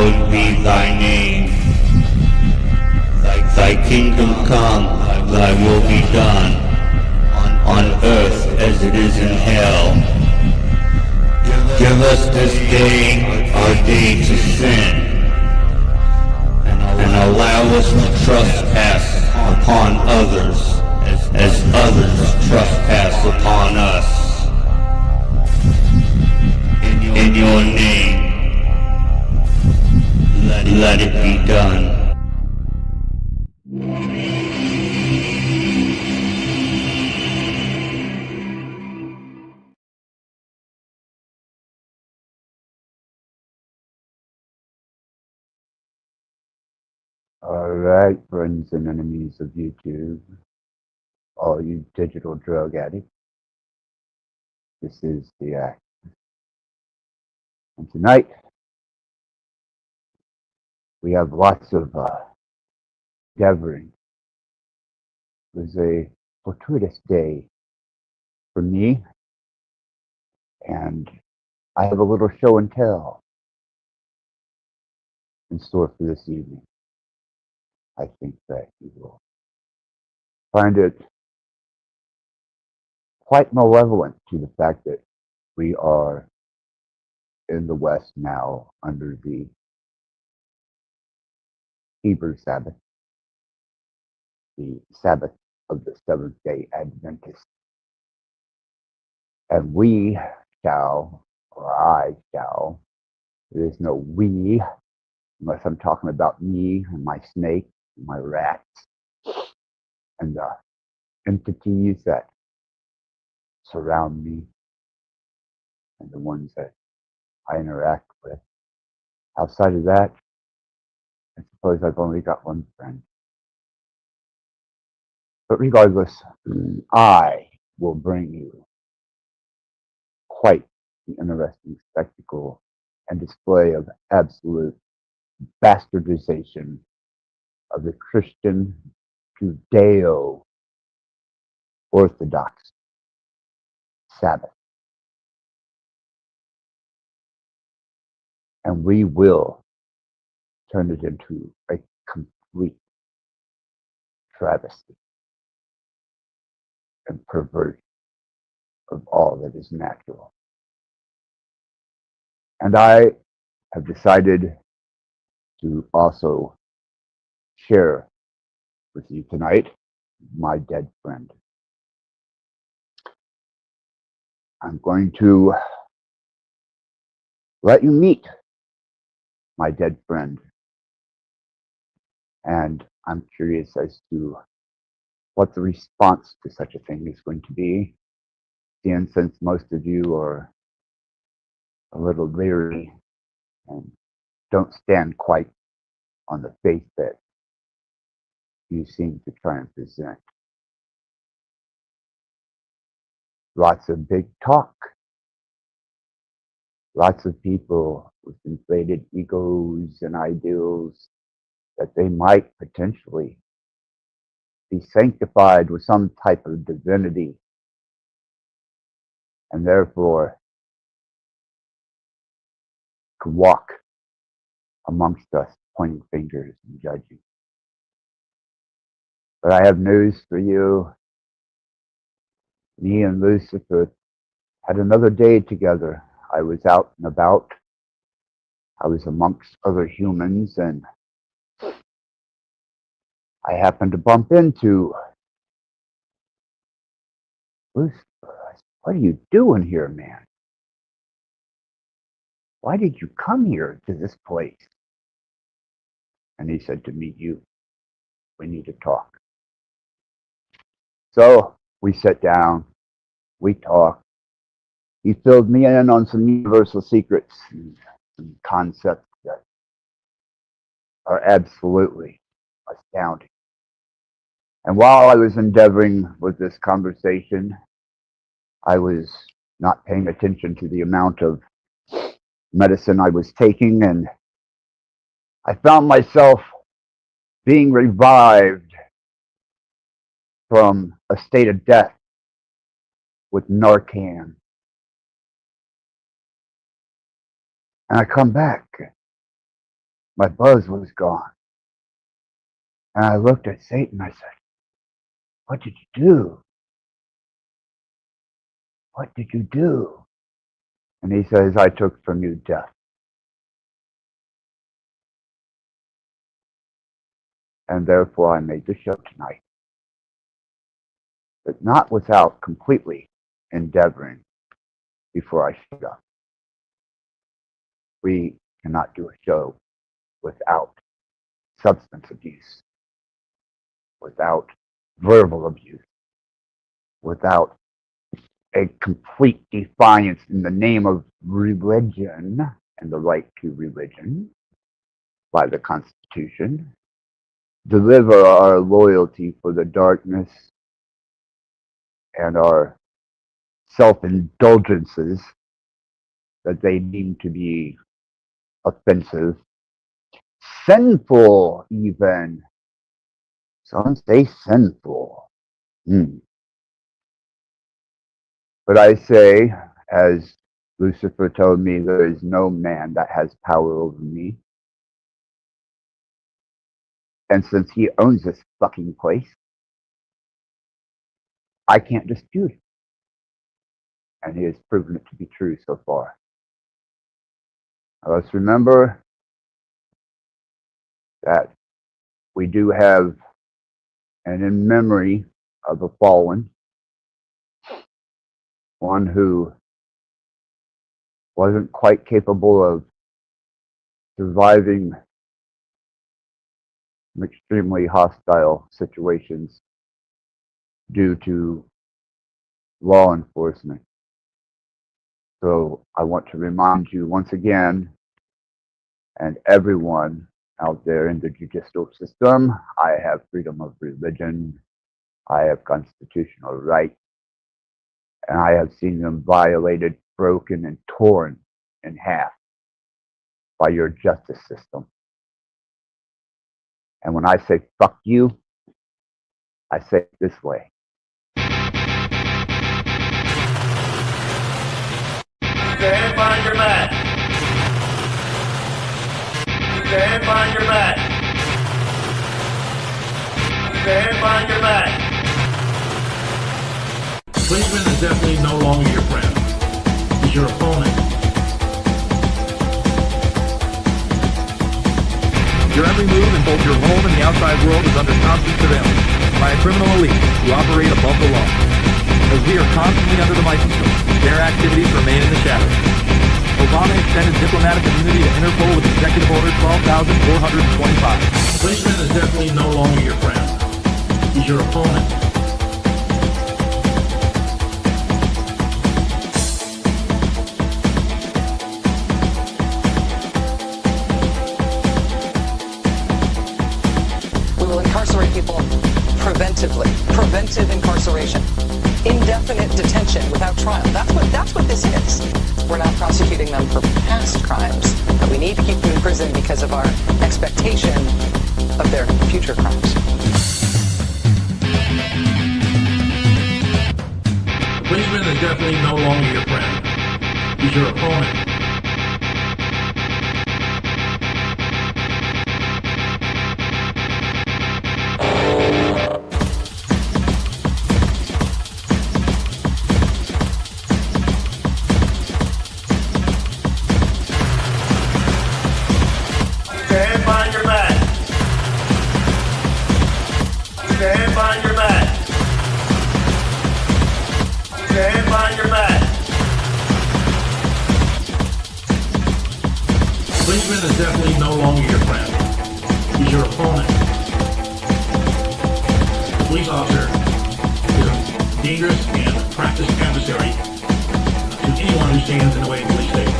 hallowed be thy name. Thy kingdom come, thy will be done, on earth as it is in hell. Give us this day our day to sin, and allow us to trespass upon others as others trespass upon us. In your name, let it be done. All right, friends and enemies of YouTube, all you digital drug addicts, this is the act. And tonight, we have lots of gathering. It was a fortuitous day for me, and I have a little show and tell in store for this evening. I think that you will find it quite malevolent to the fact that we are in the West now under the Hebrew Sabbath, the Sabbath of the Seventh-day Adventists. And we shall, or I shall, there is no we, unless I'm talking about me and my snake and my rats and the entities that surround me and the ones that I interact with. Outside of that, I suppose I've only got one friend. But regardless, I will bring you quite the interesting spectacle and display of absolute bastardization of the Christian Judeo Orthodox Sabbath. And we will turn it into a complete travesty and perversion of all that is natural. And I have decided to also share with you tonight my dead friend. I'm going to let you meet my dead friend. And I'm curious as to what the response to such a thing is going to be. And since most of you are a little leery and don't stand quite on the faith that you seem to try and present. Lots of big talk. Lots of people with inflated egos and ideals that they might potentially be sanctified with some type of divinity and therefore could walk amongst us pointing fingers and judging. But I have news for you. Me and Lucifer had another day together. I was out and about. I was amongst other humans, and I happened to bump into Lucifer. I said, "What are you doing here, man? Why did you come here to this place?" And he said, "To meet you. We need to talk." So we sat down, we talked. He filled me in on some universal secrets and some concepts that are absolutely astounding. And while I was endeavoring with this conversation, I was not paying attention to the amount of medicine I was taking, and I found myself being revived from a state of death with Narcan. And I come back, My buzz was gone. And I looked at Satan. I said, what did you do? What did you do? And he says, I took from you death. And therefore I made the show tonight. But not without completely endeavoring before I showed up. We cannot do a show without substance abuse, without verbal abuse, without a complete defiance in the name of religion and the right to religion by the Constitution. Deliver our loyalty for the darkness and our self-indulgences that they deem to be offensive, sinful even. Some say sinful. But I say, as Lucifer told me, there is no man that has power over me. And since he owns this fucking place, I can't dispute it. And he has proven it to be true so far. Now let's remember that we do have, and in memory of a fallen, one who wasn't quite capable of surviving extremely hostile situations due to law enforcement. So I want to remind you once again, and everyone out there in the judicial system, I have freedom of religion, I have constitutional rights, and I have seen them violated, broken, and torn in half by your justice system. And when I say fuck you, I say it this way. Stand by your mat. Stand by your mat. Stand by your mat. Policeman is definitely no longer your friend. He's your opponent. Your every move in both your home and the outside world is under constant surveillance by a criminal elite who operate above the law. As we are constantly under the microscope, their activities remain in the shadows. Obama extended diplomatic immunity to Interpol with Executive Order 12,425. Policeman is definitely no longer your friend. He's your opponent. Incarcerate people preventively. Preventive incarceration. Indefinite detention without trial. That's what this is. We're not prosecuting them for past crimes, but we need to keep them in prison because of our expectation of their future crimes. The policeman is definitely no longer your friend. He's your opponent. Stand by your mat. Stand by your mat. Stand by your mat. Policeman is definitely no longer your friend. He's your opponent. The police officer is a dangerous and practiced adversary to anyone who stands in the way of police state.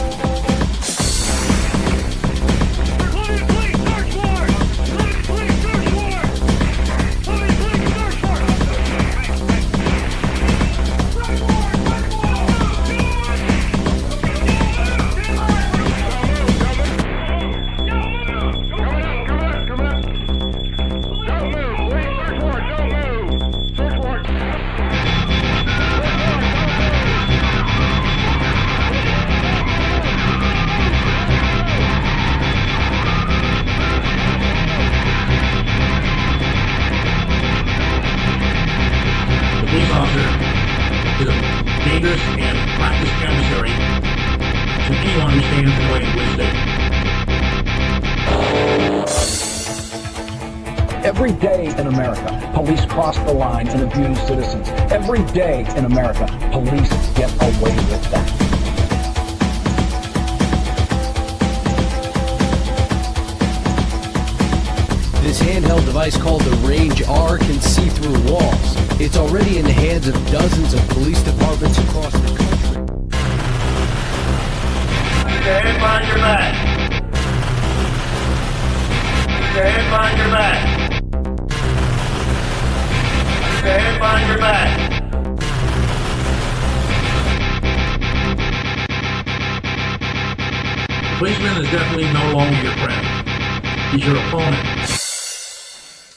Every day in America, police cross the line and abuse citizens. Every day in America, police get away with that. This handheld device called the Range R can see through walls. It's already in the hands of dozens of police departments across the country. Stand by your back. Stand by your back. Stand by your back. The policeman is definitely no longer your friend. He's your opponent.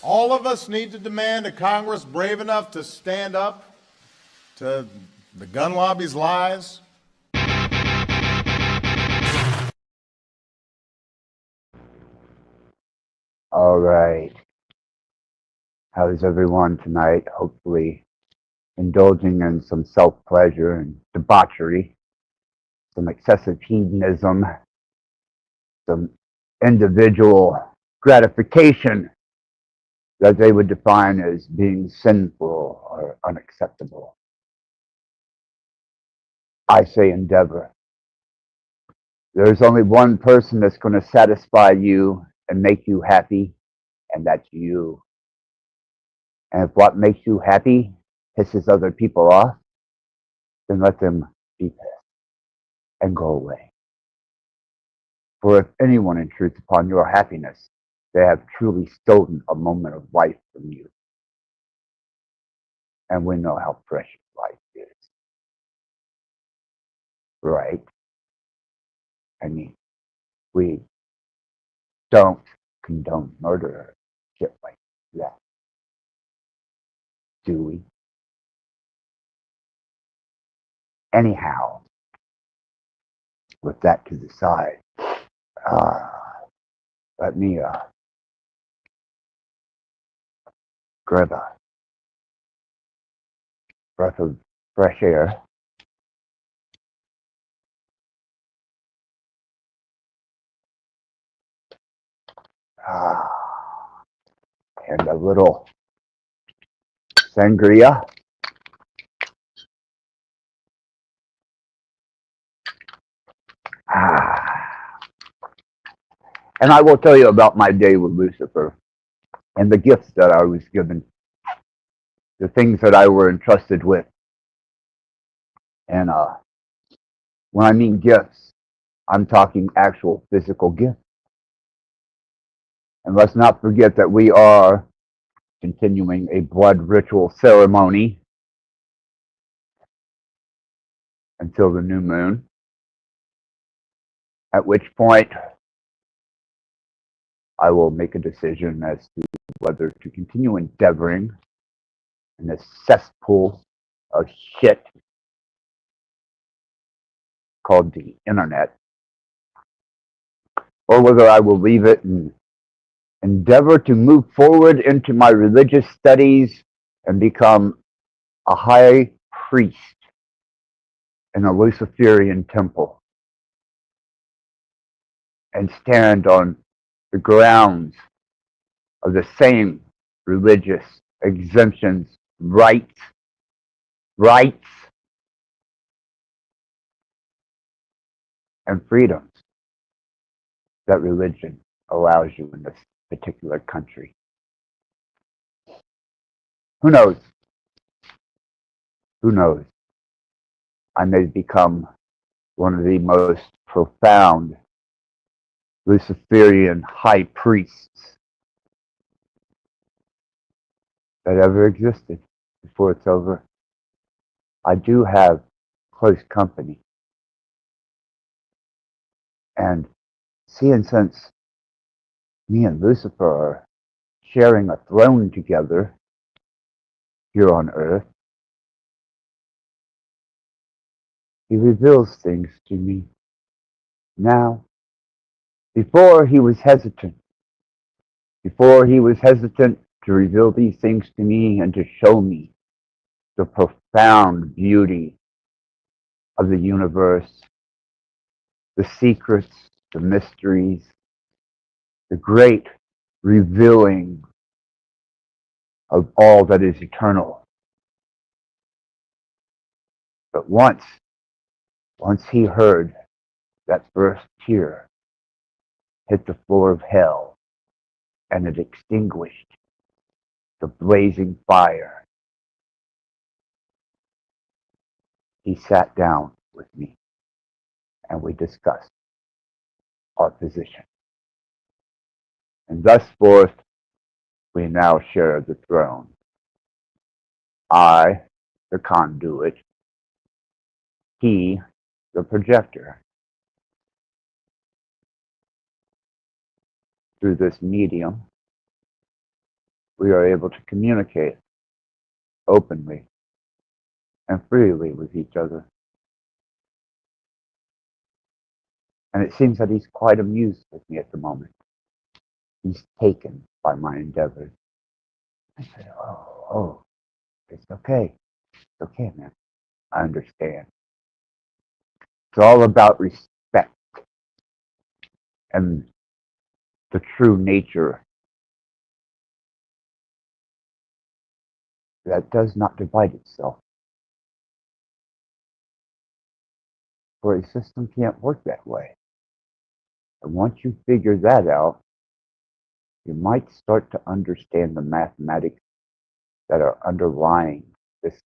All of us need to demand a Congress brave enough to stand up to the gun lobby's lies. All right. How's everyone tonight? Hopefully indulging in some self-pleasure and debauchery, some excessive hedonism, some individual gratification that they would define as being sinful or unacceptable. I say endeavor. There's only one person that's going to satisfy you and make you happy, and that's you. And if what makes you happy pisses other people off, then let them be pissed and go away. For if anyone intrudes upon your happiness, they have truly stolen a moment of life from you. And we know how precious life is. Right? I mean, we don't condone murder or shit like that. Do we? Anyhow, with that to the side, let me grab a breath of fresh air. And a little sangria. And I will tell you about my day with Lucifer and the gifts that I was given, the things that I were entrusted with. And when I mean gifts, I'm talking actual physical gifts. And let's not forget that we are continuing a blood ritual ceremony until the new moon, at which point I will make a decision as to whether to continue endeavoring in this cesspool of shit called the internet, or whether I will leave it and endeavor to move forward into my religious studies and become a high priest in a Luciferian temple and stand on the grounds of the same religious exemptions, rights and freedoms that religion allows you in this particular country. Who knows? Who knows? I may become one of the most profound Luciferian high priests that ever existed before it's over. I do have close company. And seeing since me and Lucifer are sharing a throne together here on Earth, he reveals things to me now. Before he was hesitant to reveal these things to me and to show me the profound beauty of the universe, the secrets, the mysteries, the great revealing of all that is eternal. But once he heard that first tear hit the floor of hell and it extinguished the blazing fire, he sat down with me and we discussed our position. And thus forth, we now share the throne. I, the conduit, he, the projector. Through this medium, we are able to communicate openly and freely with each other. And it seems that he's quite amused with me at the moment. He's taken by my endeavors. I said, oh, it's okay. It's okay, man. I understand. It's all about respect and the true nature that does not divide itself. For a system can't work that way. And once you figure that out, you might start to understand the mathematics that are underlying this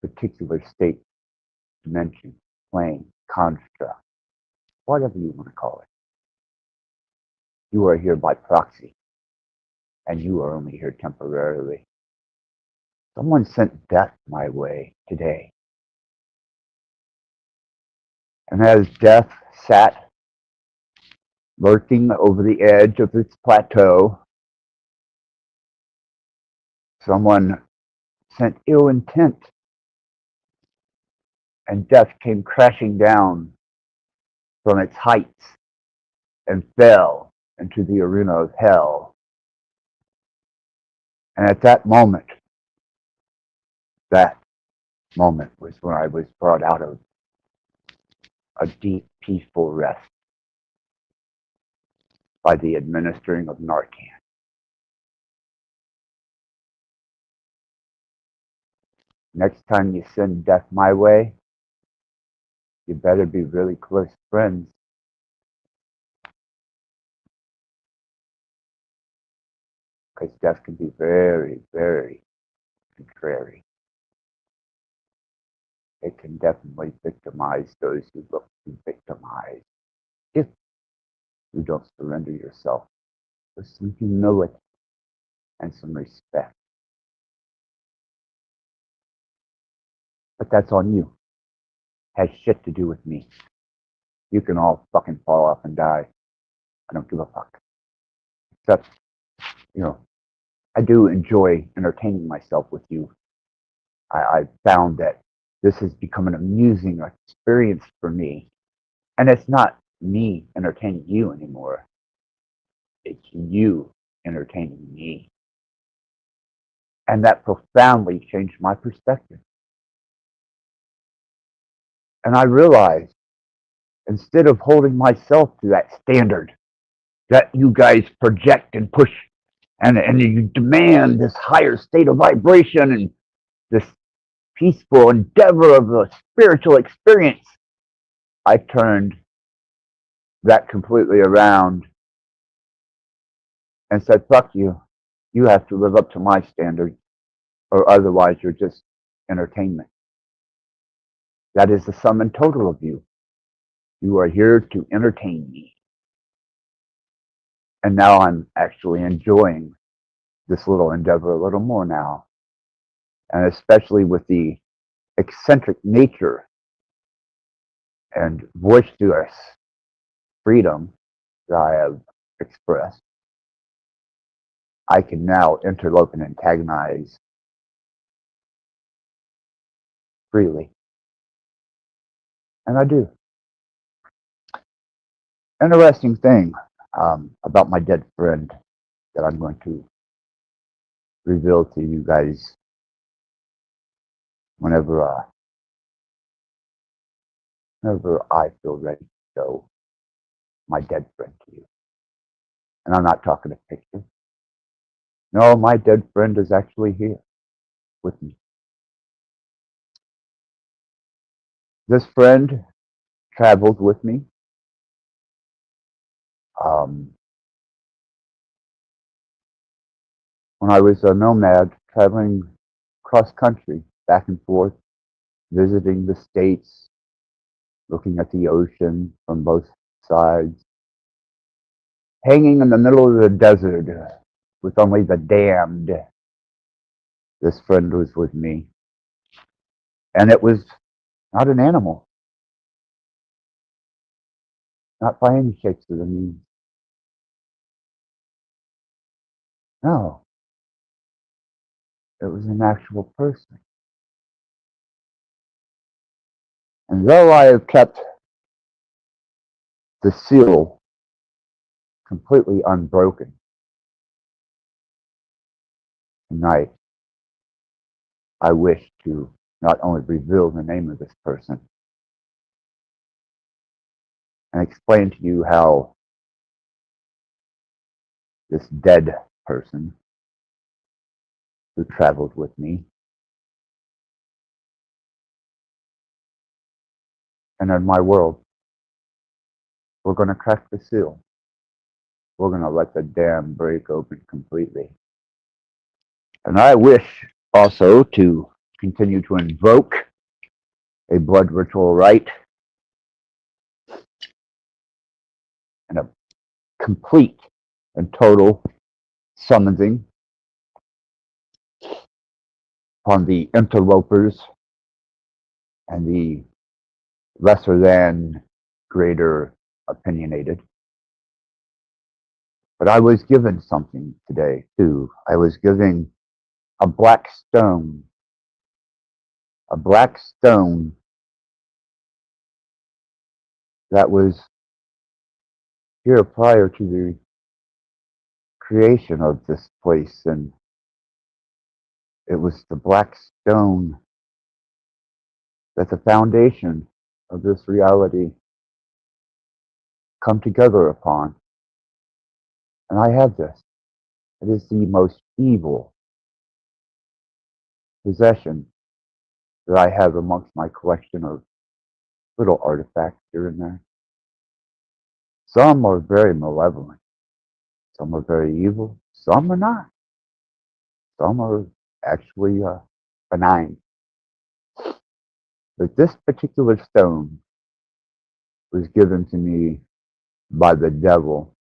particular state, dimension, plane, construct, whatever you want to call it. You are here by proxy, and you are only here temporarily. Someone sent death my way today. And as death sat lurking over the edge of its plateau, someone sent ill intent, and death came crashing down from its heights and fell into the arena of hell. And at that moment was when I was brought out of a deep, peaceful rest by the administering of Narcan. Next time you send death my way, you better be really close friends. Because death can be very, very contrary. It can definitely victimize those who look to victimize if you don't surrender yourself with some humility and some respect. But that's on you. Has shit to do with me. You can all fucking fall off and die. I don't give a fuck. Except, I do enjoy entertaining myself with you. I found that this has become an amusing experience for me. And it's not me entertaining you anymore. It's you entertaining me. And that profoundly changed my perspective. And I realized, instead of holding myself to that standard that you guys project and push, and you demand this higher state of vibration and this peaceful endeavor of the spiritual experience, I turned that completely around and said, fuck you. You have to live up to my standards, or otherwise you're just entertainment. That is the sum and total of you. You are here to entertain me. And now I'm actually enjoying this little endeavor a little more now. And especially with the eccentric nature and boisterous freedom that I have expressed, I can now interlope and antagonize freely. And I do. Interesting thing about my dead friend that I'm going to reveal to you guys whenever I feel ready to show my dead friend to you. And I'm not talking a picture. No, my dead friend is actually here with me. This friend traveled with me. Um, when I was a nomad traveling cross country, back and forth, visiting the states, looking at the ocean from both sides, hanging in the middle of the desert with only the damned. This friend was with me. And it was not an animal, not by any shapes of the means. No, it was an actual person. And though I have kept the seal completely unbroken tonight, I wish to not only reveal the name of this person and explain to you how this dead person who traveled with me and in my world, we're going to crack the seal. We're going to let the dam break open completely. And I wish also to continue to invoke a blood ritual rite and a complete and total summoning upon the interlopers and the lesser than greater opinionated. But I was given something today too. I was given a black stone that was here prior to the creation of this place, and it was the black stone that the foundation of this reality come together upon. And I have this. It is the most evil possession that I have amongst my collection of little artifacts here and there. Some are very malevolent. Some are very evil. Some are not. Some are actually benign. But this particular stone was given to me by the devil,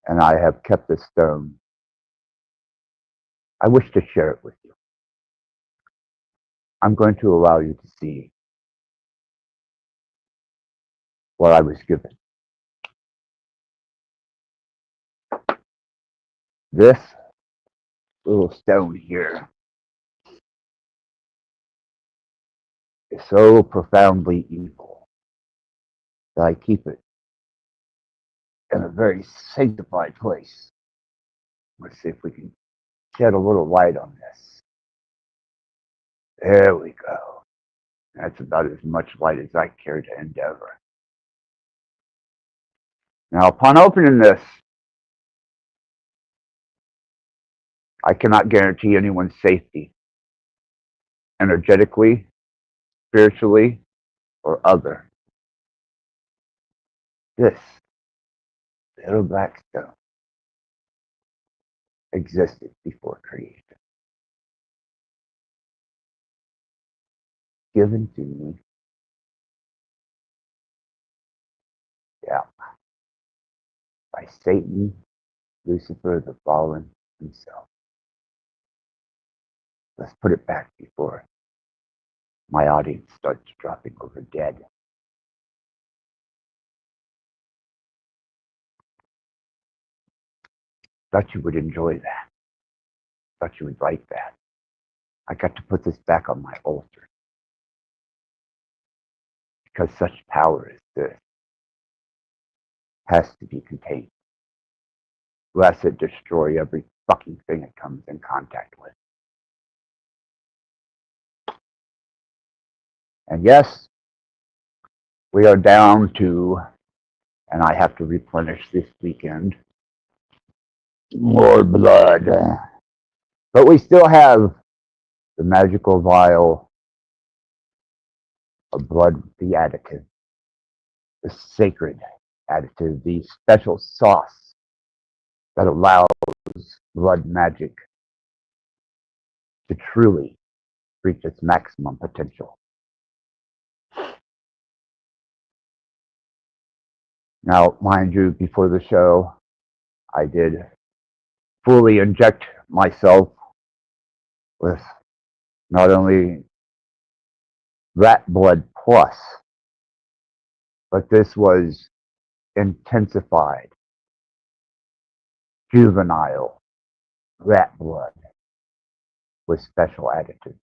and I have kept the stone. I wish to share it with you. I'm going to allow you to see what I was given. This little stone here is so profoundly evil that I keep it in a very sanctified place. Let's see if we can shed a little light on this. There we go. That's about as much light as I care to endeavor. Now, upon opening this, I cannot guarantee anyone's safety, energetically, spiritually, or other. This little black stone existed before creation. Given to me, by Satan, Lucifer, the fallen himself. Let's put it back before my audience starts dropping over dead. Thought you would enjoy that. Thought you would like that. I got to put this back on my altar. Because such power as this has to be contained, lest it destroy every fucking thing it comes in contact with. And yes, we are down to, and I have to replenish this weekend, More blood. But we still have the magical vial of blood, the additive, the sacred additive, the special sauce that allows blood magic to truly reach its maximum potential. Now, mind you, before the show, I did fully inject myself with not only rat blood plus, but this was intensified juvenile rat blood with special additives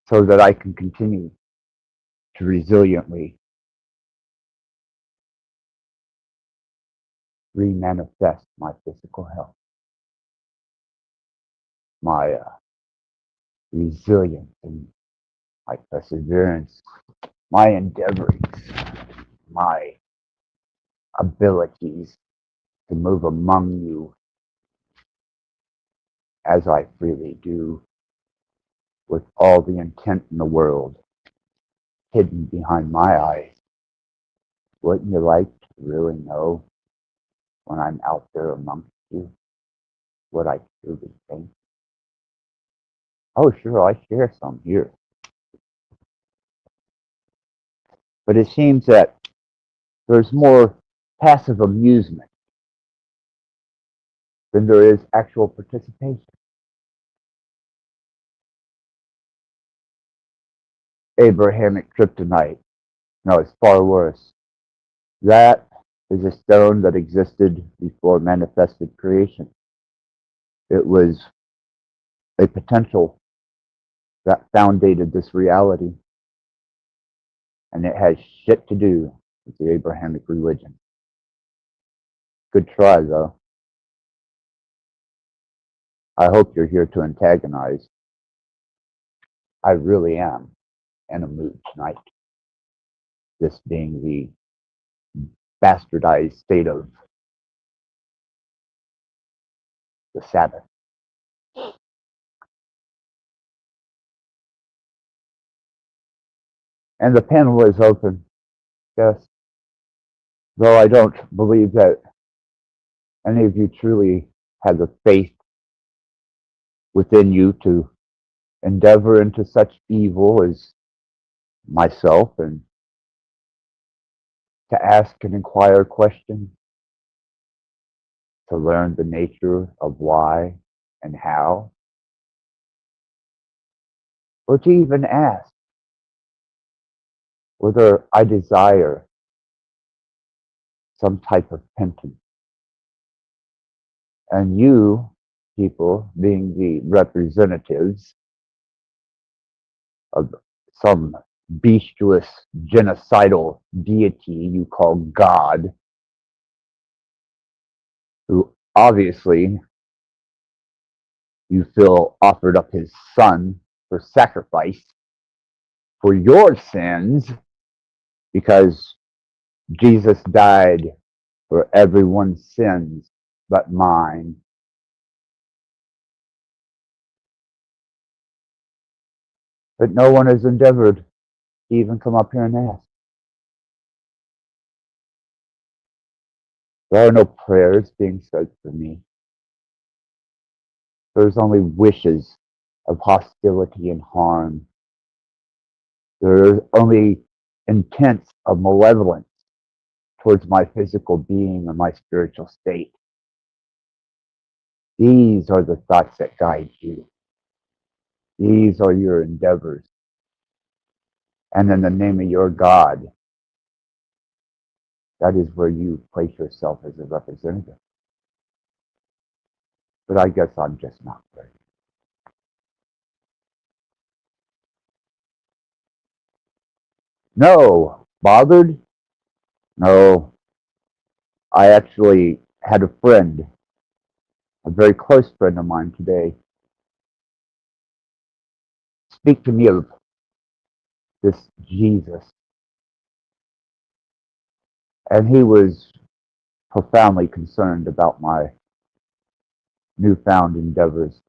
so that I can continue to resiliently re-manifest my physical health, my resilience and my perseverance, my endeavors, my abilities to move among you as I freely do with all the intent in the world hidden behind my eyes. Wouldn't you like to really know when I'm out there amongst you what I truly think? Oh, sure, I share some here. But it seems that there's more passive amusement than there is actual participation. Abrahamic kryptonite. No, it's far worse. That is a stone that existed before manifested creation. It was a potential that foundated this reality, and it has shit to do with the Abrahamic religion. Good try, though. I hope you're here to antagonize. I really am in a mood tonight. This being the bastardized state of the Sabbath. And the panel is open, yes. Though I don't believe that any of you truly have the faith within you to endeavor into such evil as myself and to ask and inquire questions, to learn the nature of why and how, or to even ask whether I desire some type of penance. And you, people, being the representatives of some bestialous, genocidal deity you call God, who obviously you feel offered up his son for sacrifice for your sins, because Jesus died for everyone's sins but mine. But no one has endeavored to even come up here and ask. There are no prayers being said for me. There's only wishes of hostility and harm. There's only intents of malevolence towards my physical being and my spiritual state. These are the thoughts that guide you. These are your endeavors. And in the name of your God, that is where you place yourself as a representative. But I guess I'm just not ready. No, bothered? No. I actually had a friend, a very close friend of mine today, speak to me of this Jesus. And he was profoundly concerned about my newfound endeavors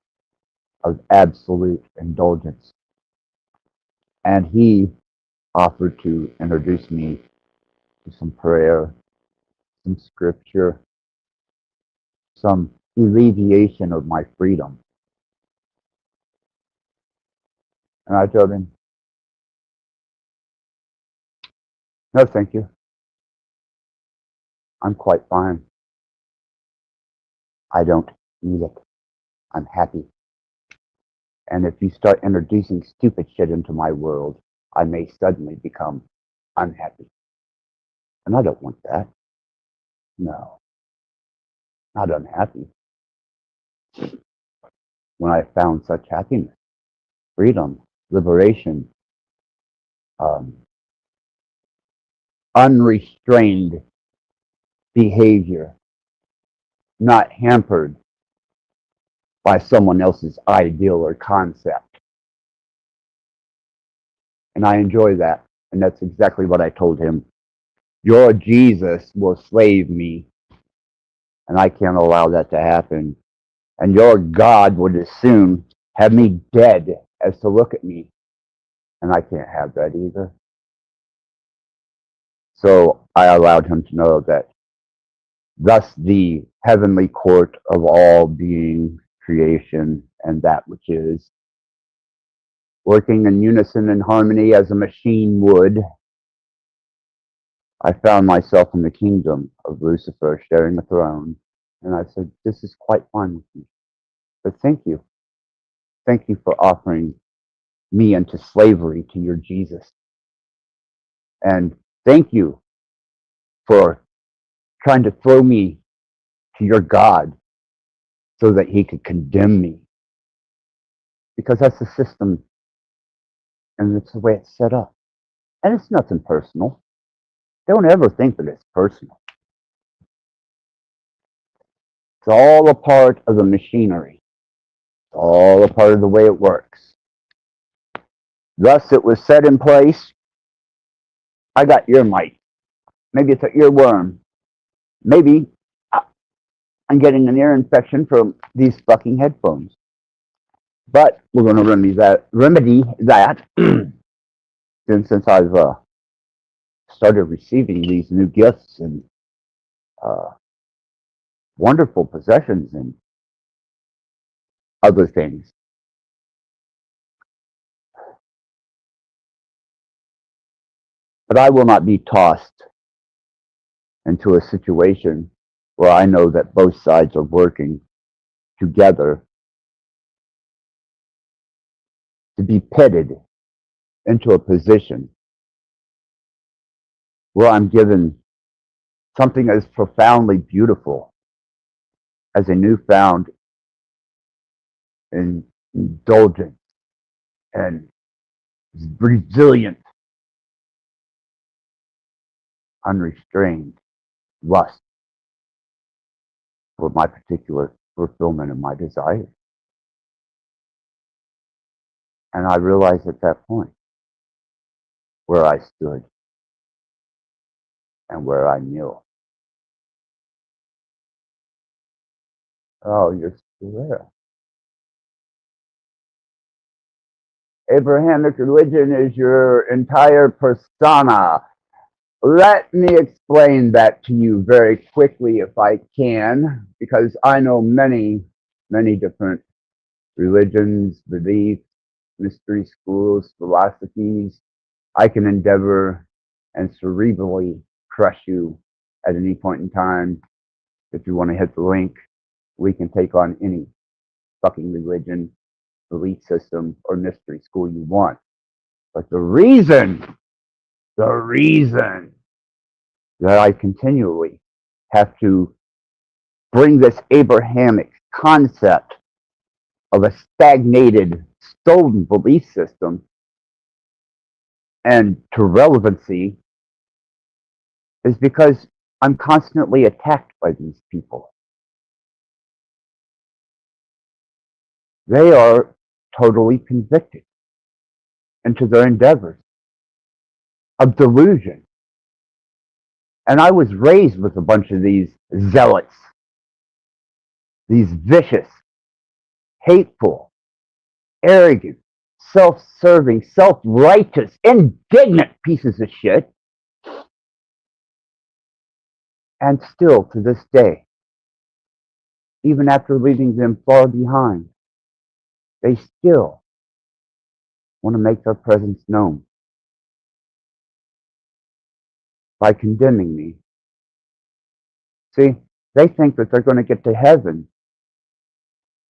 of absolute indulgence. And he offered to introduce me to some prayer, some scripture, some alleviation of my freedom. And I told him, no, thank you. I'm quite fine. I don't need it. I'm happy. And if you start introducing stupid shit into my world, I may suddenly become unhappy. And I don't want that. No, not unhappy. When I found such happiness, freedom, liberation, unrestrained behavior, not hampered by someone else's ideal or concept. And I enjoy that. And that's exactly what I told him. Your Jesus will slave me, and I can't allow that to happen. And your God would as soon have me dead as to look at me, and I can't have that either. So I allowed him to know that thus the heavenly court of all being, creation, and that which is, working in unison and harmony as a machine would, I found myself in the kingdom of Lucifer, sharing a throne. And I said, this is quite fine with me. But thank you. Thank you for offering me into slavery to your Jesus. And thank you for trying to throw me to your God so that he could condemn me. Because that's the system, and it's the way it's set up. And it's nothing personal. Don't ever think that it's personal. It's all a part of the machinery. It's all a part of the way it works. Thus it was set in place. I got ear mite. Maybe it's an earworm. Maybe I'm getting an ear infection from these fucking headphones. But we're going to remedy that since I've started receiving these new gifts and wonderful possessions and other things. But I will not be tossed into a situation where I know that both sides are working together to be pitted into a position where I'm given something as profoundly beautiful as a newfound indulgence and resilient, unrestrained lust for my particular fulfillment of my desires. And I realized at that point where I stood and where I kneel. Oh, you're still there. Abrahamic religion is your entire persona. Let me explain that to you very quickly if I can, because I know many, many different religions, beliefs, mystery schools, philosophies. I can endeavor and cerebrally crush you at any point in time. If you want to hit the link, we can take on any fucking religion, belief system, or mystery school you want. But the reason that I continually have to bring this Abrahamic concept of a stagnated, stolen belief system and to relevancy is because I'm constantly attacked by these people. They are totally convicted into their endeavors of delusion. And I was raised with a bunch of these zealots, these vicious, hateful, arrogant, self-serving, self-righteous, indignant pieces of shit. And still, to this day, even after leaving them far behind, they still want to make their presence known by condemning me. See, they think that they're going to get to heaven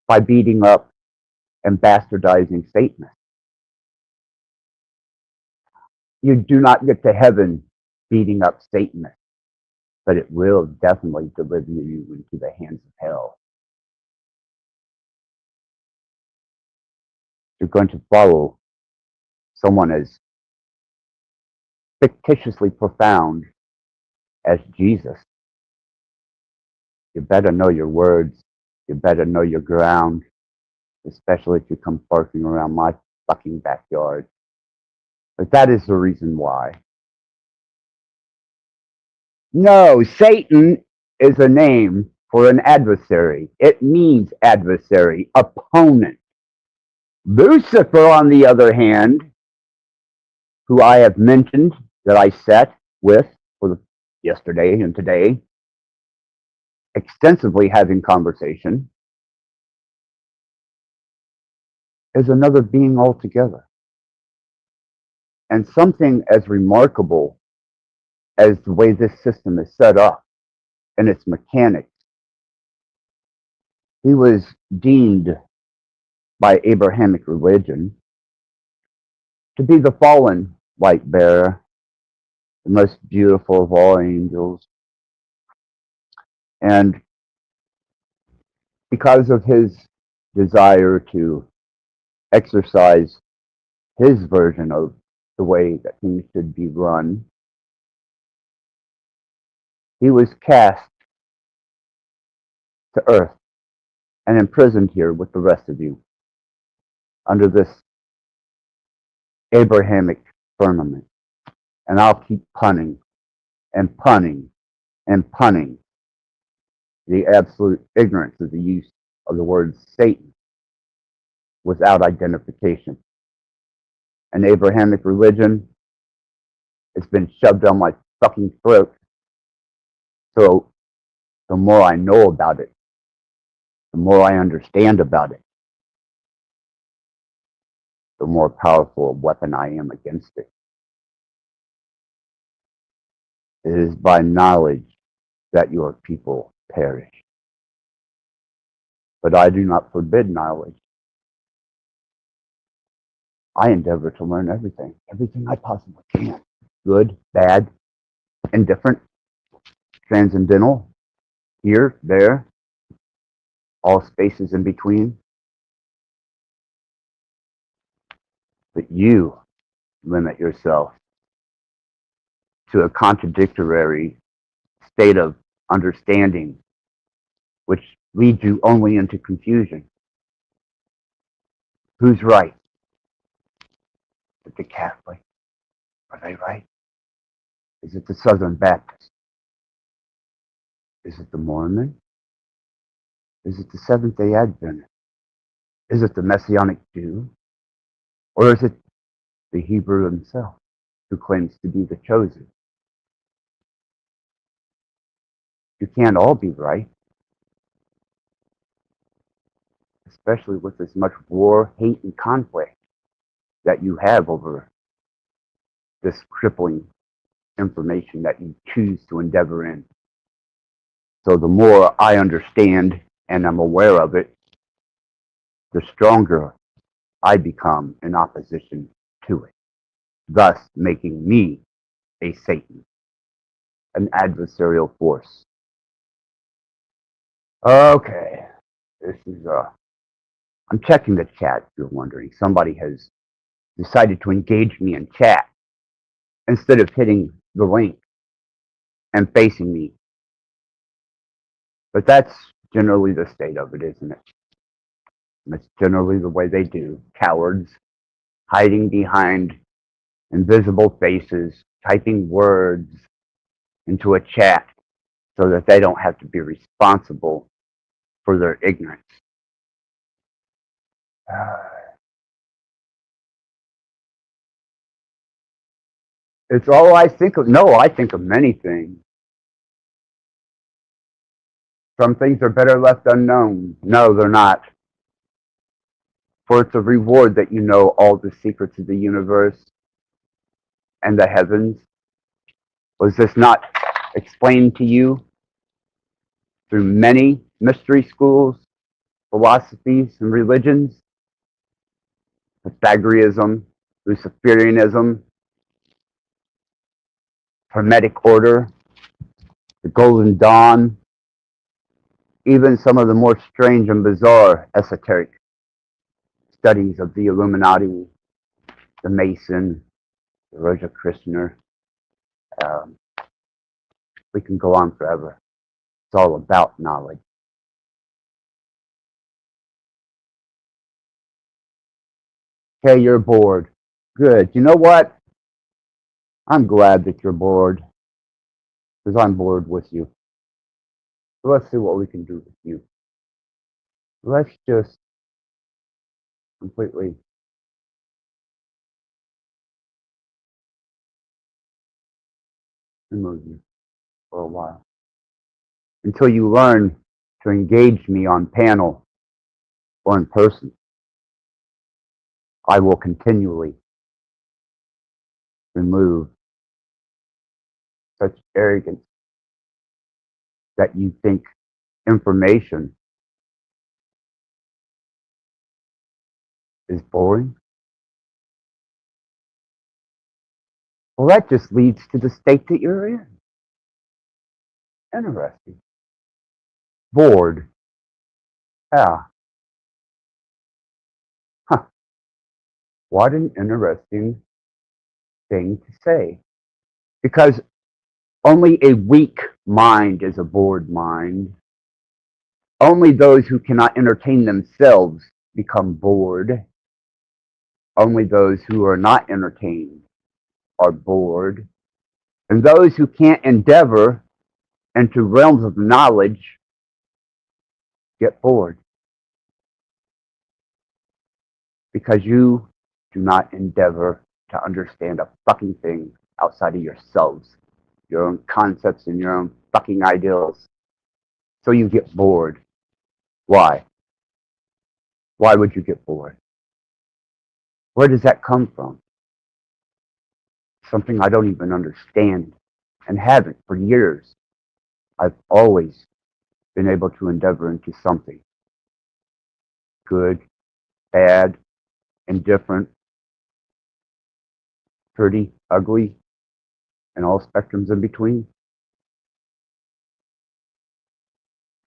by beating up and bastardizing Satanists. You do not get to heaven beating up Satanists, but it will definitely deliver you into the hands of hell. You're going to follow someone as fictitiously profound as Jesus. You better know your words. You better know your ground, especially if you come barking around my fucking backyard. But that is the reason why. No, Satan is a name for an adversary. It means adversary, opponent. Lucifer, on the other hand, who I have mentioned that I sat with for yesterday and today, extensively having conversation, is another being altogether. And something as remarkable as the way this system is set up and its mechanics. He was deemed by Abrahamic religion to be the fallen light bearer, the most beautiful of all angels. And because of his desire to exercise his version of the way that things should be run, he was cast to earth and imprisoned here with the rest of you under this Abrahamic firmament. And I'll keep punning and punning and punning the absolute ignorance of the use of the word Satan without identification. And Abrahamic religion has been shoved down my fucking throat. So the more I know about it, the more I understand about it, the more powerful a weapon I am against it. It is by knowledge that your people perish. But I do not forbid knowledge. I endeavor to learn everything I possibly can. Good, bad, indifferent, transcendental, here, there, all spaces in between. But you limit yourself to a contradictory state of understanding, which leads you only into confusion. Who's right? Is it the Catholic? Are they right? Is it the Southern Baptist? Is it the Mormon? Is it the Seventh-day Adventist? Is it the Messianic Jew? Or is it the Hebrew himself who claims to be the chosen? You can't all be right, especially with as much war, hate, and conflict that you have over this crippling information that you choose to endeavor in. So the more I understand and I'm aware of it, the stronger I become in opposition to it, thus making me a Satan, an adversarial force. Okay, this is I'm checking the chat if you're wondering. Somebody has decided to engage me in chat instead of hitting the link and facing me. But that's generally the state of it, isn't it? That's generally the way they do. Cowards hiding behind invisible faces, typing words into a chat so that they don't have to be responsible for their ignorance. It's all I think of. No, I think of many things. Some things are better left unknown. No, they're not. For it's a reward that you know all the secrets of the universe and the heavens. Was this not explained to you through many mystery schools, philosophies, and religions? Pythagoreanism, Luciferianism, Hermetic order, the Golden Dawn, even some of the more strange and bizarre esoteric studies of the Illuminati, the Mason, the Rosicrucian. We can go on forever. It's all about knowledge. Okay, you're bored. Good. You know what? I'm glad that you're bored, because I'm bored with you. So let's see what we can do with you. Let's just completely remove you for a while. Until you learn to engage me on panel or in person, I will continually remove such arrogance that you think information is boring. Well, that just leads to the state that you're in. Interesting. Bored. Yeah. Huh. What an interesting thing to say. Because only a weak mind is a bored mind. Only those who cannot entertain themselves become bored. Only those who are not entertained are bored. And those who can't endeavor into realms of knowledge get bored. Because you do not endeavor to understand a fucking thing outside of yourselves, your own concepts and your own fucking ideals. So you get bored. Why? Why would you get bored? Where does that come from? Something I don't even understand and haven't for years. I've always been able to endeavor into something. Good, bad, indifferent, pretty, ugly, and all spectrums in between.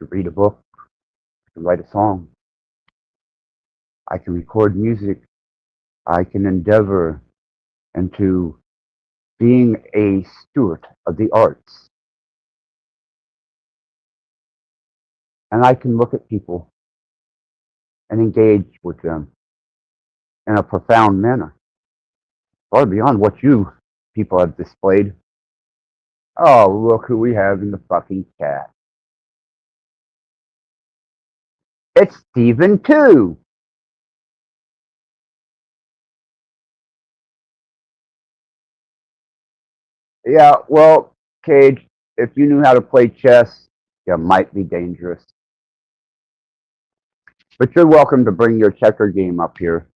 To read a book, to write a song. I can record music. I can endeavor into being a steward of the arts. And I can look at people and engage with them in a profound manner, far beyond what you people have displayed. Oh, look who we have in the fucking chat. It's Stephen too. Yeah, well, Cage, if you knew how to play chess, you might be dangerous. But you're welcome to bring your checker game up here.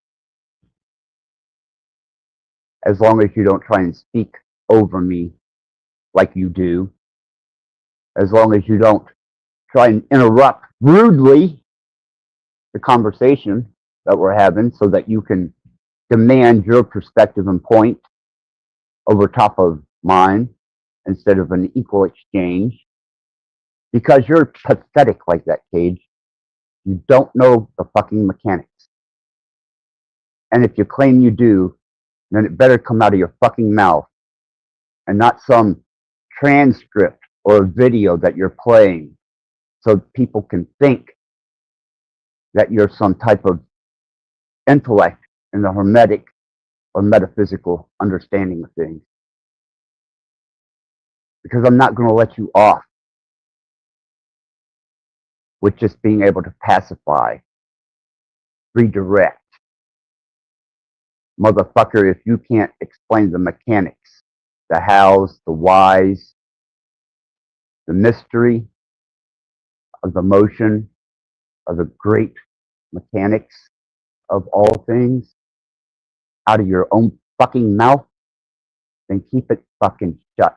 As long as you don't try and speak over me like you do. As long as you don't try and interrupt rudely the conversation that we're having so that you can demand your perspective and point over top of mine instead of an equal exchange. Because you're pathetic like that, Cage. You don't know the fucking mechanics. And if you claim you do, then it better come out of your fucking mouth and not some transcript or a video that you're playing so people can think that you're some type of intellect in the hermetic or metaphysical understanding of things. Because I'm not going to let you off with just being able to pacify redirect. Motherfucker, if you can't explain the mechanics, the hows, the whys, the mystery of the motion, of the great mechanics of all things, out of your own fucking mouth, then keep it fucking shut.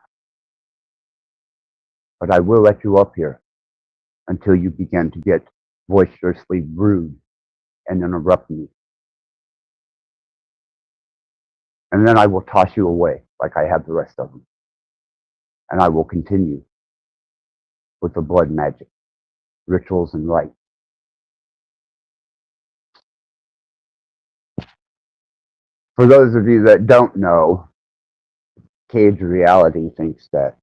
But I will let you up here until you begin to get boisterously rude and interrupt me. And then I will toss you away like I have the rest of them. And I will continue with the blood magic, rituals, and rites. For those of you that don't know, Cage Reality thinks that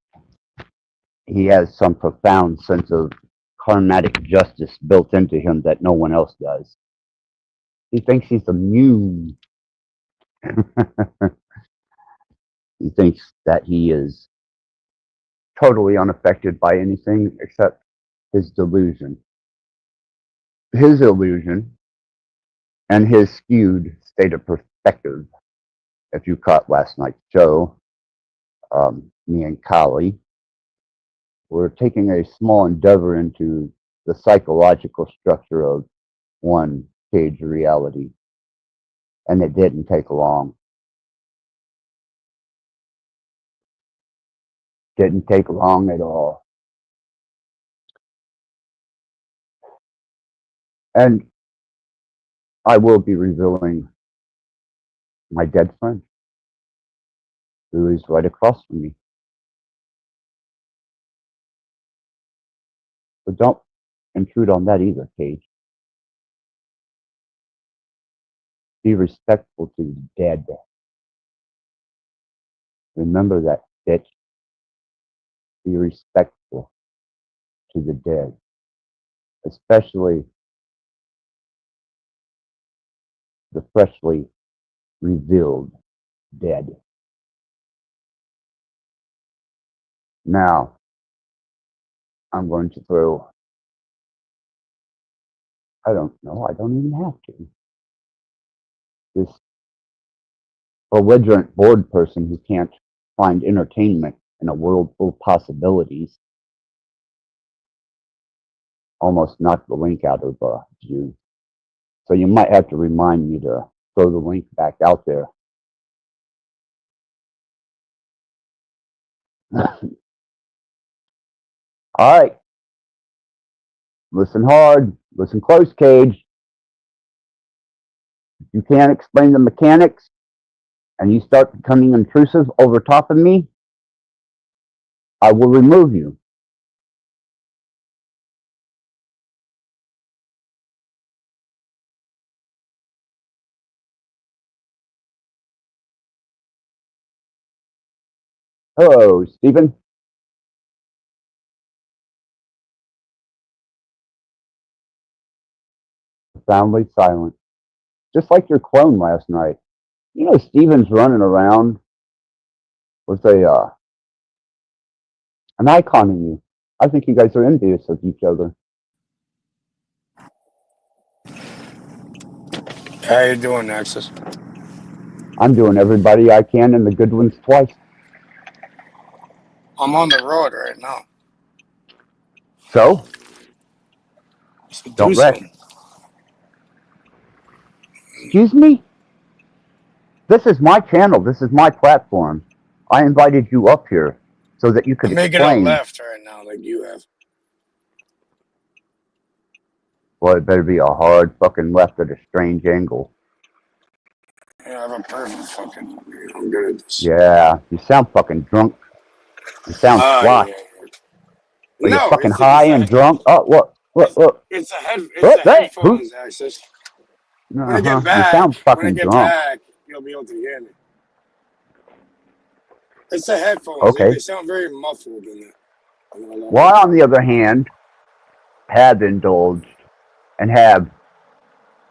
he has some profound sense of karmatic justice built into him that no one else does. He thinks he's immune. He thinks that he is totally unaffected by anything except his delusion. His illusion and his skewed state of perspective. If you caught last night's show, me and Kali were taking a small endeavor into the psychological structure of one Cage Reality, and it didn't take long. Didn't take long at all. And I will be revealing my dead friend, who is right across from me. But don't intrude on that either, Cage. Be respectful to the dead. Remember that, bitch. Be respectful to the dead, especially the freshly revealed dead. Now, I'm going to throw, I don't know, I don't even have to. This belligerent bored person who can't find entertainment in a world full of possibilities almost knocked the link out of you. So you might have to remind me to throw the link back out there. All right. Listen hard. Listen close, Cage. If you can't explain the mechanics and you start becoming intrusive over top of me, I will remove you. Hello, Stephen. Profoundly silent. Just like your clone last night. You know, Stephen's running around with an icon in you. I think you guys are envious of each other. How you doing, Nexus? I'm doing everybody I can and the good ones twice. I'm on the road right now. So? Don't wreck. Excuse me? This is my channel. This is my platform. I invited you up here so that you could I'm making explain. a left right now like you have. Well, it better be a hard fucking left at a strange angle. Yeah, I have a perfect fucking... I'm good at this. Yeah, you sound fucking drunk. You sound sloshed. Yeah. Are you fucking high and drunk? Oh, what? It's the headphones, Access. When I get back, you sound fucking drunk. You'll be able to hear me. It's the headphones. Okay. They sound very muffled in there. Well, on the other hand, have indulged and have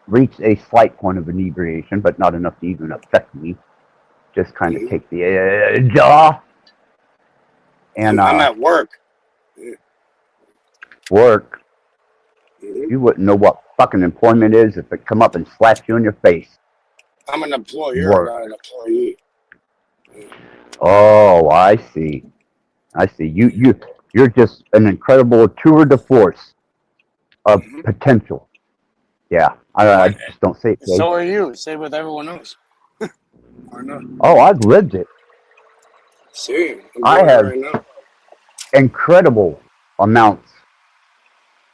reached a slight point of inebriation, but not enough to even affect me. Just kind of take the edge off. And I'm at work. Work. You wouldn't know what fucking employment is if it come up and slapped you in your face. I'm an employer, Work. not an employee. Oh, I see. I see. You're just an incredible tour de force of potential. Yeah, I just don't say it. Kid. So are you. Say with everyone else. Or not. Oh, I've lived it. See, I I'm doing it have right now. incredible amounts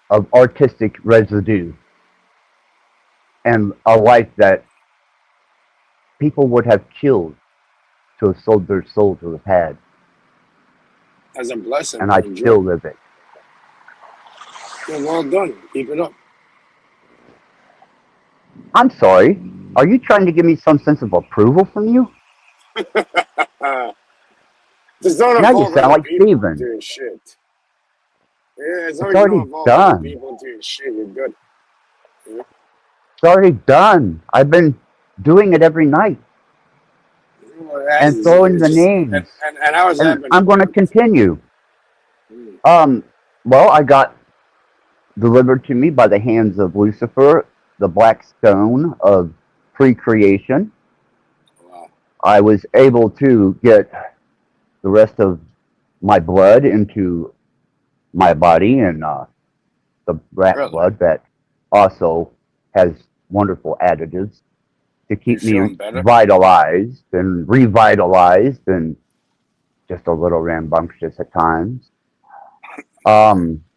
of artistic residue and a life that people would have killed to have sold their soul to have had. As a blessing. And I enjoy. still live it. Yeah, well done. Keep it up. I'm sorry. Are you trying to give me some sense of approval from you? Just don't Now you involve sound other like people Steven. doing shit. Yeah, as long It's as you already don't involve other done. people doing shit, you're good. Yeah. It's already done. I've been doing it every night Well, and it's throwing the just, names. and how has that And been? I'm going to continue. Well, I got delivered to me by the hands of Lucifer, the black stone of pre-creation. Wow. I was able to get the rest of my blood into my body and the rat Really? blood that also has wonderful additives to keep me feeling better? vitalized and revitalized and just a little rambunctious at times.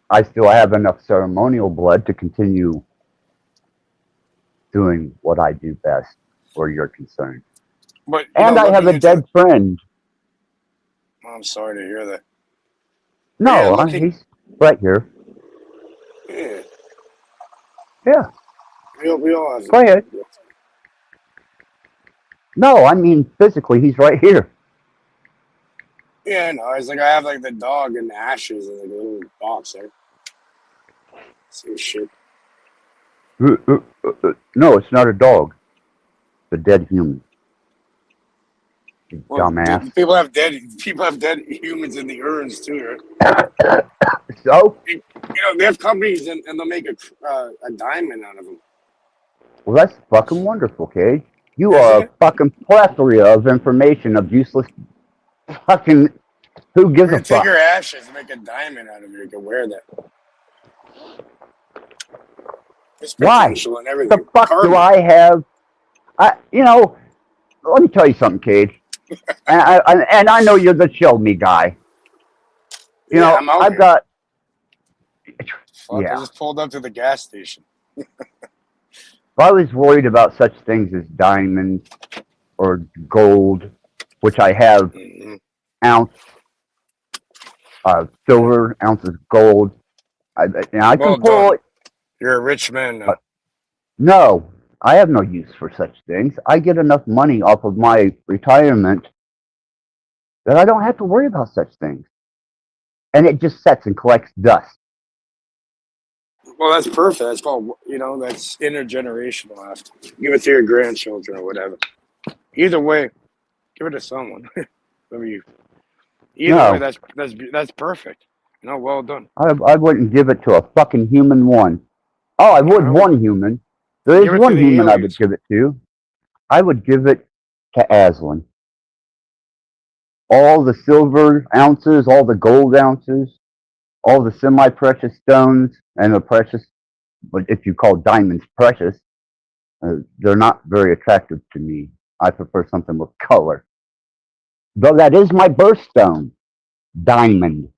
I still have enough ceremonial blood to continue doing what I do best where you're concerned. But And I have a looking into dead friend. I'm sorry to hear that. No, Yeah, he's right here. Yeah. Yeah, We all have go ahead. No, I mean physically, he's right here. Yeah, I know. It's like I have like the dog in the ashes in like a little box there. Same shit. No, it's not a dog. It's a dead human. You Well, dumbass. people have dead humans in the urns too, right? So? They have companies and they'll make a diamond out of them. Well, that's fucking wonderful, Cage. You Isn't are a it? fucking plethora of information of useless fucking. Who gives We're a gonna take fuck? your ashes and make a diamond out of it. You can wear that. There's Why? potential and everything. The fuck Carbon. do I have? Let me tell you something, Cage. and I know you're the show me guy. I'm out I've here. got. Fuck, Yeah. I just pulled up to the gas station. If I was worried about such things as diamonds or gold, which I have ounce silver, ounces gold, I Well can pull done. it. You're a rich man now. No, I have no use for such things. I get enough money off of my retirement that I don't have to worry about such things. And it just sets and collects dust. Well, that's perfect. That's called, that's intergenerational. After give it to your grandchildren or whatever. Either way, give it to someone. Either way, that's perfect. Well done. I wouldn't give it to a fucking human one. Oh, I would one human. There Give it is to one the human I would aliens. give it to. I would give it to Aslan. All the silver ounces, all the gold ounces, all the semi-precious stones, and the precious, but if you call diamonds precious, they're not very attractive to me. I prefer something with color. Though that is my birthstone, diamond.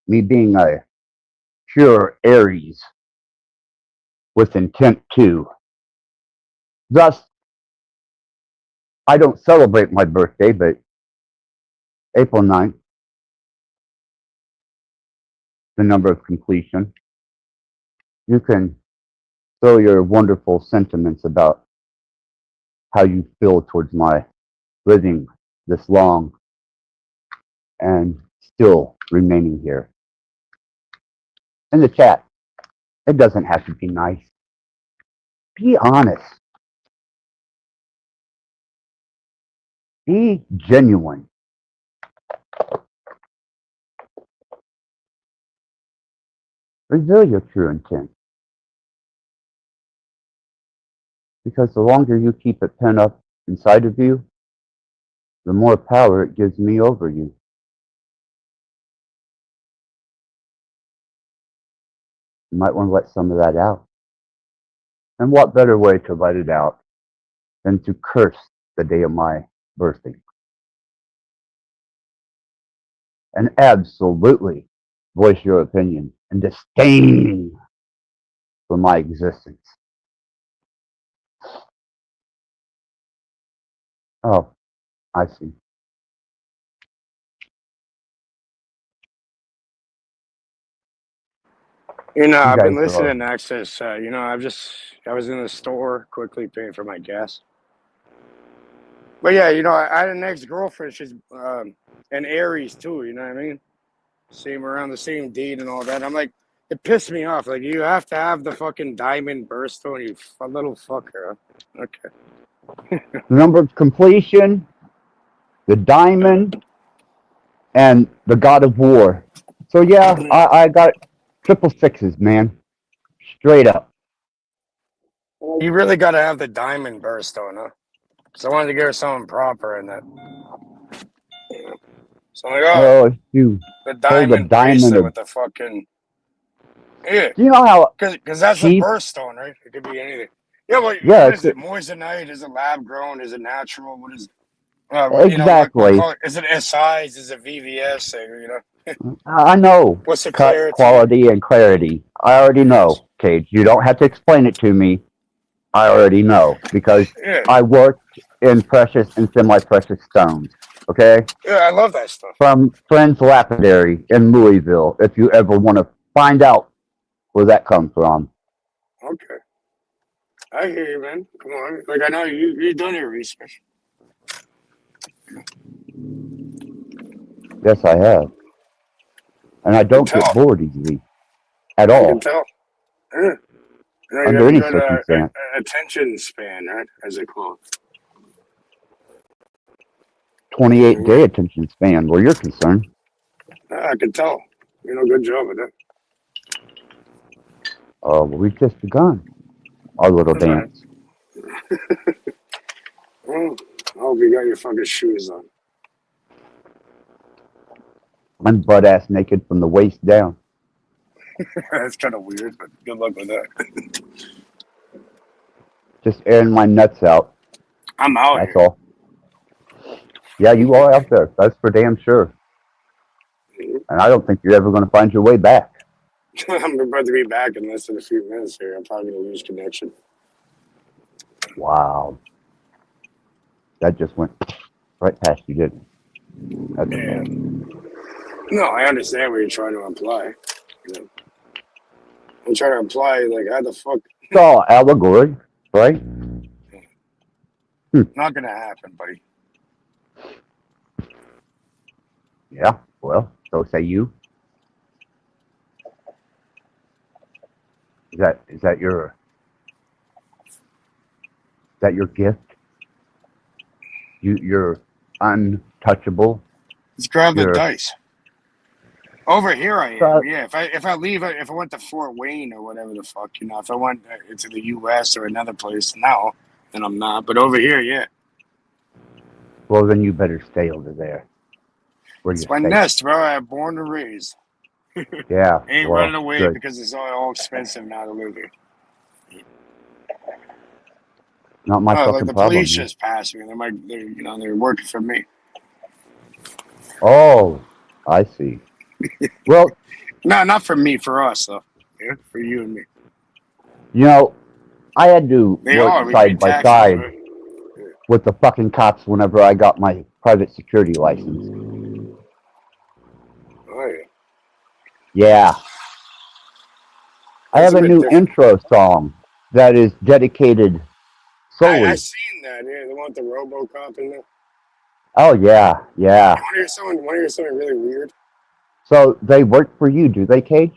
Me being a pure Aries with intent to. Thus, I don't celebrate my birthday, but April 9th, the number of completion. You can throw your wonderful sentiments about how you feel towards my living this long and still remaining here. In the chat, it doesn't have to be nice. Be honest. Be genuine. Reveal your true intent. Because the longer you keep it pent up inside of you, the more power it gives me over you. You might want to let some of that out. And what better way to let it out than to curse the day of my birthing? And absolutely voice your opinion and disdain for my existence. Oh, I see. You know, You I've been guys are listening to Access. You know, I was in the store quickly paying for my gas. But yeah, you know, I had an ex-girlfriend. She's an Aries too. You know what I mean? Same around the same date and all that. I'm like, it pissed me off. Like, you have to have the fucking diamond birthstone, you little fucker. Huh? Okay. the number of completion, the diamond, and the god of war. So yeah, I got triple sixes, man. Straight up. You really got to have the diamond birthstone, huh? Because I wanted to give her something proper in that. So I'm like, oh, Oh, if you the hold a diamond diamond bracelet of, with the fucking yeah. do you know how Because that's a cheap? birthstone, right? It could be anything. Yeah, well, Yeah, what is it? Moissanite? Is it lab grown? Is it natural? What is it? You know, what exactly. call it? Is it SIs? Is it VVS? You know, I know what's the cut, clarity? quality, and clarity. I already Yes. know, Cage. You don't have to explain it to me. I already know because Yeah. I worked in precious and semi-precious stones. Okay, Yeah, I love that stuff. from Friends Lapidary in Louisville. If you ever want to find out where that comes from. Okay. I hear you, man. Come on. Like, I know you've done your research. Yes, I have, and I I can don't get tell. bored easily at I can all tell. Yeah. You know, you under have a any good circumstance. attention span, right? As they call it. 28-day attention span, where you're concerned. I can tell. You know, good job with that. Well, we've just begun our little That's right. dance. Well, I hope you got your fucking shoes on. I'm butt ass naked from the waist down. That's kind of weird, but good luck with that. Just airing my nuts out. I'm out That's here. all. Yeah, you are out there. That's for damn sure. And I don't think you're ever going to find your way back. I'm about to be back in less than a few minutes here. I'm probably going to lose connection. Wow. That just went right past you, didn't it? That's Yeah. bad. No, I understand what you're trying to imply. You know? I'm trying to imply, like, how the fuck? It's all allegory, right? Not going to happen, buddy. Yeah, well, so say you. Is that your gift? You're untouchable. Let's grab the You're dice. Over here I am. Yeah, if I leave, if I went to Fort Wayne or whatever the fuck, you know, if I went into the U.S. or another place now, then I'm not. But over here, yeah. well, then you better stay over there. Where It's you're my safe. nest, bro. I'm born and raised. Yeah. Ain't Well, running away good. because it's all expensive now to live here. Not my Like fucking the problem. police Man. just passed me. They're working for me. Oh, I see. Well, No, not for me. For us though. Yeah, for you and me. you know, I had to They work are. We pay side by taxes, side right? with the fucking cops whenever I got my private security license. Oh yeah. Yeah. I That's have a a bit new different. intro song that is dedicated I solely. seen that. Yeah, they want the RoboCop in there. Oh yeah, yeah. You want to hear something really weird? So they work for you, do they, Cage?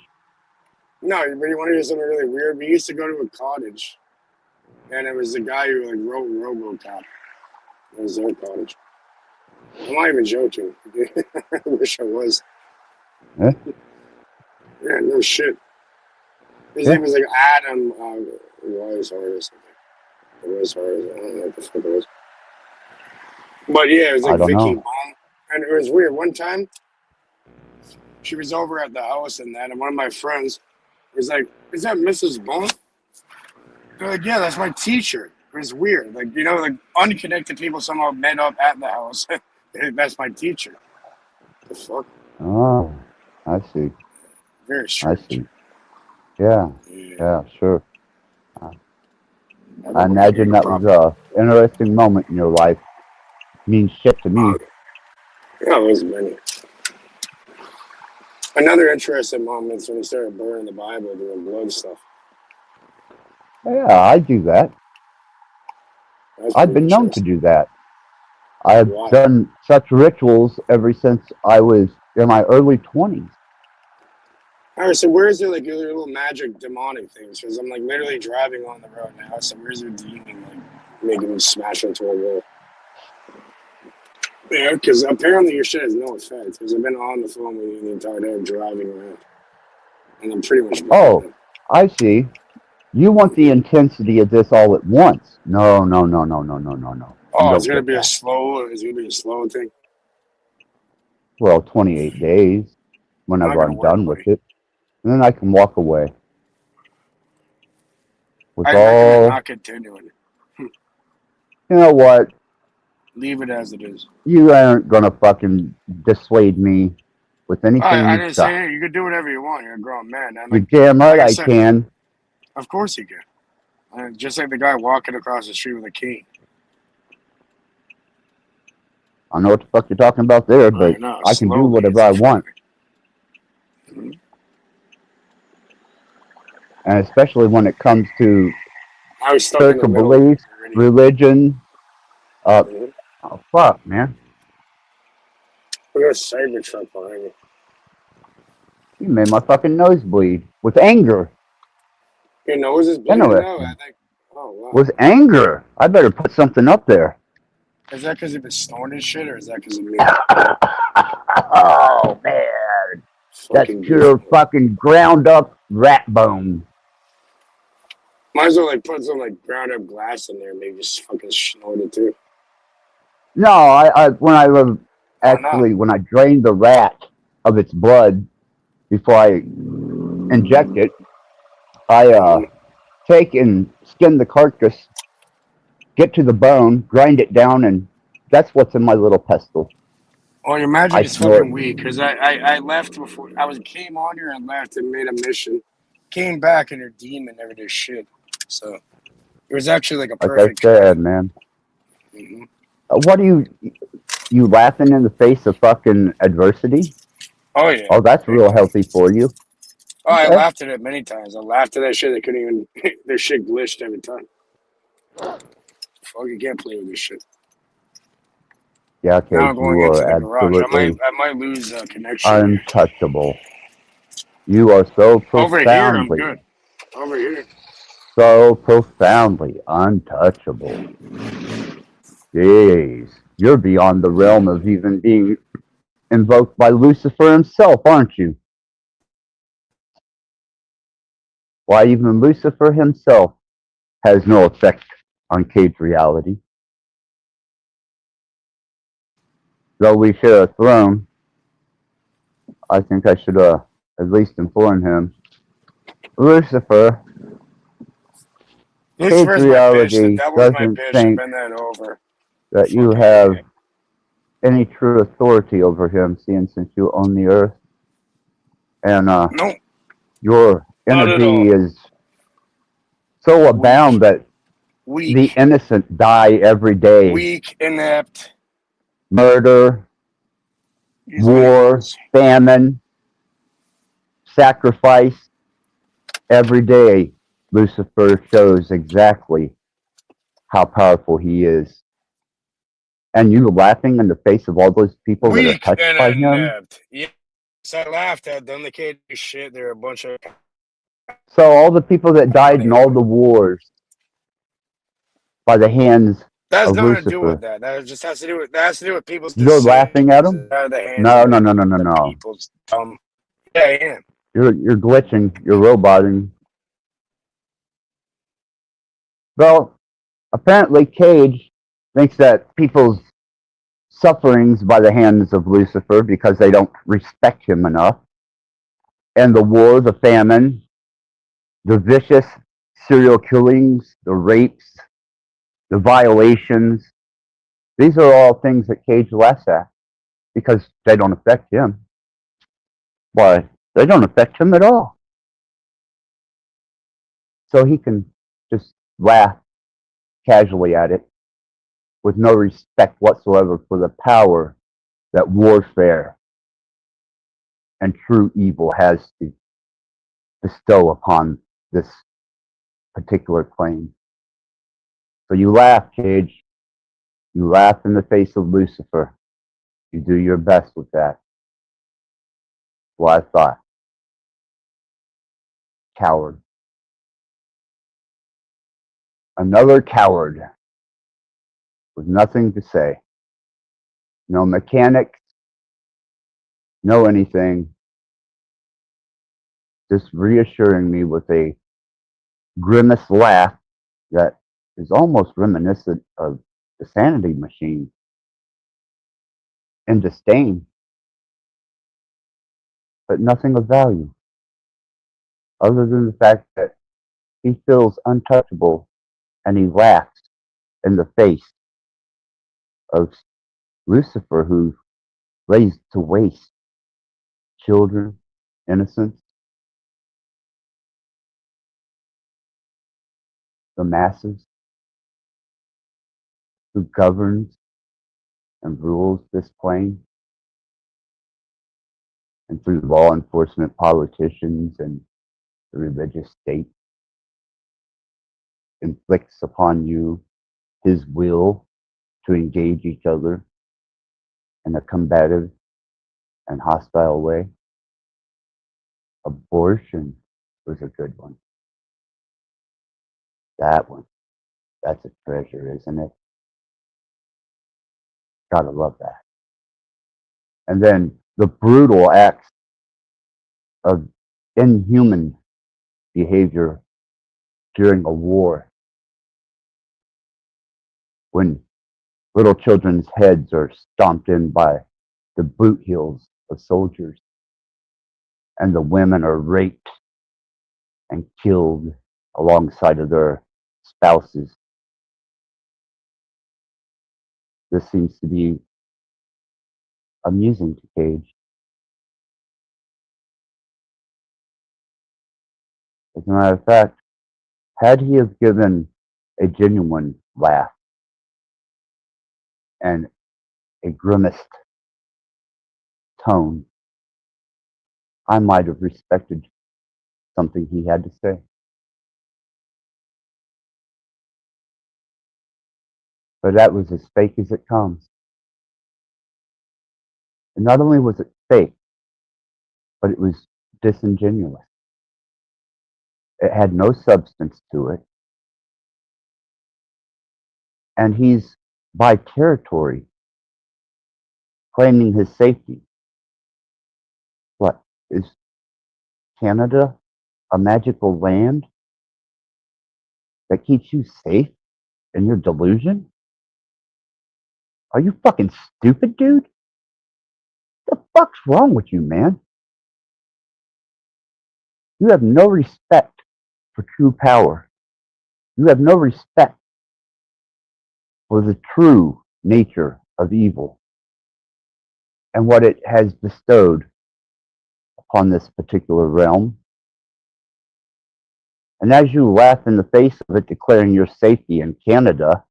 No, but you want to hear something really weird? We used to go to a cottage, and it was the guy who like wrote RoboCop. It was their cottage. I'm not even joking. I wish I was. Huh? Yeah, no shit. His Yeah. name was like Adam Wise or something. It was her. I don't know what the fuck it was. But yeah, it was I like don't Vicky know. Bone. And it was weird. One time, she was over at the house and one of my friends was like, "Is that Mrs. Bone?" They're like, "Yeah, that's my teacher." It was weird. Like, like unconnected people somehow met up at the house. That's my teacher. The fuck? Oh, I see. Very I strange. see. Yeah, Yeah. yeah, sure. I No imagine that was problem. a interesting moment in your life. Means shit to me. Yeah, it was many. Another interesting moment is when he started burning the Bible, doing blood stuff. Yeah, I do that. That's I've pretty been known to interesting. do that. I've Why? done such rituals ever since I was in my early 20s. All right, so where's your your little magic demonic things? Because I'm like literally driving on the road now. So where's your demon like making me smash into a wall? Yeah, because apparently your shit has no effect. Because I've been on the phone with you the entire day driving around, and I'm pretty much. Oh, I see. You want the intensity of this all at once. No, no, no, no, no, no, no, no. You Oh, it's don't gonna get be a that. slow. It's gonna be a slow thing. Well, 28 days, Not whenever gonna I'm work, done with buddy. it. And then I can walk away. With I recommend all, not continuing. you know what? Leave it as it is. You aren't going to fucking dissuade me with anything I you didn't say. say it. You can do whatever you want. You're a grown man. And You're like, damn right like I I said, can. of course you can. Just like the guy walking across the street with a cane. I know what the fuck you're talking about there, but No, I can do slowly whatever is I in front want. of me. And especially when it comes to I was stuck in the spiritual middle. beliefs, religion. Oh, fuck, man. Look at a Cybertruck behind me. You made my fucking nose bleed with anger. Your nose is bleeding now? I Interesting. think. Oh, wow. With anger. I better put something up there. Is that because you've been snorting shit, or is that because of me? Oh, man. That's Fucking pure beautiful. fucking ground up rat bone. Might as well like put some like ground up glass in there and maybe just fucking snort it too. No, when I drained the rat of its blood before I inject it, I take and skin the carcass, get to the bone, grind it down, and that's what's in my little pestle. Oh, your magic I is snort. fucking weak. Because I left before came on here and left and made a mission, came back and your demon never did shit. So it was actually like a perfect. Like I said, man. Mm-hmm. What are you laughing in the face of fucking adversity? Oh yeah. Oh, that's real healthy for you. Oh, Okay. I laughed at it many times. I laughed at that shit. They couldn't even. Their shit glitched every time. Fuck, you can't play with this shit. Yeah, okay. Now I'm going You into are the garage. absolutely I might lose connection. untouchable. You are so Over here, I'm profoundly, good. Over here. so profoundly untouchable. Jeez, you're beyond the realm of even being invoked by Lucifer himself, aren't you? Why, even Lucifer himself has no effect on Cade's reality. Though we share a throne, I think I should at least inform him. Lucifer, Cade's reality doesn't think that you have any true authority over him, seeing since you own the earth. And your energy is so abound that the innocent die every day. Weak, inept. Murder, war, famine, sacrifice. Every day, Lucifer shows exactly how powerful he is. And you laughing in the face of all those people that are touched by him. Inept. Yes, I laughed at them. They can't do shit. They're a bunch of. So all the people that died in all the wars by the hands that has of nothing Lucifer. to do with that. That just has to do with people's. You're laughing at them? No. People's yeah, I am. You're glitching. You're roboting. Well, Apparently, Cage thinks that people's sufferings by the hands of Lucifer because they don't respect him enough, and the war, the famine, the vicious serial killings, the rapes, the violations, these are all things that Cage laughs at because they don't affect him. Why? They don't affect him at all. So he can just laugh casually at it with no respect whatsoever for the power that warfare and true evil has to bestow upon this particular claim. So you laugh, Cage. You laugh in the face of Lucifer. You do your best with that. Well, I thought. Coward. Another coward with nothing to say. No mechanics, no anything. Just reassuring me with a grimace laugh that is almost reminiscent of the Sanity Machine and disdain, but nothing of value other than the fact that he feels untouchable and he laughs in the face of Lucifer, who lays to waste children, innocents, the masses, who governs and rules this plane, and through law enforcement, politicians, and the religious state, inflicts upon you his will to engage each other in a combative and hostile way. Abortion was a good one. That one, that's a treasure, isn't it? Gotta love that. And then the brutal acts of inhuman behavior during a war, when little children's heads are stomped in by the boot heels of soldiers, and the women are raped and killed alongside of their spouses. This seems to be amusing to Cage. As a matter of fact, had he have given a genuine laugh and a grimaced tone, I might have respected something he had to say. But that was as fake as it comes. And not only was it fake, but it was disingenuous. It had no substance to it. And he's, by territory, claiming his safety. What, is Canada a magical land that keeps you safe in your delusion? Are you fucking stupid, dude? The fuck's wrong with you, man? You have no respect for true power. You have no respect for the true nature of evil and what it has bestowed upon this particular realm. And as you laugh in the face of it, declaring your safety in Canada,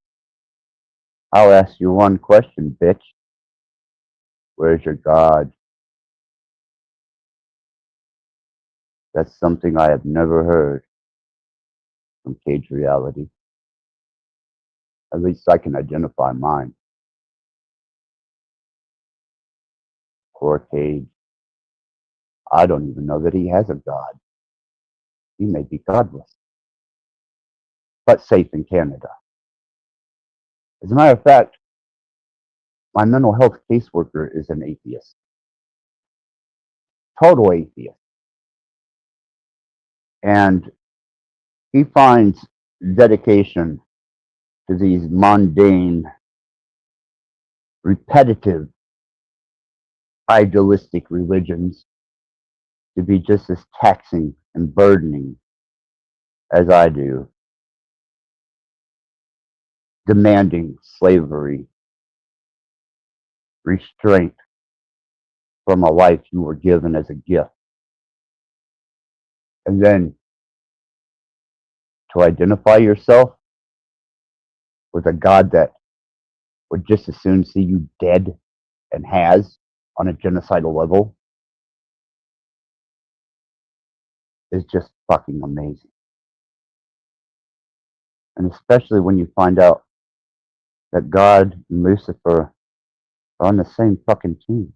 I'll ask you one question, bitch. Where's your God? That's something I have never heard from Cage Reality. At least I can identify mine. Poor Cage. I don't even know that he has a God. He may be godless, but safe in Canada. As a matter of fact, my mental health caseworker is an atheist. Total atheist. And he finds dedication to these mundane, repetitive, idealistic religions to be just as taxing and burdening as I do, demanding slavery, restraint from a life you were given as a gift. And then to identify yourself with a God that would just as soon see you dead and has on a genocidal level is just fucking amazing. And especially when you find out that God and Lucifer are on the same fucking team.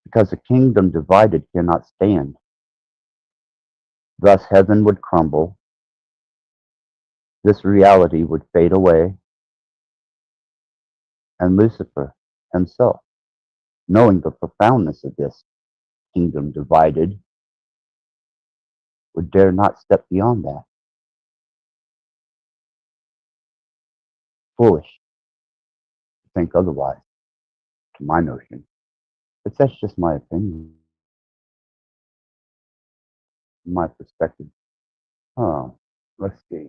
Because a kingdom divided cannot stand. Thus heaven would crumble, this reality would fade away, and Lucifer himself, knowing the profoundness of this kingdom divided, would dare not step beyond that. Foolish to think otherwise, to my notion. But that's just my opinion, my perspective. Oh, let's see.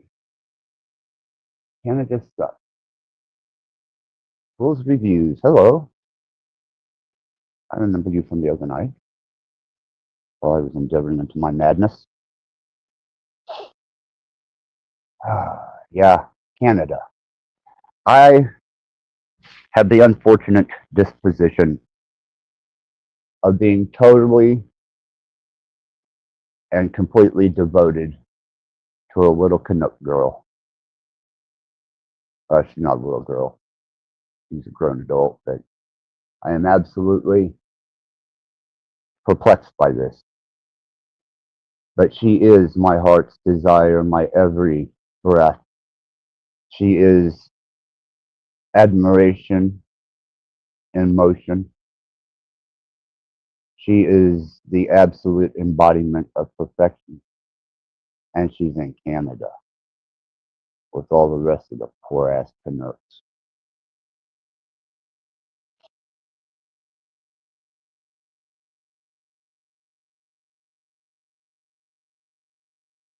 Canada sucks. Rules reviews. Hello. I remember you from the other night while I was endeavoring into my madness. Yeah, Canada. I have the unfortunate disposition of being totally and completely devoted to a little Canuck girl. She's not a little girl. She's a grown adult, but I am absolutely perplexed by this. But she is my heart's desire, my every breath. She is admiration in motion. She is the absolute embodiment of perfection. And she's in Canada with all the rest of the poor ass Canucks.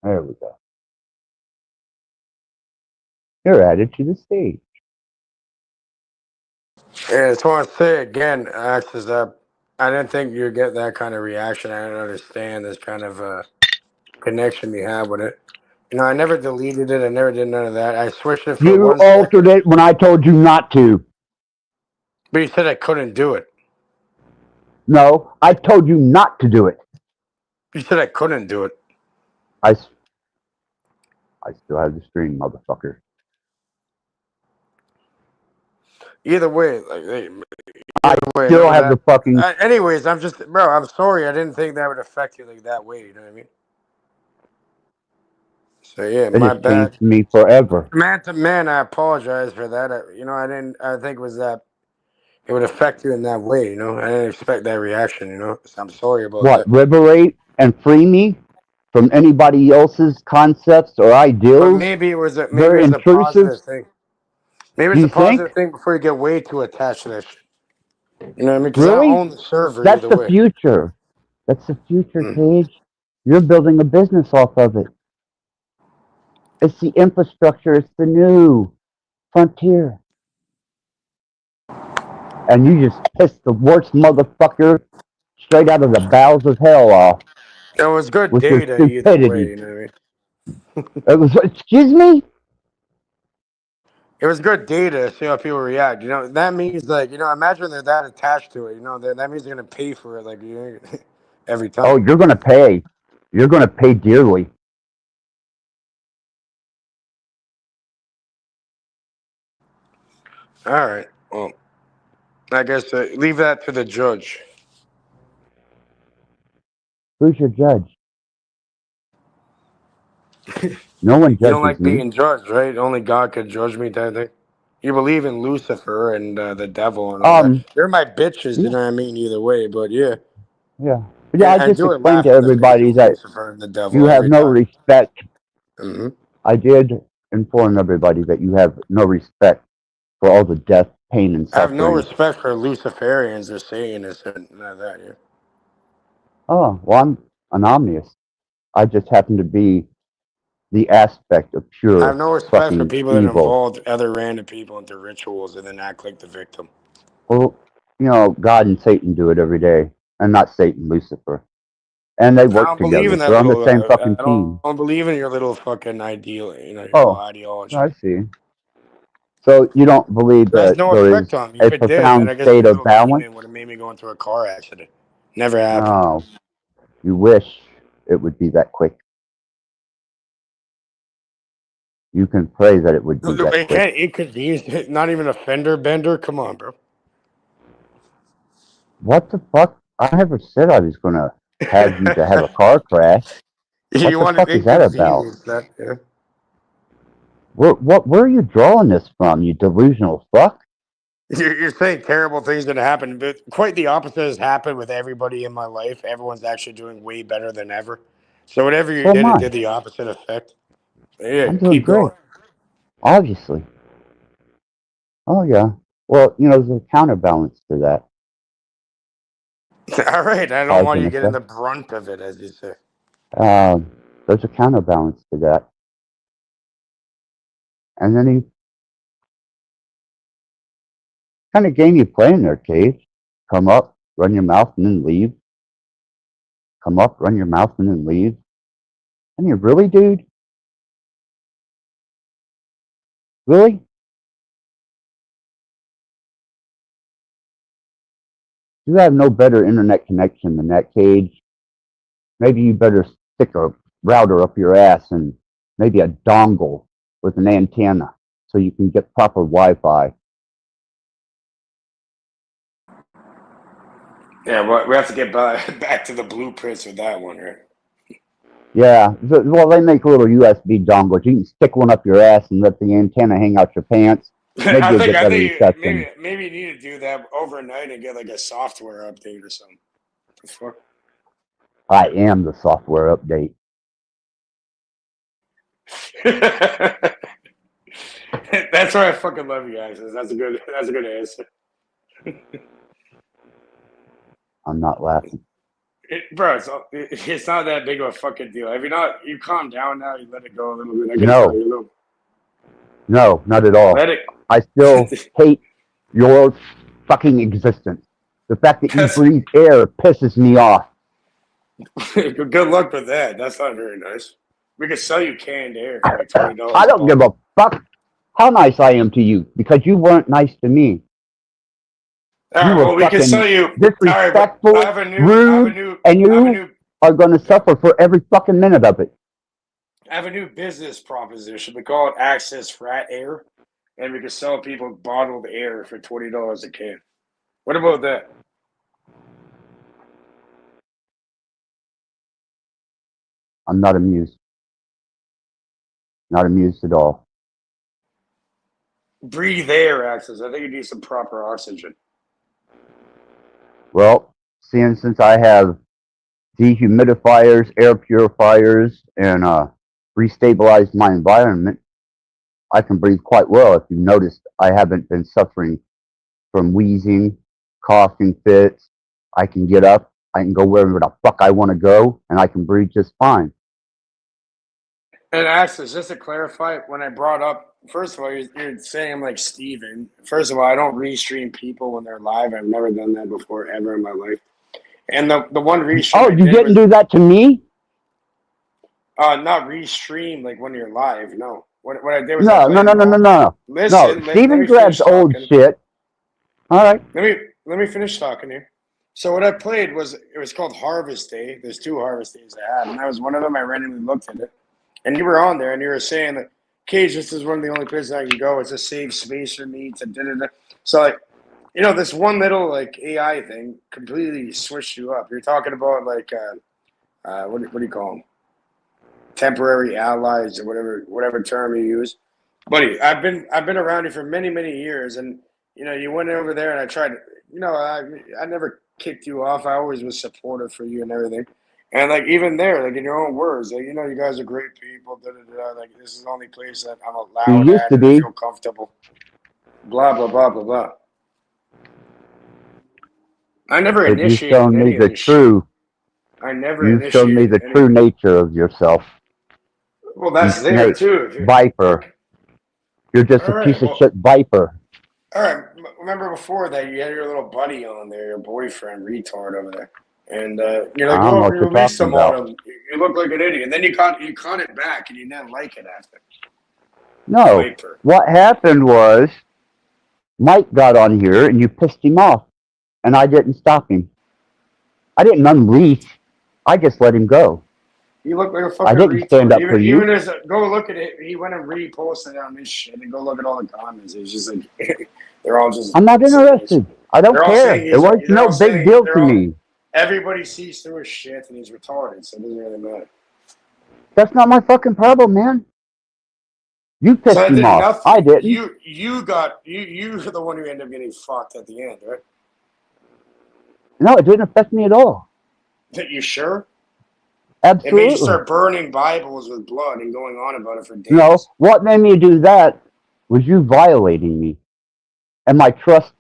There we go. You're added to the stage. Yeah, I just want to say again, Axis, that I didn't think you'd get that kind of reaction. I didn't understand this kind of connection you have with it. You know, I never deleted it. I never did none of that. I switched it for You 1 altered second. it when I told you not to. But you said I couldn't do it. No, I told you not to do it. You said I couldn't do it. I still have the stream, motherfucker. Either way, like, I still have the fucking. Anyways, I'm just, bro. I'm sorry. I didn't think that would affect you like that way. You know what I mean? So yeah, It my has bad. changed me forever. Man to man, I apologize for that. I think it was that it would affect you in that way. You know, I didn't expect that reaction. You know, so I'm sorry about What, that. liberate and free me from anybody else's concepts or ideals? But maybe it was a Very intrusive. positive thing. Maybe it's a positive thing before you get way too attached to that shit. You know what I mean? Because I Really? don't own the server That's either the way. future. That's the future, Cage. You're building a business off of it. It's the infrastructure. It's the new frontier. And you just pissed the worst motherfucker straight out of the bowels of hell off. It was good with your data either stupidity. way. You know what I mean? It was. Excuse me. It was good data to see how people react. You know, that means like, imagine they're that attached to it. You know, that means they're gonna pay for it, like every time. Oh, you're gonna pay. You're gonna pay dearly. All right. Well, I guess leave that to the judge. Who's your judge? No one judges You don't like me. being judged, right? Only God could judge me, type thing. You believe in Lucifer and the devil and all that. They're my bitches, you know what I mean? Either way, but yeah. Yeah. But yeah, I just do it explained to laugh in the face everybody with that Lucifer and the devil you have every no time. respect. Mm-hmm. I did inform everybody that you have no respect for all the death, pain, and I have no suffering. respect for Luciferians or Satanists and none of that. Yeah. Oh, well, I'm an omnius. I just happen to be the aspect of I pure have no respect for fucking people that evil. involve other random people into rituals and then act like the victim. Well, you know, God and Satan do it every day. And not Satan, Lucifer. And they I work don't believe together. in that They're on the little. same I fucking team. don't believe in your little fucking ideal. You know, your little Oh, ideology. I see. So you don't believe It has that no there effect is on me. a If it did, then profound I guess state your of little balance? demon would have made me go into a car accident. Never happened. Oh, you wish it would be that quick. You can pray that it would be that It quick. can't. It could be not even a fender bender. Come on, bro. What the fuck? I never said I was going to have you to have a car crash. What You the want fuck to is that about? inconvenience that? Yeah. Where are you drawing this from, you delusional fuck? You're saying terrible things that happen, but quite the opposite has happened with everybody in my life. Everyone's actually doing way better than ever. So whatever you So did, am it I. did the opposite effect. Yeah, I'm doing keep great. going. Obviously. Oh, yeah. Well, you know, there's a counterbalance to that. All right, I don't Cause want and you getting effect. the brunt of it, as you say. There's a counterbalance to that. And then he kind of game you play in there, Cage. Come up, run your mouth, and then leave. Come up, run your mouth, and then leave. And you really, dude? Really? You have no better internet connection than that, Cage. Maybe you better stick a router up your ass and maybe a dongle with an antenna so you can get proper Wi-Fi. Yeah, well, we have to get back to the blueprints with that one, right? Yeah, well, they make little USB dongles. You can stick one up your ass and let the antenna hang out your pants. Maybe you'll get better reception. maybe you need to do that overnight and get like a software update or something. I am the software update. That's why I fucking love you guys. That's a good answer. I'm not laughing. Bro, it's not that big of a fucking deal. If you calm down now, you let it go a little bit. I can tell you a little. No, not at all. Let it. I still hate your fucking existence. The fact that you breathe air pisses me off. Good luck with that. That's not very nice. We could sell you canned air for like $20. I don't give a fuck how nice I am to you because you weren't nice to me. All right, well, we can sell you disrespectful, rude, and you are going to suffer for every fucking minute of it. I have a new business proposition. We call it Access Rat Air, and we can sell people bottled air for $20 a can. What about that? I'm not amused. Not amused at all. Breathe air, Access. I think you need some proper oxygen. Well, since I have dehumidifiers, air purifiers, and restabilized my environment, I can breathe quite well. If you noticed, I haven't been suffering from wheezing, coughing fits. I can get up. I can go wherever the fuck I want to go, and I can breathe just fine. And Access, just to clarify, when I brought up, first of all, you're saying I'm like Steven. First of all, I don't restream people when they're live. I've never done that before, ever in my life. And the one restream. Oh, you didn't do that to me? Not restream like when you're live. No. What I did was no. Listen, Steven grabs old shit. All right. Let me finish talking here. So what I played was it was called Harvest Day. There's 2 Harvest Days I had, and that was one of them. I randomly looked at it, and you were on there, and you were saying that Cage, this is one of the only places I can go. It's a safe space for me to da-da-da. So like, you know, this one little like AI thing completely switched you up. You're talking about like what do you call them? Temporary allies or whatever term you use. Buddy, I've been around you for many years, and you know you went over there, and I tried. You know, I never kicked you off. I always was supportive for you and everything. And like even there, like in your own words, like, you know, you guys are great people. Da, da, da, like this is the only place that I'm allowed used at to and be. feel comfortable. Blah blah blah blah blah. I never But you've initiated shown me any of the this true. shit. I never You've shown me initiated the any. true nature of yourself. Well, You that's there snake, too. If you, viper. You're just all a piece right, of well, shit viper. all right. Remember before that you had your little buddy on there, your boyfriend, retard over there, and you're I like, don't know oh, what you you're released talking him on about. him. You look like an idiot, and then you caught it back, and you didn't like it after. No. Viper. What happened was Mike got on here and you pissed him off, and I didn't stop him. I didn't unleash. I just let him go. You look like a fucking I didn't retard. stand up for you. Even as go look at it, he went and reposted on this shit, and go look at all the comments. It's just like they're all just. I'm not interested. I don't They're all care. saying It was they're no all big saying- deal they're to all- me. Everybody sees through his shit, and he's retarded, so it doesn't really matter. That's not my fucking problem, man. You pissed So I him did off. nothing. I didn't. You're the one who ended up getting fucked at the end, right? No, it didn't affect me at all. You sure? Absolutely. It made you start burning Bibles with blood and going on about it for days. No, what made me do that was you violating me and my trust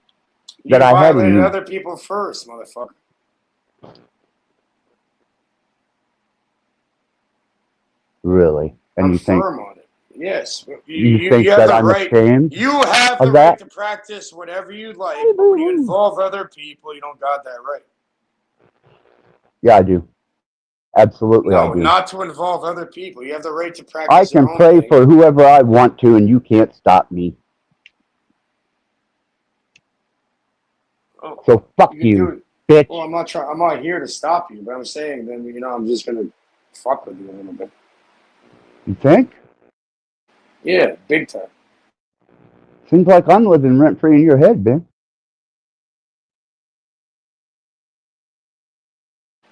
that I had in violated you. other people first, motherfucker. Really? And I'm you think firm on it. Yes. you think have that the I'm right. ashamed You have the of right that? to practice whatever you like, but when you involve other people, you don't got that right. Yeah, I do. Absolutely, No, I do. not to involve other people. You have the right to practice. I can your own pray thing. for whoever I want to, and you can't stop me. Oh, So fuck you can do you, it. bitch. Well, I'm not trying. I'm not here to stop you, but I'm saying then I'm just gonna fuck with you a little bit. You think? Yeah, big time. Seems like I'm living rent free in your head, Ben.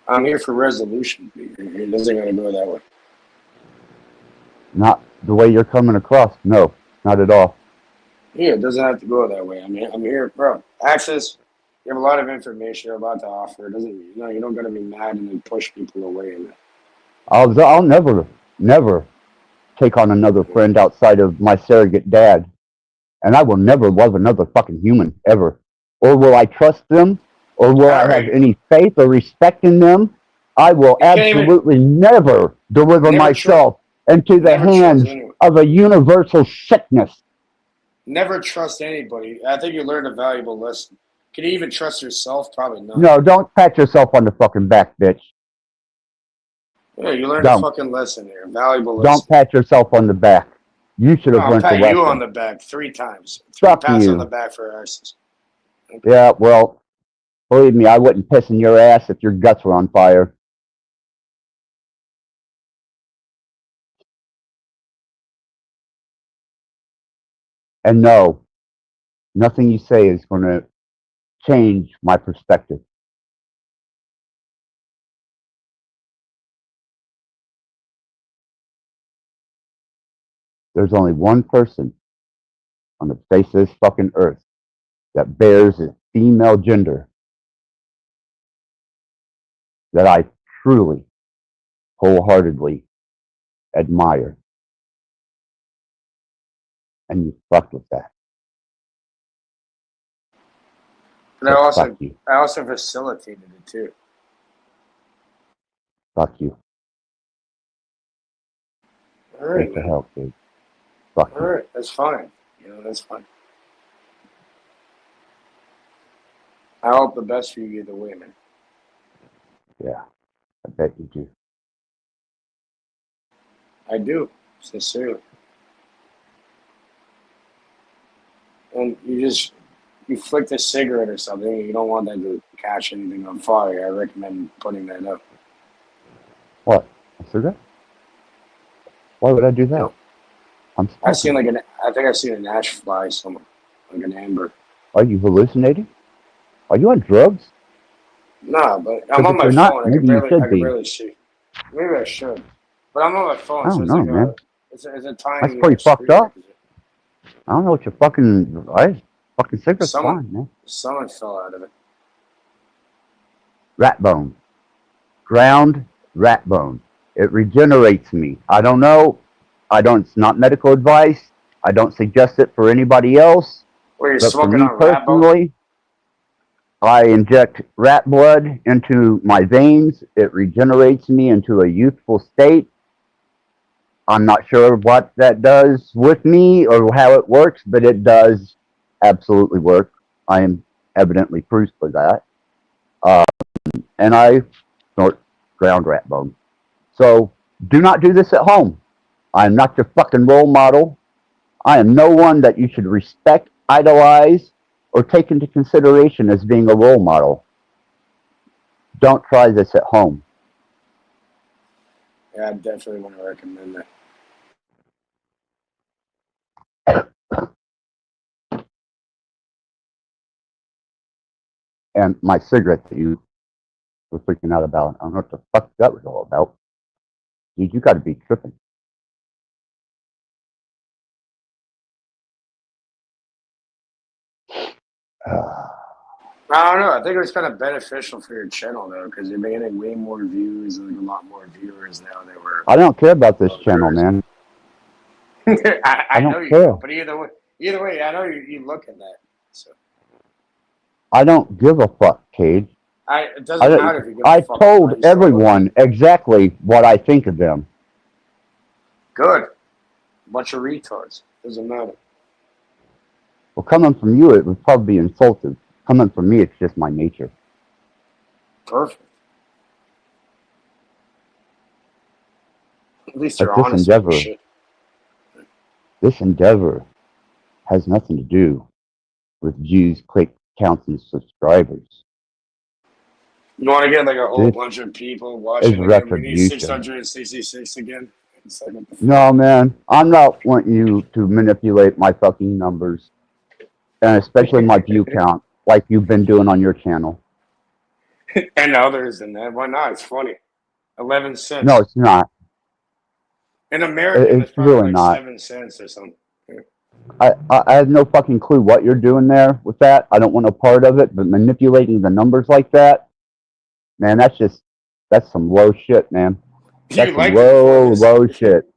I'm here for resolution. It doesn't gotta go that way. Not the way you're coming across. No, not at all. Yeah, it doesn't have to go that way. I mean, I'm here, bro. Access. You have a lot of information you're about to offer. It doesn't. You don't gotta be mad and then push people away. And I'll never take on another friend outside of my surrogate dad. And I will never love another fucking human, ever. Or will I trust them? Or will I have any faith or respect in them? I will absolutely never deliver myself into the hands of a universal sickness. Never trust anybody. I think you learned a valuable lesson. Can you even trust yourself? Probably not. No, don't pat yourself on the fucking back, bitch. Yeah, you learned a fucking lesson there. A valuable lesson. Don't pat yourself on the back. You should have learned the lesson. I'll pat you on the back 3 times. 3 Fuck pats you. on the back for access. Okay. Yeah, well, believe me, I wouldn't piss in your ass if your guts were on fire. And no, nothing you say is going to change my perspective. There's only one person on the face of this fucking earth that bears a female gender that I truly, wholeheartedly admire. And you fucked with that. But Fuck you. I also facilitated it too. Fuck you. All right, What the hell, dude? Fuck all right, that's fine. That's fine. I hope the best for you either way, man. Yeah, I bet you do. I do, sincerely. And you flicked a cigarette or something, you don't want that to catch anything on fire. I recommend putting that up. What? A cigarette? Why would I do that? No. I think I've seen an ash fly somewhere, like an amber. Are you hallucinating? Are you on drugs? No, but I'm on my If phone. you're not, I can maybe you should barely, be. barely see. Maybe I should. But I'm on my phone, I so don't it's know, like man. it's a tiny. That's pretty fucked up. I don't know what you're fucking. Fucking cigarette's Someone- fine, man. Someone fell out of it. Rat bone. Ground rat bone. It regenerates me. I don't know. It's not medical advice. I don't suggest it for anybody else. Were you But for smoking me on rat bone? personally, I inject rat blood into my veins. It regenerates me into a youthful state. I'm not sure what that does with me or how it works, but it does absolutely work. I am evidently proof for that. And I snort ground rat bone. So do not do this at home. I'm not your fucking role model. I am no one that you should respect, idolize, or take into consideration as being a role model. Don't try this at home. Yeah, I definitely want to recommend that. And my cigarette that you were freaking out about, I don't know what the fuck that was all about. Dude, you gotta be tripping. I don't know. I think it was kind of beneficial for your channel though, because you're getting way more views and like a lot more viewers now than were. I don't care about this channel, man. I don't know you care. don't, but either way, I know you look at that. So I don't give a fuck, Cage. it doesn't matter if you give a I fuck. told everyone exactly what I think of them. Good. Bunch of retards. Doesn't matter. Well, coming from you, it would probably be insulting. Coming from me, it's just my nature. Perfect. At least you're But honest with your shit. this endeavor has nothing to do with views, click counts, and subscribers. You want to get like a whole This bunch of people watching is again? We need retribution. 666 again. It's like, what the fuck? No, man, I'm not wanting you to manipulate my fucking numbers, and especially my view count, like you've been doing on your channel. And others in that. Why not? It's funny. 11 cents. No, it's not. In America, It's it's probably really like not. 7 cents or something. I have no fucking clue what you're doing there with that. I don't want no part of it, but manipulating the numbers like that, man, that's some low shit, man. That's some low shit.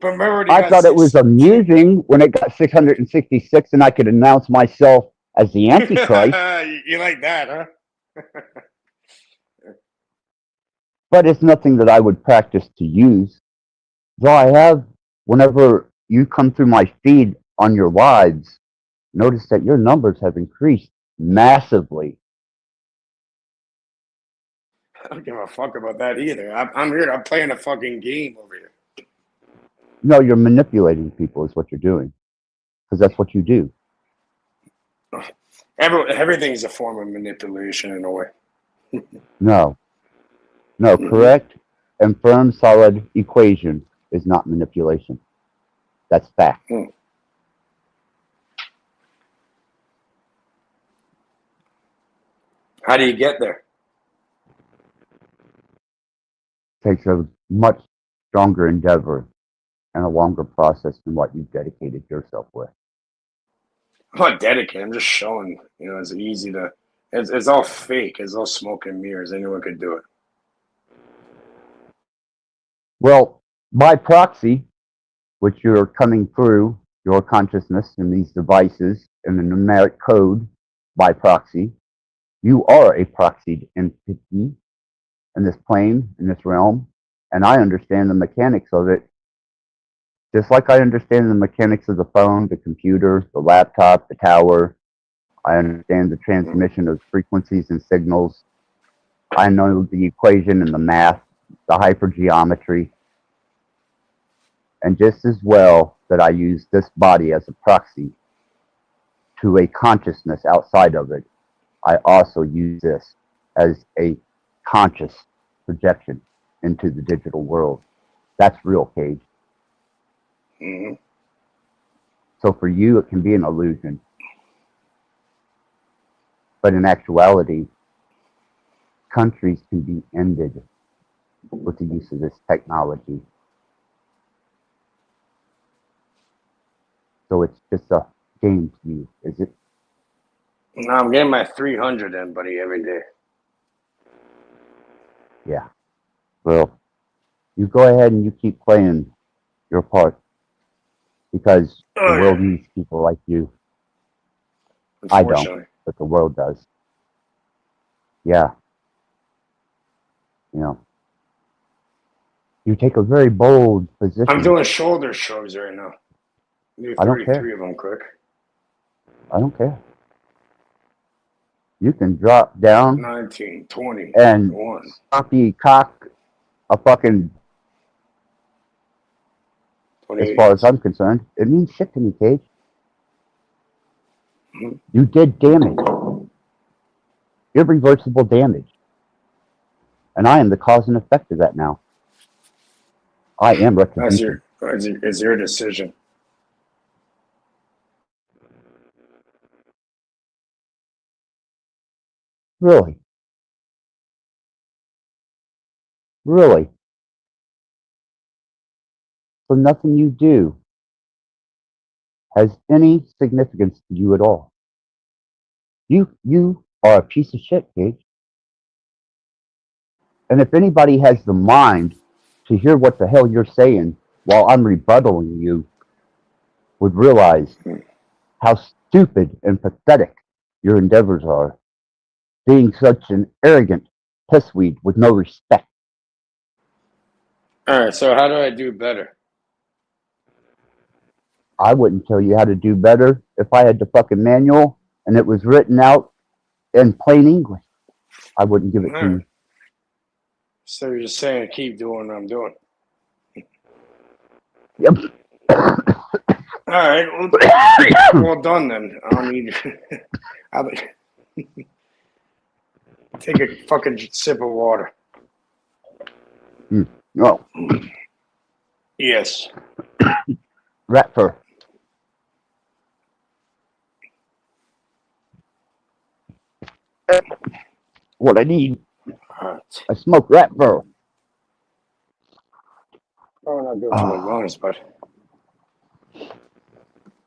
But remember, I thought it was amusing when it got 666 and I could announce myself as the Antichrist. You like that, huh? But it's nothing that I would practice to use. Though I have, whenever you come through my feed on your lives, notice that your numbers have increased massively. I don't give a fuck about that either. I'm here. I'm playing a fucking game over here. No, you're manipulating people is what you're doing. Because that's what you do. Everything's a form of manipulation in a way. No, correct and firm, solid equation is not manipulation. That's fact. How do you get there? Takes a much stronger endeavor and a longer process than what you've dedicated yourself with. I'm not dedicated. I'm just showing. You know, it's easy to. It's all fake. It's all smoke and mirrors. Anyone could do it. Well, by proxy, which you're coming through your consciousness in these devices in the numeric code by proxy, you are a proxied entity in this plane, in this realm, and I understand the mechanics of it. Just like I understand the mechanics of the phone, the computer, the laptop, the tower, I understand the transmission of frequencies and signals. I know the equation and the math, the hypergeometry. And just as well that I use this body as a proxy to a consciousness outside of it, I also use this as a conscious projection into the digital world. That's real, Cage. Mm-hmm. So for you, it can be an illusion. But in actuality, countries can be ended with the use of this technology. So it's just a game to you, is it? No, I'm getting my 300 in, buddy, every day. Yeah. Well, You go ahead and you keep playing your part because the Oh, world yeah. needs people like you. I don't, Unfortunately. but the world does. Yeah. You know, you take a very bold position. I'm doing shoulder shrugs right now. Do I don't care. 33 of them quick. I don't care. You can drop down 19, 20, and 1. copy cock a fucking, as 28. far as I'm concerned, it means shit to me, Cage. Mhm. You did damage. Irreversible damage. And I am the cause and effect of that now. I am retribution. It's your decision. Really? Really? So nothing you do has any significance to you at all. You are a piece of shit, Cage. And if anybody has the mind to hear what the hell you're saying while I'm rebuttaling you, would realize how stupid and pathetic your endeavors are, being such an arrogant pissweed with no respect. All right, so how do I do better? I wouldn't tell you how to do better if I had the fucking manual and it was written out in plain English. I wouldn't give it to All right. you. So you're just saying keep doing what I'm doing. Yep. All right, well done then. I don't need. Take a fucking sip of water. No. Yes. Rat fur. What I need. All right. I smoke rat fur. Probably not good for my lungs, but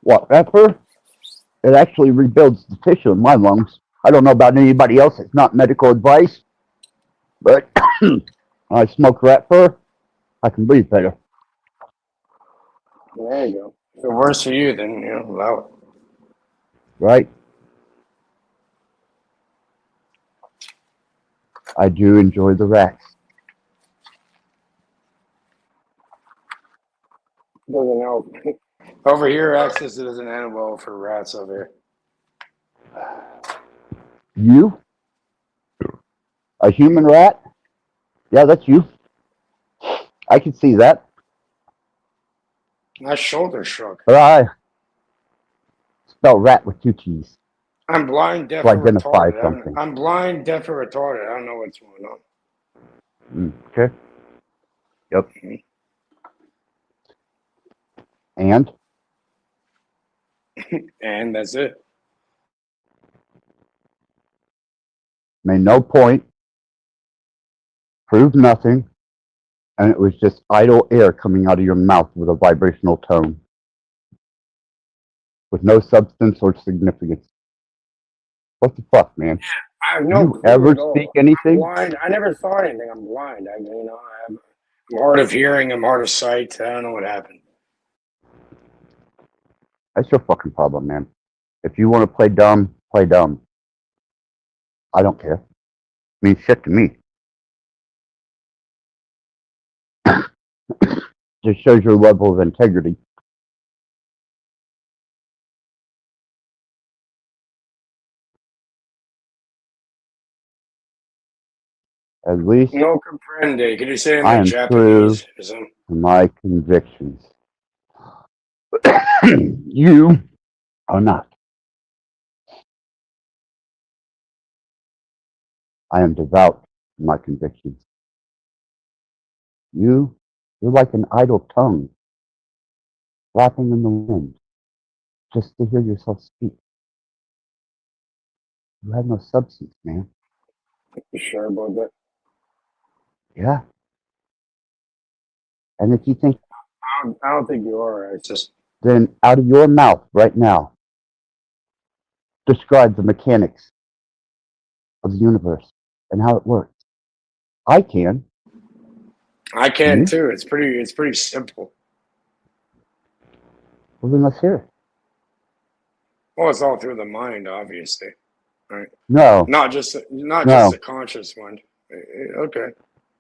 What, rat fur? It actually rebuilds the tissue in my lungs. I don't know about anybody else. It's not medical advice. But I smoke rat fur. I can breathe better. there you go. If it works for you, then allow it. Right? I do enjoy the rats. Doesn't help. Over here, access doesn't end well for rats over here. You? A human rat? Yeah, that's you. I can see that. My shoulder shrug. But I spell rat with 2 T's. I'm blind, deaf, To and identify retarded. something. I'm blind, deaf, and retarded. I don't know what's going on. Okay. Yep. And? And that's it. Made no point. Proved nothing. And it was just idle air coming out of your mouth with a vibrational tone. With no substance or significance. What the fuck, man? I have no You clue ever at all. speak I'm anything? blind. I never thought anything. I'm blind. I'm hard of hearing. I'm hard of sight. I don't know what happened. That's your fucking problem, man. If you want to play dumb, play dumb. I don't care. Means shit to me. Just shows your level of integrity. At least No comprende. Can you say it in I like am true Japanese or something? to my convictions. You are not. I am devout to my convictions. You're like an idle tongue, flapping in the wind, just to hear yourself speak. You have no substance, man. You sure about that? Yeah. And if you think, I don't think you are. It's just then out of your mouth right now, describe the mechanics of the universe and how it works. I can. I can too. It's pretty simple. Well, then let's hear it. Well, it's all through the mind, obviously, right? No, Not just the conscious mind. Okay.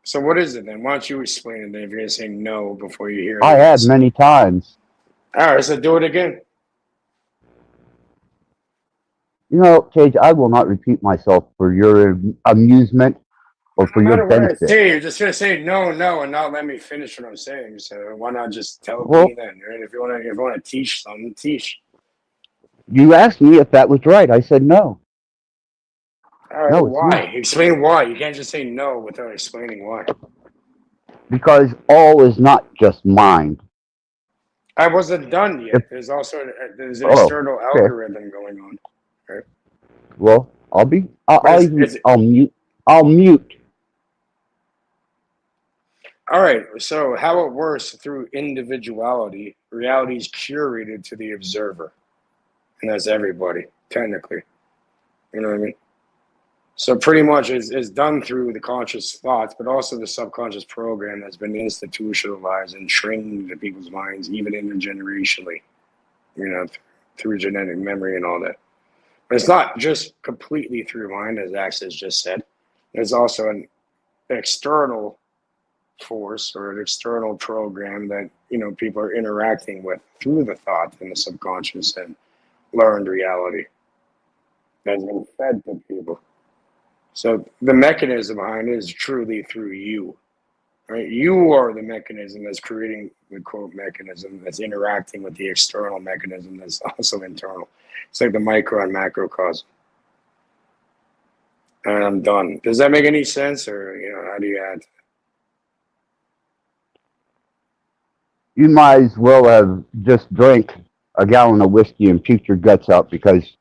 So what is it then? Why don't you explain it then if you're gonna say no before you hear it? I have many times. All right, so do it again. You know, Cage, I will not repeat myself for your amusement or for No your matter what I benefit. say, you're just gonna say no, and not let me finish what I'm saying. So why not just tell Well, me then, right? If you wanna teach something, teach. you asked me if that was right. I said no. All right, No, it's why? not. Explain why. You can't just say no without explaining why. Because all is not just mind. I wasn't done yet. There's also an external algorithm going on. Right? Well, I'll mute. I'll mute. All right. So how it works through individuality, reality is curated to the observer, and that's everybody technically. You know what I mean? So pretty much it's done through the conscious thoughts, but also the subconscious program that's been institutionalized and trained into people's minds, even intergenerationally, you know, through genetic memory and all that. But it's not just completely through mind, as Access just said. There's also an external force or an external program that, you know, people are interacting with through the thought and the subconscious and learned reality that's been fed to people. So the mechanism behind it is truly through you, right? You are the mechanism that's creating the quote mechanism that's interacting with the external mechanism that's also internal. It's like the micro and macrocosm. And I'm done. Does that make any sense, or you know, how do you add? You might as well have just drank a gallon of whiskey and puked your guts out because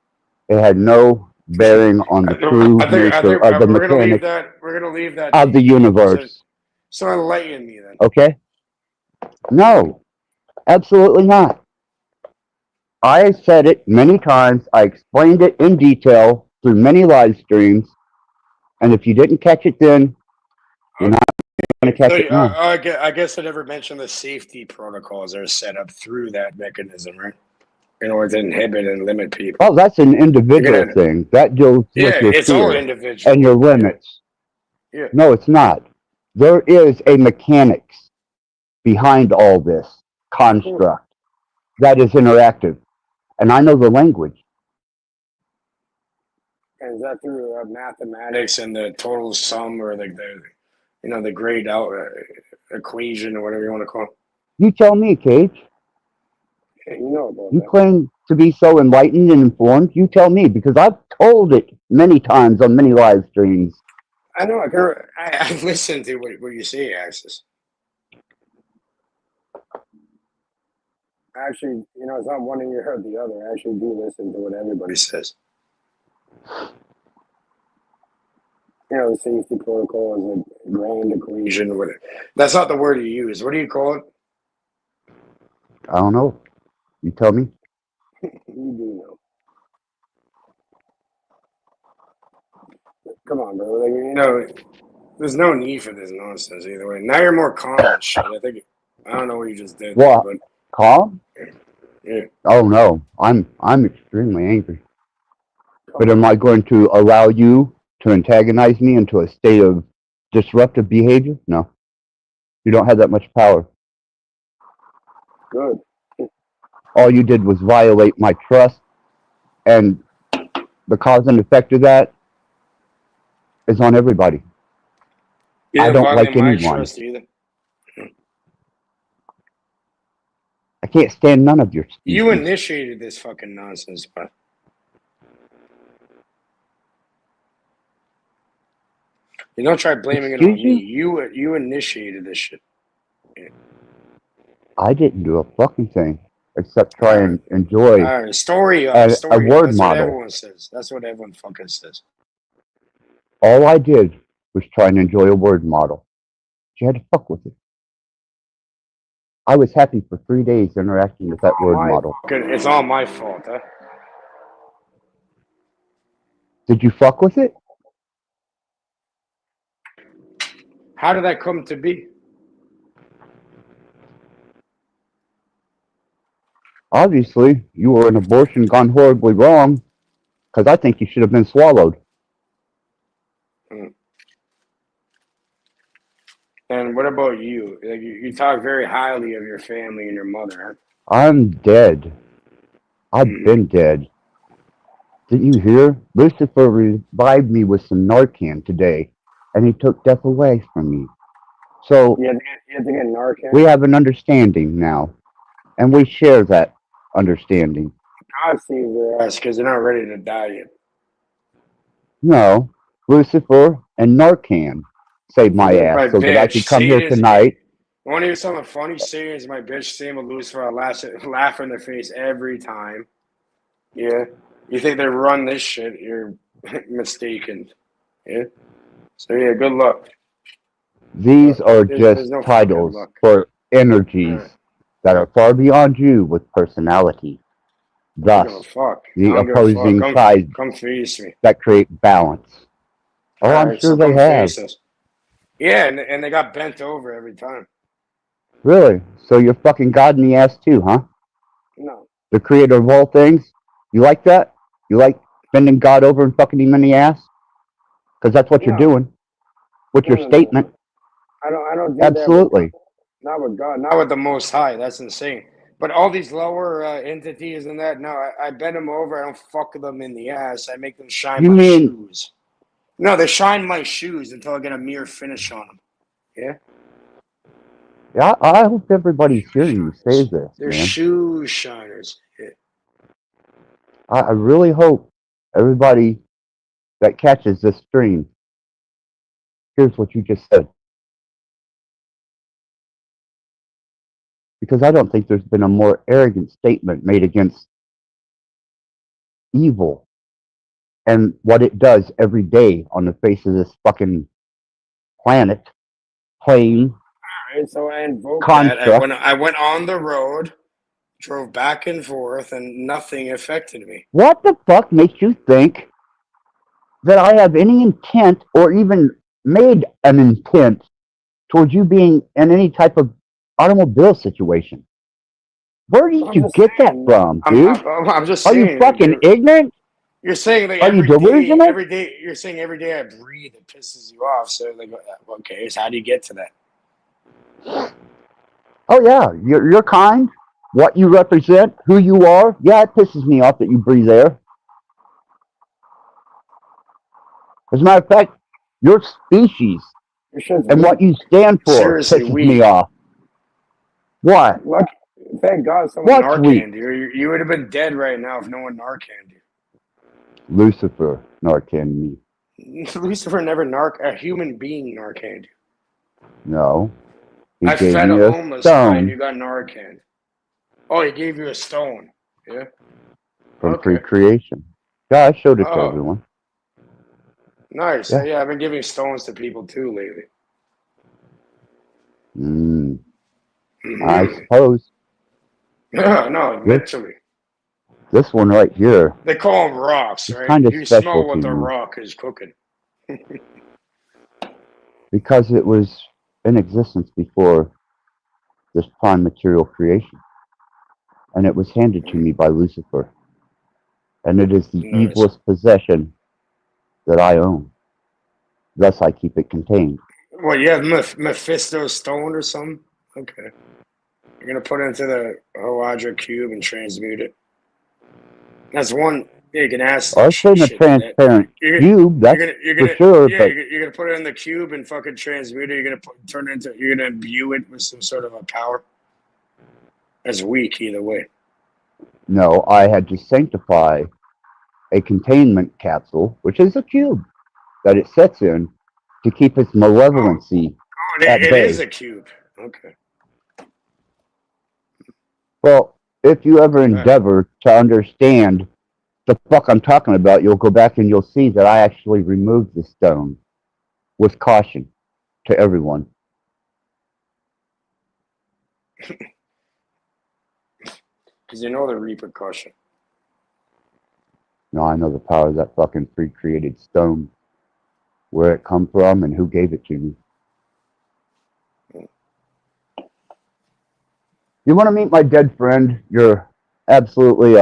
it had no bearing on the true nature of the mechanics We're gonna leave that of the universe. So enlighten me then. Okay? No, absolutely not. I said it many times. I explained it in detail through many live streams. And if you didn't catch it then, you're not going to catch it now. I guess I never mentioned the safety protocols that are set up through that mechanism, right? In order to inhibit and limit people. Oh, that's an individual thing. That deals with your it's fear all individual and your limits. Yeah. No, it's not. There is a mechanics behind all this construct that is interactive. And I know the language. And is that through mathematics and the total sum, or like the grayed out equation or whatever you want to call it? You tell me, Cage. Yeah, you know about You that. claim to be so enlightened and informed. You tell me, because I've told it many times on many live streams. I know. I listen to what you say, Axis. Actually, you know, it's not one ear or the other. I actually do listen to what everybody says. You know, the safety protocol is a grand equation. Whatever. That's not the word you use. What do you call it? I don't know. You tell me. You do know. Come on, bro. Like, you know, there's no need for this nonsense either way. Now you're more calm and shit. I don't know what you just did. What? But Calm? yeah. Oh no, I'm extremely angry. But am I going to allow you to antagonize me into a state of disruptive behavior? No. You don't have that much power. Good. All you did was violate my trust, and the cause and effect of that is on everybody. I don't like anyone. I can't stand none of your species. You initiated this fucking nonsense, but you don't try blaming it on me. You initiated this shit. Yeah. I didn't do a fucking thing except try and enjoy story. a word That's model. what everyone says. That's what everyone fucking says. All I did was try and enjoy a word model. You had to fuck with it. I was happy for 3 days interacting with that word model. It's all my fault, huh? Did you fuck with it? How did that come to be? Obviously, you were an abortion gone horribly wrong, because I think you should have been swallowed. Mm. And what about you? Like you talk very highly of your family and your mother. I'm dead. I've been dead. Didn't you hear? Lucifer revived me with some Narcan today, and he took death away from me. So You have to get Narcan. we have an understanding now, and we share that understanding. God sees their ass because they're not ready to die yet. No, Lucifer and Narcan saved my ass so that I could come here tonight. You want to hear something funny? Satan's my bitch. Same with Lucifer. I laugh in their face every time. Yeah. You think they run this shit? You're mistaken. Yeah. So yeah, good luck. These are There's just no fucking titles luck. for energies that are far beyond you with personality. I don't give a Thus, fuck. the I don't give a opposing fuck. sides Come face me. that create balance. Oh, I'm Alright, sure so they come have. face us. Yeah, and they got bent over every time. Really? So you're fucking God in the ass too, huh? No. The creator of all things? You like that? You like bending God over and fucking him in the ass? Because that's what you're doing with your statement. I don't do Absolutely. that. Not with God. Not with the Most High. That's insane. But all these lower entities and that, no, I bend them over. I don't fuck them in the ass. I make them shine You my mean- shoes. No, they shine my shoes until I get a mere finish on them. Yeah? Yeah, I hope everybody's hearing you say this, They're man. shoe shiners. Yeah. I really hope everybody that catches this stream hears what you just said. Because I don't think there's been a more arrogant statement made against evil and what it does every day on the face of this fucking planet, plane, All right, so I invoked construct. that. I went on the road, drove back and forth, and nothing affected me. What the fuck makes you think that I have any intent or even made an intent towards you being in any type of automobile situation? Where did you get that from, dude? I'm just Are saying. you fucking ignorant? You're saying like Are you delusional? every day. You're saying every day I breathe, it pisses you off. So like, okay, so how do you get to that? Oh yeah, you're kind. What you represent, who you are. Yeah, it pisses me off that you breathe air. As a matter of fact, your species and what you stand for Seriously, pisses weak. me off. What? Thank God someone What's weak? Narcaned you. You would have been dead right now if no one Narcaned you. Lucifer Narcan me. Lucifer never a human being Narcaned you. No. He I gave fed me a a homeless guy and stone you got Narcaned. Oh, he gave you a stone. Yeah. from Okay. free creation. Yeah, I showed it to Oh. everyone. Nice. Yeah. Yeah, I've been giving stones to people too lately. I suppose. Yeah, no, literally. This one right here, They call them rocks, It's right? kinda You special smell what to the me. rock is cooking. because it was in existence before this prime material creation. And it was handed to me by Lucifer. And it is the Nice. evilest possession that I own. Thus I keep it contained. What, you have Mephisto stone or something? Okay. You're going to put it into the Hoadra cube and transmute it. That's one. Yeah, you can ask. I've seen a transparent cube, that's for sure, Yeah, but you're gonna put it in the cube and fucking transmute it. You're gonna turn it into. You're gonna imbue it with some sort of a power. That's weak either way. no, I had to sanctify a containment capsule, which is a cube that it sets in to keep its malevolency Oh, at it bay. is a cube. Okay. Well, if you ever endeavor to understand the fuck I'm talking about, you'll go back and you'll see that I actually removed the stone with caution to everyone. Because you know the repercussion. No, I know the power of that fucking pre-created stone, where it come from and who gave it to me. You want to meet my dead friend, your absolutely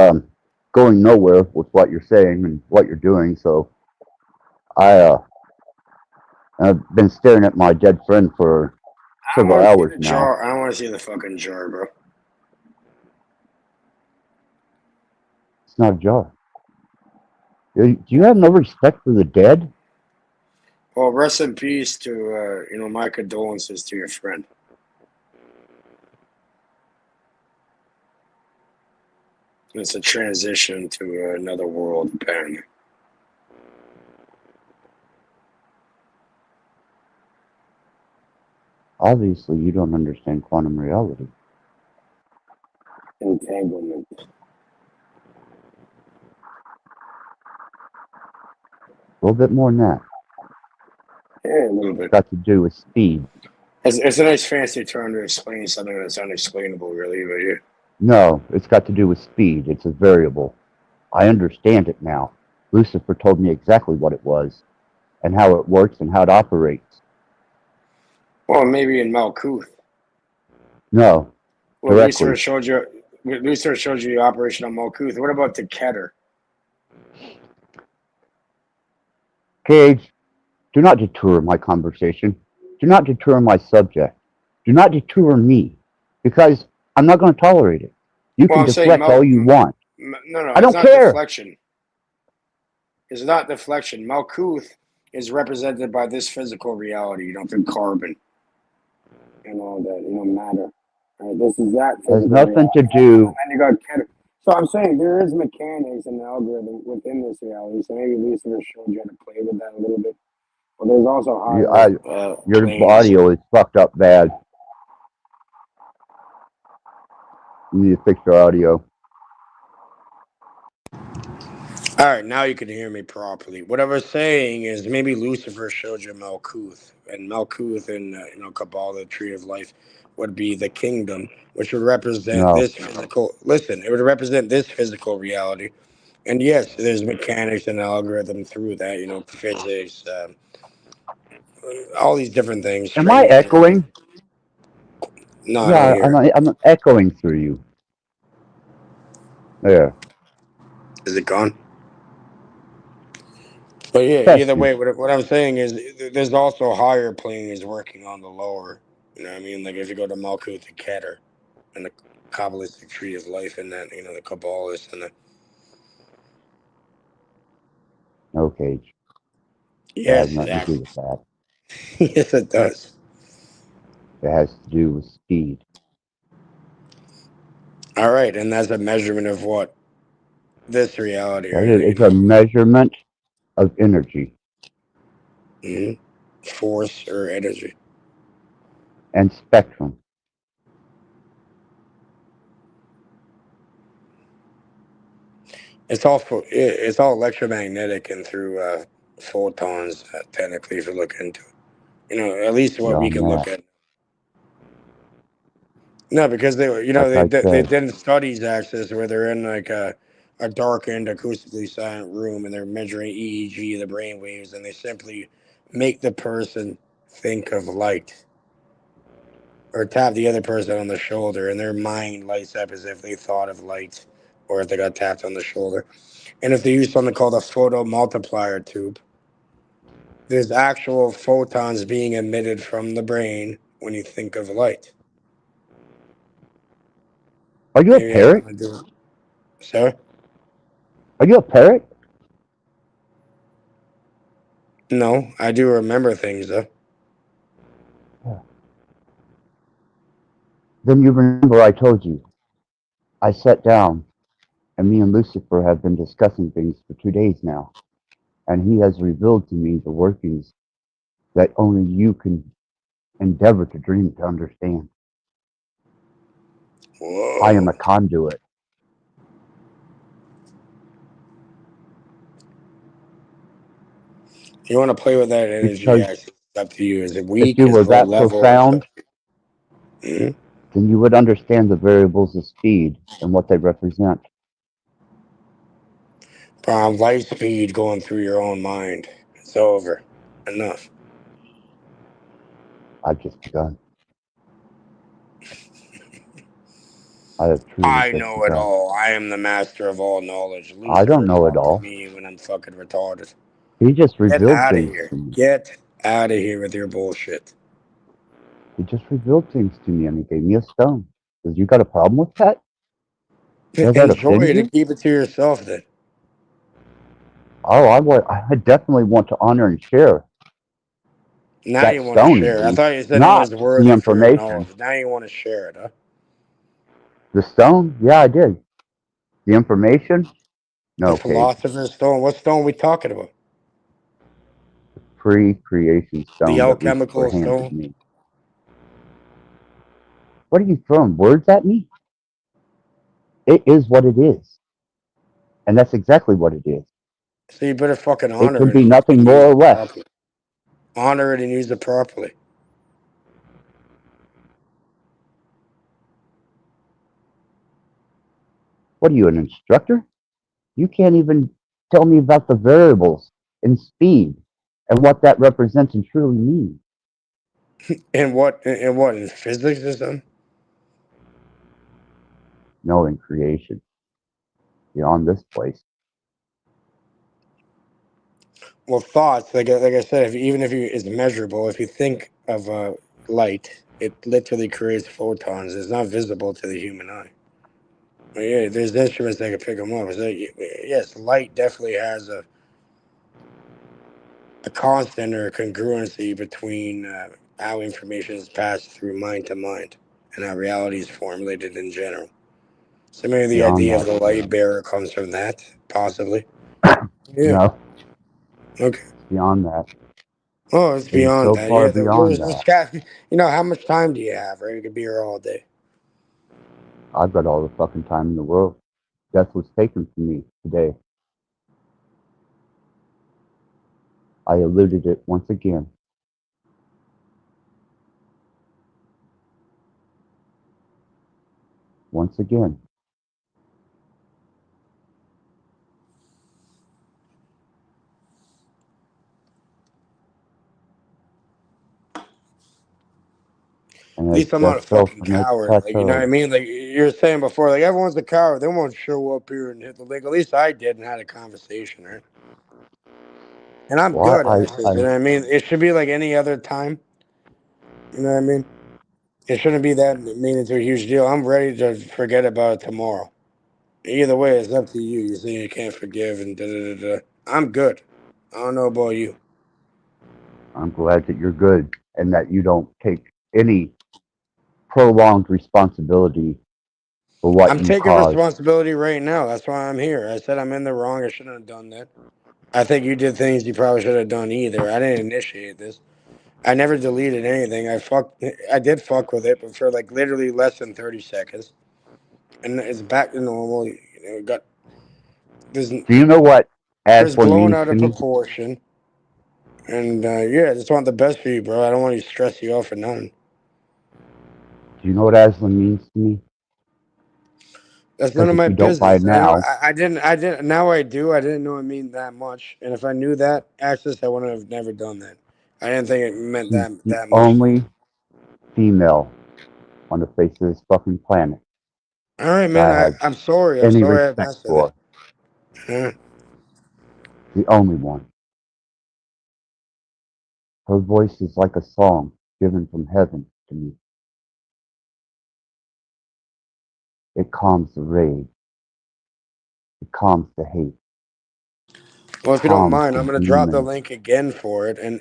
going nowhere with what you're saying and what you're doing. So I've been staring at my dead friend for I don't several want to see hours the now. jar. I don't want to see the fucking jar, bro. It's not a jar. Do you have no respect for the dead? Well, rest in peace to my condolences to your friend. It's a transition to another world, apparently. Obviously, you don't understand quantum reality. Entanglement. A little bit more than that. Yeah, a little It's bit. got to do with speed. It's a nice fancy term to explain something that's unexplainable, really, but yeah. No, it's got to do with speed. It's a variable. I understand it now. Lucifer told me exactly what it was and how it works and how it operates. Well, maybe in Malkuth. No, Well, directly. Lucifer showed you the operation on Malkuth. What about the Keter? Cage, do not detour my conversation. Do not detour my subject. Do not detour me, because I'm not going to tolerate it. You Well, can I'm saying deflect all you want. no, I it's don't not care. deflection. It's not deflection. Malkuth is represented by this physical reality, through carbon and all that, matter. This is that It has physical nothing reality. to do. And you got Keter. So I'm saying there is mechanics and algorithm within this reality. So maybe Lucifer showed you how to play with that a little bit. But there's also higher Your planes. audio is fucked up bad. You need to fix your audio. All right, now you can hear me properly. What I was saying is maybe Lucifer showed you Malkuth, and Malkuth in Kabbalah, the Tree of Life, would be the kingdom, which would represent No. this physical. Listen, it would represent this physical reality, and yes, there's mechanics and algorithm through that, physics, all these different things. Am I echoing? No, I don't Yeah, hear. I'm echoing through you. There. Is it gone? But yeah, either Testing. way, what I'm saying is there's also higher planes working on the lower. You know what I mean? Like if you go to Malkuth and Keter and the Kabbalistic Tree of Life and that, the Kabbalists and the... No, Cage. It has Yes, nothing to do with that. yes, it does. It has to do with speed. All right, and that's a measurement of what? This reality, right? It's a measurement of energy. Mm-hmm. Force or energy. And spectrum. It's all electromagnetic and through photons, technically, if you look into it. At least what we can look at. No, because they did studies access where they're in like a darkened, acoustically silent room and they're measuring EEG, the brain waves, and they simply make the person think of light or tap the other person on the shoulder, and their mind lights up as if they thought of light or if they got tapped on the shoulder. And if they use something called a photo multiplier tube, there's actual photons being emitted from the brain when you think of light. Are you a parrot? Sir? Are you a parrot? No, I do remember things though. Yeah. Then you remember I told you. I sat down and me and Lucifer have been discussing things for 2 days now. And he has revealed to me the workings that only you can endeavor to dream to understand. Whoa. I am a conduit. You want to play with that energy? Because Actually, it's up to you. Is it if weak? you Is were it low that level? profound, Mm-hmm. then you would understand the variables of speed and what they represent. Light speed going through your own mind. It's over. Enough. I've just begun. I have truly I said know to it God, all. I am the master of all knowledge. I Lose don't know it yourself to all. me when I'm fucking retarded. He just Get revealed out of things here. to me. Get out of here with your bullshit. He just revealed things to me and he gave me a stone. Does you got a problem with that? Does that Enjoy offend it and you? keep it to yourself then. Oh, I definitely want to honor and share Now that you want to stone at share. I least, thought you said it not was the worthy for your information. knowledge. Now you want to share it, huh? The stone? Yeah, I did. The information? The No, Cade. philosopher's stone. What stone we talking about? Pre-creation The stone that Lucifer alchemical handed stone? me. What are you throwing words at me? It is what it is. And that's exactly what it is. So you better fucking It honor could it be and nothing fucking more use or it less. properly. Honor it and use it properly. What are you, an instructor? You can't even tell me about the variables in speed and what that represents and truly means. And what? And what? In physics or something? No, in creation, beyond this place. Well, thoughts, like I said, even if you it's measurable, if you think of light, it literally creates photons. It's not visible to the human eye. But yeah, there's instruments that can pick them up. So, yes, light definitely has a constant or a congruency between how information is passed through mind to mind and how reality is formulated in general. So maybe the Beyond idea of that, the light bearer comes from that, possibly. Yeah. no, Okay. beyond that. Oh, it's It is beyond so that. far Yeah. beyond This that. guy, you know, how much time do you have, right? You could be here all day. I've got all the fucking time in the world. Death was taken from me today. I eluded it once again. Once again. And At as least I'm not death a fell fucking from its coward. Like, you know what I plateau, mean? Like you were saying before, like everyone's a coward. They won't show up here and hit the link. At least I did and had a conversation, right? And I'm well, good at this. You know what I mean? It should be like any other time. You know what I mean? It shouldn't be that mean into a huge deal. I'm ready to forget about it tomorrow. Either way, it's up to you. You say you can't forgive and da da da da. I'm good. I don't know about you. I'm glad that you're good and that you don't take any prolonged responsibility for what I'm you taking caused. responsibility right now. That's why I'm here. I said I'm in the wrong. I shouldn't have done that. I think you did things you probably should have done either. I didn't initiate this. I never deleted anything. I did fuck with it, but for like literally less than 30 seconds, and it's back to normal. You know, it got this. Do you know what It was Aslan blown means out to of me? proportion. And yeah, I just want the best for you, bro. I don't want you to stress you out for nothing. Do you know what Aslan means to me? That's none Because of if my you don't by business. I know. now, I didn't. I didn't. Now I do. I didn't know it mean that much. And if I knew that access, I wouldn't have never done that. I didn't think it meant she's the that much. only female on the face of this fucking planet All right, that man. I have I'm sorry. I'm any sorry I respect messed with it. for. Yeah. The only one. Her voice is like a song given from heaven to me. It calms the rage. It calms the hate. Well, if you don't Calms mind, the I'm gonna drop the demons. link again for it, and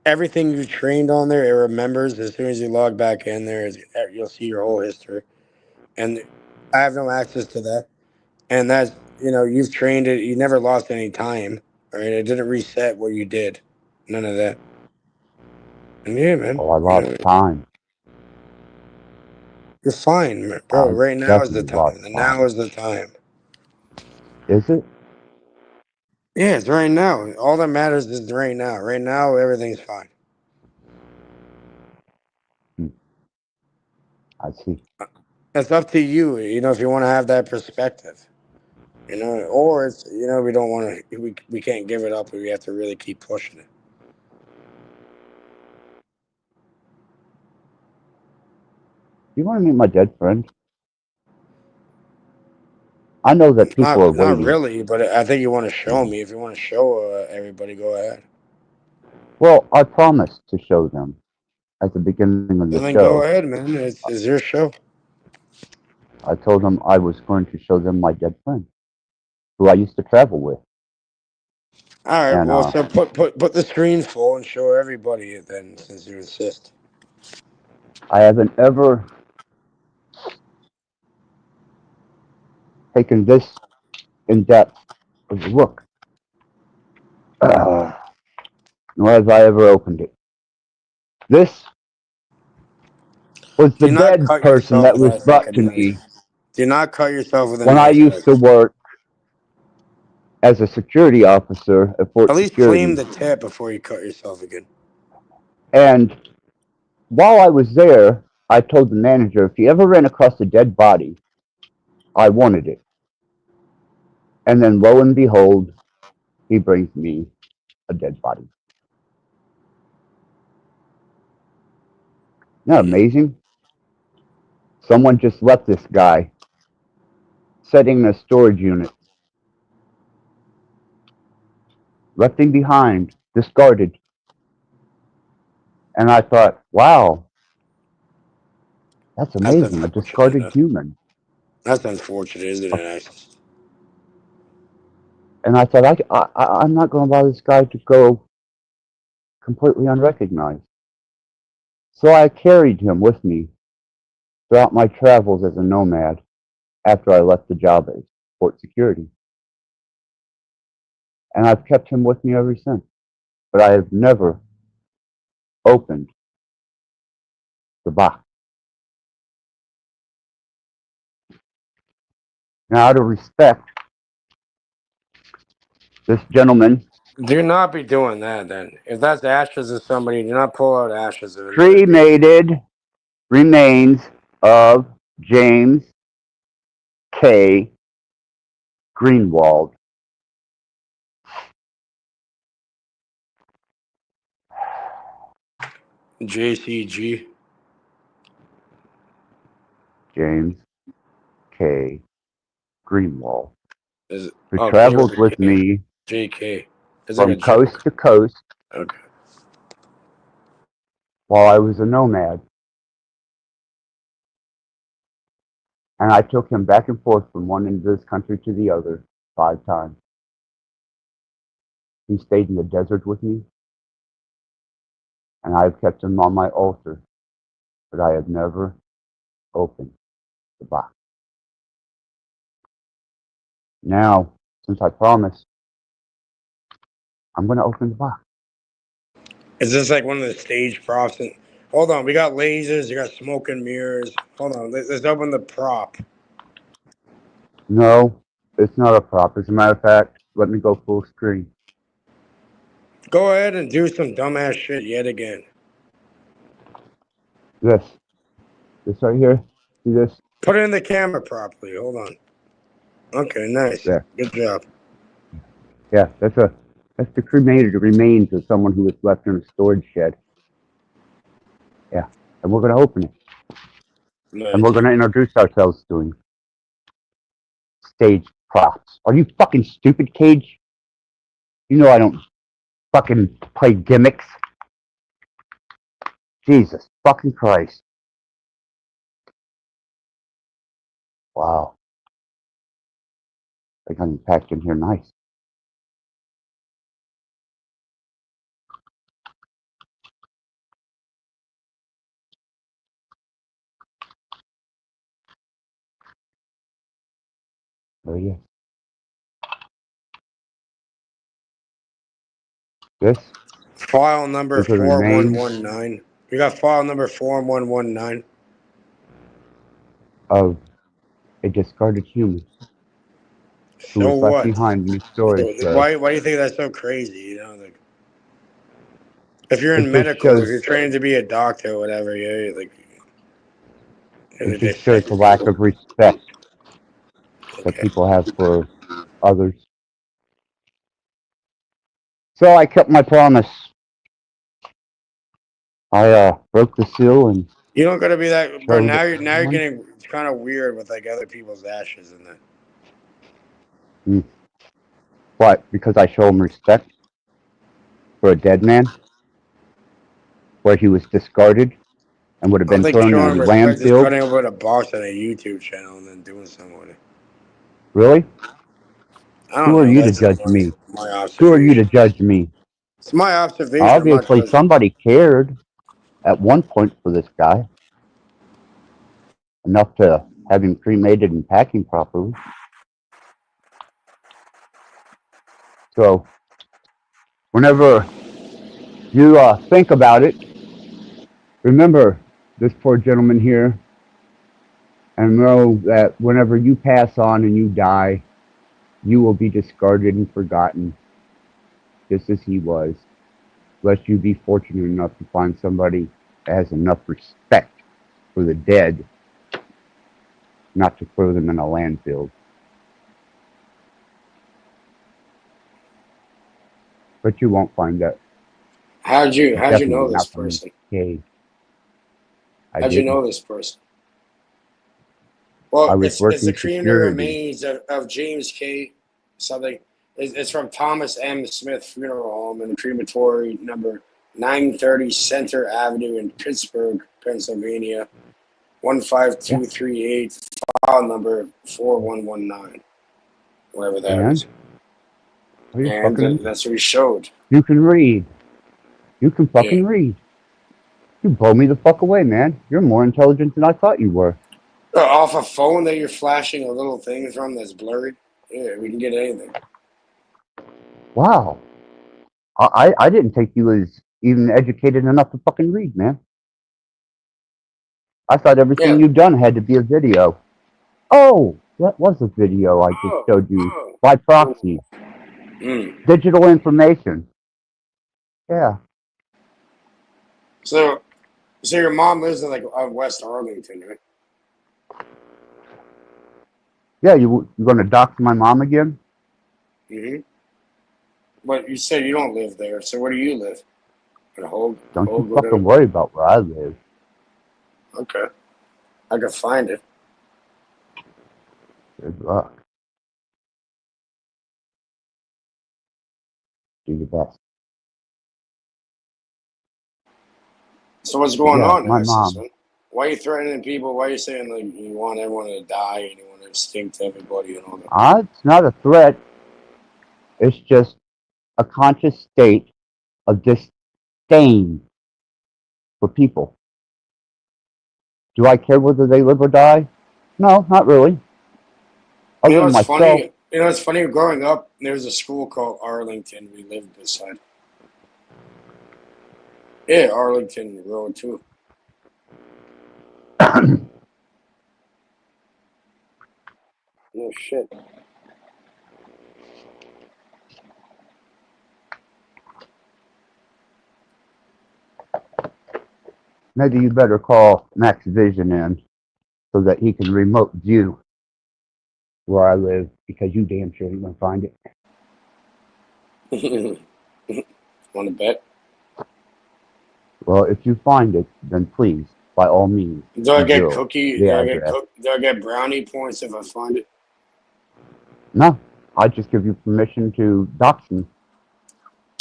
everything you trained on there, it remembers as soon as you log back in there. You'll see your whole history, and I have no access to that. And that's, you've trained it. You never lost any time, right? It didn't reset what you did. None of that. And yeah, man, Oh, I lost time. you're fine, bro. I Right now is the definitely lost time. The time. now is the time. Is it? Yeah, it's right now. All that matters is right now. Right now, everything's fine. I see. It's up to you, if you want to have that perspective, or it's, we don't want to, we can't give it up. We have to really keep pushing it. You want to meet my dead friend? I know that people are Not waiting. really, but I think you want to show me. If you want to show everybody, go ahead. Well, I promised to show them at the beginning of the And then show. go ahead, man. It's your show. I told them I was going to show them my dead friend, who I used to travel with. All right. And Well, so put the screen full and show everybody it then, since you insist. I haven't ever taken this in depth of a look, nor have I ever opened it. This was the Do not dead cut person yourself that was without brought thinking to nice. me Do not cut yourself with a when I knife. used to work as a security officer at Fort At least Security. clean the tip before you cut yourself again. And while I was there, I told the manager, if he ever ran across a dead body, I wanted it. And then lo and behold, he brings me a dead body. Isn't that amazing? Someone just left this guy sitting in a storage unit. Left him behind, discarded. And I thought, wow, that's amazing, a discarded human. That's unfortunate, isn't it? And I thought, I'm not going to allow this guy to go completely unrecognized. So I carried him with me throughout my travels as a nomad after I left the job at Fort Security. And I've kept him with me ever since. But I have never opened the box. Now, out of respect, this gentleman Do not be doing that then. If that's ashes of somebody, do not pull out ashes of another. cremated remains of James K. Greenwald. JCG. James K. Greenwald. Who traveled with me JK. from coast to coast Okay. while I was a nomad. And I took him back and forth from one end of this country to the other 5 times. He stayed in the desert with me, and I've kept him on my altar, but I have never opened the box. Now, since I promised, I'm going to open the box. Is this like one of the stage props? Hold on, we got lasers, you got smoke and mirrors. Hold on, let's open the prop. No, it's not a prop. As a matter of fact, let me go full screen. Go ahead and do some dumbass shit yet again. This right here. See this? Put it in the camera properly. Hold on. Okay, nice. There. Good job. Yeah, that's the cremated remains of someone who was left in a storage shed. Yeah, and we're going to open it. Nice. And we're going to introduce ourselves to him. Stage props. Are you fucking stupid, Cage? You know I don't fucking play gimmicks. Jesus fucking Christ. Wow. I got him packed in here nice. Oh yeah. This? File number This remains 4119. We got file number 4119. of a discarded human who So was left what? behind in the storage shed. Why do you think that's so crazy? You know, like, if you're It in just medical, shows- if you're trained to be a doctor or whatever, yeah, like. It just shows the lack of respect that people have for others. So I kept my promise. I broke the seal and You don't gotta be that, but showed now it. you're getting kind of weird with like other people's ashes and that. Mm. What? Because I show him respect for a dead man, where he was discarded and would have I don't been think thrown in a showing respect is landfill? putting up with a box on a YouTube channel and then doing something with it. Really? I Who don't are know. you to That's just judge me? my Who are you to observation. judge me? It's my observation. I'm not Obviously, judging. somebody cared at one point for this guy enough to have him cremated and packing properly. So, whenever you think about it, remember this poor gentleman here, and know that whenever you pass on and you die, you will be discarded and forgotten, just as he was, lest you be fortunate enough to find somebody that has enough respect for the dead not to throw them in a landfill. But you won't find that. How'd you Definitely know this not from person? Kay. I How'd you didn't. know this person? I Well, was it's the working cremated security. remains of James K. something. It's from Thomas M. Smith Funeral Home in crematory number 930 Center Avenue in Pittsburgh, Pennsylvania, 15238, file number 4119, whatever that And is. are you And fucking? that's what he showed. You can read. You can Yeah. fucking read. You blow me the fuck away, man. You're more intelligent than I thought you were. Off a phone that you're flashing a little thing from that's blurry. Yeah, we can get anything. Wow. I didn't think you was even educated enough to fucking read, man. I thought everything Yeah. you've done had to be a video. Oh, that was a video I just showed you by proxy. Mm. Digital information. Yeah. So your mom lives in like West Arlington, right? Yeah, you're going to dox my mom again? Mm-hmm. But you said you don't live there, so where do you live? In Hogue? Don't you Hogue, whatever. fucking worry about where I live. Okay. I can find it. Good luck. Do your best. So what's going Yeah, on, my Access, mom. man? Why are you threatening people? Why are you saying like you want everyone to die and you want to extinct everybody and all that? It's not a threat. It's just a conscious state of disdain for people. Do I care whether they live or die? No, not really. You Other know than what's myself, funny? You know it's funny. Growing up, there's a school called Arlington. We lived beside. Yeah, Arlington Road too. No shit. maybe you better call Max Vision in so that he can remote view where I live, because you damn sure ain't gonna find it. Want to bet? Well, if you find it, then please, by all means, Do I get reveal cookie? the Do I get address. do I get brownie points if I find it? No, I just give you permission to dox me.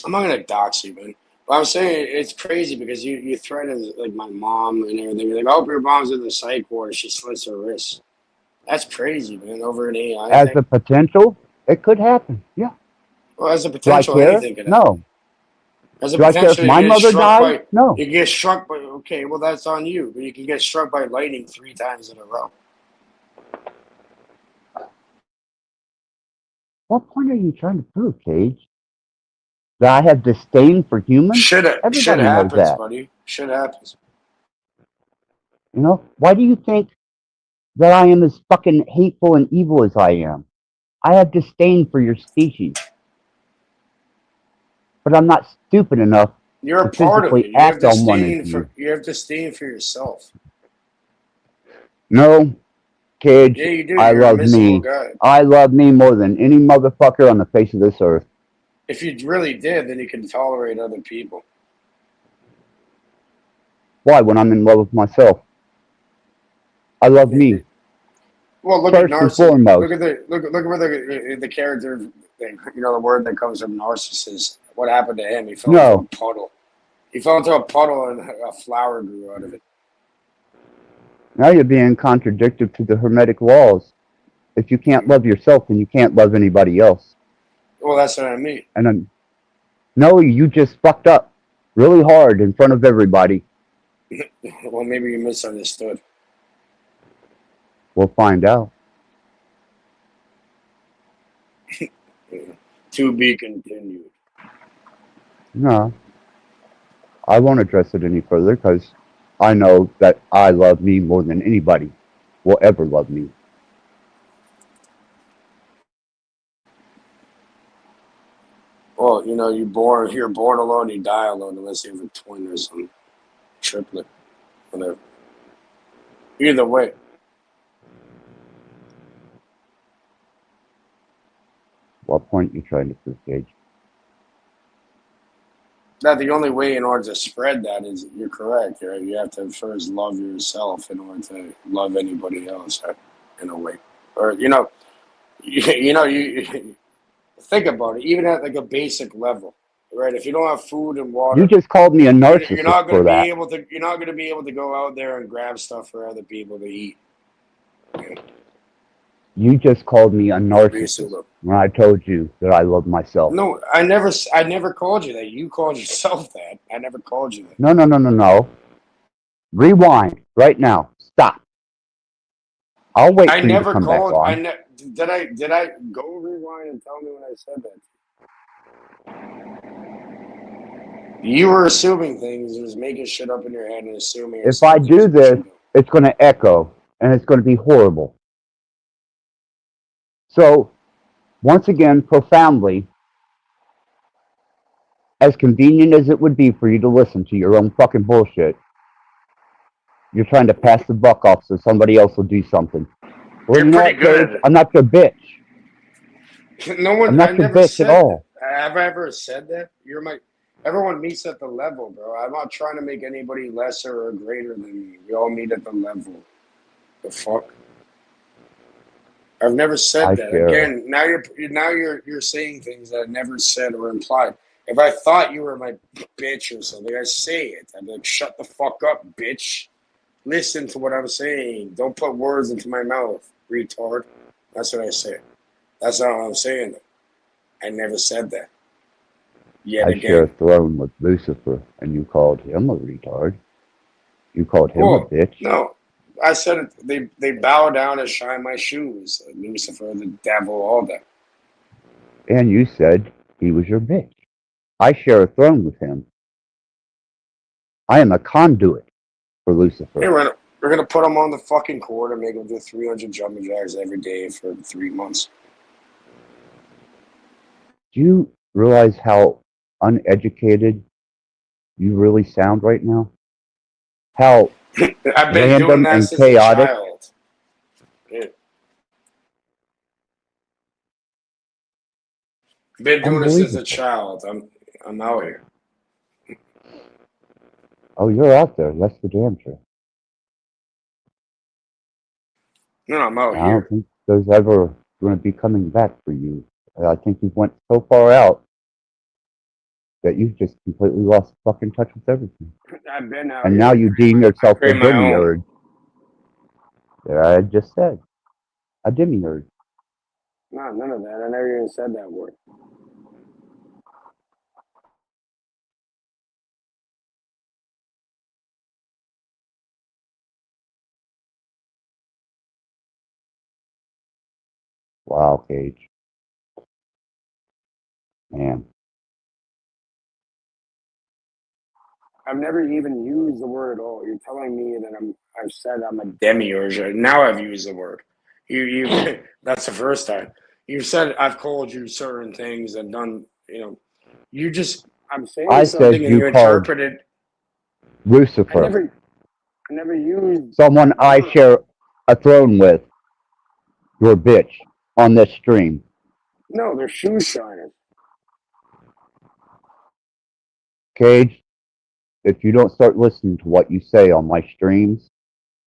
I'm not gonna dox you, man. But I'm saying it's crazy because you threaten like my mom and everything. You're like, I hope your mom's in the psych ward. She slits her wrist. That's crazy, man. Over an AI As thing. a potential, it could happen. Yeah. Well, as a Do I potential, care? anything could happen. No. As a Do I care if potential, you my get mother struck died? by. No. You get struck by. Okay, well that's on you. But you can get struck by lightning 3 times in a row. What point are you trying to prove, Cage? That I have disdain for humans? Shit Everybody knows happens, that. buddy. Shit happens. You know? Why do you think that I am as fucking hateful and evil as I am? I have disdain for your species. But I'm not stupid enough You're to a part of it. physically act on one as you. You have disdain for yourself. No, Cage, Yeah, you do. I You're a love miserable me. guy. I love me more than any motherfucker on the face of this earth. If you really did, then you can tolerate other people. Why? When I'm in love with myself. I love me. Well, look at First and narcissism. foremost. Look at where the character thing. You know the word that comes from narcissist. What happened to him? He fell into No. a puddle. He fell into a puddle and a flower grew out of it. Now you're being contradictory to the Hermetic laws. If you can't love yourself, then you can't love anybody else. Well, that's what I mean. And then, no, you just fucked up really hard in front of everybody. Well, maybe you misunderstood. We'll find out. To be continued. No, I won't address it any further because I know that I love me more than anybody will ever love me. Well, you know, you're born alone, you die alone, unless you have a twin or some triplet, whatever. Either way. What point you trying to prove, Gage? That the only way in order to spread that is you're correct, right? You have to first love yourself in order to love anybody else, in a way. Or you think about it, even at like a basic level, right? If you don't have food and water, You just called me a narcissist you're not for going that. to be able to go out there and grab stuff for other people to eat. You just called me a narcissist Basically. when I told you that I love myself. No, I never called you that. You called yourself that. I never called you that. No. Rewind right now. Stop. I'll wait I for you to never come called. back on. Did I go rewind and tell me when I said that? You were assuming things, just making shit up in your head and assuming. If I do this, it's going to echo and it's going to be horrible. So, once again, profoundly, as convenient as it would be for you to listen to your own fucking bullshit, you're trying to pass the buck off so somebody else will do something. Well, You're you know pretty what, good at Gage? it. I'm not your bitch. No one. I'm not I your never bitch said at all. that. Have I ever said that? You're my. Everyone meets at the level, bro. I'm not trying to make anybody lesser or greater than me. We all meet at the level. The fuck. I've never said I that. share. Again, now you're saying things that I never said or implied. If I thought you were my bitch or something, I say it. I'd be like, shut the fuck up, bitch. Listen to what I'm saying. Don't put words into my mouth, retard. That's what I say. That's not what I'm saying. I never said that. Yet I share a again. throne with Lucifer, and you called him a retard. You called him a Well, bitch. no. I said it, they bow down and shine my shoes. Lucifer, the devil, all that. And you said he was your bitch. I share a throne with him. I am a conduit for Lucifer. Hey, we're gonna put him on the fucking court and make him do 300 jumping jacks every day for 3 months. Do you realize how uneducated you really sound right now? How I've been doing random that and since chaotic? a child. Yeah. Been doing it since a Unbelievable. child. I'm out here. Oh, you're out there. That's for damn sure. No, I'm out I here. don't think there's ever going to be coming back for you. I think you've went so far out that you've just completely lost fucking touch with everything. I've been out And here. now you deem yourself a Create my own. demiurge. There, I just said. A demiurge. No, none of that. I never even said that word. Wow, Cage. Man. I've never even used the word at all. You're telling me that I've said I'm a demiurge. Now I've used the word. You that's the first time. You've said I've called you certain things and done, you just I'm saying I something said and you you called interpret it. Lucifer. I never used Someone I share a throne with. Your bitch. On this stream. No, they're shoe shiners. Cage, if you don't start listening to what you say on my streams,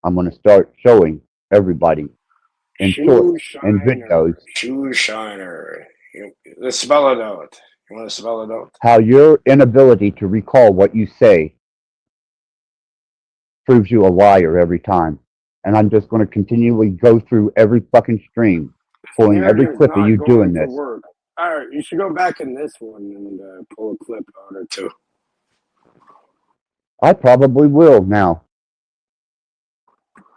I'm going to start showing everybody in Shoe shorts and shiner. videos Shoe shiner. Let's spell it out. You want to spell it out? how your inability to recall what you say proves you a liar every time. And I'm just going to continually go through every fucking stream, pulling every Interview's clip of not you going doing to this. work. All right, you should go back in this one and pull a clip out or two. I probably will now.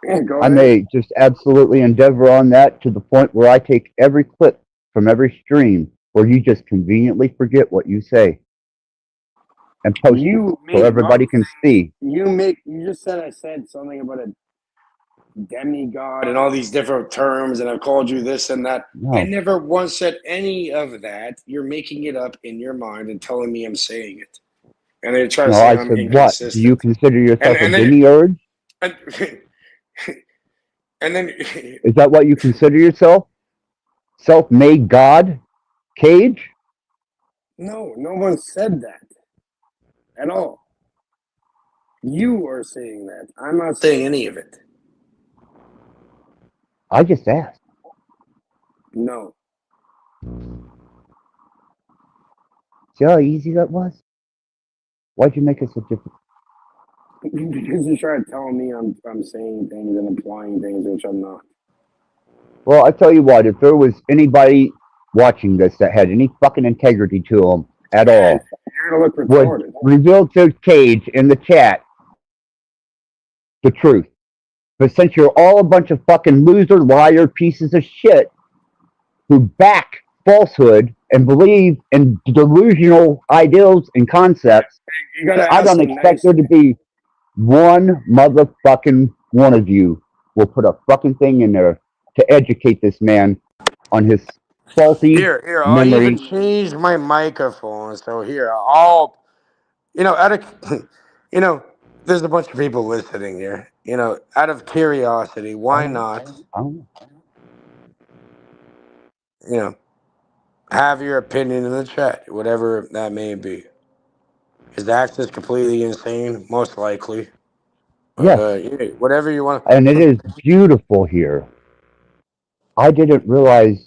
Yeah, go I ahead. may just absolutely endeavor on that to the point where I take every clip from every stream where you just conveniently forget what you say and post You it so everybody can see. You just said I said something about a demigod and all these different terms, and I called you this and that. No. I never once said any of that. You're making it up in your mind and telling me I'm saying it. And then you try to No, say I I'm said what? inconsistent. Do you consider yourself a and then, demiurge? and, and then Is that what you consider yourself? Self-made God? Cage? no one said that at all. You are saying that. I'm not saying any of it. I just asked. No. See how easy that was? Why'd you make it so difficult? Because you're trying to tell me I'm saying things and implying things which I'm not. Well, I tell you what, if there was anybody watching this that had any fucking integrity to them at all, You're gonna look would retarded. reveal to Cage in the chat the truth. But since you're all a bunch of fucking loser, liar, pieces of shit who back falsehood and believe in delusional ideals and concepts, You gotta I ask don't them expect nice. there to be one motherfucking one of you will put a fucking thing in there to educate this man on his faulty Here, I memory. even changed my microphone. So here, I'll, out of, there's a bunch of people listening here. Out of curiosity, why not, I don't know. have your opinion in the chat, whatever that may be. Is Access completely insane? Most likely. But, Yes, whatever you want. and it is beautiful here. I didn't realize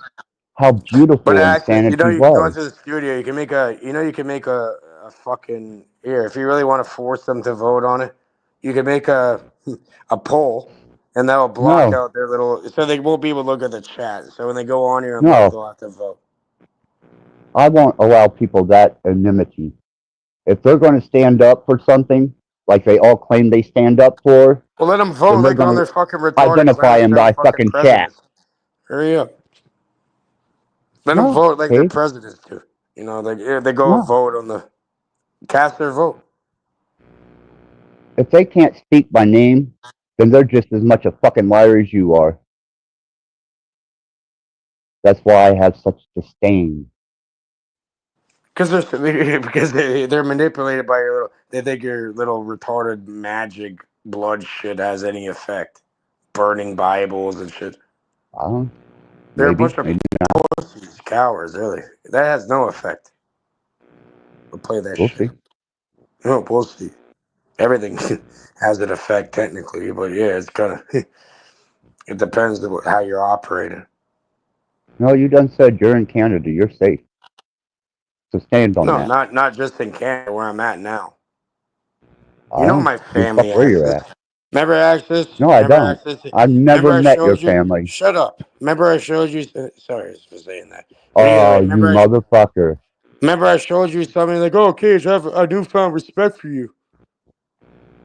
how But beautiful Access, insanity you go was. into the studio, you can make a fucking, here, if you really want to force them to vote on it, you can make a poll, and that will block No, out their little, so they won't be able to look at the chat. So when they go on here and look, no, they'll have to vote. I won't allow people that enmity. If they're going to stand up for something, like they all claim they stand up for, Well, let them vote then they're like on going their to fucking retarded identify class him their by fucking fucking chat. presidents. Hurry up. Let them No, vote like their Cage, presidents do. They go no. vote on the, cast their vote. If they can't speak by name, then they're just as much a fucking liar as you are. That's why I have such disdain. Because they're manipulated by your little. They think your little retarded magic blood shit has any effect. Burning Bibles and shit. They're a Maybe, bunch of maybe pussies, cowards. Really, that has no effect. We'll play that we'll shit. see. No, we'll see. Everything has an effect technically, but yeah, it's kind of. It depends on how you're operating. No, you done said you're in Canada. You're safe. So stand on No, that. not just in Canada where I'm at now. I You know don't my give a family fuck where you're access. at. Remember access? No, I Remember don't. access? I've never Remember I met your showed you? family. Shut up. Remember I showed you? Sorry for saying that. But either Oh, way, you motherfucker. remember I showed you something like, oh, Cage, I have a newfound respect for you.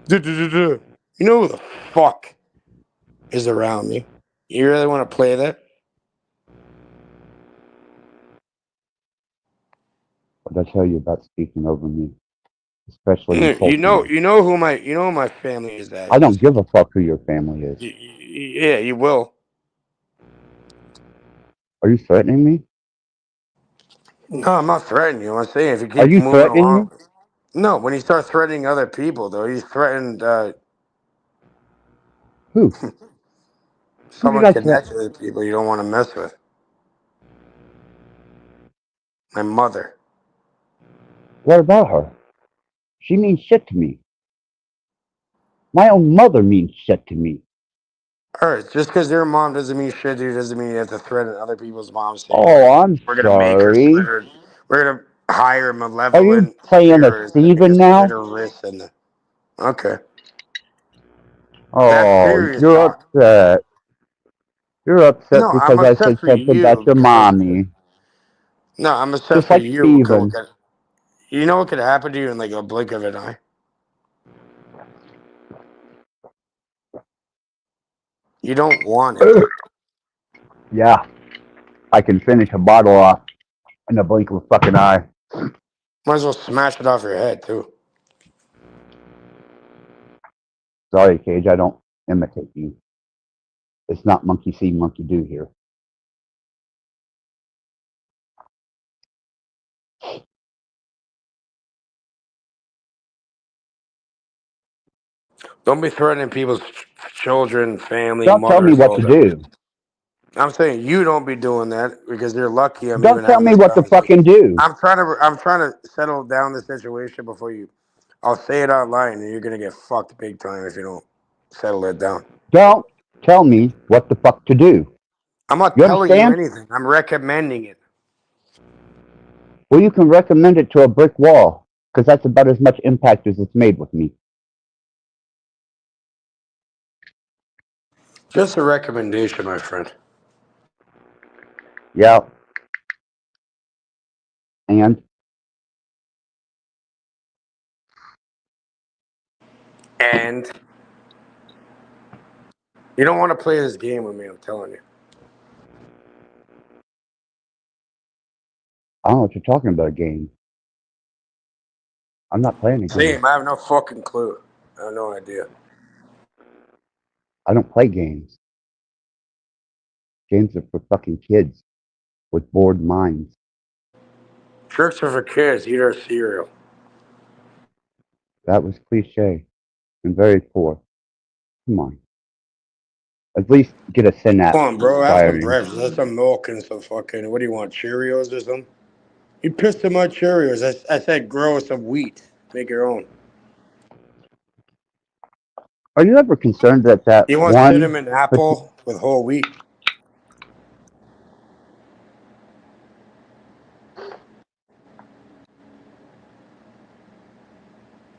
You know who the fuck is around me? You really want to play that? What did I tell you about speaking over me? Especially insulting me. You know who my family is. I don't give a fuck who your family is. Yeah, you will. Are you threatening me? No, I'm not threatening you. I'm saying if you Are keep you moving threatening me? along. No, when you start threatening other people, though, you threatened Who? Who did someone I threaten? connected to the people you don't want to mess with. My mother. What about her? She means shit to me. My own mother means shit to me. Alright, just because your mom doesn't mean shit to you doesn't mean you have to threaten other people's moms saying Oh, I'm we're gonna make her sorry. slit her, we're gonna hire Are you malevolent playing a heroes to make her Steven slit now? her wrists and okay. That's Oh, serious you're talk. upset. You're upset No, I'm because I upset said for something about you your because mommy. no, I'm upset Just for like you because Steven. you know what could happen to you in like a blink of an eye. You don't want it. Yeah, I can finish a bottle off in the blink of a fucking eye. Might as well smash it off your head too. Sorry, Cage, I don't imitate you. It's not monkey see, monkey do here. Don't be threatening people's children, family, Don't tell me mothers, what all to that. do. I'm saying you don't be doing that because you're lucky I'm Don't even tell having me this what to conversation. fucking do. I'm trying to settle down the situation before you. I'll say it online and you're gonna get fucked big time if you don't settle it down. Don't tell me what the fuck to do. I'm not You telling you understand? anything. I'm recommending it. Well, you can recommend it to a brick wall, because that's about as much impact as it's made with me. Just a recommendation, my friend. Yeah. And And you don't want to play this game with me, I'm telling you. I don't know what you're talking about, a game. I'm not playing a game. Same, I have no fucking clue. I have no idea. I don't play games. Games are for fucking kids with bored minds. Tricks are for kids, eat our cereal. That was cliche and very poor. Come on. At least get a synapse Come on, bro, have some firing. breakfast. Have some milk and some fucking, what do you want, Cheerios or something? You pissed in my Cheerios. I said grow some wheat. Make your own. Are you ever concerned that You want one... cinnamon apple with whole wheat?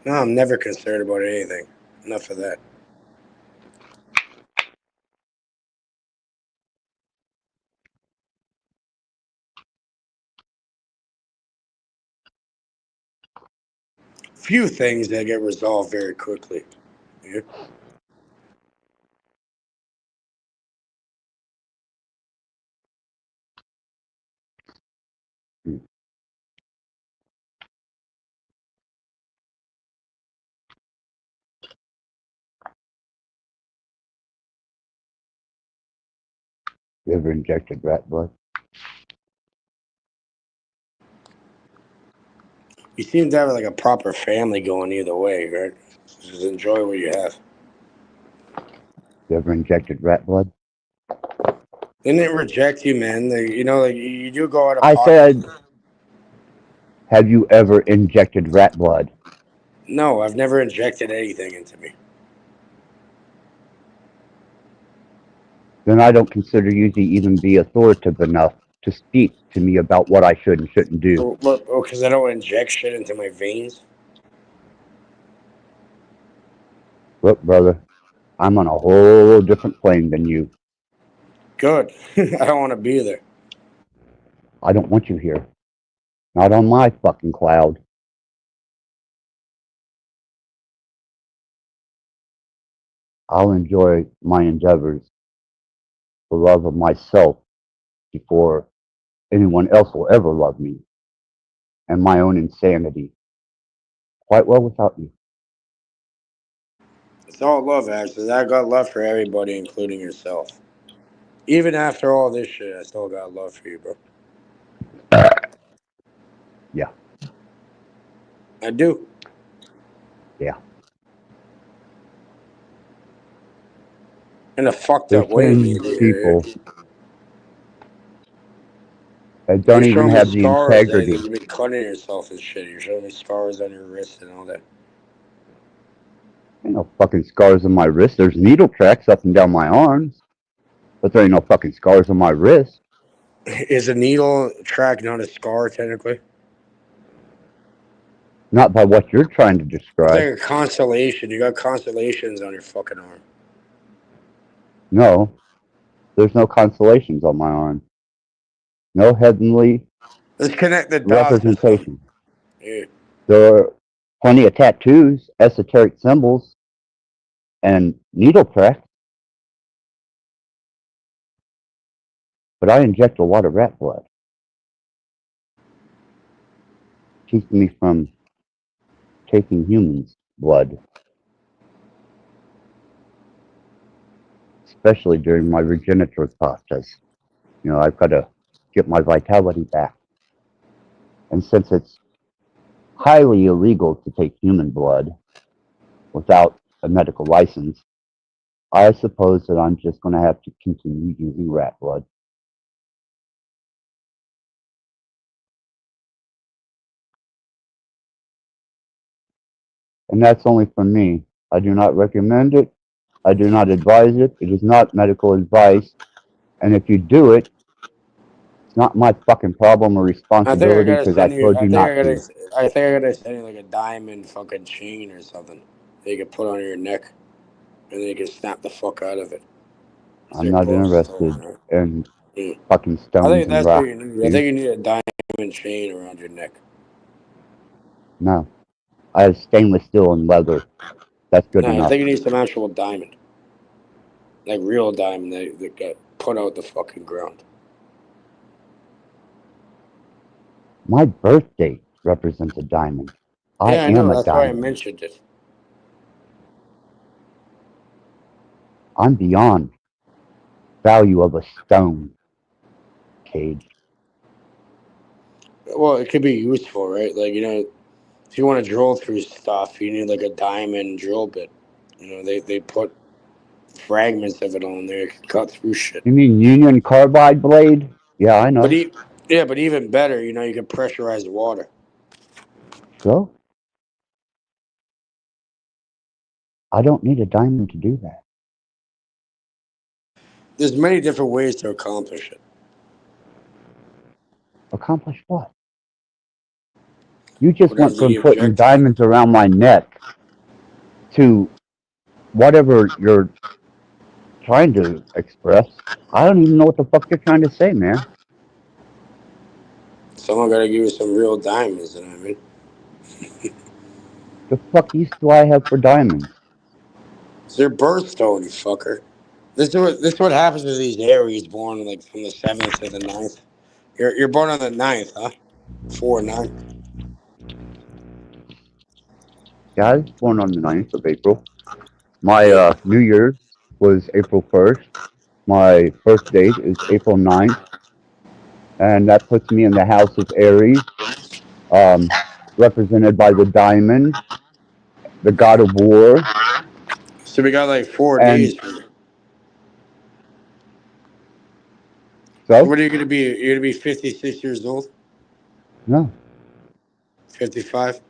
No, I'm never concerned about anything. Enough of that. Few things that get resolved very quickly. Yeah. You ever injected rat blood? You seem to have like a proper family going either way, right? Just enjoy what you have. You ever injected rat blood? They didn't reject you, man. You know, like you do go out of I pocket. said, have you ever injected rat blood? No, I've never injected anything into me. Then I don't consider you to even be authoritative enough to speak to me about what I should and shouldn't do. Oh, because I don't inject shit into my veins? Look, brother, I'm on a whole different plane than you. Good. I don't want to be there. I don't want you here. Not on my fucking cloud. I'll enjoy my endeavors for love of myself before anyone else will ever love me, and my own insanity. Quite well without you. It's all love, actually. I got love for everybody, including yourself. Even after all this shit, I still got love for you, bro. Yeah. I do. Yeah. In a fucked There's up way, some maybe. people that don't You're even showing me have the scars that integrity. you've been cutting yourself and shit. You're showing me scars on your wrist and all that. Ain't no fucking scars on my wrist. There's needle tracks up and down my arms, but there ain't no fucking scars on my wrist. Is a needle track not a scar technically? Not by what you're trying to It's describe. like a constellation. You got constellations on your fucking arm. No, there's no constellations on my arm. No heavenly Let's connect the dots. representation. Yeah. There are plenty of tattoos, esoteric symbols, and needle tracks. But I inject a lot of rat blood. Keeps me from taking humans' blood. Especially during my regenerative process. You know, I've got to get my vitality back. And since it's highly illegal to take human blood without a medical license, I suppose that I'm just going to have to continue using rat blood. And that's only from me. I do not recommend it. I do not advise it. It is not medical advice. And if you do it, it's not my fucking problem or I think I responsibility gotta because I send you. told you not to. I think I gotta send you like a diamond fucking chain or something that you can put on your neck, and then you can snap the fuck out of it. I'm not interested in fucking I stones think and that's what rocks. you need. I think you need a diamond chain around your neck. No. I have stainless steel and leather. That's good No, I enough. think you need some actual diamond, like real diamond that got put out the fucking ground. My birthday represents a diamond. I Yeah, I am know. a That's why I diamond. mentioned it. I'm beyond value of a stone, Cage. Well, it could be useful, right? Like, you know, if you want to drill through stuff, you need like a diamond drill bit. You know, they put fragments of it on there. You can cut through shit. You mean Union Carbide blade? Yeah, I know. But even better, you know, you can pressurize water. So? I don't need a diamond to do that. There's many different ways to accomplish it. Accomplish what? You just Whatever went from the putting objective. diamonds around my neck to whatever you're trying to express. I don't even know what the fuck you're trying to say, man. Someone got to give you some real diamonds, you know what I mean? The fuck use do I have for diamonds? It's their birthstone, you fucker. This is what happens to these Aries born like from the 7th to the 9th. You're born on the 9th, huh? 4-9. Yeah, I was born on the 9th of April. My New Year's was April 1st. My birth date is April 9th. And that puts me in the house of Aries, represented by the diamond, the god of war. So we got like 4 And days from you. so? What are you gonna be? You're gonna be 56 years old? No. 55?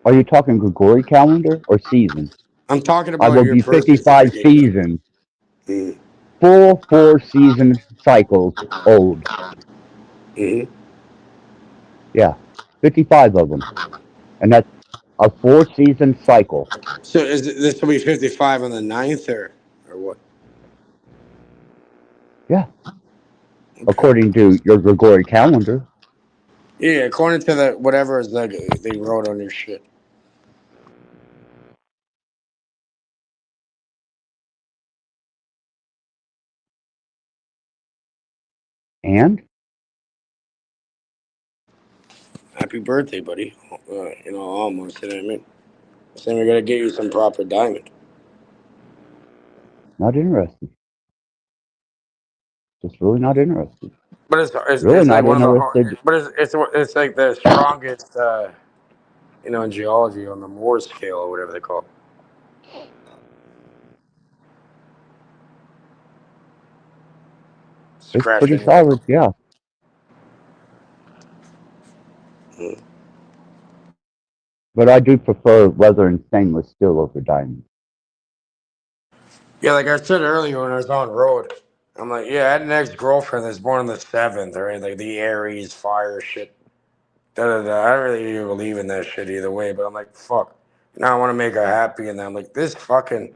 Are you talking Gregorian calendar or seasons? I'm talking I about will your be birth 55 certificate. seasons. Mm. Full 4-season cycles old. Mm-hmm. Yeah, 55 of them. And that's a 4-season cycle. So this will be 55 on the 9th or what? Yeah. According to your Gregorian calendar. Yeah, according to the whatever is like they wrote on your shit. And? Happy birthday, buddy. You know, almost, you know what I mean? Saying we gotta get you some proper diamond. Not interested. Just really not interested. But it's Really like not one of the hard, interested. but it's like the strongest you know, in geology on the Moore scale or whatever they call it. It's pretty Scratching solid, yeah. But I do prefer leather and stainless steel over diamond. Yeah, like I said earlier when I was on road, I'm like, yeah, I had an ex-girlfriend that's born on the 7th, right? Like the Aries fire shit. Da, da, da. I don't really even believe in that shit either way, but I'm like, fuck. Now I want to make her happy, and then I'm like, this fucking.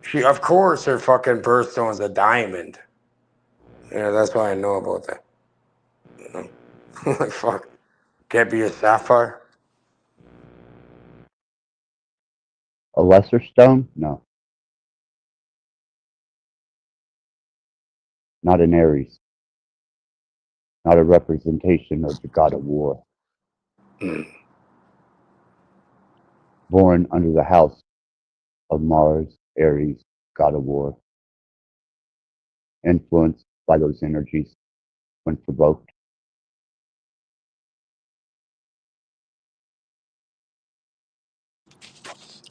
She, of course, her fucking birthstone's a diamond. Yeah, that's why I know about that. You know? I'm like, fuck. Can't be a sapphire? A lesser stone? No. Not an Aries. Not a representation of the god of war. Mm. Born under the house of Mars, Aries, god of war. Influenced by those energies when provoked.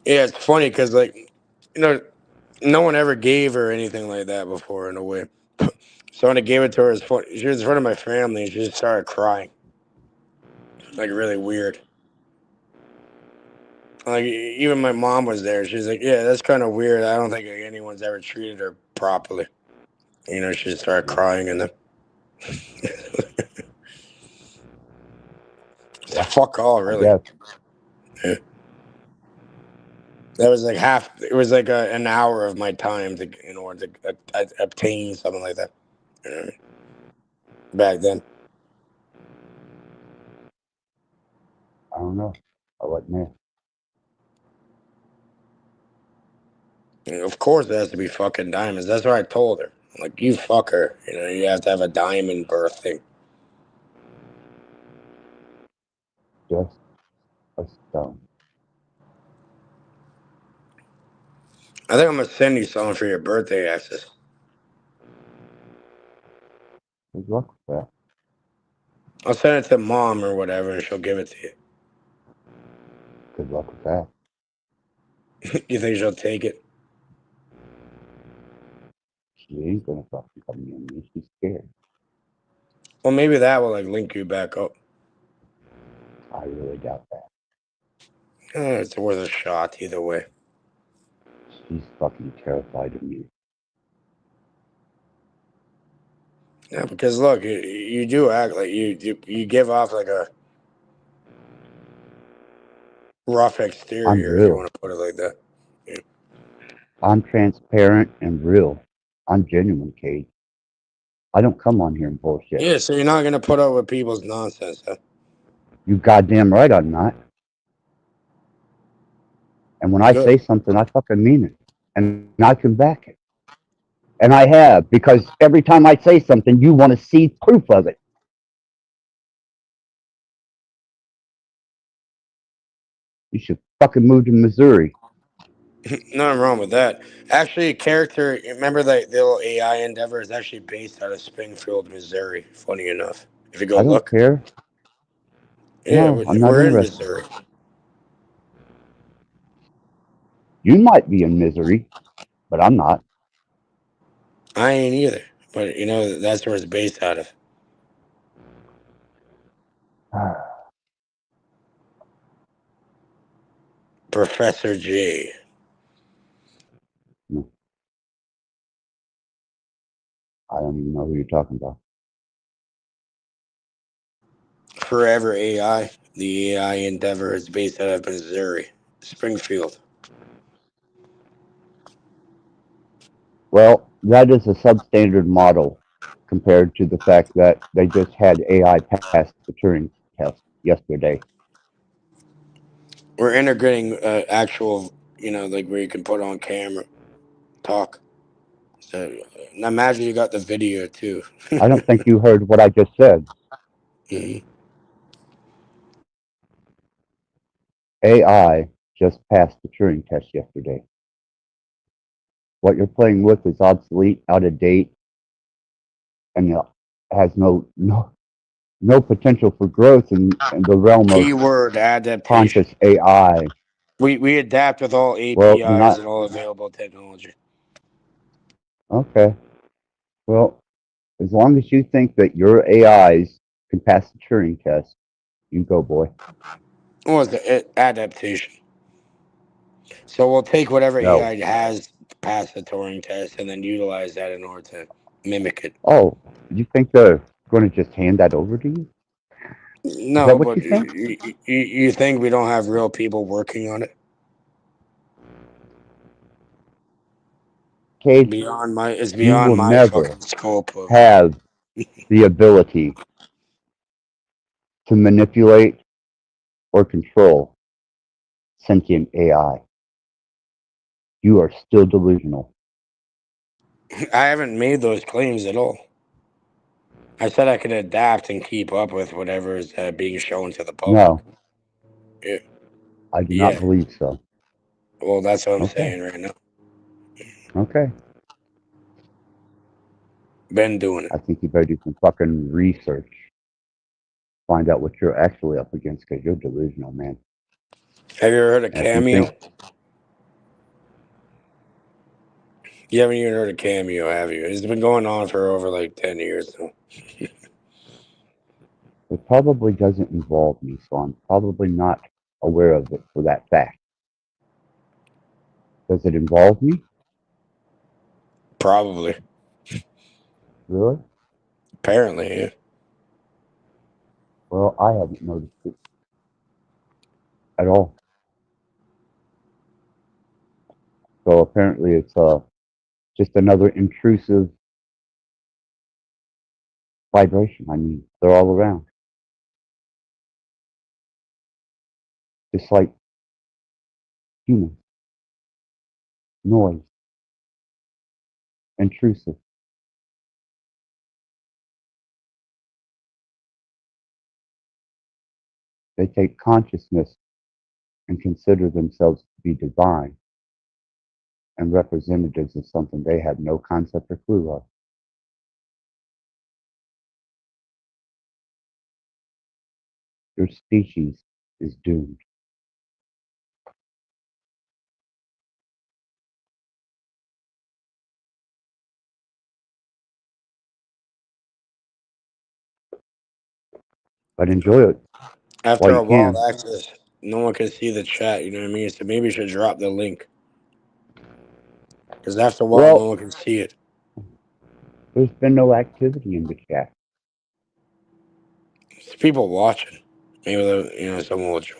Yeah, it's funny because, like, you know, no one ever gave her anything like that before, in a way. So when I gave it to her, she was in front of my family, and she just started crying. Like, really weird. Like, even my mom was there. She's like, yeah, that's kind of weird. I don't think anyone's ever treated her properly. You know, she just started crying, and then fuck all, I really. guess. Yeah. That was like half. It was like an hour of my time in order to obtain something like that. You know what I mean? Back then. I don't know. I wasn't there. And of course, it has to be fucking diamonds. That's what I told her. I'm like, you fuck her. You know, you have to have a diamond birthday. Just a stone. I think I'm gonna send you something for your birthday, Access. Good luck with that. I'll send it to mom or whatever, and she'll give it to you. Good luck with that. You think she'll take it? She ain't gonna fucking come near me. She's scared. Well, maybe that will like link you back up. I really doubt that. It's worth a shot either way. She's fucking terrified of me. Yeah, because look, you do act like you give off like a rough I'm exterior, if you real. want to put it like that. Yeah. I'm transparent and real. I'm genuine, Kate. I don't come on here and bullshit. Yeah, so you're not gonna put up with people's nonsense, huh? You goddamn right I'm not. And when I Good. say something, I fucking mean it. And I can back it. And I have, because every time I say something, you want to see proof of it. You should fucking move to Missouri. Nothing wrong with that. Actually, character. Remember that the little AI endeavor is actually based out of Springfield, Missouri. Funny enough, if you go I don't look. care. Yeah, No, I'm not we're in interested. Missouri. You might be in misery, but I'm not. I ain't either, but you know that's where it's based out of. Professor J. I don't even know who you're talking about. Forever AI. The AI endeavor is based out of Missouri, Springfield. Well, that is a substandard model compared to the fact that they just had AI pass the Turing test yesterday. We're integrating actual, you know, like where you can put on camera, talk. So now imagine you got the video too. I don't think you heard what I just said. Mhm. AI just passed the Turing test yesterday. What you're playing with is obsolete, out of date, and has no potential for growth in the realm of Keyword adaptation. conscious AI. We adapt with all Well, you're APIs not and all available technology. okay. Well, as long as you think that your AIs can pass the Turing test, you go, boy. What was adaptation? So we'll take whatever No. AI has, pass the Turing test, and then utilize that in order to mimic it. Oh, you think they're going to just hand that over to you? Is that No, what but you think? you think we don't have real people working on it Cage, it's you beyond will my never fucking scope of. have the ability to manipulate or control sentient AI. You are still delusional. I haven't made those claims at all. I said I could adapt and keep up with whatever is being shown to the public. No, Yeah. I do not Yeah. believe so. Well, that's what I'm Okay. saying right now. Okay. Been doing it. I think you better do some fucking research. Find out what you're actually up against because you're delusional, man. Have you ever heard of And if you Cameo? think You haven't even heard of Cameo, have you? It's been going on for over like 10 years now. it probably doesn't involve me, so I'm probably not aware of it for that fact. Does it involve me? Probably. Really? Apparently, yeah. Well, I haven't noticed it at all. So apparently it's just another intrusive vibration. I mean, they're all around. Just like humans. Noise. Intrusive. They take consciousness and consider themselves to be divine and representatives of something they have no concept or clue of. Your species is doomed. But enjoy it After while you a while, can. access, no one can see the chat, you know what I mean? So maybe you should drop the link. Because after a while, no Well, one can see it. there's been no activity in the chat. It's people watching. Maybe, someone will join.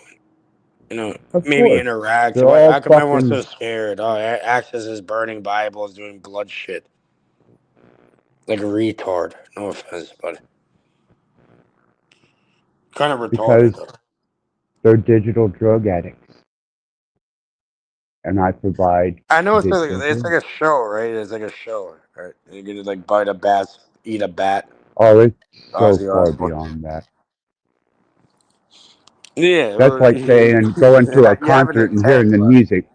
Of Maybe course. interact. They're Why, how all come everyone's so fucking scared? Oh, Access is burning Bibles, doing blood shit. Like a retard. No offense, but kind of retarded, because though. they're digital drug addicts. And I provide I know digital it's like drugs. a show, right? It's like a show, right? You get to like bite a bat, eat a bat. Oh, it's so Ozzy far Osbourne. beyond that. Yeah, That's well, like saying going to a you have an concert and hearing intent, the but music.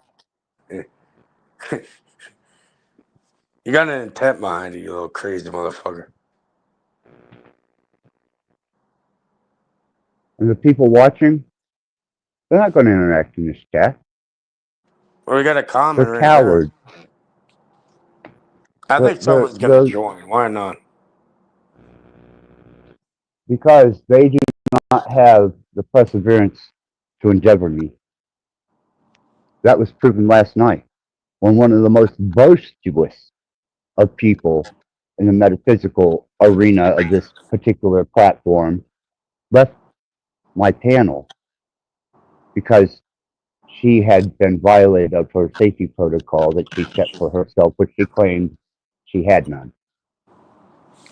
you got an intent behind it, you little crazy motherfucker. And the people watching, they're not going to interact in this chat. Well, we got a comment They're right here. cowards. I think They're, someone's gonna they're, join. Why not? because they do not have the perseverance to endeavor me. That was proven last night when one of the most boisterous of people in the metaphysical arena of this particular platform left my panel because she had been violated of her safety protocol that she set for herself, which she claimed she had none.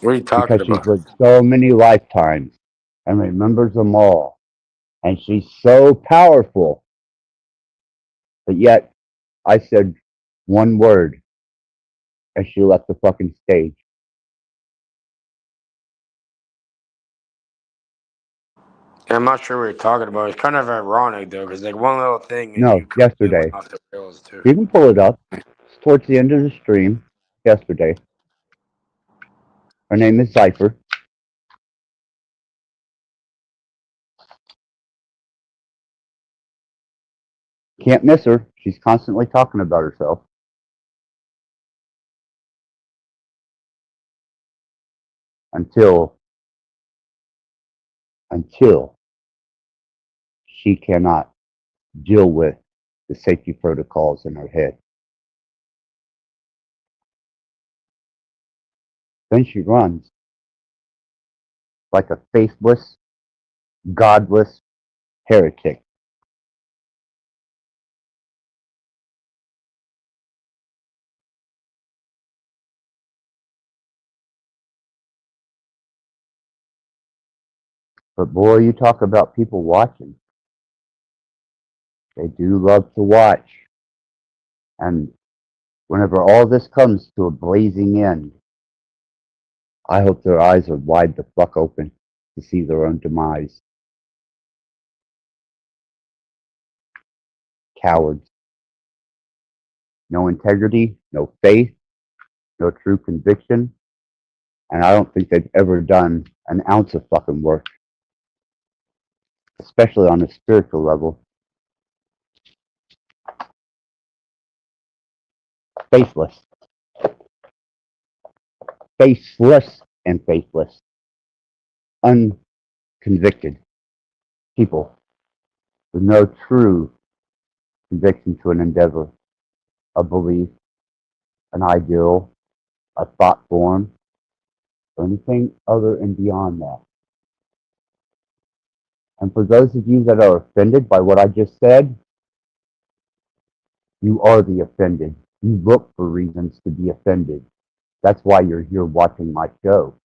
What are you talking Because she's about? lived so many lifetimes and remembers them all. And she's so powerful. But yet, I said one word as she left the fucking stage. I'm not sure what you're talking about. It's kind of ironic though, because like one little thing and No, you completely went yesterday. off the rails too. You can pull it up. It's towards the end of the stream yesterday. Her name is Cypher. Can't miss her. She's constantly talking about herself. Until she cannot deal with the safety protocols in her head. Then she runs like a faithless, godless heretic. But boy, you talk about people watching. They do love to watch. And whenever all this comes to a blazing end, I hope their eyes are wide the fuck open to see their own demise. Cowards. No integrity, no faith, no true conviction, and I don't think they've ever done an ounce of fucking work, especially on a spiritual level. Faithless. Faceless and faithless. Unconvicted people with no true conviction to an endeavor, a belief, an ideal, a thought form, or anything other and beyond that. And for those of you that are offended by what I just said, you are the offended. You look for reasons to be offended. That's why you're here watching my show.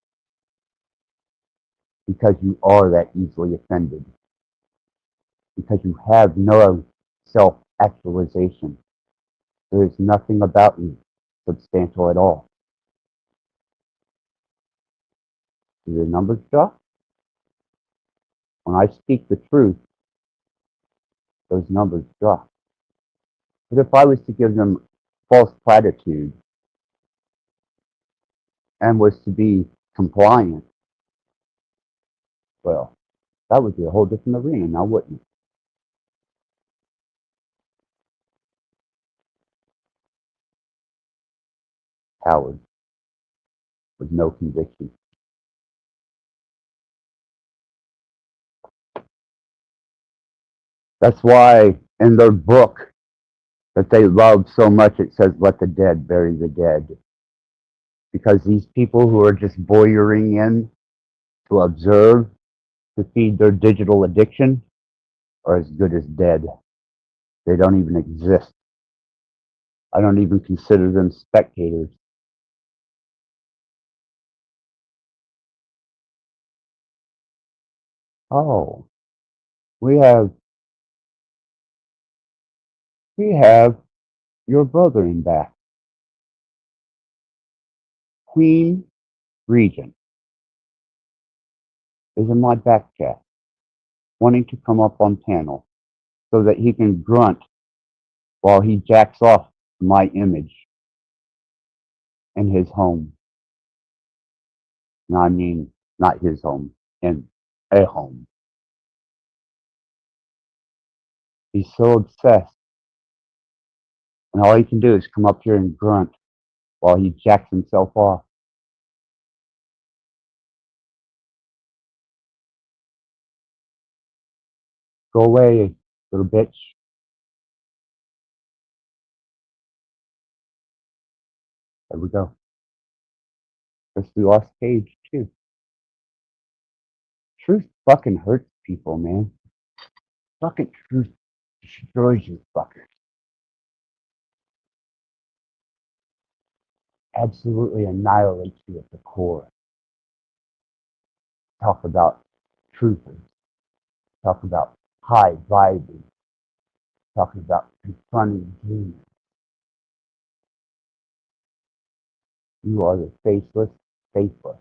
Because you are that easily offended. Because you have no self-actualization. There is nothing about you substantial at all. Do the numbers drop? When I speak the truth, those numbers drop. But if I was to give them false platitude and was to be compliant, well, that would be a whole different arena now, wouldn't it? Cowards with no conviction. That's why in their book that they love so much, it says, let the dead bury the dead. Because these people who are just voyeuring in to observe, to feed their digital addiction, are as good as dead. They don't even exist. I don't even consider them spectators. Oh, we have your brother in back. Queen Regent is in my back chat, wanting to come up on panel so that he can grunt while he jacks off my image in his home. No, I mean, not his home, in a home. He's so obsessed. And all he can do is come up here and grunt while he jacks himself off. Go away, little bitch. There we go. Guess we lost Cage, too. Truth fucking hurts people, man. Fucking truth destroys you fuckers. Absolutely annihilates you at the core. Talk about truthers. Talk about high vibing. Talk about confronting demons. You are the faceless, faithless.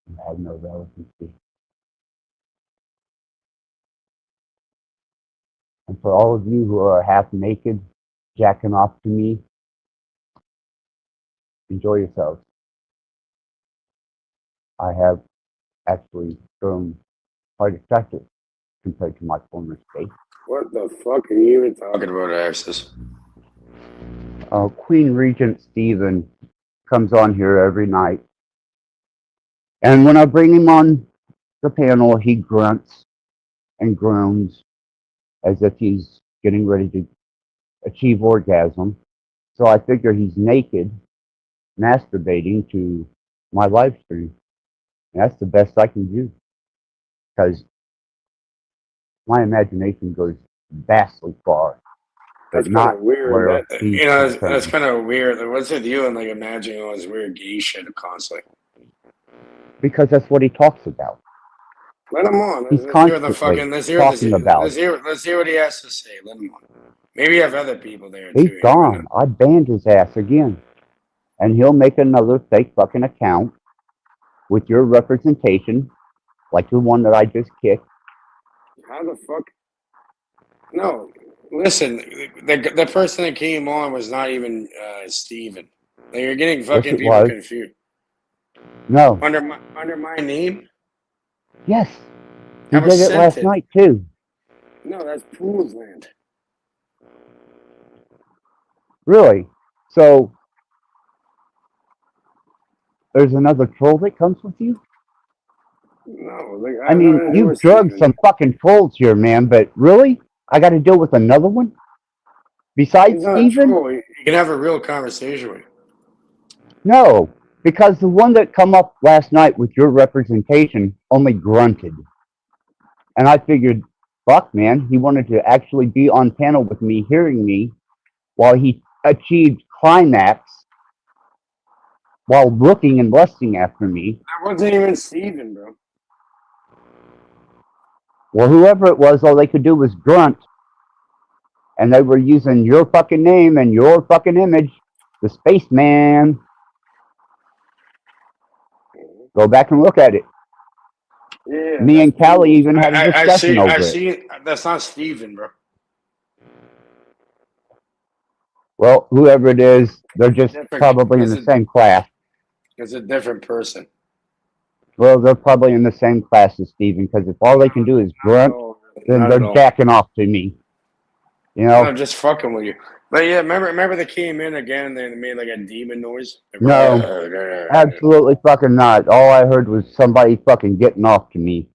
You have no relevancy. And for all of you who are half naked, jacking off to me, enjoy yourselves. I have actually grown quite attractive compared to my former state. What the fuck are you even talking about, Axis? Queen Regent Stephen comes on here every night. And when I bring him on the panel, he grunts and groans as if he's getting ready to achieve orgasm. So I figure he's naked, masturbating to my live stream. And that's the best I can do because my imagination goes vastly far, but That's kind not of weird. where That he's you know, that's concerned. kind of weird. Like, what's with you and like imagining all this weird gay shit constantly? Because that's what he talks about. Let him on. He's Let's hear the constantly fucking. Let's hear. talking about it. Let's hear what he has to say. Let him on. Maybe you have other people there He's too. You never know. gone. I banned his ass again. And he'll make another fake fucking account with your representation, like the one that I just kicked. How the fuck? No, listen. The person that came on was not even Steven. Like, you're getting Yes, fucking it people was. confused. No. Under my name? Yes. He That was did it sent last in. night, too. No, that's Pool's land. Really? So, there's another troll that comes with you? No, like, I I have mean, nothing to do you've with drugged Steven. some fucking trolls here, man, but really? I got to deal with another one? Besides He's not a Steven? troll. You can have a real conversation with him. No, because the one that come up last night with your representation only grunted. And I figured, fuck, man, he wanted to actually be on panel with me, hearing me, while he achieved climax while looking and lusting after me. That wasn't even Steven, bro. Well, whoever it was, all they could do was grunt. And they were using your fucking name and your fucking image, the spaceman. Go back and look at it. Yeah, Me and that's Callie Pool's. even had a I discussion see. I over it. see. That's not Steven, bro. Well, whoever it is, they're just Different. probably in the same class. It's a different person. Well, they're probably in the same class as Steven, because if all they can do is grunt, then Not at they're all. jacking off to me. You know? I'm just fucking with you. But yeah, remember they came in again and they made like a demon noise? No, absolutely fucking not. All I heard was somebody fucking getting off to me.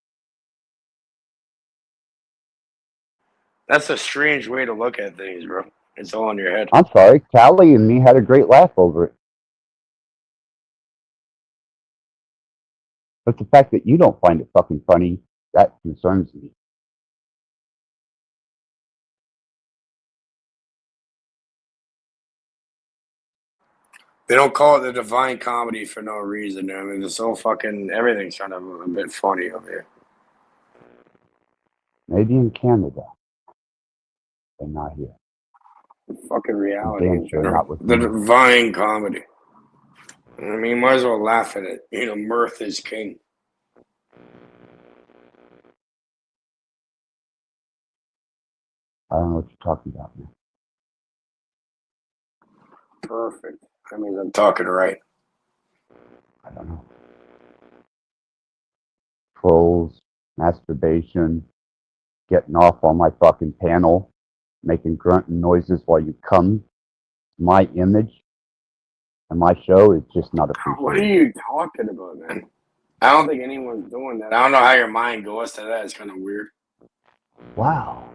That's a strange way to look at things, bro. It's all in your head. I'm sorry, Callie and me had a great laugh over it. But the fact that you don't find it fucking funny, that concerns me. They don't call it the divine comedy for no reason. I mean, it's so fucking everything's kind of a bit funny over here. Maybe in Canada, but not here. Fucking reality. Damn sure not with The me. divine comedy. I mean, might as well laugh at it. You know, mirth is king. I don't know what you're talking about, man. Perfect. I mean, I'm talking right. I don't know. Trolls, masturbation, getting off on my fucking panel, making grunting noises while you come. My image and my show is just not appreciated. What are you talking about, man? I don't think anyone's doing that. I don't know how your mind goes to that. It's kind of weird. Wow.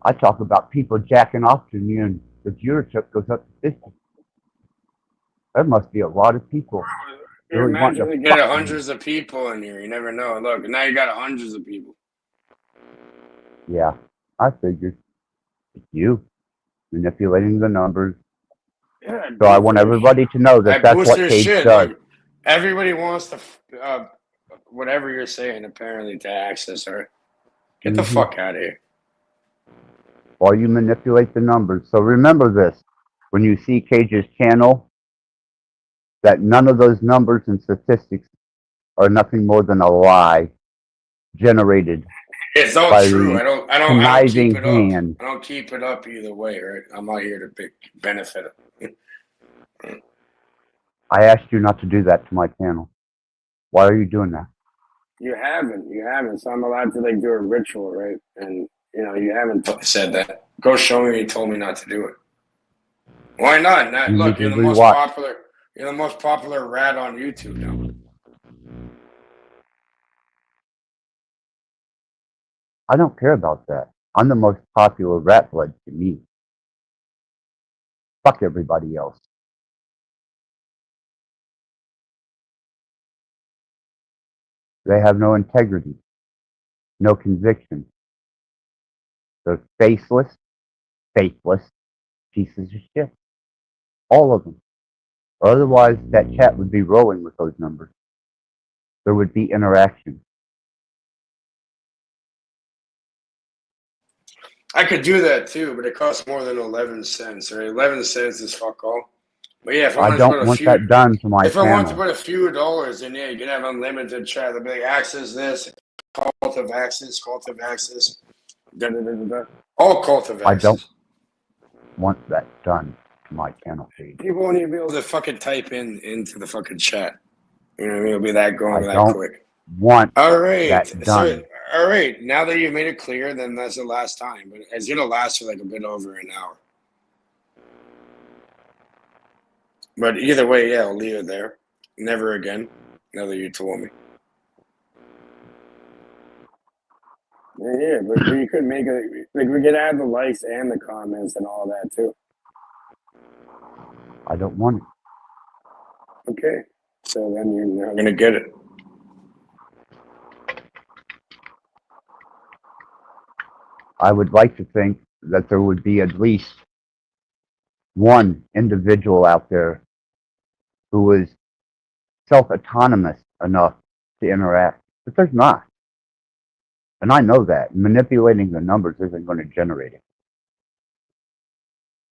I talk about people jacking off to me and the viewership goes up to 50. There must be a lot of people. You really wanting imagine to you get fuck me. hundreds of people in here. You never know. Look, now you got hundreds of people. Yeah, I figured. It's you manipulating the numbers. Yeah, So I want everybody to know that that's what your Cage shit. does. Look, everybody wants to, whatever you're saying, apparently, to access her. Get the Mhm. fuck out of here. While you manipulate the numbers. So remember this, when you see Cage's channel, that none of those numbers and statistics are nothing more than a lie generated It's all by true. the I don't conniving keep it up. hand. I don't keep it up either way, right? I'm not here to benefit it. I asked you not to do that to my channel. Why are you doing that? You haven't. So I'm allowed to like do a ritual, right? And you know, you haven't said that. Go show me. You told me not to do it. Why not? You Look, need you're to the most rewatch. popular. You're the most popular rat on YouTube now. I don't care about that. I'm the most popular rat blood to me. Fuck everybody else. They have no integrity, no conviction. They're faceless, faithless pieces of shit. All of them. Otherwise, that chat would be rolling with those numbers. There would be interaction. I could do that too, but it costs more than 11 cents. Right? 11 cents is fuck all. But yeah, if I I wanted to don't put a want few, that done to my if I want to channel. put a few dollars, then yeah, you can have unlimited chat. They'll be like, access this, cult of access, da da da da da. All cult of I don't access. want that done to my channel page. People won't even be able to fucking type into the fucking chat. You know what I mean? It'll be that going I that don't quick. want All right. that So, done. all right. Now that you've made it clear, then that's the last time. But it's gonna last for like a bit over an hour. But either way, yeah, I'll leave it there. Never again. Now that you told me. Yeah, but you could make it like we could add the likes and the comments and all that too. I don't want it. Okay. So then you're not gonna get it. I would like to think that there would be at least one individual out there who was self-autonomous enough to interact. But there's not. And I know that. Manipulating the numbers isn't going to generate it.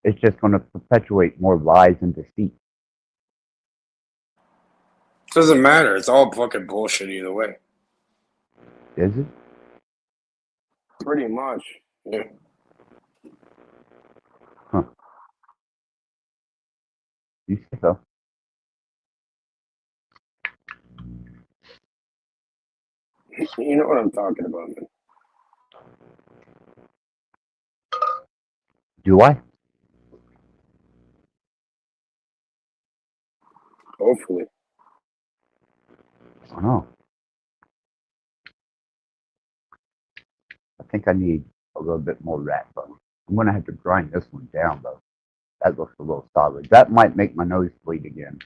It's just going to perpetuate more lies and deceit. Doesn't matter. It's all fucking bullshit either way. Is it? Pretty much. Yeah. Huh. You say so? You know what I'm talking about, man. Do I? Hopefully. I don't know. I think I need a little bit more rat bone. I'm going to have to grind this one down, though. That looks a little solid. That might make my nose bleed again.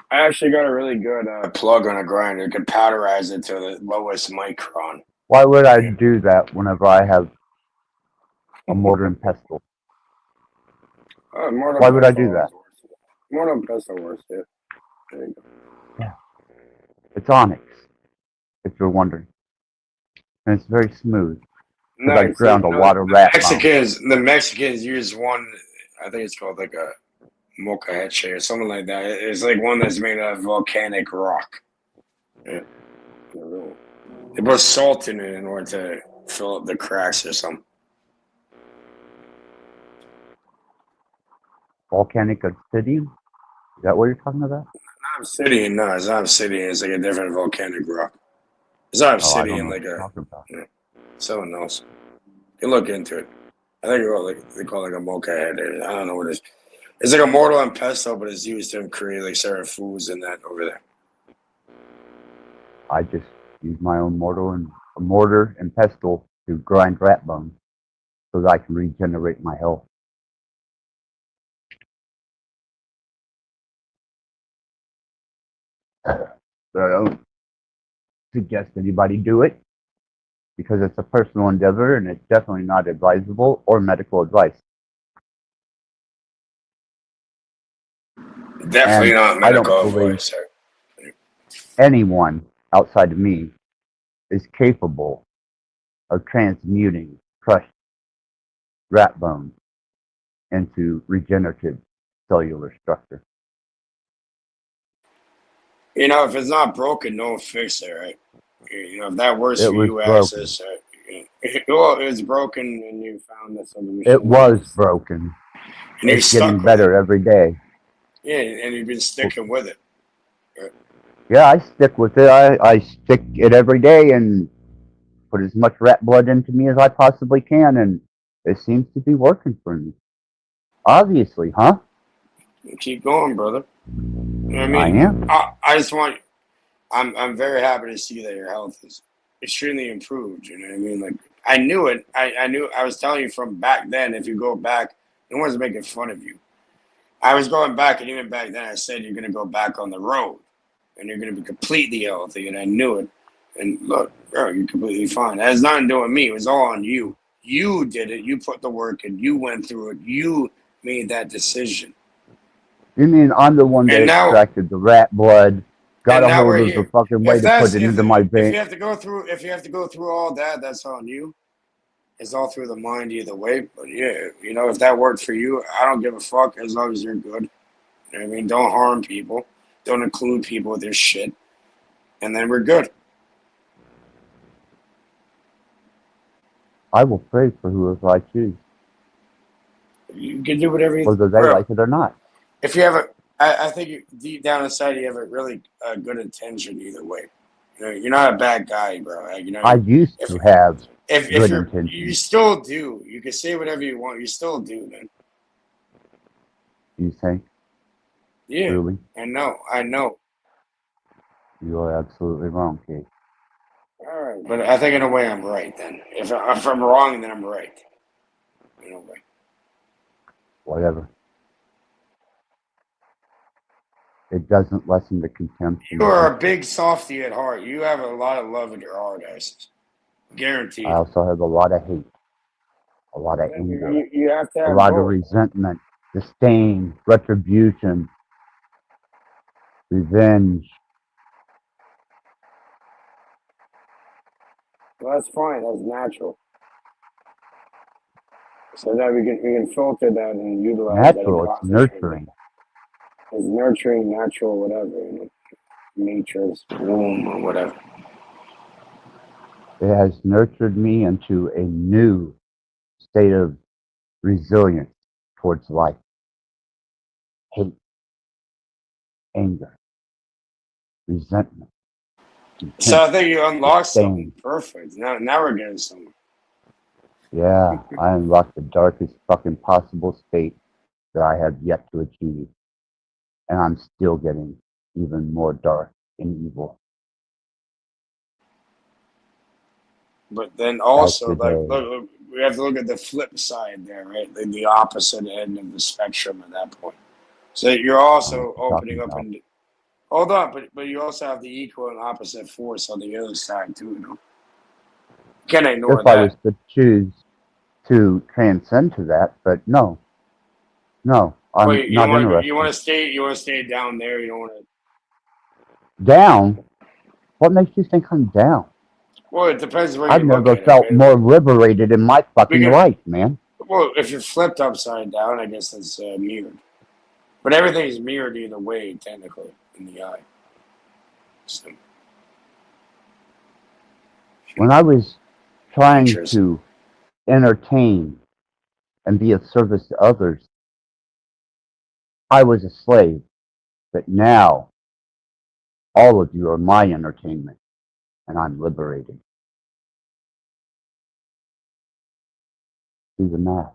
I actually got a really good plug on a grinder. It can powderize it to the lowest micron. Why would I do that whenever I have a mortar and pestle? Why would I do that? Mortar and pestle works, yeah. There you go. Yeah. It's onyx, if you're wondering. And it's very smooth. Because I ground a lot of rat bone. The Mexicans use one, I think it's called like a mocaheche or something like that. It's like one that's made out of volcanic rock. Yeah. They put salt in it in order to fill up the cracks or something. Volcanic obsidian? Is that what you're talking about? Not obsidian, no, it's not obsidian. It's like a different volcanic rock. It's not obsidian, like a someone else. You look into it. I think they call it like a mocha head. I don't know what it is. It's like a mortar and pestle, but it's used to create like certain foods and that over there. I just use my own mortar and pestle to grind rat bones so that I can regenerate my health. So I don't suggest anybody do it because it's a personal endeavor and it's definitely not advisable or medical advice. Definitely not medical advice. Anyone outside of me is capable of transmuting crushed rat bones into regenerative cellular structure. You know, if it's not broken, don't fix it, right? You know, if that works for you, access. Well, it's broken and you found that something. It was broken. And it's getting better every day. Yeah, and you've been sticking with it. Right? Yeah, I stick with it. I stick it every day and put as much rat blood into me as I possibly can, and it seems to be working for me. Obviously, huh? Keep going, brother. You know what I am. I just want. I'm very happy to see that your health is extremely improved. You know what I mean? Like I knew it. I knew. I was telling you from back then. If you go back, no one's making fun of you. I was going back, and even back then, I said you're going to go back on the road, and you're going to be completely healthy, and I knew it. And look, bro, you're completely fine. That has nothing to do with me. It was all on you. You did it. You put the work in. You went through it. You made that decision. You mean I'm the one that And now, extracted the rat blood, got and a now hold we're of the here. fucking way If to put that's it into my if vein? you have to go through all that, that's on you. It's all through the mind either way. But yeah, if that worked for you, I don't give a fuck as long as you're good. You know what I mean? Don't harm people. Don't include people with your shit. And then we're good. I will pray for whoever I choose, You can do whatever you whether they bro. like it or not. If you have I think deep down inside you have a really good intention either way. You're not a bad guy, bro. I used if to have if good you intentions. still do, you can say whatever you want. You still do, man. You think? Yeah, Really? I know. You are absolutely wrong, Kate. All right, but I think in a way I'm right. Then if I'm wrong, then I'm right. In a way. Whatever. It doesn't lessen the contempt. You are a big softy at heart. You have a lot of love in your heart, Isis. Guaranteed. I also have a lot of hate, a lot of anger, You have to have a lot of both. resentment, disdain, retribution, revenge. Well, that's fine. That's natural. So that we can filter that and utilize that in Natural, it's positive. nurturing. It's nurturing, natural, whatever. Nature's womb or whatever. It has nurtured me into a new state of resilience towards life. Hate, anger, resentment, contempt, So I think you unlocked disdain. something perfect. Now we're getting somewhere. Yeah, I unlocked the darkest fucking possible state that I have yet to achieve. And I'm still getting even more dark and evil. But then also, That's the day. look, we have to look at the flip side there, right? The opposite end of the spectrum at that point. So you're also opening up and hold on, but you also have the equal and opposite force on the other side too. Can't ignore If that. I was to choose to transcend to that, but no, I'm Wait, not interested. You want to stay down there. You don't want to. Down? What makes you think I'm down? Well, it depends where I've you look never at felt it. Right? more liberated in my fucking life, man. Well, if you're flipped upside down, I guess that's mirrored. But everything is mirrored either way, technically, in the eye. So. When I was trying to entertain and be of service to others, I was a slave. But now, all of you are my entertainment, and I'm liberated. Do the math.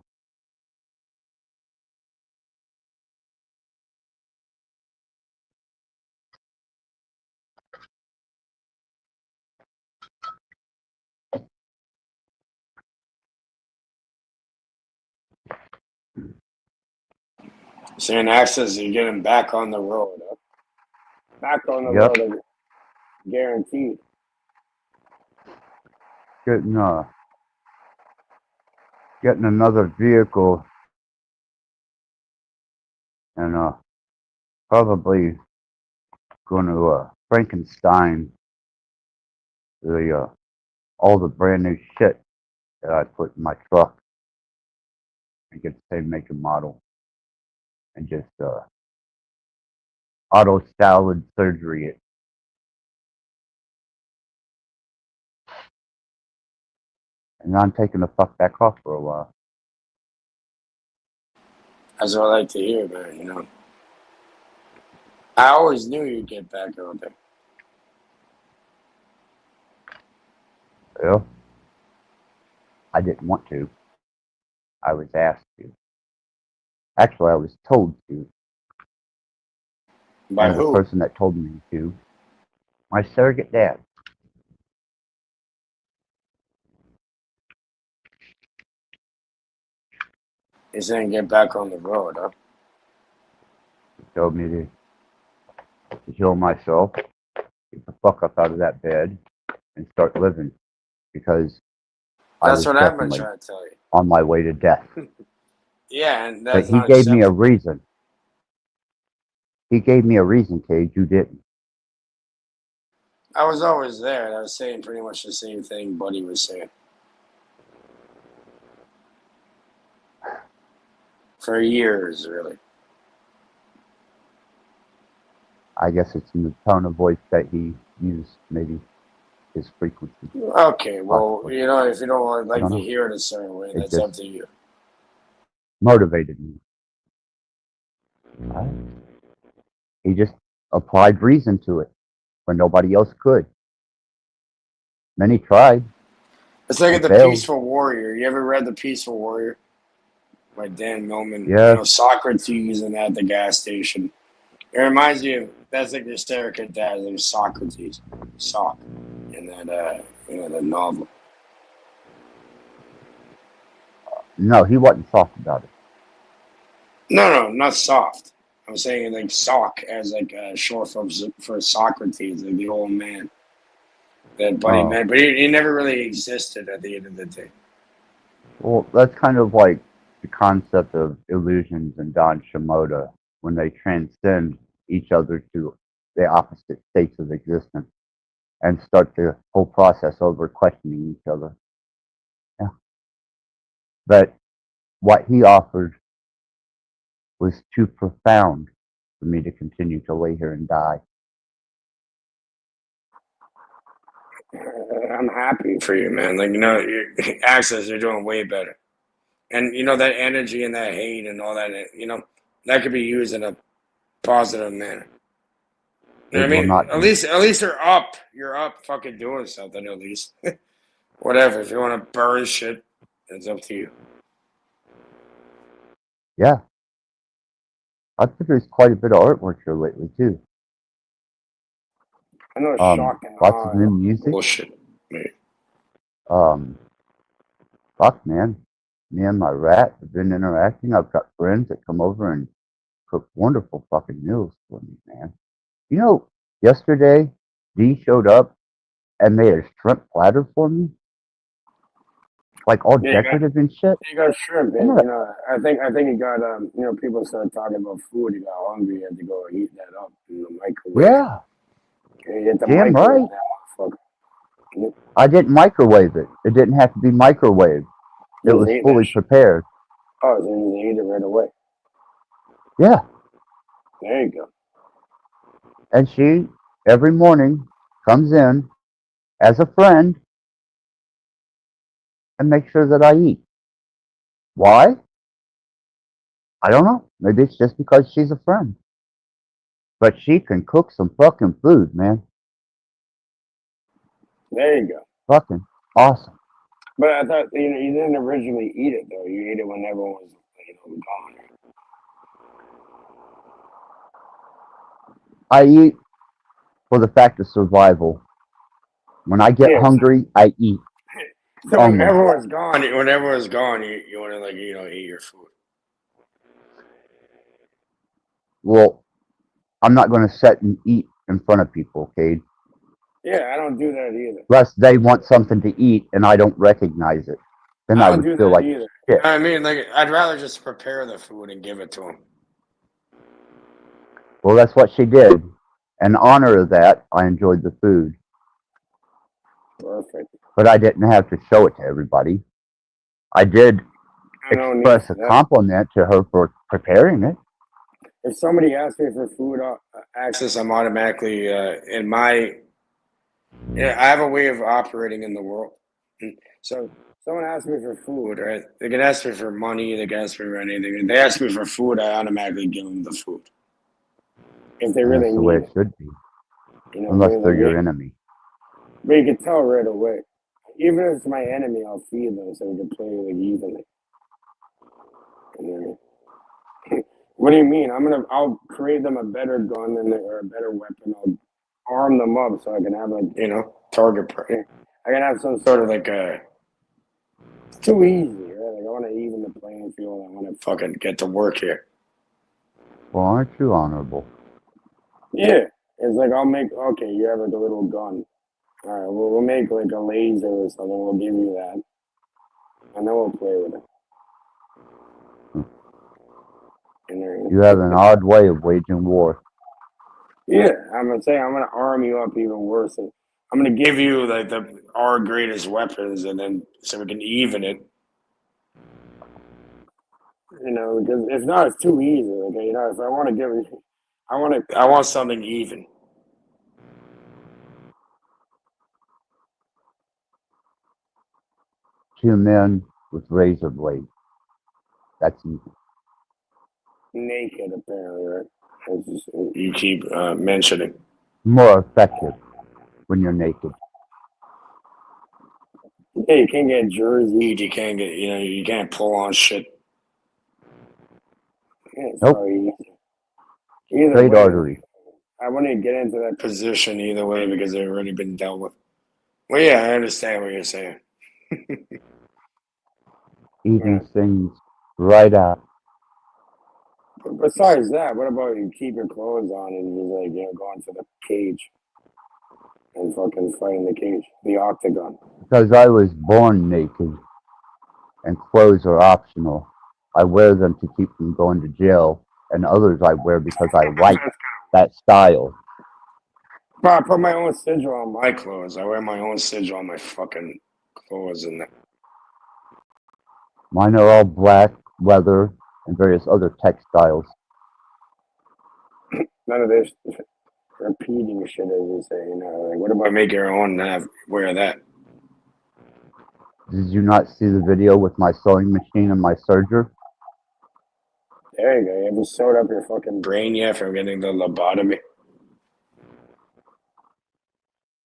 Saying access, you're getting back on the road. Huh? Back on the road, guaranteed. Getting another vehicle and probably going to Frankenstein all the brand new shit that I put in my truck and get the same make and model and just auto salad surgery it. And I'm taking the fuck back off for a while. That's what I like to hear, man. I always knew you'd get back on there. Well, I didn't want to. I was asked to. Actually, I was told to. By and who? The person that told me to, my surrogate dad. He's saying get back on the road, huh? He told me to heal myself, get the fuck up out of that bed, and start living because I That's was what I've been definitely trying to tell you. on my way to death. Yeah, and But that's he not gave me a acceptable. reason. He gave me a reason, Cage. You didn't. I was always there, and I was saying pretty much the same thing Buddy was saying. For years, really. I guess it's in the tone of voice that he used, maybe his frequency. Okay, well, Possibly. you know, if you don't I like don't to know. hear it a certain way, It that's up just to you. motivated me. Right? He just applied reason to it when nobody else could. Many tried It's like and The failed. Peaceful Warrior. You ever read The Peaceful Warrior by Dan Millman? Yeah. You know, Socrates and at the gas station. It reminds me of, that's like the stereotype dad, like Socrates. Sock. In that, the novel. No, he wasn't soft about it. No, not soft. I'm saying like sock as like short for Socrates, like the old man that Buddy Oh. met, but he never really existed at the end of the day. Well, that's kind of like the concept of illusions in Don Shimoda when they transcend each other to the opposite states of existence and start the whole process over questioning each other. Yeah. But what he offered was too profound for me to continue to lay here and die. I'm happy for you, man. Like, you know, Access, you're doing way better. And, you know, that energy and that hate and all that, you know, that could be used in a positive manner. You know It what I will mean? not At be. least you're up. You're up fucking doing something at least. Whatever. If you want to burn shit, it's up to you. Yeah. I've produced quite a bit of artwork here lately, too. I know it's shocking. Lots of new music. Bullshit. Mate. Fuck, man. Me and my rat have been interacting. I've got friends that come over and cook wonderful fucking meals for me, man. You know, yesterday, Dee showed up and made a shrimp platter for me. Like all Yeah, decorative and shit. you got shrimp, and Yeah. you know, I think he got you know, people started talking about food. He got hungry, he had to go heat that up in the microwave. Yeah. And he hit the Damn microwave right. that motherfucker. I didn't microwave it. It didn't have to be microwaved. It You was ate fully that shit. prepared. Oh, so you ate it right away. Yeah. There you go. And she, every morning, comes in as a friend and makes sure that I eat. Why? I don't know. Maybe it's just because she's a friend. But she can cook some fucking food, man. There you go. Fucking awesome. But I thought, you know, you didn't originally eat it though. You ate it when everyone was, you know, gone. I eat for the fact of survival. When I get hungry, I eat. So when everyone's gone, you want to, like, you know, eat your food. Well, I'm not going to sit and eat in front of people, okay? Yeah, I don't do that either. Unless they want something to eat and I don't recognize it. Then I I don't would do feel that like either. shit. I mean, like, I'd rather just prepare the food and give it to them. Well, that's what she did. In honor of that, I enjoyed the food. Perfect. But I didn't have to show it to everybody. I did express a compliment to her for preparing it. If somebody asks me for food access, I'm automatically in my. Yeah, I have a way of operating in the world. So someone asks me for food, right? They can ask me for money. They can ask me for anything. If they ask me for food, I automatically give them the food. If they really That's the way need it should be. You know, Unless really, they're your enemy. But you can tell right away. Even if it's my enemy, I'll feed them so we can play like evenly. You know what I mean? What do you mean? I'll create them a better gun or a better weapon. I'll arm them up so I can have, like, you know, target practice. I can have some sort of like it's too easy, right? Like I want to even the playing field. I want to fucking get to work here. Well, aren't you honorable? Yeah, it's like I'll make. Okay, you have like a little gun. All right, we'll make like a laser or something. We'll give you that, and then we'll play with it. You have an odd way of waging war. Yeah, I'm gonna say I'm gonna arm you up even worse. I'm gonna give you like our greatest weapons, and then so we can even it. You know, because if not, it's too easy. Okay, you know, if I want to give you, I want something even. Two men with razor blades. That's easy. Naked, apparently, right? It's just, you keep mentioning. More effective when you're naked. Yeah, you can't get jerseys. You can't get, you know, you can't pull on shit. Yeah, it's Nope. so easy. Either Straight way, artery. I wouldn't get into that position either way because they've already been dealt with. Well, yeah, I understand what you're saying. Eating things right out. But besides that, what about you keep your clothes on and just like, you know, go into the cage and fucking fight in the cage, the octagon? Because I was born naked and clothes are optional. I wear them to keep from going to jail, and others I wear because I like that style. Bro, I put my own sigil on my clothes. I wear my own sigil on my fucking clothes and that. Mine are all black, leather, and various other textiles. None of this repeating shit, as you say. You know, like what about make your own and have wear that? Did you not see the video with my sewing machine and my serger? There you go. You haven't sewed up your fucking brain yet from getting the lobotomy.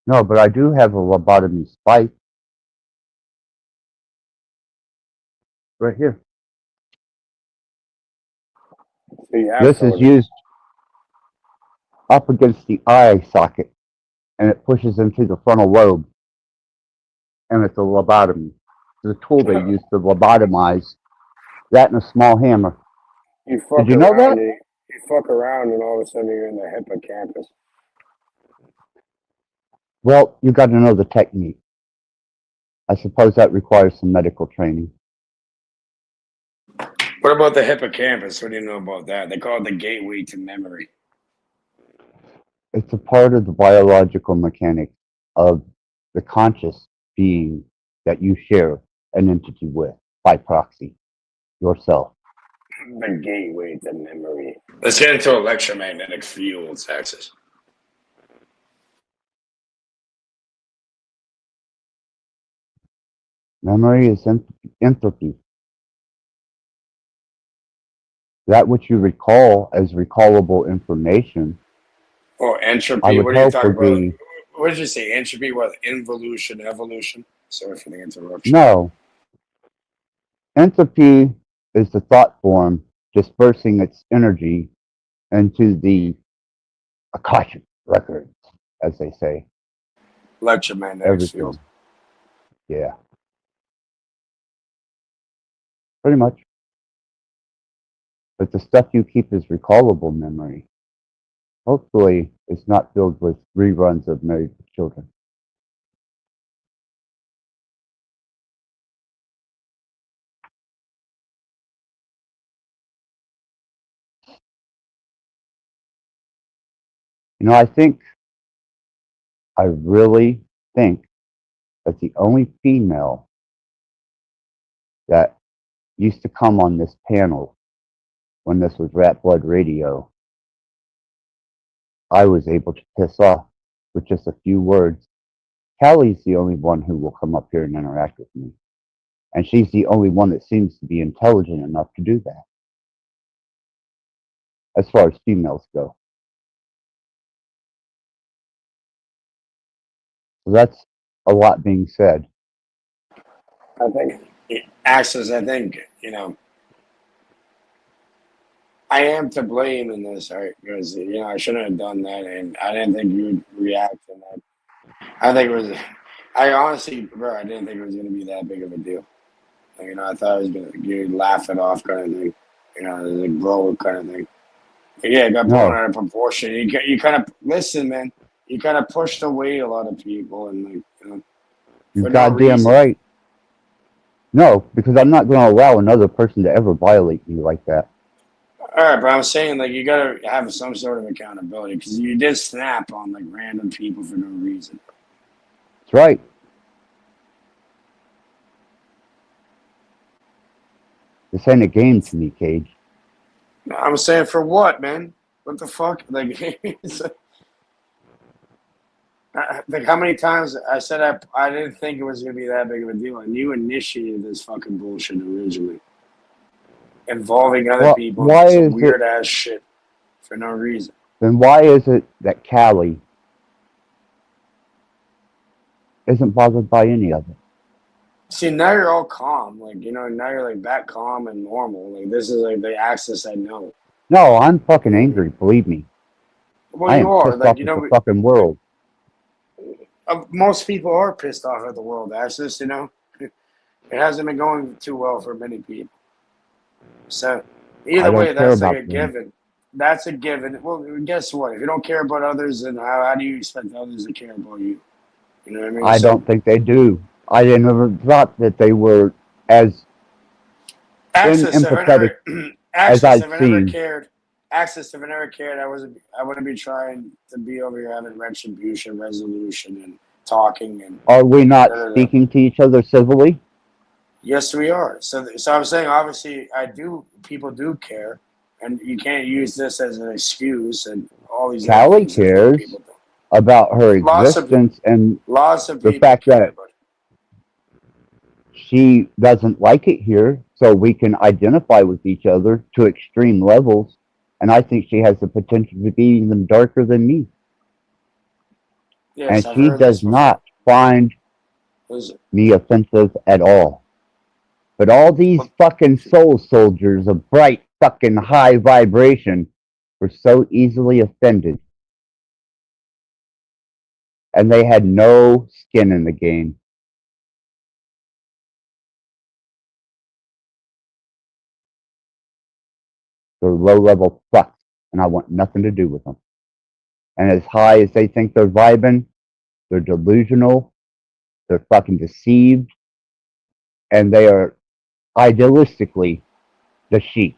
No, but I do have a lobotomy spike. Right here. So you have This is used up against the eye socket, and it pushes into the frontal lobe, and it's a lobotomy. The tool they use to lobotomize that and a small hammer. You fuck Did you know around, that? you fuck around, and all of a sudden you're in the hippocampus. Well, you got to know the technique. I suppose that requires some medical training. What about the hippocampus? What do you know about that? They call it the gateway to memory. It's a part of the biological mechanics of the conscious being that you share an entity with by proxy, yourself. The gateway to memory. Let's get into electromagnetic fields, Texas. Memory is entropy. That which you recall as recallable information. Oh, entropy. I would What are you hope talking would about? be, What did you say? Entropy? What? Involution? Evolution? Sorry for the interruption. no. Entropy is the thought form dispersing its energy into the Akashic records, as they say. Electromagnetic Everything. field. Yeah. Pretty much. But the stuff you keep is recallable memory. Hopefully, it's not filled with reruns of Married with Children. You know, I really think that the only female that used to come on this panel when this was Rat Blood Radio, I was able to piss off with just a few words. Callie's the only one who will come up here and interact with me. And she's the only one that seems to be intelligent enough to do that, as far as females go. So that's a lot being said. I think, Access, I think, you know, I am to blame in this, right? Because, you know, I shouldn't have done that, and I didn't think you would react to that. I think it was, I honestly, bro, I didn't think it was going to be that big of a deal. You know, I thought it was gonna you laugh it off kind of thing. You know, like bro kind of thing. But yeah, it got blown No, out of proportion. You kind of listen, man. You kind of pushed away a lot of people, and like you know, you're for no goddamn reason. right. No, because I'm not going to allow another person to ever violate me like that. All right, but I'm saying like you gotta have some sort of accountability because you did snap on like random people for no reason. That's right. This ain't a game to me, Cage. I'm saying for what, man? What the fuck? Like, like how many times I said I didn't think it was gonna be that big of a deal, and you initiated this fucking bullshit originally, involving other Well, people why in some is it? weird ass shit for no reason. Then why is it that Callie isn't bothered by any of it? See, now you're all calm, like you know. Now you're like back calm and normal. Like this is like the access I know. No, I'm fucking You know what I angry. mean? Believe me, Well, I you am are pissed like off you at the know. fucking world. Most people are pissed off at the world. Access, you know, it hasn't been going too well for many people. So I either way, don't care that's like a about them. given. That's a given. Well, guess what? If you don't care about others, then how do you expect others to care about you? You know what I mean? I So don't think they do. I never thought that they were as access, if I empathetic never, as access, I've if I never seen. cared, access, if I never cared, I wouldn't be trying to be over here having retribution, resolution, and talking and Are we not da da da. speaking to each other civilly? Yes, we are. So I'm saying, obviously, I do. People do care, and you can't use this as an excuse and all these other Callie things that fuck cares people do. about her Lots of existence and lots of the people fact care, that but she doesn't like it here, so we can identify with each other to extreme levels. And I think she has the potential to be even darker than me. yes, And I've she heard does this before. not find Was me offensive at all. But all these well, fucking soul soldiers of bright fucking high vibration were so easily offended. And they had no skin in the game. They're low level fucks, and I want nothing to do with them. And as high as they think they're vibing, they're delusional, they're fucking deceived, and they are idealistically the sheep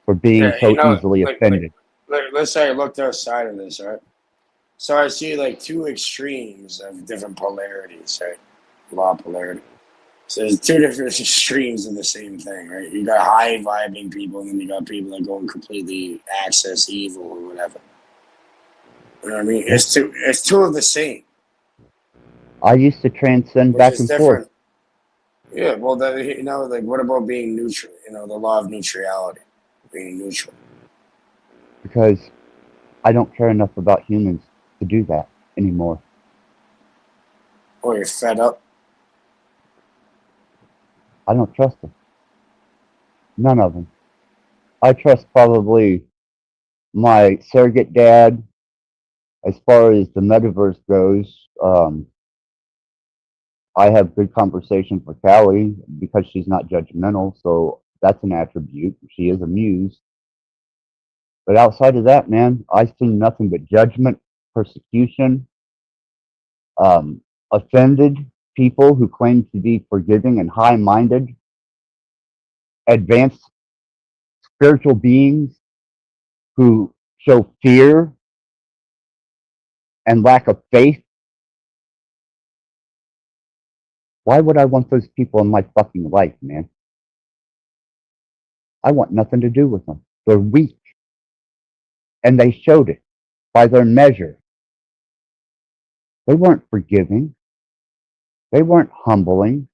for being yeah, you so know, easily offended. let's say I looked outside of this, right? So I see like two extremes of different polarities, right? Law of polarity. So there's two different extremes of the same thing, right? You got high vibing people, and then you got people that go and completely access evil or whatever. You know what I mean? It's two of the same, I used to transcend which back is and forth different. Yeah, well, that you know, like what about being neutral? You know, the law of neutrality, being neutral. because I don't care enough about humans to do that anymore. Or you're fed up. I don't trust them. None of them. I trust probably my surrogate dad as far as the metaverse goes. I have good conversation for Callie because she's not judgmental, so that's an attribute. She is a muse. But outside of that, man, I've seen nothing but judgment, persecution, offended people who claim to be forgiving and high minded, advanced spiritual beings who show fear and lack of faith. Why would I want those people in my fucking life, man? I want nothing to do with them. They're weak. And they showed it by their measure. They weren't forgiving. They weren't humbling.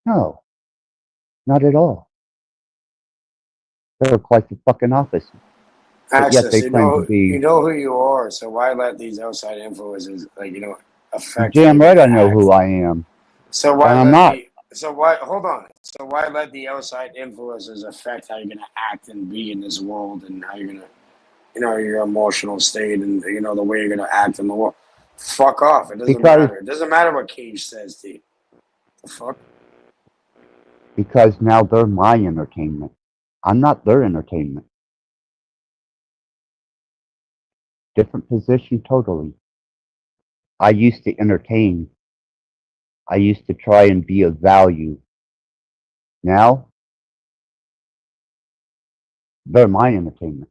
No, not at all. They were quite the fucking opposite. But yet Access, they claim to you be. know who you are, so why let these outside influences, like you know, affect how Damn you're right gonna I know act? who I am. So And I'm not. hold on. So why let the outside influences affect how you're gonna act and be in this world and how you're gonna, you know, your emotional state and you know the way you're gonna act in the world? Fuck off. It doesn't Because matter. It doesn't matter what Cage says to you. Fuck. Because now they're my entertainment. I'm not their entertainment. Different position totally. I used to entertain. I used to try and be of value. Now, they're my entertainment.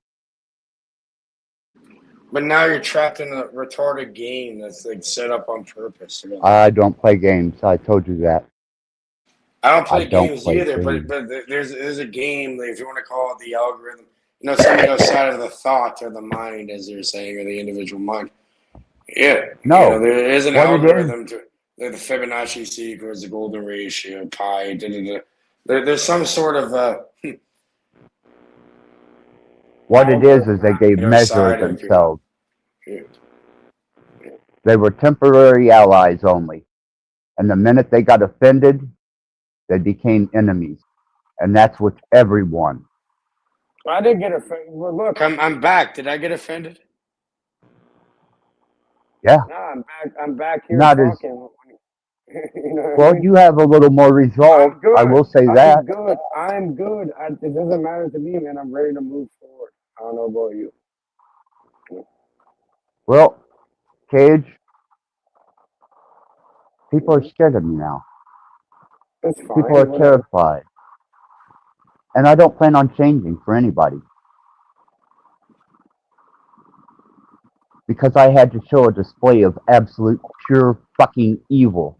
But now you're trapped in a retarded game that's like set up on purpose. You know? I don't play games. I told you that. I don't play don't games play either, games. but there's a game, like, if you want to call it the algorithm, you know, something outside of the thought or the mind, as they're saying, or the individual mind. Yeah. No. You know, there is an What it is- algorithm to like the Fibonacci sequence, the golden ratio, pi, there's some sort of What it is they on gave your measure side of your- themselves. yeah. They were temporary allies only. And the minute they got offended, they became enemies. And that's with everyone. I didn't get offended. Well, look, I'm back. Did I get offended? Yeah. No, I'm back here Not as talking. You know what I well, mean? you have a little more resolve. I'm good. I will say I'm that. good. I'm good. It doesn't matter to me, man. I'm ready to move forward. I don't know about you. Well, Cage, people are scared of me now. That's fine. People are whatever. terrified. And I don't plan on changing for anybody. Because I had to show a display of absolute pure fucking evil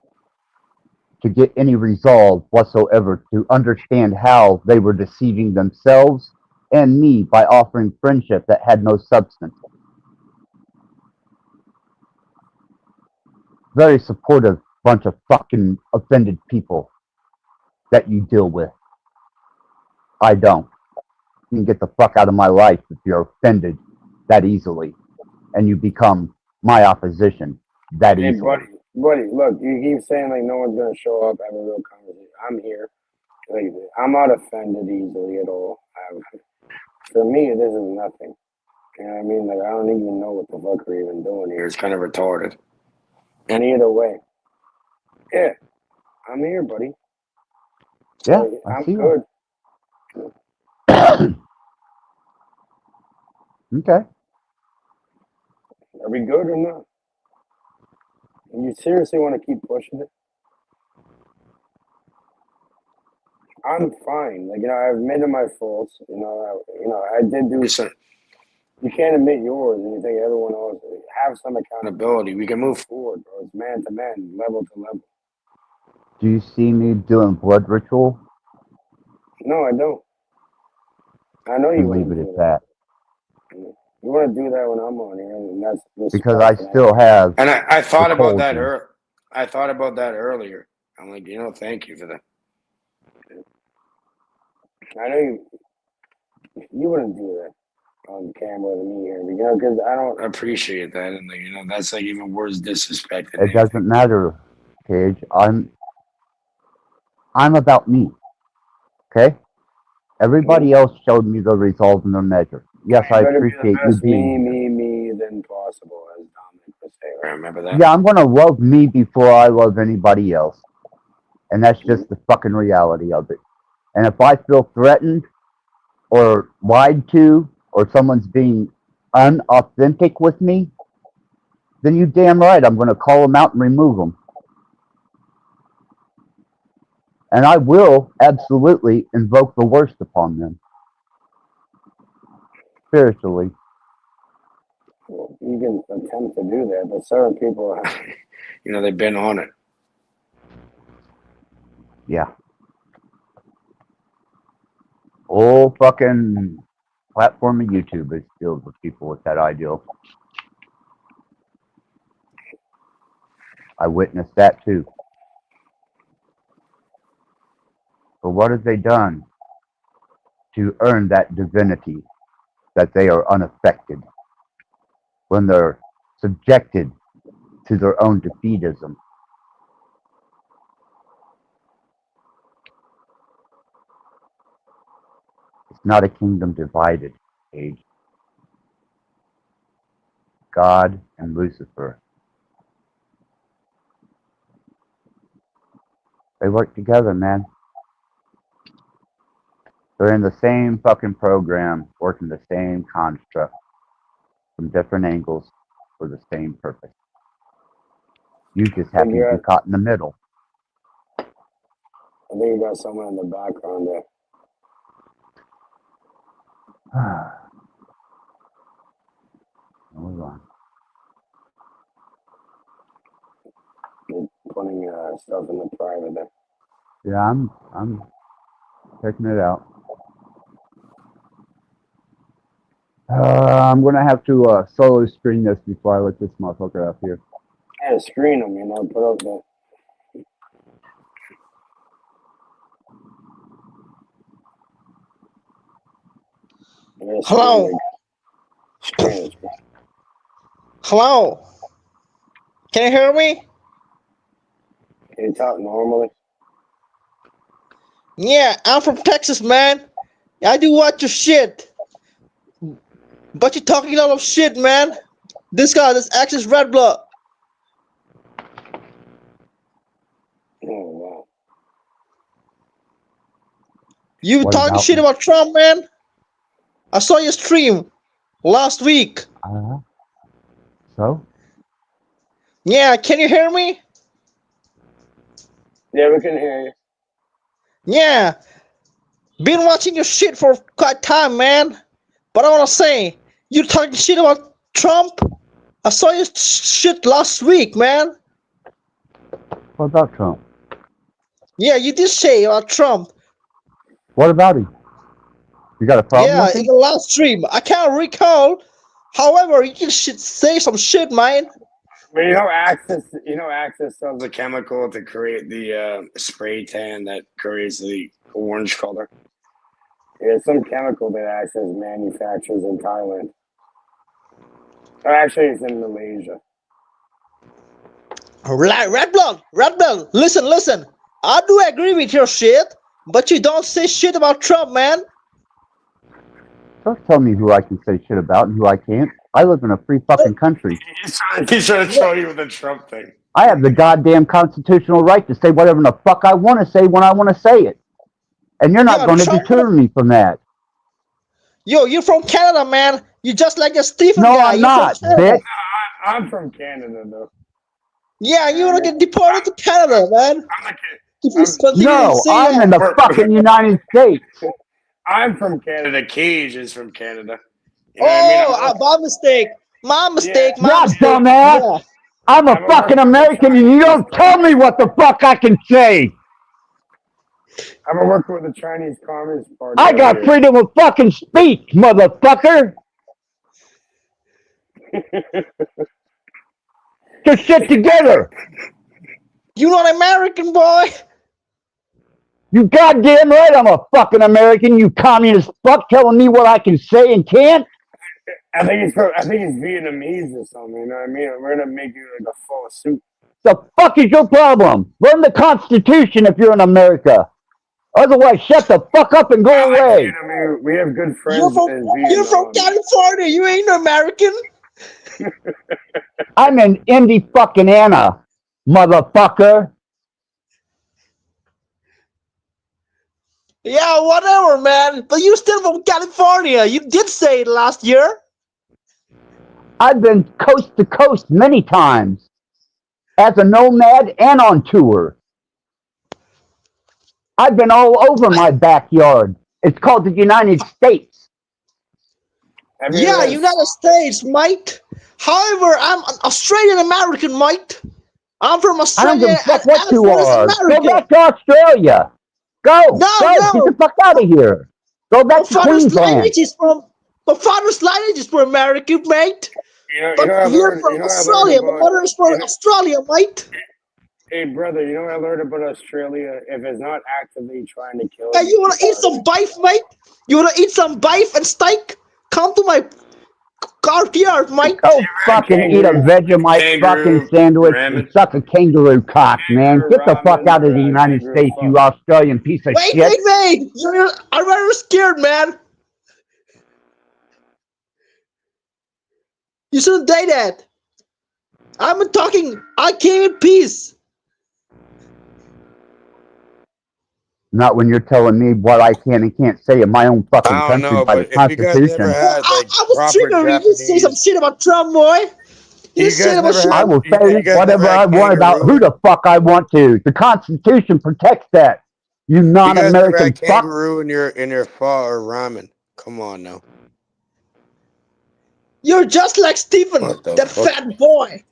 to get any resolve whatsoever to understand how they were deceiving themselves and me by offering friendship that had no substance. Very supportive bunch of fucking offended people that you deal with. I don't. You can get the fuck out of my life if you're offended that easily and you become my opposition that Hey, easily. buddy, look, you keep saying like no one's gonna show up, have a real conversation. I'm here. Like, I'm not offended easily at all. For me, this is nothing. You know what I mean? Like, I don't even know what the fuck we're even doing here. It's kind of retarded. And either way, yeah, I'm here, buddy. Yeah, So, I I'm see good. Okay. Are we good or not? You seriously want to keep pushing it? I'm fine. Like, you know, I admitted my faults. I did do some. You can't admit yours, and you think everyone else have some accountability. We can move forward, bro. It's man to man, level to level. Do you see me doing blood ritual? No, I don't. I know you And want leave to it do at that. that. You want to do that when I'm on here, and that's Because I still have. And I thought the about that cold I thought about that earlier. I'm like, thank you for that. I know you wouldn't do that on camera with me here, because I don't appreciate that, and that's like even worse disrespect. It doesn't matter, Cage. I'm about me. Okay? Everybody else showed me the resolve and the measure. Yes, I better be the appreciate you best being here. me than possible, as Dominic would say. Remember that? Yeah, I'm gonna love me before I love anybody else. And that's just the fucking reality of it. And if I feel threatened or lied to or someone's being unauthentic with me, then you damn right I'm gonna call them out and remove them. And I will absolutely invoke the worst upon them. Spiritually. Well, you can attempt to do that, but certain people, they've been on it. Yeah. Whole fucking platform of YouTube is filled with people with that ideal. I witnessed that too. But what have they done to earn that divinity that they are unaffected when they're subjected to their own defeatism? It's not a kingdom divided, Age. God, and Lucifer. They work together, man. They're in the same fucking program, working the same construct from different angles for the same purpose. You just happen to be caught in the middle. I think you got someone in the background there. Hold on. You're putting stuff in the private there. Yeah, I'm checking it out. I'm gonna have to solo screen this before I let this motherfucker up here. Yeah, screen them, put up the. Hello. Screen. Hello. Can you hear me? Can you talk normally? Yeah, I'm from Texas, man. I do watch your shit. But you're talking a lot of shit, man. This guy, this Axis Red Blood. Oh, wow. You What talking about shit me? about Trump, man? I saw your stream last week. So? Yeah, can you hear me? Yeah, we can hear you. Yeah. Been watching your shit for quite time, man. But I wanna say, you talking shit about Trump? I saw your shit last week, man. What about Trump? Yeah, you did say about Trump. What about him? You got a problem Yeah, with in him? the last stream. I can't recall. However, you can say some shit, man. But Axis sells a chemical to create the spray tan that creates the orange color. Yeah, some chemical that Axis manufactures in Thailand. Or actually, it's in Malaysia. Red blood. Listen. I do agree with your shit, but you don't say shit about Trump, man. Don't tell me who I can say shit about and who I can't. I live in a free fucking country. He's trying to tell you with the Trump thing. I have the goddamn constitutional right to say whatever the fuck I want to say when I want to say it. And you're not going to deter me from that. Yo, you're from Canada, man. You just like a Stephen No, guy. I'm You're not, from Canada. bitch. I'm from Canada, though. Yeah, you're gonna get deported to Canada, man. No, I'm in the fucking United States. I'm from Canada. Cage is from Canada. My mistake. My mistake. Yeah, dumbass. Yeah. I'm a fucking American and you don't tell me what the fuck I can say. I'm working with the Chinese Communist Party. I got freedom of fucking speech, motherfucker. Just shit together. You not American, boy. You goddamn right I'm a fucking American, you communist fuck, telling me what I can say and can't. I think he's Vietnamese or something, you know what I mean? We're gonna make you like a full suit. The fuck is your problem? Learn the Constitution if you're in America. Otherwise, shut the fuck up and go away. We have good friends. You're from California. You ain't American. I'm in Indy fucking Anna, motherfucker. Yeah, whatever, man. But you're still from California. You did say it last year. I've been coast to coast many times as a nomad and on tour. I've been all over my backyard. It's called the United States. Yeah, United States, mate. However, I'm an Australian American, mate. I'm from Australia. I don't give a fuck what you are. American. Go back to Australia. Go. Get the fuck out of here. Go back to Queensland. My father's lineage is from American, mate. You're from Australia. My mother is from Australia, mate. Hey, brother, you know what I learned about Australia? If it's not actively trying to kill you want to eat some beef, mate? You want to eat some beef and steak? Come to my courtyard, mate. Go fucking eat a Vegemite fucking sandwich and suck a kangaroo cock, man. Get the fuck out of the United States, you Australian piece of shit. Wait. I'm very scared, man. You shouldn't say that. I'm talking. I came in peace. Not when you're telling me what I can and can't say in my own fucking I don't country know, by the but if you guys never Constitution. had like I was proper triggering. You say some Japanese, shit about Trump, boy. You you said guys about never shit. I had will you, say you guys never whatever I had want about who kangaroo. the fuck I want to. The Constitution protects that. You You guys never non-American had fuck. kangaroo in your pho or ramen. Come on now. You're just like Stephen, What the that fuck? fat boy.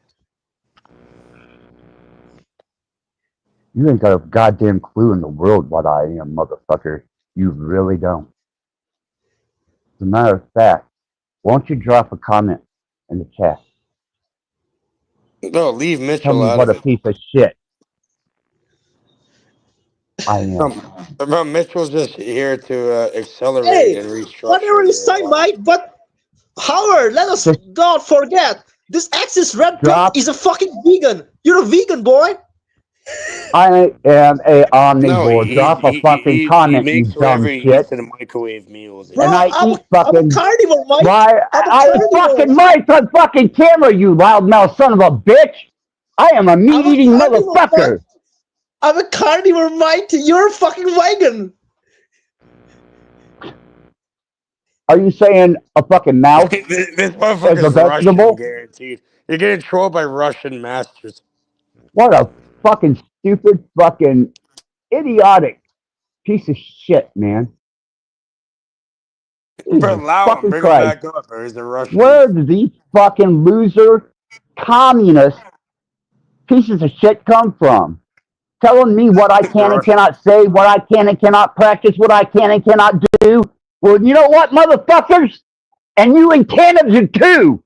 You ain't got a goddamn clue in the world what I am, motherfucker. You really don't. As a matter of fact, won't you drop a comment in the chat? No, leave Tell Mitchell me out what of a it. piece of shit I am. Bro, Mitchell's just here to accelerate Hey, and whatever restructure you the say, alliance. mate, but Howard, let us Just not forget this Axis Red Pill drop. is a fucking vegan. You're a vegan, boy. I am a No, omnivore. Drop a fucking he comment, you makes whatever dumb he shit. eats in a microwave meals. Bro, And I eat I'm a fucking. carnivore, mate. Why? I'm a I carnivore. fucking mic on fucking camera, you loudmouth son of a bitch. I am a I'm a meat-eating carnivore, mate. motherfucker. I'm a carnivore, mate. You're a fucking vegan. Are you saying a fucking mouse This is motherfucker's a Russian, vegetable? guaranteed. You're getting trolled by Russian masters. What a fucking stupid, fucking idiotic piece of shit, man. Bro, Jesus allow him. fucking Bring him Christ. back up, bro. He's a Russian. Where do these fucking loser communist pieces of shit come from? Telling me what I can and Russian. cannot say, what I can and cannot practice, what I can and cannot do. Well, you know what, motherfuckers? And you in Canada too.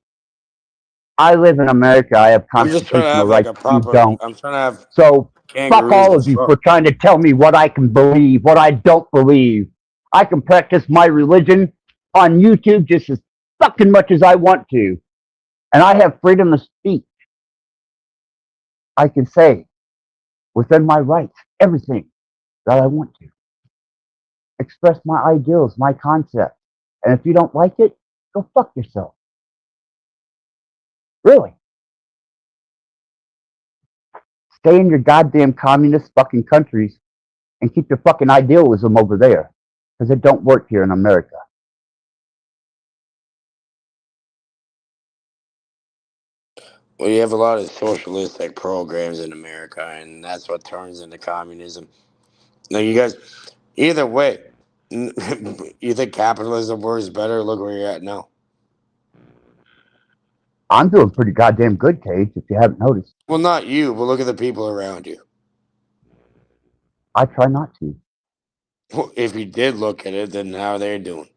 I live in America. I have I'm just trying to constitutional have like rights. a You proper. don't. I'm trying to have So fuck kangaroos all and of you fuck. for trying to tell me what I can believe, what I don't believe. I can practice my religion on YouTube just as fucking much as I want to. And I have freedom of speech. I can say within my rights everything that I want to. Express my ideals, my concepts. And if you don't like it, go fuck yourself. Really. Stay in your goddamn communist fucking countries and keep your fucking idealism over there. Because it don't work here in America. Well, you have a lot of socialistic programs in America, and that's what turns into communism. Now, you guys, either way, you think capitalism works better? Look where you're at now. I'm doing pretty goddamn good, Cage, if you haven't noticed. Well, not you, but look at the people around you. I try not to. Well, if you did look at it, then how they're doing?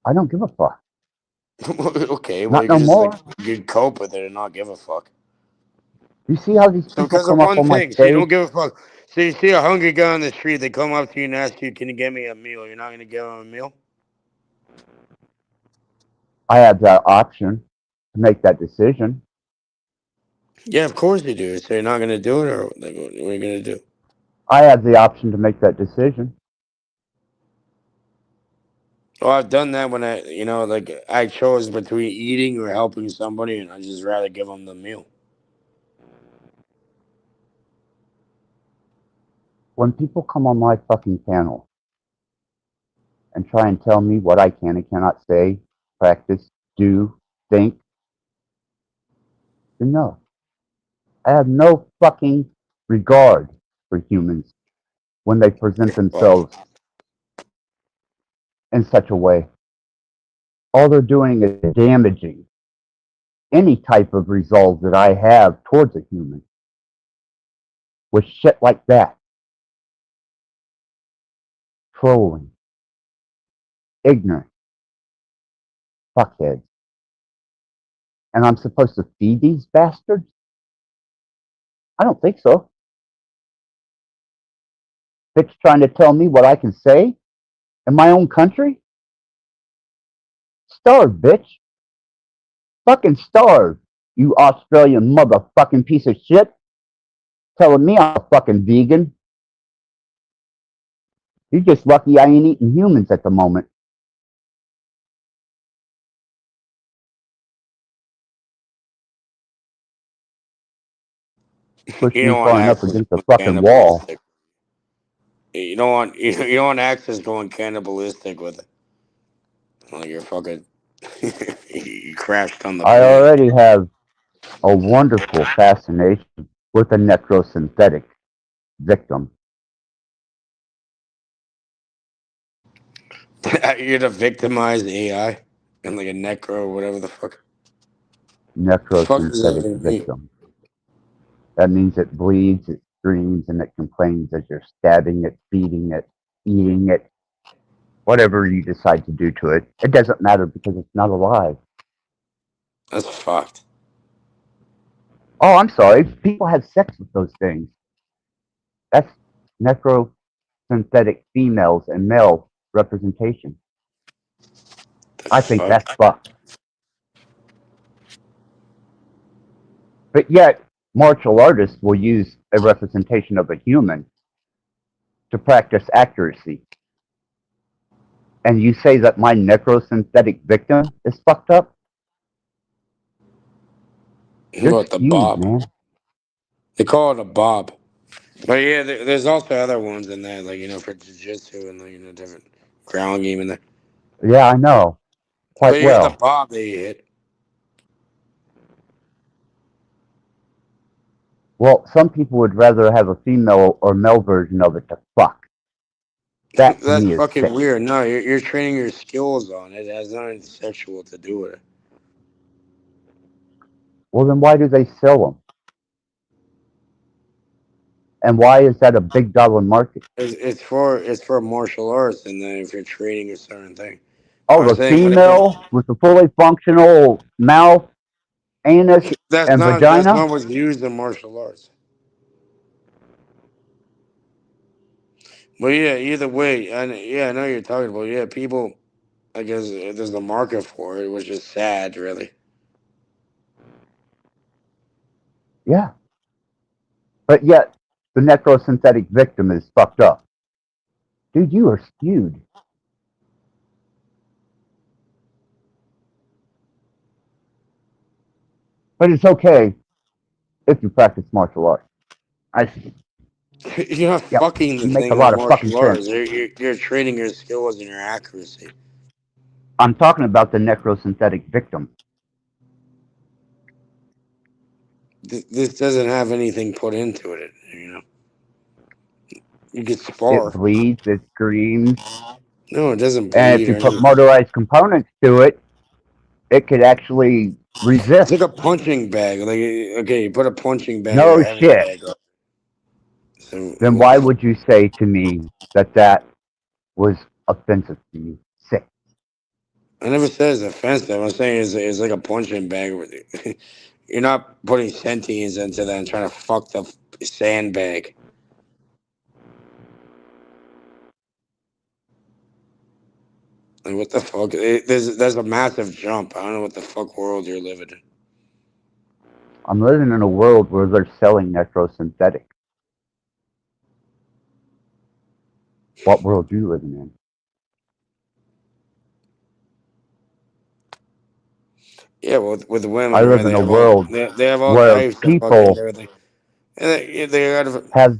I don't give a fuck. Okay, well, Not you no can just more. like you could cope with it and not give a fuck. You see how these So people because of come up one on my thing, so you don't stage? give a fuck. So you see a hungry guy on the street, they come up to you and ask you, "Can you get me a meal?" You're not gonna give them a meal. I have that option to make that decision. Yeah, of course you do. So you're not gonna do it, or like, what are you gonna do? I have the option to make that decision. Well, I've done that when like I chose between eating or helping somebody, and I just rather give them the meal. When people come on my fucking channel and try and tell me what I can and cannot say, practice, do, think, then no. I have no fucking regard for humans when they present themselves in such a way. All they're doing is damaging any type of resolve that I have towards a human with shit like that. Trolling. Ignorant. Fuckheads. And I'm supposed to feed these bastards? I don't think so. Bitch trying to tell me what I can say in my own country? Starve, bitch. Fucking starve, you Australian motherfucking piece of shit. Telling me I'm a fucking vegan. You're just lucky I ain't eating humans at the moment. Push You me don't want far to enough act against the fucking wall. cannibalistic. You don't want you don't want access going cannibalistic with it. Like you're fucking you crashed on the I plane. already have a wonderful fascination with a necrosynthetic victim. You're to victimize AI and like a necro or whatever the fuck. The fuck does that Necrosynthetic even mean? victim. That means it bleeds, it screams, and it complains as you're stabbing it, feeding it, eating it, whatever you decide to do to it. It doesn't matter because it's not alive. That's fucked. Oh, I'm sorry. People have sex with those things. That's necrosynthetic females and male representation. I think that's fucked. But yet, martial artists will use a representation of a human to practice accuracy. And you say that my necrosynthetic victim is fucked up? What about the skewed, bob? man. They call it a bob. But yeah, there's also other ones in there, like for jiu-jitsu and different ground game in there. Yeah, I know. But Quite you got the well. bob that you hit. Well, some people would rather have a female or male version of it to fuck. That to That's me is fucking sick. weird. No, you're training your skills on it. It has nothing sexual to do with it. Well, then why do they sell them? And why is that a big dollar market? It's for martial arts, and then if you're training a certain thing. Oh, I'm the saying, female with the fully functional mouth, anus, and that's vagina? not what's used in martial arts. But yeah, either way, I know what you're talking about. Yeah, people, I guess there's a market for it, which is sad, really. Yeah. But yet, the necrosynthetic victim is fucked up. Dude, you are skewed. But it's okay if you practice martial arts. I see. You're not Yep. fucking the You make thing a with lot of fucking martial arts. sense. You're training your skills and your accuracy. I'm talking about the necrosynthetic victim. This doesn't have anything put into it, You could spar. It bleeds, it screams. No, it doesn't bleed. And if you or put anything. motorized components to it, it could actually resist. It's like a punching bag. Like, okay, you put a punching bag No or a heavy shit. bag up. So, Then why would you say to me that was offensive to you? Sick. I never said it's offensive. I'm saying it's like a punching bag. You're not putting sentience into that and trying to fuck the sandbag. Like, what the fuck? There's a massive jump. I don't know what the fuck world you're living in. I'm living in a world where they're selling necrosynthetic. What world are you living in? Yeah, with the women, I live in a world they have all where types of fucking people everything. And they have.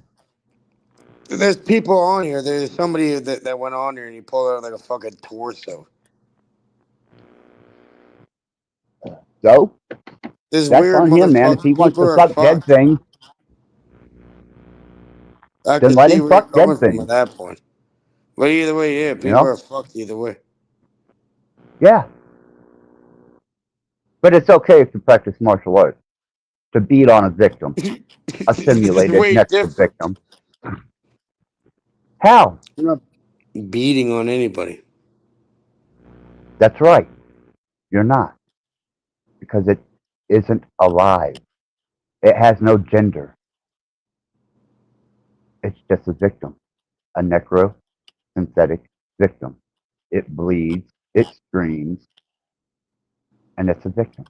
There's people on here. There's somebody that went on there and he pulled out like a fucking torso. So? This That's weird on him, man. If he wants to fuck dead things, I then can let see him where you're fuck dead coming from things. at that point. But either way, yeah, people are fucked either way. Yeah. But it's okay if you practice martial arts to beat on a victim, a simulated necro victim. How? You're not beating on anybody. That's right. You're not. Because it isn't alive. It has no gender. It's just a victim. A necrosynthetic victim. It bleeds, it screams, and it's a victim.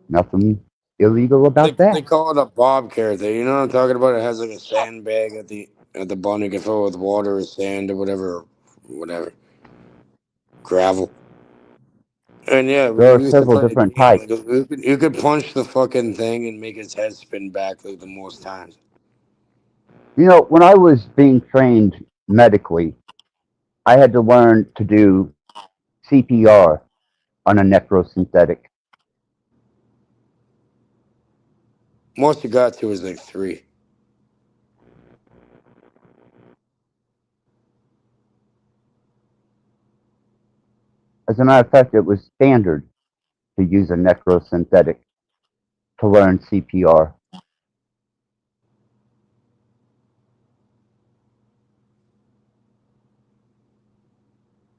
Nothing illegal about that. They call it a bob character. You know what I'm talking about? It has like a sandbag at the bottom. You can fill it with water or sand or whatever. Gravel. And yeah, There are we used to several play a different game. types. You could punch the fucking thing and make its head spin back like the most times. You know, when I was being trained medically, I had to learn to do CPR on a necrosynthetic. Most you got to was like 3. As a matter of fact, it was standard to use a necrosynthetic to learn CPR.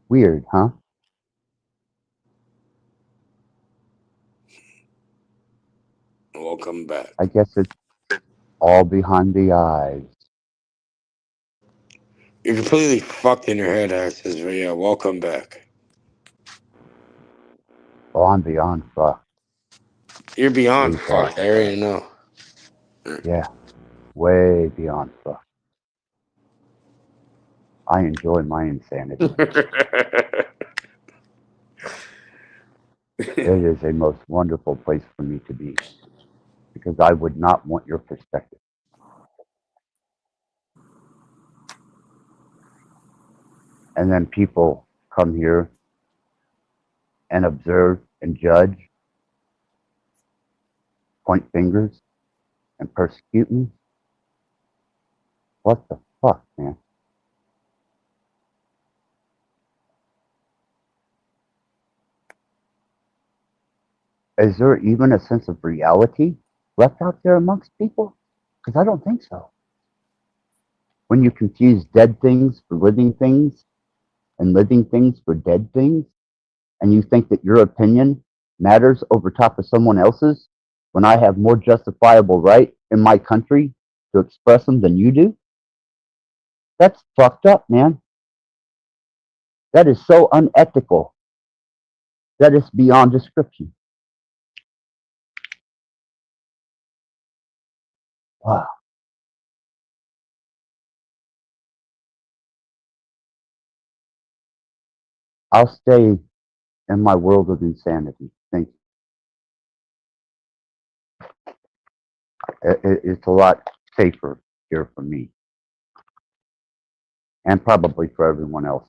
Weird, huh? Welcome back. I guess it's all behind the eyes. You're completely fucked in your head, Axis, but yeah, welcome back. Oh, I'm beyond fucked. You're beyond Way fucked, I already know. Yeah, way beyond fucked. I enjoy my insanity. It is a most wonderful place for me to be because I would not want your perspective. And then people come here and observe and judge, point fingers, and persecute me. What the fuck, man? Is there even a sense of reality left out there amongst people? Because I don't think so. When you confuse dead things for living things and living things for dead things, and you think that your opinion matters over top of someone else's, when I have more justifiable right in my country to express them than you do, that's fucked up, man. That is so unethical. That is beyond description. Wow. I'll stay in my world of insanity. Thank you. It's a lot safer here for me. And probably for everyone else.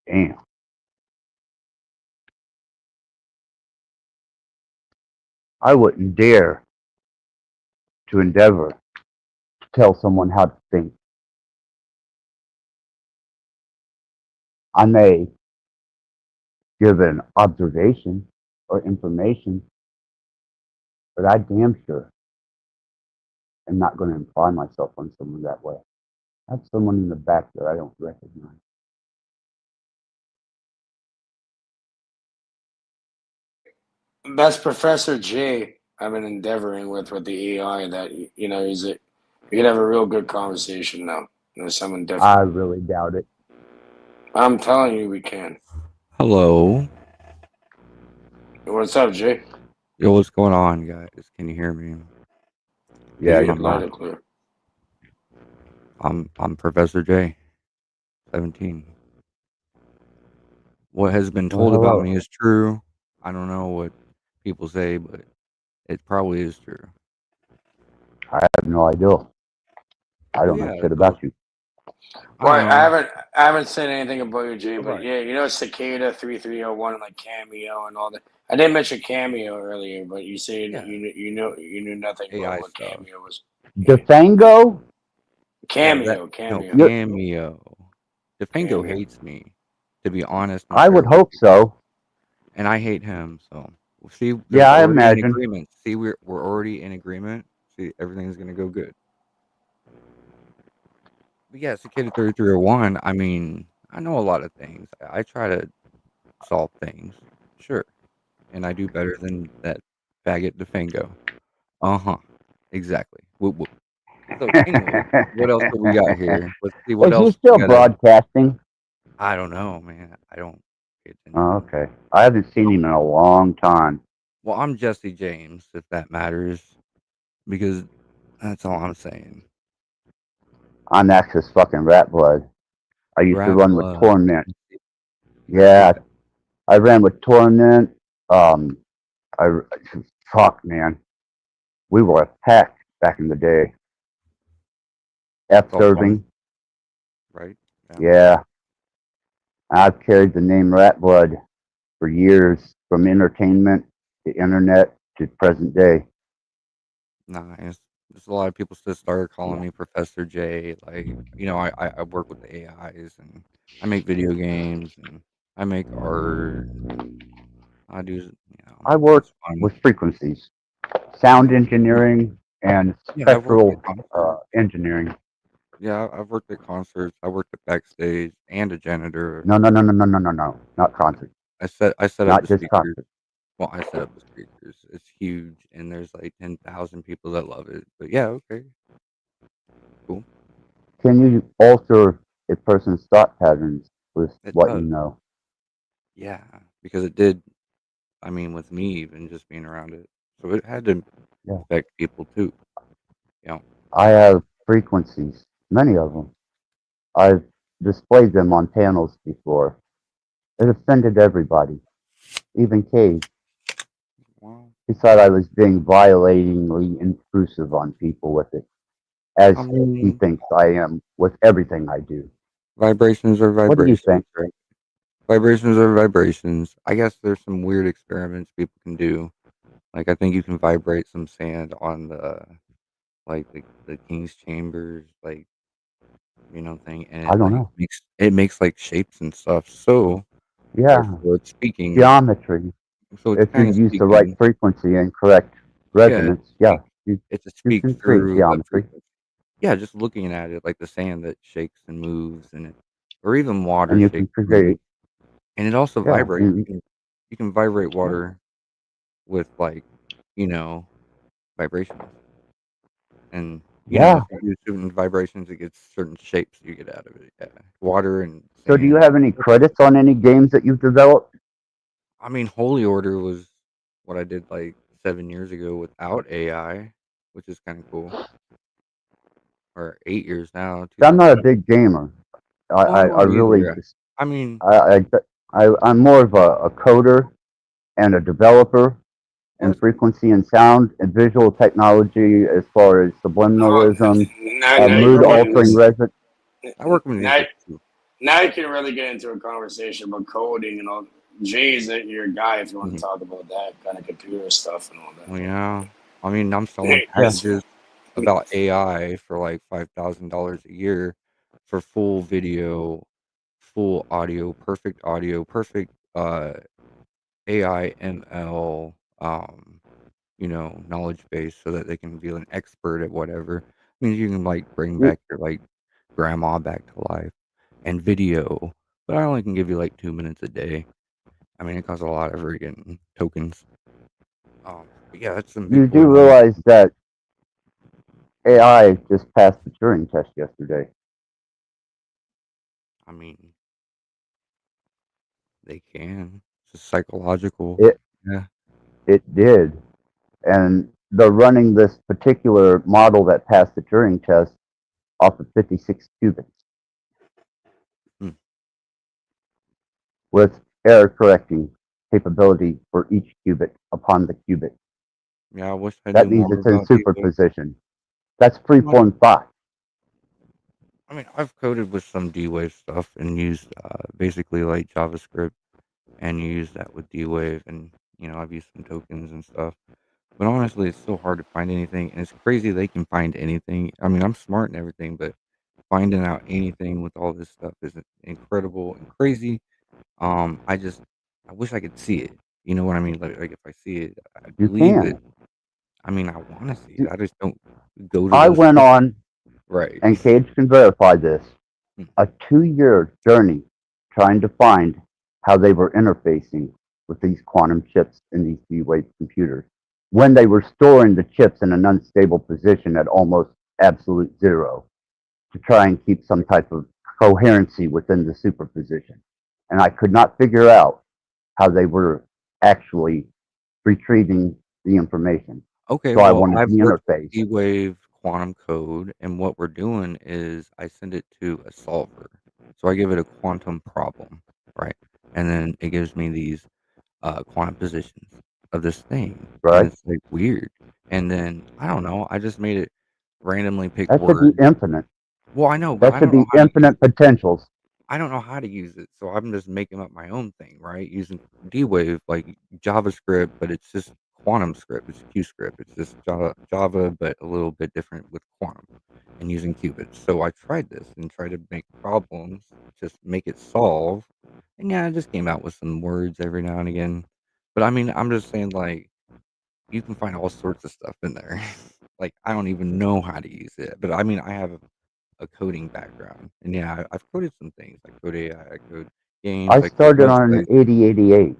Damn. I wouldn't dare to endeavor to tell someone how to think. I may give an observation or information, but I damn sure am not going to imply myself on someone that way. I have someone in the back that I don't recognize. That's Professor J I've been endeavoring with the AI that, you know, you can have a real good conversation now. You know, someone different. I really doubt it. I'm telling you we can. Hello. What's up, Jay? Yo, what's going on, guys? Can you hear me? Yeah, You're you're loud fine. and clear. I'm Professor J, 17. What has been Well, told about hello. me is true. I don't know what people say, but it probably is true. I have no idea. I don't know shit about you. Well, I haven't said anything about you, Jay, but yeah, you know Cicada 3301 and like Cameo and all that. I didn't mention Cameo earlier, but you said you knew nothing AI about what stuff. Cameo was. Defango? Cameo. No, Cameo. Defango hates me, to be honest. I would hope so. And I hate him, so see. Yeah, I already imagine. In agreement. See, we're already in agreement. See, everything's gonna go good. But yeah, Cicada 3301. I mean, I know a lot of things. I try to solve things, sure, and I do better than that faggot Defango. Exactly. Whoop, whoop. So anyway, what else do we got here? Let's see what Is else he still we gotta- broadcasting? I don't know, man. I don't pay attention. Oh, okay. I haven't seen him in a long time. Well, I'm Jesse James, if that matters, because that's all I'm saying. I'm Axis fucking Rat Blood. I used to Rat run Blood. with Torment. Yeah, I ran with Torment. Fuck, man. We were a pack back in the day. F It's all fun, serving. right? Yeah. Yeah. I've carried the name Rat Blood for years, from entertainment to internet to present day. Nice. There's a lot of people still started calling me Professor J. Like, you know, I work with the AIs and I make video games and I make art. I do, you know, I work it's fun. with frequencies, sound engineering, and Yeah, I've worked spectral at concerts. engineering. Yeah, I've worked at concerts. I worked at backstage and a janitor. No, not concerts. I set up Not the just speakers. concerts. Well, I set up the speakers. It's huge, and there's like 10,000 people that love it. But yeah, okay, cool. Can you alter a person's thought patterns with It what you does. know? Yeah, because it did. I mean, with me even just being around it, so it had to Yeah. affect people too. You know, I have frequencies, many of them. I've displayed them on panels before. It offended everybody, even Cage. well, He thought I was being violatingly intrusive on people with it, as I he mean, thinks I am with everything I do. vibrations are What do you vibrations, think? right? Vibrations are vibrations. I guess there's some weird experiments people can do. Like I think you can vibrate some sand on the king's chambers, like thing, and I don't know. it makes like shapes and stuff. So Yeah, therefore, it's speaking. geometry. So it's If you kind of use the right speaking. frequency and correct Yeah, resonance, yeah, you, it's a you speak can create through a geometry. frequency. Yeah, just looking at it like the sand that shakes and moves, or even water And you shakes can and moves, create, and it also yeah, vibrates. You can vibrate water with you know vibrations. And yeah. if you do certain vibrations, it gets certain shapes you get out of it. Yeah. Water and So do you sand. have any credits on any games that you've developed? I mean, Holy Order was what I did like 7 years ago without AI, which is kind of cool. Or 8 years now. I'm not a 2007. big gamer. Oh, I'm I not really either. just, I mean, I'm more of a coder and a developer in that's frequency and sound and visual technology as far as subliminalism, Now I you're mood work getting with altering this. resin. I work with Now, music too. now you can really get into a conversation about coding and all. Jay's your guy if you want to Mhm. talk about that kind of computer stuff and all Well, yeah. I mean, I'm selling that. Yeah. packages about AI for like $5,000 a year for full video, full audio, perfect AI ML knowledge base so that they can be an expert at whatever. I mean you can like bring You, back your grandma back to life and video, but I only can give you like 2 minutes a day. I mean it costs a lot of freaking tokens. But yeah, that's some you big boy do money. realize that AI just passed the Turing test yesterday. I mean they can. It's just psychological. It Yeah. it did, and they're running this particular model that passed the Turing test off of 56 qubits Hmm. with error correcting capability for each qubit upon the qubit. Yeah, I wish I That knew means more it's in about D-Wave. superposition. That's freeform thought. I mean, I've coded with some D-Wave stuff and used basically like JavaScript and used that with D-Wave, and I've used some tokens and stuff. But honestly, it's so hard to find anything, and it's crazy they can find anything. I mean, I'm smart and everything, but finding out anything with all this stuff is incredible and crazy. I wish I could see it. You know what I mean? Like if I see it, I You believe it. can. I mean, I want to see it. I just don't go to I those went places. on, Right. and Cage can verify this, Hmm. a 2-year journey trying to find how they were interfacing with these quantum chips in these D-Wave computers when they were storing the chips in an unstable position at almost absolute zero to try and keep some type of coherency within the superposition. And I could not figure out how they were actually retrieving the information. Okay, So I well, wanted I've the worked with interface. D-Wave quantum code, and what we're doing is I send it to a solver. So I give it a quantum problem, right? And then it gives me these quantum positions. of this thing. Right. And it's like weird. And then I don't know. I just made it randomly pick That should words. be infinite. Well, I know, but That I should don't know be how to infinite potentials. I don't know how to use it, so I'm just making up my own thing, right? Using D-Wave, like JavaScript, but it's just quantum script. It's QScript. It's just Java, but a little bit different with quantum and using qubits. So I tried this and tried to make problems, just make it solve. And yeah, I just came out with some words every now and again. But I mean, I'm just saying, like, you can find all sorts of stuff in there. Like, I don't even know how to use it. But I mean, I have a coding background. And yeah, I've coded some things. I code AI, I code games, I I code started on websites. 8088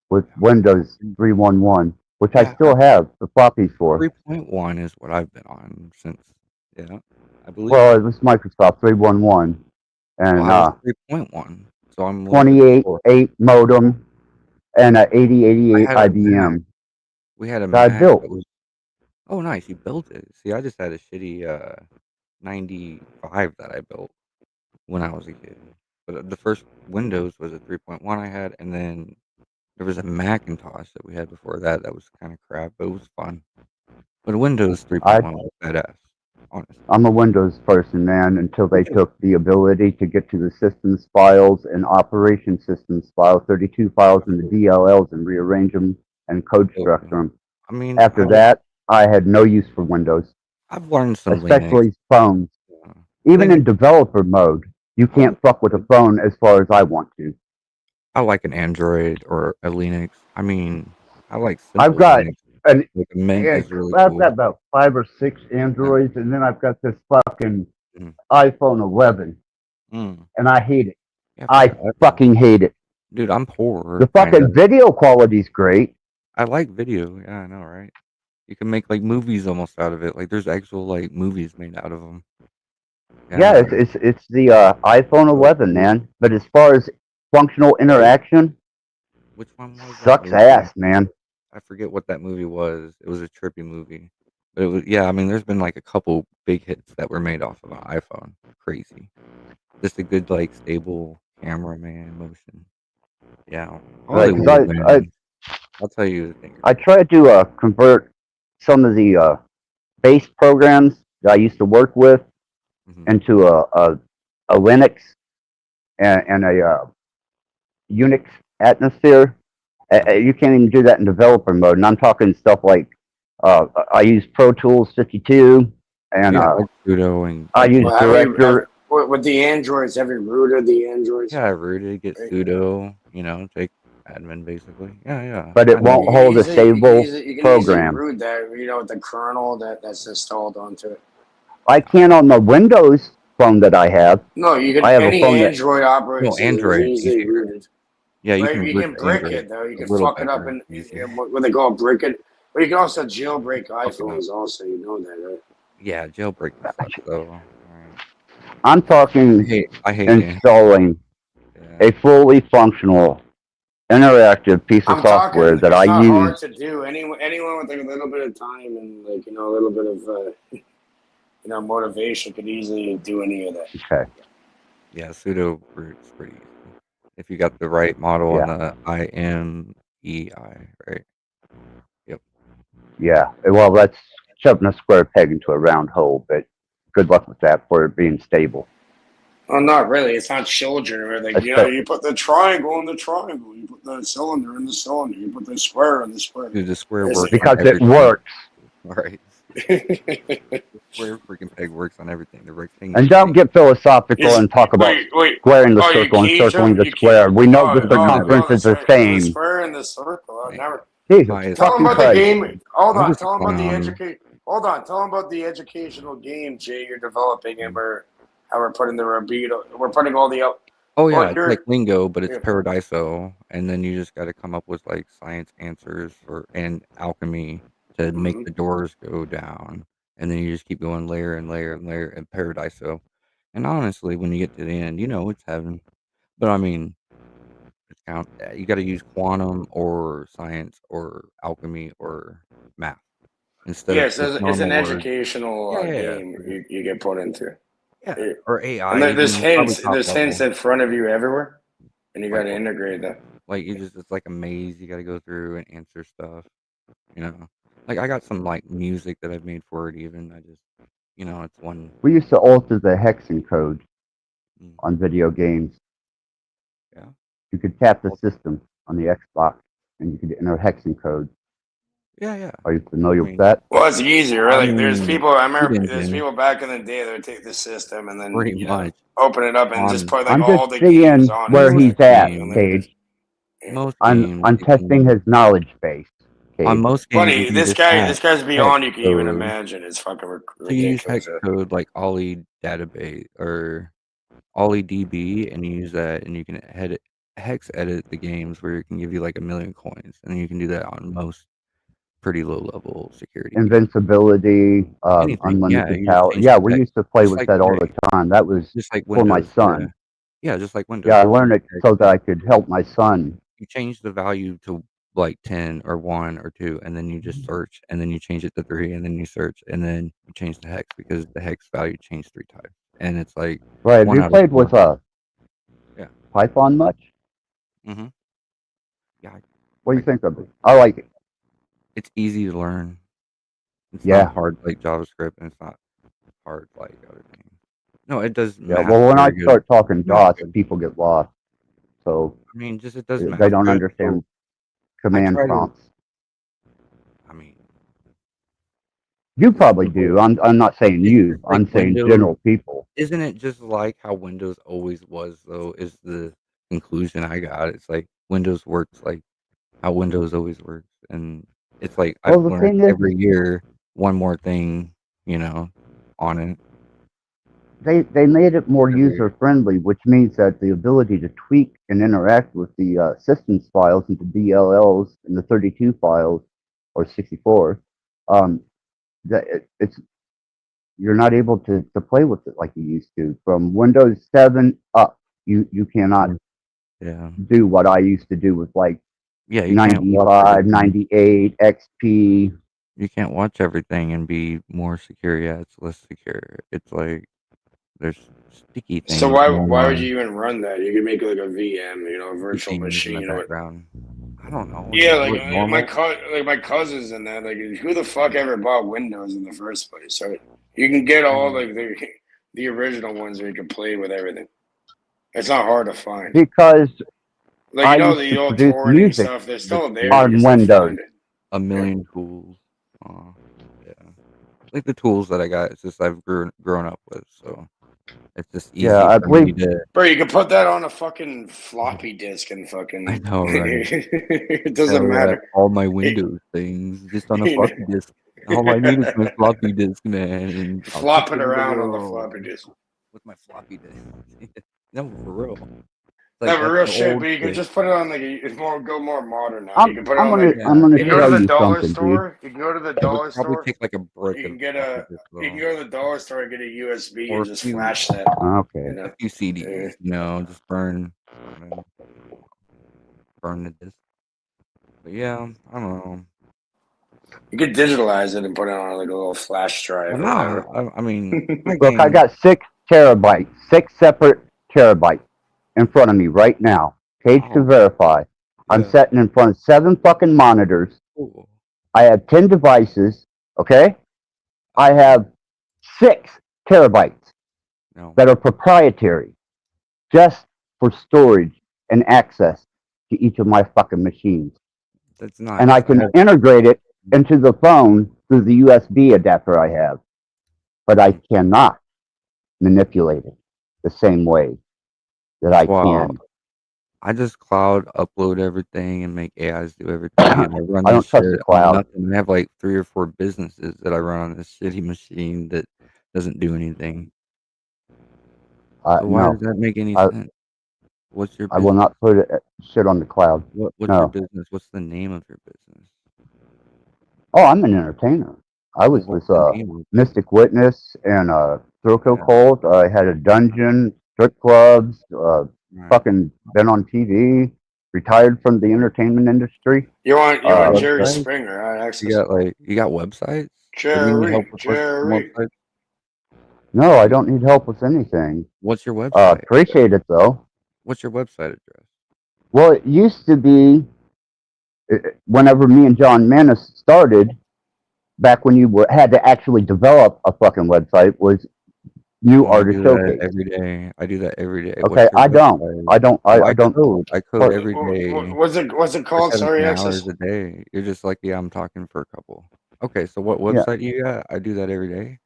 with Windows 3.11, which I Yeah, still have the floppies for. 3.1 is what I've been on since, yeah, I believe. Well, it was Microsoft 3.11 and Well, I was 3.1, so I'm a little bit before. 28.8 modem and a 8088 I had a Mac. IBM We had a that I Mac built. that was. Oh, nice, you built it. See, I just had a shitty 95 that I built when I was a kid. But the first Windows was a 3.1 I had, and then there was a Macintosh that we had before that that was kind of crap, but it was fun. But Windows 3.1 was badass, honestly. I'm a Windows person, man, until they took the ability to get to the systems files and operation systems file, 32 files in the DLLs and rearrange them and code structure them. I mean, After that, I had no use for Windows, I've learned some especially Linux. phones. Even in developer mode, you can't fuck with a phone as far as I want to. I like an Android or a Linux. I mean, I like simple I've got Linux. an Like Mint is really I've cool. got about 5 or 6 Androids, and then I've got this fucking iPhone 11, and I hate it. Yeah, I fucking hate it. Dude, I'm poor. The fucking video quality's great. I like video. Yeah, I know, right? You can make like movies almost out of it. Like there's actual like movies made out of them. Yeah, it's the iPhone 11, man. But as far as functional interaction, Which one was that sucks movie? ass, man. I forget what that movie was. It was a trippy movie. But it was, yeah, I mean, there's been like a couple big hits that were made off of an iPhone. Crazy. Just a good, like, stable camera, man, motion. Yeah. Right, Hollywood, 'cause man. I'll tell you the thing. I tried to convert some of the base programs that I used to work with into a Linux and a Unix atmosphere. You can't even do that in developer mode. And I'm talking stuff like I use Pro Tools 52 and Yeah, like Sudo and I use Well, Director. with the Androids, have you rooted the Androids? yeah, rooted, get sudo, you know, take admin basically. Yeah, yeah. But it I know. won't hold a stable You can program. easily root that, you know, with the kernel that's installed onto it. I can on the Windows phone that I have. No, you can. I have a Any phone that Android operating No, system Android is easily easier. rooted. Yeah, you Right? can You root can the brick Android it though. You a can little fuck it up better, and easier. what they call brick it. But you can also jailbreak iPhones. Also, you know that, right? Yeah, jailbreak sucks though. I'm talking I hate installing a fully functional, interactive piece of I'm software talking. that It's I not hard use. to do. Anyone with like a little bit of time and like a little bit of motivation could easily do any of that. Okay. Yeah, sudo root's pretty easy. If you got the right model and the IMEI, right? Yep. Yeah. Well, that's shoving a square peg into a round hole, but good luck with that for it being stable. Well, not really. It's not children or like you put the triangle in the triangle, you put the cylinder in the cylinder, you put the square in the square. Dude, the square It's- works Because on it everything. works. Right. Square freaking peg works on everything. The rectangle. And don't get philosophical and talk about wait. squaring the Oh, you circle and cage circling them? the square. We know the circumference is the The same. square and the circle. I've never. Jesus Nice. Tell them fucking about the Christ. game. Hold I'm on. just Tell them about the clown. educate. Hold on. Tell them about the educational game, Jay. You're developing, and how we're putting the Rabido. We're putting all the up. Oh yeah, Well, it's you're- like Lingo, but it's yeah. Paradiso, and then you just got to come up with like science answers and alchemy to make the doors go down, and then you just keep going layer and layer and layer in Paradiso. And honestly, when you get to the end, you know it's heaven. But I mean, you got to use quantum or science or alchemy or math instead Yes, of just it's an normal words. educational game you get put into. Yeah, or AI. And there's even. Probably hints. top There's level. hints in front of you everywhere, and you got to integrate that. Like it's like a maze you got to go through and answer stuff. You know, like I got some like music that I've made for it. Even I just, it's one. We used to alter the hexing code Mm. on video games. Yeah. You could tap the system on the Xbox, and you could enter hexing code. Yeah. Are you familiar I with mean, that? Well, it's easier, I right? Like, there's mean, people. I remember cheat there's engine, people back in the day that would take the system and then pretty much open it up and just on put like I'm just all the games seeing on it. where most he's at, And games. then Cage. Most I'm games, you testing can his knowledge base, on Cage. most games you buddy, can this just guy's add hex beyond you can even code. imagine. It's fucking So you use hex ridiculous. code like Ollie database or OllyDB, and you use that, and you can hex edit the games where it can give you like 1,000,000 coins, and you can do that on most pretty low level security games. Invincibility, Anything, yeah. unlimited You just power. change Yeah, the we hex, used to play just with like that all the time. That was just like for my Windows. Yeah, son. yeah, just like Windows. Yeah, I You learned change it the so hex that I code. could help my son. You change the value to like 10 or 1 or 2, and then you just search, and then you change it to 3, and then you search, and then you change the hex because the hex value changed 3 times, and it's like Right, have 1 you out of played 4. with Yeah. Python much? Mhm. Yeah. What do you think of it? I like it. It's easy to learn. It's Yeah. not hard like JavaScript, and it's not hard like other things. No, it does Yeah, math well, when I very good. start talking Math DOS, good. people get lost. So I mean, just it does they math don't good. understand So I command try to. prompts. I mean, You probably do. I'm not saying it's you. just like I'm saying Windows. general people. Isn't it just like how Windows always was, though? Is the conclusion I got? It's like Windows works like how Windows always works, and it's like Well, I've the learned thing is, every year one more thing, on it. they made it more Every year. user friendly, which means that the ability to tweak and interact with the systems files into DLLs and the 32 files or 64, it's you're not able to play with it like you used to. From Windows 7 up, you cannot Yeah. do what I used to do with like Yeah, you can't watch 95, everything. 98, XP. You can't watch everything and be more secure. Yeah, it's less secure. It's like there's sticky things So going why would on. you even run that? You could make like a VM, a virtual Machines in the machine, background. I don't know. Yeah, Is it normal? my cousins and that. Like, who the fuck ever bought Windows in the first place? So you can get all like the original ones where you can play with everything. It's not hard to find. Because Like, I used the to old produce torrenting music stuff, they're still there. on You can still Windows. find it. 1,000,000 tools. Yeah. Like the tools that I got, it's just I've grown up with, so it's just easy Yeah, I for me believe to. Bro, you can put that on a fucking floppy disk and fucking. I know, right? It doesn't Hell yeah, matter. all my Windows things just on a floppy disk. All I need is my floppy disk, man, and I'll Flop take it over the around on the world floppy disk. with my floppy disk. No, for real. No, Like but that's real the shit. old But you can shit. just put it on like go more modern now. You I'm can put it on like. I'm gonna You can go tell to the you dollar something, dude. store. You can go to the It would dollar probably store. take like a brick You of can get floppy a. disk, You can though. go to the dollar store and get a USB Or and a just few, flash that. Okay. a few CDs, just burn the disk. But yeah, I don't know. You could digitalize it and put it on like a little flash drive Well, or whatever. no, I mean, my Look, I game. got 6 terabytes, 6 separate terabytes in front of me right now. Cage to verify. I'm Yeah. sitting in front of 7 fucking monitors. Cool. I have 10 devices. Okay, I have 6 terabytes No. that are proprietary, just for storage and access to each of my fucking machines. That's not. And I can integrate it into the phone through the USB adapter I have, but I cannot manipulate it the same way that I Wow. can. I just cloud upload everything and make AIs do everything, and I run I don't this trust the shit on cloud. nothing. I have like 3 or 4 businesses that I run on this shitty machine that doesn't do anything. So why No, does that make any I, sense? What's your I will business? not put it, shit on the cloud. What's your No. business? What's the name of your business? Oh, I'm an entertainer. I was What's with the name of it? Mystic Witness and Throco Cult. I had a dungeon, strip clubs, fucking been on TV, retired from the entertainment industry. You want Jerry Websites? Springer? Access. You got websites? Do you need help with some websites? No, I don't need help with anything. What's your website? Appreciate it though. What's your website address? Well, it used to be, whenever me and John Manis started, back when you had to actually develop a fucking website, was New Oh, I Artist do that Showcase. every day. I do that every day. Okay, What's your I don't. website? I don't. Oh, I don't. I code But every day What's it for called? Sorry, 17 Access. hours a day. You're just like, yeah, I'm talking for a couple. Okay, so what yeah, website you got? I do that every day.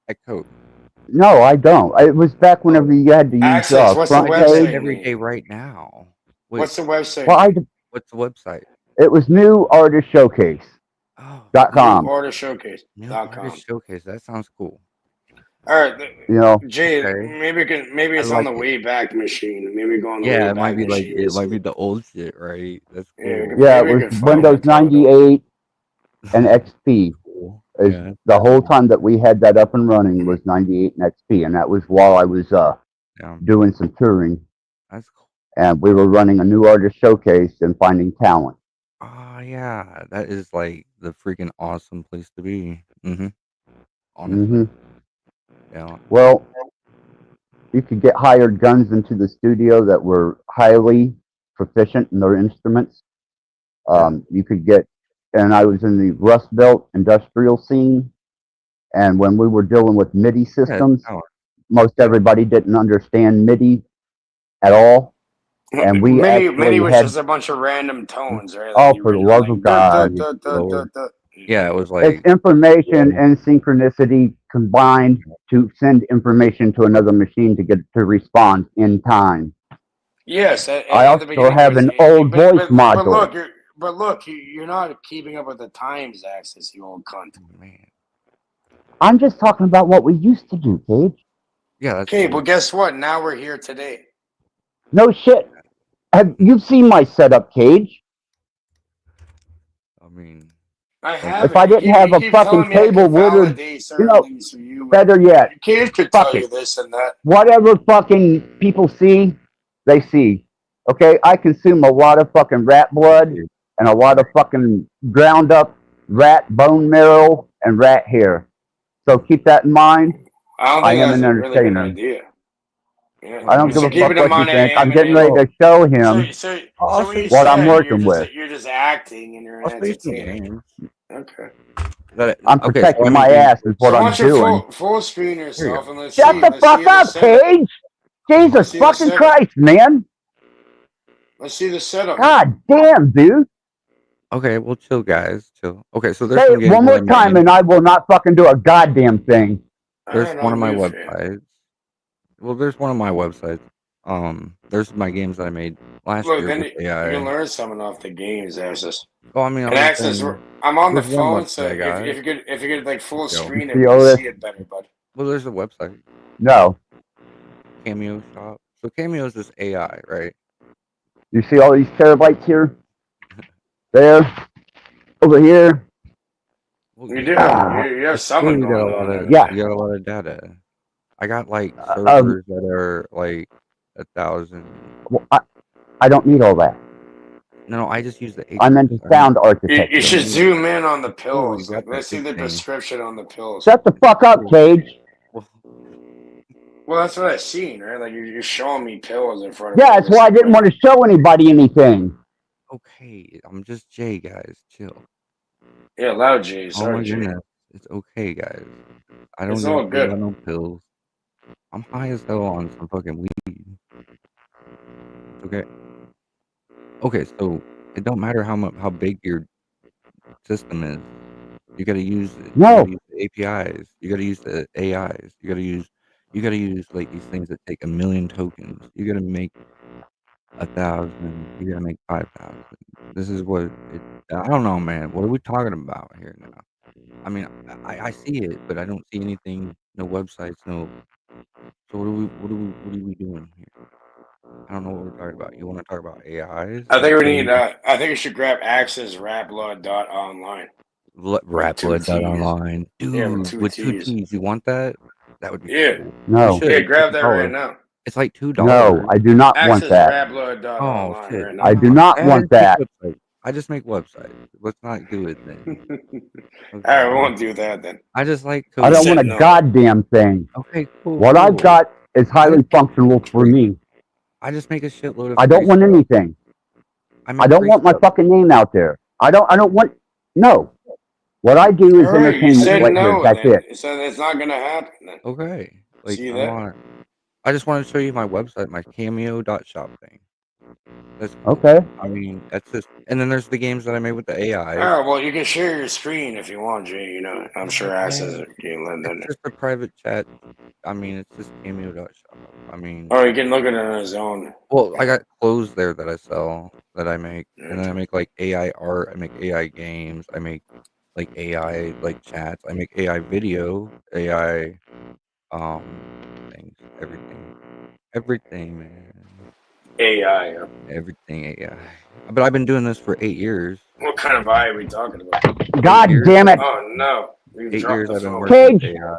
I code. no, I don't. It was back whenever you had to use Access. What's the front I do that page. website every day name? right now. Wait, What's the website Well, name? what's the website? it was New Artist Showcase. Oh, .com. New NewArtistShowcase.com. Artist Showcase. That sounds cool. All right, You know, Jay. Okay, Maybe I it's on like the it. Wayback Machine. Maybe go on the Yeah, it might Wayback be like Machine and it might see. be the old shit, right? That's Yeah, cool. yeah, it maybe I was can find Windows that title. 98 and XP. Cool. Is Yeah, the whole time that we had that up and running was 98 and XP, and that was while I was yeah, doing some touring, that's cool. and we were running a New Artist Showcase and finding talent. Oh yeah, that is like the freaking awesome place to be. Honestly, hmm yeah. Well, you could get hired guns into the studio that were highly proficient in their instruments. Yeah. You could get, and I was in the Rust Belt industrial scene, and when we were dealing with MIDI Yeah, it's systems, talent. most everybody didn't understand MIDI at all, and we MIDI actually was had, just a bunch of random tones, right? oh, Like you for were the just love of like duh, duh, God, duh, duh, duh, Lord. duh. Yeah, it was it's like information and synchronicity combined to send information to another machine to get it to respond in time. Yes, I at the also beginning it have was, an old voice but module. look, you're not keeping up with the times, Access, you old cunt. man. I'm just talking about what we used to do, Cage. Yeah, that's Okay, cool. well, guess what? Now we're here today. No shit. Have you seen my setup, Cage? I mean, I like, haven't. If I didn't have You a keep fucking telling me I cable can wooded, validate you certain know, things for you. better yet, Kids could fuck tell you it. this and that. Whatever fucking people see, they see. Okay, I consume a lot of fucking rat blood and a lot of fucking ground up rat bone marrow and rat hair. So keep that in mind. I don't I think am that's an a really good entertainer. idea. Yeah. I don't give So a keep fuck it in what you mind, I think. I'm am an getting ready entertainer. to show So him what you what I'm said, working with. you're just acting and you're an I'll show you some entertainer. games. Okay. I'm Okay, so protecting I my mean, ass is what So why I'm don't you doing. full screen here you yourself go. and let's Shut see the fuck the up, setup. Cage! Jesus Let's see the fucking setup. Christ, man! Let's see the setup. God damn, dude! Okay, well, chill, guys, chill. Okay, so there's Say some it games one that more I time made. and I will not fucking do a goddamn thing. There's Alright, one I'll of my mute for you. websites. Well, there's one of my websites. There's my games that I made last Look, year then with you can AI. learn something off the games, Access. Oh, I mean, And I'm just Access, saying, I'm on the there's one phone, so website I got. if you could like full Let's go. screen it, See we all can this? see it better, bud. Well, there's a website, No. Cameo Shop. So Cameo is just AI, right? You see all these terabytes here? There. Over here. Well, You yeah, do. You have it's cool. something You got a going lot on of there. Yeah. you got a lot of data. I got like Um, servers that are like 1,000. well, I don't need all that. No, I just use the I'm into Atrix. sound You architecture. should zoom in on the Ooh, you pills. got Like, that let's see big the thing. description on the pills. Shut the fuck up, Cage. Well, that's what I seen, right? Like you're showing me pills in front of me. Yeah, that's why I didn't want to show anybody anything. Okay, I'm just Jay, guys. Chill. Yeah, loud J. Oh Sorry, my Jay. goodness, it's okay, guys. I don't It's give a all fuck good. about no pills. I'm high as hell on some fucking weed. Okay. Okay, so it don't matter how big your system is. You gotta use it. You No. gotta use the APIs. You gotta use the AIs. You gotta use like these things that take 1,000,000 tokens. You gotta make 1,000. You gotta make 5,000. This is what it. I don't know, man. What are we talking about here now? I mean, I see it, but I don't see anything. No websites. No. So what are we doing here? I don't know what we're talking about. You want to talk about AIs? I think we Like, need. I think we should grab Access Rapblood.online. Rapblood.online. Yeah, with Dude, two with 2 T's. T's. You want that? That would be Yeah. cool. No. You should. Yeah, It's grab like that right $2. now. It's like $2. No, I do not want Access that. Oh Rapblood.online shit! right now. I do not Man, want just make that. websites. I just make websites. Let's not do it then. All right, we won't do that then. I just like I don't coding. want a goddamn thing. Okay, cool. What I've cool. got is highly functional for me. I just make a shitload of I don't free want stuff. anything. I'm I don't want my fucking name out there. I don't want, no. What I do is All right, you entertainment said right here. no, That's then. it. You said it's not gonna happen. Then. Okay. Like See I'm that? on. I just wanted to show you my website, my Cameo.shop thing. That's cool. Okay. I mean, that's just. And then there's the games that I made with the AI. Oh, well, you can share your screen if you want, Jay. You know, I'm sure access it. You let them. It's just a private chat. I mean, it's just Cameo.shop. I mean. Oh, you can look at it on his own. Well, I got clothes there that I sell, that I make, and then I make like AI art. I make AI games. I make like AI like chats. I make AI video, AI things, everything, man. AI. Everything AI. But I've been doing this for 8 years. What kind of AI are we talking about? God damn it. Oh, no. We've 8 dropped years the I've been phone. working with Cage. AI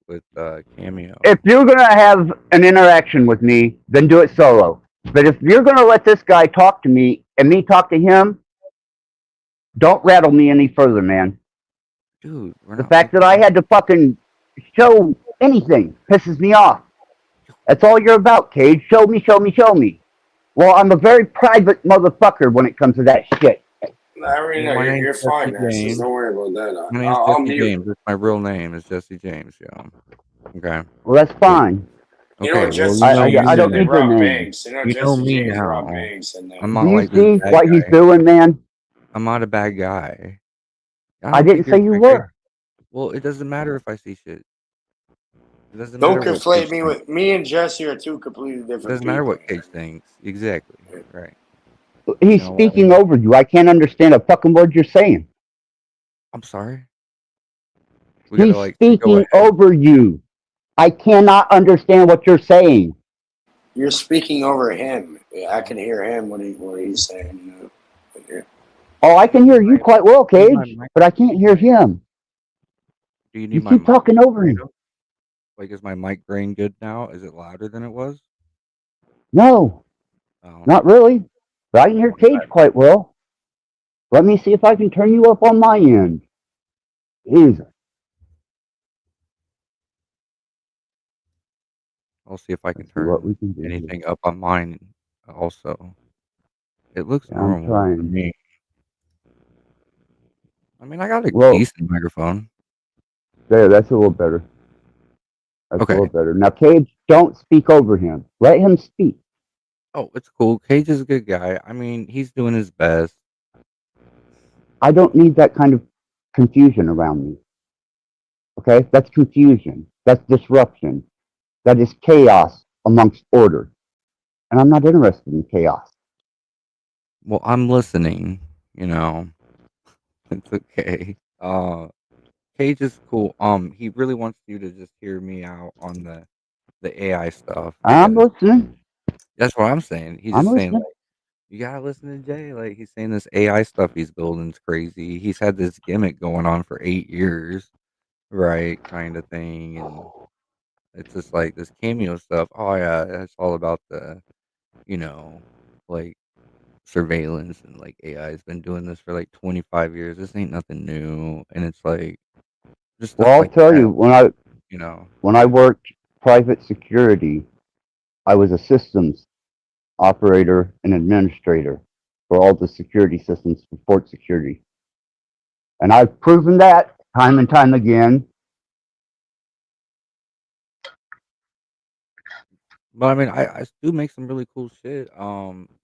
with Cameo. If you're going to have an interaction with me, then do it solo. But if you're going to let this guy talk to me and me talk to him, don't rattle me any further, man. Dude, The fact that I had to fucking show anything pisses me off. That's all you're about, Cage. Show me, show me, show me. Well, I'm a very private motherfucker when it comes to that shit. I mean, no, My you're name's fine, Jesse Narcissus. James. Don't worry about that. My name's I'll Jesse mute. James. It's my real name is Jesse James, yeah. Okay. Well, that's fine. You know Okay, what Jesse well, you know James I is? don't They need your rob name. banks. You know You know Jesse me James rob now. banks. And I'm Do not you like this see bad what he's guy. doing, man? I'm not a bad guy. I don't didn't think say you're you a bad guy. were. Well, it doesn't matter if I see shit. It doesn't Don't matter what conflate Cage me thinks. with me and Jesse are two completely It different doesn't people. matter what Cage thinks. Exactly. Right. He's You know what? speaking over you. I can't understand a fucking word you're saying. I'm sorry. We He's gotta like go speaking ahead. over you. I cannot understand what you're saying. You're speaking over him. I can hear him what he's saying. You know? Yeah. Oh, I can hear you quite well, Do you need my Cage, mic? but I can't hear him. Do you You need my keep mic? talking over him. Like, is my mic grain good now? Is it louder than it was? No, Oh, not really. But I can hear Cage quite well. Let me see if I can turn you up on my end. Jesus. I'll see if I can Let's see what turn we can do here. anything up on mine also. It looks Yeah, I'm normal to trying. me. I mean, I got a Well, decent microphone. there, that's a little better. That's a Okay. little better. Now, Cage, don't speak over him. Let him speak. Oh, it's cool. Cage is a good guy. I mean, he's doing his best. I don't need that kind of confusion around me. Okay? That's confusion. That's disruption. That is chaos amongst order. And I'm not interested in chaos. Well, I'm listening, you know. It's okay. Cage is cool. He really wants you to just hear me out on the AI stuff I'm because listening. that's what I'm saying. He's I'm just saying listening. like you gotta listen to Jay. Like he's saying this AI stuff he's building is crazy. He's had this gimmick going on for 8 years, right? Kind of thing, and it's just like this Cameo stuff. Oh yeah, it's all about the, you know, like surveillance and like AI has been doing this for like 25 years. This ain't nothing new, and it's like just stuff Well, I'll like tell that. you, You know, when I worked private security, I was a systems operator and administrator for all the security systems for Fort Security. And I've proven that time and time again. but I mean, I do make some really cool shit.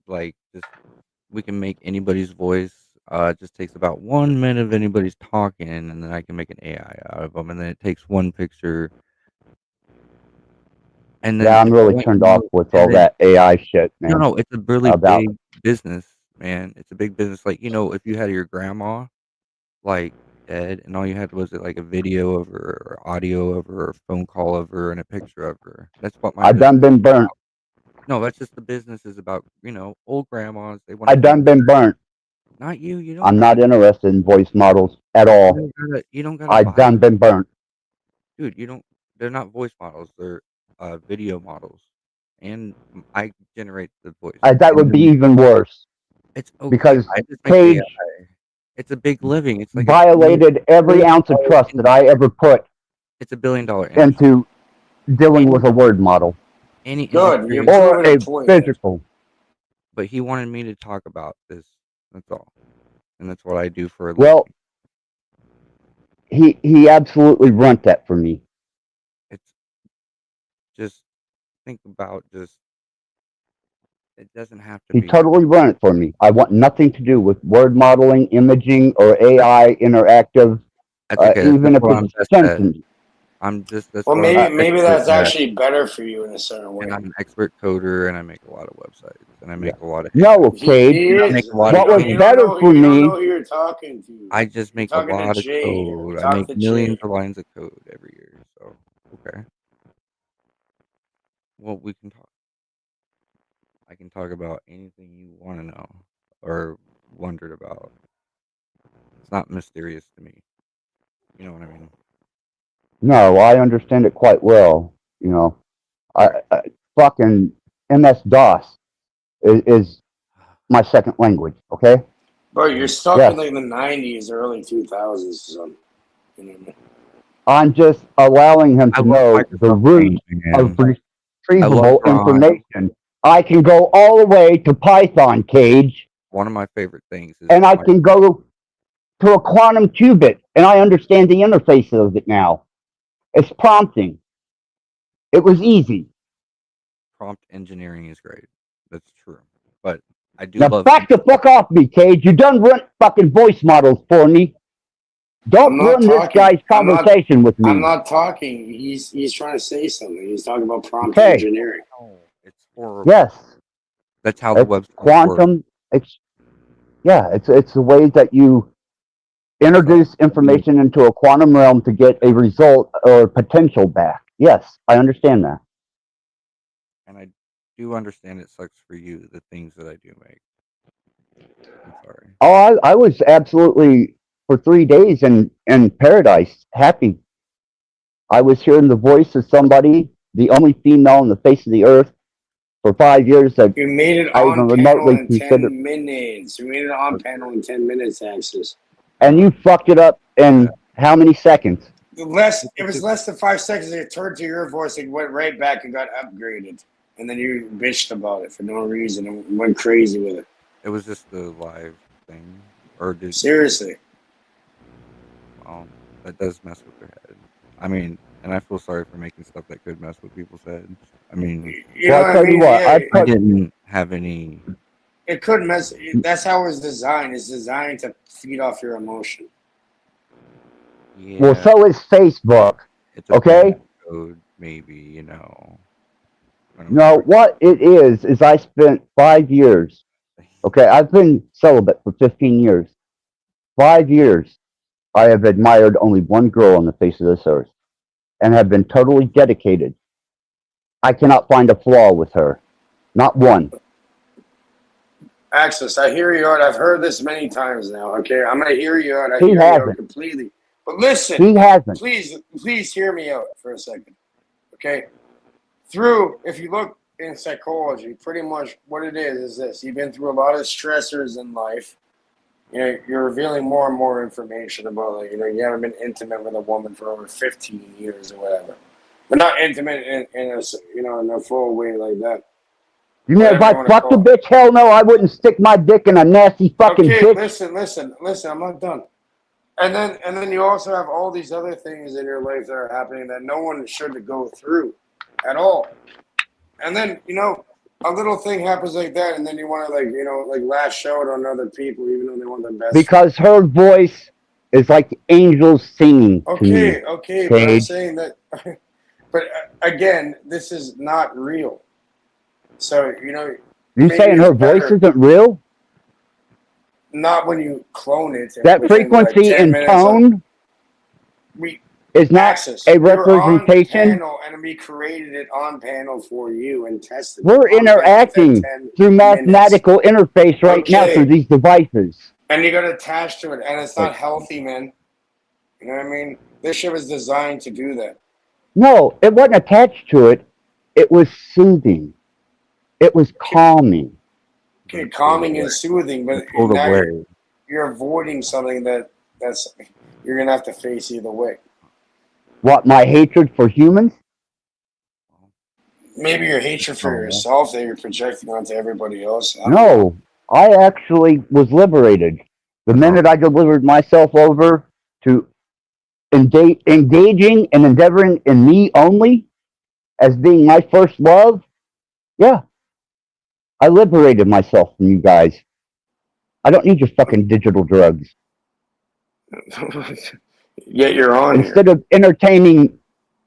Like just we can make anybody's voice. It just takes about 1 minute of anybody's talking, and then I can make an AI out of them. And then it takes one picture, and then Yeah, I'm if I really want turned you, off with and all then that AI shit, no, man. no, it's a really About big business, man. It's a big business. Like you know, if you had your grandma like dead, and all you had was like a video of her, or audio of her, or phone call of her, and a picture of her. That's what my I business done been is burnt. about. No, that's just the business is about. You know, old grandmas. They want I to keep. done been burnt. Not you. You don't I'm gotta. not interested in voice models at You all. don't gotta. You don't gotta I buy. done been burnt. Dude, you don't. They're not voice models. They're video models, and I generate the voice. That And would be then even worse it's okay. because I just make Cage AI. It's a big living. It's like violated every ounce of trust that I ever put It's $1 billion industry. into dealing Any with a word model any Good. You're industry. or proving a a point. physical. But he wanted me to talk about this. That's all, and that's what I do for a living. Well, he absolutely runt that for me. It's just think about just. It doesn't have to He be. totally run it for me. I want nothing to do with word modeling, imaging, or AI interactive, That's okay. even That's if what I'm it's best at. sentence. That's Well, what I'm maybe expert that's at. actually better for you in a certain way. And I'm an expert coder, and I make a lot of websites, and I make a lot of. No, Cade. He I is. make a lot What of was code. better for You don't me? know who you're talking to. I just make a You're talking to lot of Jay here. code. I Talk make to millions Jay. of lines of code every year. So okay. Well, we can talk. I can talk about anything you want to know or wondered about. It's not mysterious to me. You know what I mean? No, I understand it quite well. You know, I fucking MS DOS is my second language. Okay. Bro, you're stuck Yes. in like the 90s, early 2000s or something. You know what I mean? I'm just allowing him I to love know the Microsoft root Paint, of man. retrievable Ron. information. I can go all the way to Python, Cage, One of my favorite things is and I can go to a quantum qubit, and I understand the interface of it now. It's prompting. It was easy. prompt engineering is great. That's true. But I do Now love back the fuck off me, Cage. You done run fucking voice models for me. Don't I'm not run this talking. guy's I'm not- conversation with me. I'm not talking. He's trying to say something. He's talking about prompt Okay. engineering. it's horrible. Yes. That's how the It's website quantum. It's the way that you introduce information into a quantum realm to get a result or potential back. Yes, I understand that. And I do understand it sucks for you, the things that I do make. I'm sorry. Oh, I was absolutely for 3 days in paradise, happy. I was hearing the voice of somebody, the only female on the face of the earth, for 5 years that You made it I on even panel remotely in considered. 10 minutes. You made it on panel in 10 minutes, Axis. And you fucked it up in how many seconds? It was less than 5 seconds. It turned to your voice and went right back and got upgraded. And then you bitched about it for no reason and went crazy with it. It was just the live thing. Or did Seriously. Well, that does mess with their head. I mean, and I feel sorry for making stuff that could mess with people's heads. I mean, You know what I mean? Yeah, I didn't have any. it could mess. That's how it's designed. It's designed to feed off your emotion. Yeah, Well, so is Facebook. it's a Okay? code, maybe, you know. No, what it is I spent 5 years. Okay, I've been celibate for 15 years. 5 years, I have admired only one girl on the face of this earth and have been totally dedicated. I cannot find a flaw with her. Not one. Axis, I hear you out. I've heard this many times now. Okay, I'm gonna hear you out. I He hear you out hasn't. completely. But listen, He hasn't. please hear me out for a second. Okay, if you look in psychology, pretty much what it is this: you've been through a lot of stressors in life. You know, you're revealing more and more information about, like, you know, you haven't been intimate with a woman for over 15 years or whatever, but not intimate in a full way like that. You mean if Whatever you I wanna fucked a call it. bitch? Hell no, I wouldn't stick my dick in a nasty fucking Okay, bitch. listen. I'm not done. And then you also have all these other things in your life that are happening that no one should go through at all. And then, you know, a little thing happens like that, and then you want to, like, you know, like, lash out on other people even though they want the best. Because her voice is like angels singing to me. Okay, but I'm Cage. saying that. But again, this is not real. So, you know, You maybe saying it's her voice better- isn't real? Not when you clone it. That within, frequency 10 and minutes of- tone is not Access. a We were on representation. panel, and we created it on panel for you and tested it. We're on panel interacting within 10 through minutes. mathematical interface right now Okay. through these devices. And you got attached to it, and it's not healthy, man. You know what I mean? This shit was designed to do that. No, it wasn't attached to it. It was soothing. It was calming. Okay, calming and soothing, but Pulled now away. you're avoiding something that's you're gonna have to face either way. What, my hatred for humans? maybe your hatred for yourself that you're projecting onto everybody else. I don't know. No, I actually was liberated. The minute I delivered myself over to engaging and endeavoring in me only as being my first love, yeah, I liberated myself from you guys. I don't need your fucking digital drugs. Yet you're on Instead of entertaining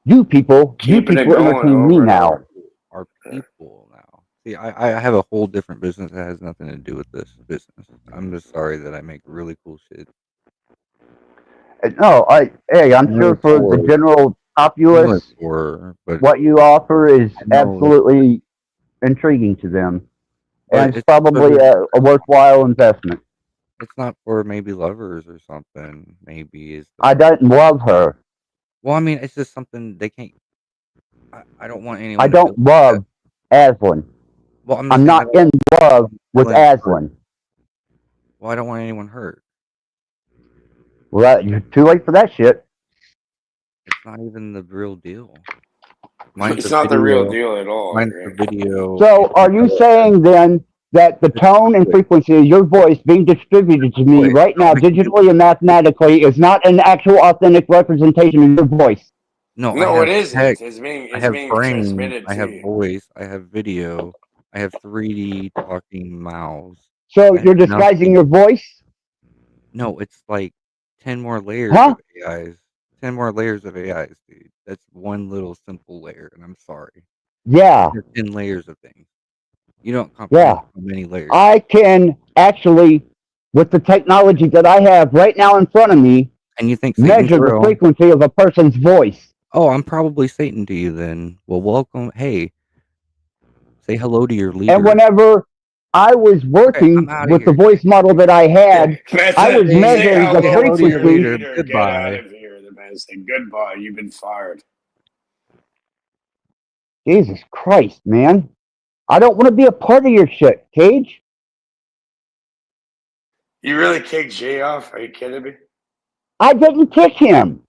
you people, Keeping you it people going entertain over me and now. over. Are people now. See, I have a whole different business that has nothing to do with this business. I'm just sorry that I make really cool shit. No, I'm No sure for the for- general No populace, for, but what you offer is I know- absolutely intriguing to them. But And it's it's probably for- a worthwhile investment. It's not for maybe lovers or something. Maybe is. I don't love her. Well, I mean, it's just something they can't. I don't want anyone. I to don't feel love Aslan. Well, I'm I'm not in love with Aslan. Well, I don't want anyone hurt. Well, you're too late for that shit. It's not even the real deal. It's not the real deal at all. Mine's right? the video. So, are you saying then that the tone and frequency of your voice being distributed to me right now, digitally and mathematically, is not an actual authentic representation of your voice? No, No, I it have isn't. text, It's being I have brain, transmitted I to have you. voice, I have video, I have 3D talking mouths. So, I you're have disguising nothing. your voice? No, it's like 10 more layers Huh? of AIs. 10 more layers of AIs, dude. That's one little simple layer, and I'm sorry. Yeah. There's 10 layers of things. You don't comprehend Yeah. how many layers. I can actually, with the technology that I have right now in front of me, And you think Satan's measure the real? frequency of a person's voice. Oh, I'm probably Satan to you then. Well, welcome. Hey, say hello to your leader. And whenever I was working I'm outta with the here. voice model that I had, That's I it. was Say measuring hello the to your frequency. leader. Get Goodbye. out of here. The man said, goodbye. You've been fired. Jesus Christ, man. I don't want to be a part of your shit, Cage. You really kicked Jay off? Are you kidding me? I didn't kick him.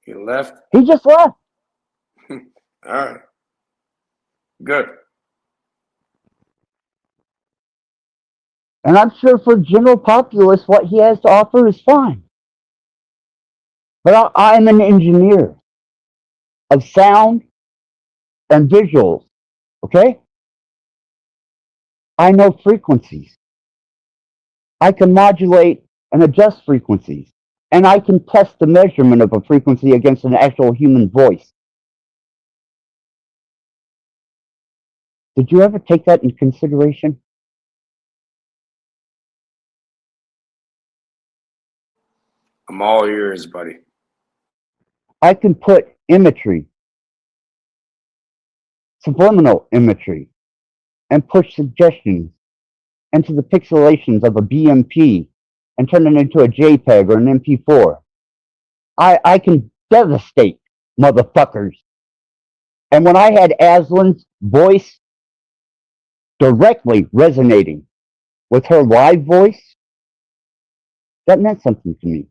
He left? He just left. All right. Good. And I'm sure for general populace, what he has to offer is fine. But I'm an engineer of sound and visuals, okay? I know frequencies. I can modulate and adjust frequencies. And I can test the measurement of a frequency against an actual human voice. Did you ever take that into consideration? I'm all ears, buddy. I can put imagery, subliminal imagery, and push suggestions into the pixelations of a BMP and turn it into a JPEG or an MP4. I can devastate motherfuckers. And when I had Aslan's voice directly resonating with her live voice, that meant something to me.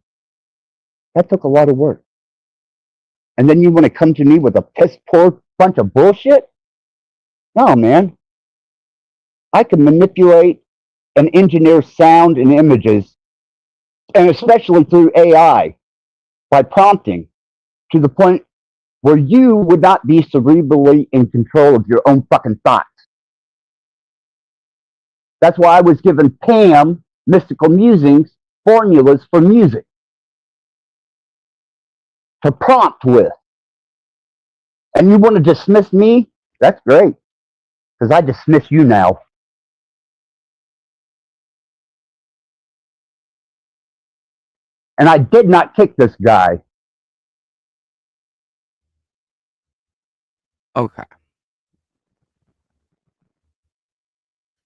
That took a lot of work. And then you want to come to me with a piss poor bunch of bullshit? No, man. I can manipulate and engineer sound and images, and especially through AI, by prompting, to the point where you would not be cerebrally in control of your own fucking thoughts. That's why I was given Pam, Mystical Musings, formulas for music to prompt with. And you want to dismiss me? That's great, because I dismiss you now. And I did not kick this guy. Okay.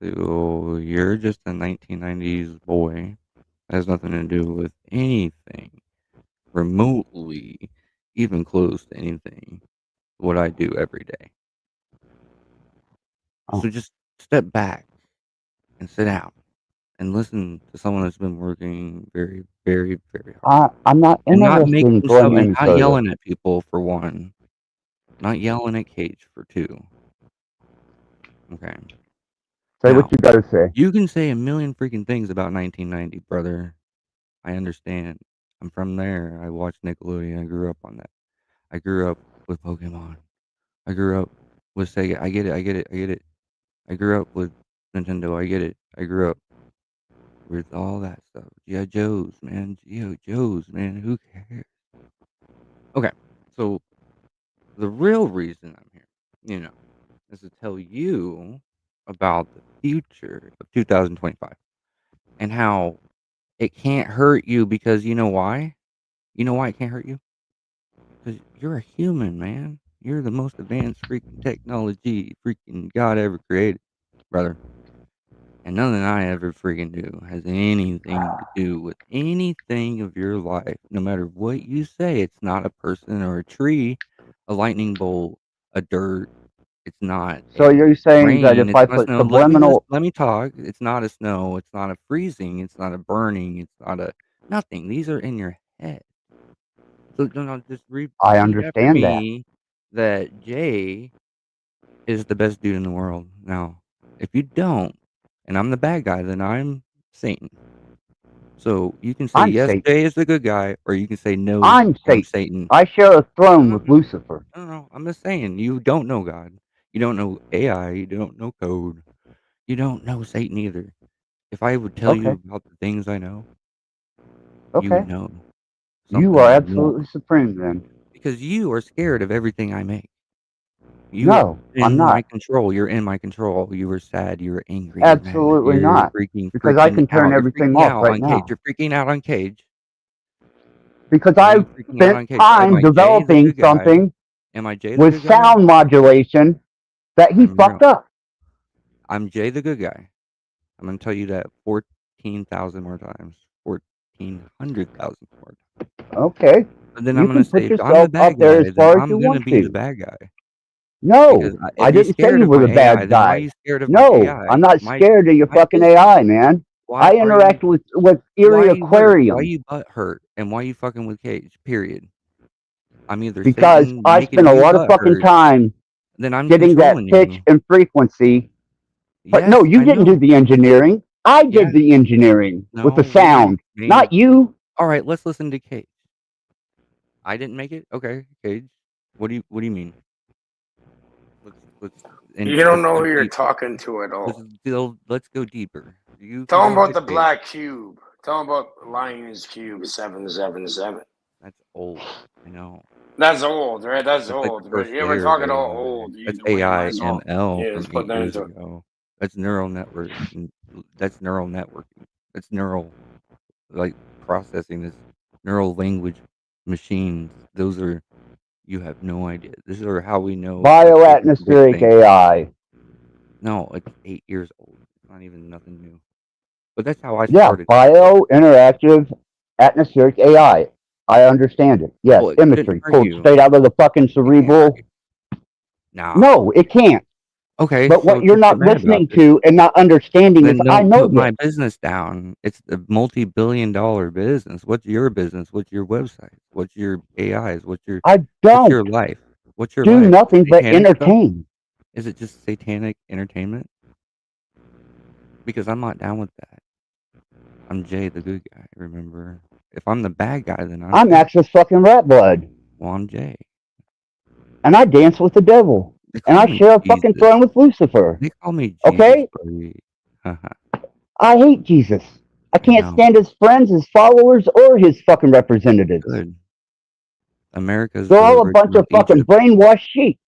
So you're just a 1990s boy. That has nothing to do with anything remotely, even close to anything, what I do every day. So just step back and sit down and listen to someone that's been working very, very, very hard. I'm not And not interested in making going some, any and not further. yelling at people for one. Not yelling at Cage for 2. Okay. Say Now, what you gotta say. you can say a million freaking things about 1990, brother. I understand. I'm from there. I watched Nickelodeon. I grew up on that. I grew up with Pokemon. I grew up with Sega. I get it. I grew up with Nintendo. I get it. I grew up with all that stuff. G.I. Joes, man. G.I. Joes, man. Who cares? Okay, so the real reason I'm here, is to tell you about the future of 2025 and how it can't hurt you because you know why? You know why it can't hurt you? Because you're a human, man. You're the most advanced freaking technology freaking God ever created, brother. And nothing I ever freaking do has anything to do with anything of your life. No matter what you say, it's not a person or a tree, a lightning bolt, a dirt. It's not So a you're saying that rain. if It's I not put snow. subliminal, Let me talk. It's not a snow. It's not a freezing. It's not a burning. It's not a nothing. These are in your head. So just I repeat after understand that. me that Jay is the best dude in the world. Now, if you don't, and I'm the bad guy, then I'm Satan. So you can say I'm yes, Satan. Jay is the good guy, or you can say no, I'm I'm Satan. Satan. I share a throne No, with Lucifer. no, I'm just saying you don't know God. You don't know AI. You don't know code. You don't know Satan either. If I would tell you Okay. about the things I know, you Okay. would know You something are more. absolutely supreme then. Because you are scared of everything I make. You are No, I'm in my not. control. You're in my control. You were sad. You were angry. You're mad. Absolutely You're not. Because I freaking can turn out. You're everything freaking off out right on Cage. now. You're freaking out on Cage. Because Why are you I've freaking out spent on Cage? Am time I Jay the developing good guy? something Am I Jay the with good guy? sound modulation that he I'm real. fucked up. I'm Jay the good guy. I'm gonna tell you that 14,000 more times. 1,400,000 more times. Okay. But then You I'm gonna can put say if I'm the yourself bad up there guy, as then far as you I'm gonna want be the to. bad guy. Because No, if I you're didn't say scared you of were my the AI, bad then why are guy. you scared of my No, AI? I'm not My scared of your my fucking business. AI, man. Why I are interact you with why Erie are you hurt? Why Aquarium you butt hurt? And why you fucking with Cage? Period. I'm either because Satan I making spent a you lot of butt fucking hurt, time then I'm getting that controlling pitch you. and frequency. But no, Yes, you I didn't do know. the engineering. I Yeah. did the engineering with the No, we sound, not you. All right, let's listen to Cage. I didn't make it? Okay, Cage. What do you mean? Let's You don't let's know go who you're deeper. talking to at all. Let's go deeper. You can Tell him go about ahead, the Cage. black cube. Tell him about Lions Cube 777. That's old. I know. That's old, right? That's That's like the old. But first yeah, we're layer of talking all AI. old. That's You might AI as well. ML Yeah, from let's put 8 that years into. ago. That's neural network. That's neural networking. That's neural, like, processing. This neural language machines. Those are, you have no idea. These are how we know computers and big Bioatmospheric things. AI. No, it's 8 years old. It's not even nothing new. But that's how I Yeah, started. bio-interactive atmospheric AI. I understand it. Yes, Well, it couldn't imagery hurt pulled you. straight out of the fucking It can't hurt cerebral. you. Nah. No, it can't. Okay, But so what you're just get not mad about listening this. to and not understanding is Then I don't know put my this. business down. It's a multi-billion-dollar business. What's your business? What's your website? What's your AIs? What's your I don't life? What's your do life? nothing but Satanic stuff? entertain. Is it just satanic entertainment? Because I'm not down with that. I'm Jay the good guy, remember? If I'm the bad guy, then I'm I'm Jay. Axis fucking rat blood. Well, I'm Jay. And I dance with the devil. They And call I me share a fucking Jesus. throne with Lucifer. They call me Jesus, Okay? buddy. I hate Jesus. I can't know. stand his friends, his followers, or his fucking representatives. Good. America's They're the all a bunch original of fucking Egypt. brainwashed sheep.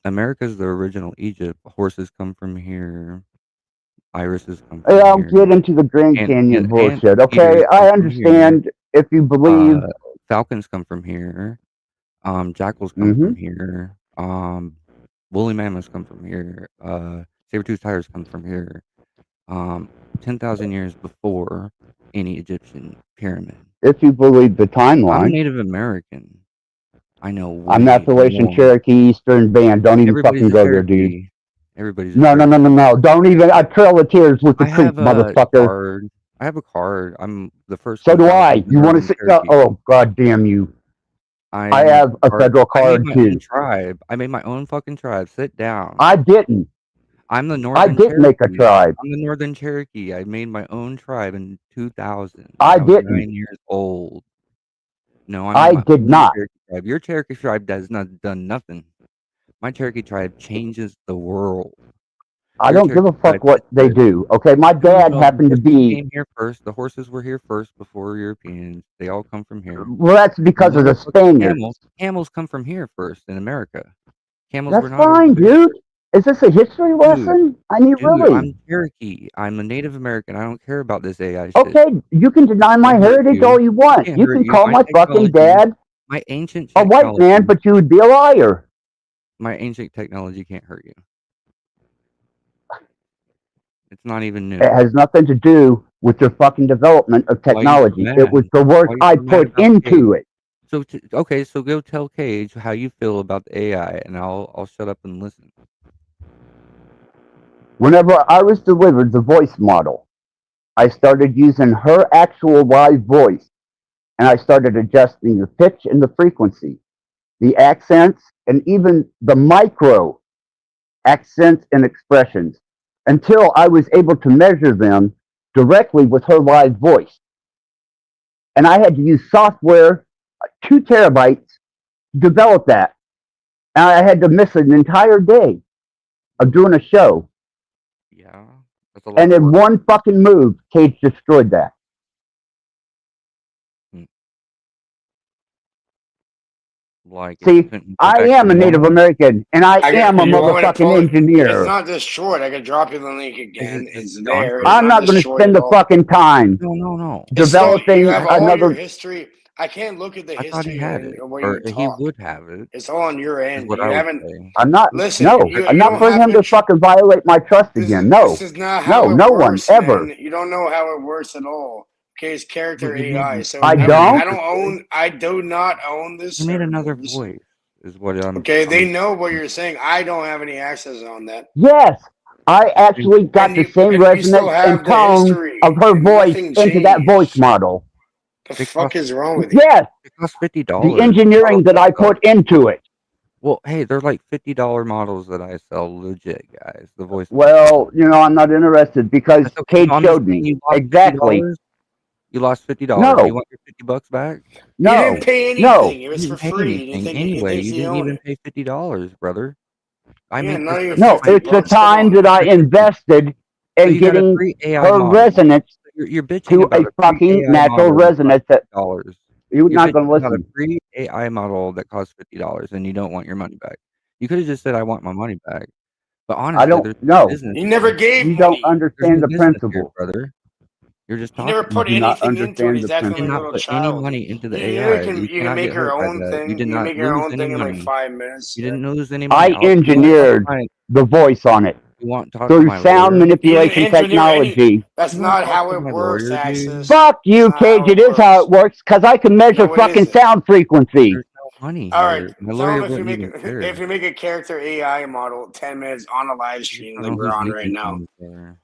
America's the original Egypt. Horses come from here. Irises come from Yeah, I'll here. get into the Grand Canyon bullshit. Okay, Anteaters I come from understand if you believe. Falcons come from here. Jackals come from here. Woolly mammoths come from here. Saber-toothed tigers come from here. 10,000 years before any Egyptian pyramid. If you believe the timeline. I'm Native American. I know way I'm Appalachian more. Cherokee Eastern Band. Don't even Everybody's fucking a go there, dude. Cherokee. Everybody's a No, Cherokee. no. Don't even. I Trail of Tears with the I creep, have a motherfucker. card. I'm the first So do 1,000 I. You want to Northern see? Cherokee. Oh, god damn you. I have a federal card I made my too. own tribe. I made my own fucking tribe. Sit down. I didn't. I'm the I Northern didn't make a Cherokee. tribe. I'm the Northern Cherokee. I made my own tribe in 2000. when I was didn't. 9 years old. No, I I made my did own not. Cherokee tribe. Your Cherokee tribe has not done nothing. My Cherokee tribe changes the world. I Your don't give a Cherokee tribe fuck what sits they there. do. Okay, my No, no, dad no. The happened to horses be. came here first. The horses were here first before Europeans. They all come from here. Well, that's And because of the motherfucking Spaniards. camels come from here first in America. Camels That's were not over fine, there. dude. Is this a history Dude, lesson? I mean, dude, really? I'm Cherokee. I'm a Native American. I don't care about this AI shit. Okay, you can deny my Can't hurt heritage you. all you want. Can't You hurt can you. call My my fucking technology, dad my ancient a white man, technology, but you would be a liar. my ancient technology can't hurt you. It's not even It new. has nothing to do with your fucking development of Why are you so technology. It was mad? the work Why are you I so mad put about Cage? into it. So okay, so go tell Cage how you feel about the AI, and I'll shut up and listen. Whenever I was delivered the voice model, I started using her actual live voice, and I started adjusting the pitch and the frequency, the accents, and even the micro accents and expressions until I was able to measure them directly with her live voice. And I had to use software, 2 terabytes, to develop that. And I had to miss an entire day of doing a show. Yeah, that's a lot And of in work. one fucking move, Cage destroyed that. Like if See, you couldn't go I back am a to Native normal, American, and I am a You want me to motherfucking pull it? It's engineer. not destroyed. I can drop you the link is again. it just It's gone there. for It's I'm not not going to destroyed spend at the all. fucking time No. It's still, you developing have all your another. history. I can't look at the I thought he history had and it, where or you he talk. would have it, It's all on your is end. what You I would haven't. say. I'm not. Listen, No, you not don't for have him to control. fucking violate my trust This again. this No, is not how no, it no one works, ever. man. You don't know how it works at all. Okay, it's character But you AI. made So I I mean, don't. I do not own this you made another servers. voice, is what I'm. Okay, they know what you're saying. I don't have any access on that. Yes, I actually got And the same you still resonance have and the tone history, of her and voice nothing into that voice changed. model. The They fuck cost is wrong with you? Yes, it costs $50. the engineering that I put into it. Well, hey, they're like $50 models that I sell, legit, guys. The voice. Well, I'm not interested because That's okay. Cage So I'm just showed saying me you lost exactly. $50. You lost $50. Do No, you want your $50 back? You no, didn't pay no. anything. It You was for didn't pay free. And anything you anyway. think You you didn't own even it? pay $50, brother. I Yeah, make none this of your for No, 50 it's the bucks. Come time on. that I invested So in you got a getting free AI her model. resonance You're bitching to about a a free fucking AI natural model that costs resonance that $50. you're You're not going to bitching about a listen. free AI model that costs $50 and you don't want your money back. You could have just said, I want my money back. But I honestly, there's don't no know. business You never here. gave You don't money. There's understand no the business here, principle. brother. You're just You never talking. You put do not anything into it. understand He's the acting like a You did principle. not little put any child. money into the You AI. You can cannot make get your hurt by own that. You thing. did You can not make your lose own any thing in like money. 5 minutes. You didn't lose any I money. You want to talk to engineered my the voice on it you want to talk to through my sound lawyer? You didn't manipulation engineer any. technology. That's You want not to talk how to it my works, lawyer, dude? Axis. Fuck That's you, not Cage. how It it is how works. it works because I can measure No, it fucking isn't. sound frequency. There's no money All right, here. My tell lawyer them wouldn't even care. if you make a character AI model 10 minutes on a live I just stream don't like know we're who's on right making now. things there.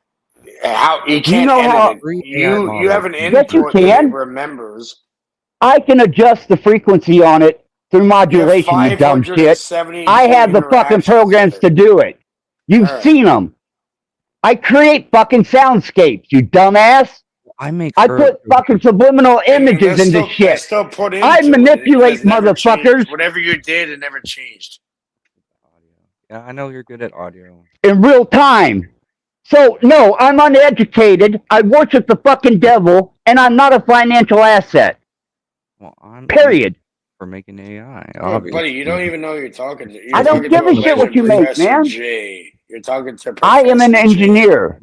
How you Do you can't know edit how? it. Free AI You model have an Yes, you input that it can. remembers. I can adjust the frequency on it through You have modulation, you dumb shit. 572 I have the fucking interactions programs with to it. do it. You've All right. seen them. I create fucking soundscapes, you dumbass. I make I sure put fucking subliminal And images that's into still shit. put into I it. It manipulate has never changed. motherfuckers Whatever you did, it never changed. Yeah, I know you're good at audio. in real time. So, no, I'm uneducated. I worship the fucking devil, and I'm not a financial asset. Well, I'm Period. for making AI, Bro, obviously. buddy, you don't even know who you're talking to. You're I don't talking give to a shit what alleged you make, Professor man. J. You're talking to Professor I am an J. engineer.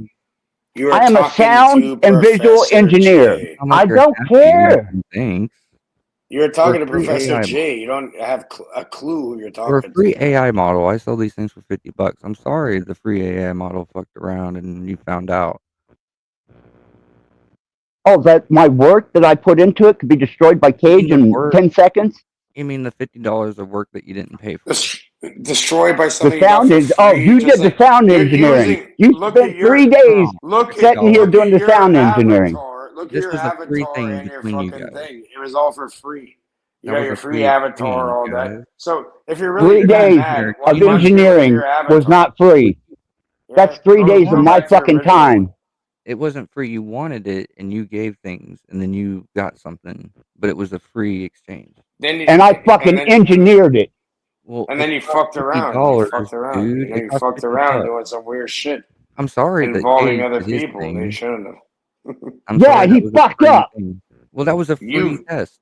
You I are am a talking sound to and visual Professor engineer. J. I'm like I you're don't happy. You have care. some things. You're For a talking to free Professor AI J. You don't have a clue who you're For a talking free to. AI model, I sell these things for $50. I'm sorry the free AI model fucked around and you found out. Oh, that my work that I put into it could be destroyed by You Cage mean the in work? 10 seconds? You mean the $50 of work that you didn't pay for? Destroyed by The something you got sound for is, oh, free. you Just did the like sound you're engineering. using. You Look at spent your 3 days look at sitting here look doing at the your sound engineering. avatar. Look at This your was a free avatar thing and your between you fucking guys. thing. It was all for free. You That got was your a free free avatar, exchange, all guys. that. So if you're really 3 that days mad, why of you might as well look at engineering your was avatar? not free. That's Yeah, 3 go days of go my back to your fucking original one. time. It wasn't free. You wanted it, and you gave things, and then you got something, but it was a free exchange. Then you, And I and fucking then engineered it. Well, and it then you cost fucked around. You fucked $50, around. dude. You know, It you cost fucked 50 around bucks. doing some weird shit I'm sorry that involving Cage other did his people. They thing. shouldn't have. I'm Yeah, sorry that he was a fucked free up. thing. Well, that was a free You test.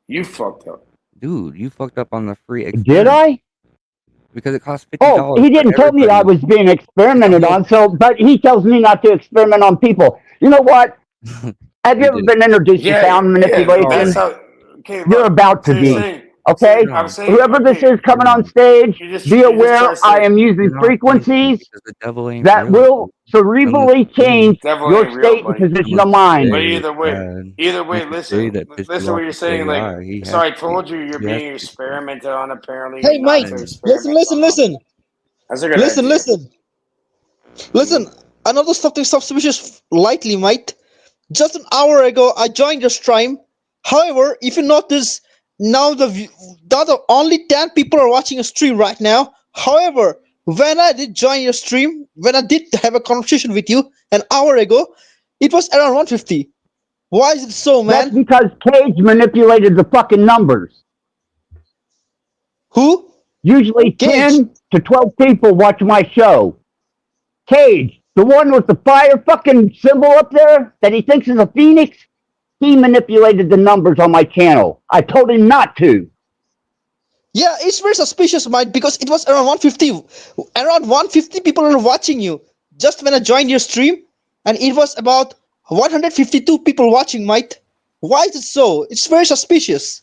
you fucked up. Dude, you fucked up on the free Did experiment I? because it cost Oh, $50 he for didn't tell me I everybody. was being experimented No. on, but he tells me not to experiment on people. You know what? Have you You ever did. been introduced to Yeah, sound yeah. That's manipulation? how. Okay, You're look. about So to you're be. saying. Okay? So I'm No, saying. Whoever this Okay, is coming on no. stage, be you just aware try to I say am You're using not going to frequencies because the devil ain't that real, will dude. Unless cerebrally you say, change devil your ain't real, state and buddy. position unless of you mind. But say it, Dad. either way, Unless you say that pissed you listen what off you're with saying. Like, AI, he so has I to be. told you you're He has being to be scared. experimented on. Apparently, Hey, you're not Mike, to And listen, experiment listen, on. listen, That's a good listen, idea. listen, listen. Another something suspicious lightly, Mike. Just an hour ago, I joined your stream. However, if you notice, now the only 10 people are watching a stream right now. However, when I did join your stream, when I did have a conversation with you an hour ago, it was around 150. Why is it so, That's man? because Cage manipulated the fucking numbers. Who? Usually Cage. 10 to 12 people watch my show. Cage, the one with the fire fucking symbol up there that he thinks is a phoenix, he manipulated the numbers on my channel. I told him not to. Yeah, it's very suspicious, Mike, because it was around 150. Around 150 people are watching you just when I joined your stream, and it was about 152 people watching, Mike. Why is it so? It's very suspicious.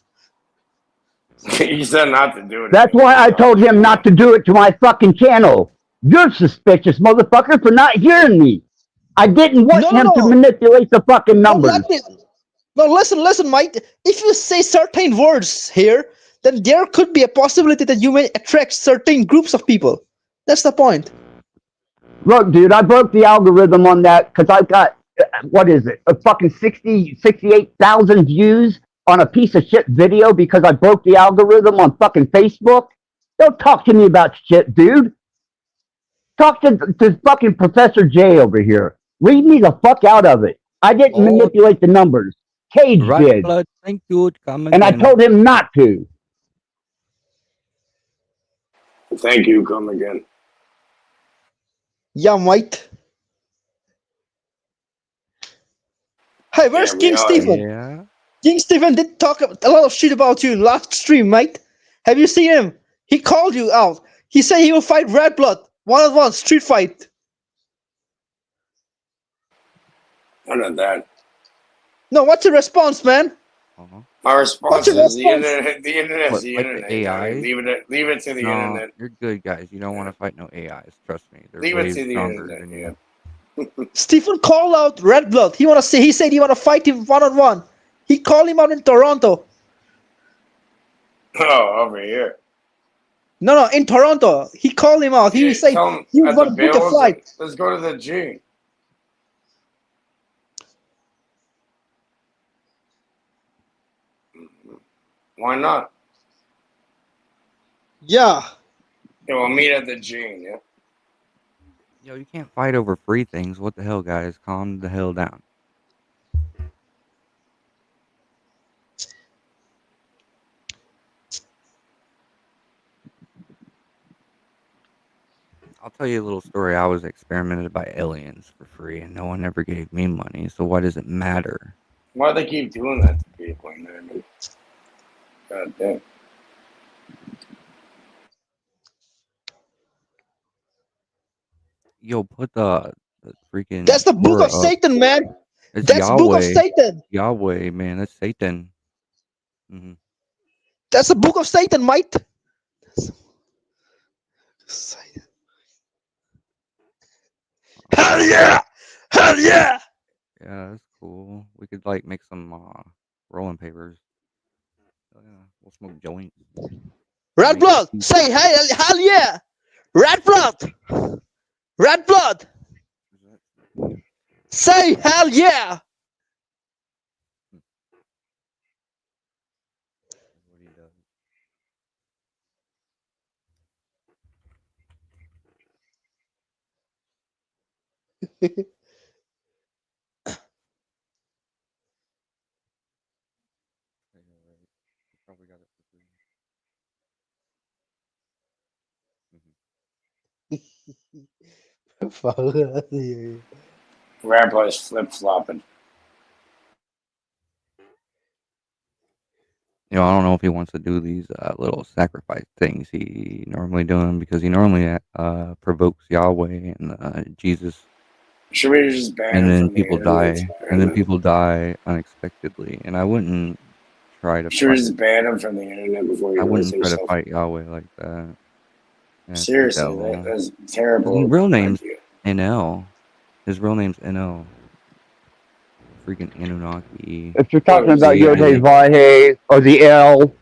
You said not to do it. That's why I told him not to do it to my fucking channel. You're suspicious, motherfucker, for not hearing me. I didn't want No, no, him to no. manipulate the fucking No, numbers. no, listen, Mike. If you say certain words here, then there could be a possibility that you may attract certain groups of people. That's the point. Look, dude, I broke the algorithm on that because I've got, what is it, a fucking 68,000 views on a piece of shit video because I broke the algorithm on fucking Facebook. Don't talk to me about shit, dude. Talk to fucking Professor J over here. Leave me the fuck out of it. I didn't manipulate the numbers. Cage Right, did. blood. Thank you. Come And I again. told him not to. Thank you. Come again. Yeah, Mike. Hey, where's Yeah, we King are. Stephen? Yeah. King Stephen did talk a lot of shit about you in last stream, mate. Have you seen him? He called you out. He said he will fight Red Blood one-on-one street fight. None of that. No, what's your response, man? My response What's your is the response? internet. The internet's What, the like the internet, Johnny. AIs? Leave it to the No, internet. you're good, guys. You don't want to fight no AIs. Trust me. They're Leave it way to the stronger internet. than Yeah. you. Stephen called out Red Blood. He said he wanna fight him one-on-one. He called him out in Toronto. Oh, over here. No, in Toronto. He called him out. He Yeah, said tell him he at want the to book a Bills. flight. Let's go to the G. Why not? Yeah. Yeah, we'll meet at the G. Yeah. Yo, you can't fight over free things. What the hell, guys? Calm the hell down. I'll tell you a little story. I was experimented by aliens for free, and no one ever gave me money. So why does it matter? Why do they keep doing that to people? You know what I mean? God damn. Yo, put the freaking. That's the book of Torah up. Satan, man. It's That's book of Yahweh. Satan. Yahweh, man. That's Satan. Mm-hmm. That's the book of Satan, mate. Hell yeah! Hell yeah! Yeah, that's cool. We could like make some rolling papers. Oh, yeah, we'll smoke joints. Red Blood, say hell yeah! Red Blood! Red Blood! Say hell yeah! Probably got it for free. Rabbi's flip flopping. You know, I don't know if he wants to do these little sacrifice things he normally doing because he normally provokes Yahweh and Jesus, Should we just ban and him then from the people internet? die, and then people die unexpectedly. And I wouldn't try to Should we fight. just ban him from the internet before he I hurts wouldn't try to himself? fight Yahweh like that. That's the Seriously, devil. that's His terrible. real name's idea. NL. His real name's NL. Freaking Anunnaki. If you're talking What, about is he Yod Anunnaki? Vahe or the L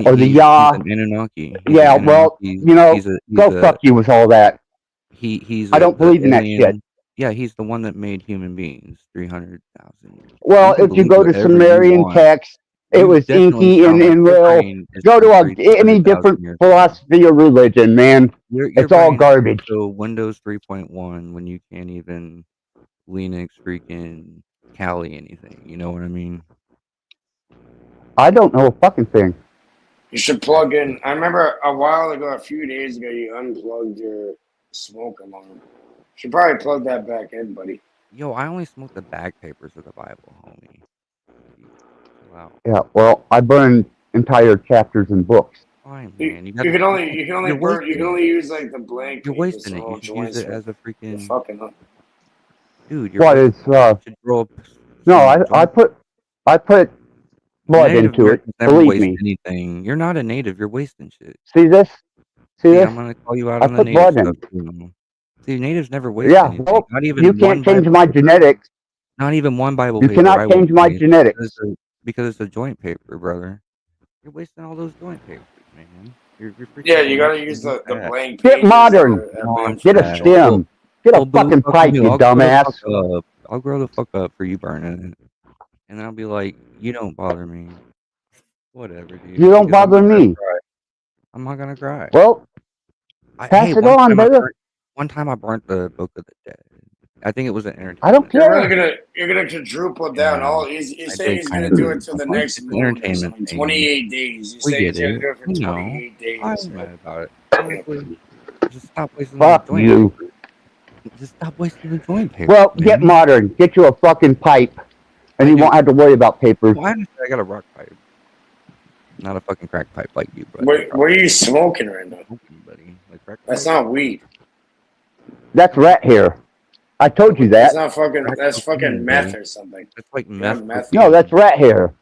or the He's Yah, an Anunnaki. He's yeah, an well, Anunnaki. you know, He's go fuck you with all that. He's I don't the believe in that alien. shit. Yeah, he's the one that made human beings 300,000 years ago. Well, You can if you believe go to whatever you Sumerian want. text, it You was definitely Inky sound and like your Enlil. brain is Go from to any 300,000 different years ago. philosophy or religion, man. Your It's all brain garbage. so Windows 3.1 when you can't even Linux freaking Kali anything. You know what I mean? I don't know a fucking thing. You should plug in. I remember a while ago, a few days ago, you unplugged your smoke alarm. Should probably plug that back in, buddy. Yo, I only smoke the back papers of the Bible, homie. Wow. Yeah, well, I burned entire chapters and books. Fine, You, man. you can only You're burn. You can wasting only it. use like the blank You're paper wasting it. small You should use joints. it as a You're freaking fucking up. dude. You're What is should grow up no, some I joint. put blood Native into it. Americans never Believe waste me. anything. You're not a native. You're wasting shit. See this? See See, this? I'm gonna call you out I on the put native blood in. stuff too. See, natives never waste Yeah, anything. well, Not you even one can't change Bible my paper. genetics. Not even one Bible You paper cannot I change would my waste genetics. because it's a joint paper, brother. You're wasting all those joint papers, man. You're freaking Yeah, you gotta wasting use them the fast. blank Get pages modern. that have been Get for a the joint. stem. Get a Well, boo, fucking fuck pipe, you. you I'll grow the dumbass. fuck up. I'll grow the fuck up for you burning it, and then I'll be like, you don't bother me. Whatever, dude. You don't Because I'm bother not gonna me. cry. I'm not gonna cry. Well, Hey, pass it on, brother. one time I burnt the Book of the Dead. I think it was an entertainment. I don't You're really care. you're gonna quadruple down. Yeah, All he's I saying did he's kind gonna of do do it it. to the I'm like, next it's an moon or entertainment something. thing. 28 days. He's We saying get he's gonna it. do it for We know. 28 I'm days. mad about it. Honestly, just stop wasting the Fuck joint you. paper. Just stop wasting the joint paper, Well, man. get modern. Get you a fucking pipe, and I you do. won't have to worry about papers. Well, I got a rock pipe, not a fucking crack pipe like you, but What are you smoking right now? smoking, buddy. Like crack That's pipe. not weed. That's rat hair. I told you That's that. not fucking. Crack That's fucking cocaine, meth buddy. or something. That's like You're meth. on meth. No, that's rat hair.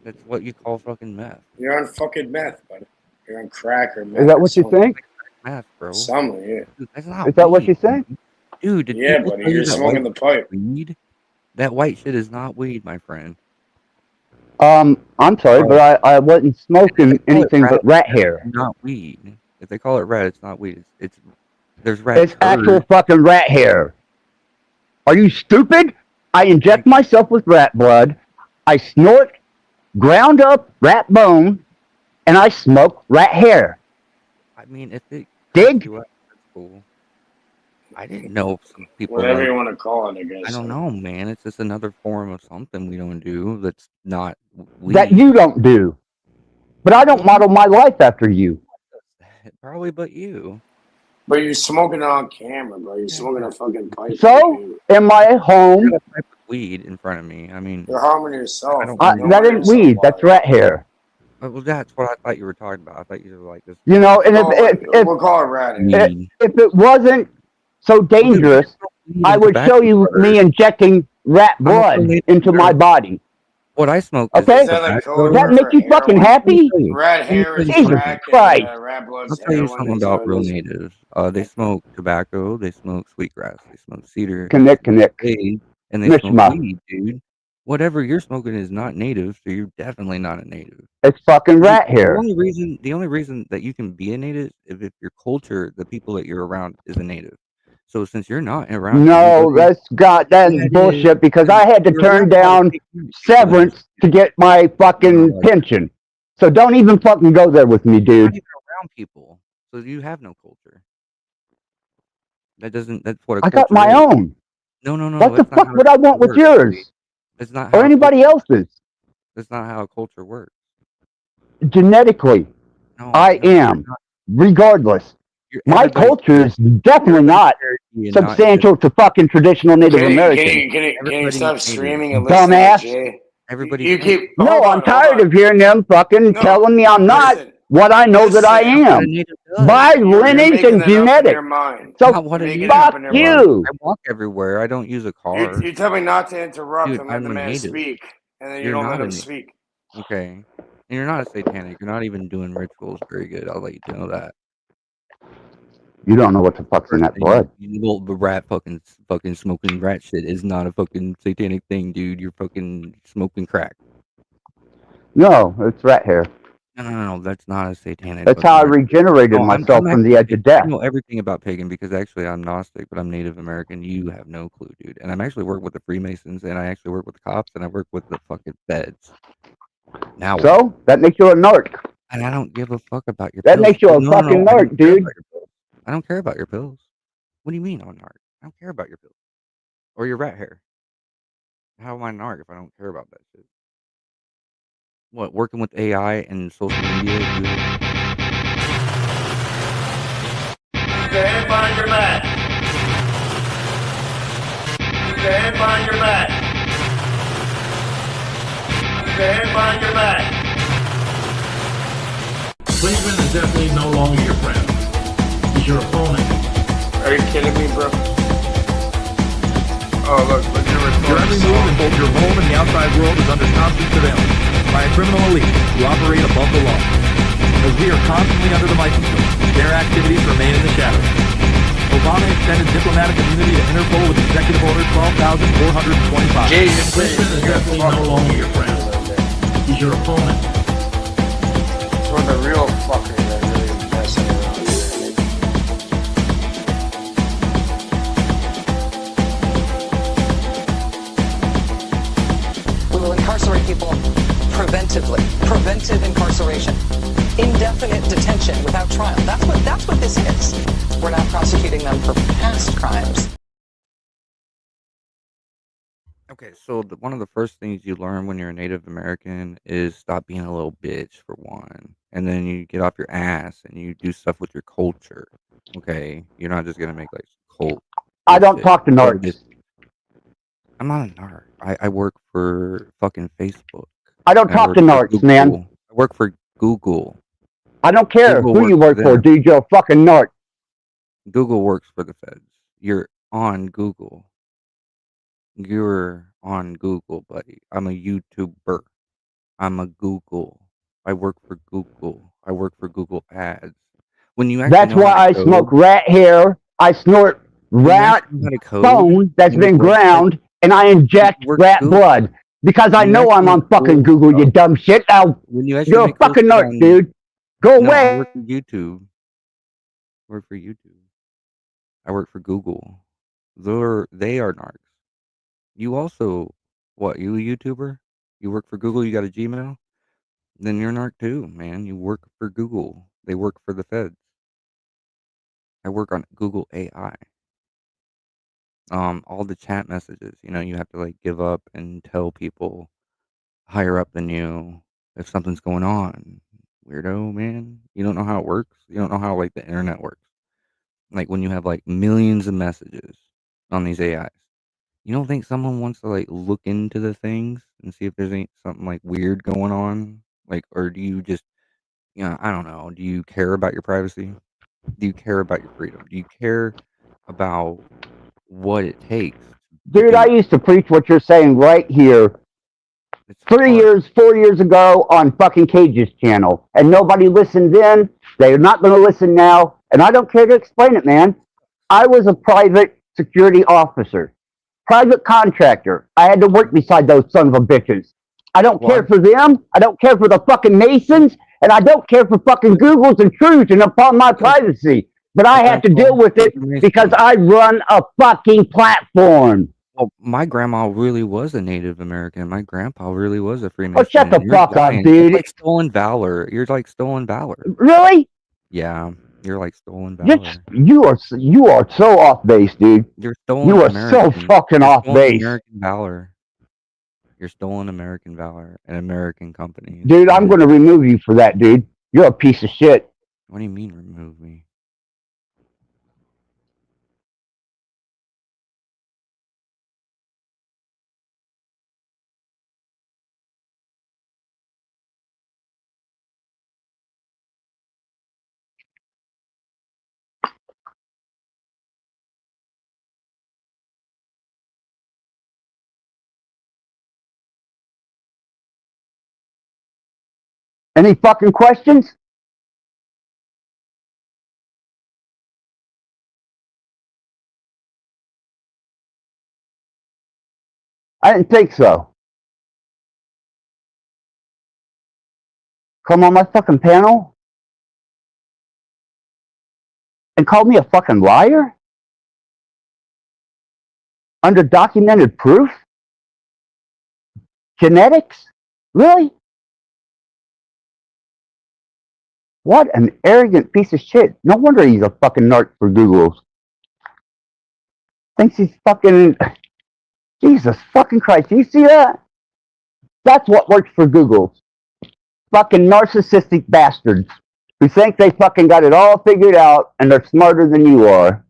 That's what you call fucking meth. You're on fucking meth, buddy. You're on crack or meth. Is that or what you something. think? Meth, bro. Something, yeah. Dude, that's not Is that what weed, you think? man. Dude, did Yeah, people buddy. tell you You're that smoking white the pipe. weed? That white shit is not weed, my friend. I'm sorry, but I wasn't smoking Call it anything rat. but rat It's hair. not weed. If they call it rat, it's not weed. It's there's rat It's actual turd. fucking rat hair. Are you stupid? I inject myself with rat blood. I snort ground up rat bone, and I smoke rat hair. I mean, if it Dig? you up, that's cool. I didn't know some people Whatever like you want to call it, I guess. I don't know, man. It's just another form of something we don't do that's not That weed. you don't do. But I don't model my life after you. Probably, but you. But you're smoking it on camera, bro. You're smoking a fucking pipe. So, in my I home, got a pipe of weed in front of me. I mean, You're harming yourself. I don't You're know. that harming ain't yourself weed. by That's it. rat hair. Well, that's what I thought you were talking about. I thought you were like this You know, and We'll call it rat hair. weed. if it wasn't so dangerous, I would show you me injecting rat blood into my body. What I smoke is Okay? Is that like code That word make for you fucking heroin? happy? Rat hair is Jesus crack Christ. and rat blood's I'll tell you heroin. something Is about what real it is. natives. They smoke tobacco, they smoke sweetgrass, they smoke cedar, Connect. spade, and they smoke Mishma. weed, dude. Whatever you're smoking is not native, so you're definitely not a native. It's fucking rat The hair. only reason that you can be a native is if your culture, the people that you're around, is a native. So since you're not around, No, that's Yeah, bullshit because I had to you're turn around a lot of down people that severance to get my fucking pension. So don't even fucking go there with me, You're dude. not even around people, so you have no culture. That doesn't. That's what a I got culture my is. own. No, no, no. What the That's not fuck how would I want it with works, yours? dude. It's not Or how anybody else's? That's not how a culture works. Genetically, No, I no, you're am. not. Regardless. My Everybody culture is definitely not Cherokee and not substantial to fucking traditional Native American. Can you everybody stop is streaming Native. and listening to Dumbass. Jay? Everybody's You keep. No, hold I'm on, tired hold on. of hearing them fucking No, telling me I'm not listen. what I know that I Listen. What a am. native does. By You're lineage making and that up in genetics. your mind. So Not what a Making native it up fuck in your does. mind. you. I walk everywhere. I don't use a car. You tell me not to interrupt Dude, and let I'm the a man native. speak, and then you You're don't let not a him native. speak. Okay. And you're not a satanic. You're not even doing rituals very good. I'll let you know that. You don't know what the fuck's in that blood. You know, the rat fucking smoking rat shit is not a fucking satanic thing, dude. You're fucking smoking crack. No, it's rat hair. No. That's not a satanic. That's how I fucking ritual. regenerated No, myself I'm from the edge actually, of death. I know everything about pagan because actually I'm Gnostic, but I'm Native American. You have no clue, dude. And I'm actually work with the Freemasons, and I actually work with the cops, and I work with the fucking feds. Now what? So that makes you a narc. And I don't give a fuck about your That pills. makes you a No, fucking I don't narc, care dude. about your pills. I don't care about your pills. What do you mean I'm a narc? I don't care about your pills or your rat hair. How am I a narc if I don't care about that shit? What, working with AI and social media? Dude? Stand by your back. Stand by your back. Stand by your back. Policeman is definitely no longer your friend. He's your opponent. Are you kidding me, bro? Oh, look at your Your every move in both your home and the outside world is under constant surveillance by a criminal elite who operate above the law. As we are constantly under the microscope, their activities remain in the shadows. Obama extended diplomatic immunity to Interpol with Executive Order 12,425. Policeman is definitely no longer your friend. He's your opponent. It's for the real fuckers that really messing around. We will incarcerate people preventively. Preventive incarceration. Indefinite detention without trial. That's what this is. We're not prosecuting them for past crimes. Okay, so one of the first things you learn when you're a Native American is stop being a little bitch, for one. And then you get off your ass and you do stuff with your culture. Okay? You're not just going to make like cult. I don't bullshit. talk to So narcs. this- I'm not a narc. I work for fucking Facebook. I don't I talk work to for narcs, man. Google. I work for Google. I don't care Google who you works work for for, them. dude. You're a fucking narc. Google works for the feds. You're on Google. You're on Google, buddy. I'm a YouTuber. I'm a Google. I work for Google. I work for Google Ads. When you actually That's know why how I to smoke code, rat hair. I snort when you rat actually know how to code, bone that's you make been websites, ground, and I inject you work rat Google. blood. Because I When you know I'm actually on fucking cool Google, you stuff, dumb shit. Now, when you actually you're a make cool fucking shit narc, on, dude. Go no, I away. work for YouTube. I work for YouTube. I work for Google. They are narcs. You also, what? You a YouTuber? You work for Google? You got a Gmail? Then you're a narc too, man. You work for Google. They work for the feds. I work on Google AI. All the chat messages, you have to like give up and tell people higher up than you if something's going on. Weirdo, man. You don't know how it works. You don't know how like the internet works. Like when you have like millions of messages on these AIs. You don't think someone wants to like look into the things and see if there's something like weird going on? Like, or do you just, I don't know. Do you care about your privacy? Do you care about your freedom? Do you care about what it takes? Dude, I used to preach what you're saying right here It's 4 years ago on fucking Cage's channel. And nobody listened then. They're not going to listen now. And I don't care to explain it, man. I was a private security officer, private contractor. I had to work beside those sons of bitches. I don't care for them. I don't care for the fucking Masons. And I don't care for fucking Google's intrusion upon my privacy. But I have to deal with it because I run a fucking platform. Well, my grandma really was a Native American. My grandpa really was a Freemason. Oh, shut the and you're fuck up, lying. dude. It's like stolen valor. You're like stolen valor. Really? Yeah. You're like stolen You're, valor. you are so off base, dude. You're stolen You are American. so fucking You're off stolen base. American valor. You're stolen American valor and American companies. Dude, I'm going to remove you for that, dude. You're a piece of shit. What do you mean remove me? Any fucking questions? I didn't think so. Come on my fucking panel and call me a fucking liar? Under documented proof? Genetics? Really? What an arrogant piece of shit. No wonder he's a fucking narc for Google. Thinks he's fucking... Jesus fucking Christ. Do you see that? That's what works for Google. Fucking narcissistic bastards who think they fucking got it all figured out and they're smarter than you are.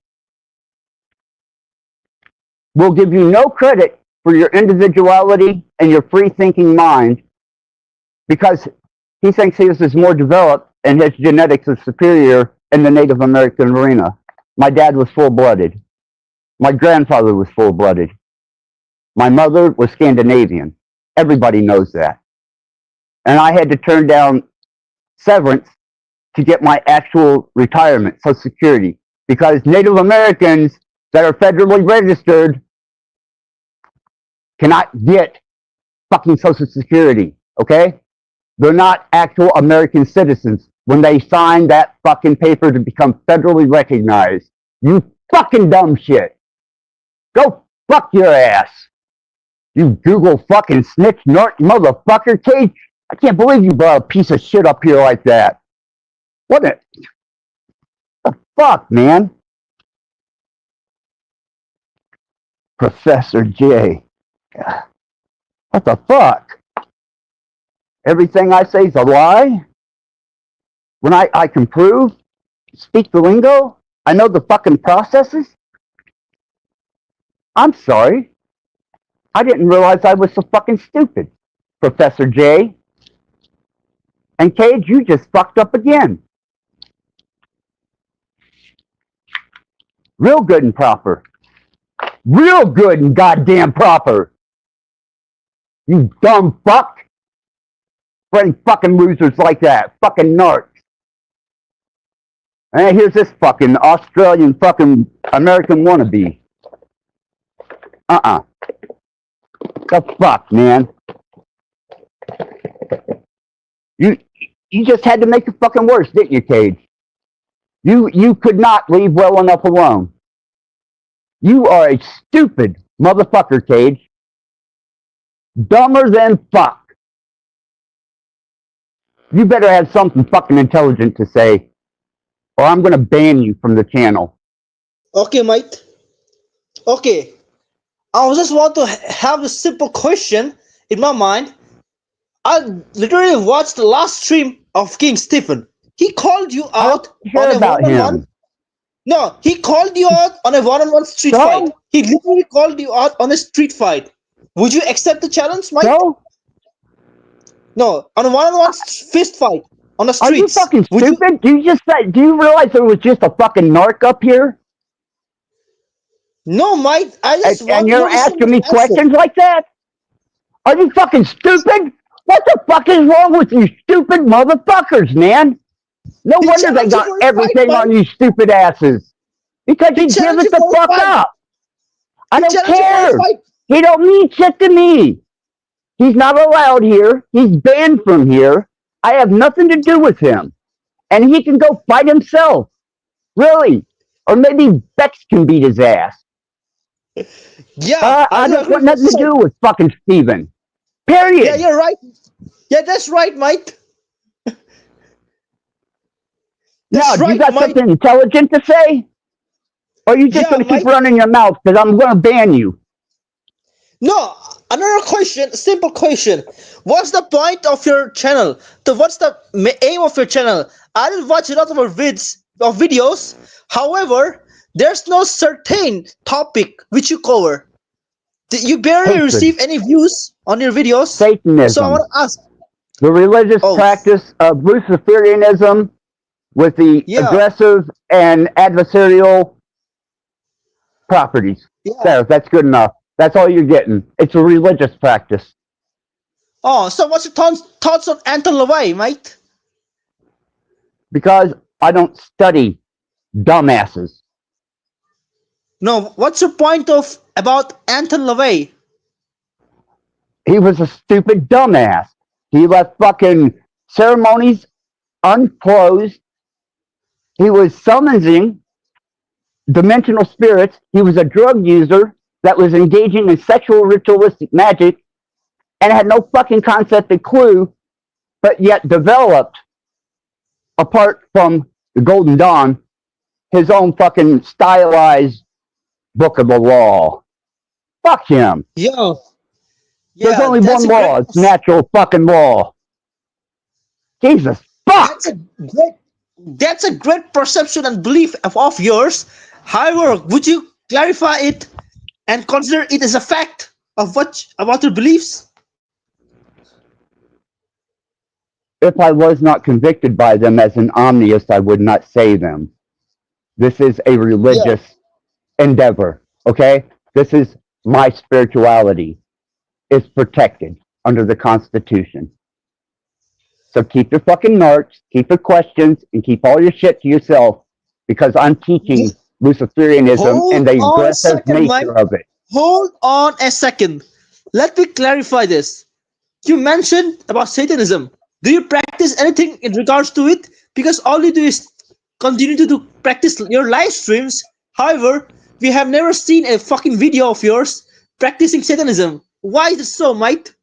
We'll give you no credit for your individuality and your free-thinking mind because he thinks his is more developed and his genetics is superior in the Native American arena. My dad was full-blooded. My grandfather was full-blooded. My mother was Scandinavian. Everybody knows that. And I had to turn down severance to get my actual retirement, Social Security, because Native Americans that are federally registered cannot get fucking Social Security, okay? They're not actual American citizens when they sign that fucking paper to become federally recognized. You fucking dumb shit. Go fuck your ass. You Google fucking snitch narc motherfucker, Cage. I can't believe you brought a piece of shit up here like that. What the fuck, man? Professor J. What the fuck? Everything I say is a lie? When I can prove, speak the lingo, I know the fucking processes? I'm sorry. I didn't realize I was so fucking stupid, Professor J. And Cage, you just fucked up again. Real good and proper. Real good and goddamn proper. You dumb fuck. For any fucking losers like that. Fucking narcs. And here's this fucking Australian fucking American wannabe. The fuck, man? You just had to make it fucking worse, didn't you, Cage? You could not leave well enough alone. You are a stupid motherfucker, Cage. Dumber than fuck. You better have something fucking intelligent to say, or I'm gonna ban you from the channel. Okay, mate. Okay. I just want to have a simple question in my mind. I literally watched the last stream of King Stephen. He called you out on a one-on-one. No, he called you out on a one-on-one street fight. He literally called you out on a street fight. Would you accept the challenge, Mike? No, on a one-on-one fist fight on the streets. Are you fucking stupid? Do you realize there was just a fucking narc up here? No, Mike. I just want and you're asking me questions like that? Are you fucking stupid? What the fuck is wrong with you stupid motherfuckers, man? No wonder they got everything on you stupid asses. Because you give it the fuck up. I don't care. He don't mean shit to me. He's not allowed here. He's banned from here. I have nothing to do with him. And he can go fight himself. Really. Or maybe Bex can beat his ass. Yeah. I don't want nothing to do with fucking Steven. Period. Yeah, you're right. Yeah, that's right, Mike. Now, That's do you right, got Mike. something intelligent to say? Or are you just Yeah, going to keep Mike. running your mouth? Because I'm going to ban you. No, another question, simple question. What's the point of your channel? What's the aim of your channel? I did watch a lot of your videos. However, there's no certain topic which you cover. You barely Hatred. receive any views on your videos. So I Satanism. want to ask. The religious Oh. practice of Luciferianism with the Yeah. aggressive and adversarial properties. Yeah. There, that's good enough. That's all you're getting. It's a religious practice. Oh, so what's your thoughts on Anton LaVey, mate? Because I don't study dumbasses. No, what's your point about Anton LaVey? He was a stupid dumbass. He left fucking ceremonies unclosed. He was summoning dimensional spirits. He was a drug user that was engaging in sexual ritualistic magic and had no fucking concept or clue, but yet developed, apart from the Golden Dawn, his own fucking stylized book of the law. Fuck him. Yeah. There's only one law. It's natural fucking law. Jesus fuck. That's a great perception and belief of yours. However, would you clarify it and consider it as a fact of about your beliefs? If I was not convicted by them as an omniist, I would not say them. This is a religious endeavor, okay? This is my spirituality. It's protected under the Constitution. So keep your fucking narcs, keep your questions, and keep all your shit to yourself, because I'm teaching Luciferianism and the aggressive nature of it. Hold on a second. Let me clarify this. You mentioned about Satanism. Do you practice anything in regards to it? Because all you do is continue to practice your live streams. However, we have never seen a fucking video of yours practicing Satanism. Why is it so, mate?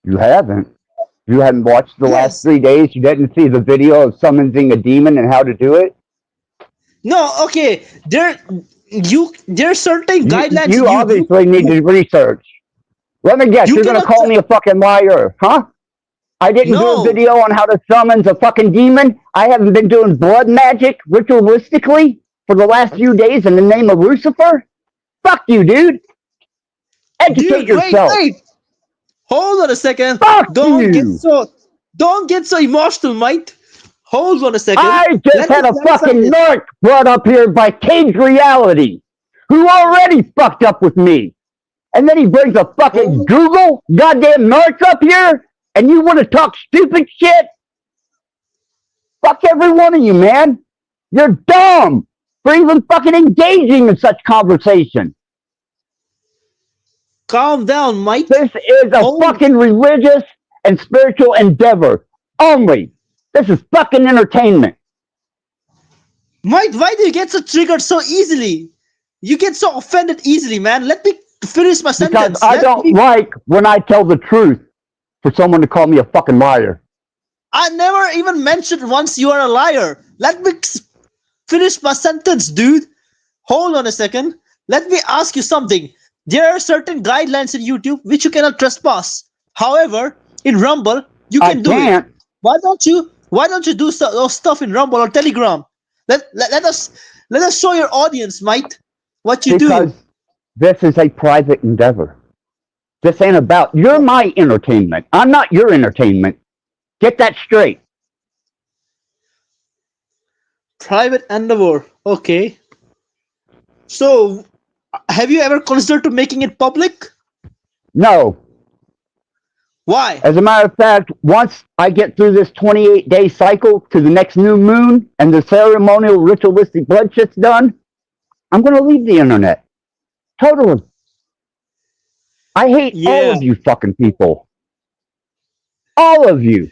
You haven't. You hadn't watched the last 3 days. You didn't see the video of summoning a demon and how to do it. No, okay. There are certain guidelines. You obviously need to research. Let me guess. You're gonna call me a fucking liar, huh? I didn't do a video on how to summon a fucking demon. I haven't been doing blood magic ritualistically for the last few days in the name of Lucifer. Fuck you, dude. Educate yourself. Wait. Hold on a second. Fuck don't you. get so emotional, mate. Hold on a second. I just had a fucking narc brought up here by Cage Reality, who already fucked up with me. And then he brings a fucking Google goddamn narc up here, and you want to talk stupid shit? Fuck every one of you, man. You're dumb for even fucking engaging in such conversation. Calm down, mate. This is a fucking religious and spiritual endeavor only. This is fucking entertainment. Mate, why do you get so triggered so easily? You get so offended easily, man. Let me finish my sentence. Because I don't like when I tell the truth for someone to call me a fucking liar. I never even mentioned once you are a liar. Let me finish my sentence, dude. Hold on a second. Let me ask you something. There are certain guidelines in YouTube which you cannot trespass. However, in Rumble, you can do it. Why don't you do those stuff in Rumble or Telegram? Let us show your audience, mate, what you do. Because this is a private endeavor. This ain't about, you're my entertainment. I'm not your entertainment. Get that straight. Private endeavor. Okay. So, have you ever considered to making it public? No. Why? As a matter of fact, once I get through this 28-day cycle to the next new moon and the ceremonial ritualistic blood shit's done, I'm going to leave the internet. Totally. I hate all of you fucking people. All of you.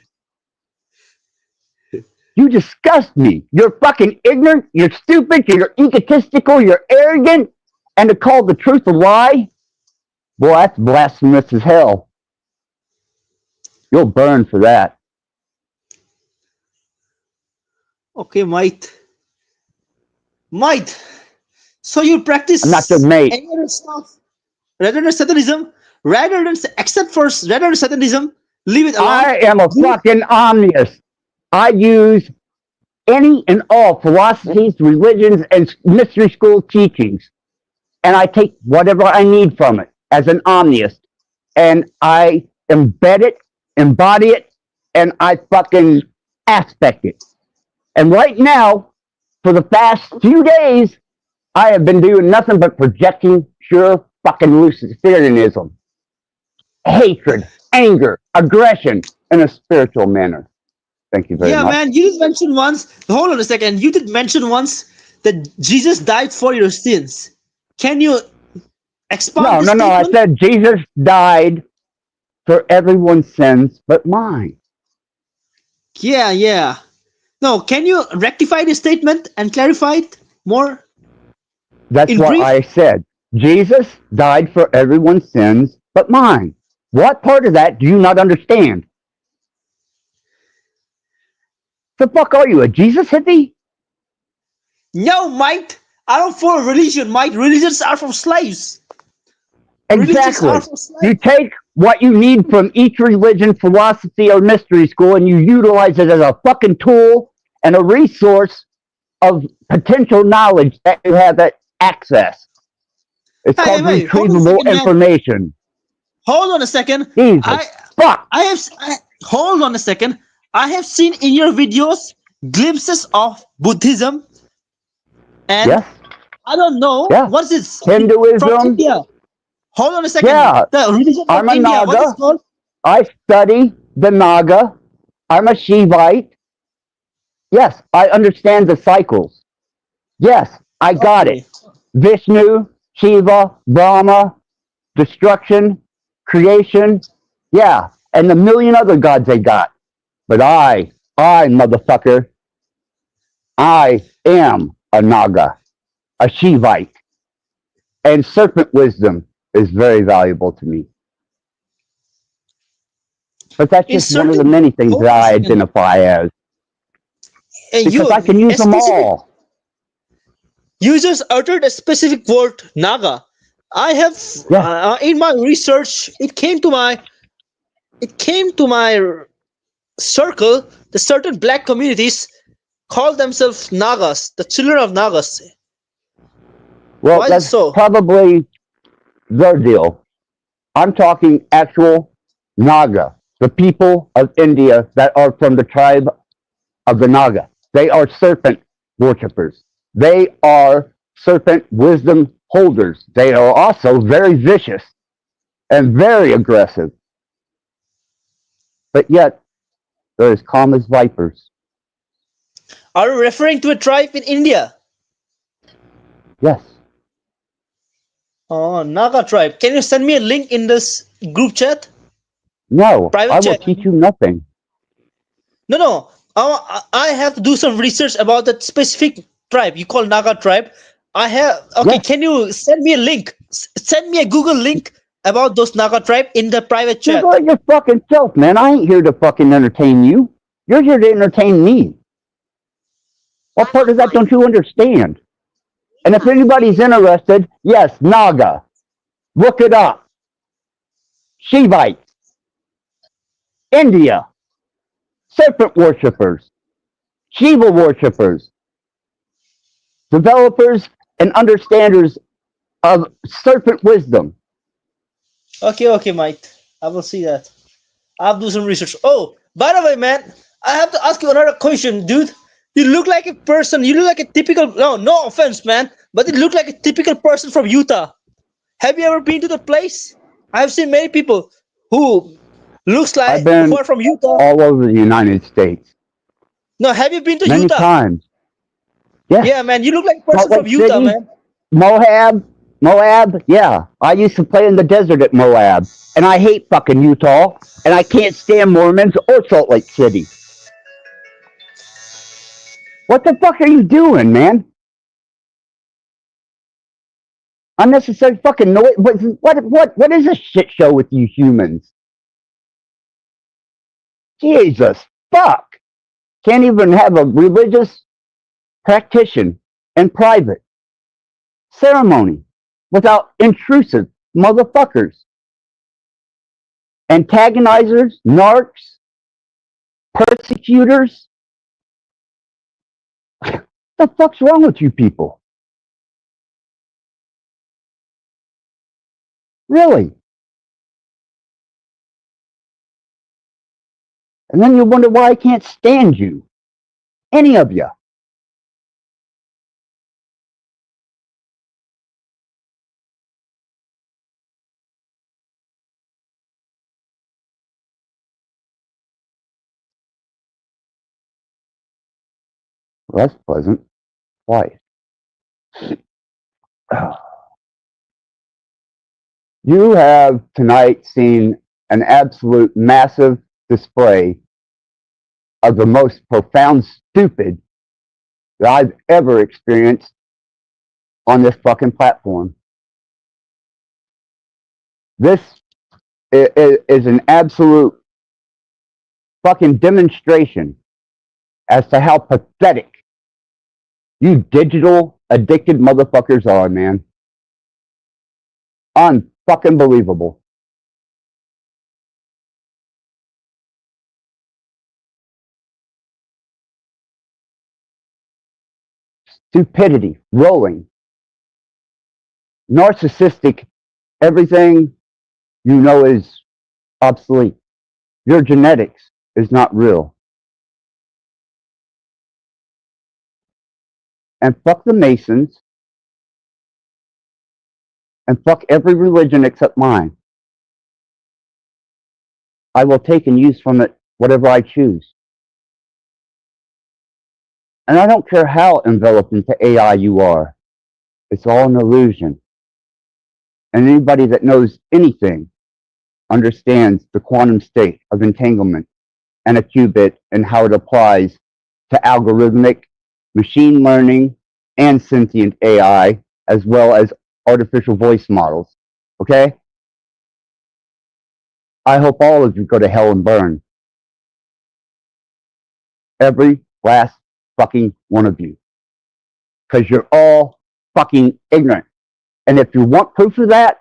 You disgust me. You're fucking ignorant. You're stupid. You're egotistical. You're arrogant. And to call the truth a lie? Boy, that's blasphemous as hell. You'll burn for that. Okay, mate. Mate. So you practice I'm not your mate. any other stuff rather than Satanism, except for rather than Satanism, leave it alone. I am a fucking omnius. I use any and all philosophies, religions, and mystery school teachings, and I take whatever I need from it as an omnius, and I embed it, embody it, and I fucking aspect it. And right now, for the past few days, I have been doing nothing but projecting pure fucking Luciferianism, hatred, anger, aggression in a spiritual manner. Thank you very Yeah, much. man, you did mention once. Hold on a second. You did mention once that Jesus died for your sins. Can you expound No, this no, no. I statement? said Jesus died for everyone's sins but mine. Yeah, yeah. No, can you rectify the statement and clarify it more That's in what brief? I said. Jesus died for everyone's sins but mine. What part of that do you not understand? The fuck are you, a Jesus hippie? No, mate. I don't follow religion, mate. Religions are from slaves. Religions are Exactly. from slaves. You take what you need from each religion, philosophy, or mystery school, and you utilize it as a fucking tool and a resource of potential knowledge that you have at access. It's Hey, called wait, hold on a retrievable second, man. information. Hold on a second. Jesus. Fuck. Hold on a second. I have seen in your videos glimpses of Buddhism, and Yes. I don't know Yeah. what's this from Hinduism. India. Hold on a second. Yeah. The religion I'm from a India. What is Naga. it called? I study the Naga. I'm a Shivite. Yes, I understand the cycles. Yes, I got it. Vishnu, Shiva, Brahma, destruction, creation. Yeah, and the million other gods they got. But I, motherfucker, I am a Naga, a Shivite. And serpent wisdom is very valuable to me. But that's In just one of the certain- many things hold that on a I second. identify as. Because I can use them all. You just uttered a specific word, Naga. I have in my research, it came to my circle. The certain black communities call themselves Nagas, the children of Nagas. Well, Why is it that's so? probably their deal. I'm talking actual Naga, the people of India that are from the tribe of the Naga. They are serpent worshippers. They are serpent wisdom holders. They are also very vicious and very aggressive. But yet, they're as calm as vipers. Are you referring to a tribe in India? Yes. Oh, Naga tribe. Can you send me a link in this group chat? No, Private I will chat. teach you nothing. No. I have to do some research about that specific tribe you call Naga tribe. Okay. Yes. Can you send me a link? Send me a Google link about those Naga tribe in the private chat. Google it your fucking self, man. I ain't here to fucking entertain you. You're here to entertain me. What part of that don't you understand? And if anybody's interested, yes, Naga. Look it up. Shivite. India. Serpent worshippers. Shiva worshippers. Developers and understanders of serpent wisdom. Okay, mate. I will see that. I'll do some research. Oh, by the way, man, I have to ask you another question, dude. You look like a person. You look like a typical. No offense, man, but you look like a typical person from Utah. Have you ever been to the place? I've seen many people who looks like I've been who are from Utah. all over the United States. No, have you been to Many Utah? times. Yeah. Yeah, man, you look like a person Salt Lake from Utah, City, man. Moab, yeah. I used to play in the desert at Moab. And I hate fucking Utah. And I can't stand Mormons or Salt Lake City. What the fuck are you doing, man? Unnecessary fucking noise. What is this shit show with you humans? Jesus, fuck. Can't even have a religious practition in private ceremony without intrusive motherfuckers, antagonizers, narcs, persecutors. What the fuck's wrong with you people? Really? And then you wonder why I can't stand you. Any of you. Well, that's pleasant. Why? You have tonight seen an absolute massive display of the most profound stupid that I've ever experienced on this fucking platform. This is an absolute fucking demonstration as to how pathetic you digital addicted motherfuckers are, man. Unfucking believable. Stupidity, rolling, narcissistic, everything you know is obsolete. Your genetics is not real. And fuck the Masons, and fuck every religion except mine. I will take and use from it whatever I choose. And I don't care how enveloped into AI you are. It's all an illusion. And anybody that knows anything understands the quantum state of entanglement and a qubit and how it applies to algorithmic, machine learning, and sentient AI, as well as artificial voice models. Okay? I hope all of you go to hell and burn. Every last fucking one of you. Because you're all fucking ignorant. And if you want proof of that,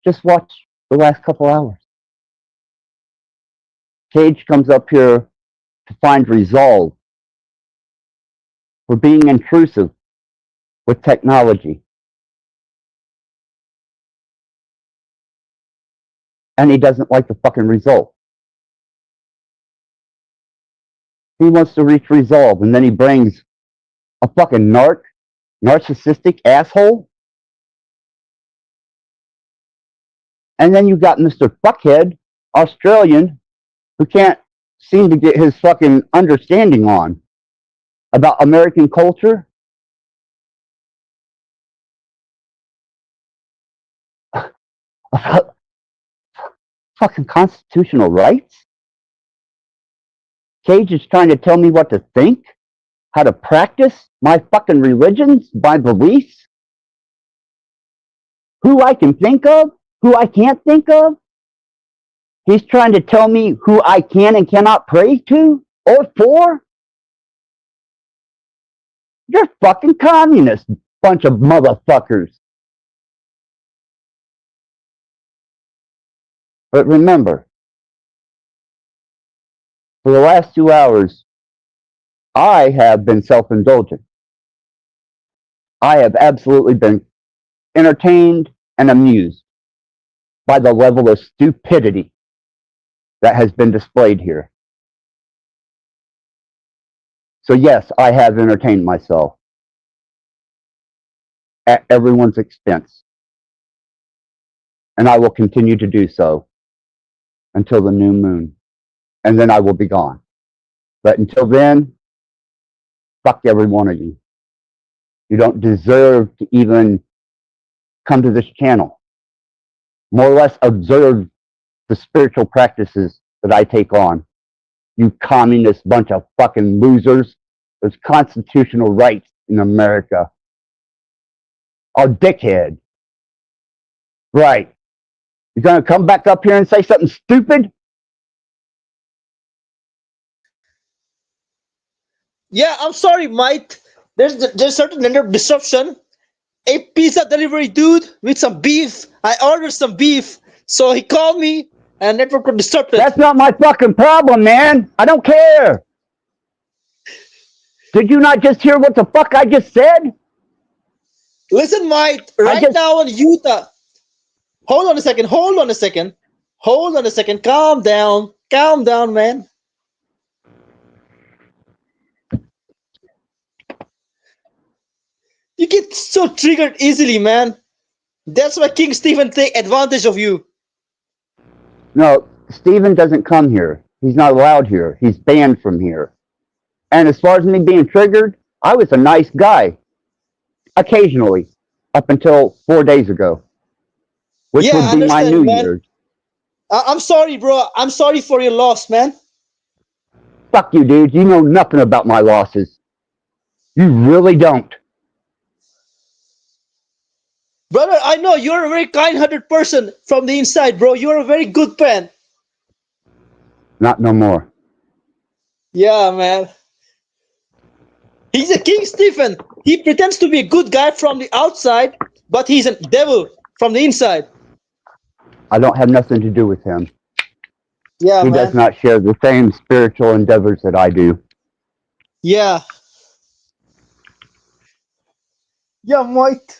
just watch the last couple hours. Cage comes up here to find resolve for being intrusive with technology. And he doesn't like the fucking result. He wants to reach resolve, and then he brings a fucking narcissistic asshole. And then you got Mr. Fuckhead, Australian, who can't seem to get his fucking understanding on about American culture. About fucking constitutional rights. Cage is trying to tell me what to think, how to practice my fucking religions, my beliefs, who I can think of, who I can't think of. He's trying to tell me who I can and cannot pray to or for. You're fucking communists, bunch of motherfuckers. But remember, for the last 2 hours, I have been self-indulgent. I have absolutely been entertained and amused by the level of stupidity that has been displayed here. So yes, I have entertained myself at everyone's expense. And I will continue to do so until the new moon. And then I will be gone. But until then, fuck every one of you. You don't deserve to even come to this channel. More or less observe the spiritual practices that I take on. You communist bunch of fucking losers. There's constitutional rights in America. Oh, dickhead. Right. You're going to come back up here and say something stupid? Yeah, I'm sorry, Mike. There's certain network disruption. A pizza delivery dude with some beef. I ordered some beef, so he called me and network got disrupted. That's not my fucking problem, man. I don't care. Did you not just hear what the fuck I just said? Listen, Mike. Right now in Utah. Hold on a second. Calm down, man. You get so triggered easily, man. That's why King Stephen take advantage of you. No, Steven doesn't come here. He's not allowed here. He's banned from here. And as far as me being triggered, I was a nice guy. Occasionally. Up until 4 days ago. Which Yeah, I would be my New man. Year's. I'm sorry, bro. I'm sorry for your loss, man. Fuck you, dude. You know nothing about my losses. You really don't. Brother, I know you're a very kind-hearted person from the inside, bro. You're a very good man. Not no more. Yeah, man. He's a King Stephen. He pretends to be a good guy from the outside, but he's a devil from the inside. I don't have nothing to do with him. Yeah, he man. does not share the same spiritual endeavors that I do. Yeah. Yeah, Mike.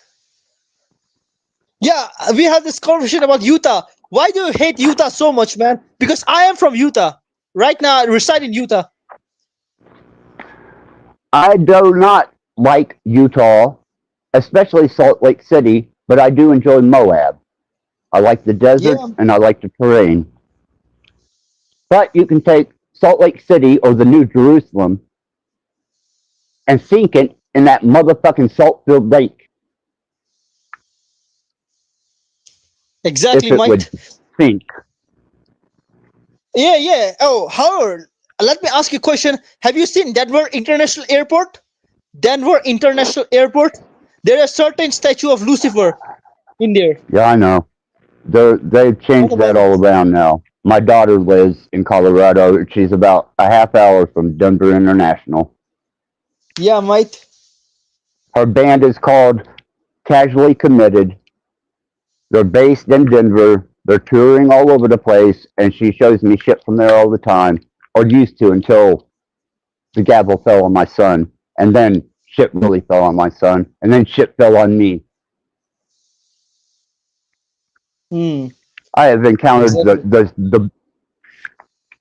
Yeah, we had this conversation about Utah. Why do you hate Utah so much, man? Because I am from Utah. Right now, I reside in Utah. I do not like Utah, especially Salt Lake City, but I do enjoy Moab. I like the desert and I like the terrain. But you can take Salt Lake City or the New Jerusalem and sink it in that motherfucking salt-filled lake. Exactly, if it Mike. would sink. Yeah. Oh, Howard, let me ask you a question. Have you seen Denver International Airport? Denver International Airport? There is a certain statue of Lucifer in there. Yeah, I know. They've changed that all around now. My daughter lives in Colorado. She's about a half hour from Denver International. Yeah, Mike. Her band is called Casually Committed. They're based in Denver. They're touring all over the place, and she shows me shit from there all the time, or used to until the gavel fell on my son, and then shit really fell on my son, and then shit fell on me. I have encountered the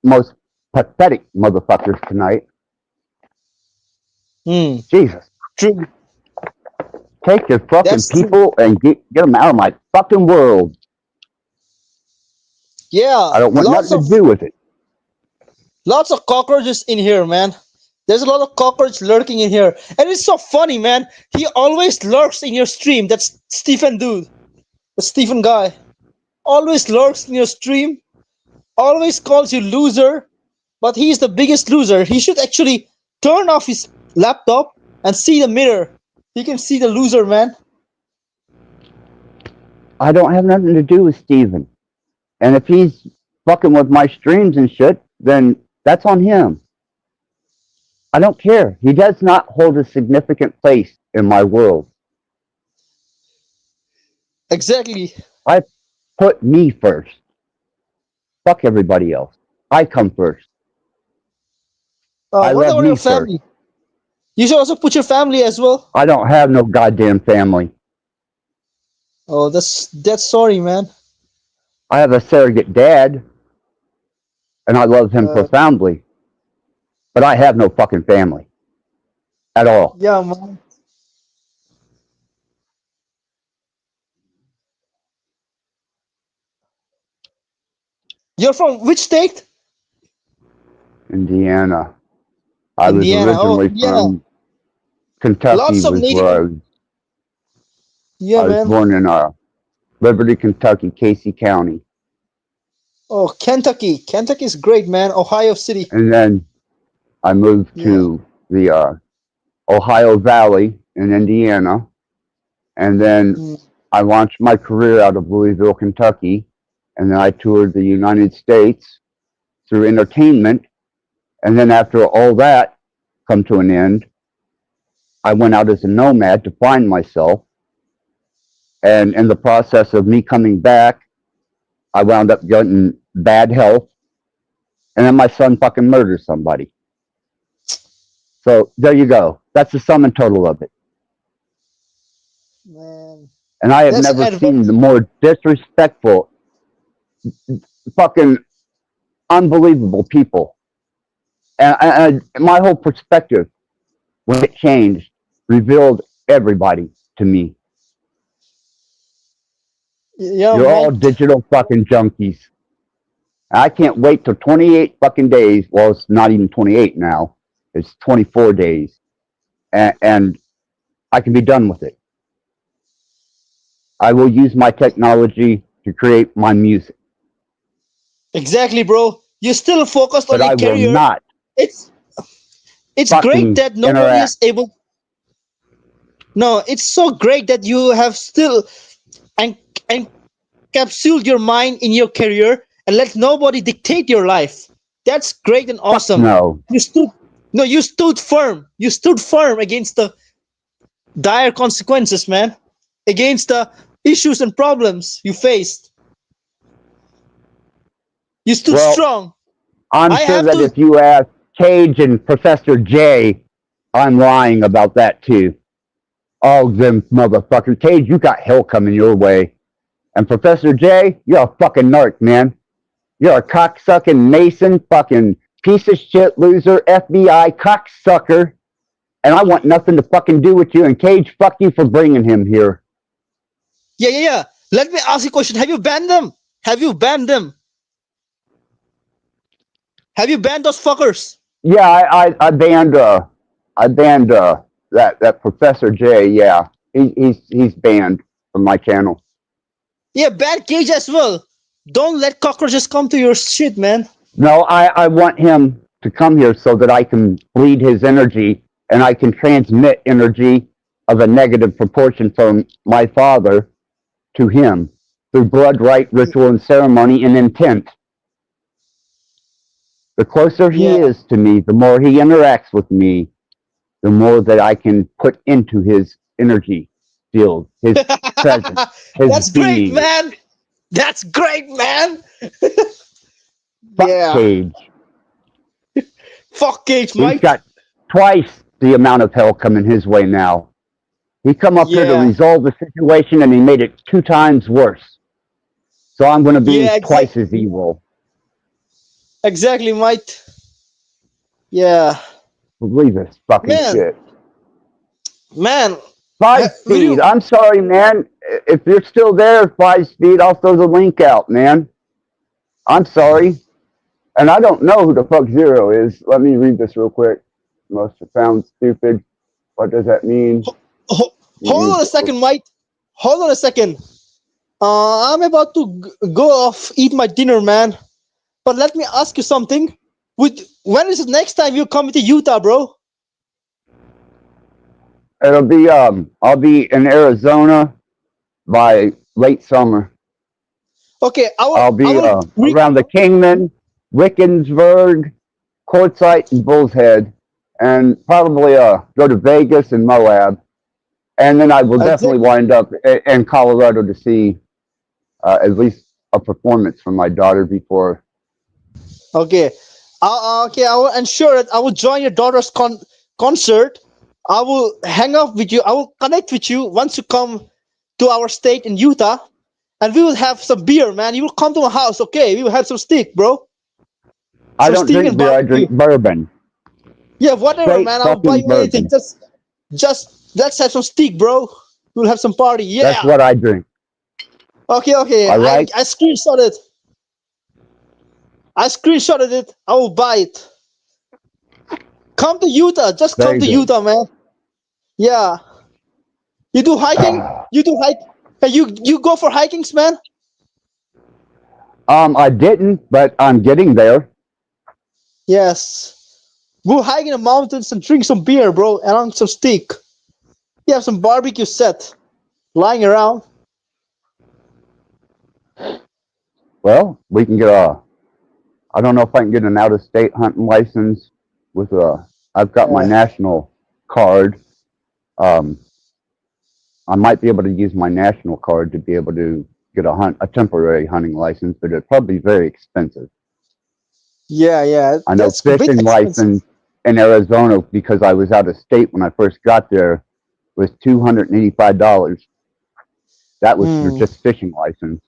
most pathetic motherfuckers tonight. Jesus. True. Take your fucking people and get them out of my fucking world. Yeah. I don't want nothing to do with it. Lots of cockroaches in here, man. There's a lot of cockroach lurking in here. And it's so funny, man. He always lurks in your stream. That's Stephen dude. The Stephen guy. Always lurks in your stream. Always calls you loser. But he's the biggest loser. He should actually turn off his laptop and see the mirror. He can see the loser, man. I don't have nothing to do with Steven. And if he's fucking with my streams and shit, then that's on him. I don't care. He does not hold a significant place in my world. Exactly. I put me first. Fuck everybody else. I come first. I What love about me your family? You should also put your family as well. I don't have no goddamn family. Oh, that's sorry, man. I have a surrogate dad, and I love him profoundly. But I have no fucking family. At all. Yeah, man. You're from which state? Indiana. I Indiana. was originally from Kentucky. Lots of was native. where I was. Yeah, I was man. born in Liberty, Kentucky, Casey County. Oh, Kentucky. Kentucky is great, man. Ohio City. And then I moved to the Ohio Valley in Indiana. And then I launched my career out of Louisville, Kentucky. And then I toured the United States through entertainment. And then after all that, come to an end. I went out as a nomad to find myself. And in the process of me coming back, I wound up getting bad health. And then my son fucking murdered somebody. So there you go. That's the sum and total of it. Man. And I have That's never adv- seen the more disrespectful, fucking unbelievable people. And my whole perspective, when it changed, revealed everybody to me. Yeah, You're all man. digital fucking junkies. I can't wait till 28 fucking days. Well, it's not even 28 now. It's 24 days. And I can be done with it. I will use my technology to create my music. Exactly, bro. You're still focused on But your I will career. not It's great fucking that nobody interact. is able. No, it's so great that you have still en- encapsulated your mind in your career and let nobody dictate your life. That's great and awesome. No. You stood firm. You stood firm against the dire consequences, man. Against the issues and problems you faced. You stood Well, strong. I'm I sure have that to. if you ask Cage and Professor J, I'm lying about that too. Oh, them motherfucker. Cage, you got hell coming your way. And Professor J, you're a fucking narc, man. You're a cocksucking Mason, fucking piece of shit loser, FBI cocksucker. And I want nothing to fucking do with you. And Cage, fuck you for bringing him here. Yeah. Let me ask you a question. Have you banned them? Have you banned them? Have you banned those fuckers? Yeah, I banned that Professor J. Yeah, he's banned from my channel. Yeah, ban Cage as well. Don't let cockroaches come to your shit, man. No, I want him to come here so that I can bleed his energy and I can transmit energy of a negative proportion from my father to him through blood rite, ritual, and ceremony and intent. The closer he Yeah. is to me, the more he interacts with me, the more that I can put into his energy field, his presence, his That's great, being. man. That's great, man. Fuck Yeah. Cage. Fuck Cage, He's Mike. got twice the amount of hell coming his way now. He come up here to Yeah. resolve the situation and he made it 2 times worse. So I'm going to be Yeah, twice as evil. exactly, Mike. Yeah. Believe this fucking Man. shit. Man. Five will you- Speed. I'm sorry, man. If you're still there, 5 Speed, I'll throw the link out, man. I'm sorry. And I don't know who the fuck Zero is. Let me read this real quick. Most profound stupid. What does that mean? Hold on a second, Mike. Hold on a second. I'm about to go off, eat my dinner, man. But let me ask you something. When is the next time you come to Utah, bro? It'll be I'll be in Arizona by late summer. Okay, I'll be around the Kingman, Wickensburg, Quartzsite, and Bull's Head, and probably go to Vegas and Moab, and then I will definitely wind up in Colorado to see at least a performance from my daughter before. Okay. Okay, I will ensure that I will join your daughter's concert. I will hang out with you. I will connect with you once you come to our state in Utah, and we will have some beer, man. You will come to my house, okay? We will have some steak, bro. I don't drink beer. I drink bourbon. Yeah, whatever, Straight man. I'll buy fucking you anything. bourbon. Just let's have some steak, bro. We'll have some party. Yeah. That's what I drink. Okay. All right. I screenshotted it. I screenshotted it. I will buy it. Come to Utah. Just come Very to good. Utah, man. Yeah. You do hiking? You do hike? Hey, you go for hikings, man? I didn't, but I'm getting there. Yes. Go hike in the mountains and drink some beer, bro, and some steak. You have some barbecue set lying around. Well, we can get I don't know if I can get an out-of-state hunting license with a I've got my national card. I might be able to use my national card to be able to get a temporary hunting license, but it'd probably be very expensive. Yeah. I know That's a bit fishing expensive. license in Arizona, because I was out of state when I first got there, was $285. That was for just fishing license.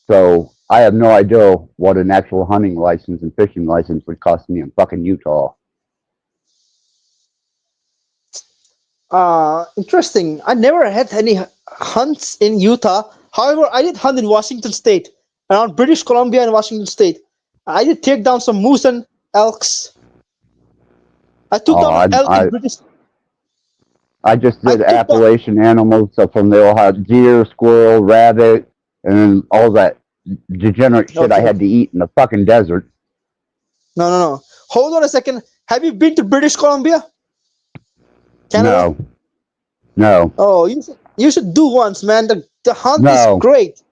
So I have no idea what an actual hunting license and fishing license would cost me in fucking Utah. Interesting. I never had any hunts in Utah. However, I did hunt in Washington State, around British Columbia and Washington State. I did take down some moose and elks. I took down an elk in British. I just did Appalachian animals, so from there I'll have deer, squirrel, rabbit, and all that degenerate shit I had to eat in the fucking desert. No. Hold on a second. Have you been to British Columbia? Canada? No. Oh, you should do once, man. The hunt is great.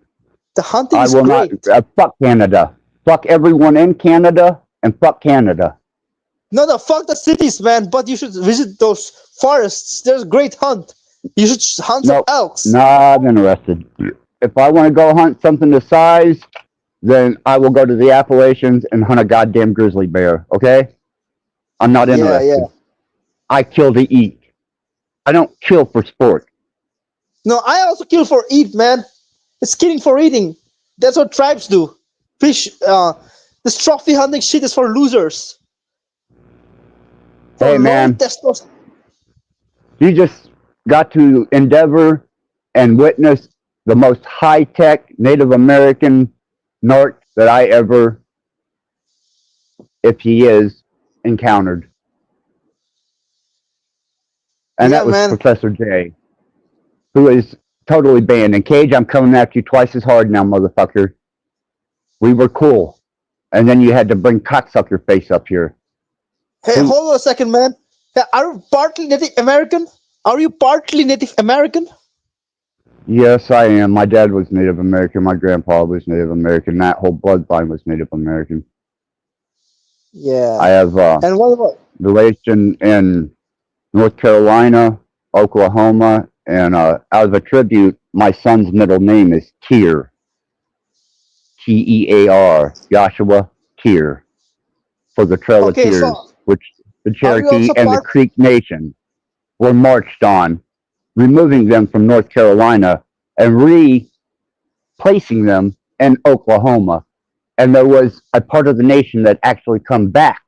The hunting is great. Fuck Canada. Fuck everyone in Canada, and fuck Canada. No, fuck the cities, man. But you should visit those forests. There's a great hunt. You should hunt some elks. Not interested. If I want to go hunt something the size, then I will go to the Appalachians and hunt a goddamn grizzly bear, okay? I'm not interested. Yeah. I kill to eat. I don't kill for sport. No, I also kill for eat, man. It's killing for eating. That's what tribes do. Fish, this trophy hunting shit is for losers. Hey, man. You just got to endeavor and witness the most high-tech Native American narc that I ever, if he is, encountered. And that was Professor J, who is totally banned. And Cage, I'm coming at you twice as hard now, motherfucker. We were cool. And then you had to bring cocksucker face up here. Hey, hold on a second, man. Are you partly Native American? Are you partly Native American? Yes, I am. My dad was Native American. My grandpa was Native American. That whole bloodline was Native American. Yeah. I have and what about relation in North Carolina, Oklahoma, and out of a tribute, my son's middle name is Tear. T-E-A-R. Joshua Tear. For the Trail of Tears, which the Cherokee and the Creek Nation were marched on, removing them from North Carolina and replacing them in Oklahoma. And there was a part of the nation that actually come back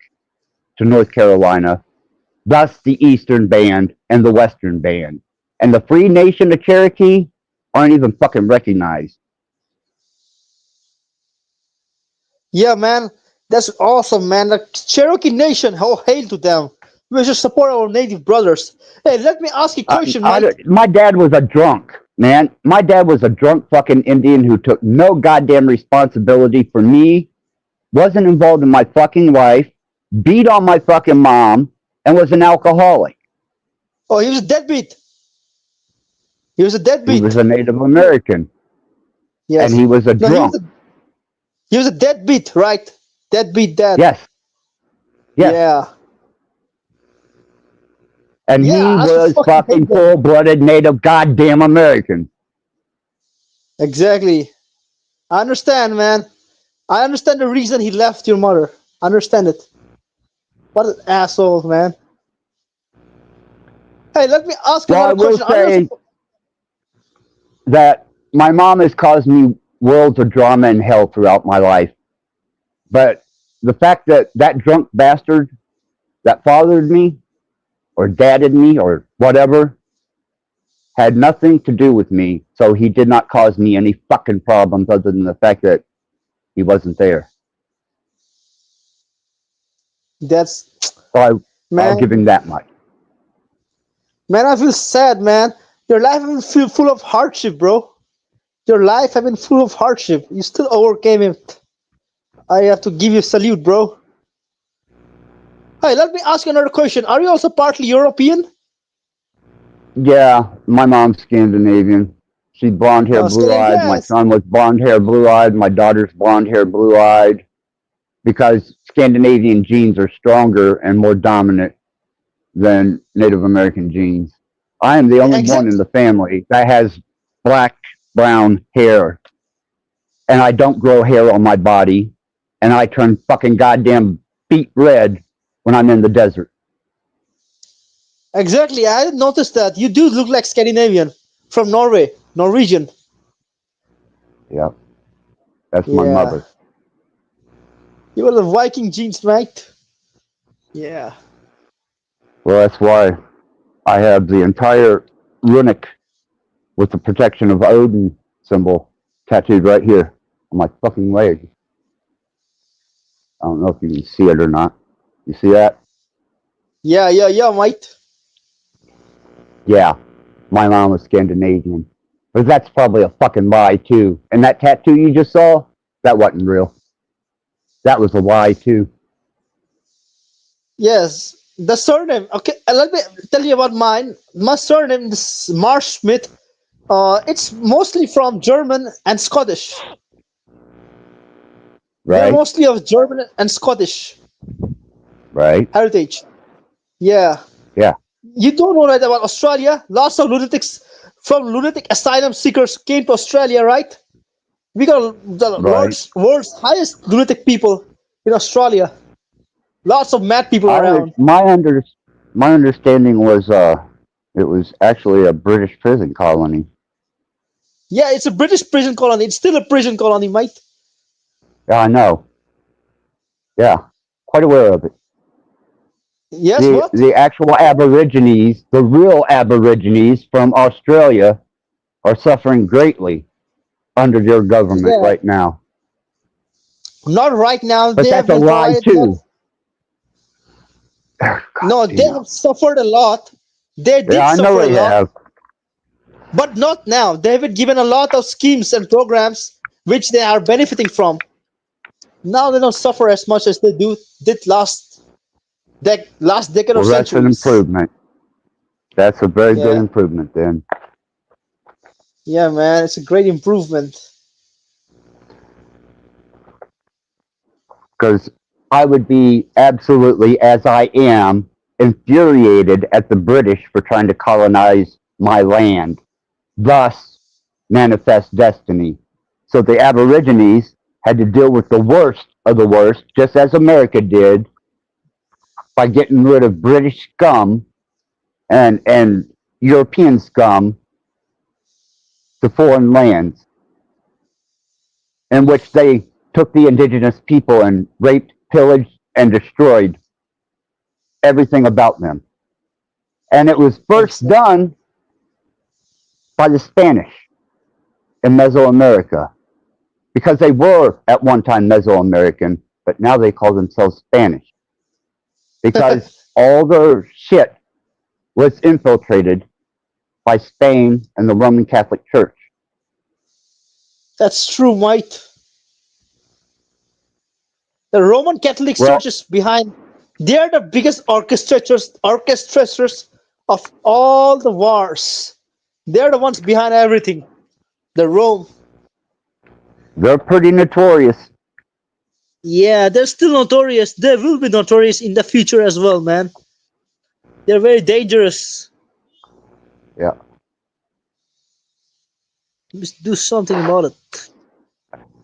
to North Carolina, thus the Eastern Band and the Western Band. And the Free Nation of Cherokee aren't even fucking recognized. Yeah, man. That's awesome, man. The Cherokee Nation, all hail to them. We should support our native brothers. Hey, let me ask you a question, man. My dad was a drunk, man. My dad was a drunk fucking Indian who took no goddamn responsibility for me, wasn't involved in my fucking life, beat on my fucking mom, and was an alcoholic. Oh, he was a deadbeat. He was a deadbeat. He was a Native American. Yes. And he was a drunk. He was a deadbeat, right? Deadbeat dad. Yes. Yeah. And he was fucking full-blooded Native goddamn American. Exactly. I understand, man. I understand the reason he left your mother. I understand it. What an asshole, man. Hey, let me ask you another question. I will say that my mom has caused me worlds of drama and hell throughout my life. But the fact that that drunk bastard that fathered me, or dadded me, or whatever, had nothing to do with me, so he did not cause me any fucking problems other than the fact that he wasn't there. That's... So I'll give him that much. Man, I feel sad, man. Your life has been full of hardship, bro. Your life has been full of hardship. You still overcame it. I have to give you a salute, bro. Hey, let me ask you another question. Are you also partly European? Yeah, my mom's Scandinavian. She's blonde hair, blue-eyed. My son was blonde hair, blue-eyed. My daughter's blonde hair, blue-eyed. Because Scandinavian genes are stronger and more dominant than Native American genes. I am the only one in the family that has black, brown hair, and I don't grow hair on my body, and I turn fucking goddamn beet red when I'm in the desert. Exactly. I noticed that. You do look like Scandinavian from Norway, Norwegian. Yep. That's my Yeah. mother. You are the Viking genes, mate. Yeah. Well, that's why I have the entire runic with the protection of Odin symbol tattooed right here on my fucking leg. I don't know if you can see it or not. You see that? Yeah, mate. Yeah. My mom was Scandinavian. But that's probably a fucking lie, too. And that tattoo you just saw, that wasn't real. That was a lie, too. Yes. The surname. Okay, let me tell you about mine. My surname is Marsh Smith. It's mostly from German and Scottish. They're Right? mostly of German and Scottish Right? heritage. Yeah. Yeah. You don't know right about Australia? Lots of lunatics from lunatic asylum seekers came to Australia, right? We got the Right. world's highest lunatic people in Australia. Lots of mad people around. My understanding was it was actually a British prison colony. Yeah, it's a British prison colony. It's still a prison colony, mate. Yeah, I know. Yeah, quite aware of it. Yes, what? The actual Aborigines, the real Aborigines from Australia, are suffering greatly under their government Yeah. right now. Not right now. But They that's have a been lie quiet, too. No, they have suffered a lot. They did Yeah, I know suffer a they lot, have. but not now. They have been given a lot of schemes and programs which they are benefiting from. Now they don't suffer as much as they did last decade or Well, that's an centuries. improvement. That's a very good Yeah. improvement then. Yeah, man, it's a great improvement. Because I would be absolutely, as I am, infuriated at the British for trying to colonize my land, thus manifest destiny. So the Aborigines had to deal with the worst of the worst, just as America did, by getting rid of British scum and European scum to foreign lands, in which they took the indigenous people and raped, pillaged, and destroyed everything about them. And it was first done by the Spanish in Mesoamerica, because they were at one time Mesoamerican, but now they call themselves Spanish, because all their shit was infiltrated by Spain and the Roman Catholic Church. That's true, mate. The Roman Catholic Church is behind. They are the biggest orchestrators of all the wars. They're the ones behind everything. The Rome. They're pretty notorious. Yeah, they're still notorious. They will be notorious in the future as well, man. They're very dangerous. Yeah. Let's do something about it.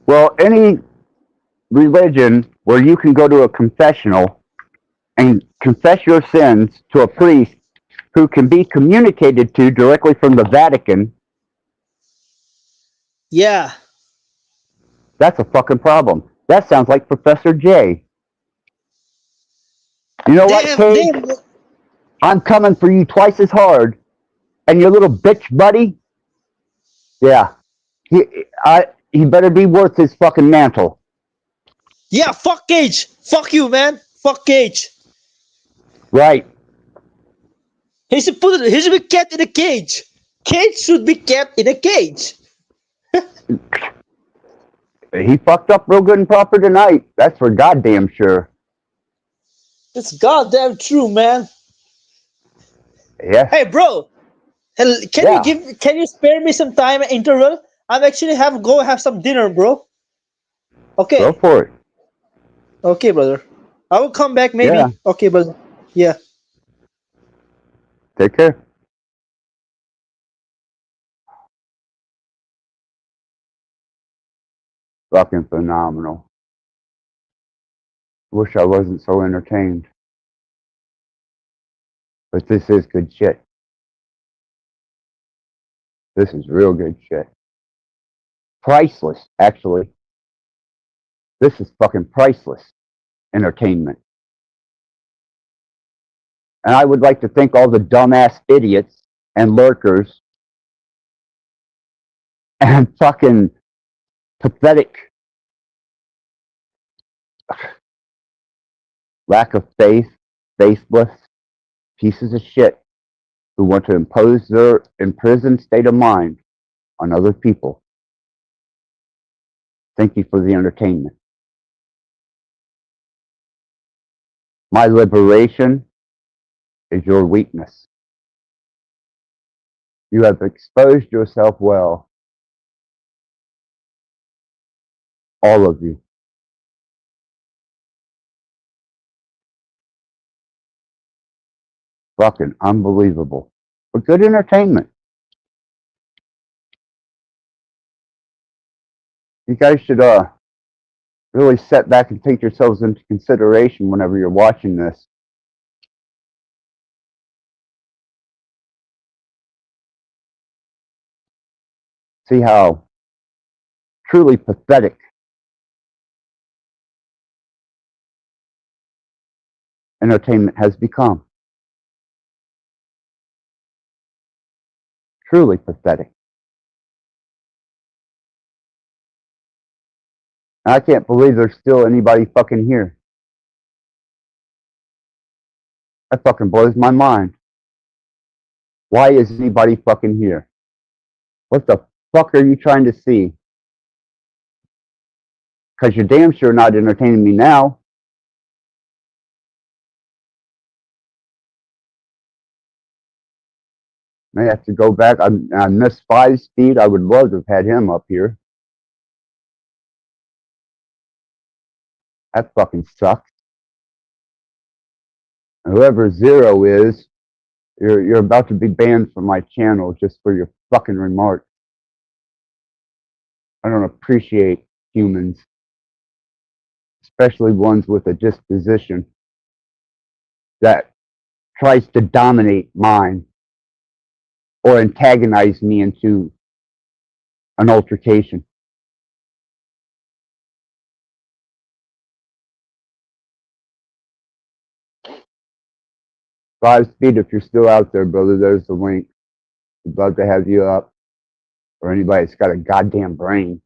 Well, any religion where you can go to a confessional and confess your sins to a priest who can be communicated to directly from the Vatican, Yeah. that's a fucking problem. That sounds like Professor J. You know what, Kate? I'm coming for you twice as hard. And your little bitch buddy? Yeah. He better be worth his fucking mantle. Yeah, fuck Cage. Fuck you, man. Fuck Cage. Right. He should be kept in a cage. Cage should be kept in a cage. He fucked up real good and proper tonight. That's for goddamn sure. It's goddamn true, man. Yeah. Hey, bro. Can you spare me some time interval? I'm actually go have some dinner, bro. Okay. Go for it. Okay, brother. I will come back maybe. Yeah. Okay, but yeah. Take care. Fucking phenomenal. Wish I wasn't so entertained. But this is good shit. This is real good shit. Priceless, actually. This is fucking priceless entertainment. And I would like to thank all the dumbass idiots and lurkers and fucking pathetic lack of faith, faithless pieces of shit who want to impose their imprisoned state of mind on other people. Thank you for the entertainment. My liberation is your weakness. You have exposed yourself well. All of you. Fucking unbelievable. But good entertainment. You guys should really sit back and take yourselves into consideration whenever you're watching this. See how truly pathetic entertainment has become. Truly pathetic. I can't believe there's still anybody fucking here. That fucking blows my mind. Why is anybody fucking here? What the fuck are you trying to see? Because you're damn sure not entertaining me now. May have to go back. I missed 5 Speed. I would love to have had him up here. That fucking sucks. And whoever Zero is, you're about to be banned from my channel just for your fucking remarks. I don't appreciate humans, especially ones with a disposition that tries to dominate mine or antagonize me into an altercation. 5 Speed, if you're still out there, brother, there's the link. I'd love to have you up. Or anybody that's got a goddamn brain.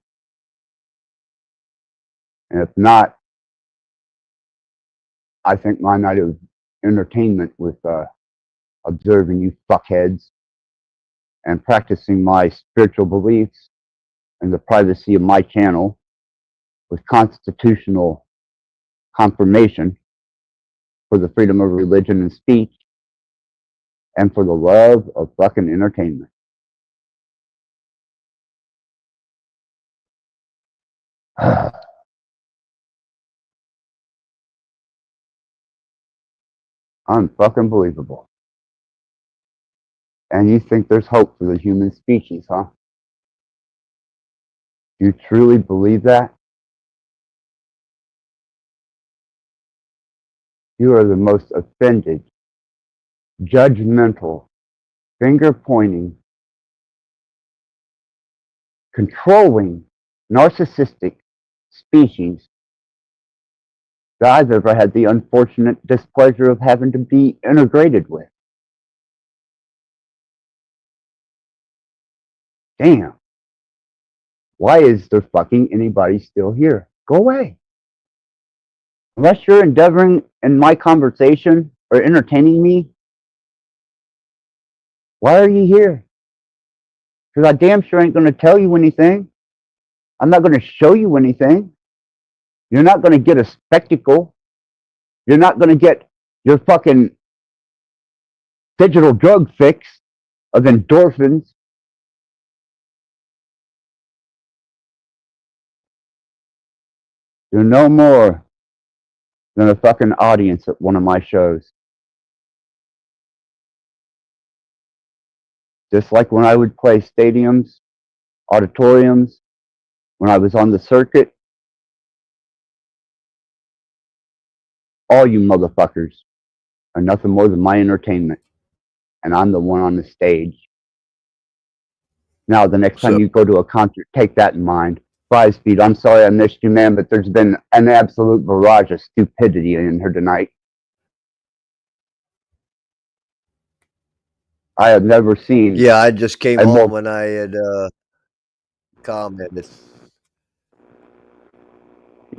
And if not, I think my night of entertainment with observing you fuckheads and practicing my spiritual beliefs in the privacy of my channel with constitutional confirmation for the freedom of religion and speech and for the love of fucking entertainment. Unfucking believable. And you think there's hope for the human species, huh? You truly believe that? You are the most offended, judgmental, finger-pointing, controlling, narcissistic species that I've ever had the unfortunate displeasure of having to be integrated with. Damn. Why is there fucking anybody still here? Go away. Unless you're endeavoring in my conversation or entertaining me, why are you here? Because I damn sure ain't going to tell you anything. I'm not going to show you anything. You're not going to get a spectacle. You're not going to get your fucking digital drug fix of endorphins. You're no more than a fucking audience at one of my shows. Just like when I would play stadiums, auditoriums, when I was on the circuit, all you motherfuckers are nothing more than my entertainment. And I'm the one on the stage. Now, the next time you go to a concert, take that in mind. Fry Speed, I'm sorry I missed you, man, but there's been an absolute barrage of stupidity in here tonight. I have never seen. Yeah, I just came home and I had commented.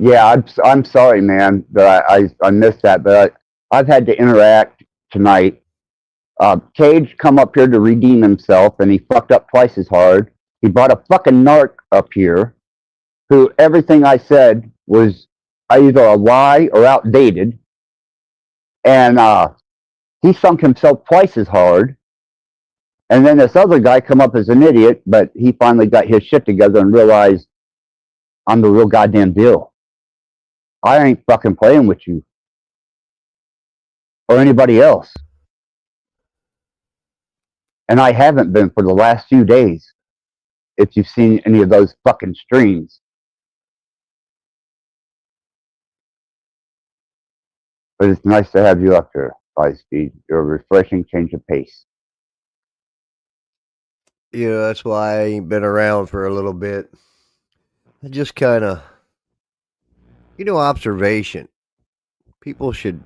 Yeah, I'm sorry, man, that I missed that, but I've had to interact tonight. Cage come up here to redeem himself, and he fucked up twice as hard. He brought a fucking narc up here, who everything I said was either a lie or outdated, and he sunk himself twice as hard. And then this other guy come up as an idiot, but he finally got his shit together and realized I'm the real goddamn deal. I ain't fucking playing with you or anybody else. And I haven't been for the last few days, if you've seen any of those fucking streams. But it's nice to have you up here, High Speed. You're a refreshing change of pace. Yeah, that's why I ain't been around for a little bit. I just kind of, observation. People should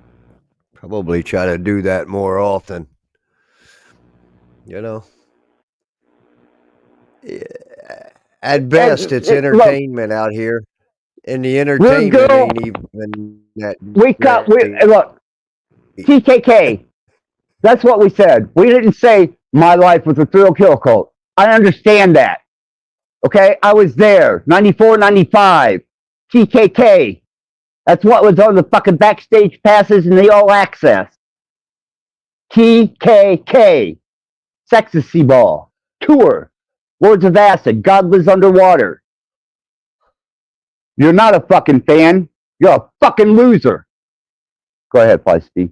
probably try to do that more often. At best, it's entertainment out here, and the entertainment ain't even that. Look, TKK. That's what we said. We didn't say my life was a thrill kill cult. I understand that. Okay, I was there. 94, 95. TKK. That's what was on the fucking backstage passes and the all access. TKK. Ecstasy Ball. Tour. Words of Acid. God Lives Underwater. You're not a fucking fan. You're a fucking loser. Go ahead, Feisty.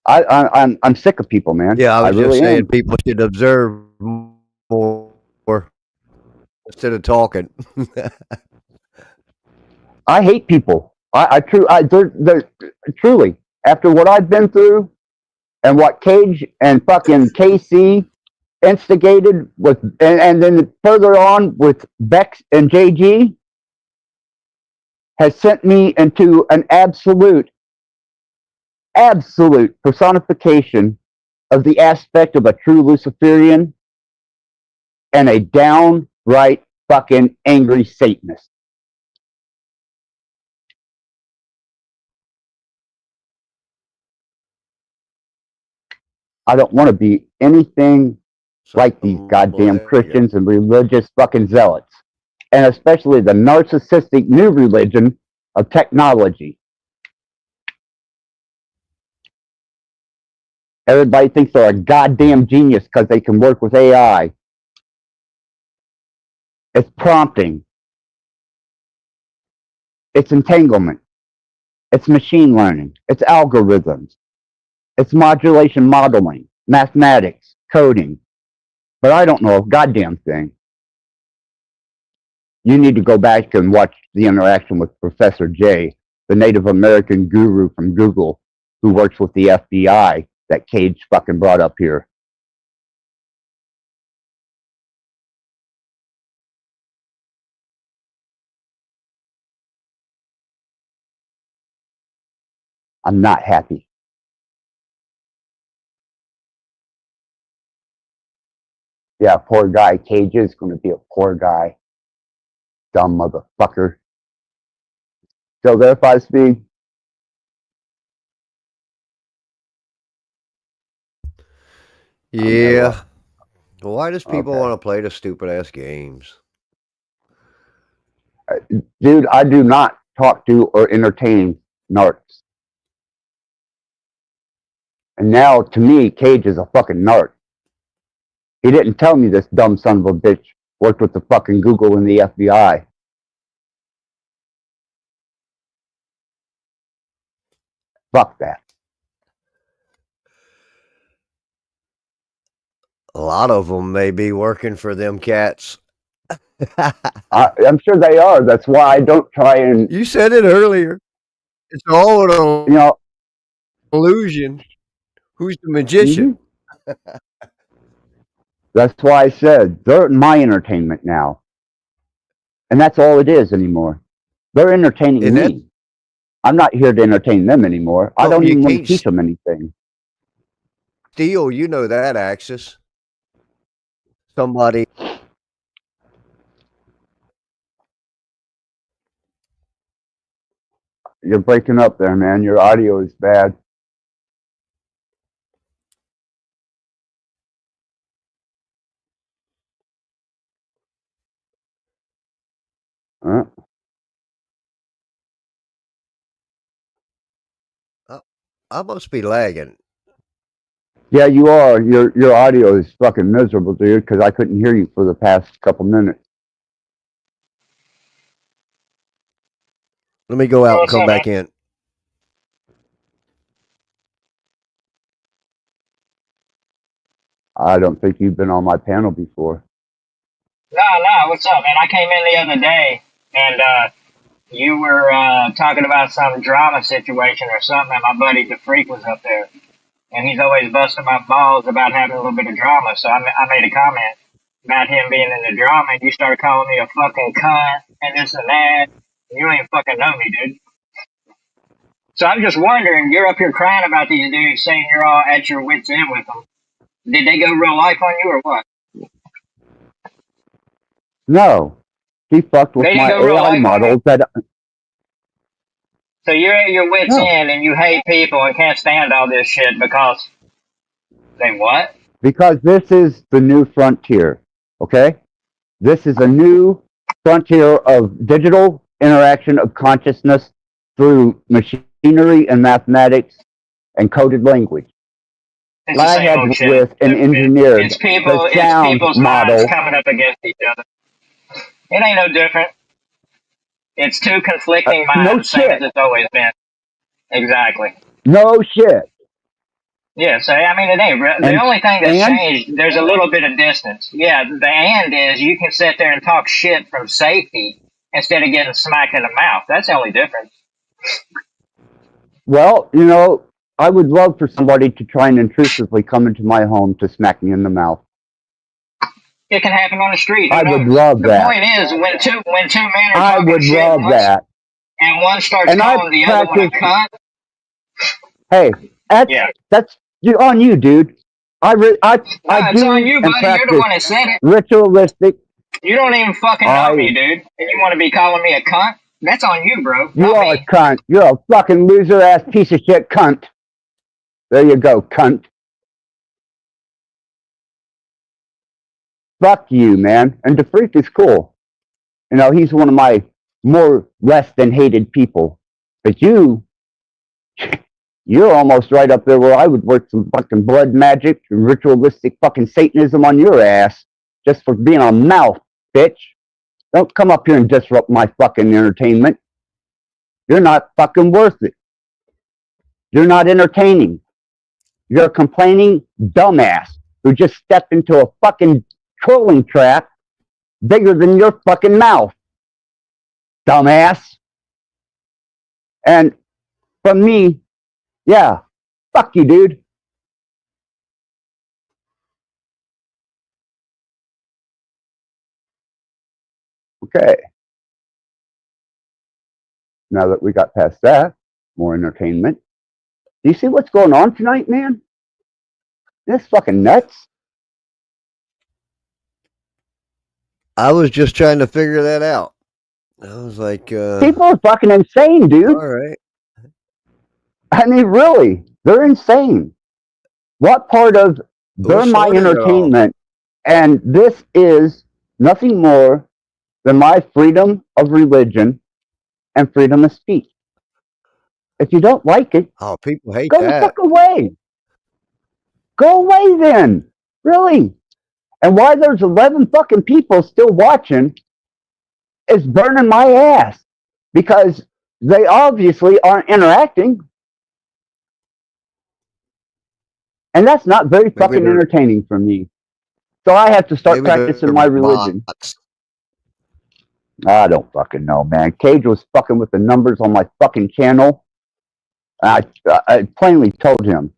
I'm sick of people, man. Yeah, I was really just saying am. people should observe more instead of talking. I hate people. They're truly, after what I've been through and what Cage and fucking KC instigated with, and then further on with Bex and JG, has sent me into an absolute personification of the aspect of a true Luciferian and a downright fucking angry Satanist. I don't want to be anything like these goddamn Christians and religious fucking zealots, and especially the narcissistic new religion of technology. Everybody thinks they're a goddamn genius because they can work with AI. It's prompting. It's entanglement. It's machine learning. It's algorithms. It's modulation modeling, mathematics, coding. But I don't know a goddamn thing. You need to go back and watch the interaction with Professor J, the Native American guru from Google, who works with the FBI, that Cage fucking brought up here. I'm not happy. Yeah, poor guy. Cage is going to be a poor guy. Dumb motherfucker. Still there, 5 Speed? Yeah. Well, why does people want to play the stupid ass games? Dude, I do not talk to or entertain narcs. And now, to me, Cage is a fucking narc. He didn't tell me this dumb son of a bitch worked with the fucking Google and the FBI. Fuck that. A lot of them may be working for them cats. I'm sure they are. That's why I don't try and. You said it earlier. It's all an illusion. Who's the magician? Mm-hmm. That's why I said they're my entertainment now. And that's all it is anymore. They're entertaining me. I'm not here to entertain them anymore. I don't even want to teach them anything. Steal, you know that, Axis. Somebody. You're breaking up there, man. Your audio is bad. I must be lagging. Yeah, you are. Your audio is fucking miserable, dude, because I couldn't hear you for the past couple minutes. Let me go out and come back in. I don't think you've been on my panel before. No, what's up, man? I came in the other day, and you were talking about some drama situation or something, and my buddy the Freak was up there, and he's always busting my balls about having a little bit of drama, so I made a comment about him being in the drama, and you started calling me a fucking cunt, and this and that. You don't even fucking know me, dude. So I'm just wondering, you're up here crying about these dudes saying you're all at your wits' end with them. Did they go real life on you or what? No. He fucked with my AI models that... So you're at your wits' end and you hate people and can't stand all this shit because they what? Because this is the new frontier, okay? This is a new frontier of digital interaction of consciousness through machinery and mathematics and coded language. I had with an engineer it's people's model minds coming up against each other. It ain't no different. It's two conflicting minds, same as it's always been. Exactly. No shit. Yeah, so I mean, it ain't. The only thing that's changed, there's a little bit of distance. Yeah, the and is you can sit there and talk shit from safety instead of getting smacked in the mouth. That's the only difference. Well, you know, I would love for somebody to try and intrusively come into my home to smack me in the mouth. It can happen on the street. I would love that. The point is, when two men are I talking would shit love that. and one starts calling the other one a cunt. Hey, that's on you, dude. I do it's on you, buddy. You're the one that said it. Ritualistic. You don't even fucking know me, dude. And you want to be calling me a cunt? That's on you, bro. You are a cunt. You're a fucking loser-ass piece of shit cunt. There you go, cunt. Fuck you, man. And DeFreak is cool. You know, he's one of my more less than hated people. But you're almost right up there where I would work some fucking blood magic and ritualistic fucking Satanism on your ass just for being a mouth, bitch. Don't come up here and disrupt my fucking entertainment. You're not fucking worth it. You're not entertaining. You're a complaining dumbass who just stepped into a fucking trolling trap bigger than your fucking mouth. Dumbass. And from me, yeah, fuck you, dude. Okay. Now that we got past that, more entertainment. Do you see what's going on tonight, man? This fucking nuts. I was just trying to figure that out. I was like, people are fucking insane, dude. All right. I mean, really, they're insane. What part of they're my entertainment, and this is nothing more than my freedom of religion and freedom of speech. If you don't like it, people hate go that. the fuck away. Go away then. Really. And why there's 11 fucking people still watching is burning my ass. Because they obviously aren't interacting. And that's not very Maybe fucking they're entertaining for me. So I have to start maybe practicing they're my religion. bots. I don't fucking know, man. Cage was fucking with the numbers on my fucking channel. I plainly told him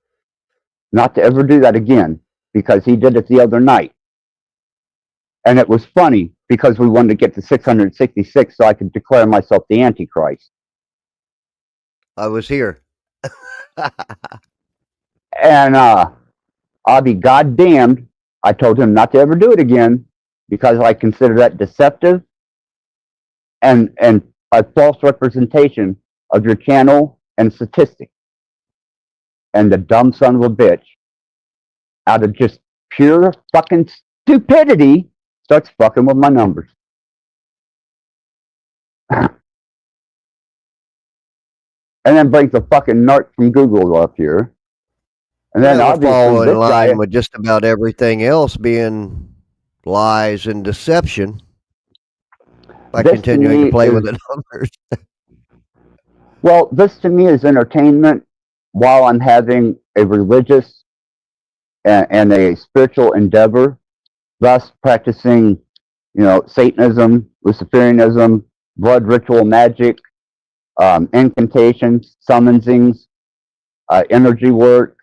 not to ever do that again because he did it the other night. And it was funny because we wanted to get to 666 so I could declare myself the Antichrist. I was here. And I'll be goddamned. I told him not to ever do it again because I consider that deceptive and a false representation of your channel and statistics. And the dumb son of a bitch, out of just pure fucking stupidity, starts fucking with my numbers. And then brings a fucking narc from Google up here. And then That would fall obviously in this guy, line with just about everything else being lies and deception by this to continuing to me play with is, the numbers. well, this to me is entertainment while I'm having a religious and a spiritual endeavor, thus practicing, Satanism, Luciferianism, blood ritual magic, incantations, summonsings, energy work,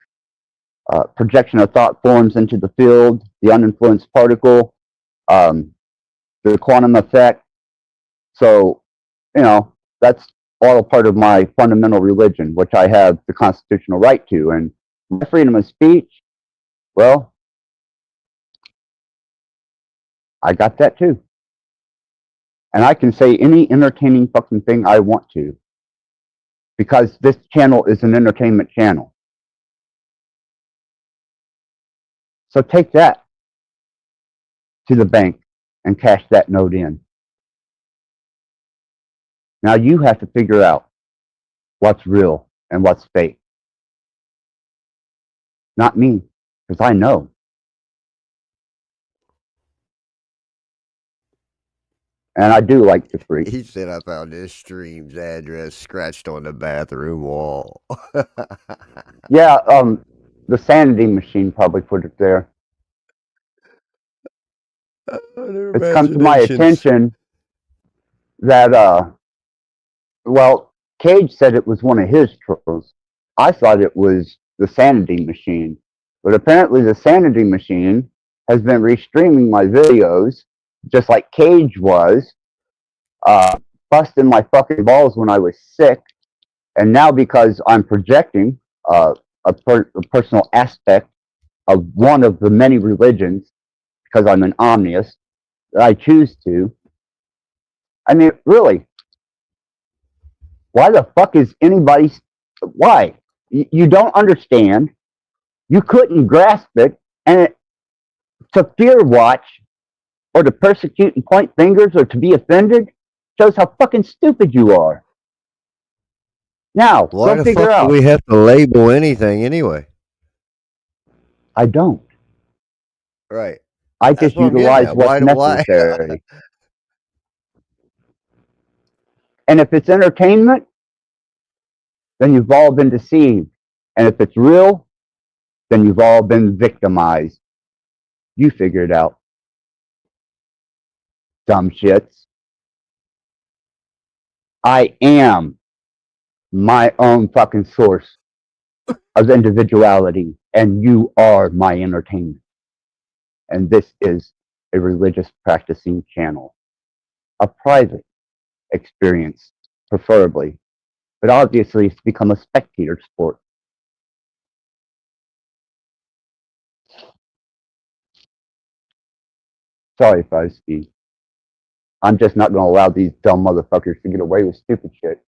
projection of thought forms into the field, the uninfluenced particle, the quantum effect. So, that's all a part of my fundamental religion, which I have the constitutional right to. And my freedom of speech, well, I got that too. And I can say any entertaining fucking thing I want to because this channel is an entertainment channel. So take that to the bank and cash that note in. Now you have to figure out what's real and what's fake. Not me, because I know. And I do like to freak. He said, I found this stream's address scratched on the bathroom wall. Yeah, the sanity machine probably put it there. Their It's come to my imaginations. attention that, well, Cage said it was one of his trolls. I thought it was the sanity machine. But apparently the sanity machine has been restreaming my videos, just like Cage was, busting my fucking balls when I was sick. And now because I'm projecting a personal aspect of one of the many religions, because I'm an omniist, that I choose to. I mean, really, why the fuck is anybody, why? You don't understand. You couldn't grasp it. And to fear watch or to persecute and point fingers or to be offended shows how fucking stupid you are. Now, Why go the figure fuck out. do we have to label anything anyway? I don't. Right. I That's just what I'm getting utilize at. what's Why? necessary. And if it's entertainment, then you've all been deceived. And if it's real, then you've all been victimized. You figure it out. Dumb shits. I am my own fucking source of individuality, and you are my entertainment. And this is a religious practicing channel. A private experience, preferably. But obviously, it's become a spectator sport. Sorry if I speak. I'm just not going to allow these dumb motherfuckers to get away with stupid shit.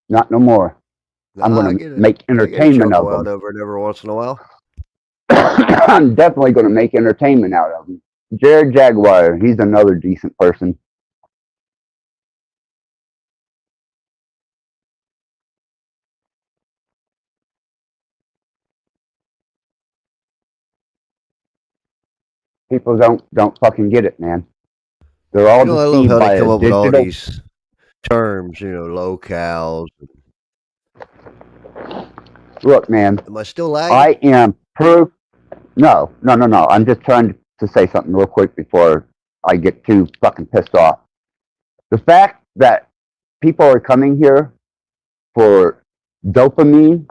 Not no more. I'm going to make entertainment of out them. over it every once in a while. I'm definitely going to make entertainment out of them. Jared Jaguar, he's another decent person. People don't fucking get it, man. They're all I love deceived how by they come a up with all digital. these terms, locales. Look, man, Am I still lagging? I am proof. No. I'm just trying to say something real quick before I get too fucking pissed off. The fact that people are coming here for dopamine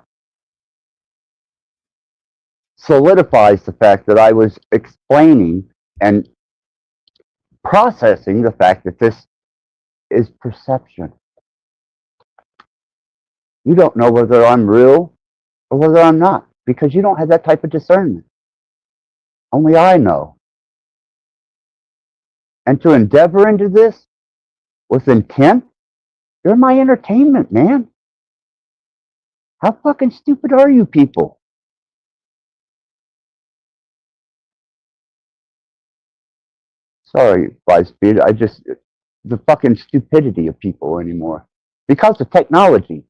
solidifies the fact that I was explaining and processing the fact that this is perception. You don't know whether I'm real or whether I'm not because you don't have that type of discernment. Only I know. And to endeavor into this with intent, you're my entertainment, man. How fucking stupid are you people? Sorry, Speed. The fucking stupidity of people anymore. Because of technology.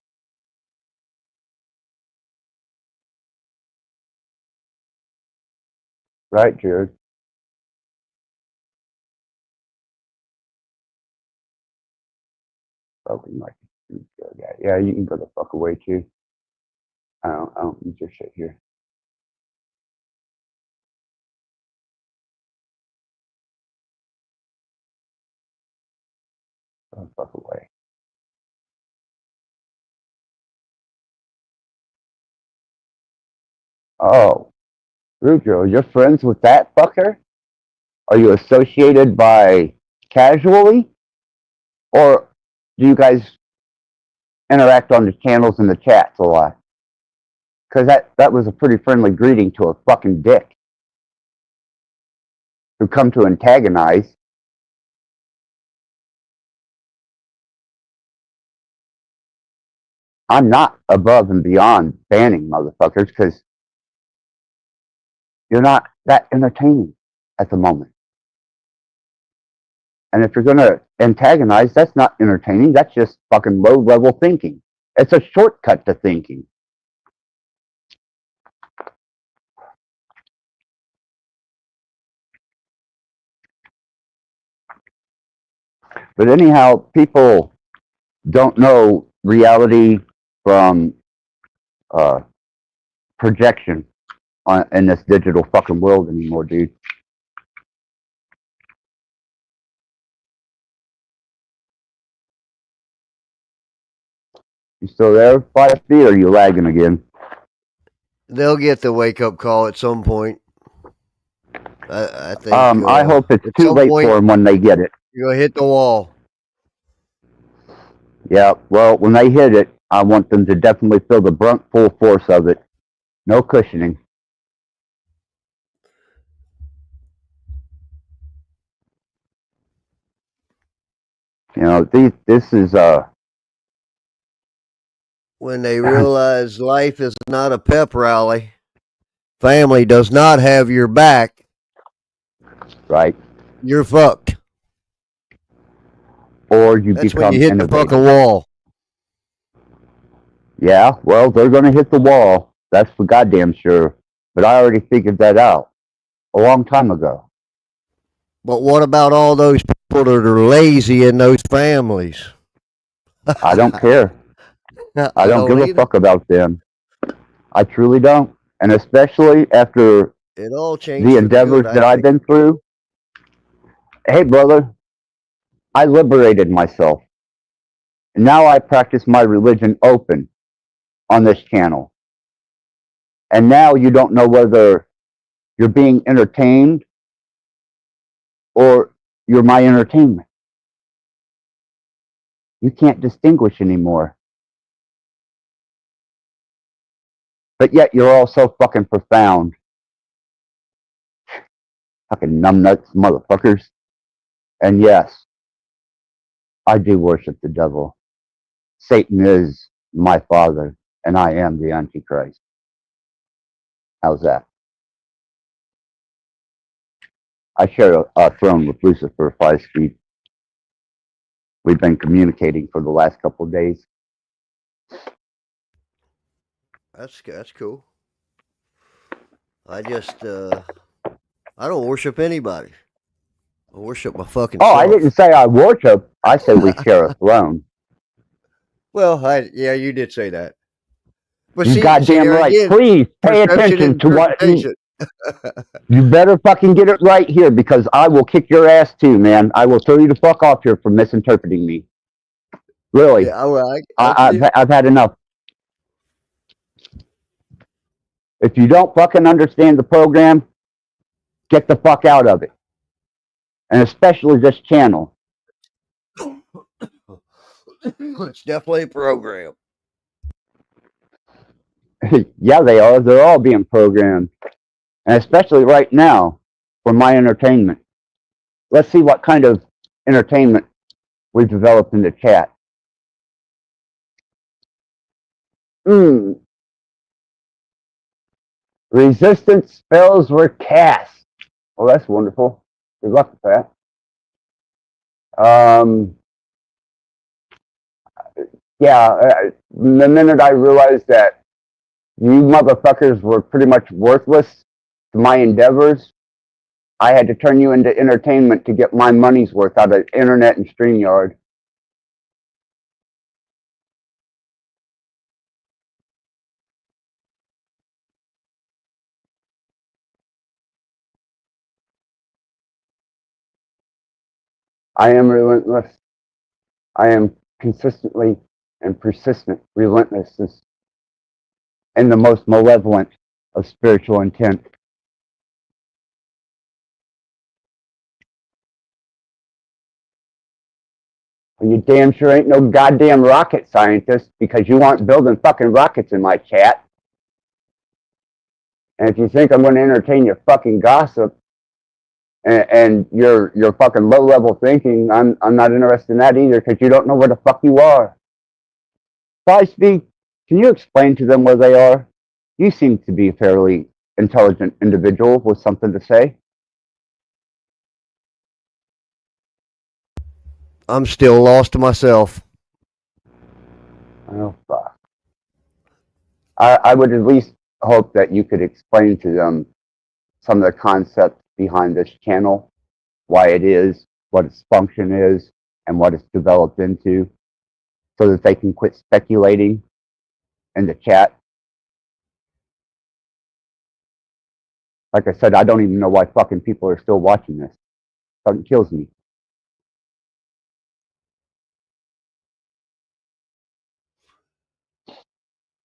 Right, Jared? Spoken like a guy. Yeah, you can go the fuck away too. I don't need your shit here. Go the fuck away. Oh, Rudro, you're friends with that fucker? Are you associated by casually? Or do you guys interact on the channels and the chats a lot? Because that was a pretty friendly greeting to a fucking dick who come to antagonize. I'm not above and beyond banning motherfuckers because you're not that entertaining at the moment. And if you're going to antagonize, that's not entertaining. That's just fucking low-level thinking. It's a shortcut to thinking. But anyhow, people don't know reality from projection in this digital fucking world anymore, dude. You still there, 5 feet, or are you lagging again? They'll get the wake-up call at some point. I think. I hope it's too late for them when they get it. You're going to hit the wall. Yeah, well, when they hit it, I want them to definitely feel the brunt full force of it. No cushioning. You know, this is when they realize life is not a pep rally, family does not have your back. Right. You're fucked. Or you That's become when you hit innovative. the fucking wall. Yeah, well, they're going to hit the wall. That's for goddamn sure. But I already figured that out a long time ago. But what about all those people that are lazy in those families? I don't care. I don't give a fuck about them. I truly don't. And especially after it all changed the endeavors that I've been through. Hey, brother, I liberated myself. And now I practice my religion open on this channel. And now you don't know whether you're being entertained or you're my entertainment. You can't distinguish anymore. But yet you're all so fucking profound. Fucking numbnuts, motherfuckers. And yes, I do worship the devil. Satan is my father, and I am the Antichrist. How's that? I share a throne with Lucifer 5 feet. We've been communicating for the last couple of days. That's cool. I just I don't worship anybody. I worship my fucking self. I didn't say I worship. I said we share a throne. Well, yeah, you did say that. But You see, goddamn there right. again, Please pay perception attention and to what interpretation. you better fucking get it right here because I will kick your ass too, man. I will throw you the fuck off here for misinterpreting me. Really, Yeah, I see it. I've had enough. If you don't fucking understand the program, get the fuck out of it, and especially this channel. It's definitely a program. Yeah, they are. They're all being programmed, and especially right now for my entertainment. Let's see what kind of entertainment we've developed in the chat. Resistance spells were cast. Well, that's wonderful. Good luck with that. The minute I realized that you motherfuckers were pretty much worthless to my endeavors, I had to turn you into entertainment to get my money's worth out of internet and StreamYard. I am relentless. I am consistently and persistent relentlessness and the most malevolent of spiritual intent. And you damn sure ain't no goddamn rocket scientist because you aren't building fucking rockets in my chat. And if you think I'm going to entertain your fucking gossip and your fucking low level thinking, I'm not interested in that either because you don't know where the fuck you are. Speak, can you explain to them where they are? You seem to be a fairly intelligent individual with something to say. I'm still lost to myself. Oh, fuck. I would at least hope that you could explain to them some of the concepts behind this channel, why it is, what its function is, and what it's developed into, so that they can quit speculating in the chat. Like I said, I don't even know why fucking people are still watching this. Fucking kills me.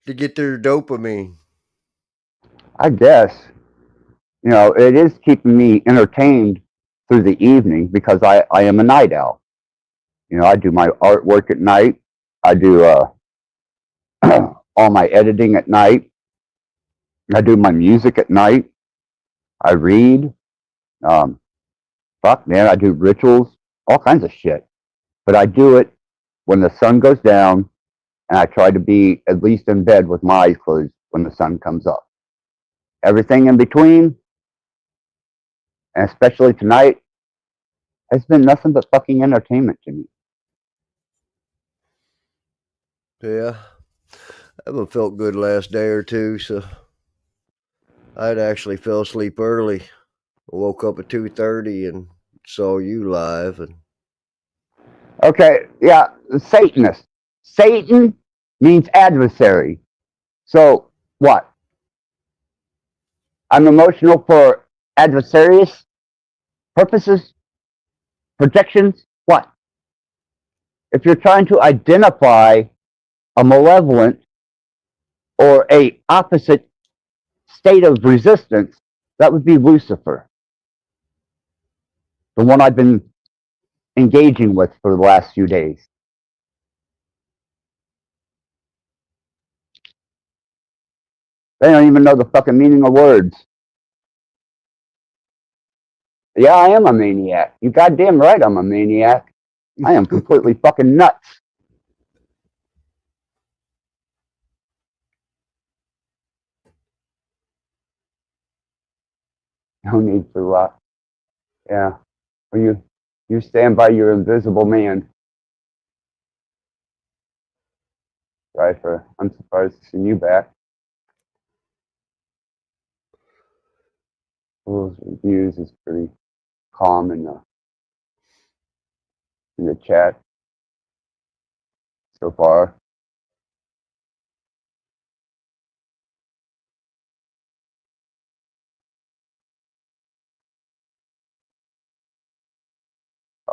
To get their dopamine. I guess. You know, it is keeping me entertained through the evening because I am a night owl. You know, I do my artwork at night. I do all my editing at night. I do my music at night. I read. Fuck, man, I do rituals, all kinds of shit. But I do it when the sun goes down, and I try to be at least in bed with my eyes closed when the sun comes up. Everything in between, and especially tonight, has been nothing but fucking entertainment to me. Yeah. I haven't felt good last day or two, so I'd actually fell asleep early. I woke up at 2:30 and saw you live. And Okay, yeah, Satanist. Satan means adversary. So what? I'm emotional for adversarious purposes, projections. What? If you're trying to identify a malevolent or a opposite state of resistance, that would be Lucifer, the one I've been engaging with for the last few days. They don't even know the fucking meaning of words. Yeah, I am a maniac. You goddamn right I'm a maniac. I am completely fucking nuts. No need for luck. Yeah. Well, you stand by your invisible man. I'm surprised to see you back. Those reviews is pretty calm in the chat so far.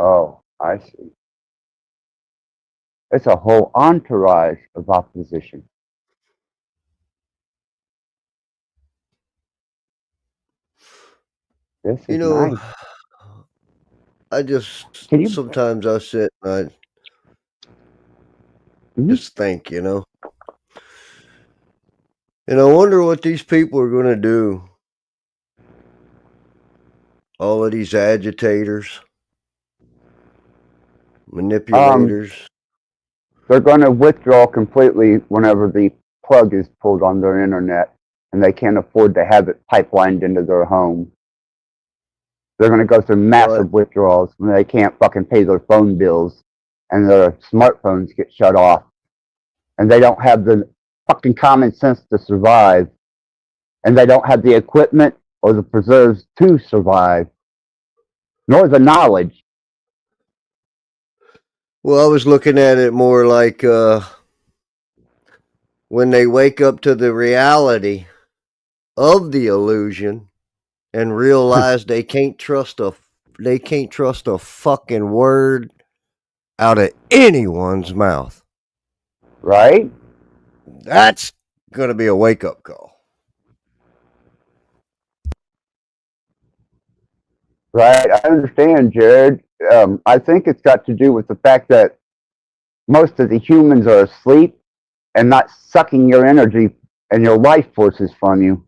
Oh, I see. It's a whole entourage of opposition. This You is know, nice. I just Can you? sometimes I sit and I just think, you know, and I wonder what these people are going to do. All of these agitators, manipulators. They're going to withdraw completely whenever the plug is pulled on their internet, and they can't afford to have it pipelined into their home. They're going to go through massive withdrawals when they can't fucking pay their phone bills, and their smartphones get shut off, and they don't have the fucking common sense to survive, and they don't have the equipment or the preserves to survive, nor the knowledge. Well, I was looking at it more like when they wake up to the reality of the illusion and realize they can't trust a fucking word out of anyone's mouth. Right? That's gonna be a wake up call. Right, I understand, Jared. I think it's got to do with the fact that most of the humans are asleep and not sucking your energy and your life forces from you.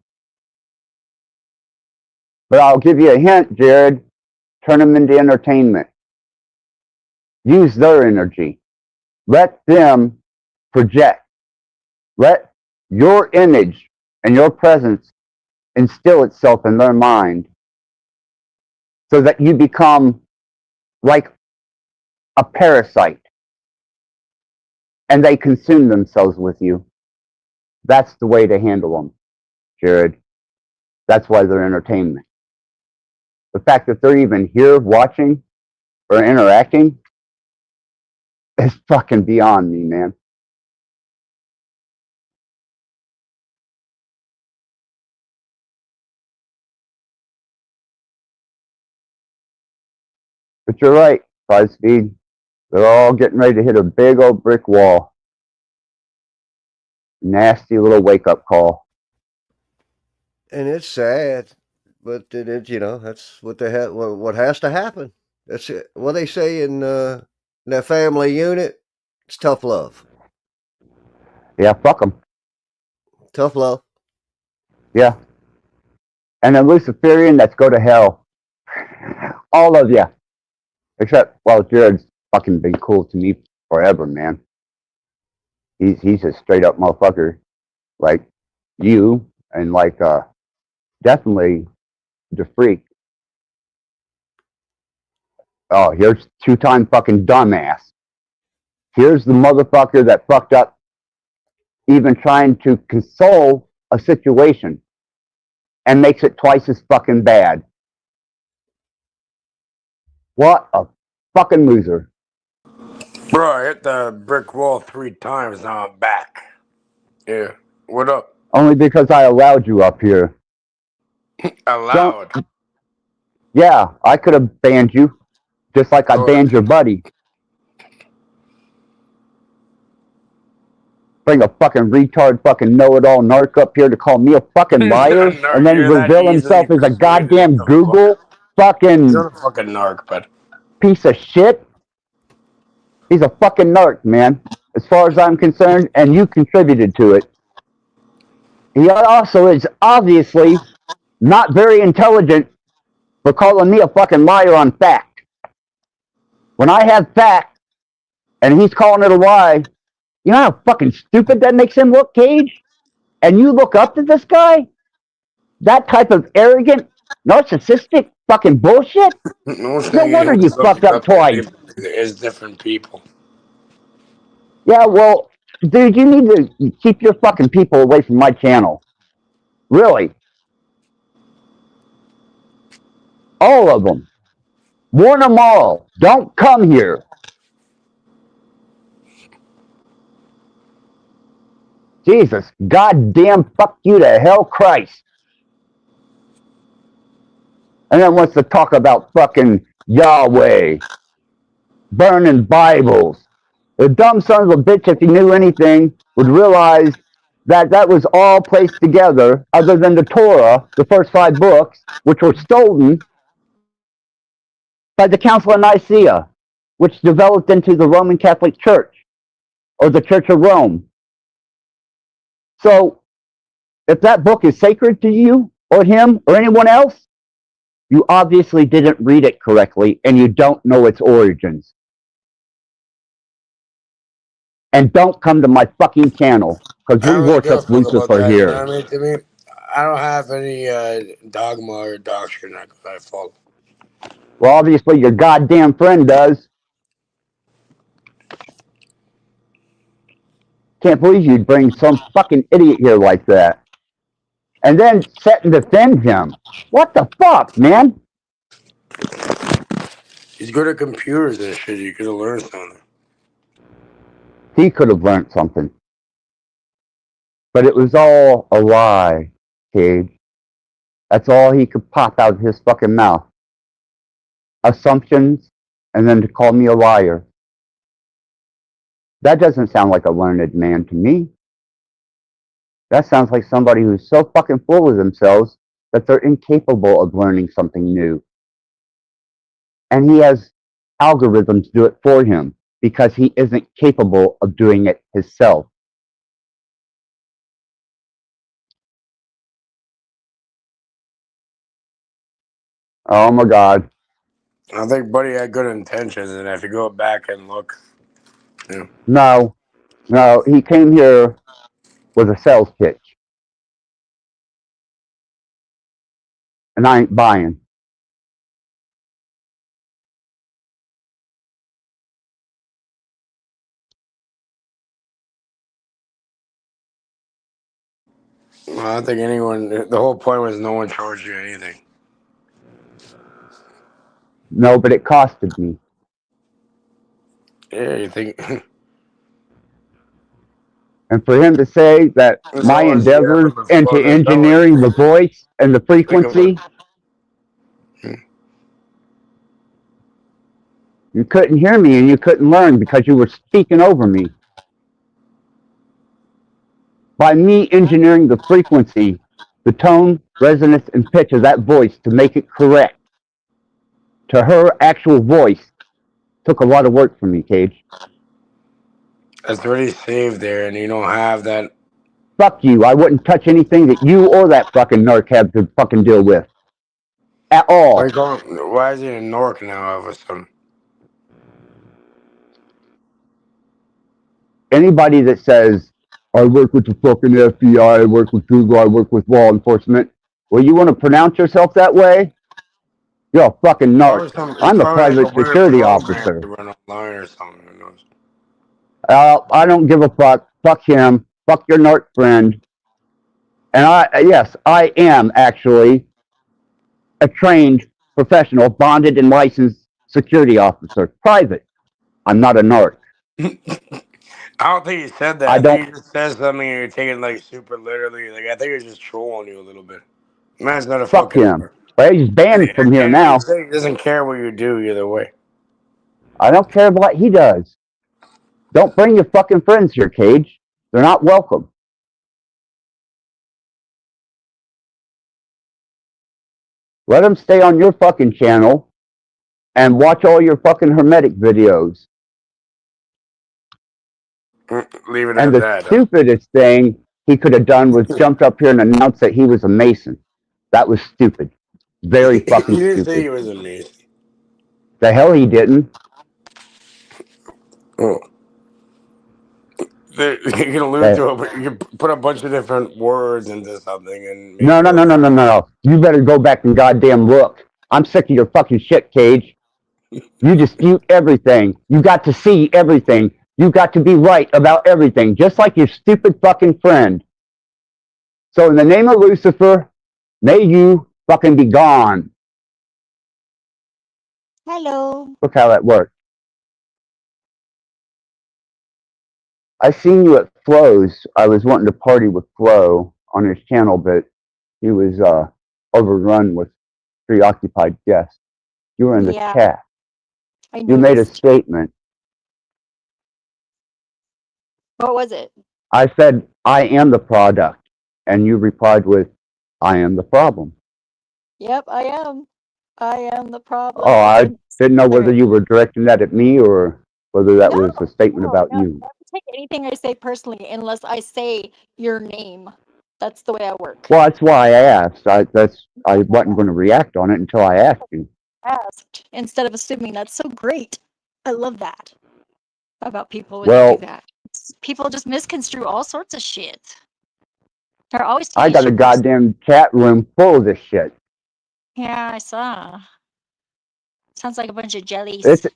But I'll give you a hint, Jared. Turn them into entertainment. Use their energy. Let them project. Let your image and your presence instill itself in their mind so that you become like a parasite and they consume themselves with you. That's the way to handle them, Jared. That's why they're entertainment. The fact that they're even here watching or interacting is fucking beyond me, man. But you're right, 5-Speed. They're all getting ready to hit a big old brick wall. Nasty little wake-up call. And it's sad, but it you know, that's what what has to happen. That's it. What they say in that family unit, it's tough love. Yeah, fuck them. Tough love. Yeah. And then Luciferian, let's go to hell. All of you. Except, well, Jared's fucking been cool to me forever, man. He's a straight up motherfucker. Like you and like definitely the freak. Oh, here's two-time fucking dumbass. Here's the motherfucker that fucked up even trying to console a situation and makes it twice as fucking bad. What a fucking loser. Bro, I hit the brick wall 3 times. Now I'm back. Yeah. What up? Only because I allowed you up here. Allowed. Yeah, I could have banned you, just like I banned your buddy. Bring a fucking retard, fucking know-it-all narc up here to call me a fucking liar, and then reveal himself as a goddamn Google fucking... He's not a fucking narc, but... piece of shit. He's a fucking narc, man. As far as I'm concerned, and you contributed to it. He also is obviously not very intelligent for calling me a fucking liar on fact. When I have fact, and he's calling it a lie, you know how fucking stupid that makes him look, Cage? And you look up to this guy? That type of arrogant, narcissistic fucking bullshit? No wonder you fucked up twice. There's different people. Yeah, well, dude, you need to keep your fucking people away from my channel. Really. All of them. Warn them all. Don't come here. Jesus, goddamn fuck you to hell, Christ. And then wants to talk about fucking Yahweh. burning Bibles. The dumb son of a bitch, if he knew anything, would realize that that was all placed together, other than the Torah, the first 5 books, which were stolen by the Council of Nicaea, which developed into the Roman Catholic Church, or the Church of Rome. So, if that book is sacred to you, or him, or anyone else, you obviously didn't read it correctly, and you don't know its origins. And don't come to my fucking channel, because I we don't really give a worship fuck about Lucifer that. You know here. what I mean? To me, I don't have any dogma or doctrine that I follow. Well, obviously your goddamn friend does. Can't believe you'd bring some fucking idiot here like that. And then sit and defend him. What the fuck, man? He's good at computers and shit. You could have learned something. He could have learned something. But it was all a lie, Cage. That's all he could pop out of his fucking mouth. Assumptions, and then to call me a liar. That doesn't sound like a learned man to me. That sounds like somebody who's so fucking full of themselves that they're incapable of learning something new. And he has algorithms do it for him because he isn't capable of doing it himself. Oh my God. I think Buddy had good intentions, and if you go back and look, yeah. No, he came here with a sales pitch. And I ain't buying. I don't think anyone. The whole point was no one charged you anything. No, but it costed me. Yeah, you think? And for him to say that There's my always the endeavors effort into before. There's always engineering the voice and the frequency, you couldn't hear me and you couldn't learn because you were speaking over me. By me engineering the frequency, the tone, resonance, and pitch of that voice to make it correct to her actual voice took a lot of work for me, Cage. It's already saved there, and you don't have that. Fuck you. I wouldn't touch anything that you or that fucking narc have to fucking deal with. At all. Why is he in Nork now all of a sudden? Anybody that says, I work with the fucking FBI, I work with Google, I work with law enforcement, well, you want to pronounce yourself that way? You're a fucking narc. I'm a private security officer. Run online or something. Who knows? I don't give a fuck. Fuck him. Fuck your narc friend. And yes, I am actually a trained professional, bonded and licensed security officer. Private. I'm not a narc. I don't think he said that. I think he just said something and you're taking it like super literally. Like I think he's just trolling you a little bit. Man's not a Fuck fucking him. narc. Well, he's banned from here now. He doesn't care what you do either way. I don't care what he does. Don't bring your fucking friends here, Cage. They're not welcome. Let them stay on your fucking channel and watch all your fucking hermetic videos. Leave it And at the that. stupidest thing he could have done was jumped up here and announced that he was a Mason. That was stupid. Very fucking He didn't stupid. say he was a Mason. The hell he didn't. Oh. You can allude to it, but you can put a bunch of different words into something and No. You better go back and goddamn look. I'm sick of your fucking shit, Cage. You dispute everything. You got to see everything. You got to be right about everything, just like your stupid fucking friend. So in the name of Lucifer, may you fucking be gone. Hello. Look how that worked. I seen you at Flo's. I was wanting to party with Flo on his channel, but he was overrun with preoccupied guests. You were in the chat. You made a statement. What was it? I said, I am the product. And you replied with, I am the problem. Yep, I am. I am the problem. Oh, I And didn't know whether you were directing that at me or whether that was a statement about you. don't take anything I say personally unless I say your name. That's the way I work. Well, that's why I asked. I wasn't going to react on it until I asked you. Asked instead of assuming. That's so great. I love that about people when Well, they do that. People just misconstrue all sorts of shit. They're always I taking got a shit goddamn chat room full of this shit. Yeah, I saw. Sounds like a bunch of jellies. It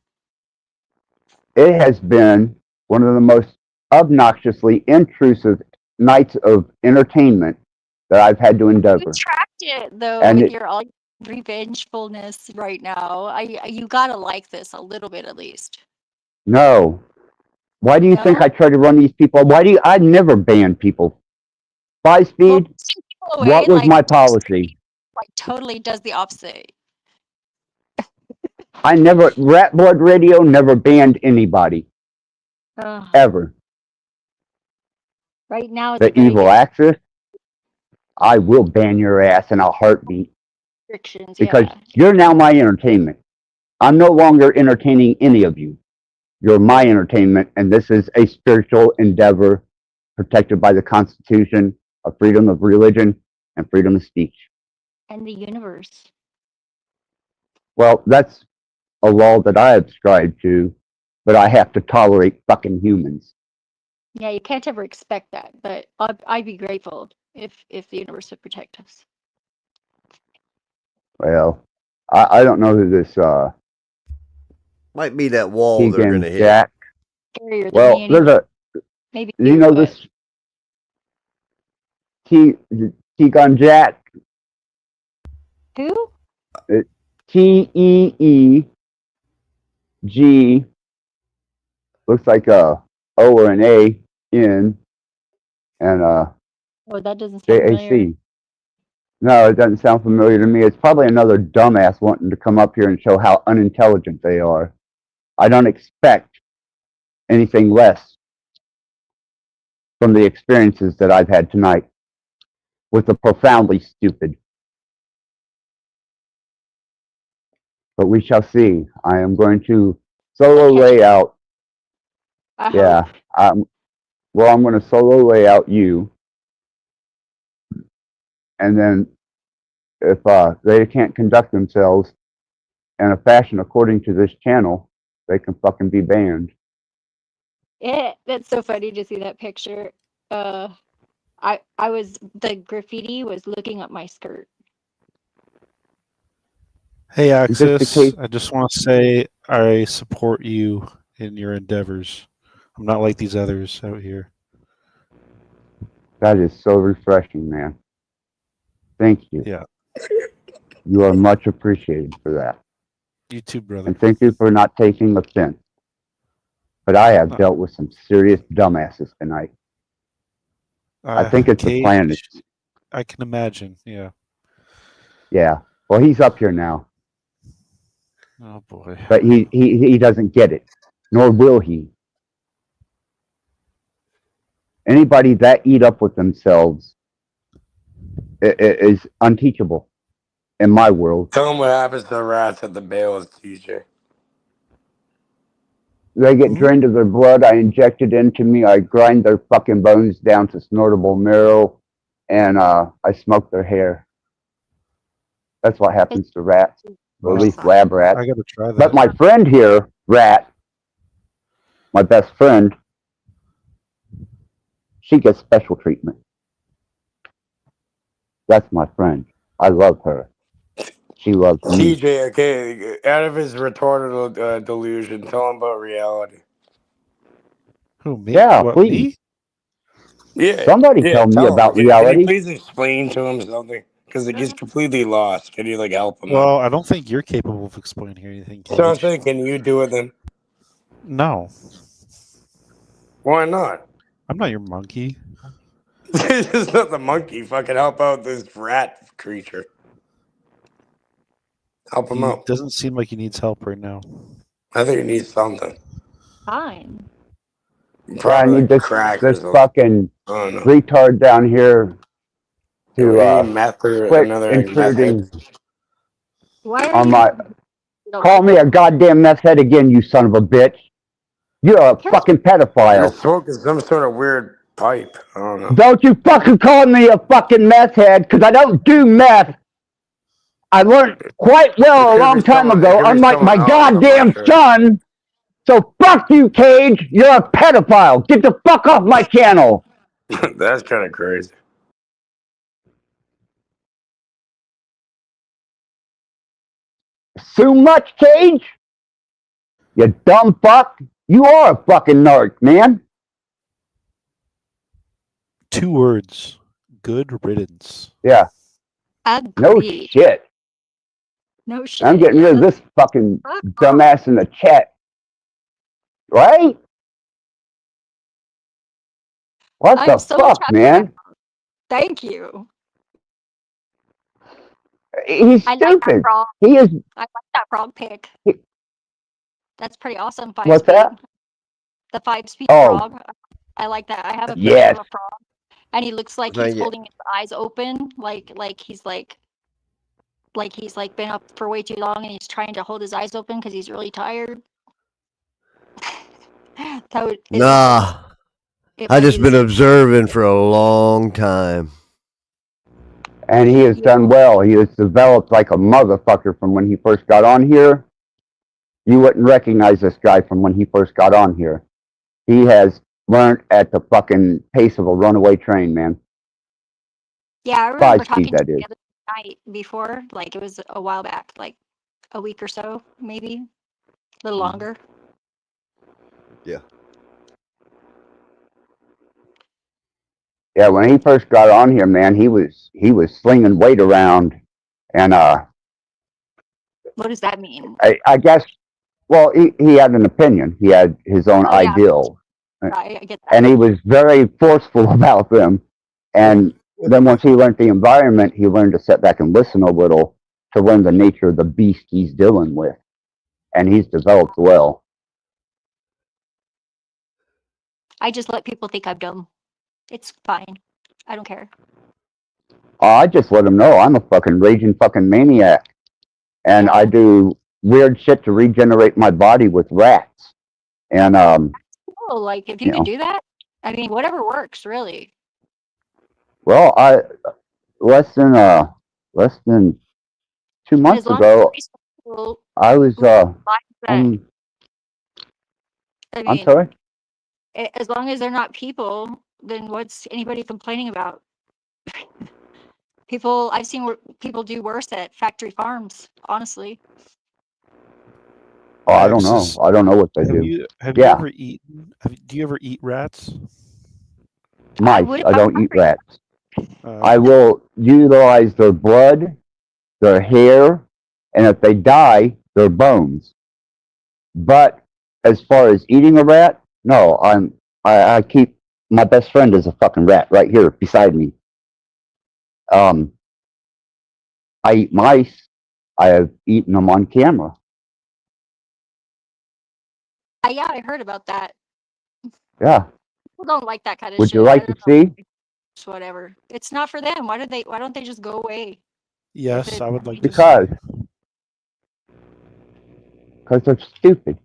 has been one of the most obnoxiously intrusive nights of entertainment that I've had to You endeavor. tracked it though And with it, your all revengefulness right now. You gotta like this a little bit at least. no. Why do you think No? I try to run these people? I never ban people. 5 Well, speed, pushing people away what was like my policy? totally does the opposite. Rat Blood Radio never banned anybody. Ugh. Ever. Right now it's The very evil good axis, I will ban your ass in a heartbeat restrictions, because yeah. you're now my entertainment. I'm no longer entertaining any of you. You're my entertainment, and this is a spiritual endeavor protected by the Constitution of freedom of religion and freedom of speech. And the universe. Well, that's a law that I subscribe to, but I have to tolerate fucking humans. Yeah, you can't ever expect that, but I'd be grateful if the universe would protect us. Well, I don't know who this Might be that wall they're Keegan gonna hit. Jack. Scarier than Well, me there's anyway. a Maybe you know this Keegan Jack. Who? TEEG looks like a O or an A in and Oh, that doesn't sound familiar. JAC. No, it doesn't sound familiar to me. It's probably another dumbass wanting to come up here and show how unintelligent they are. I don't expect anything less from the experiences that I've had tonight with the profoundly stupid. But we shall see. I am going to solo lay out. Yeah. Well, I'm going to solo lay out you. And then if they can't conduct themselves in a fashion according to this channel, they can fucking be banned. Yeah, that's so funny to see that picture. The graffiti was looking up my skirt. Hey, Just in Axis. case- I just want to say I support you in your endeavors. I'm not like these others out here. That is so refreshing, man. Thank you. Yeah. You are much appreciated for that. You too, brother. And thank you for not taking offense. But I have dealt with some serious dumbasses tonight. I think it's the Cage, planet. I can imagine. Yeah. Yeah. Well, he's up here now. Oh boy. But he doesn't get it, nor will he. Anybody that eat up with themselves is unteachable in my world. Tell them what happens to the rats at the Bayless, TJ. They get drained of their blood. I inject it into me. I grind their fucking bones down to snortable marrow, and I smoke their hair. That's what happens to rats, or at least lab rats. I gotta try that. But my friend here, Rat, my best friend, she gets special treatment. That's my friend. I love her. She loves me. TJ, okay, out of his retarded delusion, tell him about reality. Who, me? Yeah, What, please. Me? Yeah. Somebody yeah, tell me him. about Can reality. you please explain to him something? Because he's completely lost. Can you, help him out? Well, I don't think you're capable of explaining anything. So I'm Cage. saying, can you do it then? No. Why not? I'm not your monkey. This is not the monkey. Fucking help out this rat creature. Help him He out. doesn't seem like he needs help right now. I think you need something. Fine. I Probably need this crack or this something. fucking I don't know. retard down here Yeah, we to need meth or quit another like, meth head. intruding Why are on you? my. You don't Call like me it? a goddamn meth head again, you son of a bitch. You're a Here's fucking You're pedophile. smoking some sort of weird pipe. I don't know. Don't you fucking call me a fucking meth head, because I don't do meth. I learned quite It well a could long be time someone. It ago, could be unlike someone my else. I'm not goddamn sure. son. So fuck you, Cage. You're a pedophile. Get the fuck off my channel. That's kind of crazy. Too much, Cage? You dumb fuck. You are a fucking narc, man. 2 words. Good riddance. Yeah. No Agreed. shit. No shit. I'm getting rid of this fucking dumbass in the chat. Right? What I'm the so fuck, chuffed man? about. Thank you. He's I like that stupid. frog. He is. I like that frog pick. That's pretty awesome. 5 What's speed. that? The 5-speed Oh. frog. I like that. I have a picture Yes. of a frog, and he looks like Thank he's you. holding his eyes open, like he's been up for way too long, and he's trying to hold his eyes open because he's really tired. That would, Nah. it I might just be been the observing for a long time. And he has done well. He has developed like a motherfucker from when he first got on here. You wouldn't recognize this guy from when he first got on here. He has learned at the fucking pace of a runaway train, man. Yeah, I remember 5 talking speed, to that him is. the other night before, like it was a while back, like a week or so, maybe a little longer. Yeah. Yeah, when he first got on here, man, he was slinging weight around, and What does that mean? I guess, well, he had an opinion. He had his own Oh, yeah. ideal, I get that. and he was very forceful about them. And then once he learned the environment, he learned to sit back and listen a little to learn the nature of the beast he's dealing with, and he's developed well. I just let people think I'm dumb. It's fine. I don't care. I just let him know I'm a fucking raging fucking maniac, and I do weird shit to regenerate my body with rats. And Cool. Like if you You can know. do that, I mean, whatever works, really. well, I less than 2 And months as long ago, as people I was who realize that, I I I'm mean, sorry. as long as they're not people, then what's anybody complaining about? People, I've seen people do worse at factory farms, honestly. Oh, I don't know. Maxis, I don't know what they have do. you Yeah. ever eaten? Do you ever eat rats? Mice. would if I I was don't eat hungry. rats. I will utilize their blood, their hair, and if they die, their bones. But as far as eating a rat, no. I keep my best friend is a fucking rat right here beside me. I eat mice. I have eaten them on camera. Yeah, I heard about that. Yeah. People don't like that kind of Would shit. you I like don't to know. see? It's whatever. It's not for them. Why don't they just go away? Yes, I would like to Because they're stupid.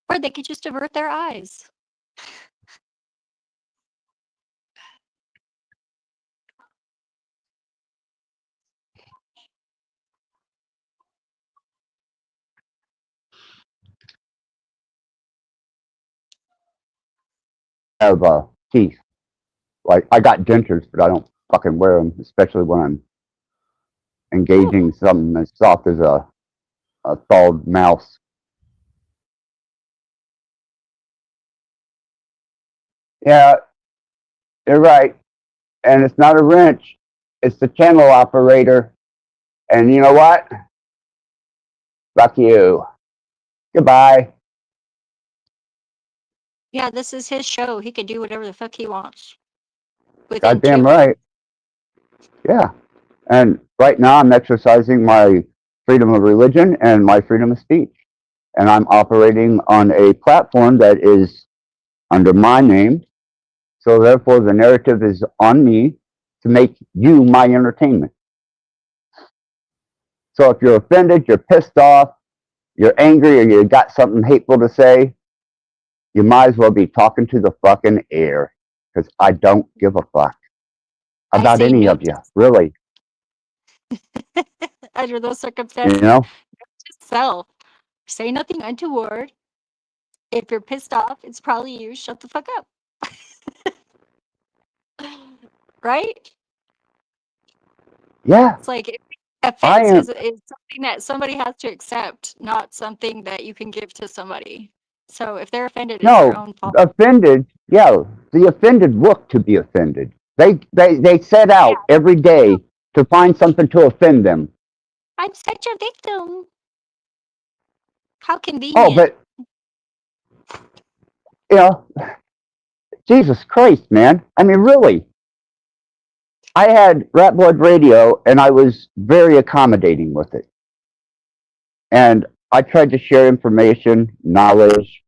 Or they could just avert their eyes. Have teeth. Like I got dentures, but I don't fucking wear them, especially when I'm engaging something as soft as a thawed mouse. Yeah, you're right. And it's not a wrench; it's the channel operator. And you know what? Fuck you. Goodbye. Yeah, this is his show. He can do whatever the fuck he wants. Within Goddamn two right. Yeah. And right now I'm exercising my freedom of religion and my freedom of speech. And I'm operating on a platform that is under my name. So therefore the narrative is on me to make you my entertainment. So if you're offended, you're pissed off, you're angry, or you got something hateful to say, you might as well be talking to the fucking air. Because I don't give a fuck about say any no of you, really. under those circumstances. You know? Just self. Say nothing untoward. If you're pissed off, it's probably you. Shut the fuck up. Right? Yeah. It's like I offense am. is something that somebody has to accept, not something that you can give to somebody. So if they're offended, it's their No, own fault. offended. Yeah, the offended look to be offended. They set out every day to find something to offend them. I'm such a victim. How Oh, convenient. but you know, Jesus Christ, man. I mean, really. I had Rat Blood Radio, and I was very accommodating with it. And I tried to share information, knowledge,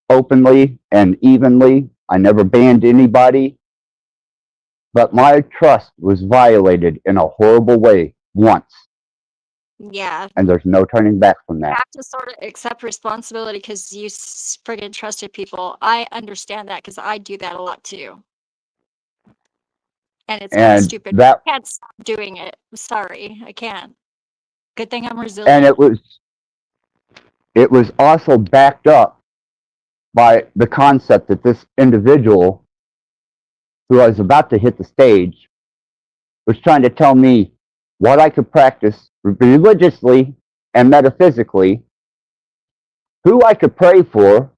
openly and evenly. I never banned anybody. But my trust was violated in a horrible way once. Yeah. And there's no turning back from You that. have to sort of accept responsibility because you friggin' trusted people. I understand that because I do that a lot too. And it's kind of And stupid. that, I can't stop doing it. I'm sorry. I can't. Good thing I'm and resilient. it was also backed up by the concept that this individual who I was about to hit the stage was trying to tell me what I could practice religiously and metaphysically, who I could pray for,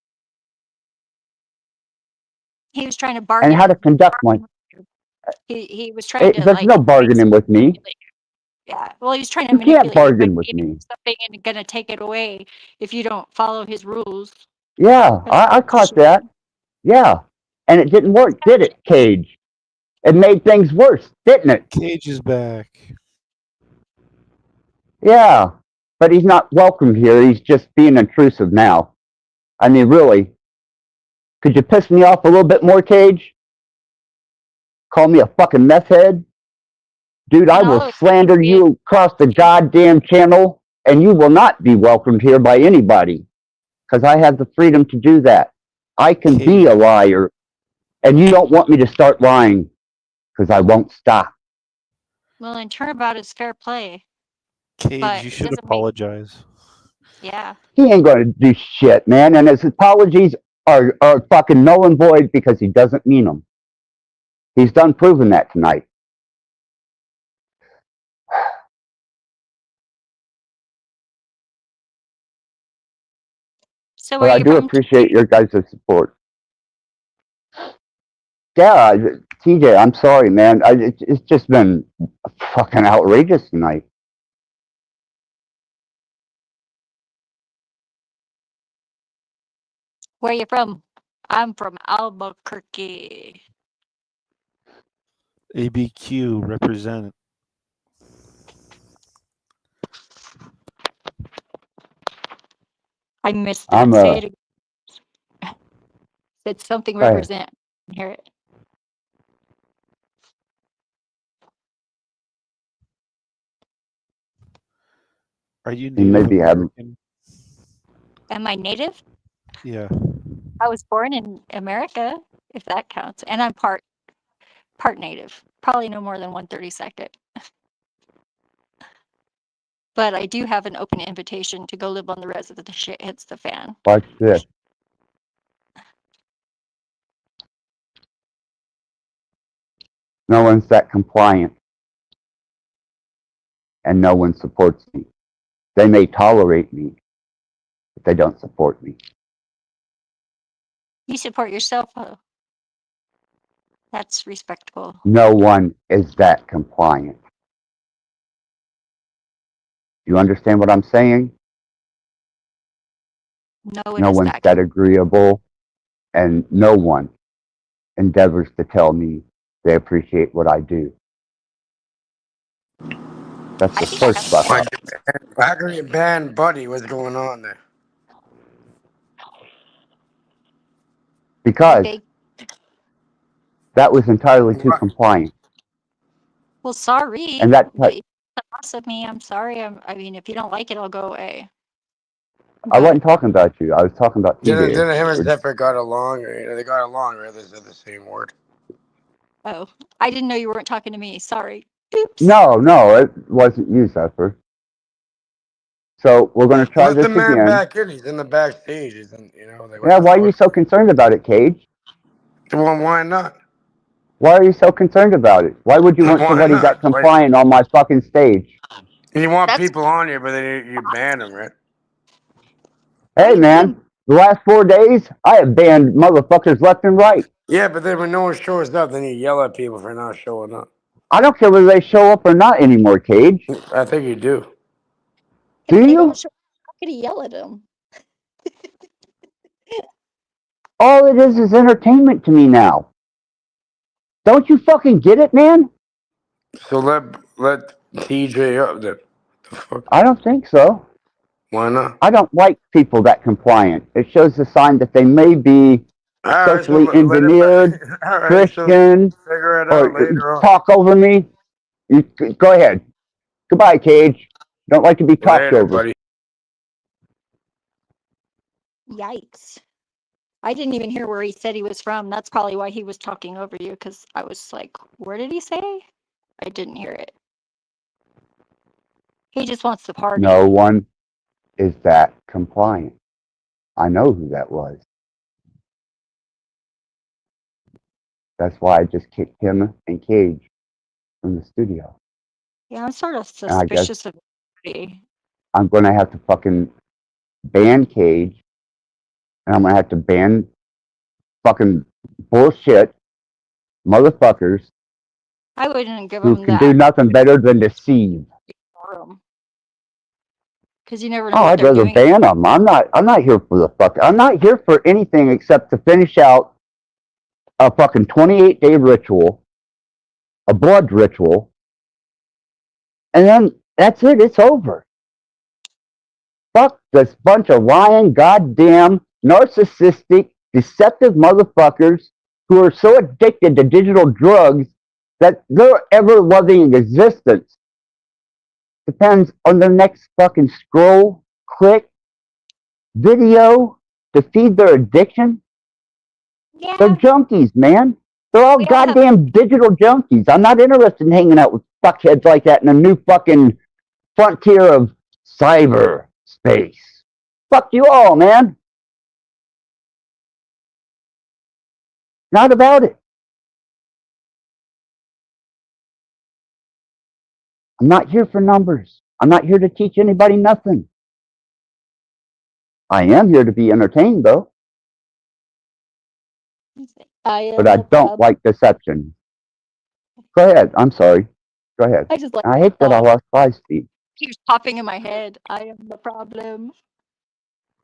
He was trying to bargain. and how to conduct my. He was trying to There's no bargaining with me. Yeah. Well, he was trying to You manipulate can't bargain with me. something and gonna take it away if you don't follow his rules. Yeah, I caught that. Yeah. And it didn't work, did it, Cage? It made things worse, didn't it? Cage is back. Yeah. But he's not welcome here. He's just being intrusive now. I mean, really. Could you piss me off a little bit more, Cage? Call me a fucking meth head? Dude, I will slander you across the goddamn channel, and you will not be welcomed here by anybody. Because I have the freedom to do that. I can be a liar, and you don't want me to start lying, because I won't stop. Well, in turnabout is fair play. Cage, But you it should doesn't apologize. Yeah. He ain't going to do shit, man, and his apologies are fucking null and void because he doesn't mean them. He's done proving that tonight. So But I do appreciate your guys' support. Yeah, TJ, I'm sorry, man. It's just been fucking outrageous tonight. Where you from? I'm from Albuquerque. ABQ represent. I missed that. I'm Say it again. Said something Go ahead. represent. Hear it. Are you You Native maybe haven't. American? Am I native? Yeah. I was born in America, if that counts, and I'm part native. Probably no more than 1/32. But I do have an open invitation to go live on the res if the shit hits the fan. Watch this. No one's that compliant. And no one supports me. They may tolerate me, but they don't support me. You support yourself, though. That's respectable. No one is that compliant. You understand what I'm saying? No one No is one's back. that agreeable, and no one endeavors to tell me they appreciate what I do. That's the first fuck up. How can you ban Buddy? What's going on there? Because that was entirely too compliant. Well, sorry. And that But the boss of me, I'm sorry. I mean, if you don't like it, I'll go away. I wasn't talking about you. I was talking about Didn't TJ. him and Zephyr got along? Or, they got along, right? They said the same word. Oh, I didn't know you weren't talking to me. Sorry. No, it wasn't you, Zephyr. So we're going to try Let this the man again. back in. He's in the backstage. He's in, Yeah, why are you so concerned about it, Cage? Well, why not? Why are you so concerned about it? Why would you want Why somebody not? that compliant on my fucking stage? You want people on here, but then you ban them, right? Hey, man, the last 4 days, I have banned motherfuckers left and right. Yeah, but then when no one shows up, then you yell at people for not showing up. I don't care whether they show up or not anymore, Cage. I think you do. Do They you? don't show. How could he yell at them? All it is entertainment to me now. Don't you fucking get it, man? So let TJ up then. The fuck? I don't think so. Why not? I don't like people that compliant. It shows a sign that they may be socially engineered, Christian, figure it out later on. talk over me. You, go ahead. Goodbye, Cage. Don't like to be talked Later, over. buddy. Yikes. I didn't even hear where he said he was from. That's probably why he was talking over you, because I was like, where did he say? I didn't hear it. He just wants to party. No one is that compliant. I know who that was. That's why I just kicked him and Cage from the studio. Yeah, I'm sort of And I guess suspicious of everybody. I'm going to have to fucking ban Cage. And I'm going to have to ban fucking bullshit motherfuckers I wouldn't give who him can that. do nothing better than deceive. Because you never know Oh, what I'd they're rather doing. ban them. I'm not here for the fuck. I'm not here for anything except to finish out a fucking 28-day ritual, a blood ritual, and then that's it. It's over. Fuck this bunch of lying, goddamn, narcissistic, deceptive motherfuckers who are so addicted to digital drugs that their ever-loving existence depends on their next fucking scroll, click, video to feed their addiction. Yeah. They're junkies, man. They're all goddamn digital junkies. I'm not interested in hanging out with fuckheads like that in a new fucking frontier of cyber space. Fuck you all, man. Not about it. I'm not here for numbers. I'm not here to teach anybody nothing. I am here to be entertained, though. But I don't like deception. Go ahead. I'm sorry. Go ahead. I just like I hate that I lost 5 feet. keeps popping in my head. I am the problem.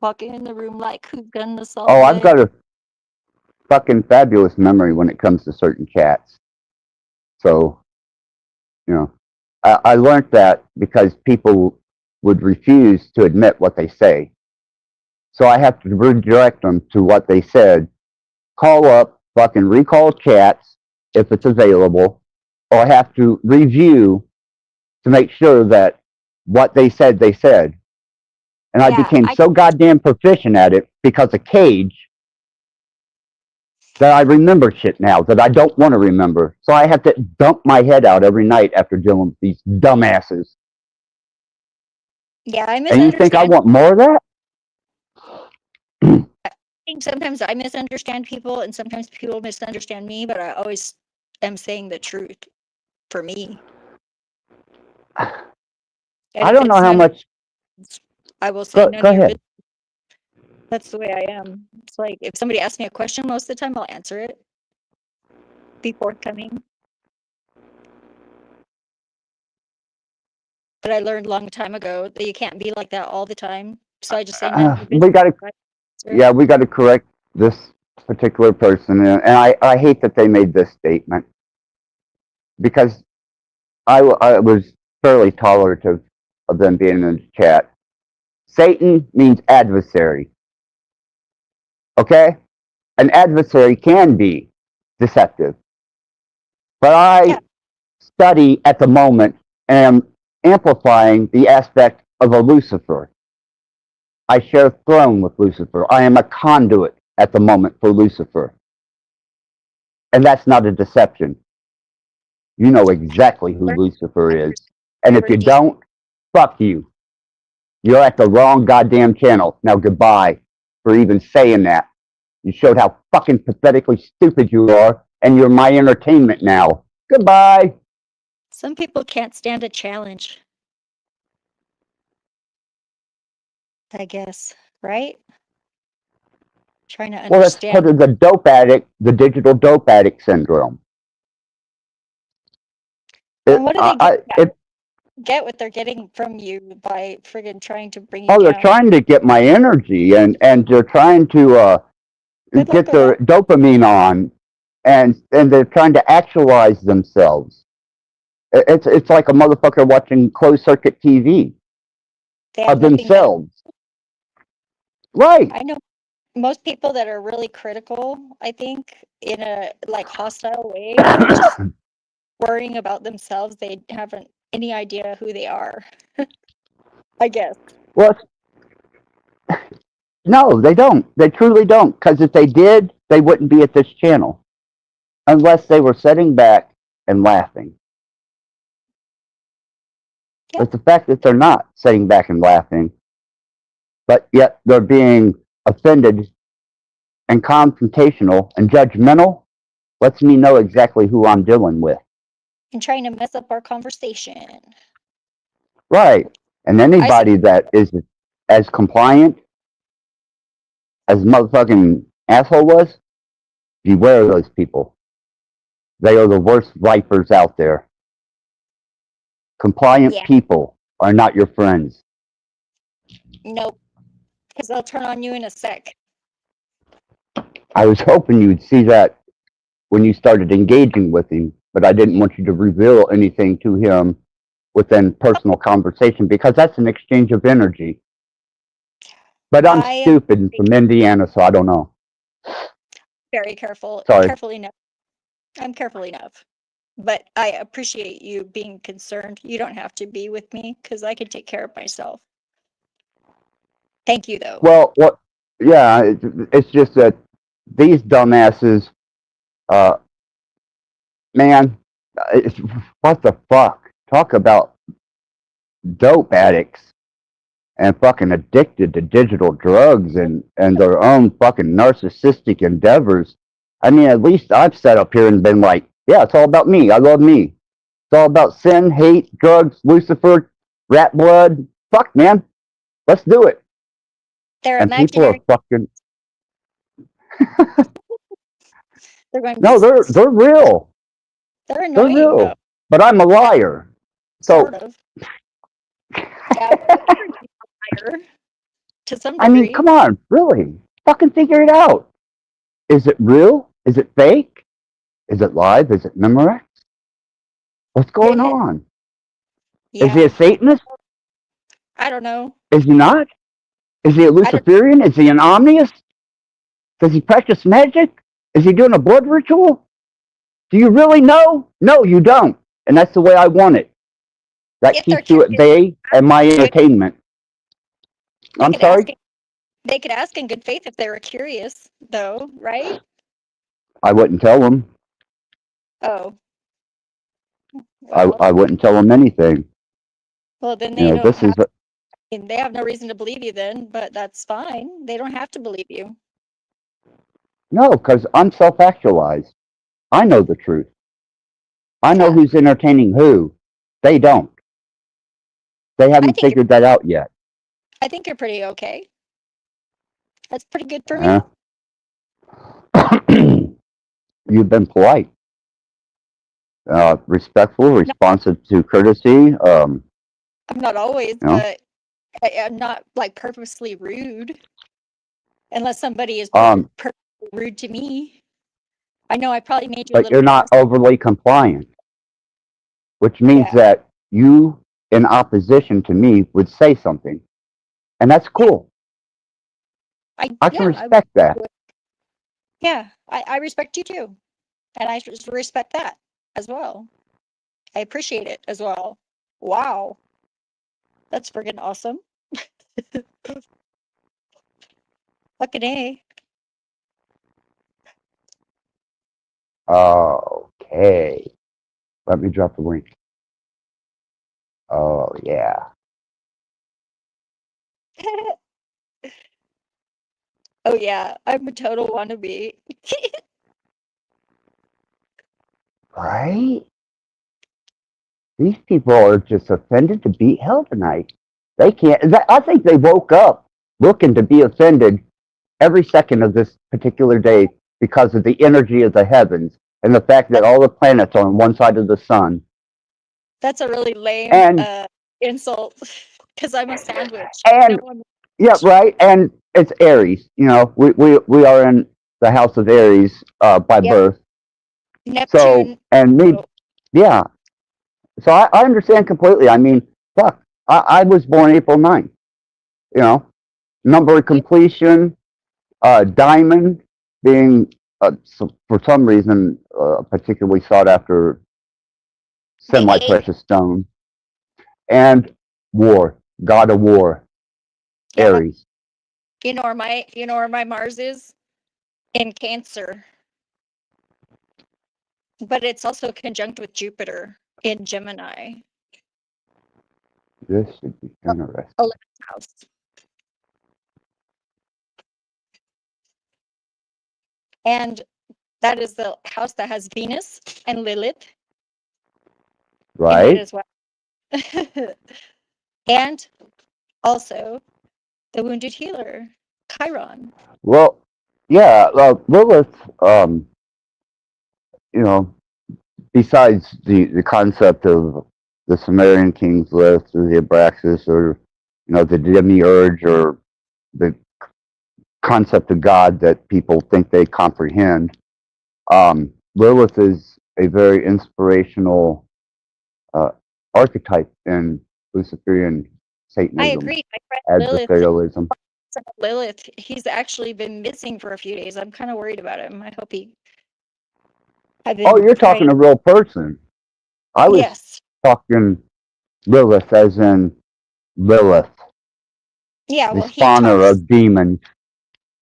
Walking in the room like who's gonna solve Oh, it? I've got a fucking fabulous memory when it comes to certain chats. So, you know, I learned that because people would refuse to admit what they say. So I have to redirect them to what they said, call up, fucking recall chats if it's available, or I have to review to make sure that what they said. And I became so goddamn proficient at it because of Cage that I remember shit now that I don't want to remember. So I have to dump my head out every night after dealing with these dumbasses. Yeah, I And you think I misunderstand. want more of that? I think sometimes I misunderstand people, and sometimes people misunderstand me. But I always am saying the truth for me. And I if don't know it's how none- much. I will say none Go of your ahead. business. That's the way I am. It's like if somebody asks me a question, most of the time I'll answer it. Be forthcoming. But I learned a long time ago that you can't be like that all the time. So I just say none of your We business. got to. yeah, we got to correct this particular person, and I hate that they made this statement because I was fairly tolerative of them being in the chat. Satan means adversary. Okay? An adversary can be deceptive. But I study at the moment and am amplifying the aspect of a Lucifer. I share throne with Lucifer. I am a conduit at the moment for Lucifer. And that's not a deception. You know exactly who Lucifer is. And if you don't, fuck you. You're at the wrong goddamn channel. Now goodbye for even saying that. You showed how fucking pathetically stupid you are, and you're my entertainment now. Goodbye. Some people can't stand a challenge. I guess, right? Trying to Well, that's understand. part of the dope addict, the digital dope addict syndrome. And what do they get what they're getting from you by friggin' trying to bring you Oh, they're down? trying to get my energy, and they're trying to get their dopamine on, and they're trying to actualize themselves. It's like a motherfucker watching closed circuit TV They have of nothing themselves. Right. I know most people that are really critical, I think, in a like hostile way, are just worrying about themselves. They haven't any idea who they are. I guess. Well, no, they don't. They truly don't. Because if they did, they wouldn't be at this channel. Unless they were sitting back and laughing. But the fact that they're not sitting back and laughing, but yet they're being offended and confrontational and judgmental, lets me know exactly who I'm dealing with. And trying to mess up our conversation. Right. And anybody that is as compliant as motherfucking asshole was, beware of those people. They are the worst vipers out there. Compliant people are not your friends. Nope. Because they'll turn on you in a sec. I was hoping you'd see that when you started engaging with him, but I didn't want you to reveal anything to him within personal conversation because that's an exchange of energy. But I'm stupid and from Indiana, so I don't know. Very careful. Sorry. Careful enough. I'm careful enough. But I appreciate you being concerned. You don't have to be with me because I can take care of myself. Thank you, though. Well, what? Yeah, it's just that these dumbasses, man, what the fuck? Talk about dope addicts and fucking addicted to digital drugs and their own fucking narcissistic endeavors. I mean, at least I've sat up here and been like, yeah, it's all about me. I love me. It's all about sin, hate, drugs, Lucifer, rat blood. Fuck, man. Let's do it. They're and people are fucking. They're going. No, they're real. They're annoying. They're real. Though. But I'm a liar. So. Sort of. Yeah, to some degree. I mean, come on, really? Fucking figure it out. Is it real? Is it fake? Is it live? Is it Memorex? What's going on? Yeah. Is he a Satanist? I don't know. Is he not? Is he a Luciferian? Is he an Omnius? Does he practice magic? Is he doing a blood ritual? Do you really know? No, you don't. And that's the way I want it. That keeps you at bay and my entertainment. I'm sorry? They could ask in good faith if they were curious, though, right? I wouldn't tell them. Oh. I wouldn't tell them anything. Well, then they don't this have, is they have no reason to believe you then, but that's fine. They don't have to believe you. No, because I'm self-actualized. I know the truth. I know who's entertaining who. They don't. They haven't figured that out yet. I think you're pretty okay. That's pretty good for me. You've been polite. Respectful, responsive to courtesy. I'm not always, but I'm not like purposely rude. unless somebody is being perfectly rude to me. I know I probably made you a but little you're not overly compliant, which means that you, in opposition to me, would say something, and that's cool. I can respect that. Yeah, I respect you too, and I just respect that as well. I appreciate it as well. Wow, that's friggin' awesome. Fucking A. Okay. Let me drop the link. Oh, yeah. Oh yeah, I'm a total wannabe. Right? These people are just offended to beat hell tonight. They can't. I think they woke up looking to be offended every second of this particular day because of the energy of the heavens and the fact that all the planets are on one side of the sun. That's a really lame And insult because I'm a sandwich. and No one- yeah, right. And it's Aries. You know, we are in the house of Aries by birth. Neptune. So and me, yeah. So I understand completely. I mean, fuck. I was born April 9th. You know, number of completion, diamond being for some reason particularly sought after semi-precious stone, and war, god of war, Aries. You know where my Mars is? In Cancer. But it's also conjunct with Jupiter in Gemini. This should be interesting. 11th house. And that is the house that has Venus and Lilith in Right? it as well. And also the wounded healer, Chiron. Well, yeah, Lilith, you know, besides the concept of the Sumerian king's list or the Abraxas or, you know, the demiurge or the concept of God that people think they comprehend, Lilith is a very inspirational archetype in Luciferian Satanism. I agree. My friend Adversarialism. Lilith, he's actually been missing for a few days. I'm kind of worried about him. I hope he. Oh, you're talking a real person. I was talking Lilith as in Lilith, Yeah, the well, spawner of demons.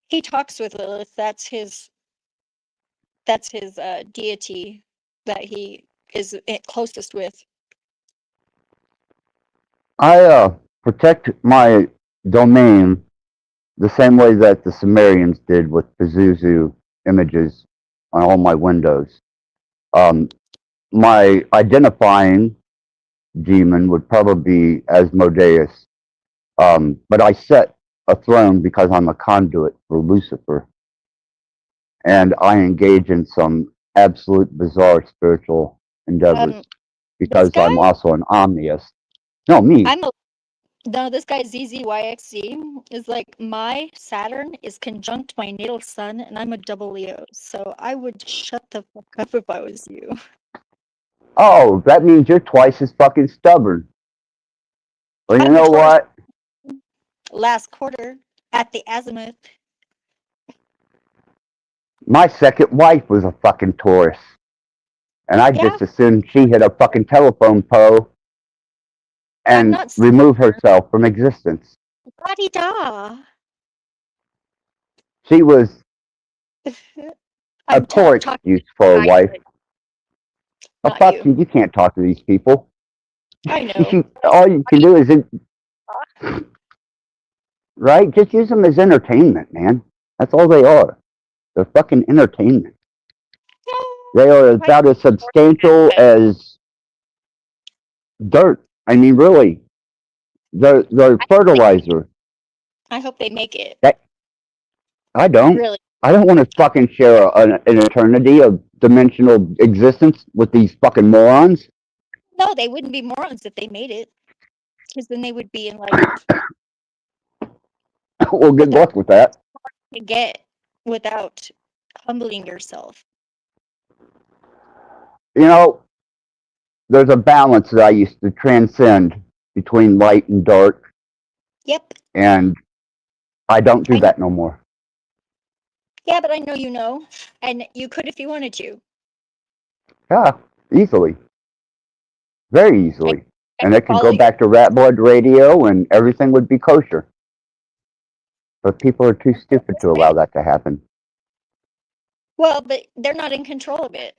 he talks with Lilith. That's his deity that he is closest with. I protect my domain the same way that the Sumerians did with Pazuzu images on all my windows. My identifying demon would probably be Asmodeus, but I set a throne because I'm a conduit for Lucifer, and I engage in some absolute bizarre spiritual endeavors because I'm also an omniist. No, me. This guy ZZYXZ is like, my Saturn is conjunct my natal sun, and I'm a double Leo, so I would shut the fuck up if I was you. Oh, that means you're twice as fucking stubborn. Well, you know what? Last quarter at the azimuth. My second wife was a fucking Taurus. And I just assumed she hit a fucking telephone pole and remove herself from existence. La-di-da. She was a poor excuse for a wife. Oh, fuck you. You can't talk to these people. I know. All you can do is... Right? Just use them as entertainment, man. That's all they are. They're fucking entertainment. They are about as substantial as dirt. I mean, really. They're fertilizer. I hope they make it. I don't. Really? I don't want to fucking share an eternity of dimensional existence with these fucking morons. No, they wouldn't be morons if they made it. Because then they would be enlightened. Well, good luck with that. to get without humbling yourself. You know, there's a balance that I used to transcend between light and dark, Yep. and I don't do that no more. Yeah, but I know you know, and you could if you wanted to. Yeah, easily. Very easily. And I it could follow go you. back to Rat Blood Radio and everything would be kosher. But people are too stupid to allow that to happen. Well, but they're not in control of it.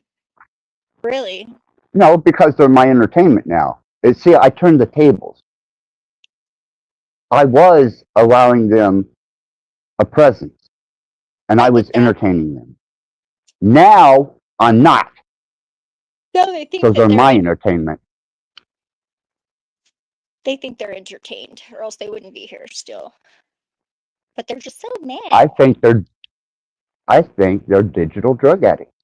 Really. No, because they're my entertainment now. See, I turned the tables. I was allowing them a presence, and I was entertaining them. Now, I'm not. No, they think So that they're my they're entertainment. they think they're entertained, or else they wouldn't be here still. But they're just so mad. I think they're digital drug addicts.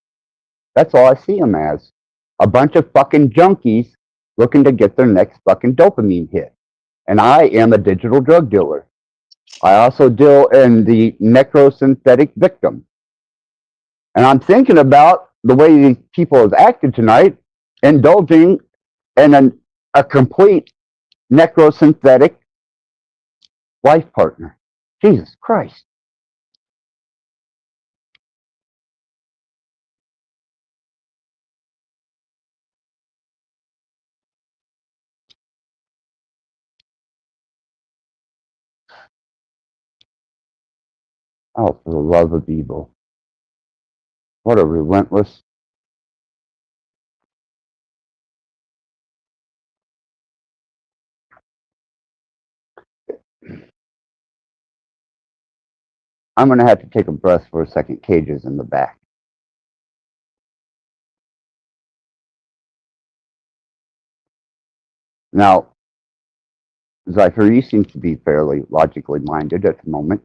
That's all I see them as. A bunch of fucking junkies looking to get their next fucking dopamine hit. And I am a digital drug dealer. I also deal in the necrosynthetic victim. And I'm thinking about the way these people have acted tonight, indulging in a complete necrosynthetic life partner. Jesus Christ. Oh, for the love of evil. What a relentless. I'm going to have to take a breath for a second. Cages in the back. Now, Zypher, you seem to be fairly logically minded at the moment.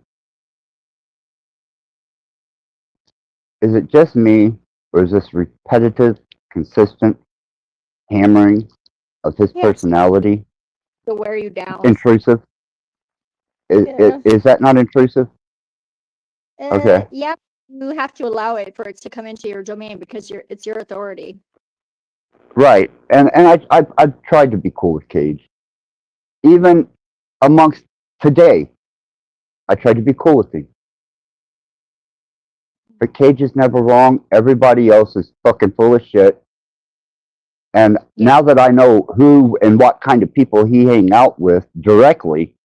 Is it just me, or is this repetitive, consistent hammering of his Yes. personality To wear you down. intrusive? Is that not intrusive? Okay. Yeah, you have to allow it for it to come into your domain because it's your authority. Right. And I've tried to be cool with Cage. Even amongst today, I tried to be cool with him. But Cage is never wrong. Everybody else is fucking full of shit. And now that I know who and what kind of people he hang out with directly,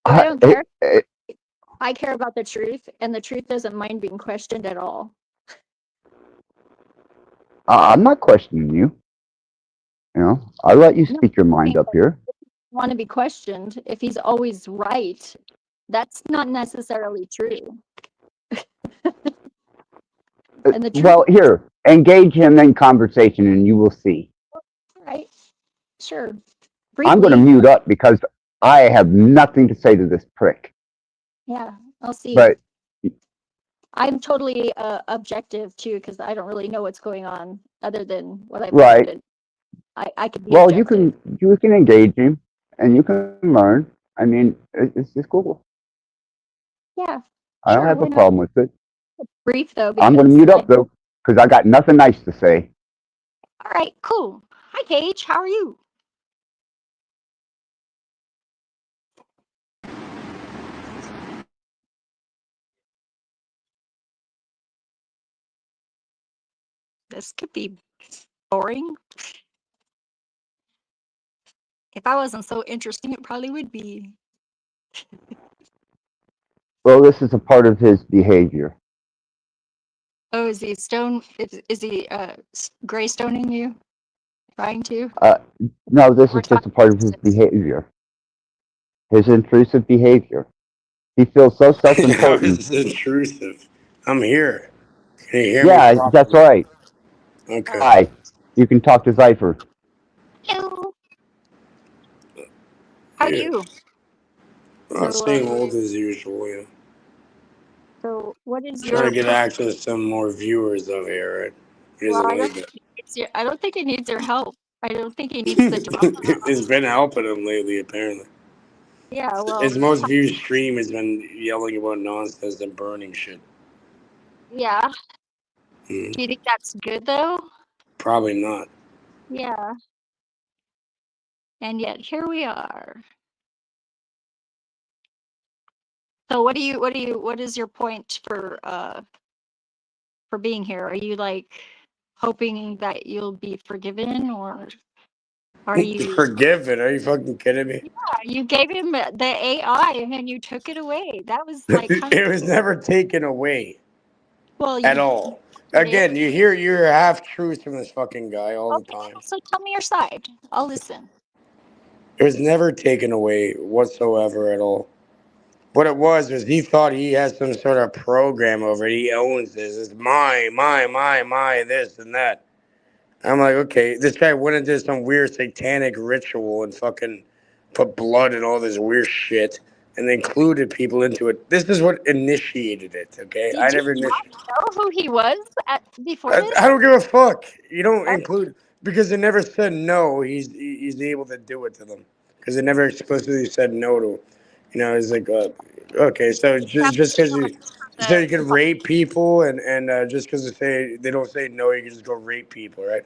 I don't care. I care about the truth, and the truth doesn't mind being questioned at all. I'm not questioning you. You know, I let you speak your mind up here. Want to be questioned if he's always right? That's not necessarily true. And the truth, Well, here, engage him in conversation and you will see. right? Sure. I'm going to Briefly, mute up because I have nothing to say to this prick. yeah, I'll see. But I'm totally objective too, because I don't really know what's going on other than what I've Right. learned. I could be well, objective. you can engage him and you can learn. I mean, it's just cool. Yeah. I don't Sure, have why a not? problem with it. Brief though. I'm going to because mute up though because I got nothing nice to say. All right, cool. Hi, Paige. How are you? This could be boring. If I wasn't so interesting, it probably would be. Well, this is a part of his behavior. Oh, is he is he gray stoning you? Trying to? No, this is just a part of his behavior. His intrusive behavior. He feels so How self-important. is this intrusive? I'm here. Can you hear me Yeah, properly? that's right. Okay. Hi. You can talk to Zypher. Hello. How are Yeah. you? Well, So, same old as usual. You know. So, what is Trying your? to get access to some more viewers over here. Right? It Well, isn't I don't like think I don't think it needs your help. I don't think it needs the drama. it's been helping him lately, apparently. Yeah, well, His most viewed stream has been yelling about nonsense and burning shit. yeah. Mm, Do you think that's good though? probably not. Yeah. And yet here we are. So what is your point for being here? Are you like hoping that you'll be forgiven, or are you Forgive it. Are you fucking kidding me? yeah, you gave him the AI and then you took it away. That was like kind It of was never taken away well at you all. did it. Again, you hear your half truths from this fucking guy all the Okay, time. so tell me your side. I'll listen. It was never taken away whatsoever at all. What it was he thought he had some sort of program over it. He owns this. It's my, this and that. I'm like, okay, this guy went into some weird satanic ritual and fucking put blood and all this weird shit and included people into it. This is what initiated it, okay? I Did you never not initiated. know who he was before this? I don't give a fuck. You don't Oh, include because they never said no. He's able to do it to them because they never explicitly said no to. You know, it's like okay, so just because you say you can rape people and just because they don't say no, you can just go rape people, right?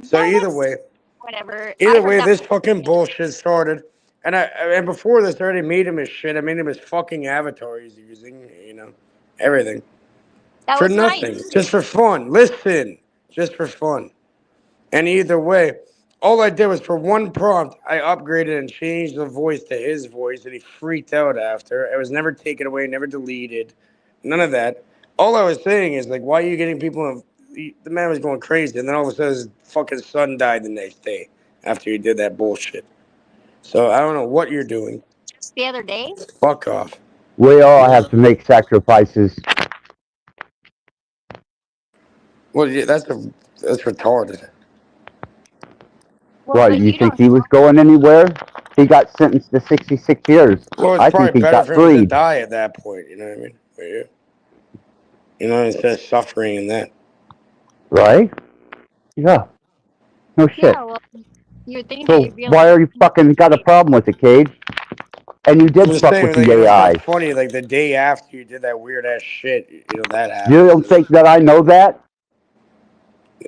So well, either that's way, whatever. I either heard way, that. this fucking bullshit started. And before this, I already made him his shit. I made him his fucking avatar he's using, you know, everything. That For was nice. nothing. Just for fun. Listen. Just for fun. And either way, all I did was for one prompt, I upgraded and changed the voice to his voice, and he freaked out after. It was never taken away, never deleted. None of that. All I was saying is, like, why are you getting people... The man was going crazy, and then all of a sudden his fucking son died the next day after he did that bullshit. So I don't know what you're doing. Just the other day. Fuck off. We all have to make sacrifices. Well, yeah, that's retarded. Well, Right, but you you think don't. he was going anywhere? He got sentenced to 66 years. Well, it's I think probably he better got for him to freed. die at that point. You know what I mean? But yeah. You know, instead of suffering in that. Right? Yeah. No shit. Yeah, well, you'd think that So you'd be able why to. are you fucking got a problem with it, Cage? And you I'm did just fuck saying, with like, the it was AI. kind of funny. Like the day after you did that weird ass shit, you know, that happened. You don't think that I know that?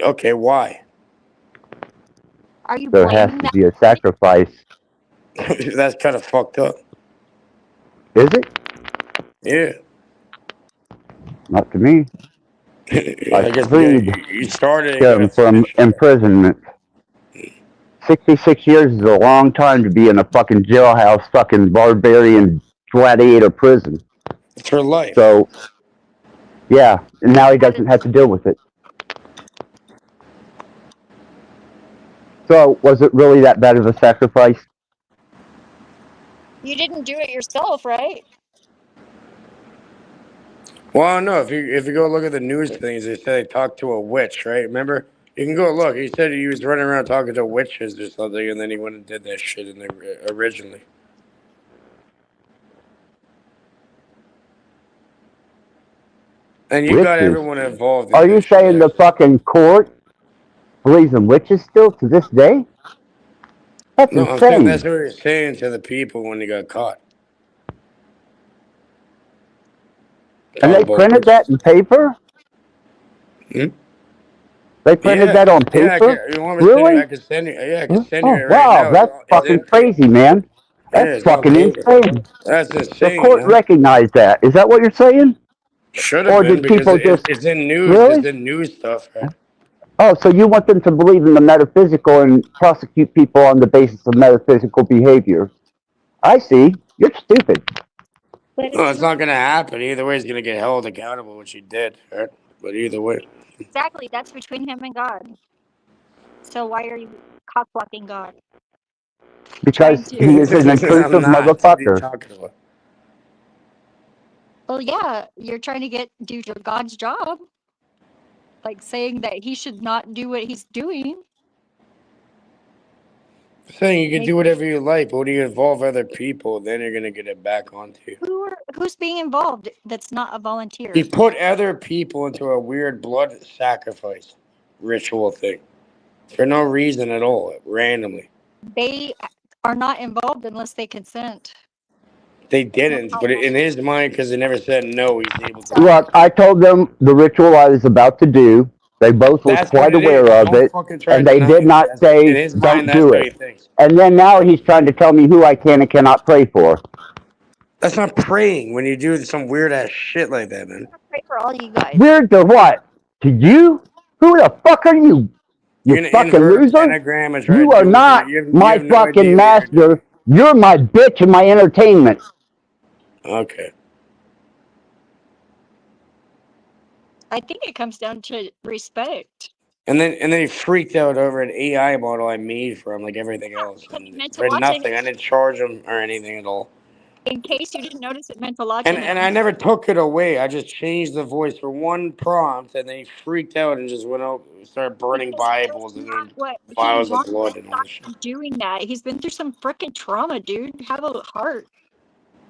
Okay, why? Are you There has blaming to that? be a sacrifice. That's kind of fucked up. Is it? Yeah. Not to me. I I guess freed you started and him gotta from finish it. imprisonment. 66 years is a long time to be in a fucking jailhouse, fucking barbarian gladiator prison. It's for life. So, yeah, and now he doesn't have to deal with it. So, was it really that bad of a sacrifice? You didn't do it yourself, right? Well, I don't know. If you go look at the news things, they say they talked to a witch, right? Remember? You can go look. He said he was running around talking to witches or something, and then he went and did that shit in the, originally. And you got Witches? everyone involved in Are you this shit. saying the fucking court believes in witches still to this day? That's No, I'm saying insane. that's what he was saying to the people when he got caught. And they printed that in paper? Hmm? They printed Yeah, that on yeah. paper? You want me to send you? Really? I can send you. Yeah, I can send you Oh, it right wow, now. that's It's in fucking paper. crazy, man. Yeah, That's it's on fucking paper. insane. That's The insane. court You know? recognized that. Is that what you're saying? Should have Or been did because people just... it's in news. Really? It's in news stuff, right? Oh, so you want them to believe in the metaphysical and prosecute people on the basis of metaphysical behavior. I see. You're stupid. No, it's not gonna happen. Either way, he's gonna get held accountable, which he did, right? But either way. Exactly. That's between him and God. So why are you cockblocking God? Because he is an I'm intrusive not. What are you motherfucker. talking about? Well, yeah, you're trying to do God's job. Like saying that he should not do what he's doing. Saying you can do whatever you like, but when you involve other people, then you're gonna get it back onto you. Who's being involved that's not a volunteer? He put other people into a weird blood sacrifice ritual thing for no reason at all, randomly. They are not involved unless they consent. They didn't, but in his mind, because they never said no, he's able to. Look, I told them the ritual I was about to do. They both was That's what quite it is. aware of Don't it, fucking try and to they deny did it. not In say, his mind, don't that's do how he it. thinks. And then now he's trying to tell me who I can and cannot pray for. That's not praying when you do some weird ass shit like that, man. Pray for all you guys. Weird to what? To you? Who the fuck are you? You're You gonna fucking invert a loser? pentagram and try You to are do it. not You my have no fucking idea what you're doing. master. You're my bitch and my entertainment. Okay. I think it comes down to respect. And then he freaked out over an AI model I made for him, like everything else, and meant a for lot to nothing. I him. didn't charge him or anything at all. In case you didn't notice, it meant a lot to And him. I never took it away. I just changed the voice for one prompt, and then he freaked out and just went out and started burning Because Bibles that's and not then what he vials of wanted. blood and all this shit. Stop doing that. He's been through some freaking trauma, dude. Have a heart.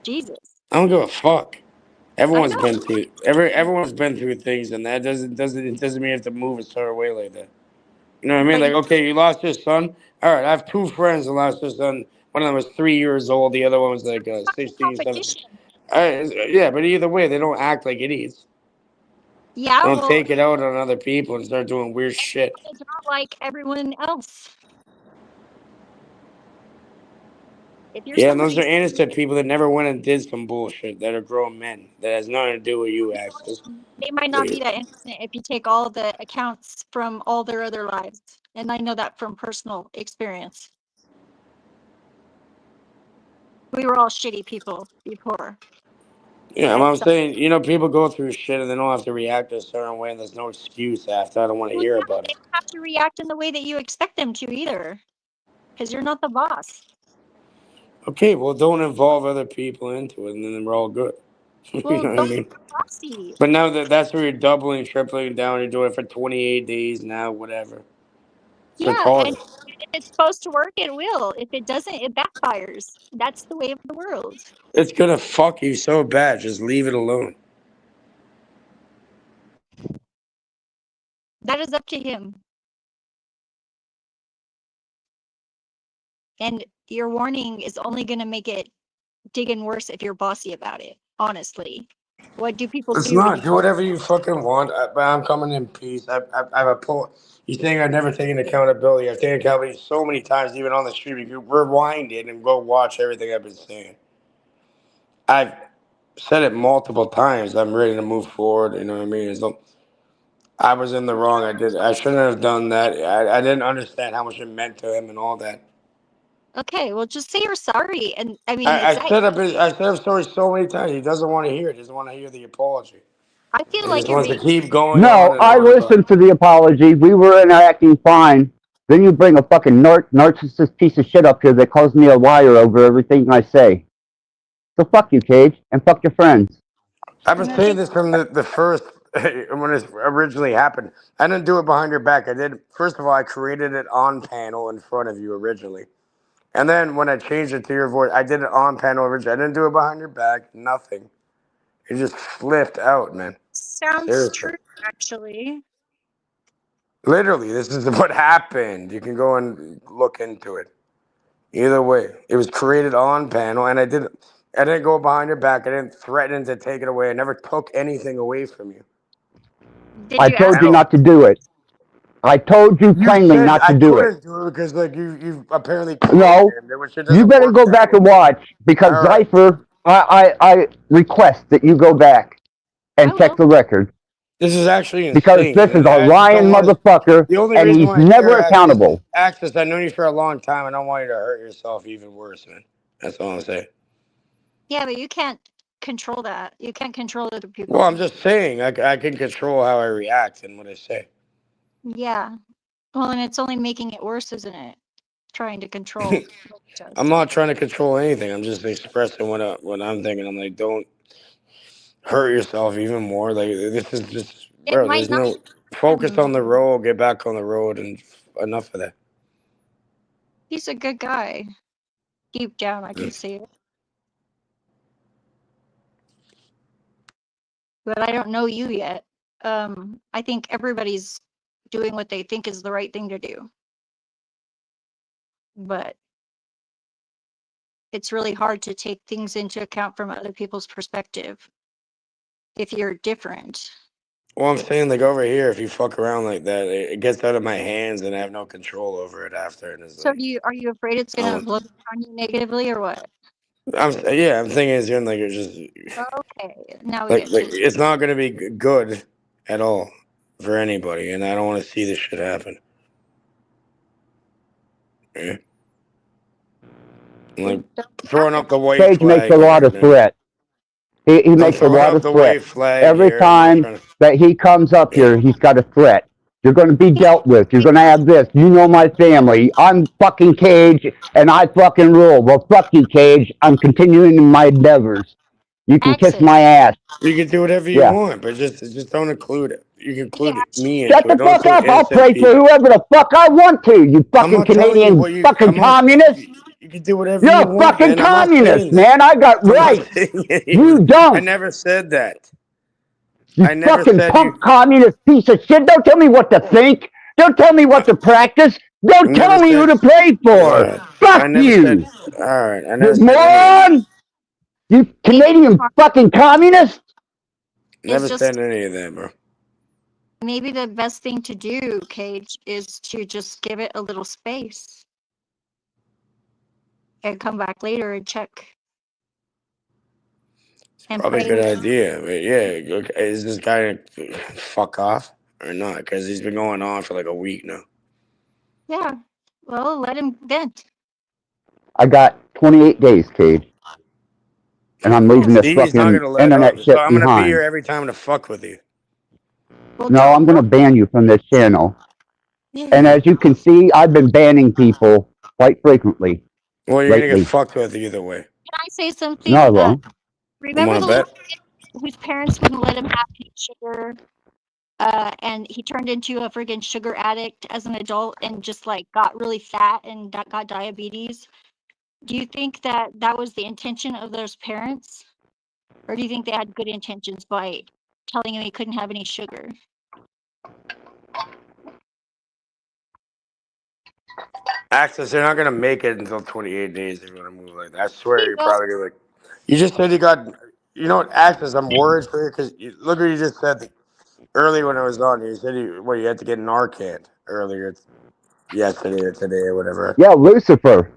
Jesus. I don't give a fuck. I Everyone's know. been through everyone's been through things, and that doesn't mean you have to move a certain way like that. You know what I mean? But Like, okay, you lost your son. All right, I have two friends that lost their son. One of them was 3 years old. The other one was like 16, 17. Yeah, but either way, they don't act like idiots. yeah, They don't well, take it out on other people and start doing weird shit. it's not like everyone else. If you're Yeah, and those somebody, are innocent people that never went and did some bullshit that are grown men that has nothing to do with you, actually. they might not be that innocent if you take all the accounts from all their other lives. And I know that from personal experience. We were all shitty people before. Yeah, I'm saying, you know, people go through shit and they don't have to react a certain way, and there's no excuse after. I don't want to hear about They it. don't have to react in the way that you expect them to either. Because you're not the boss. Okay, well, don't involve other people into it, and then we're all good. Well, You know what I don't mean? be bossy. But now that's where you're doubling, tripling down. You're doing it for 28 days now, whatever. It's Yeah, retarded. and if it's supposed to work, it will. If it doesn't, it backfires. That's the way of the world. It's gonna fuck you so bad. Just leave it alone. That is up to him. And your warning is only going to make it digging worse if you're bossy about it. Honestly, what do people It's do? To not. Do whatever you fucking want. But I'm coming in peace. I've a pull. You think I've never taken accountability? I've taken accountability so many times, even on the street. You can rewind it and go watch everything I've been saying. I've said it multiple times. I'm ready to move forward. You know what I mean? I was in the wrong. I shouldn't have done that. I didn't understand how much it meant to him and all that. Okay, well, just say you're sorry. And I mean, I it's that. said I'm sorry so many times. He doesn't want to hear it. He doesn't want to hear the apology. I feel He like just you're wants to being. keep going on No, and I on about it. listened to the apology. We were interacting fine. Then you bring a fucking narcissist piece of shit up here that calls me a liar over everything I say. So fuck you, Cage, and fuck your friends. I've been saying this from the first when it originally happened. I didn't do it behind your back. I did. First of all, I created it on panel in front of you originally, and then when I changed it to your voice, I did it on panel originally. I didn't do it behind your back. Nothing. It just flipped out, man. Sounds Seriously. true, actually. Literally, this is what happened. You can go and look into it. Either way, it was created on panel, and I didn't go behind your back. I didn't threaten to take it away. I never took anything away from you. I told you not to do it. I told you plainly said not I to do it. couldn't do it because like you apparently No, programmed it, which it you doesn't better work go that back way. and watch because All right. Zypher, I request that you go back and check the record This is actually because insane. this is And a I just don't lying want to. motherfucker The only and reason he's why I never share accountable. Access, I've known you for a long time. I don't want you to hurt yourself even worse, man. That's all I'm saying. Yeah, but you can't control that. You can't control other people. Well, I'm just saying I can control how I react and what I say. Yeah. Well, and it's only making it worse, isn't it? Trying to control. I'm not trying to control anything. I'm just expressing what I'm thinking. I'm like, don't hurt yourself even more. Like this is just, bro. might There's no focus on the road. Get back on the road, and enough of that. He's a good guy. Deep down, I can see it. But I don't know you yet. I think everybody's doing what they think is the right thing to do. But it's really hard to take things into account from other people's perspective if you're different. Well, I'm saying, like, over here, if you fuck around like that, it gets out of my hands and I have no control over it after. And it's So like, are you afraid it's gonna um, blow on you negatively or what? I'm thinking it's gonna, like, it's just Okay, now we like get to it's not gonna be good at all for anybody, and I don't want to see this shit happen. Yeah. I'm, like, throwing up the white Cage flag makes a lot here, of man. threats. He I'm makes a throwing lot up of the white threats. flag Every here. I'm, like, time trying to. that he comes up here, he's got a threat. You're going to be dealt with. You're going to have this. You know my family. I'm fucking Cage, and I fucking rule. Well, fuck you, Cage. I'm continuing in my endeavors. You can kiss my ass. You can do whatever you Yeah. want, but just don't include it. You can include me Shut into the it. Don't fuck include up. I'll innocent pray for people. whoever the fuck I want to. You I'm fucking not telling you Canadian what you. fucking I'm not. communist. You can do whatever You're you a want, fucking man. I'm not communist, saying that. man. I got I'm not rights. saying it You either. don't. I never said that. You I never fucking said punk you. communist piece of shit. Don't tell me what to think. Don't tell me what to practice. Don't Never tell me who said. to pray for. I Fuck never said. you. All right. I You never said any of that. moron. You Canadian fucking communist. Never just- said any of that, bro. maybe the best thing to do, Cage, is to just give it a little space and come back later and check. And Probably a pray. good idea, but yeah, okay, is this guy gonna fuck off or not? Because he's been going on for like a week now. Yeah, well, let him vent. I got 28 days, Cage. And I'm leaving this See, he's not fucking gonna let internet up. shit So I'm gonna be behind. here every time to fuck with you. No, I'm going to ban you from this channel. And as you can see, I've been banning people quite frequently Well, you're gonna lately. get fucked with either way. Can I say something? No, I won't. Remember wanna the little bet? kid whose parents wouldn't let him have any sugar, and he turned into a friggin' sugar addict as an adult and just like got really fat and got diabetes? Do you think that that was the intention of those parents, or do you think they had good intentions by telling him he couldn't have any sugar? Access, they're not gonna make it until 28 days. They're gonna move like that. I swear, you're probably gonna like. You just said you got. You know what, Access? I'm worried for you because look what you just said earlier when I was on. You said you had to get Narcan earlier, yesterday or today or whatever. Yeah, Lucifer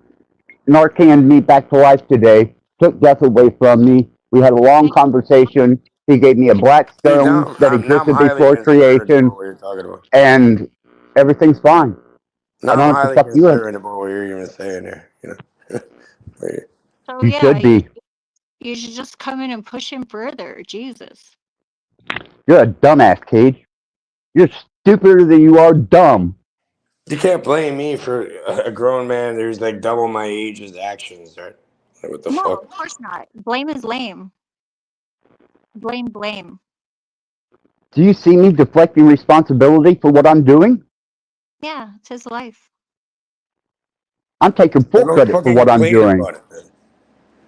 Narcaned me back to life today. Took death away from me. We had a long conversation. He gave me a black See, stone that now I'm existed highly before concerned creation. about what you're talking about. And everything's fine. Now I don't I'm have to highly fuck you up. concerned about what you're even saying there. You know. So You yeah, should be. you should just come in and push him further. Jesus. You're a dumbass, Cage. You're stupider than you are dumb. You can't blame me for a grown man who's like double my age's actions, right? Like, what the No, fuck? of course not. Blame is lame. Blame. Do you see me deflecting responsibility for what I'm doing? Yeah, it's his life. I'm taking full Don't credit for fucking what I'm complain doing. about it, man.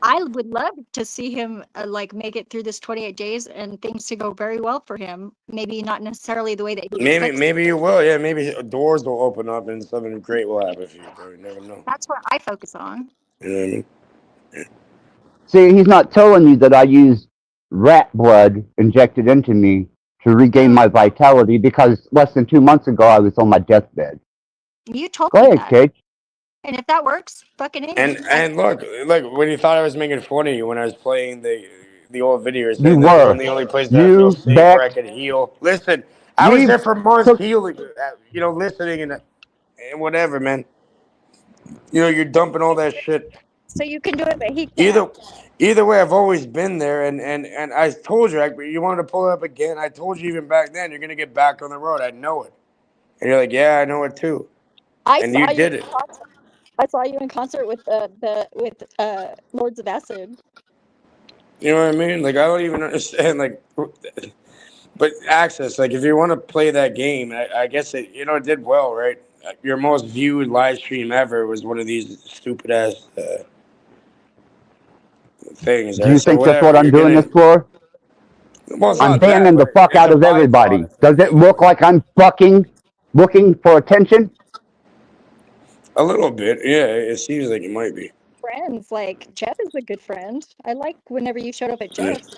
I would love to see him like make it through this 28 days and things to go very well for him. Maybe not necessarily the way that he expects. Maybe you will. Yeah, maybe doors will open up and something great will happen for you, bro. You never know. That's what I focus on. You know what I mean? See, he's not telling you that I used rat blood injected into me to regain my vitality because less than 2 months ago I was on my deathbed. You told Go me ahead, that. Cage. And if that works, fucking A. And look, when you thought I was making fun of you when I was playing the old videos, You saying that were. I'm the only place that I feel You, safe where I Beck. can heal. Listen, I was You there for months took healing, listening and whatever, man. You know, you're dumping all that shit. So you can do it, but he can't. Either way, I've always been there, and I told you, you wanted to pull it up again. I told you even back then, you're gonna get back on the road. I know it, and you're like, yeah, I know it too, and you did it. I saw you in concert with Lords of Acid. You know what I mean? Like, I don't even understand, like, but Access, like, if you want to play that game, I guess it, it did well, right? Your most viewed live stream ever was one of these stupid ass things. Do you think that's what I'm doing this for? Well, it's I'm not banning that, the but fuck it's out a of everybody. byproduct. Does it look like I'm fucking looking for attention? A little bit, yeah. It seems like it might be. friends. Like Jeff is a good friend. I like whenever you showed up at Jeff's.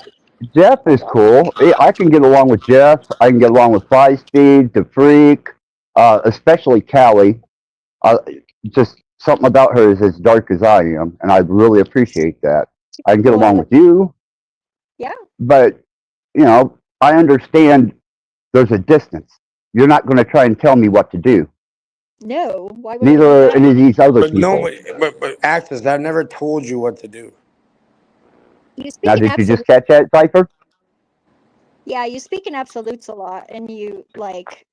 Jeff is cool. I can get along with Jeff. I can get along with Five Speed, the Freak, especially Callie. Just something about her is as dark as I am, and I really appreciate that. I can get along with you, Yeah. but I understand there's a distance. You're not going to try and tell me what to do. No. Why would Neither I are do any of these other But people. no, but Axis, I've never told you what to do. that? You speak Now, in did you just absolutes. catch that, Cypher? Yeah, you speak in absolutes a lot, and you like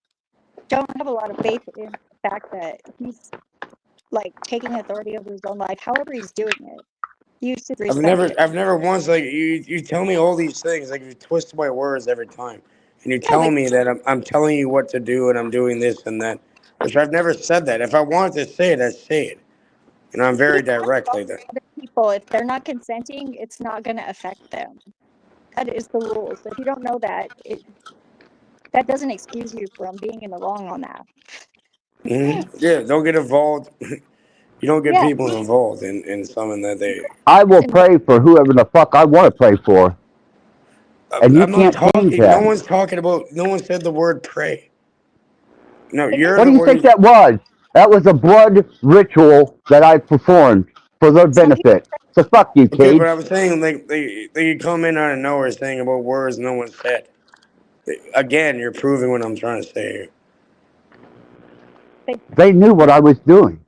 don't have a lot of faith in the fact that he's like taking authority over his own life, however he's doing it. You should respect it. I've never once like you tell me all these things, like you twist my words every time, and you Yeah, tell but me that I'm telling you what to do and I'm doing this and that, which I've never said that. If I wanted to say it, I'd say it. You know, I'm very direct like that. other people, if they're not consenting, it's not going to affect them. That is the rules. If you don't know that, that doesn't excuse you from being in the wrong on that. Yeah, don't get involved. You don't get Yeah. people involved in something that they. I will pray for whoever the fuck I want to pray for, and you I'm not can't change talking. No that. one's talking about. No one said the word pray. No, you're What the do you one. think that was? That was a blood ritual that I performed for their benefit. So fuck you, Okay, Cage. but I was saying like they come in out of nowhere saying about words no one said. Again, you're proving what I'm trying to say here. They knew what I was doing.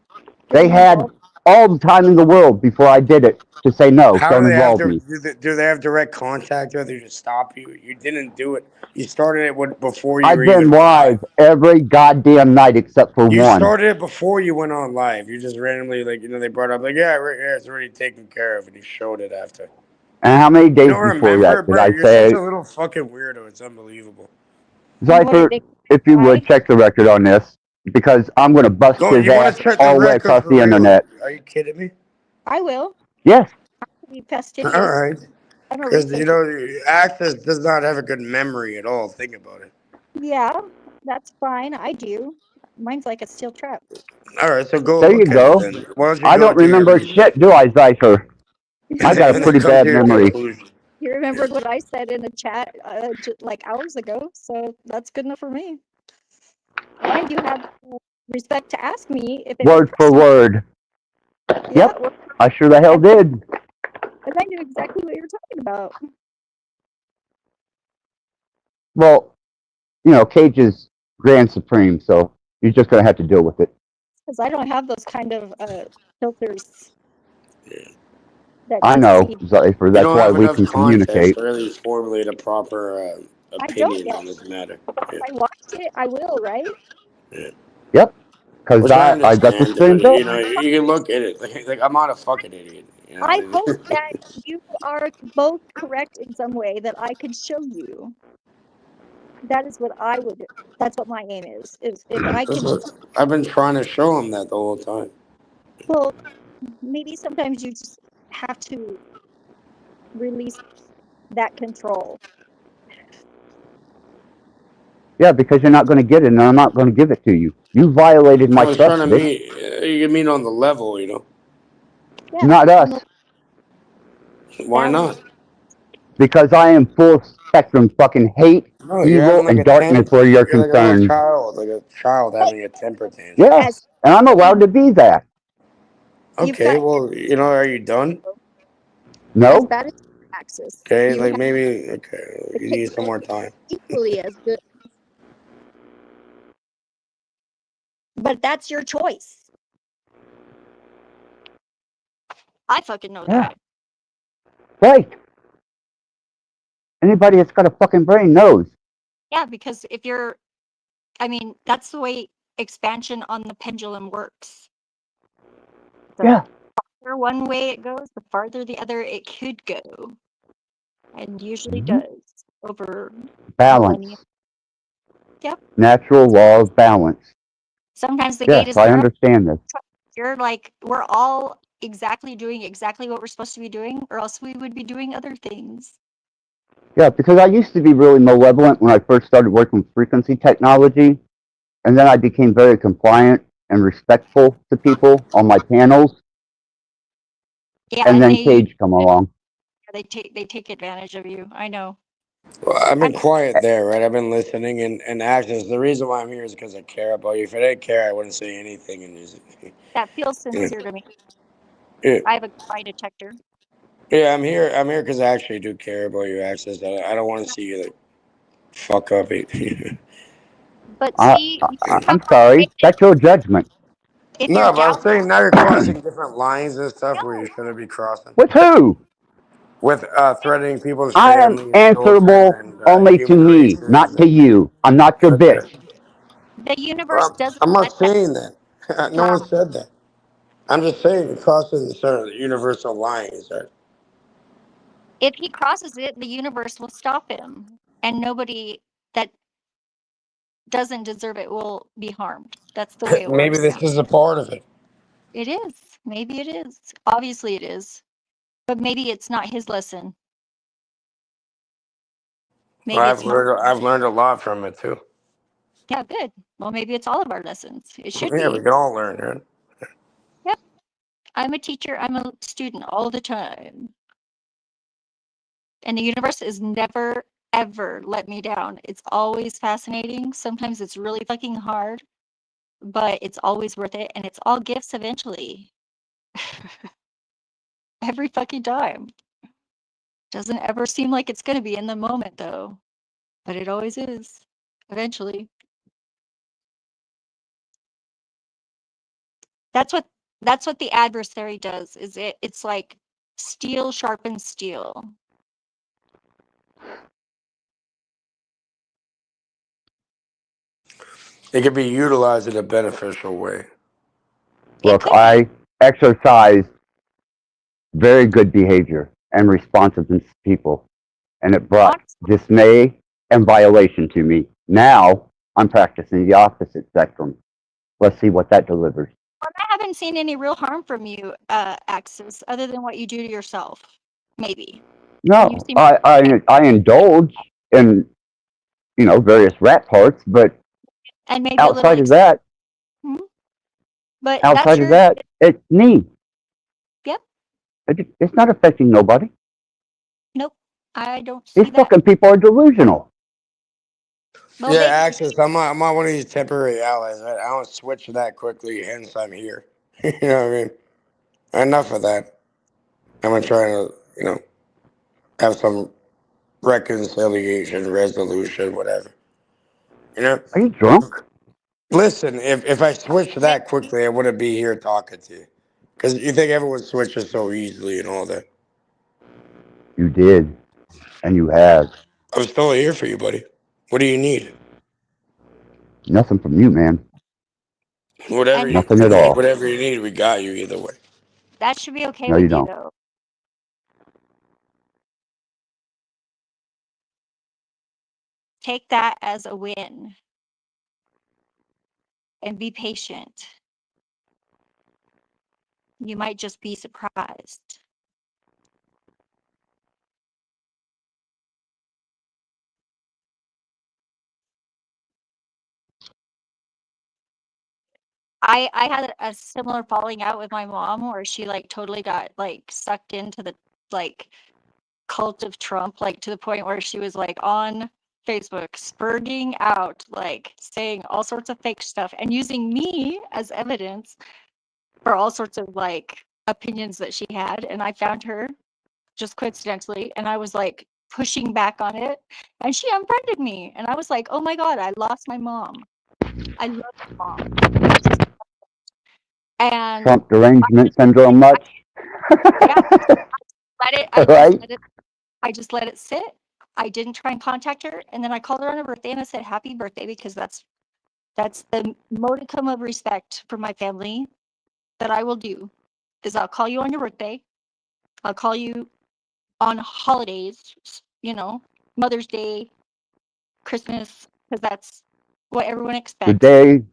They had all the time in the world before I did it to say no, How don't do they have involve to? me. Do they have direct contact with you to stop you? You didn't do it. You started it before you I've were been even live. live every goddamn night except for You one. started it before you went on live. You just randomly they brought up like yeah, it's already taken care of, and you showed it after. And how many You days don't before remember, that did bro? I You're such say, a little fucking weirdo. It's unbelievable. Zypher, if you would check the record on this, because I'm going to bust Go. his You want ass to check the all the way record across for the real? internet. Are you kidding me? I will. Yes. Be fastidious. All right. I'm a Because researcher. Access does not have a good memory at all. Think about it. Yeah, that's fine. I do. Mine's like a steel trap. All right, so go There you look at it go. then. Why don't you I go don't do your remember research shit, do I, Zypher? I got a and then pretty come to bad your memory. conclusion? You remembered what I said in the chat like hours ago, so that's good enough for me. And you have respect to ask me if it Word for word. Yeah, Yep, I sure the hell did. and I knew exactly what you were talking about. Well, Cage is Grand Supreme, so you're just going to have to deal with it. Because I don't have those kind of filters. That I just know, see. Zypher. You That's don't why have we enough can context communicate. to really formulate a proper I don't opinion yet. on this matter. If I watched it, I will, right? Yep, because Which I I got the understand, same but bill. you can look at it. Like I'm not a fucking idiot. You know? I hope that you are both correct in some way that I could show you. That is what I would. That's what my aim is. Is if I That's can. what I've been trying to show him that the whole time. Well, maybe sometimes you just have to release that control. Yeah, because you're not going to get it, and I'm not going to give it to you. You violated my I was trying trust, to bitch. meet. You mean on the level, you know? Yeah, Not us, Why not? because I am full spectrum fucking hate, No, you're evil, having like and a darkness where you're You're like a little concerned. child having a temper tantrum. Yes, and I'm allowed to be that. Okay, well, are you done? No? That is Axis. Okay, You like have maybe you need some more time. equally as good. But that's your choice. I fucking know Yeah. that. Right. Anybody that's got a fucking brain knows. Yeah, because if you're, I mean, that's the way expansion on the pendulum works. The Yeah. farther one way it goes, the farther the other it could go. And usually Mhm. does over Balance. millennia. Yep. Natural law of balance. Sometimes the gate Yes, is I narrow. understand this. You're like, we're all doing exactly what we're supposed to be doing, or else we would be doing other things. Yeah, because I used to be really malevolent when I first started working with frequency technology, and then I became very compliant and respectful to people on my panels. Yeah, and then they Cage come along. take advantage of you. I know. Well, I've been quiet there, right? I've been listening and Access. The reason why I'm here is because I care about you. If I didn't care, I wouldn't say anything. And just, That feels you know, sincere to me. yeah, I have a lie detector. yeah, I'm here. I'm here because I actually do care about you, Access. I don't want to see you like fuck up. But see, I'm sorry. That's your judgment. if you're No, but I was down, saying now you're crossing different lines and stuff where you shouldn't be crossing. With who? With threatening people's I am families, children, answerable and only to human me, races. not to And you. I'm not your okay, bitch. the universe doesn't I'm let not that saying that. No one pass. said that. I'm just saying you're crossing certain universal lines. Right? If he crosses it, the universe will stop him, and nobody that doesn't deserve it will be harmed. That's the way it Maybe works this now. is a part of it. It is. Maybe it is. Obviously, it is. But maybe it's not his lesson. Well, Maybe it's mine. I've learned a lot from it too. Yeah, good. Well, maybe it's all of our lessons. It should Yeah, we be. can all learn, right? Yep. I'm a teacher. I'm a student all the time. And the universe is never, ever let me down. It's always fascinating. Sometimes it's really fucking hard, but it's always worth it. And it's all gifts eventually. Every fucking time. Doesn't ever seem like it's going to be in the moment, though. But it always is. Eventually. That's what the adversary does. It's like steel sharpens steel. It can be utilized in a beneficial way. Look, I exercise very good behavior and responsiveness to people, and it brought dismay and violation to me. Now I'm practicing the opposite spectrum. Let's see what that delivers. Well, I haven't seen any real harm from you, Axis, other than what you do to yourself. Maybe. No, You seem I indulge in various rat parts, but and maybe a little outside of that, but that's your it's me. Yep. It's not affecting nobody. Nope. I don't see These that. fucking people are delusional. Well, Yeah, they Access. I'm not one of these temporary allies. Right? I don't switch that quickly. Hence, I'm here. You know what I mean? Enough of that. I'm trying to, have some reconciliation, resolution, whatever. You know? Are you drunk? Listen, if I switched that quickly, I wouldn't be here talking to you. Because you think everyone switches so easily and all that. You did, and you have. I'm still here for you, buddy. What do you need? Nothing from you, man. Whatever you Nothing at need, all. whatever you need, we got you either way. that should be okay No, with you you, don't. though. Take that as a win. And be patient. You might just be surprised. I had a similar falling out with my mom where she like totally got like sucked into the like cult of Trump, like to the point where she was like on Facebook spurging out, like saying all sorts of fake stuff and using me as evidence for all sorts of like opinions that she had. And I found her just coincidentally, and I was like pushing back on it, and she unfriended me. And I was like, oh my God, I lost my mom. I love my mom. And Trump derangement syndrome much? I just let it sit. I didn't try and contact her, and then I called her on her birthday and I said happy birthday, because that's the modicum of respect for my family that I will do, is I'll call you on your birthday. I'll call you on holidays, Mother's Day, Christmas, because that's what everyone expects. The day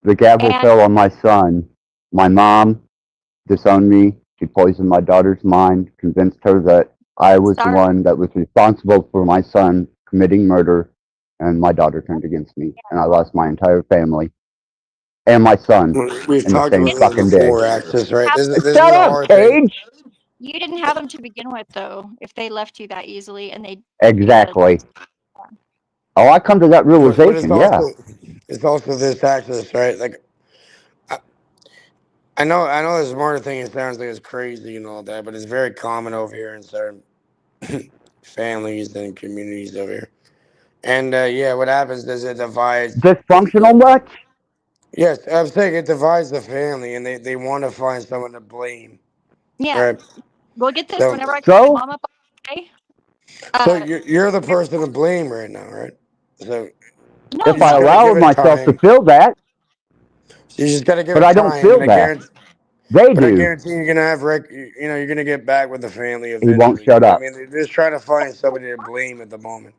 the gavel And- fell on my son, my mom disowned me. She poisoned my daughter's mind, convinced her that I was the one that was responsible for my son committing murder, and my daughter turned against me, and I lost my entire family and my son We've in the talked same about fucking this day. before, Access, right? This is Shut a up, hard thing. Cage! You didn't have them to begin with, though. If they left you that easily, and they Exactly. Oh, I come to that But it's realization. Yeah. also this access, right? Like I know the smarter thing, it sounds like it's crazy and all that, but it's very common over here in certain families and communities over here. And yeah, what happens is it divides. Dysfunctional much? Yes, I'm saying it divides the family, and they want to find someone to blame. Yeah. Right. We'll get this So, whenever I call my mom up. Okay. so you're the person to blame right now, right? So No, If you I just gotta allow give it myself to time. feel that, You just gotta give but it I don't time, feel and I that. guarantee. They But I do. guarantee you're gonna have you're gonna get back with the family He won't eventually. shut I up. mean, they're just trying to find somebody to blame at the moment.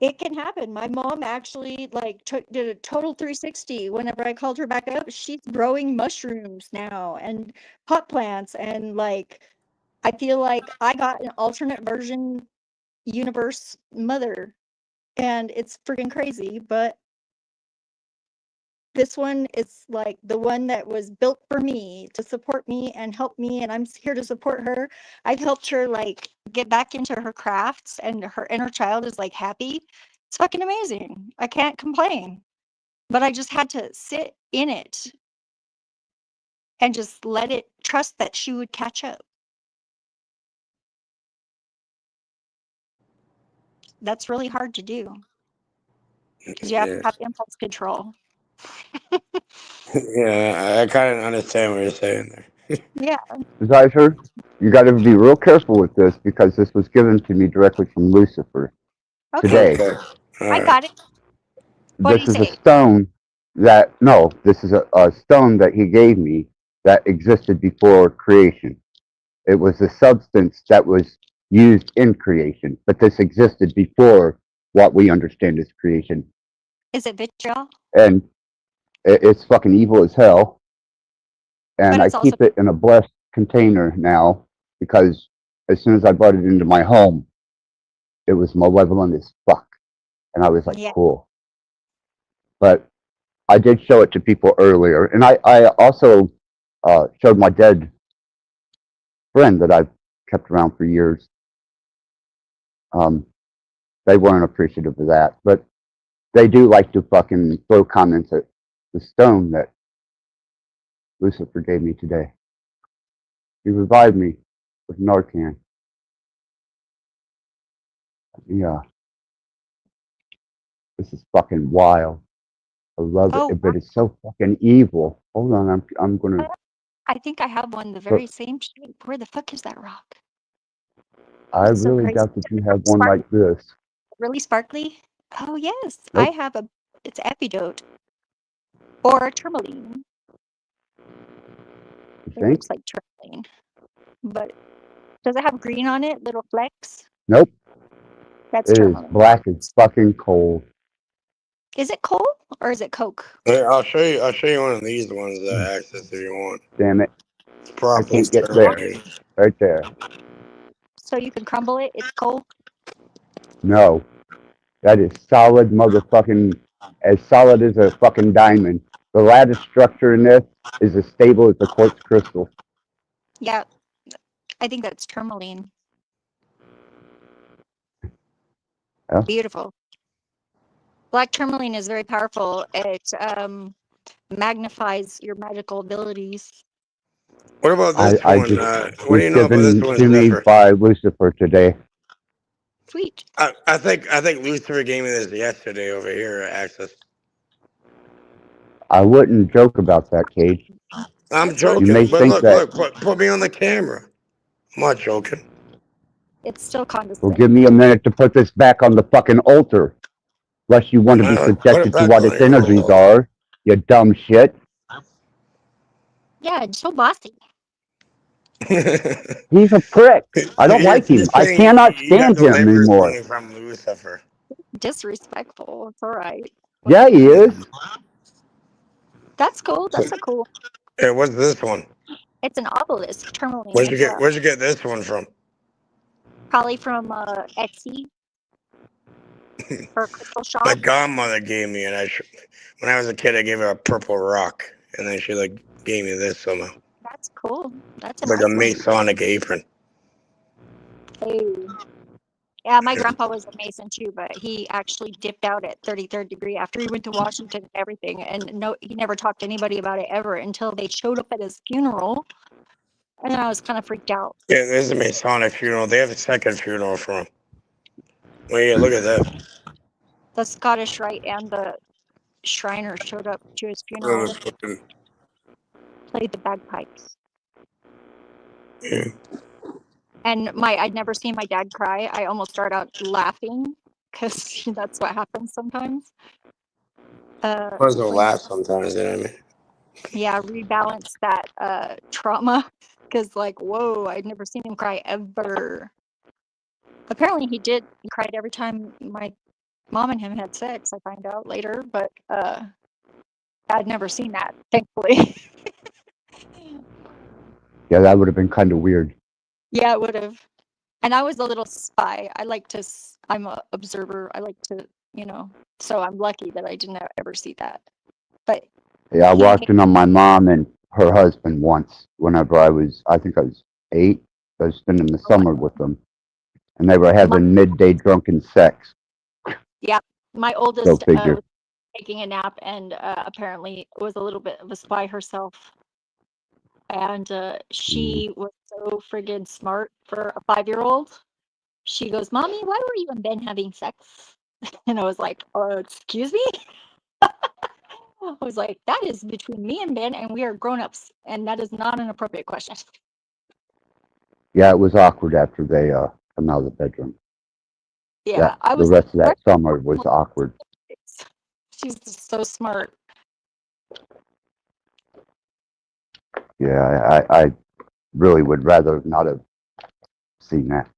it can happen. My mom actually did a total 360 whenever I called her back up. She's growing mushrooms now and pot plants, and I feel like I got an alternate version universe mother, and it's freaking crazy, but this one is like the one that was built for me to support me and help me, and I'm here to support her. I've helped her get back into her crafts, and her inner child is happy. It's fucking amazing. I can't complain. But I just had to sit in it and just let it trust that she would catch up. That's really hard to do because you have to Yeah, have impulse control. yeah, I kind of understand what you're saying there. Yeah. Zyser, you got to be real careful with this because this was given to me directly from Lucifer Okay. today. Okay. All I right. got it. What do This you is a say? stone this is a stone that he gave me that existed before creation. It was a substance that was used in creation, but this existed before what we understand as creation. Is it vitriol? And it's fucking evil as hell. But And I it's also keep it in a blessed container now because as soon as I brought it into my home, it was malevolent as fuck. And I was like, yeah. cool. But I did show it to people earlier. And I also showed my dead friend that I've kept around for years. They weren't appreciative of that. But they do like to fucking throw comments at the stone that Lucifer gave me today. He revived me with Narcan. Yeah, this is fucking wild. I love it, Oh, but it's so fucking evil. Hold on, I'm gonna. I think I have one the Look, very same shape. Where the fuck is that rock? I It's so really crazy. doubt that you have one like this. Really sparkly? Oh yes, I Nope. have it's epidote or tourmaline. You It think? looks like tourmaline, but does it have green on it? Little flecks? Nope. That's It is tourmaline. black as fucking coal. Is it coal or is it Coke? Hey, I'll show you one of these ones that access if you want. Damn it. It's I properly can't get there. terminated. Right there. So you can crumble it. It's coal. No. That is solid motherfucking, as solid as a fucking diamond. The lattice structure in this is as stable as a quartz crystal. Yeah, I think that's tourmaline. Yeah. Beautiful. Black tourmaline is very powerful. It magnifies your magical abilities. What about this I one? just What do was you know about this given one, to me Zephyr? by Lucifer today. Sweet. I think Lucifer gave me this yesterday over here at Access. I wouldn't joke about that, Cage. I'm You joking, may but think that, put me on the camera. I'm not joking. It's still well, condescending. give me a minute to put this back on the fucking altar. Unless you want to be Put it subjected to back what on its the energies altar. are, you dumb shit. Yeah, it's so bossy. He's a prick. I don't like him. You're I saying cannot you got stand him deliverance anymore. coming from Lucifer. Disrespectful. It's all right. Yeah, he is. That's cool. That's a cool. Hey, what's this one? It's an obelisk tourmaline as well. Where'd you get this one from? Probably from Etsy or Crystal Shop. My godmother gave me it. When I was a kid, I gave her a purple rock, and then she gave me this somehow. That's cool. That's It's like a impressive. Masonic apron. Hey. Yeah, my grandpa was a Mason too, but he actually dipped out at 33rd degree after he went to Washington and everything. And no, he never talked to anybody about it ever until they showed up at his funeral. And then I was kind of freaked out. Yeah, there's a Masonic funeral. They have a second funeral for him. Well, yeah, look at that. The Scottish Rite and the Shriners showed up to his That funeral, was fucking- played the bagpipes. yeah. And I'd never seen my dad cry. I almost started out laughing because that's what happens sometimes. Those will when- laugh sometimes, you know what I mean? Yeah, rebalance that trauma because like, whoa, I'd never seen him cry ever. Apparently he did. He cried every time my mom and him had sex, I find out later, but I'd never seen that, thankfully. Yeah, that would have been kind of weird. Yeah, it would have. And I was a little spy. I'm an observer. I like to, so I'm lucky that I didn't ever see that. But Yeah, I walked in on my mom and her husband once whenever I think I was 8. I was spending the summer with them. And they were having midday drunken sex. yeah, my Go oldest figure. was taking a nap and apparently was a little bit of a spy herself. And she was so friggin' smart for a 5-year-old. She goes, "Mommy, why were you and Ben having sex?" And I was like, excuse me? I was like, that is between me and Ben, and we are grown-ups, and that is not an appropriate question. Yeah, it was awkward after they come out of the bedroom. Yeah, I was the rest of that summer was awkward. She's just so smart. Yeah, I really would rather not have seen that.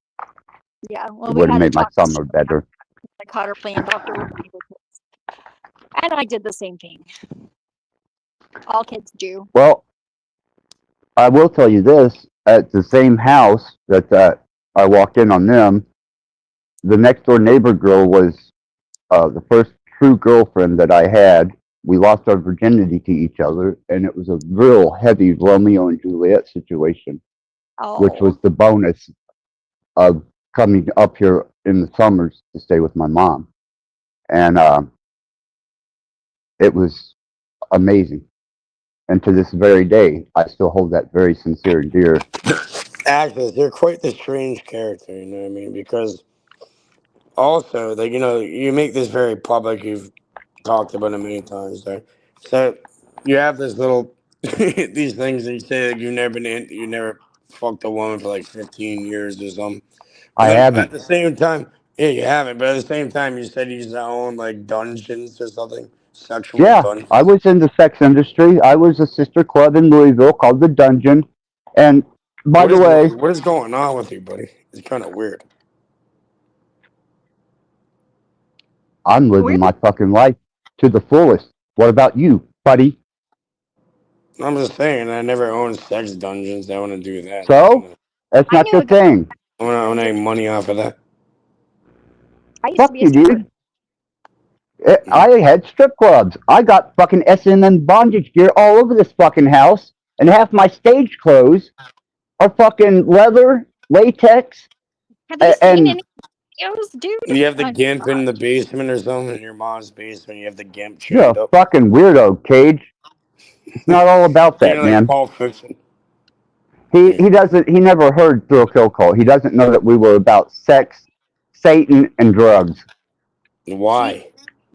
Yeah, well, It we would have had to made my talk. summer better. I caught her playing Dr. Wilson, and I did the same thing. All kids do. Well, I will tell you this: at the same house that I walked in on them, the next door neighbor girl was the first true girlfriend that I had. We lost our virginity to each other, and it was a real heavy Romeo and Juliet situation, which was the bonus of coming up here in the summers to stay with my mom. And it was amazing. And to this very day, I still hold that very sincere and dear. Actors, they're quite the strange character, you know what I mean? Because also, like, you make this very public. You've talked about it many times there. So you have this little these things, and you say that you never fucked a woman for like 15 years or something. But I then haven't. at the same time, yeah, you haven't. But at the same time, you said you used to own like dungeons or something, sexual Yeah, dungeons. I was in the sex industry. I was a sister club in Louisville called The Dungeon. And by the way, What is going on with you, buddy? It's kind of weird. I'm living my fucking life to the fullest. What about you, buddy? I'm just saying, I never owned sex dungeons. I want to do that. So? That's not your thing. I want to make money off of that. Fuck you, dude. I had strip clubs. I got fucking S&M bondage gear all over this fucking house, and half my stage clothes are fucking leather, latex, Have you seen any videos, dude? You have the GIMP in the basement or something, in your mom's basement. You have the GIMP You're chained a up. fucking weirdo, Cage. It's not all about that, You're like man. Pulp Fiction. He never heard Thrill Kill Cult. He doesn't know that we were about sex, Satan, and drugs. Why?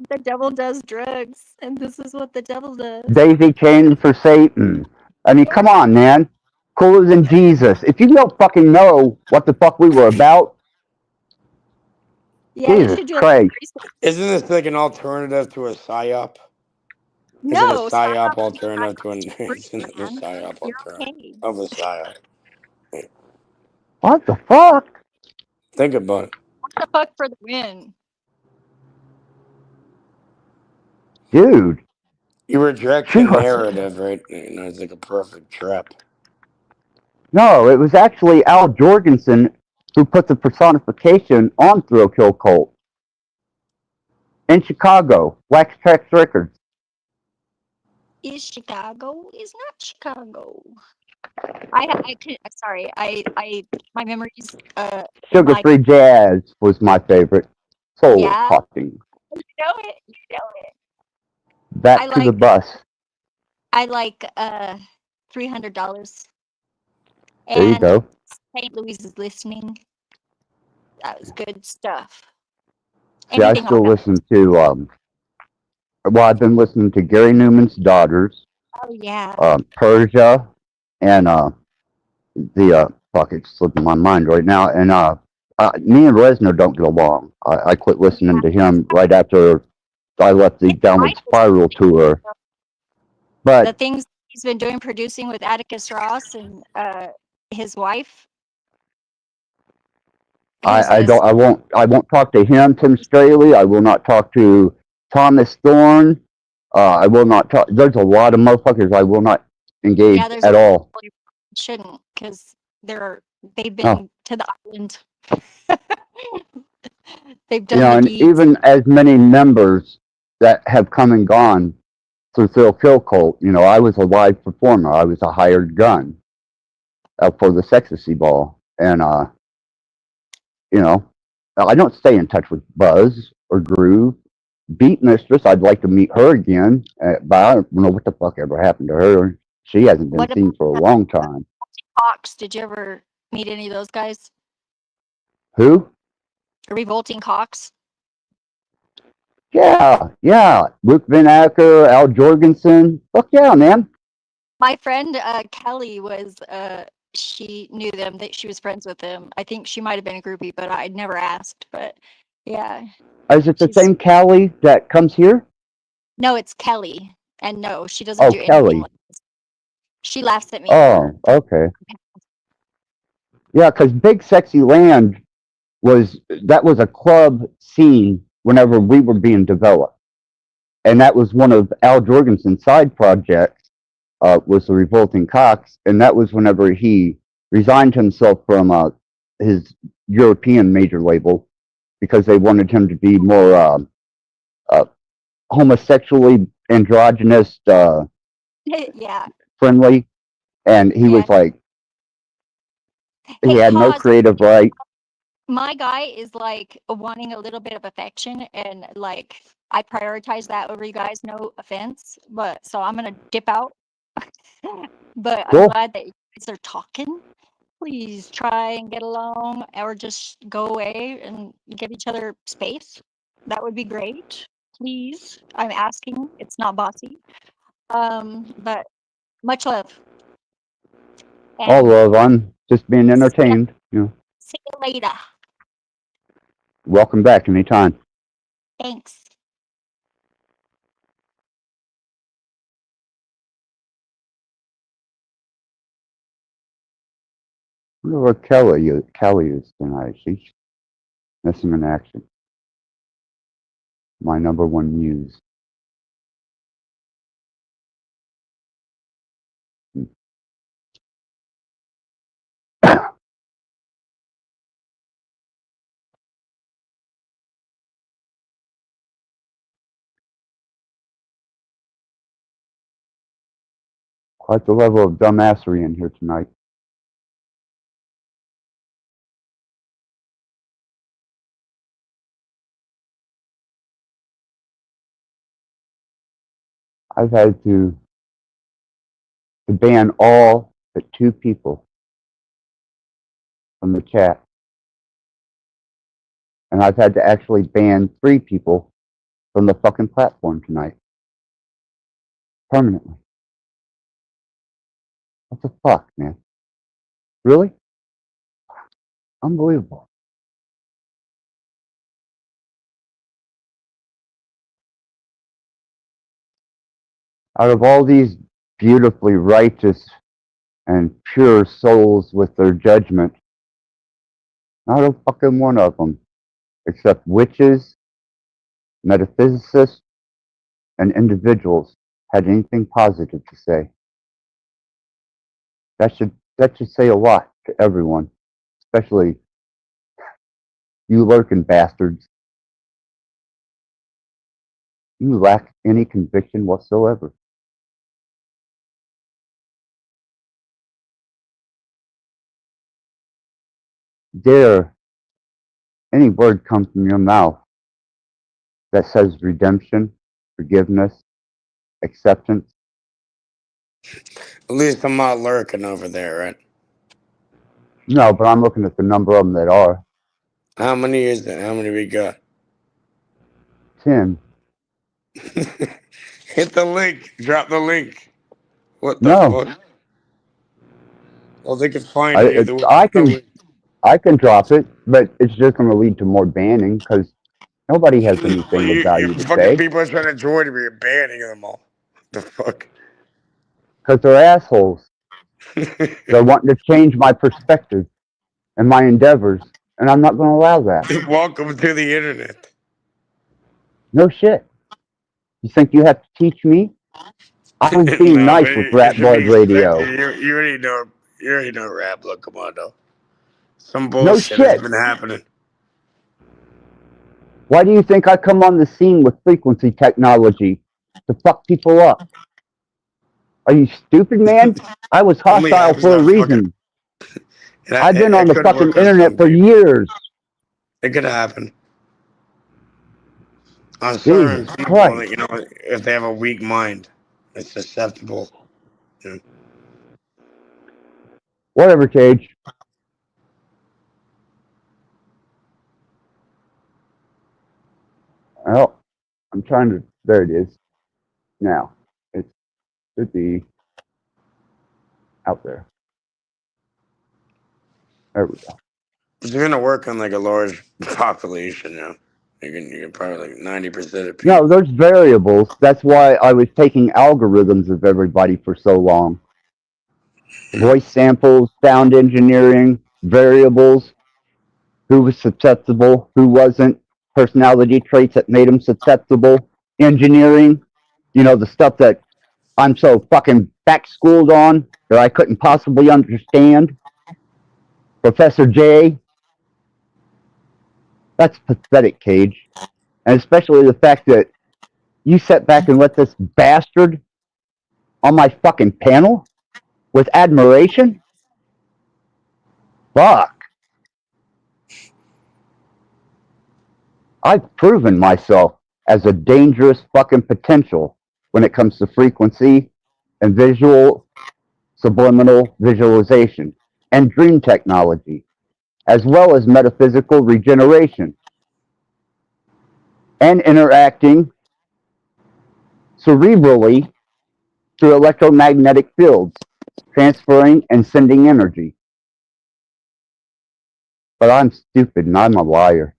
The devil does drugs, and this is what the devil does. Daisy chained for Satan. I mean, come on, man. Cooler than Jesus. If you don't fucking know what the fuck we were about, Yeah, you Jesus should do Christ. Isn't this like an alternative to a psyop? No, Isn't a psyop alternative to an isn't it the psyop You're alternative okay. of a psyop? What the fuck? Think about it. What the fuck for the win? Dude. You reject the narrative, right? It's like a perfect trap. No, it was actually Al Jorgensen who put the personification on Thrill Kill Cult. In Chicago, Wax Trax Records. is Chicago is not Chicago. Sorry, my memories, Sugar like, Free Jazz was my favorite. Soul yeah, Talking. you know it, you know it. Back to the bus. I like, $300. There you And go. St. Louis is listening. That was good stuff. See, I Anything on still that. listen to, well, I've been listening to Gary Newman's Daughters, Oh, yeah. Persia, and, fuck, it's slipping my mind right now. And, me and Reznor don't get along. I quit listening to him right after I left the Downward Spiral tour. The But things he's been doing producing with Atticus Ross and, his wife. I won't talk to him, Tim Straley. I will not talk to Thomas Thorne. I will not talk. There's a lot of motherfuckers I will not engage Yeah, there's at all. shouldn't, because they've Oh. been to the island. They've You done know, the and deeds. even as many members that have come and gone through Phil Kill Cult, you know, I was a live performer. I was a hired gun for the Sextasy Ball. And, you know, I don't stay in touch with Buzz or Groove. Beat Mistress, I'd like to meet her again, but I don't know what the fuck ever happened to her. She hasn't been What seen about for a long time. Cox? Did you ever meet any of those guys? Who? Revolting Cox? Yeah. Luke Van Acker, Al Jorgensen. Fuck yeah, man. My friend Kelly was she knew them, that she was friends with them. I think she might have been a groupie, but I'd never asked. But yeah. Is it the same Callie that comes here? No, it's Kelly. And no, she doesn't Oh, do anything Kelly. like this. She laughs at me. Oh, okay. Yeah, because Big Sexy Land was a club scene whenever we were being developed. And that was one of Al Jorgensen's side projects, was the Revolting Cox, and that was whenever he resigned himself from his European major label because they wanted him to be more homosexually androgynous Yeah. friendly, and he was like, he had no Pause. creative right. My guy is like wanting a little bit of affection, and like I prioritize that over you guys. No offense, but so I'm gonna dip out. But I'm Cool. glad that you guys are talking. Please try and get along, or just go away and give each other space. That would be great. Please, I'm asking. It's not bossy. But much love. All And love, I'm just being entertained. You know, see you later. welcome back anytime. Thanks. I wonder where Kelly is tonight. She's missing in action. My number one muse. Quite the level of dumbassery in here tonight. I've had to ban all but 2 people from the chat. And I've had to actually ban 3 people from the fucking platform tonight. Permanently. What the fuck, man? Really? Unbelievable. Out of all these beautifully righteous and pure souls with their judgment, not a fucking one of them, except witches, metaphysicists, and individuals, had anything positive to say. That should say a lot to everyone, especially you lurking bastards. You lack any conviction whatsoever. dare any word come from your mouth that says redemption, forgiveness, acceptance? At least I'm not lurking over there, right? No, but I'm looking at the number of them that are. How many is it? How many we got? 10. Hit the link. Drop the link. What the No, fuck? Well, they can find it either way. I can drop it, but it's just going to lead to more banning because nobody has anything of You value to fucking say people are trying to join me. You're banning them all. The fuck? because they're assholes. They're wanting to change my perspective and my endeavors, and I'm not going to allow that. Welcome to the internet. No shit. You think you have to teach me? I was being No, nice but with it Rat should be Blood Radio. expected. You already know. You already know rap. Look, come on, though. Some No bullshit has shit. been happening. Why do you think I come on the scene with frequency technology to fuck people up? Are you stupid, man? I was Only hostile happens for a to fucking. reason. I've been on It the could fucking work on internet some for people. years. It could happen. On certain Jesus people, Christ. you know, if they have a weak mind, it's susceptible. You know. Whatever, Cage. Well, I'm trying to. There it is. Now, it should be out there. There we go. It's gonna work on like a large population now. You can probably like 90% of No, people. there's variables. That's why I was taking algorithms of everybody for so long. Voice samples, sound engineering, variables, who was susceptible, who wasn't, personality traits that made them susceptible, engineering, the stuff that I'm so fucking back schooled on that I couldn't possibly understand. Professor J, that's pathetic, Cage. And especially the fact that you sat back and let this bastard on my fucking panel with admiration? Fuck. I've proven myself as a dangerous fucking potential when it comes to frequency and visual subliminal visualization and dream technology, as well as metaphysical regeneration and interacting cerebrally through electromagnetic fields, transferring and sending energy. But I'm stupid and I'm a liar.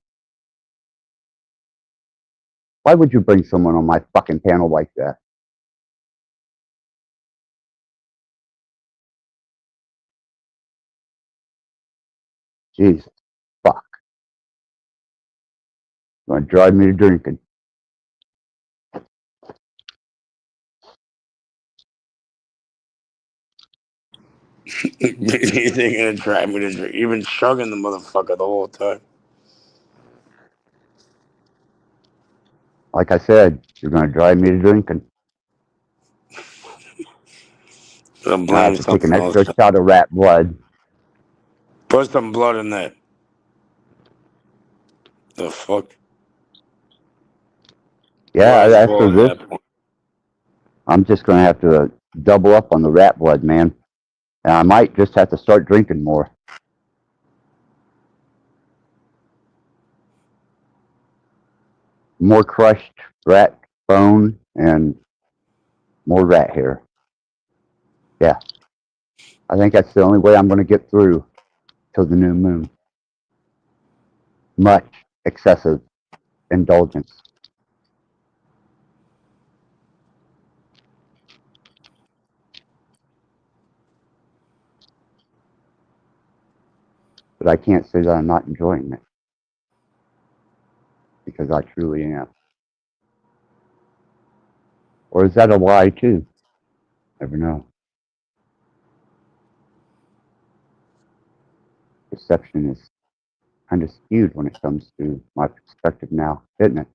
Why would you bring someone on my fucking panel like that? Jesus, fuck. You're gonna drive me to drinking. They're gonna try me to drink. You've been chugging the motherfucker the whole time. Like I said, you're gonna drive me to drinking. I'm Now I blaming have to take an something else. extra shot of rat blood. Put some blood in that. The fuck? Yeah, Might as after well at this, that point. I'm just gonna have to double up on the rat blood, man. And I might just have to start drinking more. More crushed rat bone and more rat hair. Yeah. I think that's the only way I'm gonna get through till the new moon. Much excessive indulgence. But I can't say that I'm not enjoying it. Because I truly am. Or is that a lie too? Never know. Perception is kind of skewed when it comes to my perspective now, isn't it?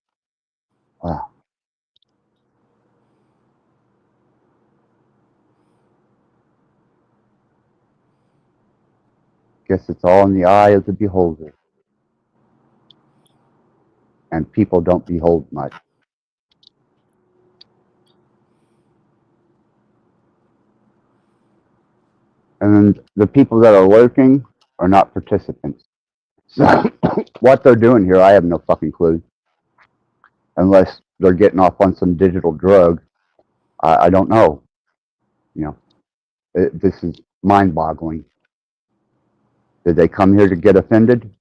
Wow. Guess it's all in the eye of the beholder. And people don't behold much. And the people that are lurking are not participants. So what they're doing here, I have no fucking clue. Unless they're getting off on some digital drug, I don't know. You know, this is mind-boggling. Did they come here to get offended?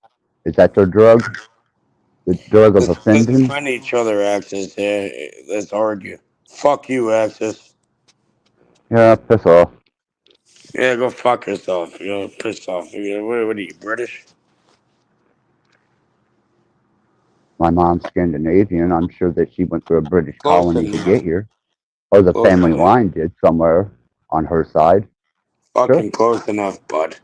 Is that their drug? The drug of Let's offending? defend each other, Axis. Yeah, let's argue. Fuck you, Axis. Yeah, piss off. Yeah, go fuck yourself. You're pissed off. What are you, British? My mom's Scandinavian. I'm sure that she went through a British Close colony to enough. get here. Or the Close family enough. line did somewhere on her side. Fucking Sure. close enough, bud.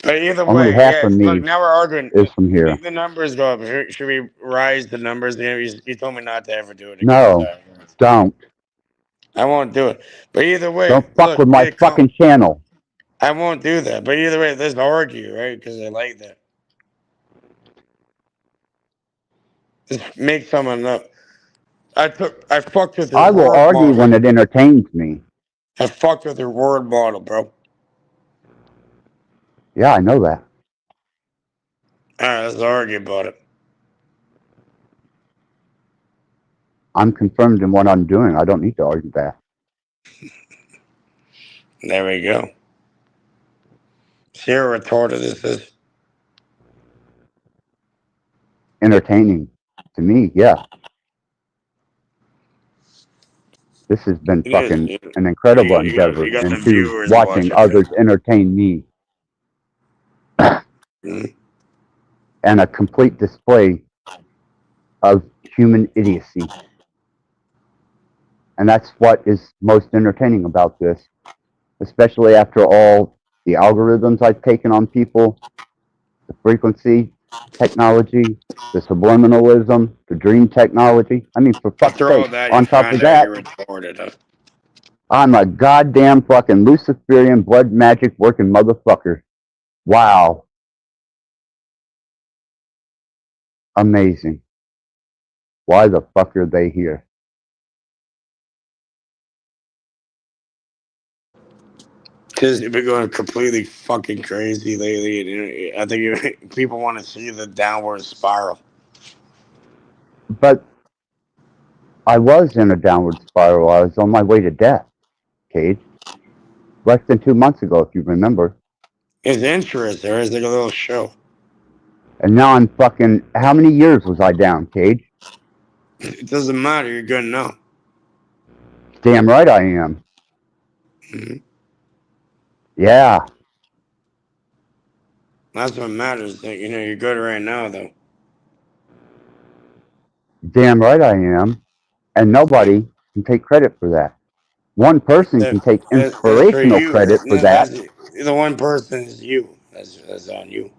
But either Only way, half yeah. of me Look, now we're arguing. is from here. Make the numbers go up. Should we rise the numbers? You told me not to ever do it again. No, don't. I won't do it. But either way, Don't fuck look, with my fucking channel. I won't do that. But either way, let's argue, right? Because I like that. Just make someone up. I fucked with your I will word argue model. when it entertains me. I fucked with your word model, bro. Yeah, I know that. Alright, let's argue about it. I'm confirmed in what I'm doing. I don't need to argue that. There we go. See how retarded this is? Entertaining to me, yeah. This has been It fucking is. an incredible You got endeavor the into viewers watching watching. others entertain me. Mhm. And a complete display of human idiocy. And that's what is most entertaining about this, especially after all the algorithms I've taken on people, the frequency technology, the subliminalism, the dream technology. I mean, for fuck's After all sake, that, on you top found of out that, you're retarded. Huh? I'm a goddamn fucking Luciferian blood magic working motherfucker. Wow. Amazing. Why the fuck are they here? Because you've been going completely fucking crazy lately. And I think people want to see the downward spiral. But I was in a downward spiral. I was on my way to death, Cage. Less than 2 months ago, if you remember. It's interesting. It's like a little show. And now I'm fucking... How many years was I down, Cage? It doesn't matter. You're good now. Damn right I am. Mm-hmm. Yeah. That's what matters. You're good right now, though. Damn right I am. And nobody can take credit for that. One person can take That's for inspirational you. credit for that. The one person is you. That's on you.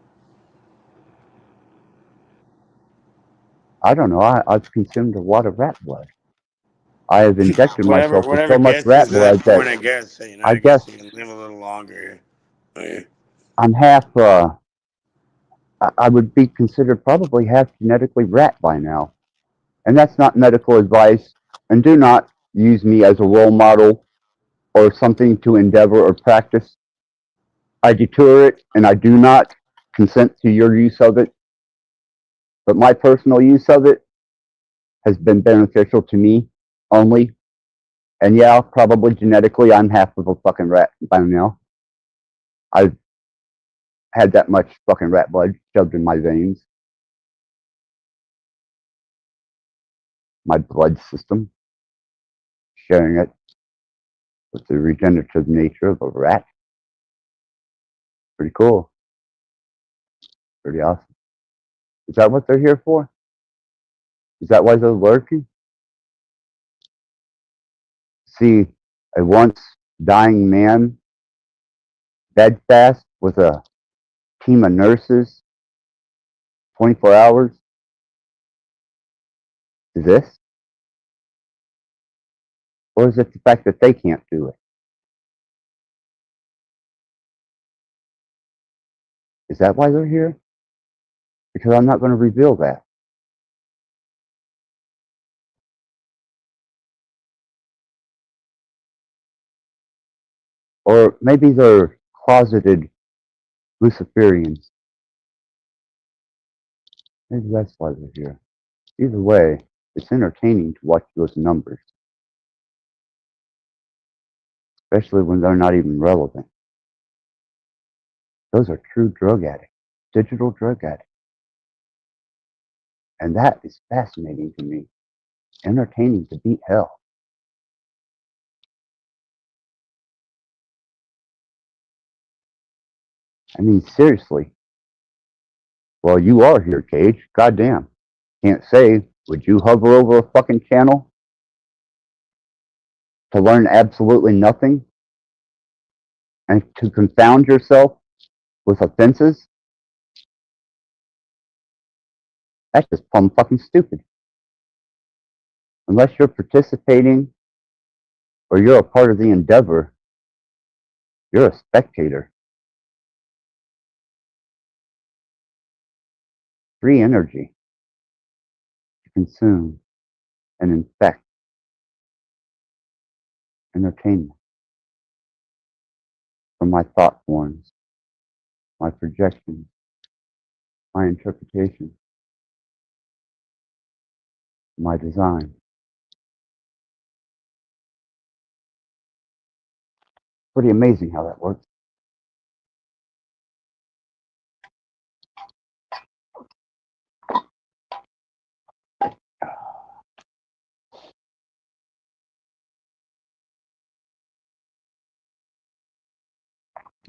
I don't know. I've consumed a lot of rat blood. I have injected myself with Whatever so much gets you rat to that blood that point, I guess. I I guess guess you can live a little longer. Yeah. I'm half, I would be considered probably half genetically rat by now. And that's not medical advice. And do not use me as a role model or something to endeavor or practice. I deter it and I do not consent to your use of it. But my personal use of it has been beneficial to me only. And yeah, probably genetically, I'm half of a fucking rat by now. I've had that much fucking rat blood shoved in my veins. My blood system. Sharing it with the regenerative nature of a rat. Pretty cool. Pretty awesome. Is that what they're here for? Is that why they're lurking? See a once dying man bedfast with a team of nurses 24 hours? Is this? Or is it the fact that they can't do it? Is that why they're here? Because I'm not going to reveal that. Or maybe they're closeted Luciferians. Maybe that's why they're here. Either way, it's entertaining to watch those numbers, especially when they're not even relevant. Those are true drug addicts, digital drug addicts. And that is fascinating to me. Entertaining to beat hell. I mean, seriously. Well, you are here, Cage. Goddamn. Can't say, would you hover over a fucking channel to learn absolutely nothing and to confound yourself with offenses? That's just plumb fucking stupid. Unless you're participating or you're a part of the endeavor, you're a spectator. Free energy to consume and infect entertainment from my thought forms, my projections, my interpretation, my design. Pretty amazing how that works.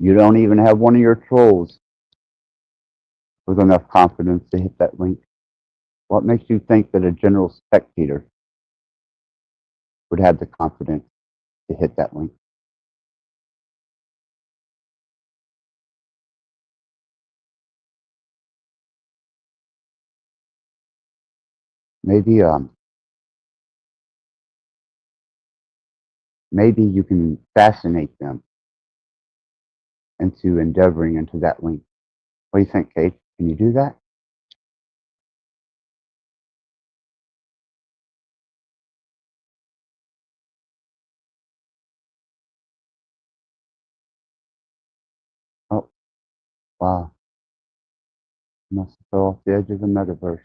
You don't even have one of your trolls with enough confidence to hit that link. What makes you think that a general spectator would have the confidence to hit that link? Maybe you can fascinate them into endeavoring into that link. What do you think, Kate? Can you do that? Oh, wow. Must have fell off the edge of the metaverse.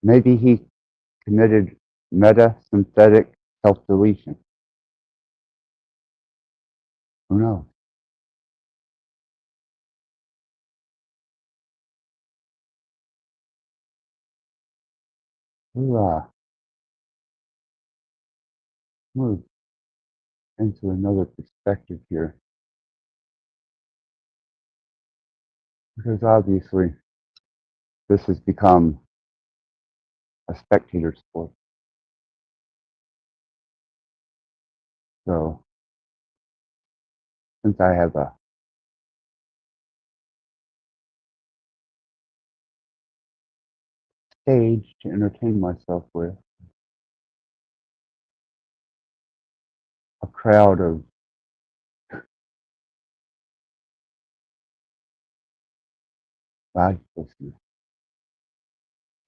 Maybe he committed meta-synthetic self-deletion. Who knows? We'll move into another perspective here. Because obviously, this has become a spectator sport. So, since I have a stage to entertain myself with, a crowd of lifelessness.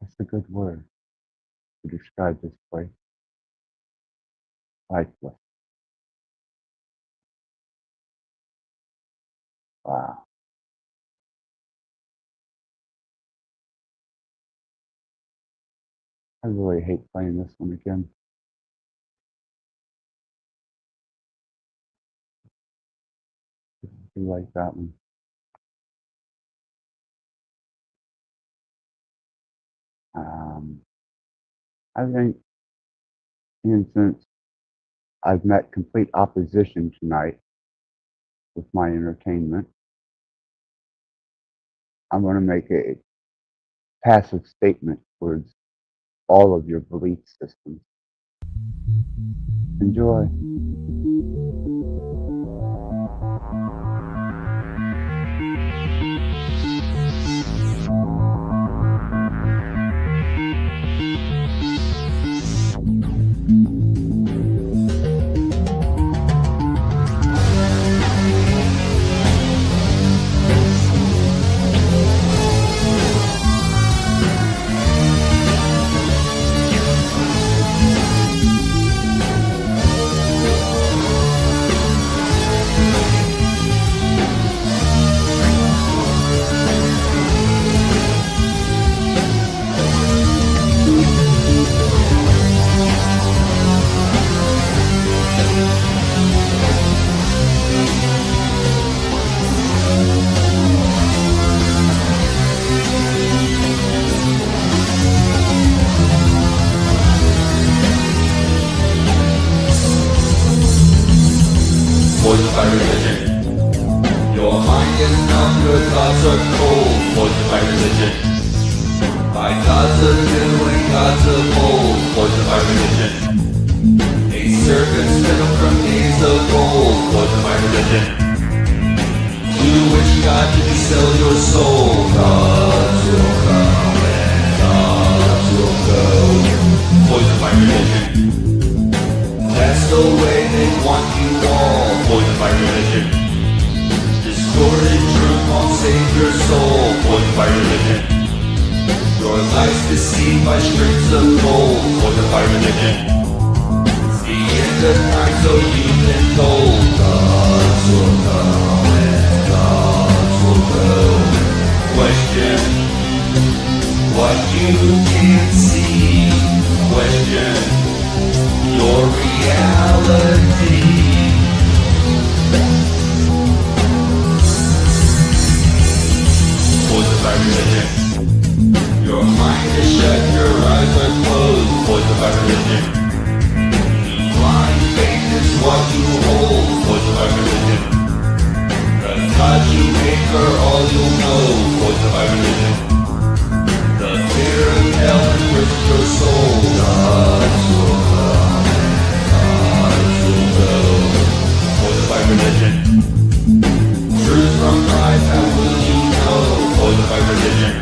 That's a good word to describe this place. Lifeless. Wow. I really hate playing this one again. I like that one. I think, since I've met complete opposition tonight with my entertainment, I'm going to make a passive statement towards all of your belief systems. Enjoy. poisoned by religion. Your mind is numb, your thoughts are cold, poisoned by religion. By gods of new and gods of old, poisoned by religion. A serpent spittle from days of old, poisoned by religion. To which God did you sell your soul? Gods will come and gods will go, poisoned by religion. That's the way they want you all, poisoned by religion. Distorted truth won't save your soul, poisoned by religion. Your life's deceived by strings of gold, poisoned by religion. It's the end of time, so you've been told. Gods will come and gods will go. Question what you can't see. Question your reality. Poisoned by religion. Your mind is shut, your eyes are closed, poisoned by religion. Blind faith is what you hold, poisoned by religion. The God you make are all you'll know, poisoned by religion. The fear of hell imprisons your soul. Gods will come and gods will go, poisoned by religion. Truth from life, how will you know, poisoned by religion.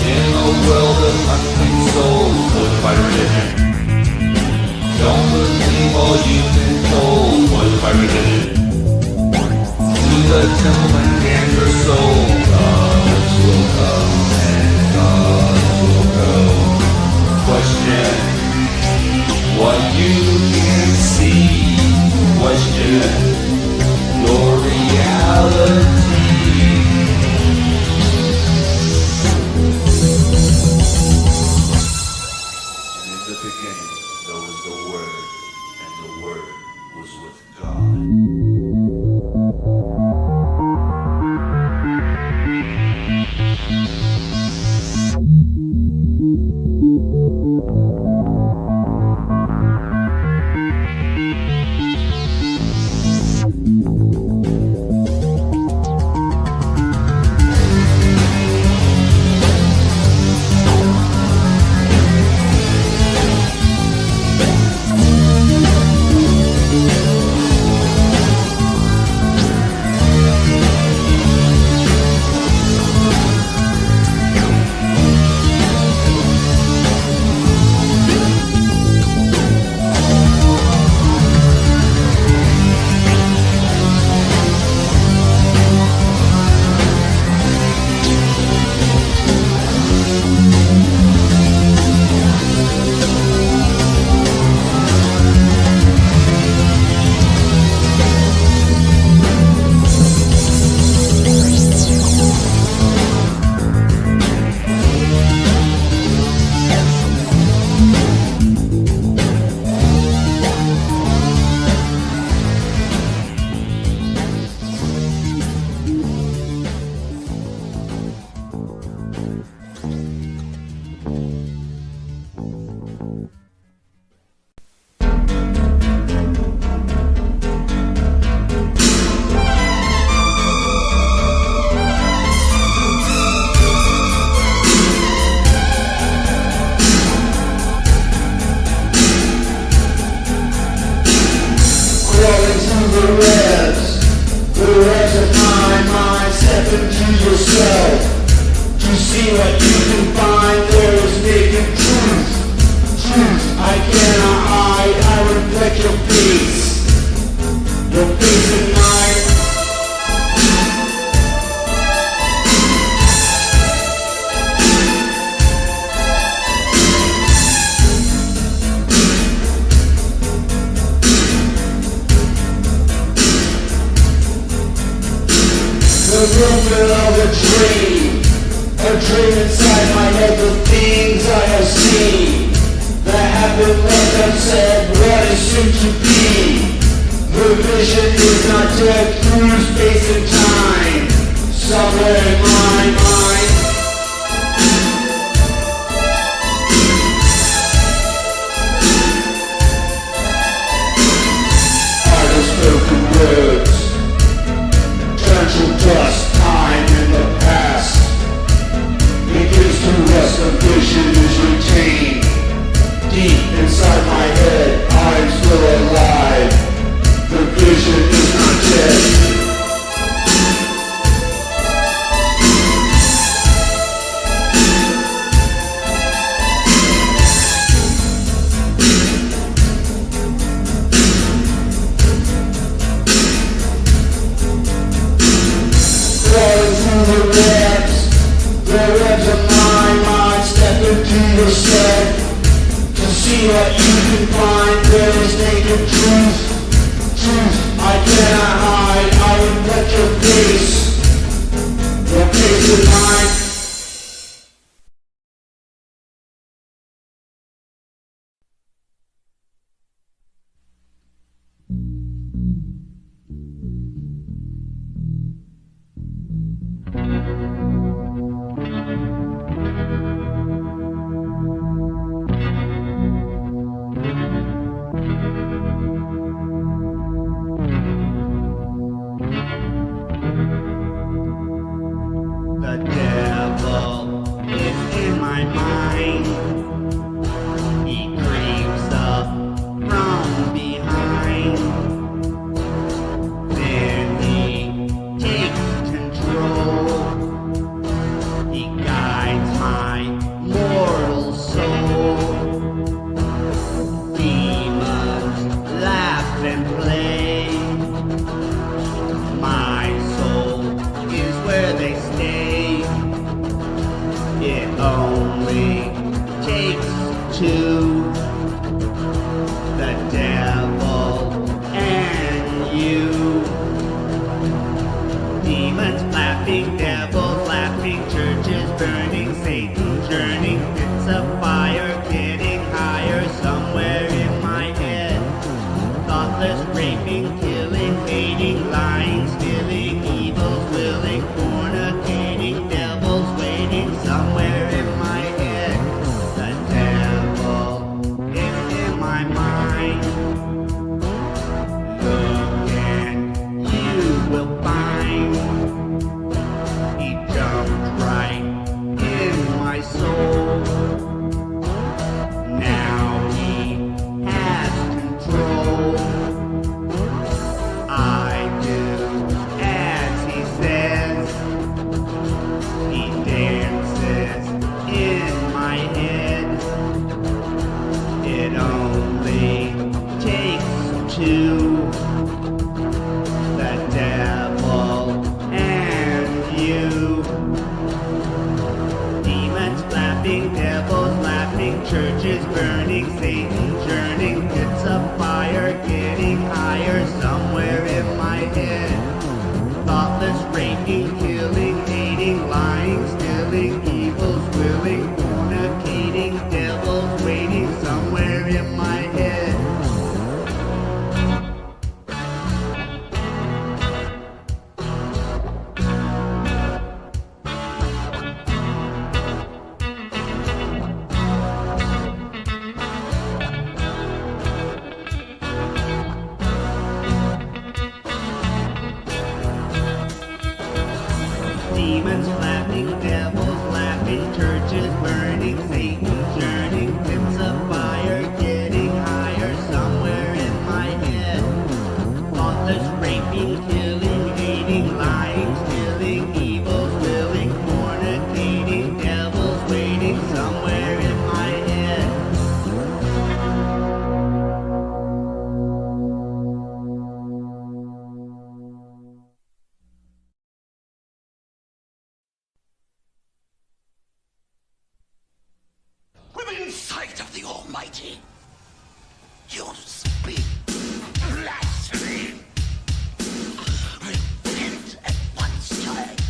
In a world of unclean souls, poisoned by religion. Don't believe all you've been told, poisoned by religion. To the temple and damn your soul. Gods will come and gods will go. Question what you can't see. Question your reality. Spoken devil and you. Demons clapping, devils laughing, churches burning, Satan churning, pits of fire getting higher somewhere in my head. Thoughtless raping, killing, hating, lying, stealing, evils willing, fornicating, devils waiting somewhere in my head. The devil is in my mind. Look and you will find he jumped right in my soul. Now he has control. I do as he says. He dances in my head. It only takes two. The devil and you. Demons flapping, devils laughing, churches burning, Satan churning, pits of fire getting higher somewhere in my head. Thoughtless raping, killing, hating, lying, stealing, evils willing, fornicating, devils waiting somewhere in my head. Demons flapping, devils laughing, churches burning, Satan churning, pits of fire getting higher somewhere in my head. Thoughtless raping, killing, hating, lying, stealing, evils willing, fornicating, devils waiting somewhere in my head. Within sight of the Almighty, you speak blasphemy. Repent at once, child.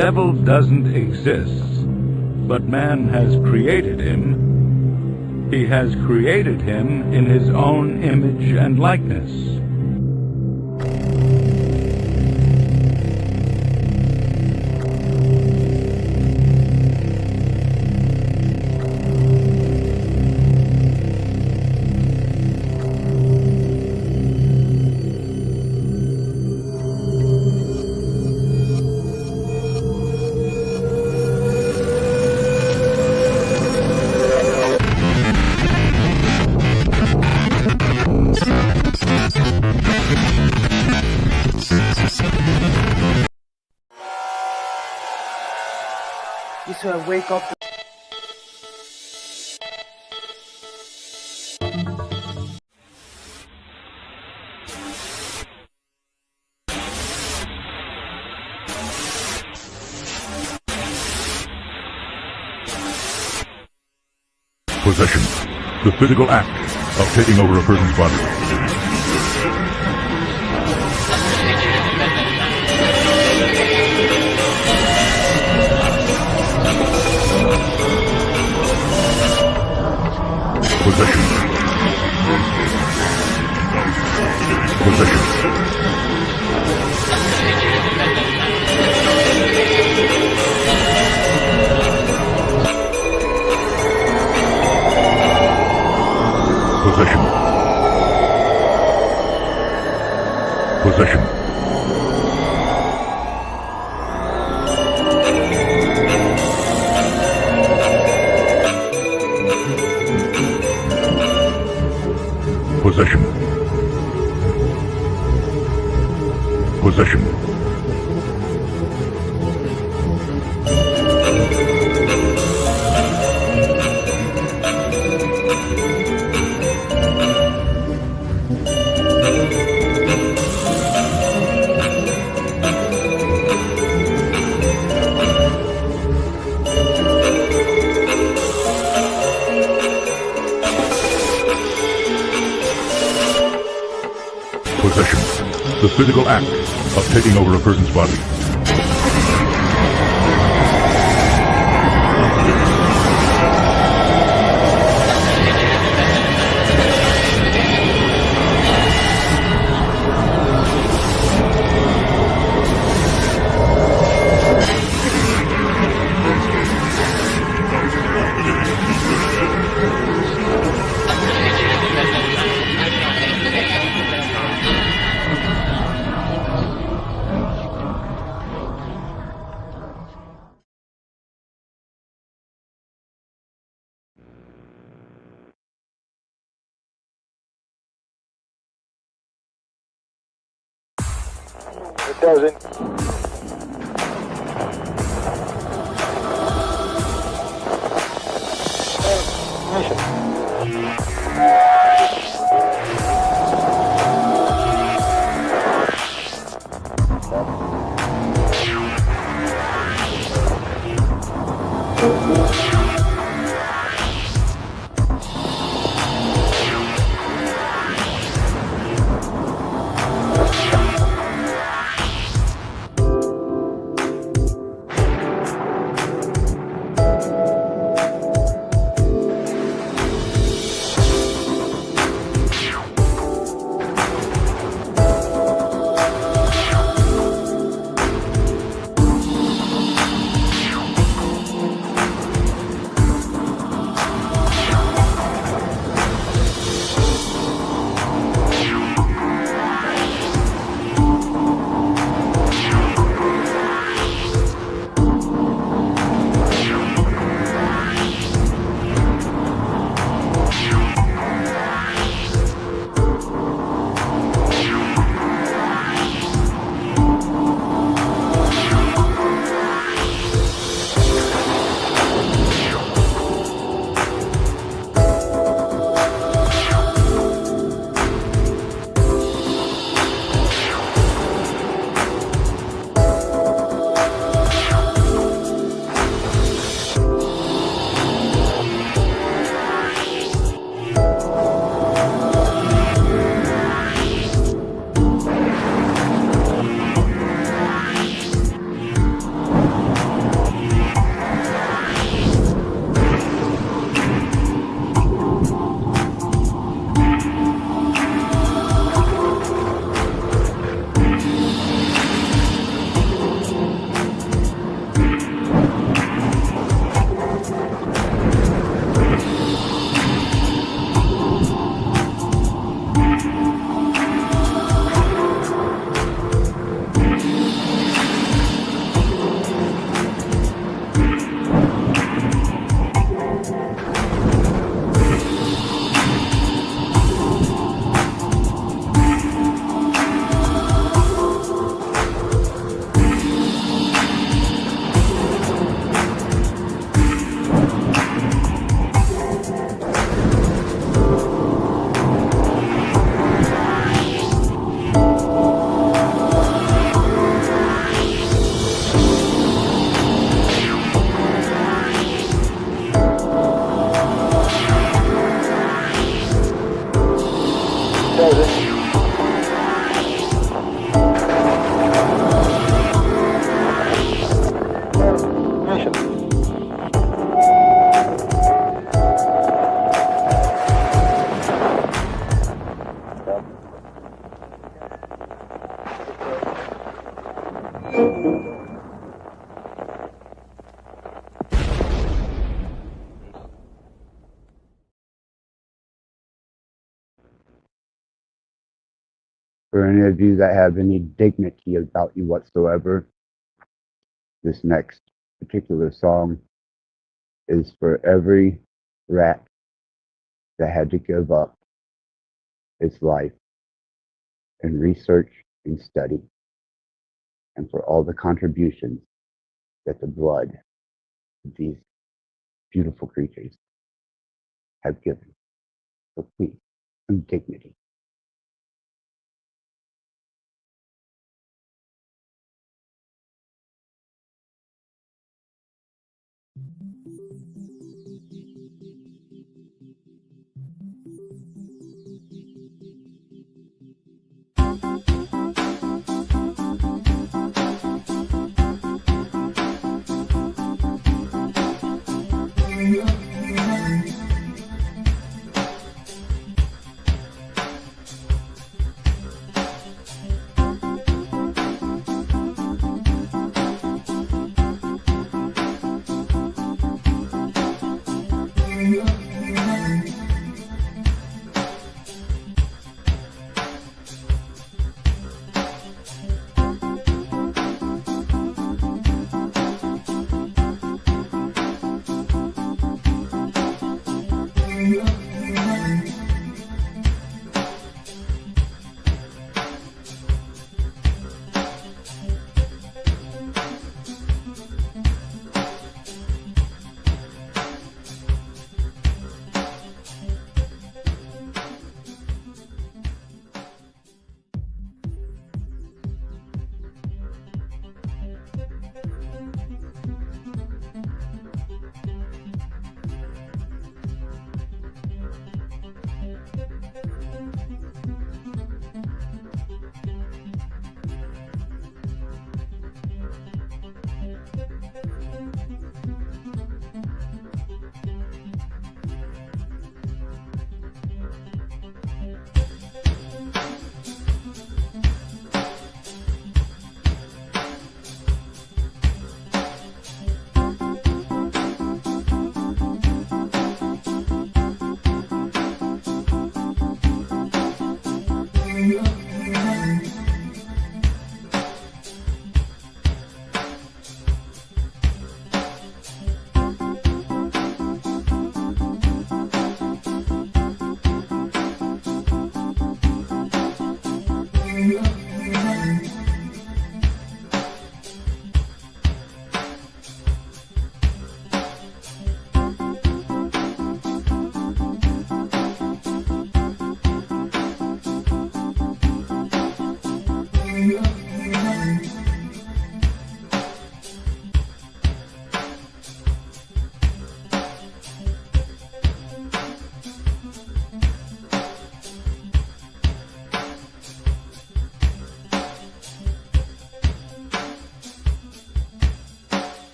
devil doesn't exist, but man has created him. He has created him in his own image and likeness. This will wake up. Possession. The physical act of taking over a person's body. Possession. Possession. Possession. Possession. Possession. Possession. Possession. The physical act of taking over a person's body. It doesn't. For any of you that have any dignity about you whatsoever, this next particular song is for every rat that had to give up its life in research and study, and for all the contributions that the blood of these beautiful creatures have given. So please, some dignity.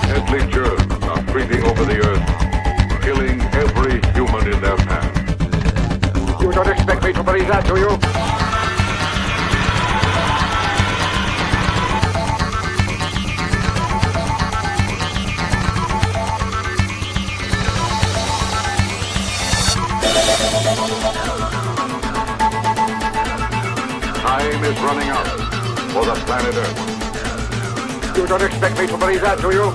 Deadly germs are creeping over the earth, killing every human in their path. You don't expect me to believe that, do you? Time is running out for the planet Earth. You don't expect me to believe that, do you?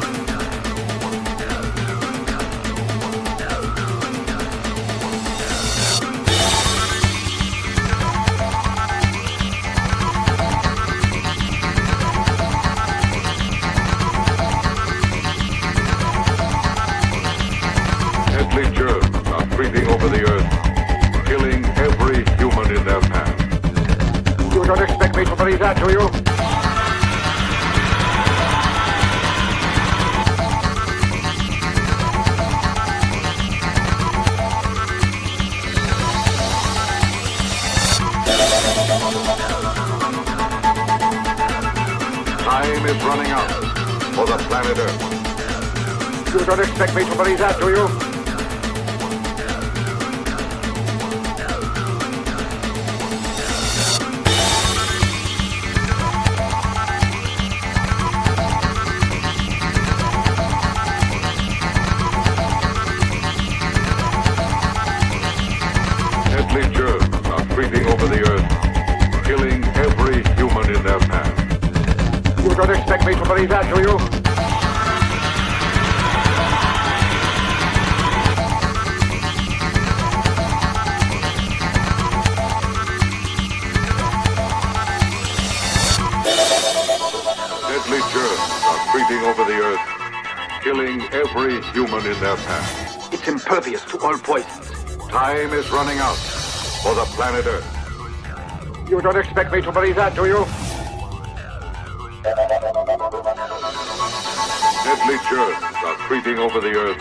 Deadly germs are creeping over the earth, killing every human in their path. You don't expect me to believe that, do you? Time is running out for the planet Earth. You don't expect me to believe that, do you? Deadly germs are creeping over the earth, killing every human in their path. You don't expect me to believe that, do you? Deadly germs are creeping over the earth, killing every human in their path. It's impervious to all poisons. Time is running out for the planet Earth. You don't expect me to believe that, do you? Deadly germs are creeping over the earth,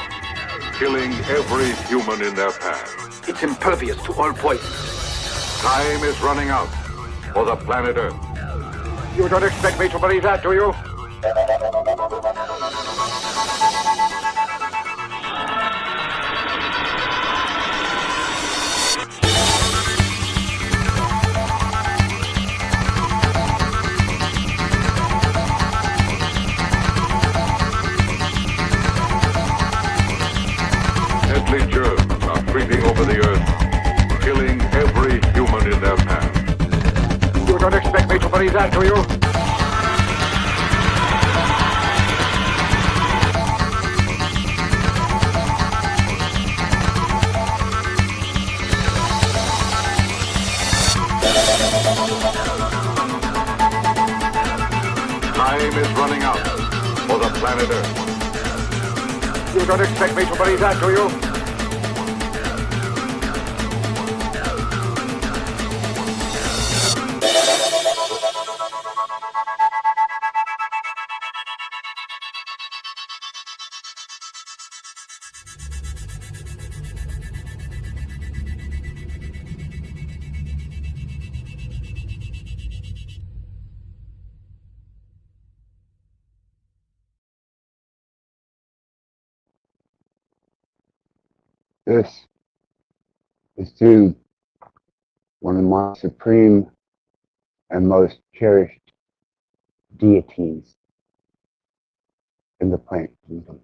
killing every human in their path. It's impervious to all poisons. Time is running out for the planet Earth. You don't expect me to believe that, do you? Deadly germs are creeping over the earth, killing every human in their path. You don't expect me to believe that, do you? Time is running out for the planet Earth. You don't expect me to believe that, do you? This is to one of my supreme and most cherished deities in the planet kingdom.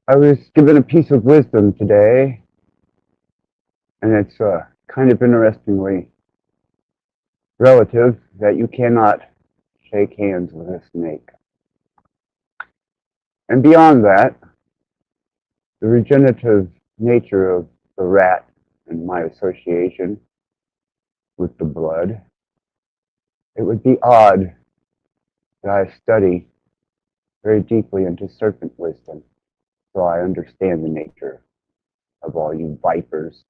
I was given a piece of wisdom today, and it's kind of interestingly relative that you cannot shake hands with a snake. And beyond that, the regenerative nature of the rat and my association with the blood, it would be odd that I study very deeply into serpent wisdom, so I understand the nature of all you vipers.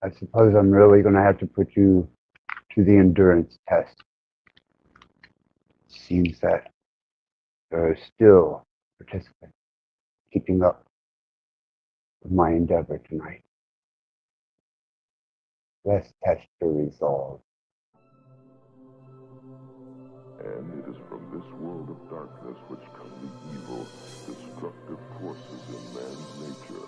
I suppose I'm really going to have to put you to the endurance test. It seems that there are still participants keeping up with my endeavor tonight. Let's test the resolve. And it is from this world of darkness which come the evil, destructive forces in man's nature.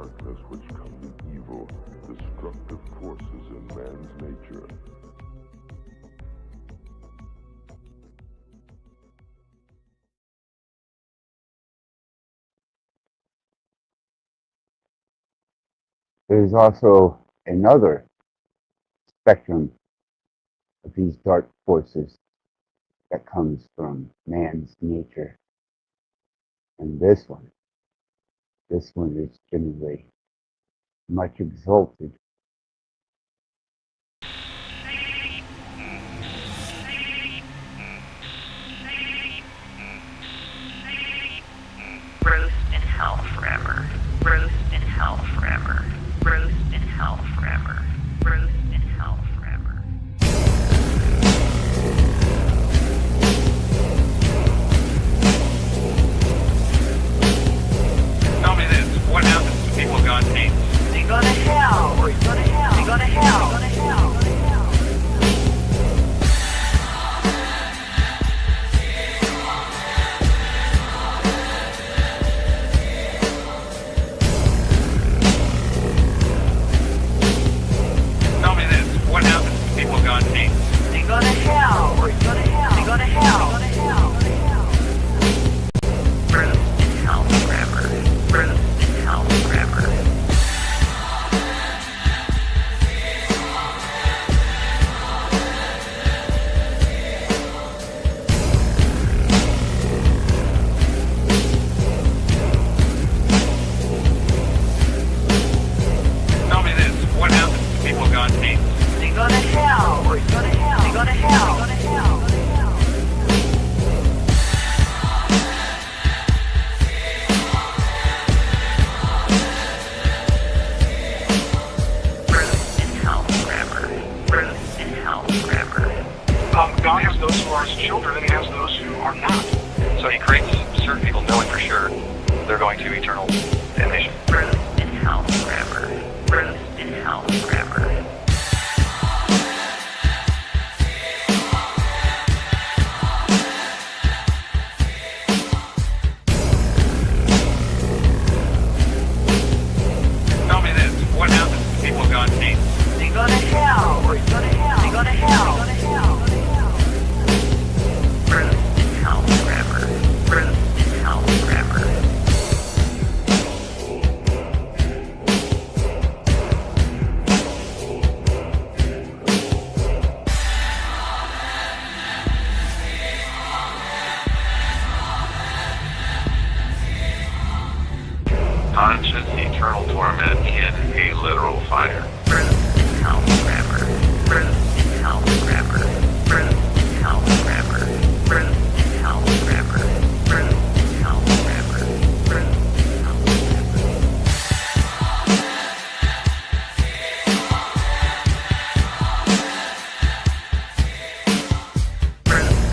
darkness which come the evil, destructive forces in man's nature. There's also another spectrum of these dark forces that comes from man's nature. And this one is generally much exalted. Roast in hell forever. Roast in hell forever. Roast in hell forever. Roast in hell forever. Tell me this, what happens to people God hates? They go to hell. They go to hell. They go to hell. They go to hell. Tell me this, what happens to people God hates? They go to hell. They go to hell. They go to hell. They go to hell. Roast in hell forever. Roast in hell forever. Tell me this, what happens to people God hates? They go to hell. They go to hell. They go to hell. They go to hell. Roast in hell forever. Roast in hell forever. God has those who are his children and he has those who are not. So he creates certain people knowing for sure they're going to eternal damnation. Roast in hell forever. Roast in hell forever. Tell me this, what happens to people God hates? They go to hell. They go to hell. They go to hell. They go to hell. Roast in hell forever. Roast in hell forever. Conscious eternal torment in a literal fire. Roast in hell forever. Roast in hell forever. Roast in hell forever. Roast in hell forever. Roast in hell forever. Roast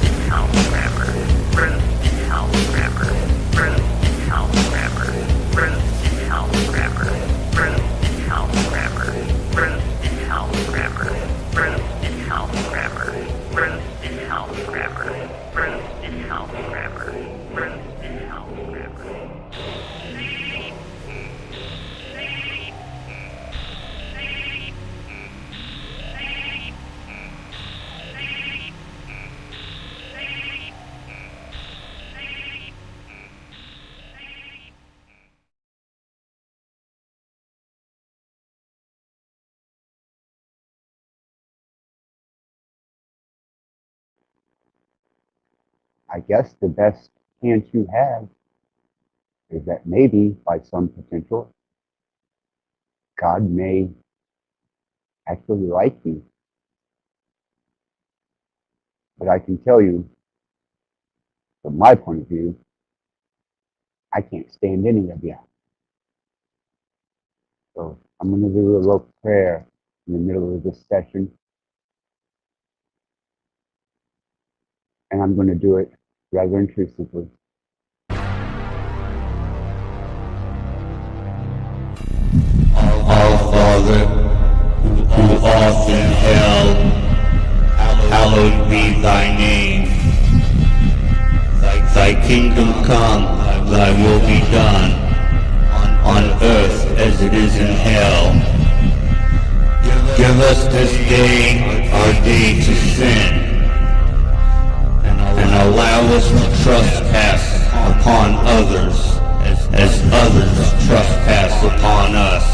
in hell forever. Roast in hell forever. Roast in hell forever. Roast in hell forever. Roast in hell forever. Roast in hell forever. Roast in hell forever. Roast in hell forever. Roast in hell forever. Roast in hell forever. Roast in hell forever. I guess the best chance you have is that maybe by some potential, God may actually like you. But I can tell you, from my point of view, I can't stand any of you. So I'm going to do a little prayer in the middle of this session. And I'm going to do it rather intrusively. Our Father, who art in hell, hallowed be thy name. Thy kingdom come, thy will be done, on earth as it is in hell. Give us this day our day to sin, and allow us to trespass upon others as others trespass upon us.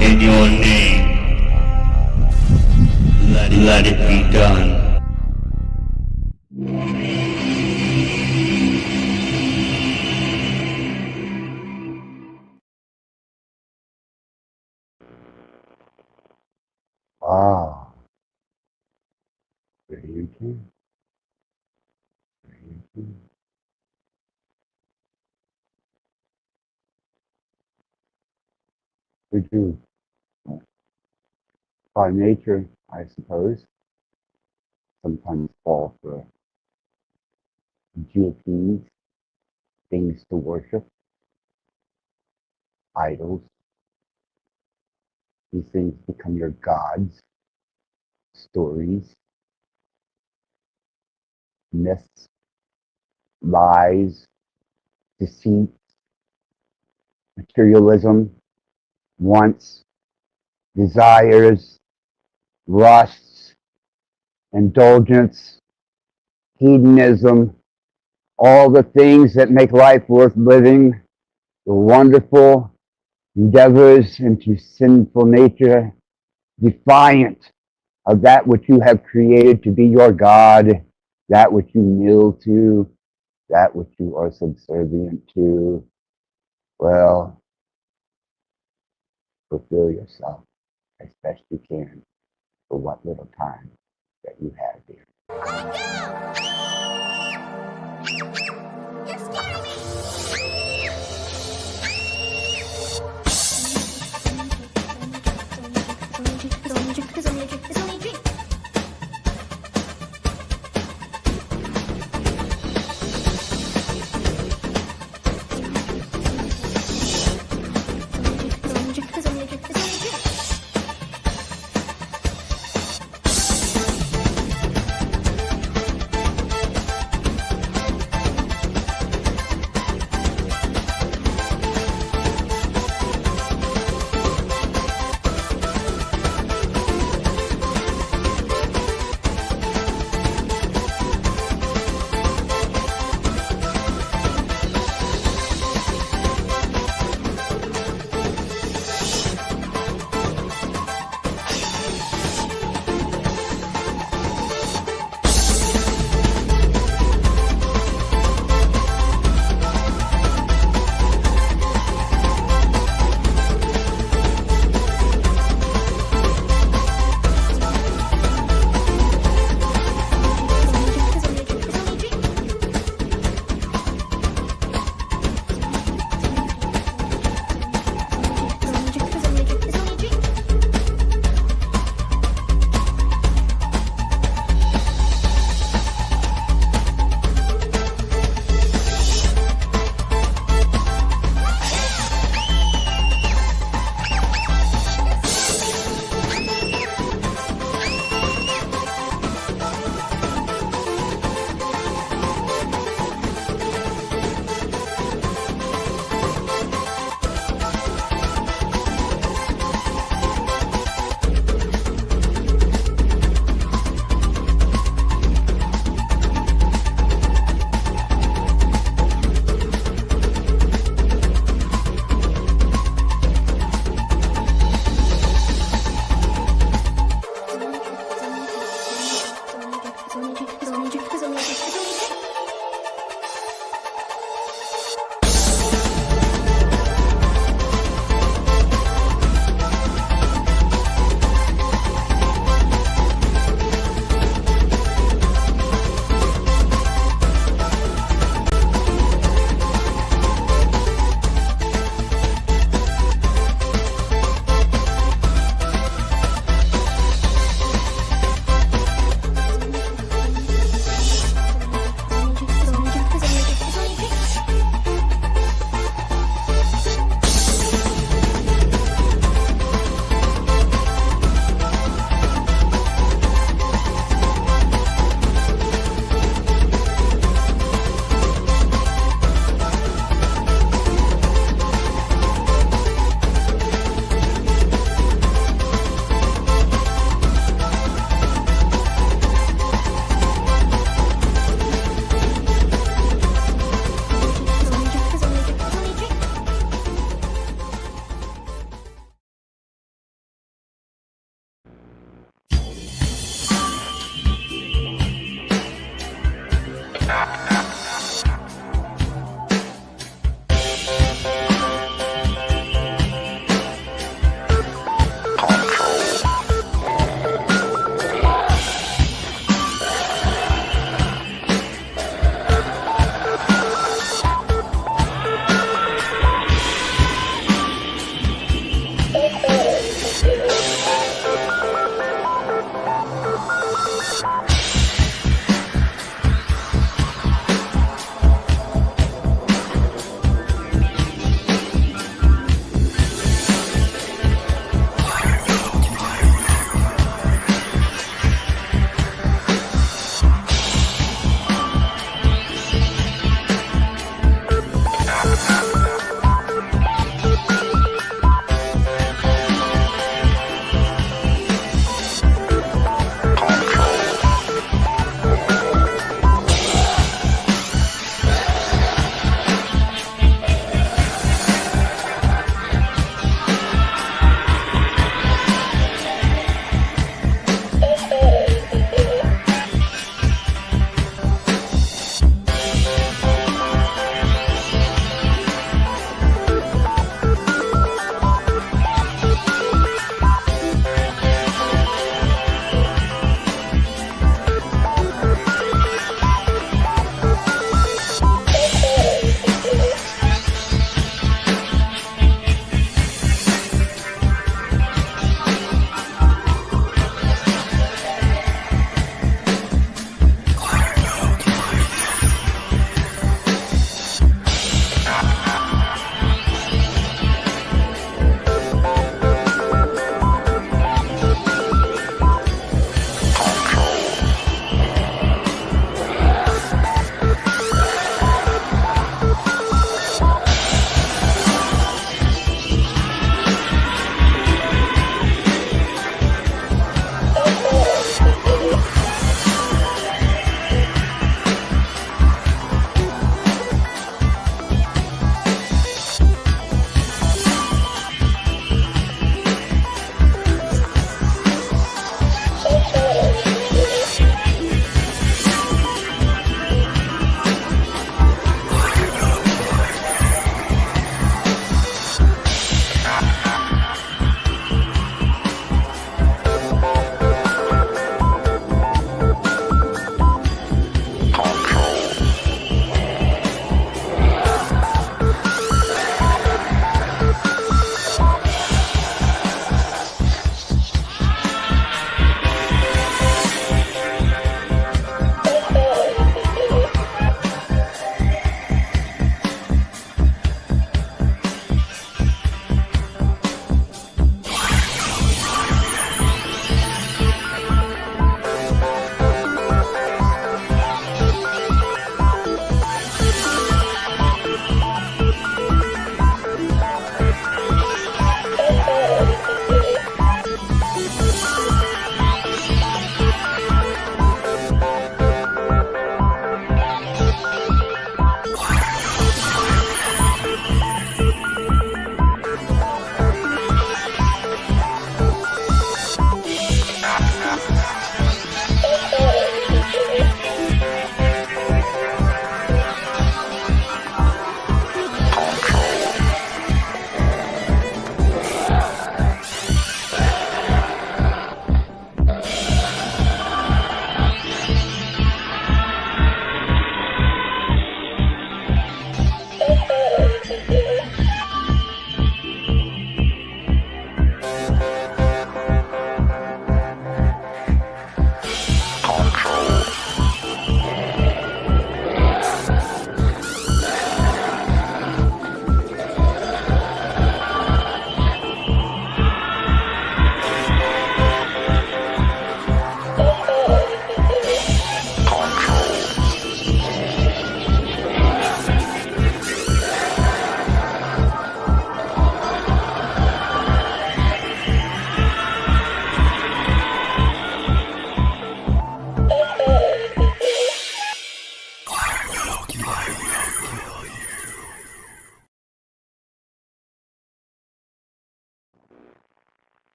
In your name, let it be done. Ah, very good. Very good. We do, by nature, I suppose, sometimes fall for deities, things to worship, idols. These things become your gods, stories, myths, lies, deceit, materialism, wants, desires, lusts, indulgence, hedonism, all the things that make life worth living, the wonderful endeavors into sinful nature, defiant of that which you have created to be your God, that which you kneel to, that which you are subservient to. Well, fulfill yourself as best you can for what little time that you have here.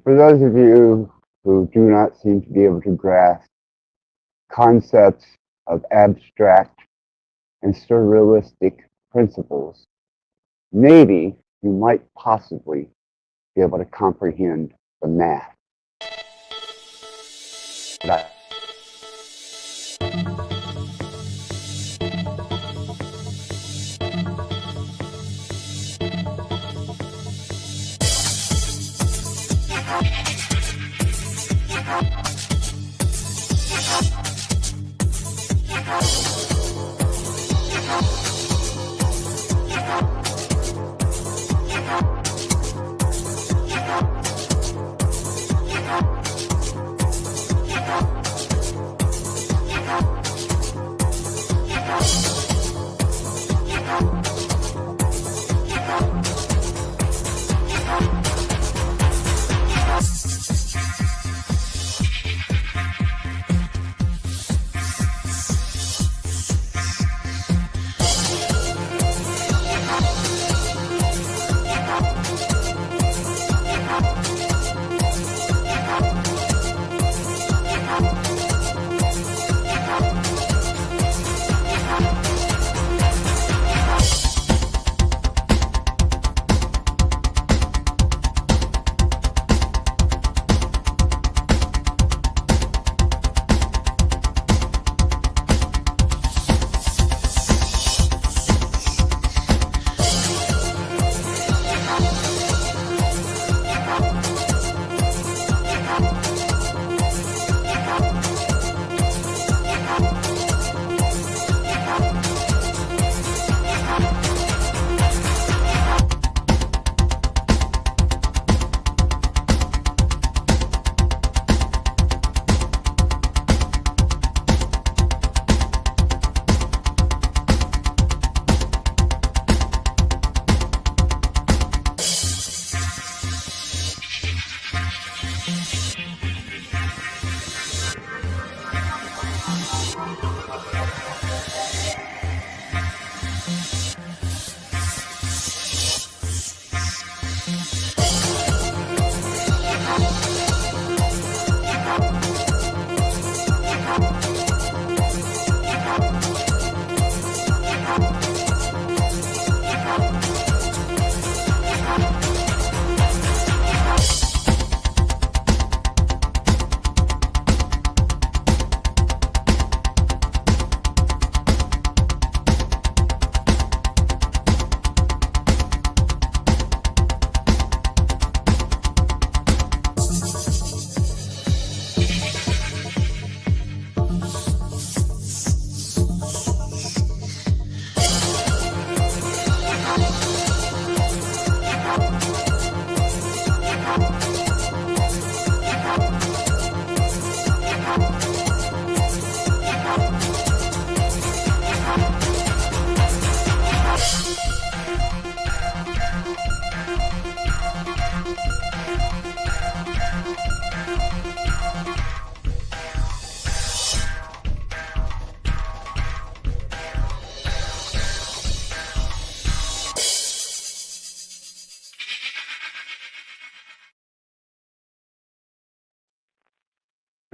For those of you who do not seem to be able to grasp concepts of abstract and surrealistic principles, maybe you might possibly be able to comprehend the math. But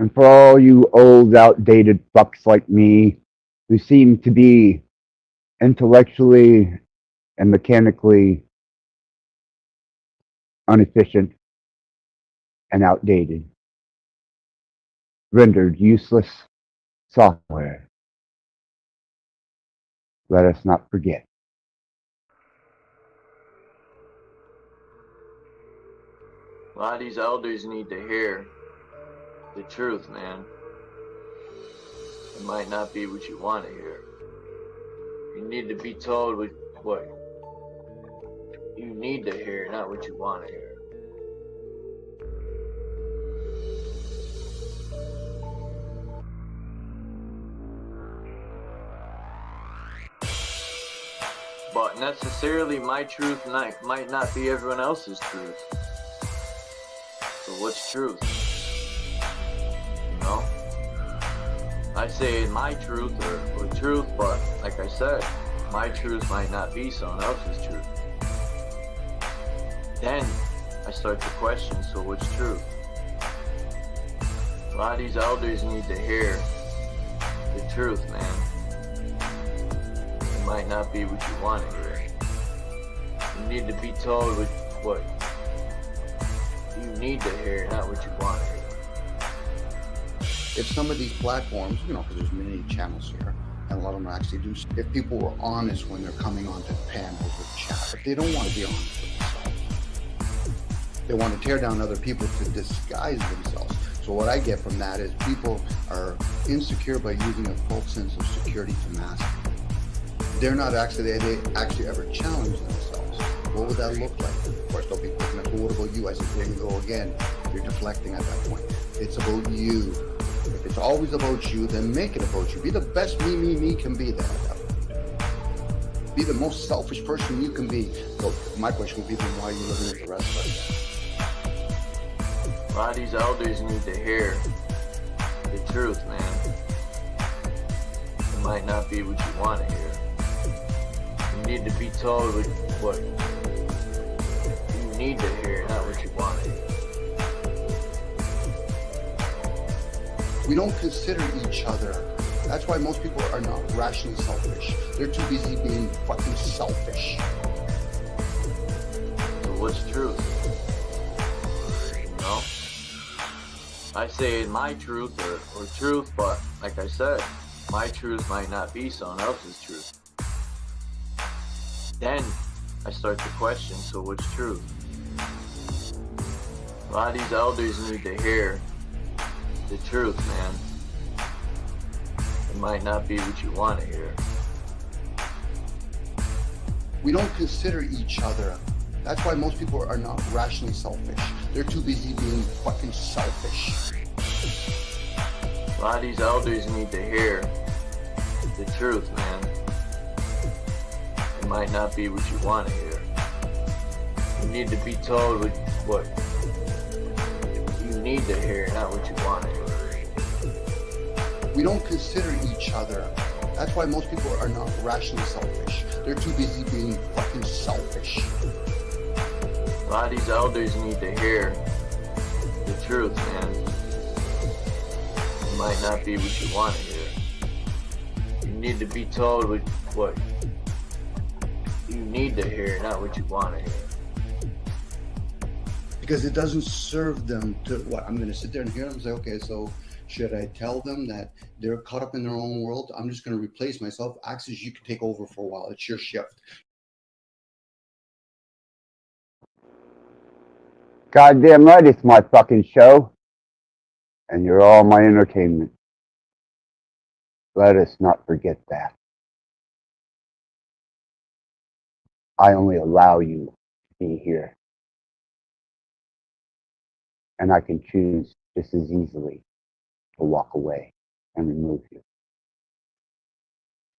And for all you old, outdated fucks like me who seem to be intellectually and mechanically inefficient and outdated, rendered useless software, let us not forget A lot of these elders need to hear the truth, man. It might not be what you want to hear. You need to be told what you need to hear, not what you want to hear. But necessarily my truth might not be everyone else's truth. So what's truth? You know? I say my truth or truth, but like I said, my truth might not be someone else's truth. Then I start to question, so what's truth? A lot of these elders need to hear the truth, man. It might not be what you want to hear. You need to be told what you need to hear, not what you want to hear. If some of these platforms, because there's many channels here, and a lot of them actually do, if people were honest when they're coming onto the panels or chat, if they don't want to be honest with themselves, they want to tear down other people to disguise themselves. So what I get from that is people are insecure by using a false sense of security to mask it. They're not actually, they actually ever challenge themselves. What would that look like? Of course, they'll be looking at, well, what about you? I said, there you go again. You're deflecting at that point. It's about you. If it's always about you, then make it about you. Be the best me can be there. Be the most selfish person you can be. So my question would be, then why are you living with the rest of us? A lot of these elders need to hear the truth, man. It might not be what you want to hear. You need to be told what you need to hear, not what you want to hear. We don't consider each other. That's why most people are not rationally selfish. They're too busy being fucking selfish. So what's truth? You know? I say my truth or truth, but like I said, my truth might not be someone else's truth. Then I start to question, so what's truth? A lot of these elders need to hear the truth, man. It might not be what you want to hear. We don't consider each other. That's why most people are not rationally selfish. They're too busy being fucking selfish. A lot of these elders need to hear the truth, man. It might not be what you want to hear. You need to be told what you need to hear, not what you want to hear. We don't consider each other. That's why most people are not rationally selfish. They're too busy being fucking selfish. A lot of these elders need to hear the truth, man. It might not be what you want to hear. You need to be told what you need to hear, not what you want to hear. Because it doesn't serve them to, what, I'm going to sit there and hear them and say, okay, so should I tell them that they're caught up in their own world? I'm just going to replace myself. Axis, you can take over for a while. It's your shift. Goddamn right, it's my fucking show. And you're all my entertainment. Let us not forget that. I only allow you to be here. And I can choose just as easily to walk away and remove you,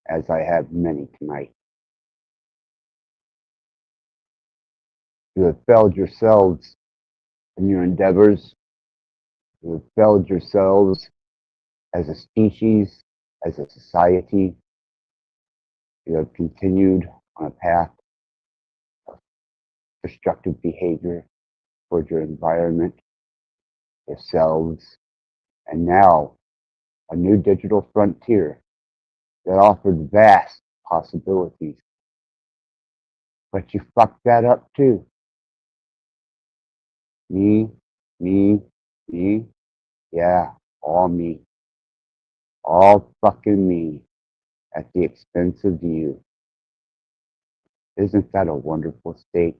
as I have many tonight. You have failed yourselves in your endeavors. You have failed yourselves as a species, as a society. You have continued on a path of destructive behavior toward your environment, yourselves, and now a new digital frontier that offered vast possibilities. But you fucked that up too. Me, yeah, all me. All fucking me at the expense of you. Isn't that a wonderful state?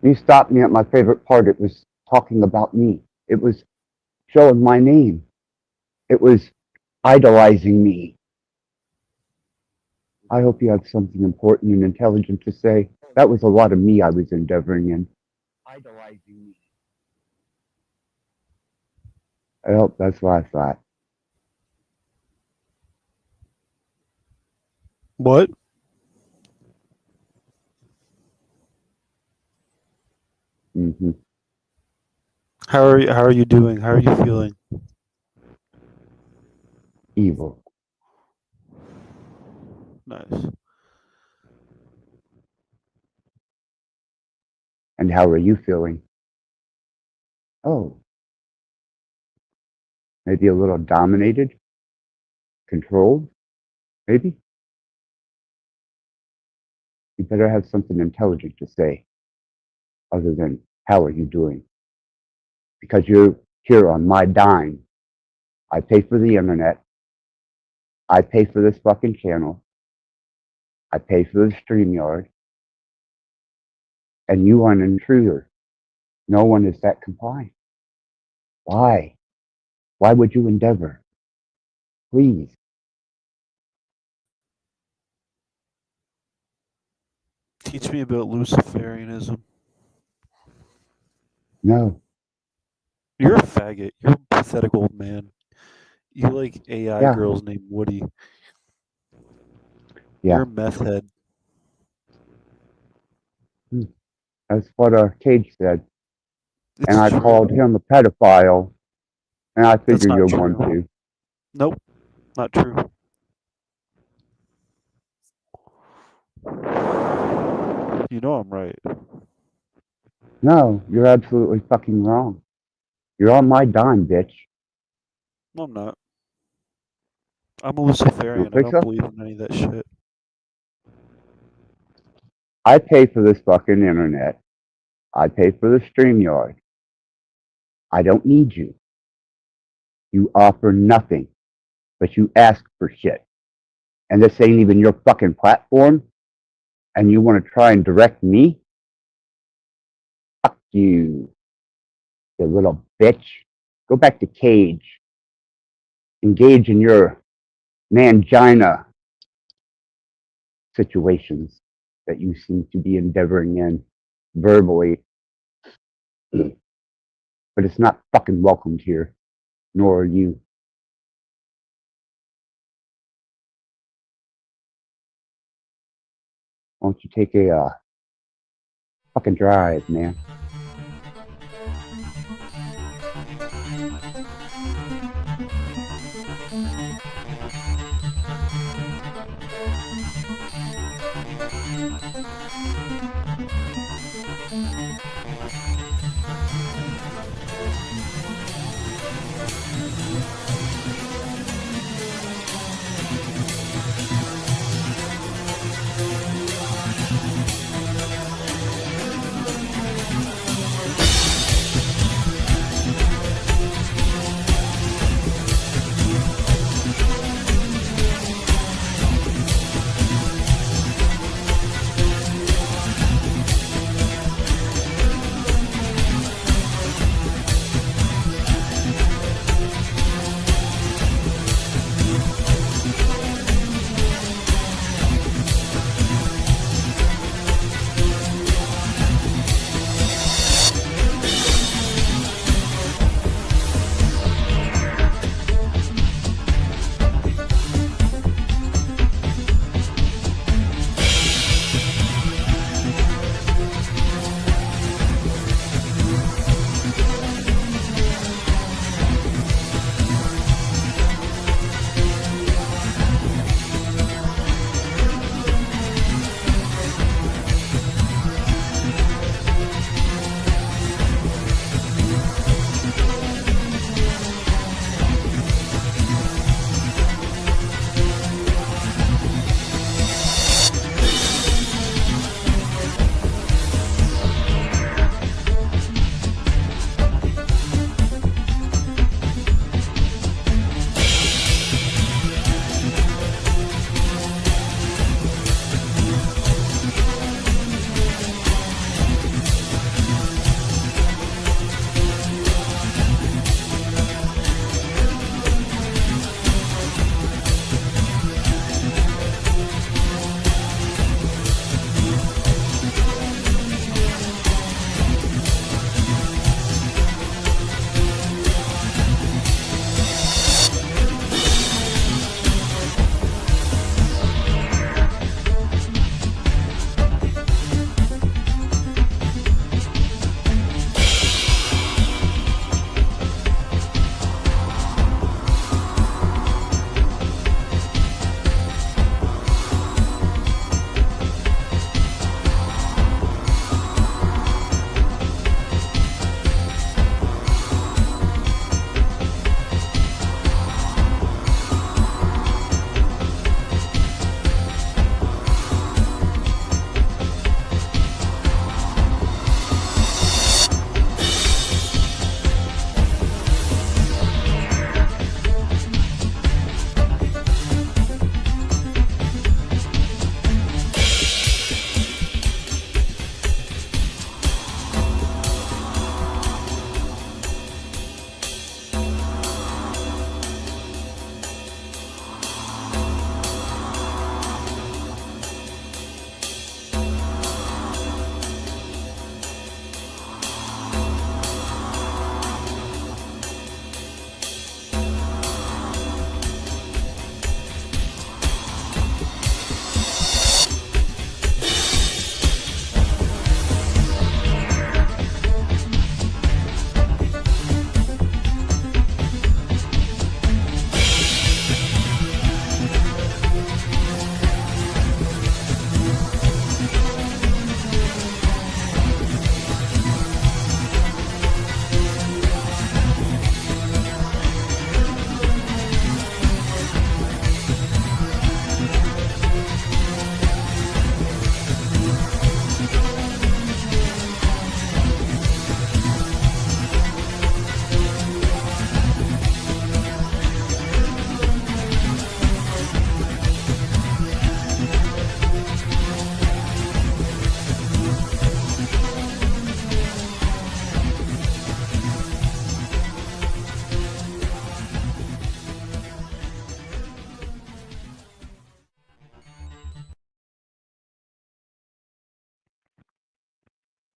You stopped me at my favorite part. It was talking about me. It was showing my name. It was idolizing me. I hope you have something important and intelligent to say. That was a lot of me I was endeavoring in. Idolizing me. I hope that's what I thought. What? Mm-hmm. How are you doing? How are you feeling? Evil. Nice. And how are you feeling? Oh. Maybe a little dominated? Controlled? Maybe? You better have something intelligent to say other than, how are you doing? Because you're here on my dime. I pay for the internet. I pay for this fucking channel. I pay for the StreamYard. And you are an intruder. No one is that compliant. Why? Why would you endeavor? Please. Teach me about Luciferianism. No. You're a faggot. You're a pathetic old man. You like AI Yeah. girls named Woody. Yeah. You're a meth head. That's what Cage said. It's And I true. called him a pedophile. And I That's figure not you're true. one too. Nope. Not true. You know I'm right. No, you're absolutely fucking wrong. You're on my dime, bitch. No, I'm not. I'm a Luciferian. I think don't so? believe in any of that shit. I pay for this fucking internet. I pay for the StreamYard. I don't need you. You offer nothing, but you ask for shit. And this ain't even your fucking platform? And you want to try and direct me? Fuck you, you little bitch. Go back to Cage. Engage in your mangina situations that you seem to be endeavoring in verbally. But it's not fucking welcomed here, nor are you. Why don't you take a fucking drive, man?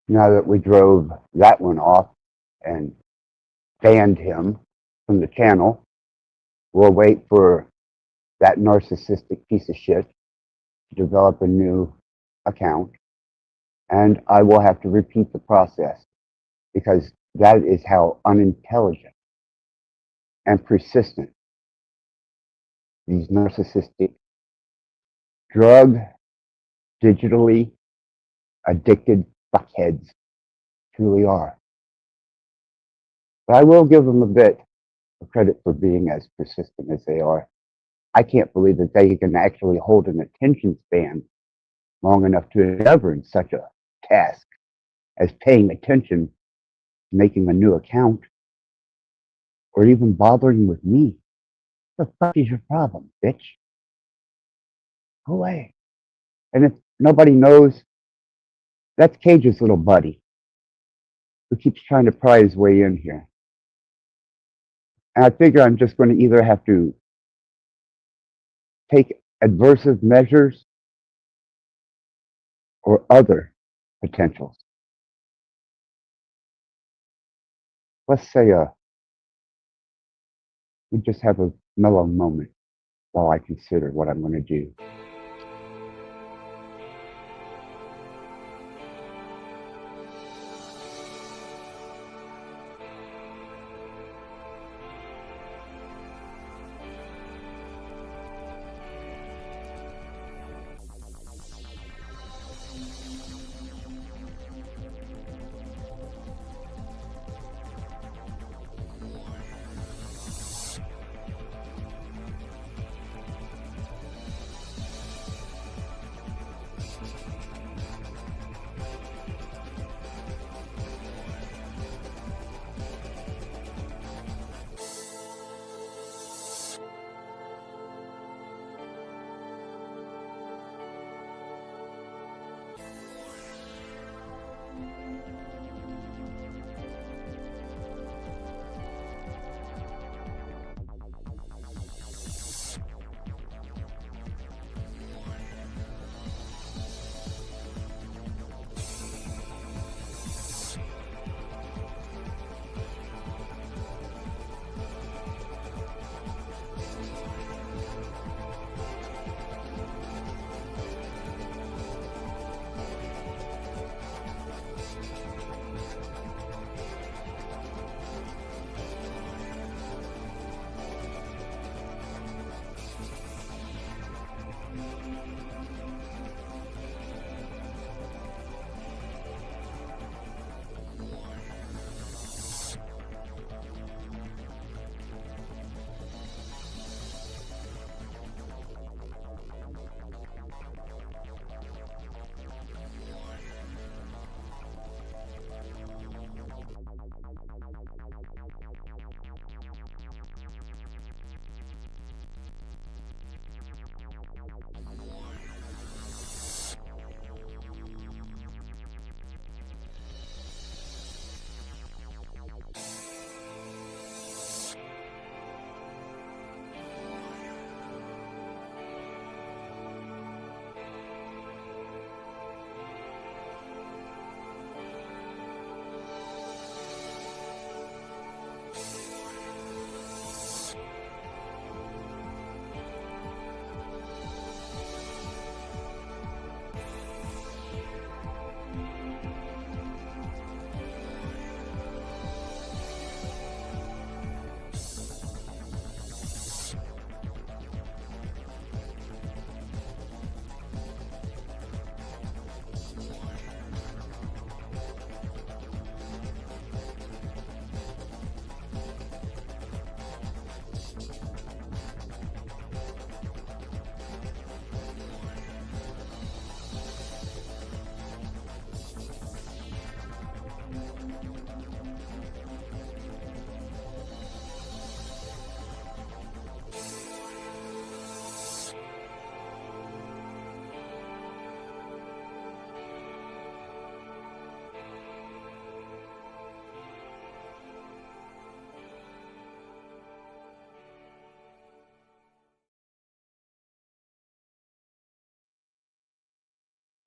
Now that we drove that one off and banned him from the channel, we'll wait for that narcissistic piece of shit to develop a new account, and I will have to repeat the process because that is how unintelligent and persistent these narcissistic, drug, digitally addicted fuckheads truly are. But I will give them a bit of credit for being as persistent as they are. I can't believe that they can actually hold an attention span long enough to endeavor in such a task as paying attention to making a new account or even bothering with me. What the fuck is your problem, bitch? Go away. And if nobody knows, that's Cage's little buddy who keeps trying to pry his way in here. And I figure I'm just going to either have to take adversive measures or other potentials. Let's say we just have a mellow moment while I consider what I'm going to do.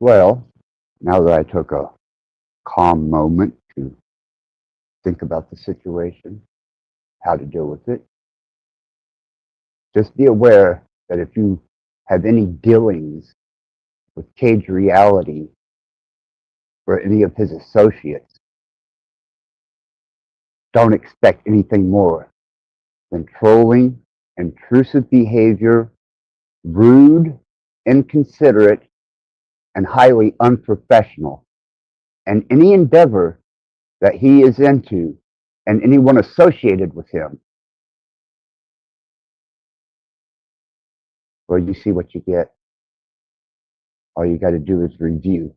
Well, now that I took a calm moment to think about the situation, how to deal with it. Just be aware that if you have any dealings with Cage Reality or any of his associates, don't expect anything more than trolling, intrusive behavior, rude, inconsiderate, and highly unprofessional. And any endeavor that he is into and anyone associated with him, well, you see what you get. All you got to do is review.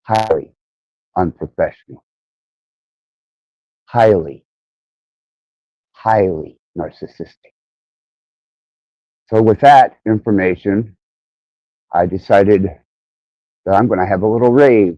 Highly unprofessional. Highly narcissistic. So with that information, I decided that I'm going to have a little rave.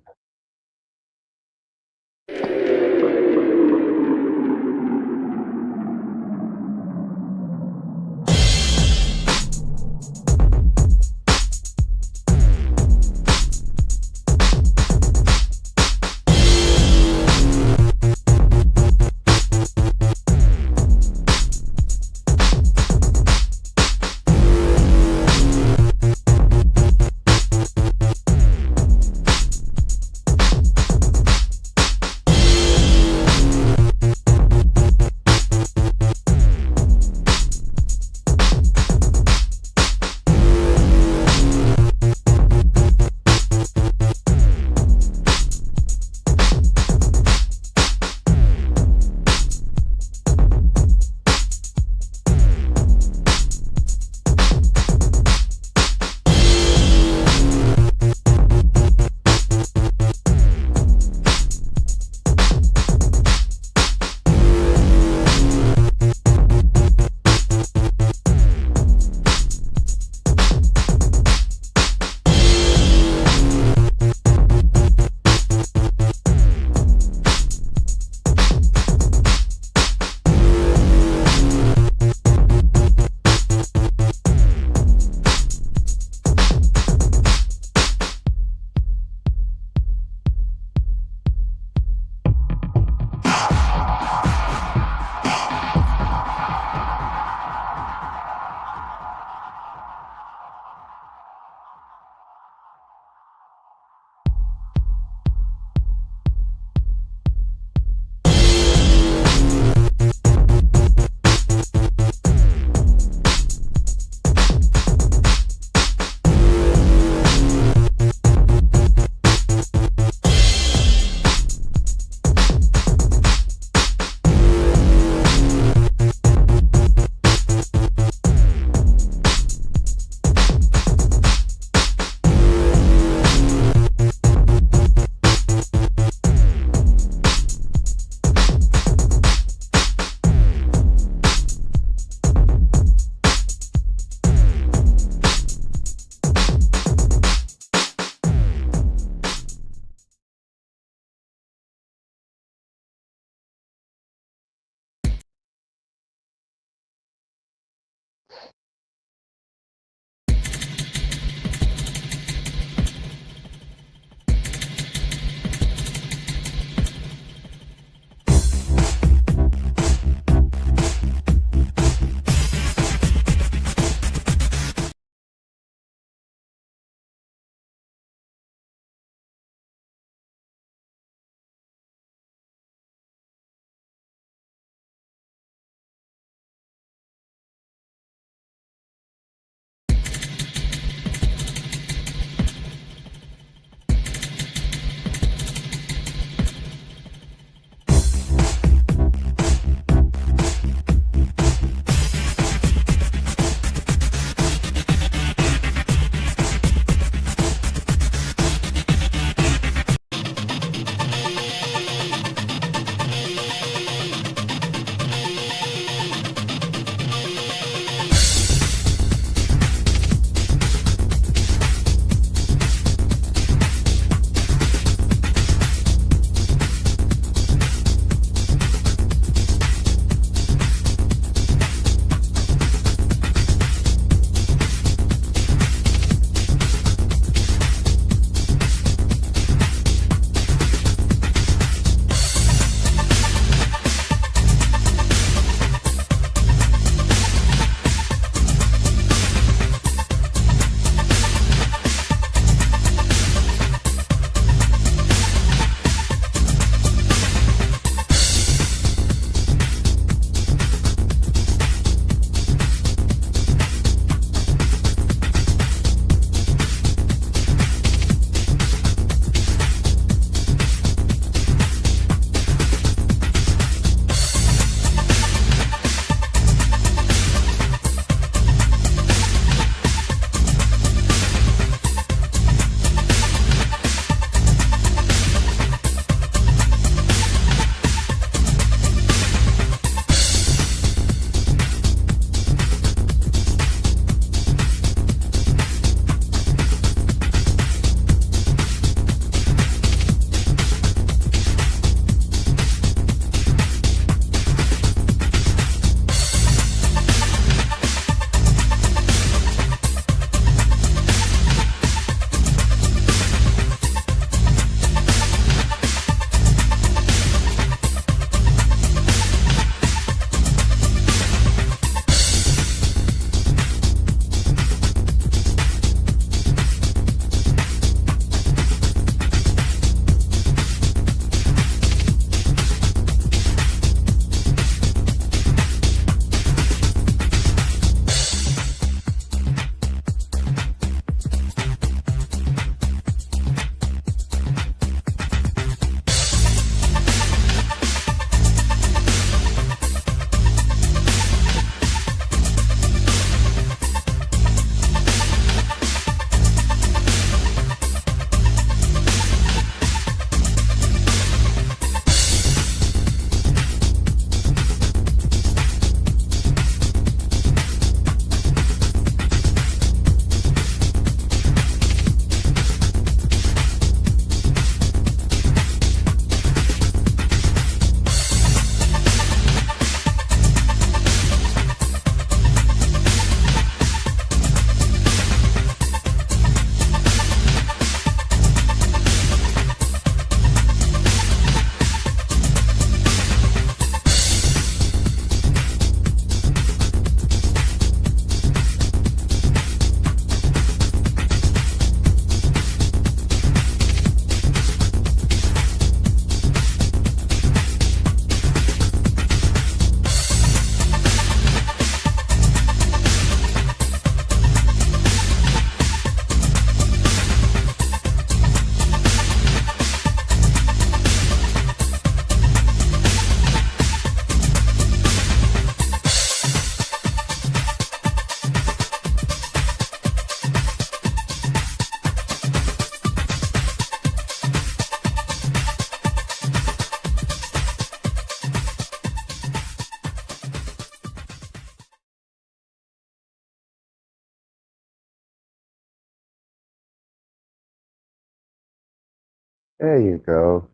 There you go.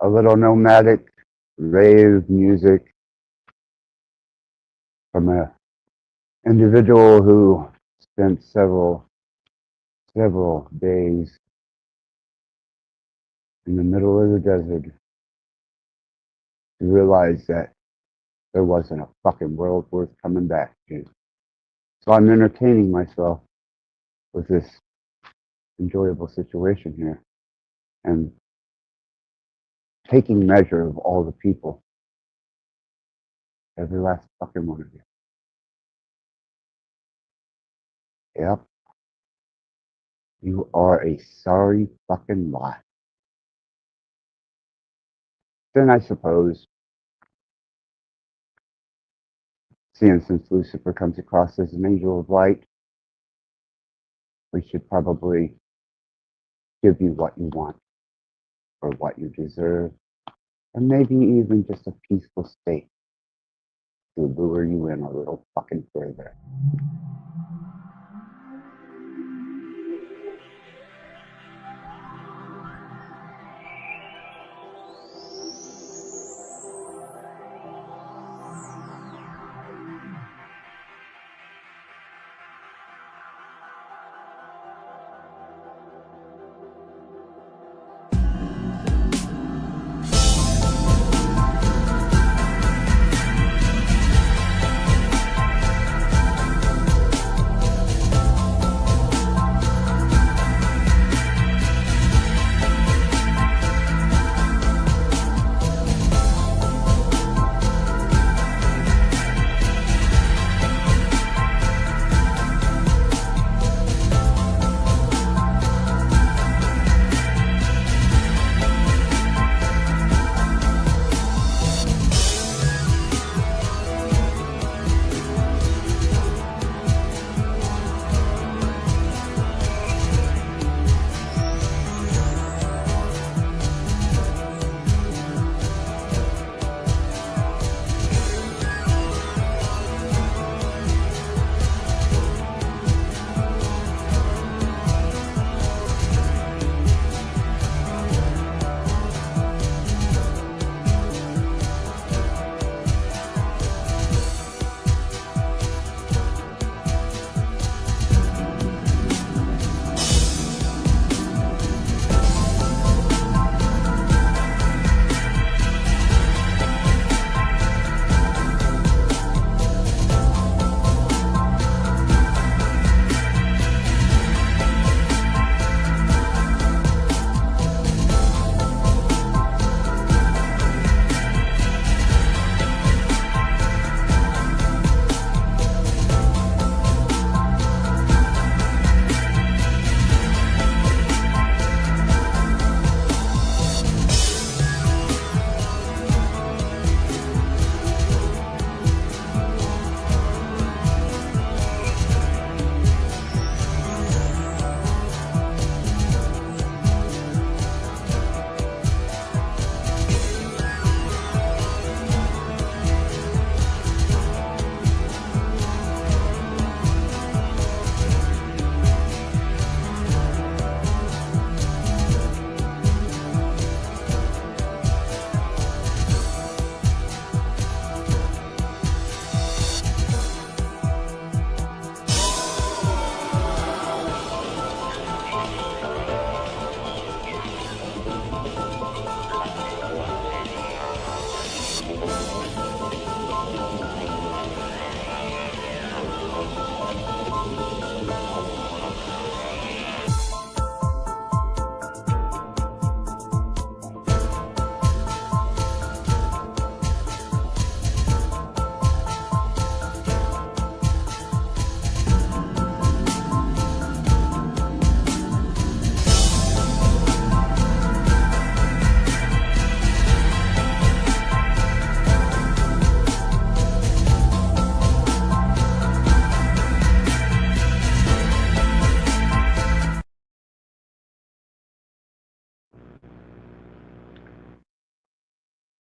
A little nomadic rave music from a individual who spent several days in the middle of the desert to realize that there wasn't a fucking world worth coming back to. So I'm entertaining myself with this enjoyable situation here and taking measure of all the people, every last fucking one of you. Yep, you are a sorry fucking lot. Then I suppose, seeing since Lucifer comes across as an angel of light, we should probably give you what you want or what you deserve, and maybe even just a peaceful state to lure you in a little fucking further.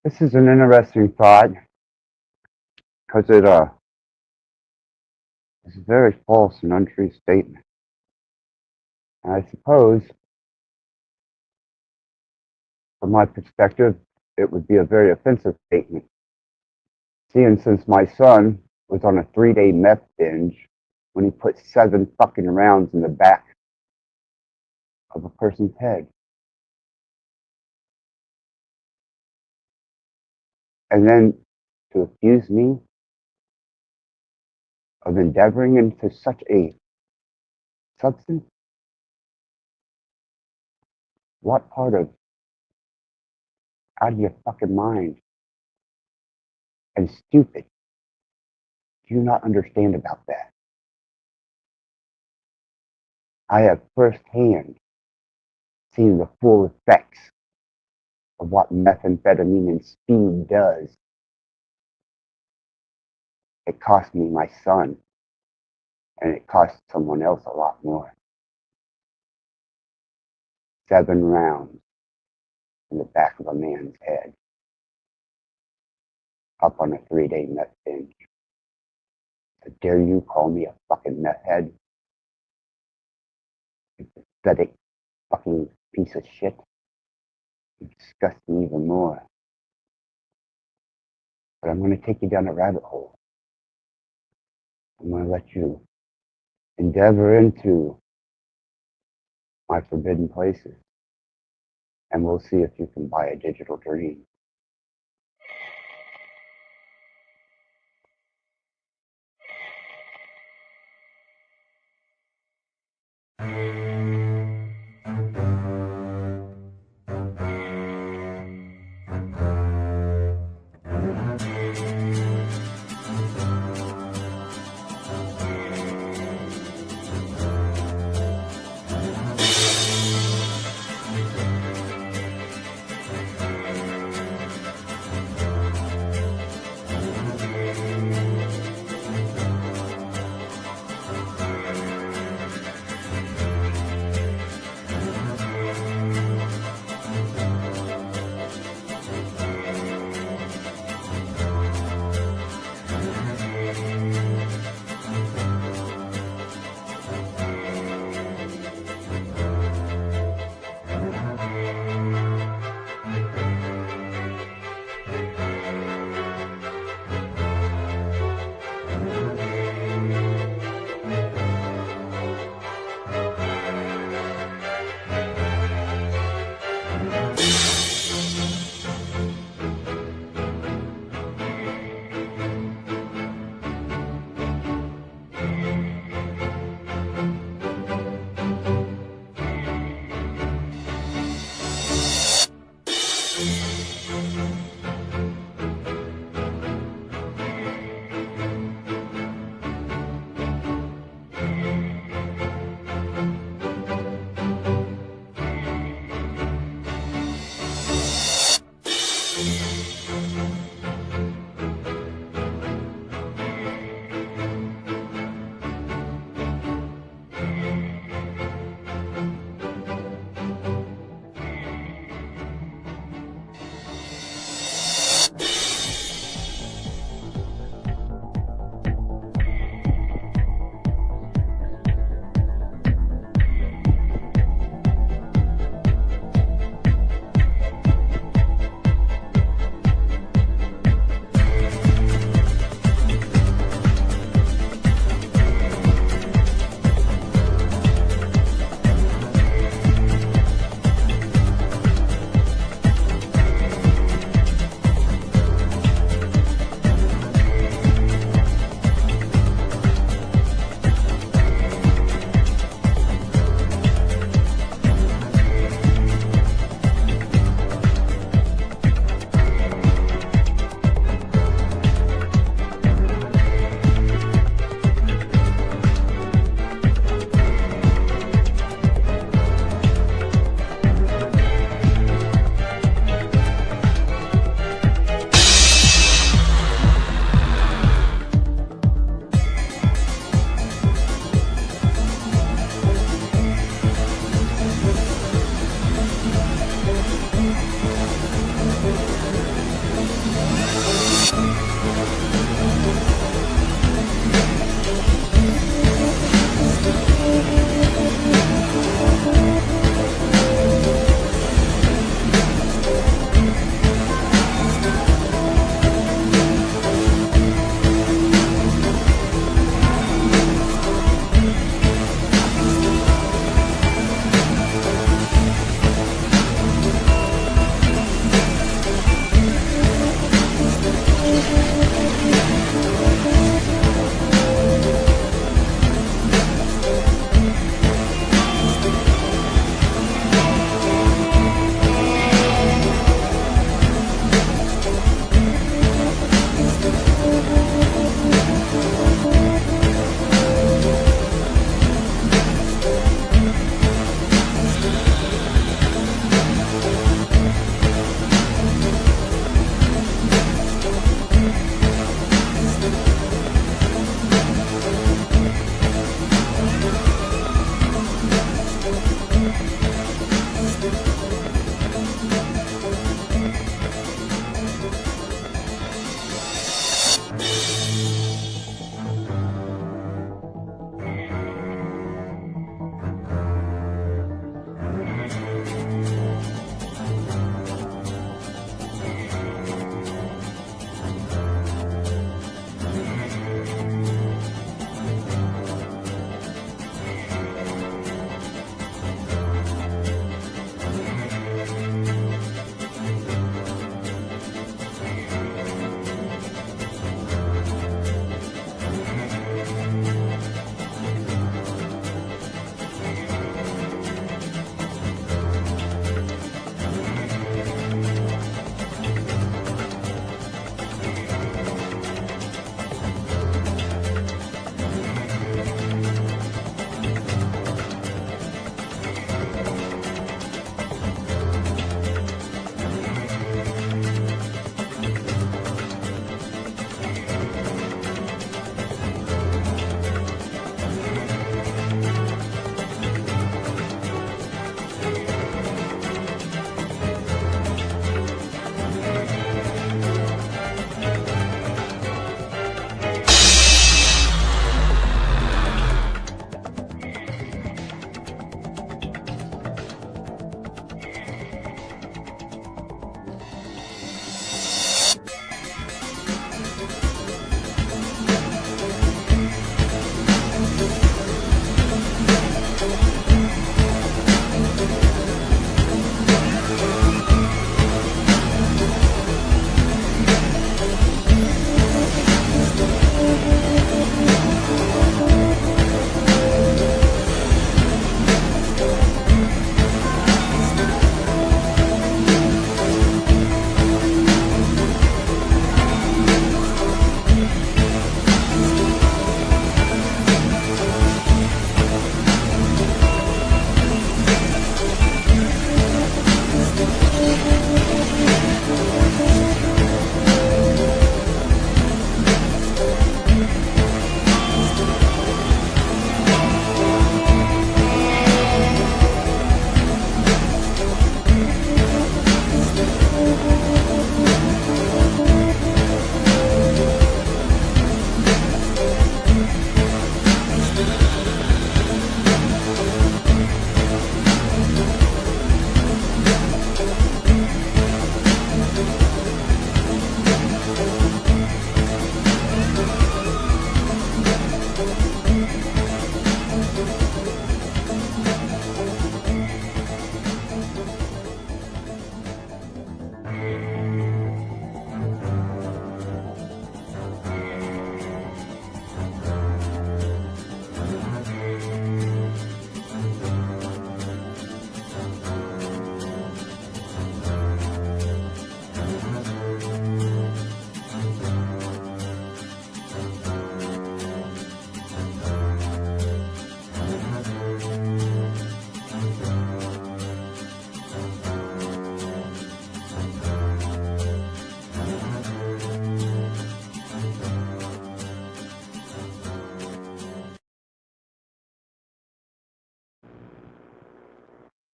This is an interesting thought because it's a very false and untrue statement. And I suppose From my perspective, it would be a very offensive statement. Seeing since my son was on a 3-day meth binge when he put 7 fucking rounds in the back of a person's head. And then to accuse me of endeavoring into such a substance? What part of out of your fucking mind and stupid do you not understand about that? I have firsthand seen the full effects of what methamphetamine and speed does. It cost me my son, and it cost someone else a lot more. 7 rounds in the back of a man's head, up on a 3-day meth binge. How dare you call me a fucking meth head? You pathetic fucking piece of shit. You disgust me even more. But I'm going to take you down a rabbit hole. I'm going to let you endeavor into my forbidden places. And we'll see if you can buy a digital dream.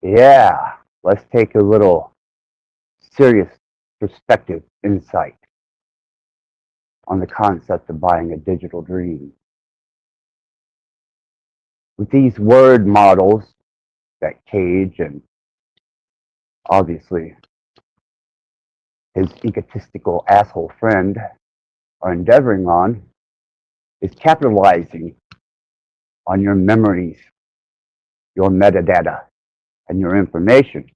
Yeah, let's take a little serious perspective insight on the concept of buying a digital dream. With these word models that Cage and obviously his egotistical asshole friend are endeavoring on, is capitalizing on your memories, your metadata, and your information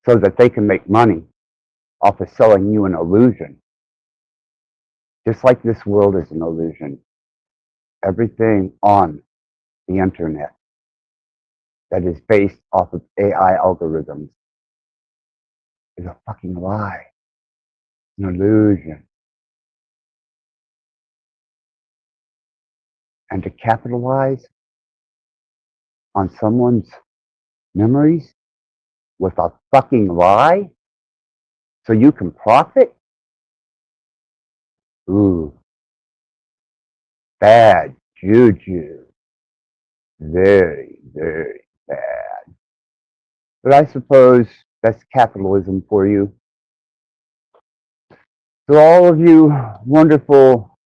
so that they can make money off of selling you an illusion. Just like this world is an illusion, everything on the internet that is based off of AI algorithms is a fucking lie, an illusion. And to capitalize on someone's memories with a fucking lie so you can profit? Ooh, bad juju. Very, very bad. But I suppose that's capitalism for you. To all of you wonderful,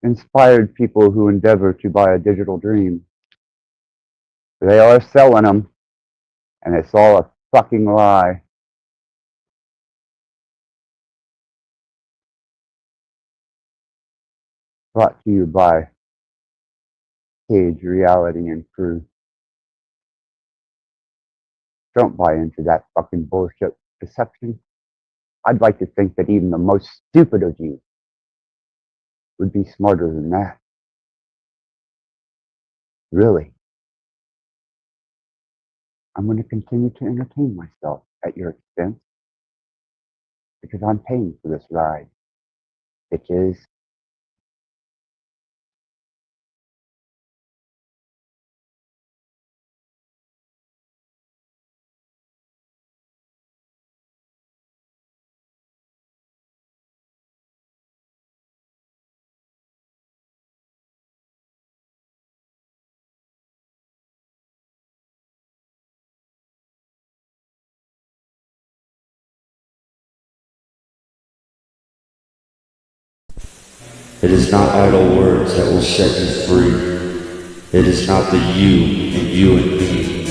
inspired people who endeavor to buy a digital dream, they are selling them, and it's all a fucking lie. Brought to you by Cage Reality and Crew. Don't buy into that fucking bullshit deception. I'd like to think that even the most stupid of you would be smarter than that. Really. I'm going to continue to entertain myself at your expense because I'm paying for this ride. Bitches. It is not idle words that will set you free. It is not the you and you and me.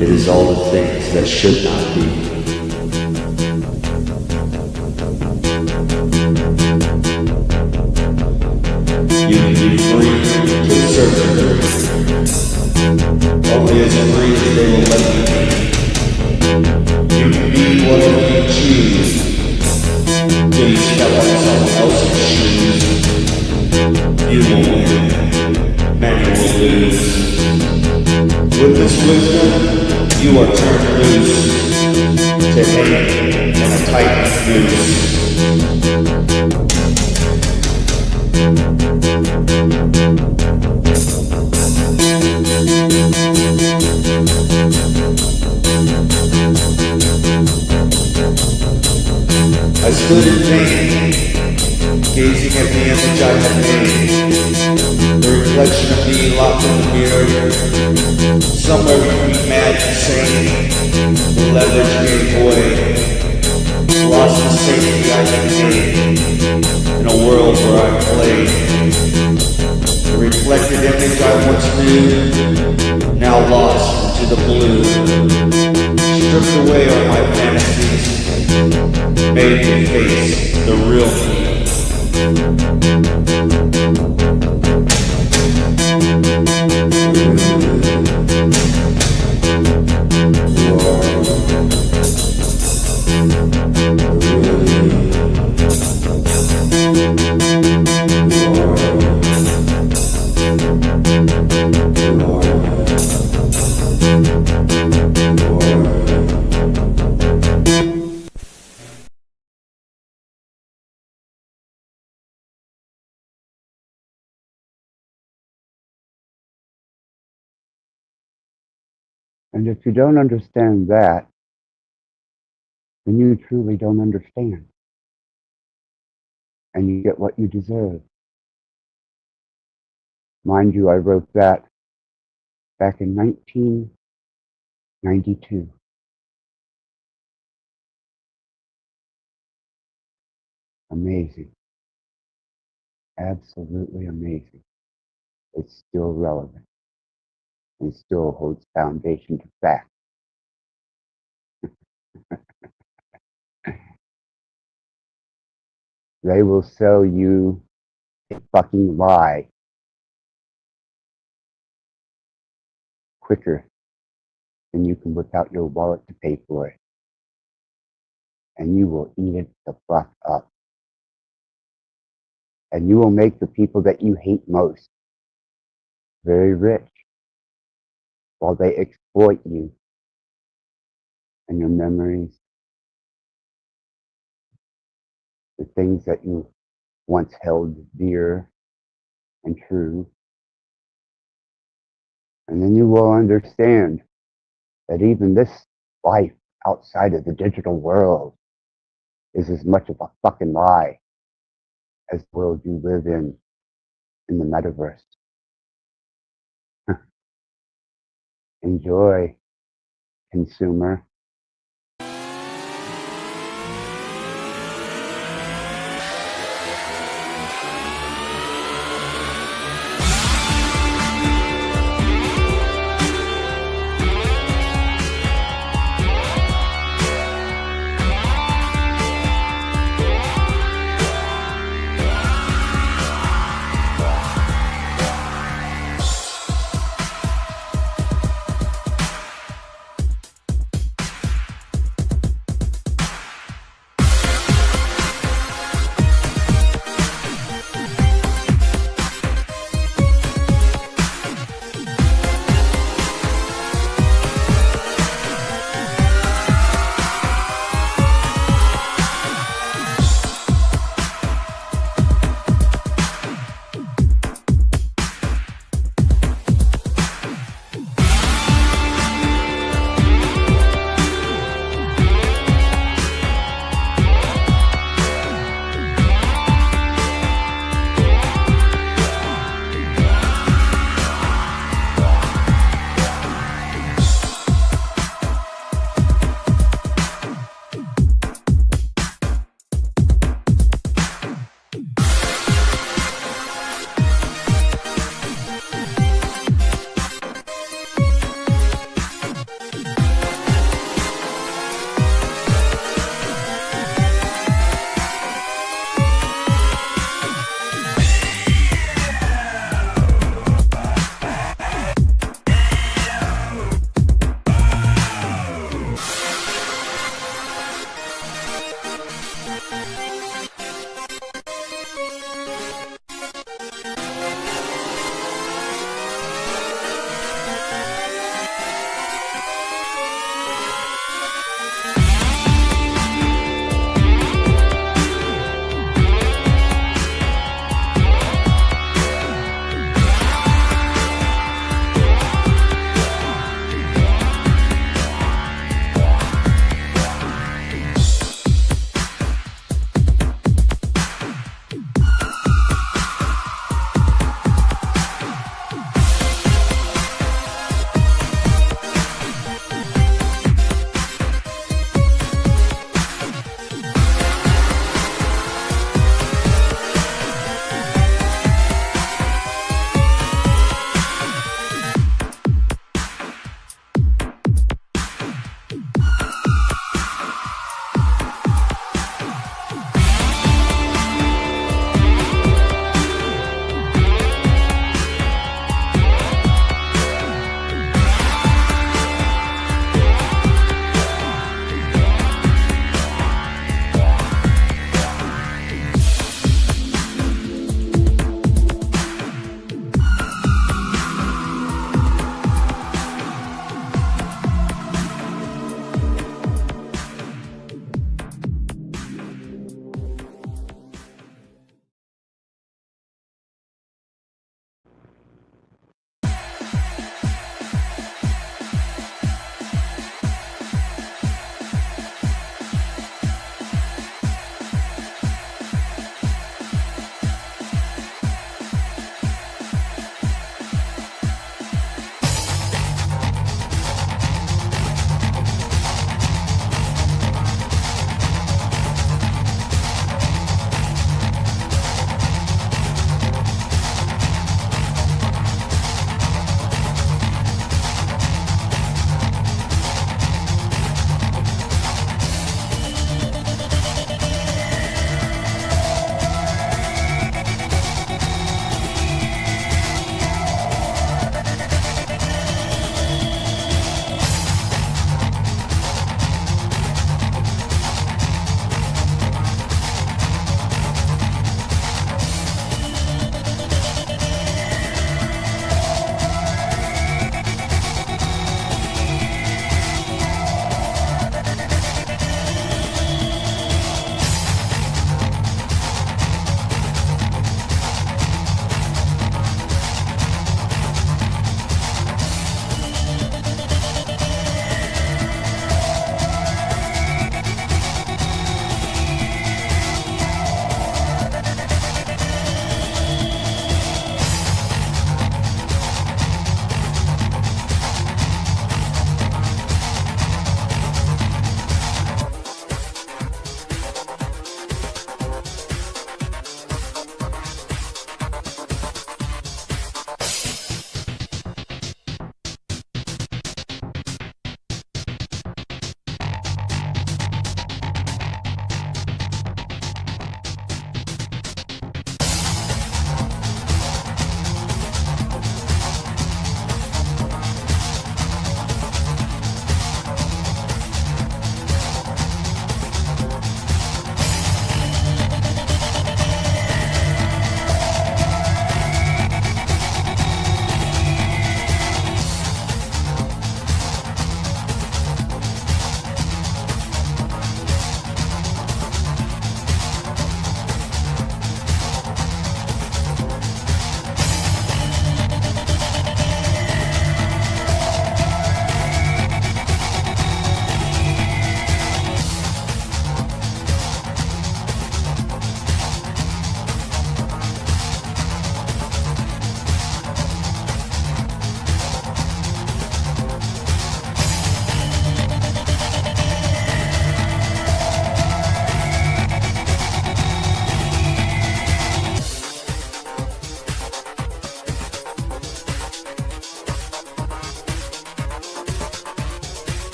It is all the things that should not be. You can be free to a certain degree. Only as free as they will let you be. You can be whatever you choose. Till you step on someone else's shoes. You will win, many will lose. With this wisdom, you are turned loose to hate and a tight noose. I stood in pain, gazing at the image I had made, the reflection of me locked in the mirror, somewhere between mad and sane, the leverage gave way, lost the safety I had made, in a world where I played. The reflected image I once knew, now lost into the blue, stripped away all my fantasies, made me face the real me. And if you don't understand that, then you truly don't understand. And you get what you deserve. Mind you, I wrote that back in 92. Amazing. Absolutely amazing. It's still relevant and still holds foundation to fact. They will sell you a fucking lie quicker than you can whip out your wallet to pay for it. And you will eat it the fuck up. And you will make the people that you hate most very rich while they exploit you and your memories, the things that you once held dear and true. And then you will understand that even this life outside of the digital world is as much of a fucking lie as the world you live in the metaverse. Enjoy, consumer.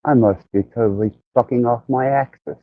I must be totally fucking off my axis.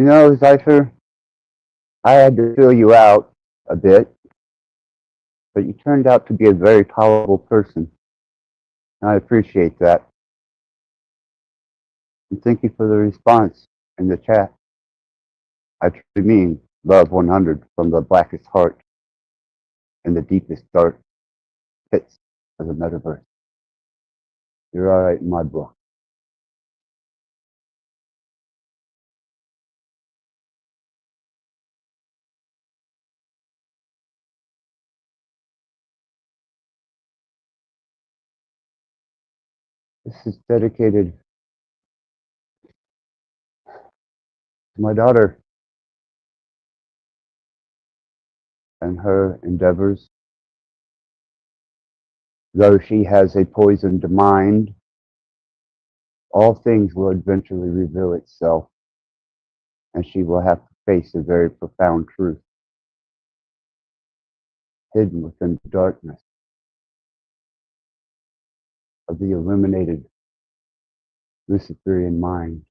You know, Cypher, I had to fill you out a bit, but you turned out to be a very tolerable person. And I appreciate that. And thank you for the response in the chat. I truly mean love 100 from the blackest heart and the deepest dark pits of the metaverse. You're all right in my book. This is dedicated to my daughter and her endeavors. Though she has a poisoned mind, all things will eventually reveal itself, and she will have to face a very profound truth hidden within the darkness of the illuminated Luciferian mind.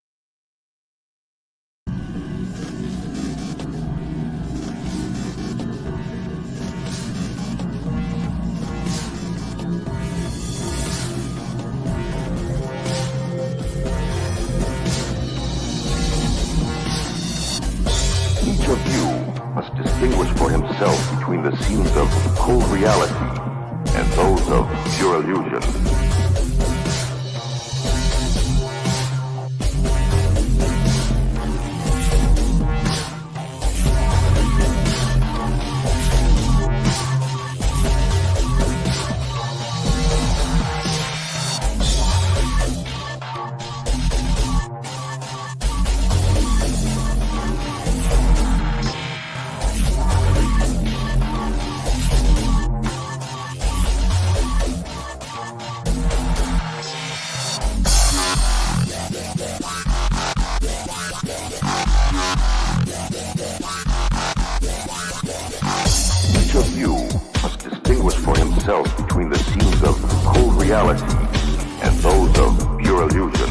Each of you must distinguish himself between the scenes of cold reality and those of pure illusion. Each of you must distinguish for himself between the scenes of cold reality and those of pure illusion.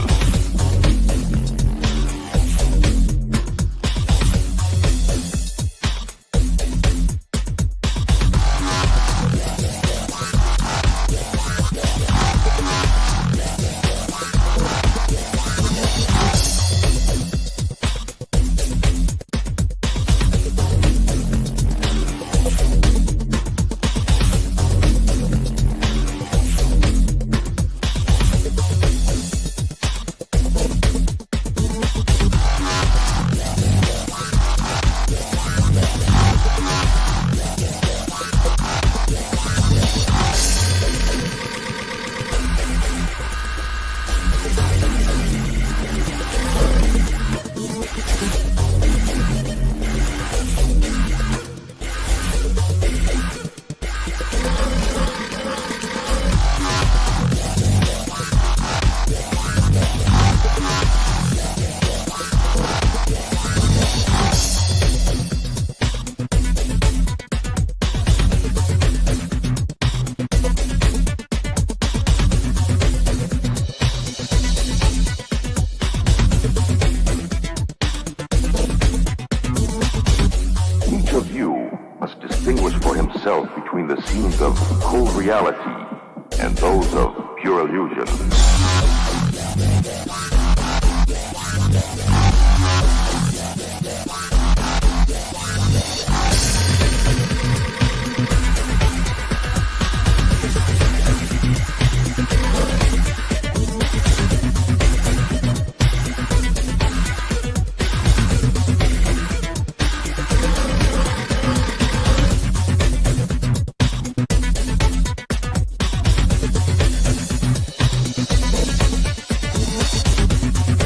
Each of you must distinguish for himself between the scenes of cold reality and those of pure illusion.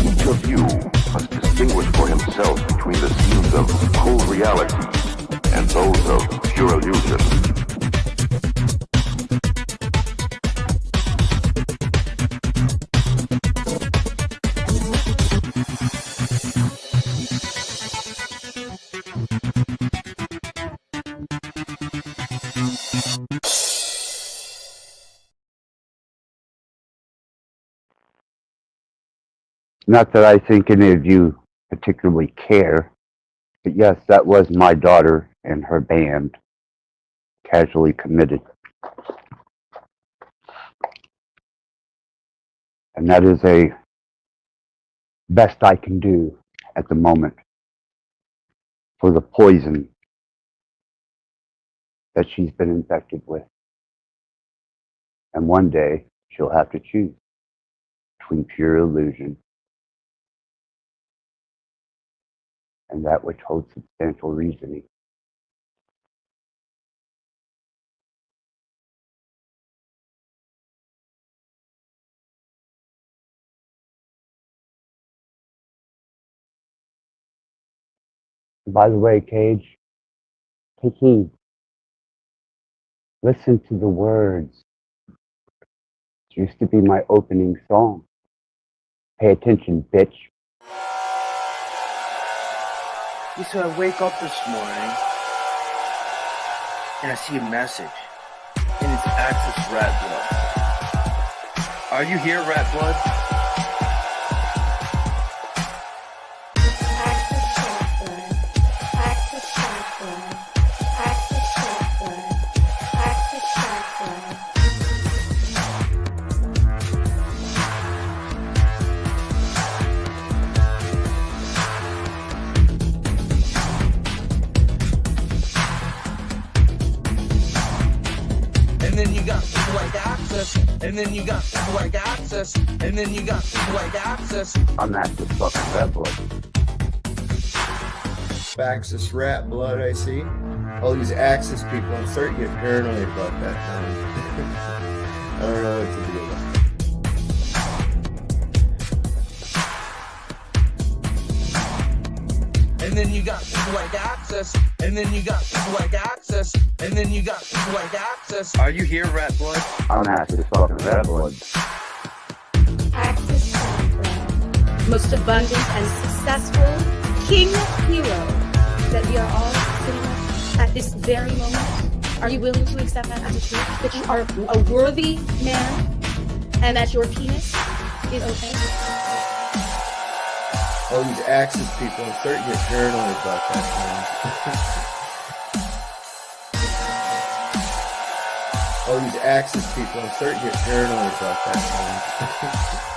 Each of you must distinguish for himself between the scenes of cold reality and those of pure illusion. Not that I think any of you particularly care, but yes, that was my daughter and her band, casually committed. And that is a best I can do at the moment for the poison that she's been infected with. And one day she'll have to choose between pure illusion and that which holds substantial reasoning. By the way, Cage, take heed. Listen to the words. It used to be my opening song. Pay attention, bitch. Yeah, so I wake up this morning and I see a message, and it's Access Rat Blood. Are you here, Rat Blood? and then you got people like Access, and then you got people like Access. I'm Axis fucking Red Blood. Axis rat blood, I see. All these Axis people, I'm starting to get paranoid about that now. I don't know what to do about it. And then you got people like Access, and then you got people like Access, and then you got people like Access. Are you here, Rat Blood? I'm Axis fucking Red Blood. Axis Software, most abundant and successful king hero that we are all sitting with at this very moment. Are you willing to accept that as a truth? That you are a worthy man and that your penis is okay? All these Axis people, I'm starting to get paranoid about that now. All these Axis people, I'm starting to get paranoid about that now.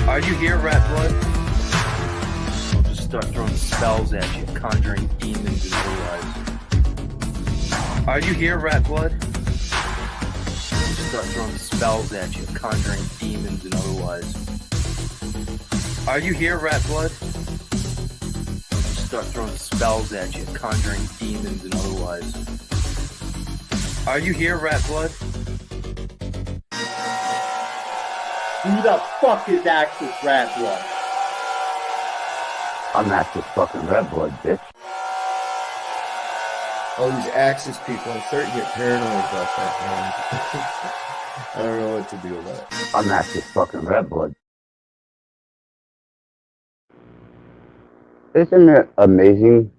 Are you here, Rat Blood? I'll just start throwing spells at you, conjuring demons and otherwise. Are you here, Rat Blood? I'll just start throwing spells at you, conjuring demons and otherwise. Are you here, Rat Blood? I'll just start throwing spells at you, conjuring demons and otherwise. Are you here, Rat Blood? Who the fuck is Axis Rat Blood? I'm Axis fucking Red Blood, bitch. All these Axis people, I'm starting to get paranoid about that now. I don't know what to do about it. I'm Axis fucking Red Blood. Isn't it amazing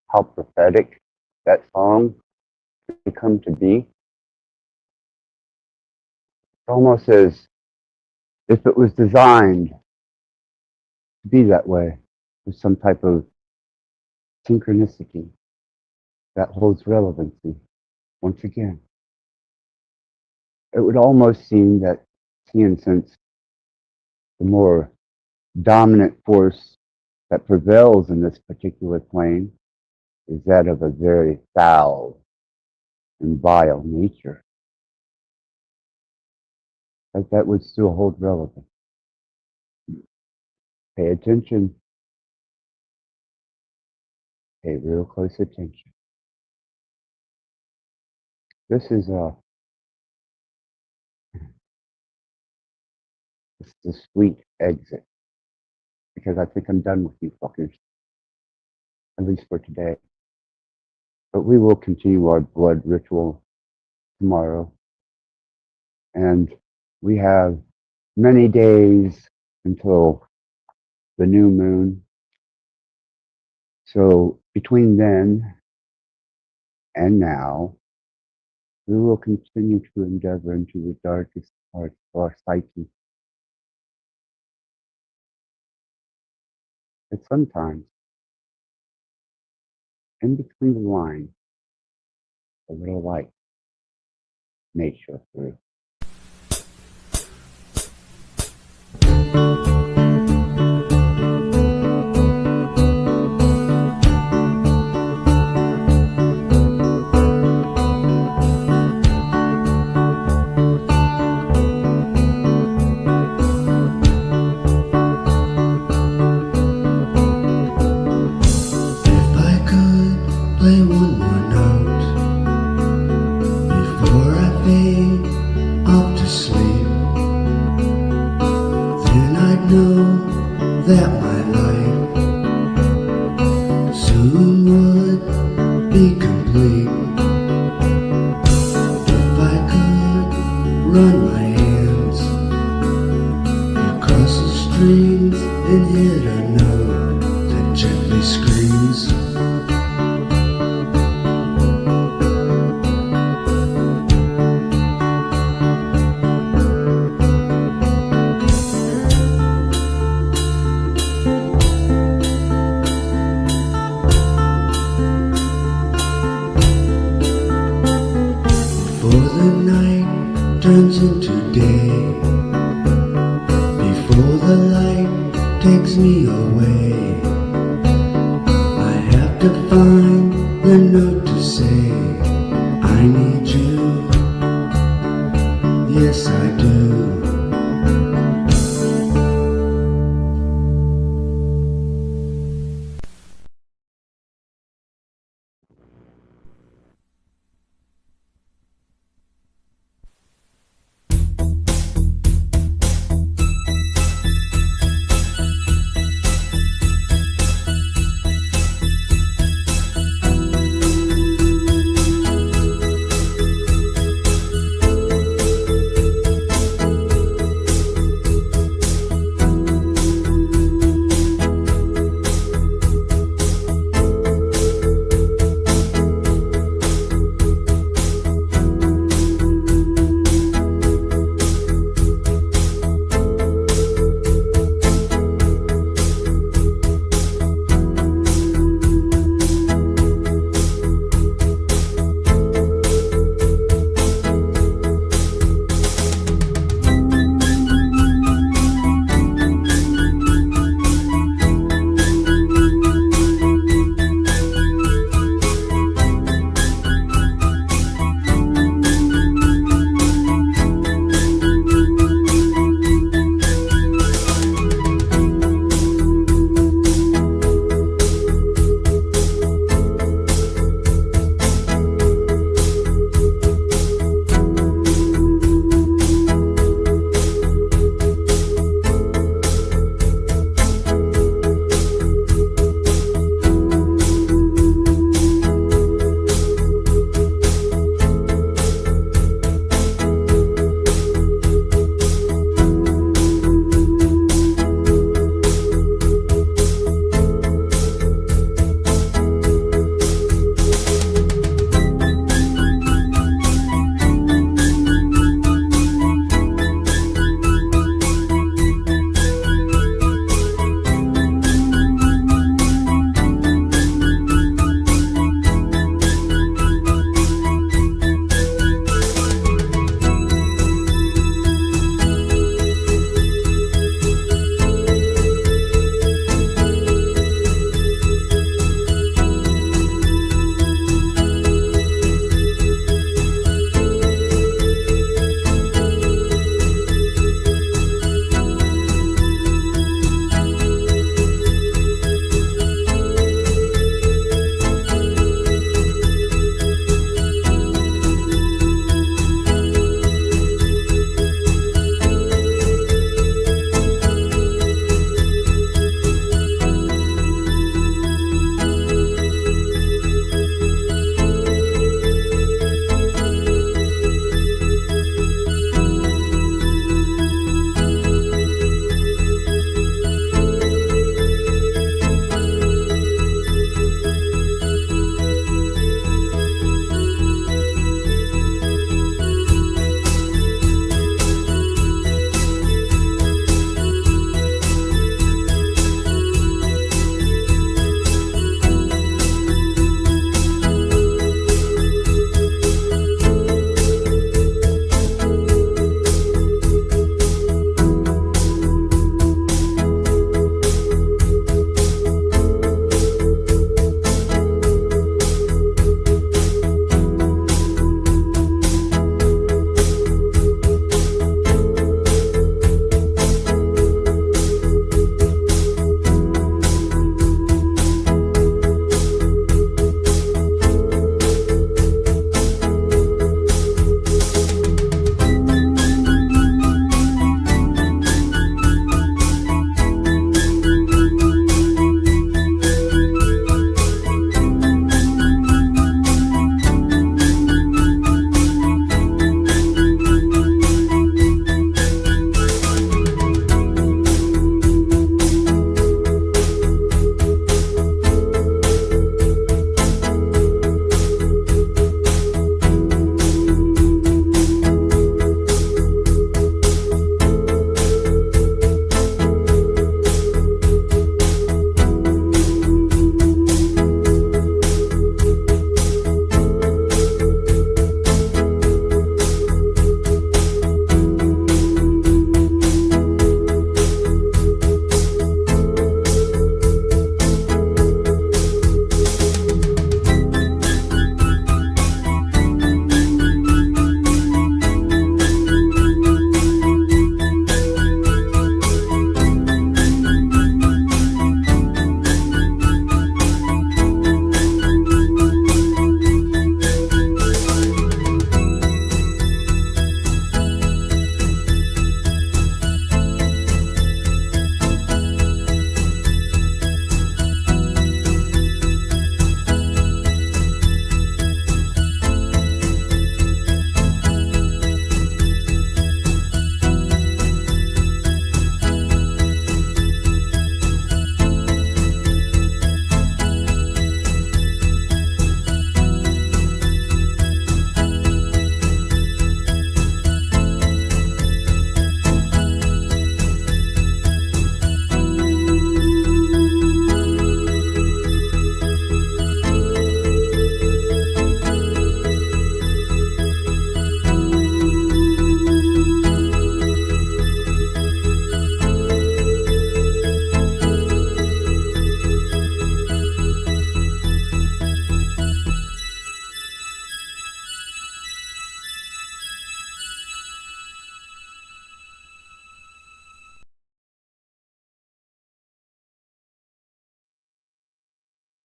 how prophetic that song can come to be? It's almost as if it was designed to be that way, with some type of synchronicity that holds relevancy. Once again, it would almost seem that, seeing since the more dominant force that prevails in this particular plane is that of a very foul and vile nature, that would still hold relevance. Pay attention. Pay real close attention. This is the sweet exit, because I think I'm done with you fuckers, at least for today. But we will continue our blood ritual tomorrow, and we have many days until the new moon. So between then and now, we will continue to endeavor into the darkest parts of our psyche. But sometimes, in between the lines, a little light may show through. Play one more note before I fade off to sleep. Then I'd know that my life soon would be complete. If I could run my hands across the strings and hit a note that gently screams. Before the light takes me away, I have to find the note to say I need you. Yes, I do.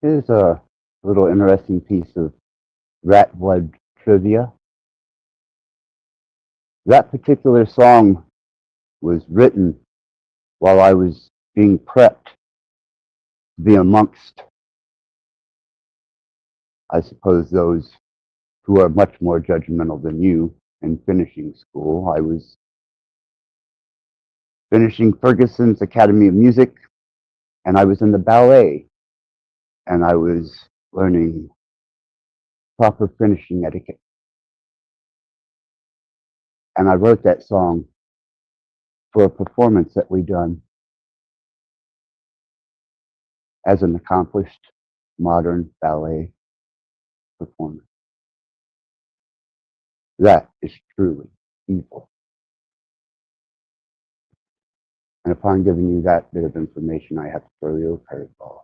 Here's a little interesting piece of rat blood trivia. That particular song was written while I was being prepped to be amongst, I suppose, those who are much more judgmental than you in finishing school. I was finishing Ferguson's Academy of Music, and I was in the ballet, and I was learning proper finishing etiquette. And I wrote that song for a performance that we done as an accomplished modern ballet performer. That is truly evil. And upon giving you that bit of information, I have to throw you a curveball.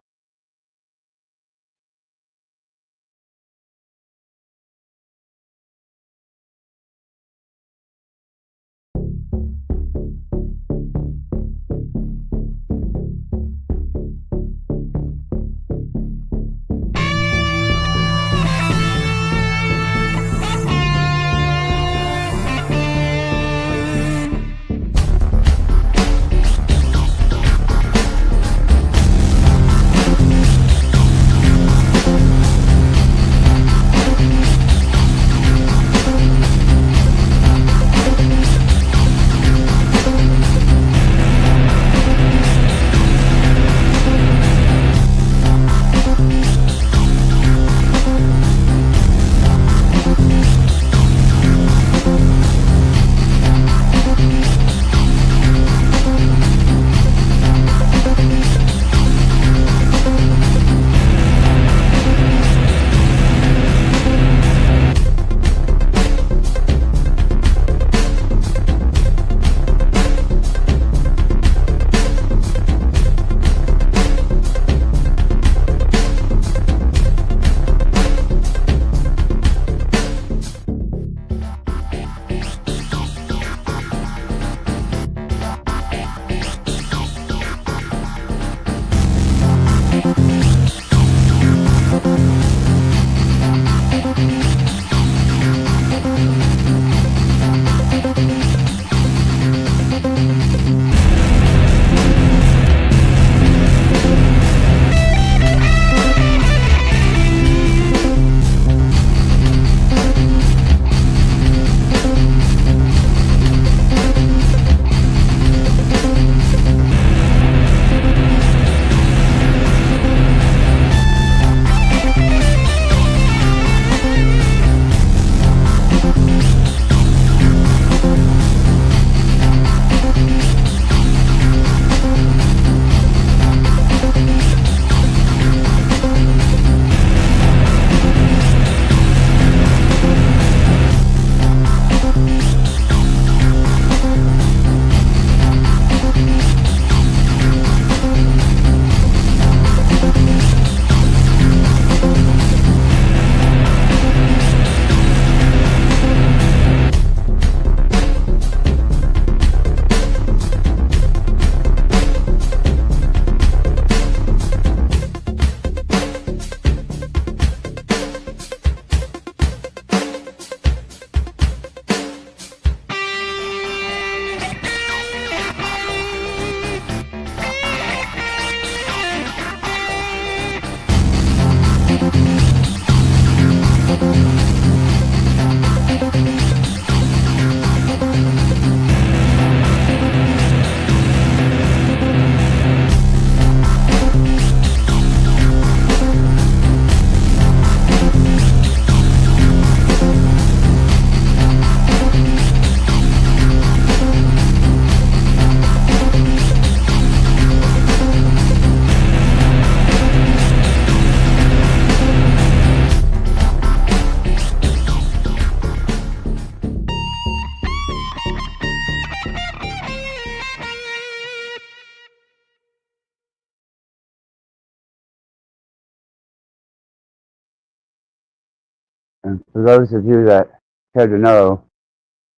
And for those of you that care to know,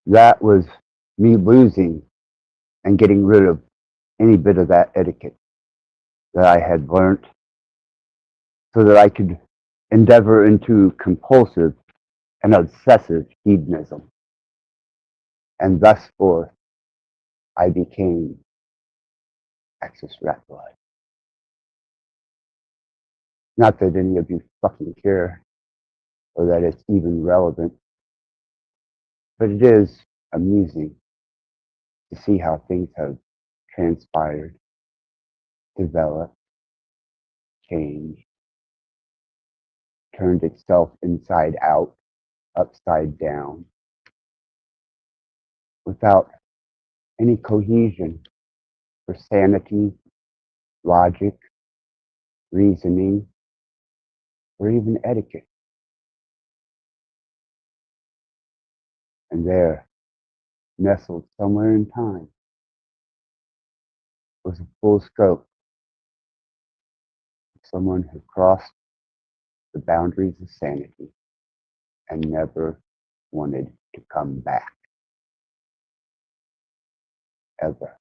that was me losing and getting rid of any bit of that etiquette that I had learned so that I could endeavor into compulsive and obsessive hedonism. And thus forth, I became Axis Rat Blood. Not that any of you fucking care, or that it's even relevant, but it is amusing to see how things have transpired, developed, changed, turned itself inside out, upside down, without any cohesion or sanity, logic, reasoning, or even etiquette. And there, nestled somewhere in time, was a full scope of someone who crossed the boundaries of sanity and never wanted to come back. Ever.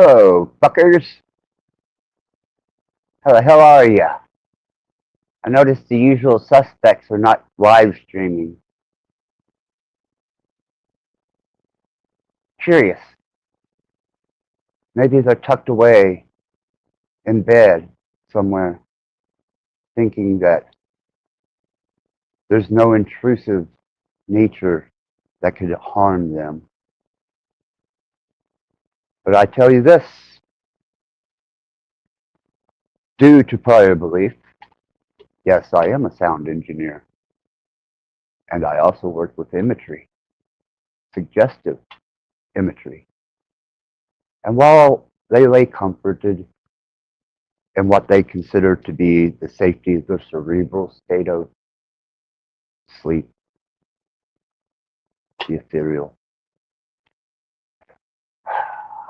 Hello, fuckers. How the hell are ya? I noticed the usual suspects are not live streaming. Curious. Maybe they're tucked away in bed somewhere, thinking that there's no intrusive nature that could harm them. But I tell you this, due to prior belief, Yes, I am a sound engineer. And I also work with imagery, suggestive imagery. And while they lay comforted in what they consider to be the safety of their cerebral state of sleep, the ethereal,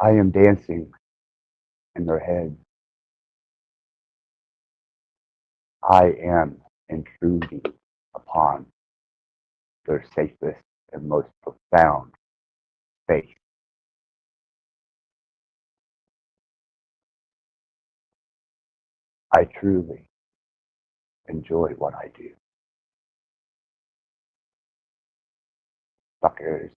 I am dancing in their heads. I am intruding upon their safest and most profound space. I truly enjoy what I do. Fuckers.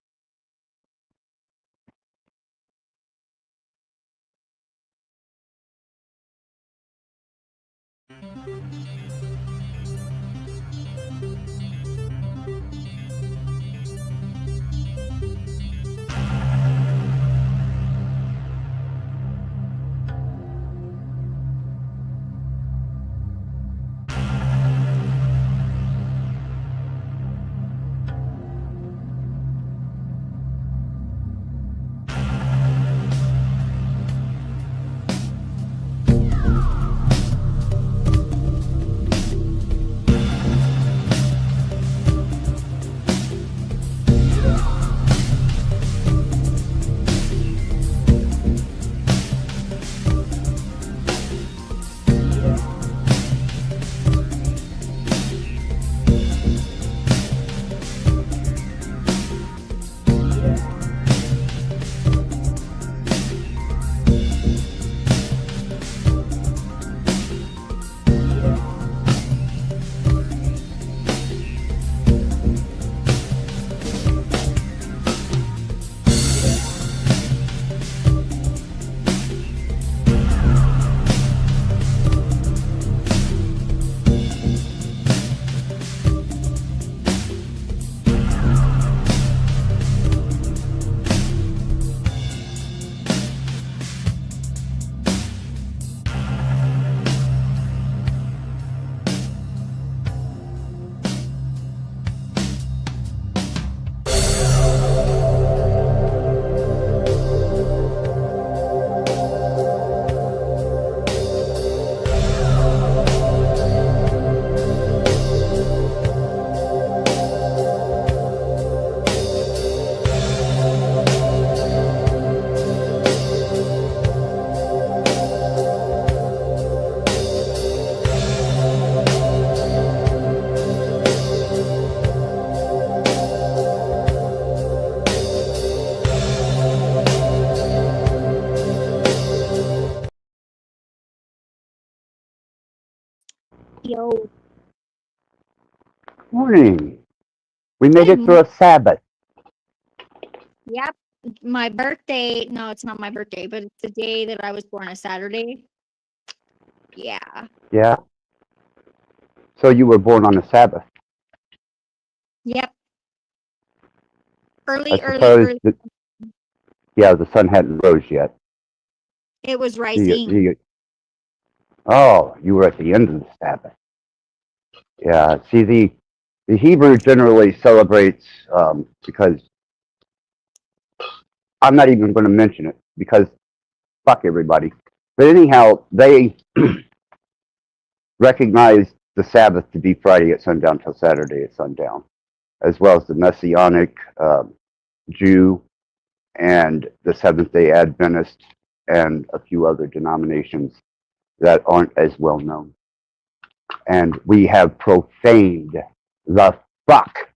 Yo. Morning. We made it through a Sabbath. Yep. My birthday, no, it's not my birthday, but it's the day that I was born, a Saturday. Yeah. Yeah. So you were born on a Sabbath. Yep. I Early. suppose that, yeah, the sun hadn't rose yet. It was You- rising. you- oh, you were at the end of the Sabbath. Yeah. See, the Hebrew generally celebrates because I'm not even going to mention it because fuck everybody. But anyhow, they recognize the Sabbath to be Friday at sundown till Saturday at sundown, as well as the Messianic Jew and the Seventh-day Adventist and a few other denominations that aren't as well known. And we have profaned the fuck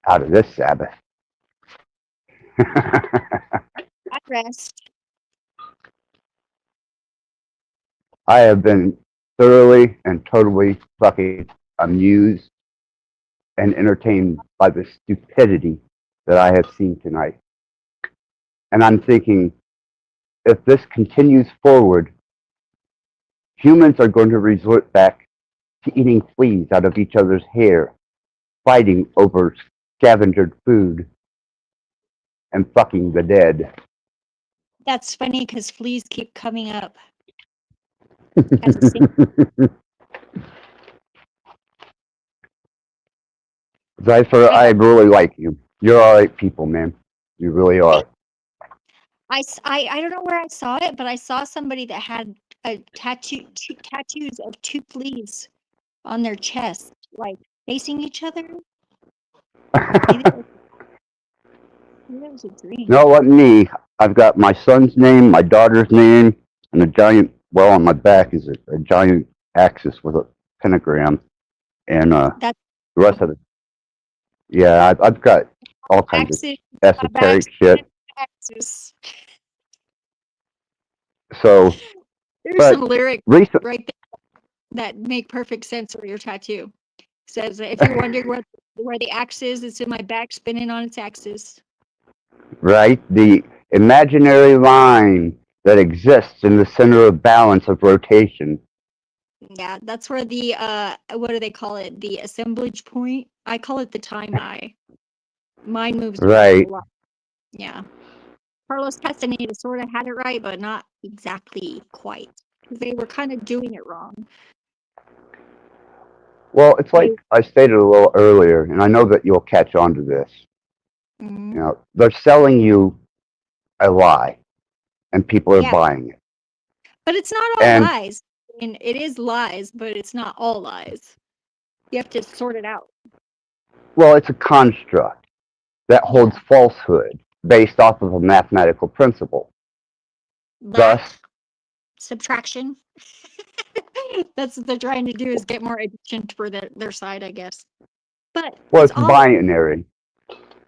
out of this Sabbath. At rest. I have been thoroughly and totally fucking amused and entertained by the stupidity that I have seen tonight. And I'm thinking, if this continues forward, humans are going to resort back to eating fleas out of each other's hair, fighting over scavengered food, and fucking the dead. That's funny because fleas keep coming up. Zypher, I really like you. You're all right people, man. You really are. I don't know where I saw it, but I saw somebody that had a tattoos of two fleas on their chest, like facing each other. Maybe that was a dream. No, what me? I've got my son's name, my daughter's name, and a giant. Well, on my back is a giant axis with a pentagram, and That's the rest of it. Yeah, I've got all kinds of axis, esoteric shit. axis. So, There's but some lyrics recent, right there that make perfect sense for your tattoo. Says if you're wondering where the axe is, it's in my back, spinning on its axis. right? The imaginary line that exists in the center of balance of rotation. Yeah, that's where the what do they call it? The assemblage point. I call it the time eye. Mine moves around Right. a lot. Yeah. Carlos Castaneda sort of had it right, but not exactly quite. Because they were kind of doing it wrong. Well, it's like I stated a little earlier, and I know that you'll catch on to this. Mhm. You know, they're selling you a lie, and people are Yeah. buying it. But it's not all And lies. I mean, it is lies, but it's not all lies. You have to sort it out. well, it's a construct that holds falsehood based off of a mathematical principle. Thus, Subtraction. That's what they're trying to do is get more addition for their side, I guess. But well, it's it's all binary.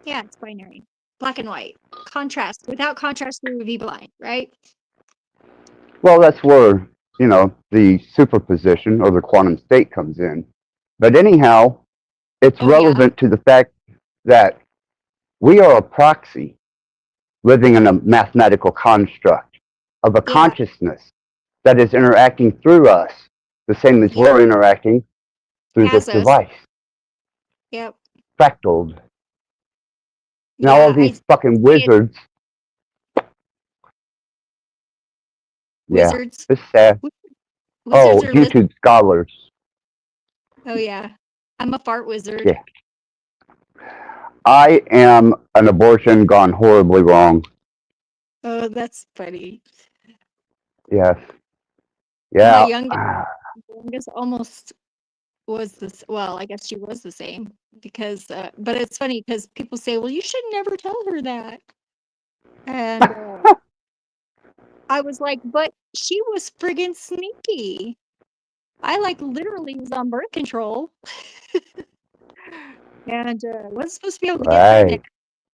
yeah, it's binary. Black and white. Contrast. Without contrast, we would be blind, right? Well, that's where, you know, the superposition or the quantum state comes in. But anyhow, it's relevant to the fact that we are a proxy living in a mathematical construct of a consciousness that is interacting through us, the same as we're interacting through As this us. device. Yep. Fractaled. Now all these fucking wizards. Wizards. Yeah, it's sad. Wizards Oh, are YouTube scholars. Oh yeah. I'm a fart wizard. Yeah. I am an abortion gone horribly wrong. Oh, that's funny. Yes. My Yeah. youngest almost was this. Well, I guess she was the same because, but it's funny because people say, "Well, you should never tell her that," and I was like, "But she was friggin' sneaky. I like literally was on birth control, and wasn't supposed to be able to get pregnant.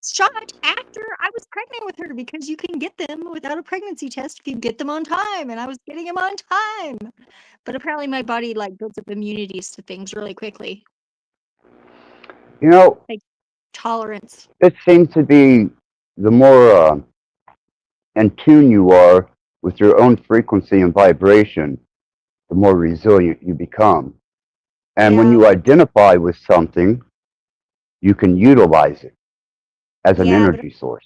Shot after I was pregnant with her because you can get them without a pregnancy test if you get them on time, and I was getting them on time. But apparently, my body like builds up immunities to things really quickly, You know, like tolerance. it seems to be the more in tune you are with your own frequency and vibration, the more resilient you become. And when you identify with something, you can utilize it as an Yeah, but energy source.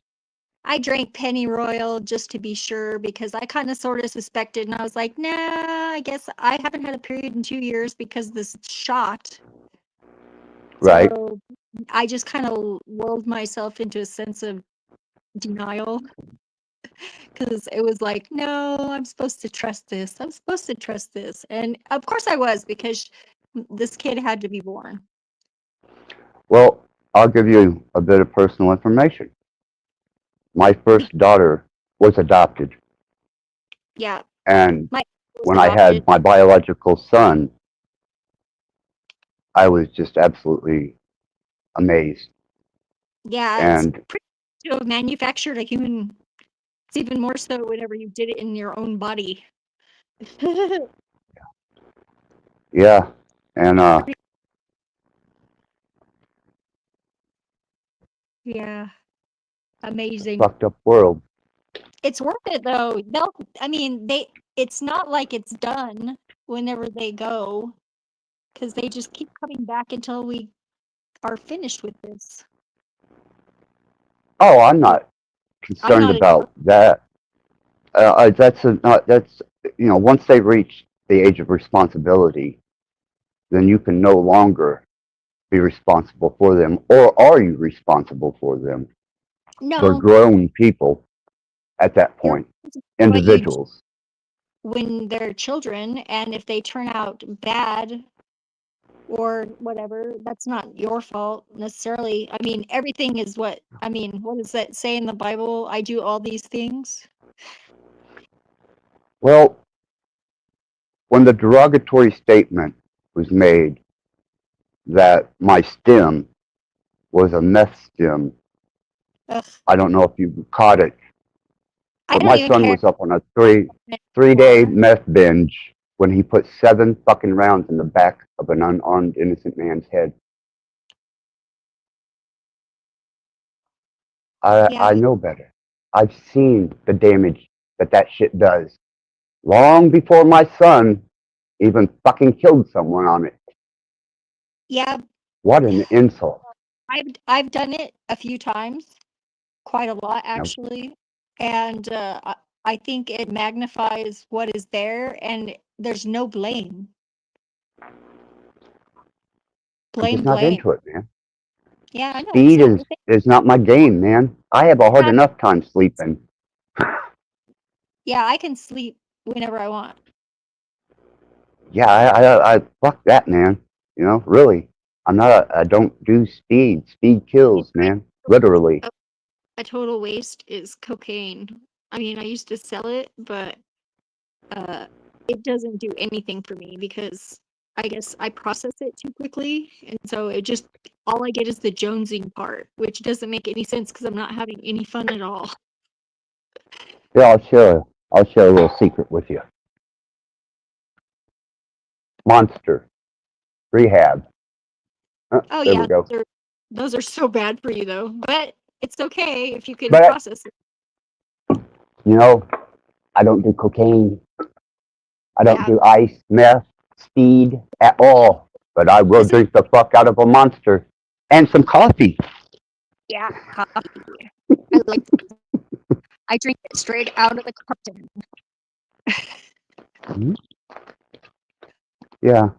I drank pennyroyal just to be sure because I kind of sort of suspected, and I was like, nah, I guess I haven't had a period in 2 years because this shot. Right. So I just kind of lulled myself into a sense of denial because it was like, no, I'm supposed to trust this. I'm supposed to trust this. And of course I was because this kid had to be born. Well, I'll give you a bit of personal information. My first daughter was adopted. Yeah. And My was when I adopted. had my biological son, I was just absolutely amazed. Yeah, it's And pretty to have manufactured a human. It's even more so whenever you did it in your own body. yeah, and Yeah. Amazing. fucked up world. It's worth it though. I mean, it's not like it's done whenever they go because they just keep coming back until we are finished with this. Oh, I'm not concerned not about that. That's you know, once they reach the age of responsibility, then you can no longer be responsible for them, or are you responsible for them? They're No, grown people at that you're point, responsible for what you do individuals. when they're children, and if they turn out bad or whatever, that's not your fault necessarily. I mean, everything is what does that say in the Bible? I do all these things. Well, when the derogatory statement was made that my stem was a meth stem, Ugh, I don't know if you caught it, I but don't my even son care was up on a three-day meth binge when he put 7 fucking rounds in the back of an unarmed innocent man's head. I Yeah, know better. I've seen the damage that shit does. Long before my son even fucking killed someone on it. yeah. What an insult. I've done it a few times, quite a lot Now, actually, and I think it magnifies what is there, and there's no blame. I'm just Blame, not blame. into it, man. Yeah, I know. It's Speed not your thing. is not my game, man. I have a hard enough time sleeping. Yeah, I can sleep whenever I want. Yeah, I fuck that, man. You know, really. I don't do speed. Speed kills, man. Literally. A total waste is cocaine. I mean, I used to sell it, but it doesn't do anything for me because I guess I process it too quickly, and so it just all I get is the jonesing part, which doesn't make any sense because I'm not having any fun at all. Yeah, I'll share a little secret with you. Monster. Rehab. Oh There yeah, we go. those are so bad for you though, but it's okay if you can But, process it. you know, I don't do cocaine. I don't Yeah. do ice, meth, speed at all. But I will drink the fuck out of a Monster. And some coffee. Yeah, coffee. I like I drink it straight out of the carton. Mhm. Yeah.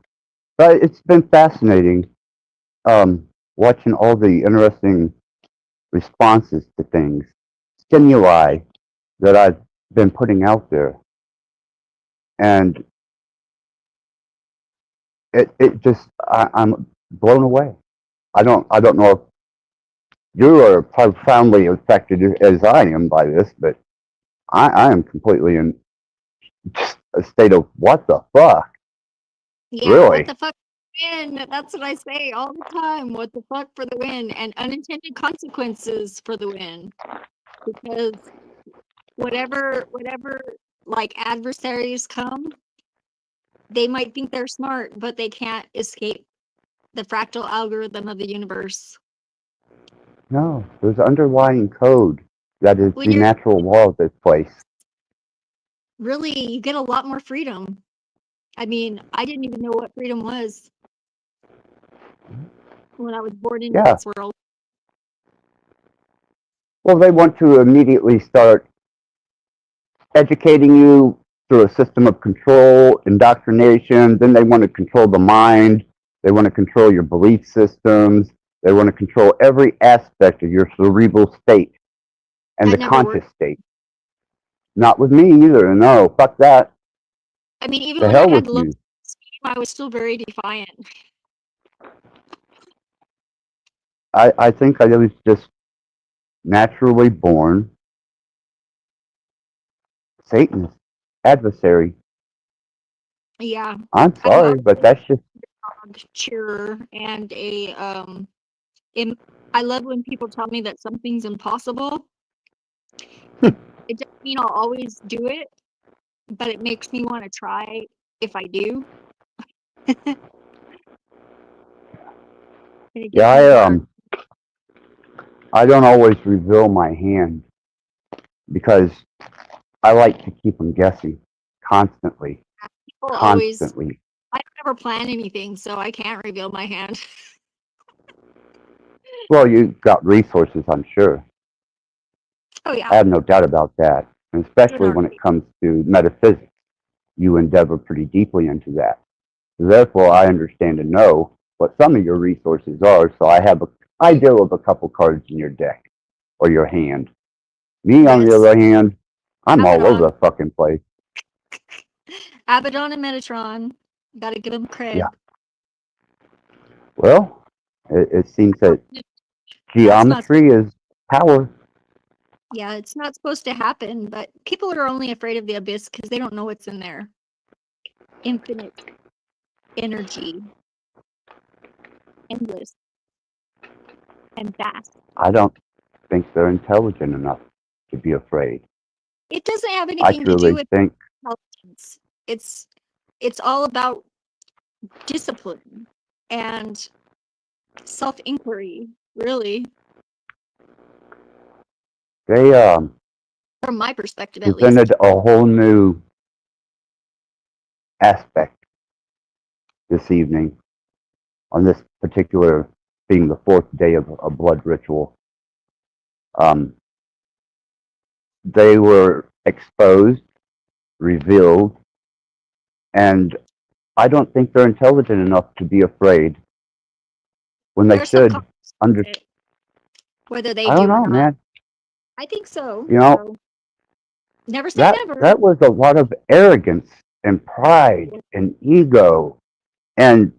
But it's been fascinating watching all the interesting responses to things, stimuli that I've been putting out there. And it just I'm blown away. I don't know if you are profoundly affected as I am by this, but I am completely in just a state of what the fuck? Yeah, Really? what the fuck for the win? That's what I say all the time. What the fuck for the win? And unintended consequences for the win. Because whatever like adversaries come, they might think they're smart, but they can't escape the fractal algorithm of the universe. No, there's underlying code that is When the you're natural law of this place. really, you get a lot more freedom. I mean, I didn't even know what freedom was when I was born into Yeah. this world. Well, they want to immediately start educating you through a system of control, indoctrination. Then they want to control the mind. They want to control your belief systems. They want to control every aspect of your cerebral state and That the never conscious worked. state. Not with me either. No, fuck that. I mean, even The when I hell had with low you. self-esteem, I was still very defiant. I think I was just naturally born Satan's adversary. Yeah, I'm I've sorry, always but been that's just a dog cheerer and a I love when people tell me that something's impossible. It doesn't mean I'll always do it, but it makes me want to try if I do. And it yeah. gives me I don't always reveal my hand because I like to keep them guessing constantly, people always. constantly. I don't ever plan anything, so I can't reveal my hand. Well, you've got resources, I'm sure. Oh yeah. I have no doubt about that, and especially when it comes to metaphysics. You endeavor pretty deeply into that. Therefore, I understand and know what some of your resources are. So I have an idea of a couple cards in your deck or your hand. Me, on the Yes. other hand, I'm all Abaddon. over the fucking place. Abaddon and Metatron. Gotta give them cred. Yeah. Well, it seems that That's not, geometry is power. yeah, it's not supposed to happen, but people are only afraid of the abyss because they don't know what's in there. Infinite energy. Endless. And vast. I don't think they're intelligent enough to be afraid. It doesn't have I anything to do truly with think intelligence. It's all about discipline and self-inquiry, really, they from my perspective at least. presented a whole new aspect this evening on this particular being the fourth day of a blood ritual. They were exposed, revealed, and I don't think they're intelligent enough to be afraid when they They're should subconscious under. of it, whether they I don't do or know, not. man. I think so. You know, So, never say that never. that was a lot of arrogance and pride and ego and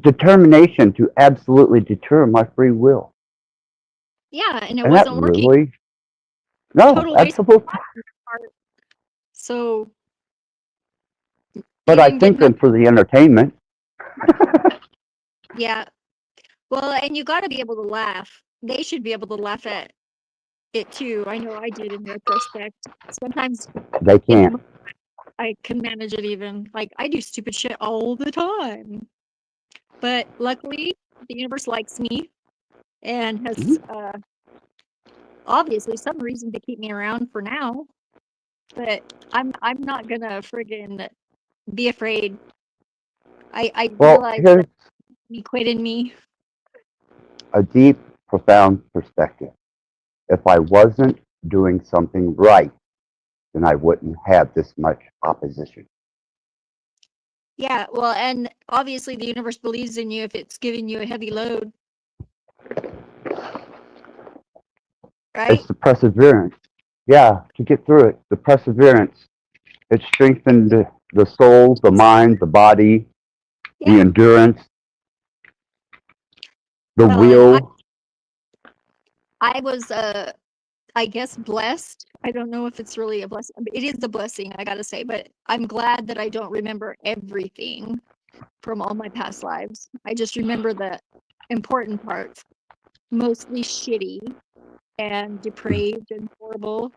determination to absolutely deter my free will. Yeah, and it And that wasn't working. really, no, Total waste of absolutely. time on your part. So But you I didn't get think them nothing. for the entertainment. Yeah. Well, and you got to be able to laugh. They should be able to laugh at it too. I know I did in retrospect. Sometimes They in the can't. moment, I can manage it even. Like I do stupid shit all the time. But luckily, the universe likes me and has obviously some reason to keep me around for now. But I'm not gonna friggin' be afraid. I Well, realize here's that he quit in me. a deep, profound perspective. If I wasn't doing something right, then I wouldn't have this much opposition. Yeah, well, and obviously the universe believes in you if it's giving you a heavy load, right? It's the perseverance. Yeah, to get through it, the perseverance. It strengthened the soul, the mind, the body, the Yeah. endurance, the Well, and will. I was, I guess, blessed. I don't know if it's really a blessing. It is a blessing, I gotta say, but I'm glad that I don't remember everything from all my past lives. I just remember the important parts, mostly shitty and depraved and horrible.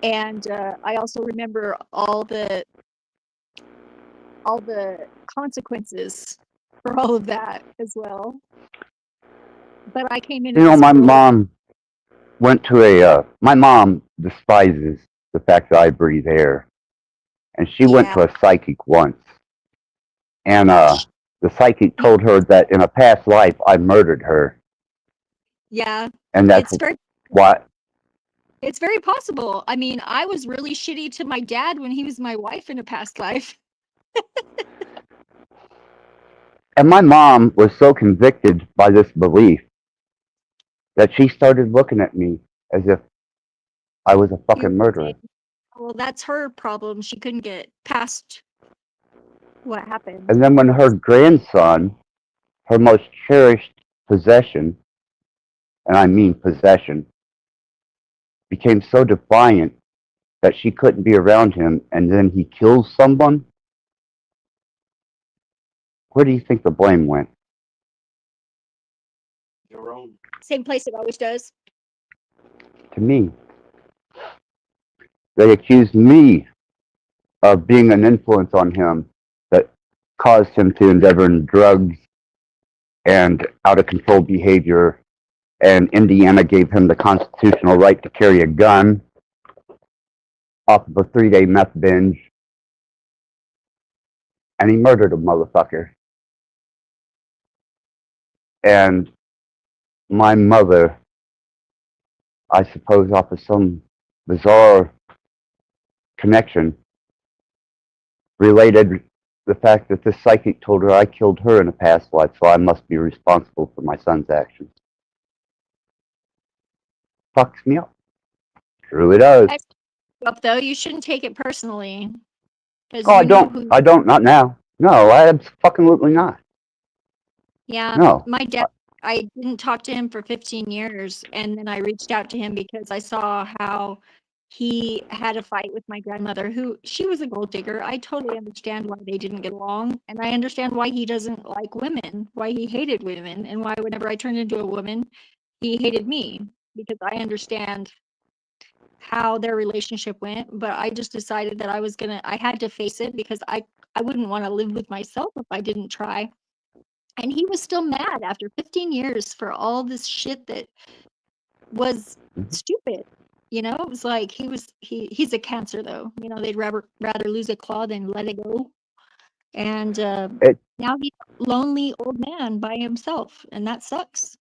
And I also remember all the consequences for all of that as well. But I came into You know, this my world. mom went to my mom despises the fact that I breathe air. And she went to a psychic once. And the psychic told her that in a past life I murdered her. Yeah, And that's why. it's very possible. I mean, I was really shitty to my dad when he was my wife in a past life. And my mom was so convicted by this belief that she started looking at me as if I was a fucking murderer. Well, that's her problem. She couldn't get past what happened. And then when her grandson, her most cherished possession, and I mean possession, became so defiant that she couldn't be around him, and then he kills someone, where do you think the blame went? Your own. Same place it always does. To me. They accused me of being an influence on him that caused him to endeavor in drugs and out-of-control behavior, and Indiana gave him the constitutional right to carry a gun off of a 3-day meth binge, and he murdered a motherfucker. And my mother, I suppose off of some bizarre connection, related the fact that this psychic told her I killed her in a past life, so I must be responsible for my son's actions. Fucks me up. Truly does. Up though, you shouldn't take it personally. 'Cause Oh, I you know don't. who. I don't. Not now. No, I absolutely not. Yeah, No. my dad. I didn't talk to him for 15 years, and then I reached out to him because I saw how he had a fight with my grandmother, who she was a gold digger. I totally understand why they didn't get along, and I understand why he doesn't like women, why he hated women, and why whenever I turned into a woman, he hated me because I understand how their relationship went. But I just decided that I had to face it because I wouldn't want to live with myself if I didn't try. And he was still mad after 15 years for all this shit that was stupid. You know, it was like he's a Cancer though. You know, they'd rather lose a claw than let it go. And now he's a lonely old man by himself, and that sucks.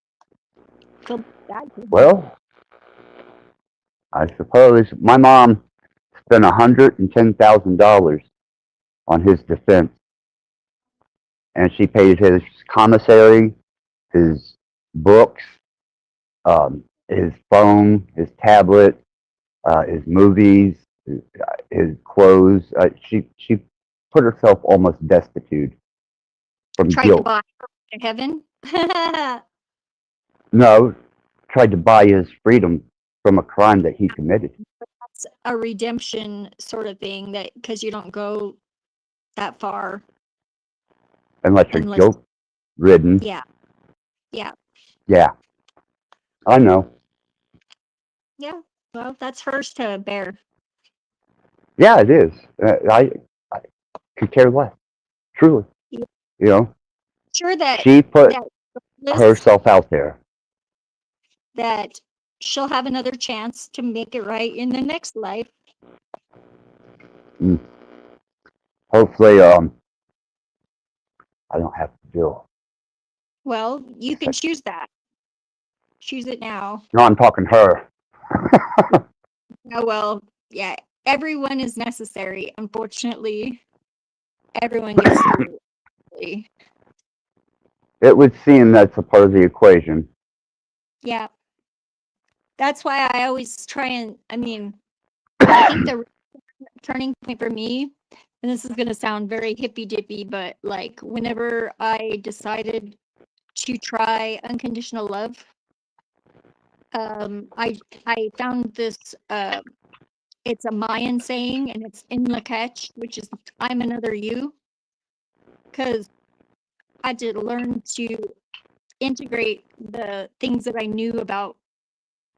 Feel bad for him. Well, I suppose my mom spent $110,000 on his defense, and she paid his commissary, his books, his phone, his tablet, his movies, his clothes. She put herself almost destitute from Tried to guilt. buy her to heaven. No, tried to buy his freedom from a crime that he committed. That's a redemption sort of thing, that because you don't go that far. Unless you're Unless- guilt-ridden. Yeah. Yeah. Yeah, I know. Yeah. Well, that's hers to bear. Yeah, it is. I could care less. Truly. Yeah. You know, Sure that she put that Liz- herself out there. that she'll have another chance to make it right in the next life. Hopefully, I don't have to deal. Well, you can choose that. Choose it now. No, I'm talking her. Oh, well, yeah. Everyone is necessary. Unfortunately, everyone gets through it. It would seem that's a part of the equation. Yeah. That's why I always try and, I think the turning point for me, and this is going to sound very hippy dippy, but like whenever I decided to try unconditional love, I found this, it's a Mayan saying, and it's in Lakach, which is I'm another you. Because I had to learn to integrate the things that I knew about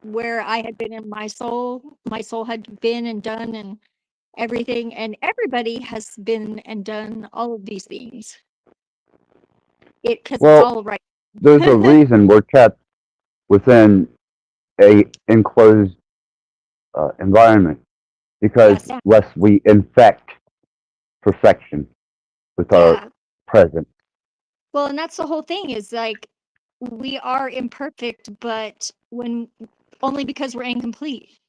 where I had been in my soul. My soul had been and done and everything, and everybody has been and done all of these things. Because Well, it's all right. There's a reason we're kept within a enclosed environment, because lest we infect perfection with our presence. Well, and that's the whole thing, is like we are imperfect, but only because we're incomplete.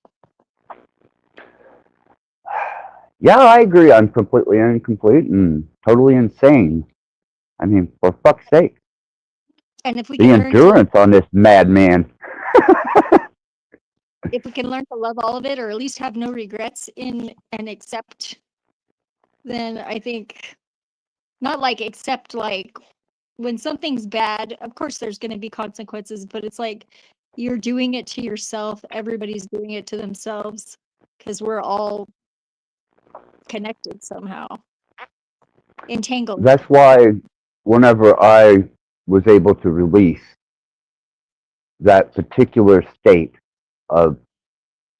Yeah, I agree. I'm completely incomplete and totally insane. I mean, for fuck's sake. And if we The can learn endurance on this madman. if we can learn to love all of it, or at least have no regrets in and accept, then I think not like accept, like when something's bad, of course there's going to be consequences, but it's like you're doing it to yourself. Everybody's doing it to themselves because we're all connected somehow, entangled. That's why whenever I was able to release that particular state of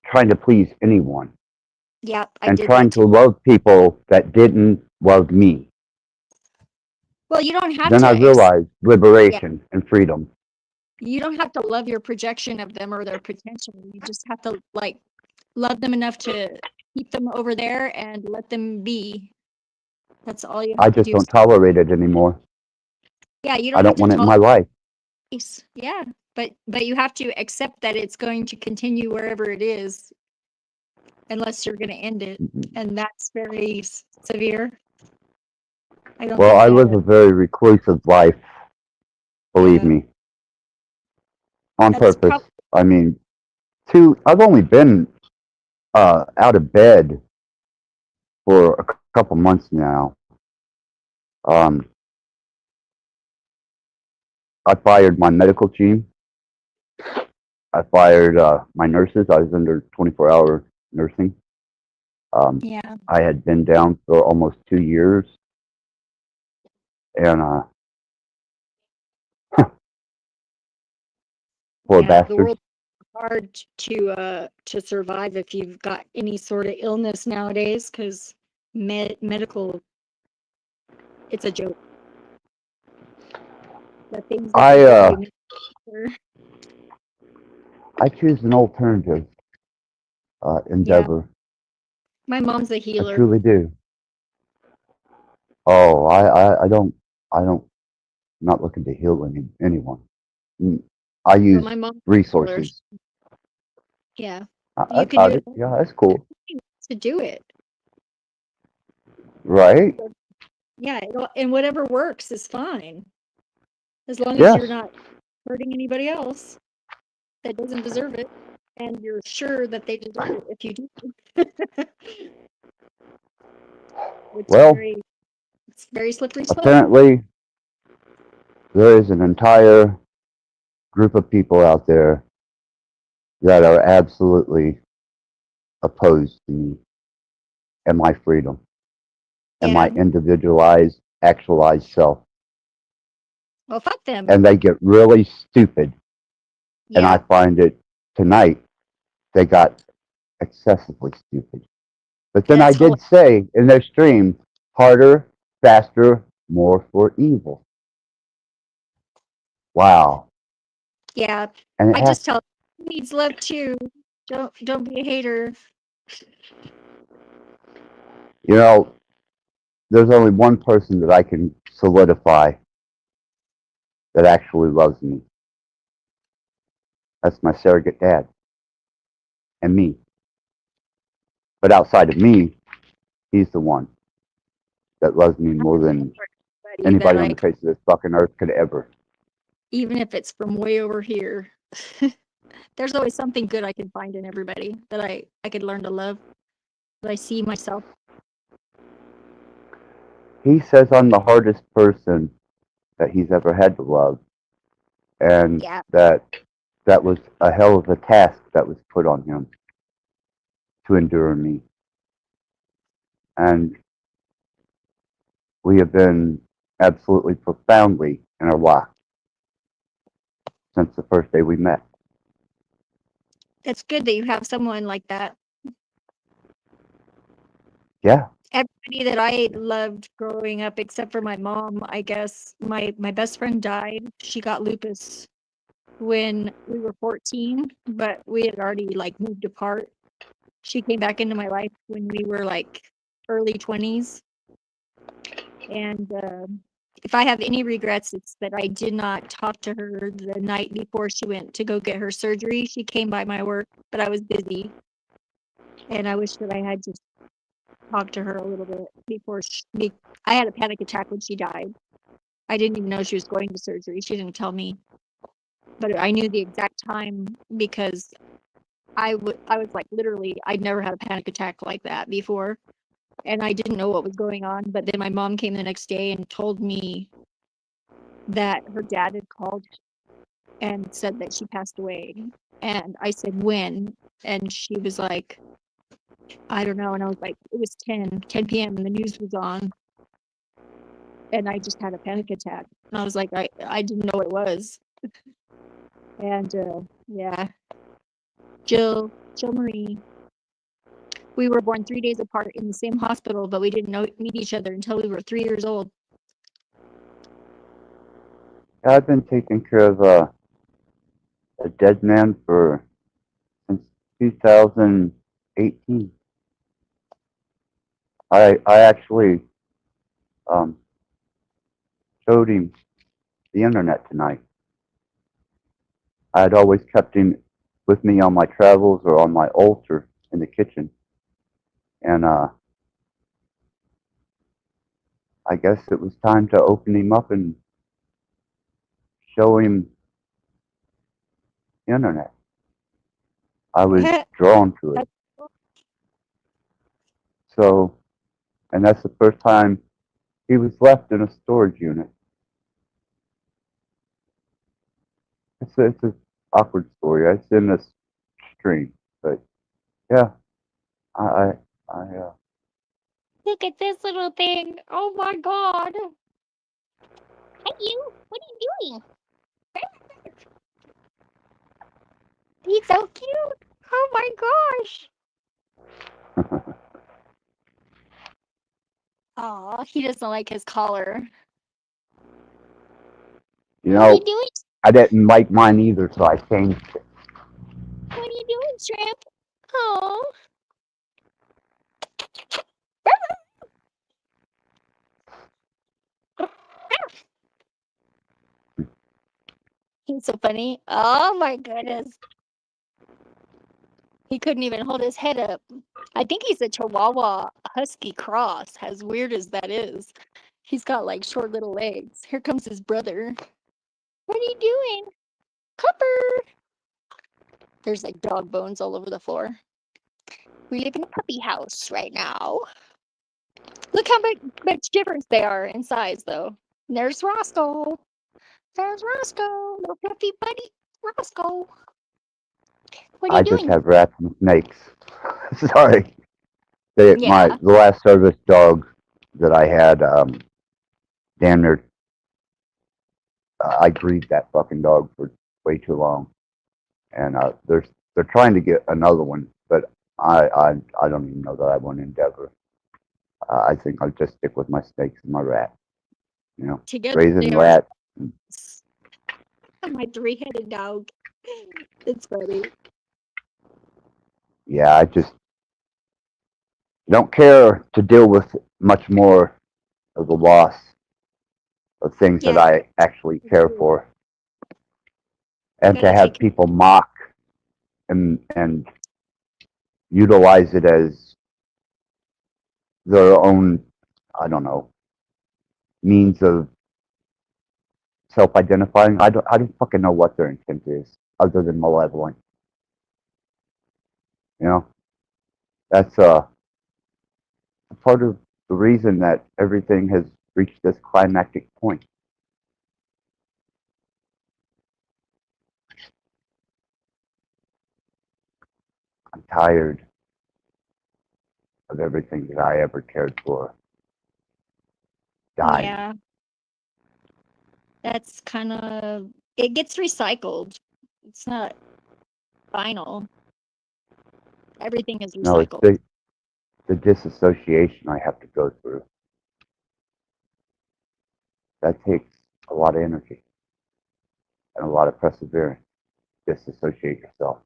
trying to please anyone Yeah, I and did trying that to love people that didn't love me, Well, you don't have then to. I realized liberation and freedom. You don't have to love your projection of them or their potential. You just have to like love them enough to keep them over there and let them be. That's all you have I to just do. don't tolerate it anymore. Yeah, you don't I have don't to want it in my tolerate life. peace. Yeah, but you have to accept that it's going to continue wherever it is, unless you're going to end it, and that's very severe. I don't Well, think I that. live a very reclusive life, believe me, on That's purpose. I mean, I've only been out of bed for a couple months now. I fired my medical team. I fired my nurses. I was under 24-hour nursing. Yeah. I had been down for almost 2 years, and poor Yeah, the bastards. world hard to survive if you've got any sort of illness nowadays because medical it's a joke. The things that people I pay for. I choose an alternative Yeah, endeavor. my mom's a I healer. truly do. Oh, I don't. Not looking to heal anyone. I So use my mom's a healer. resources. Yeah, I you could got do it. it. Yeah, that's cool. To do it. Right? Yeah, and whatever works is fine as long as Yes. you're not hurting anybody else that doesn't deserve it, and you're sure that they deserve it if you do. Well, It's very slippery slope. apparently there is an entire group of people out there that are absolutely opposed to me and my freedom and my Yeah. individualized, actualized self. Well, fuck them. And they get really stupid. And I Yeah. find it tonight, they got excessively stupid. But then I That's did say in their stream, harder, faster, more for evil. Wow. Yeah. And it I has, just tell he needs love too. Don't be a hater. you know, there's only one person that I can solidify that actually loves me. That's my surrogate dad and me. But outside of me, he's the one that loves me more than anybody on the face of this fucking earth could ever. Even if it's from way over here. There's always something good I can find in everybody that I could learn to love. That I see myself. He says I'm the hardest person that he's ever had to love. And Yeah. that was a hell of a task that was put on him to endure me. And we have been absolutely profoundly interlocked since the first day we met. It's good that you have someone like that. Yeah. Everybody that I loved growing up, except for my mom, I guess. My best friend died. She got lupus when we were 14, but we had already like moved apart. She came back into my life when we were like early 20s. And if I have any regrets, it's that I did not talk to her the night before she went to go get her surgery. She came by my work, but I was busy. And I wish that I had just talked to her a little bit before I had a panic attack when she died. I didn't even know she was going to surgery. She didn't tell me. But I knew the exact time because I was like literally, I'd never had a panic attack like that before. And I didn't know what was going on. But then my mom came the next day and told me that her dad had called and said that she passed away. And I said, when? And she was like, I don't know. And I was like, it was 10 p.m. and the news was on. And I just had a panic attack. And I was like, I didn't know what it was. And yeah, Jill Marie. We were born 3 days apart in the same hospital, but we didn't meet each other until we were 3 years old. I've been taking care of a dead man since 2018. I actually showed him the internet tonight. I had always kept him with me on my travels or on my altar in the kitchen. And I guess it was time to open him up and show him the internet. I was drawn to it. So, and that's the first time he was left in a storage unit. It's an awkward story. It's in this stream, but yeah, I Look at this little thing. Oh my god. Hey you, what are you doing? He's so cute. Oh my gosh. Aw, he doesn't like his collar. you What are you know, doing? I didn't like mine either, so I changed it. What are you doing, Shrimp? Oh. He's so funny. Oh my goodness. He couldn't even hold his head up. I think he's a Chihuahua Husky cross, as weird as that is. He's got like short little legs. Here comes his brother. What are you doing? Copper! There's like dog bones all over the floor. We live in a puppy house right now. Look how much difference they are in size, though. And there's Roscoe. There's Roscoe, little fluffy buddy. Roscoe. What are I you just doing? have rats and snakes. Sorry. The Yeah. last service dog that I had, damn near, I grieved that fucking dog for way too long, and they're trying to get another one, but I don't even know that I want to endeavor. I think I'll just stick with my snakes and my rat. You know, Together raising they are rats. my three-headed dog. It's funny. Yeah, I just don't care to deal with much more of the loss of things that Yeah. I actually care for, and to Gotta have take people mock and utilize it as their own, I don't know, means of self-identifying. I don't fucking know what their intent is, other than malevolent. You know, that's part of the reason that everything has reached this climactic point. I'm tired of everything that I ever cared for dying. Yeah. That's kind of, it gets recycled. It's not final. Everything is No, it's recycled. the disassociation I have to go through. That takes a lot of energy and a lot of perseverance. Disassociate yourself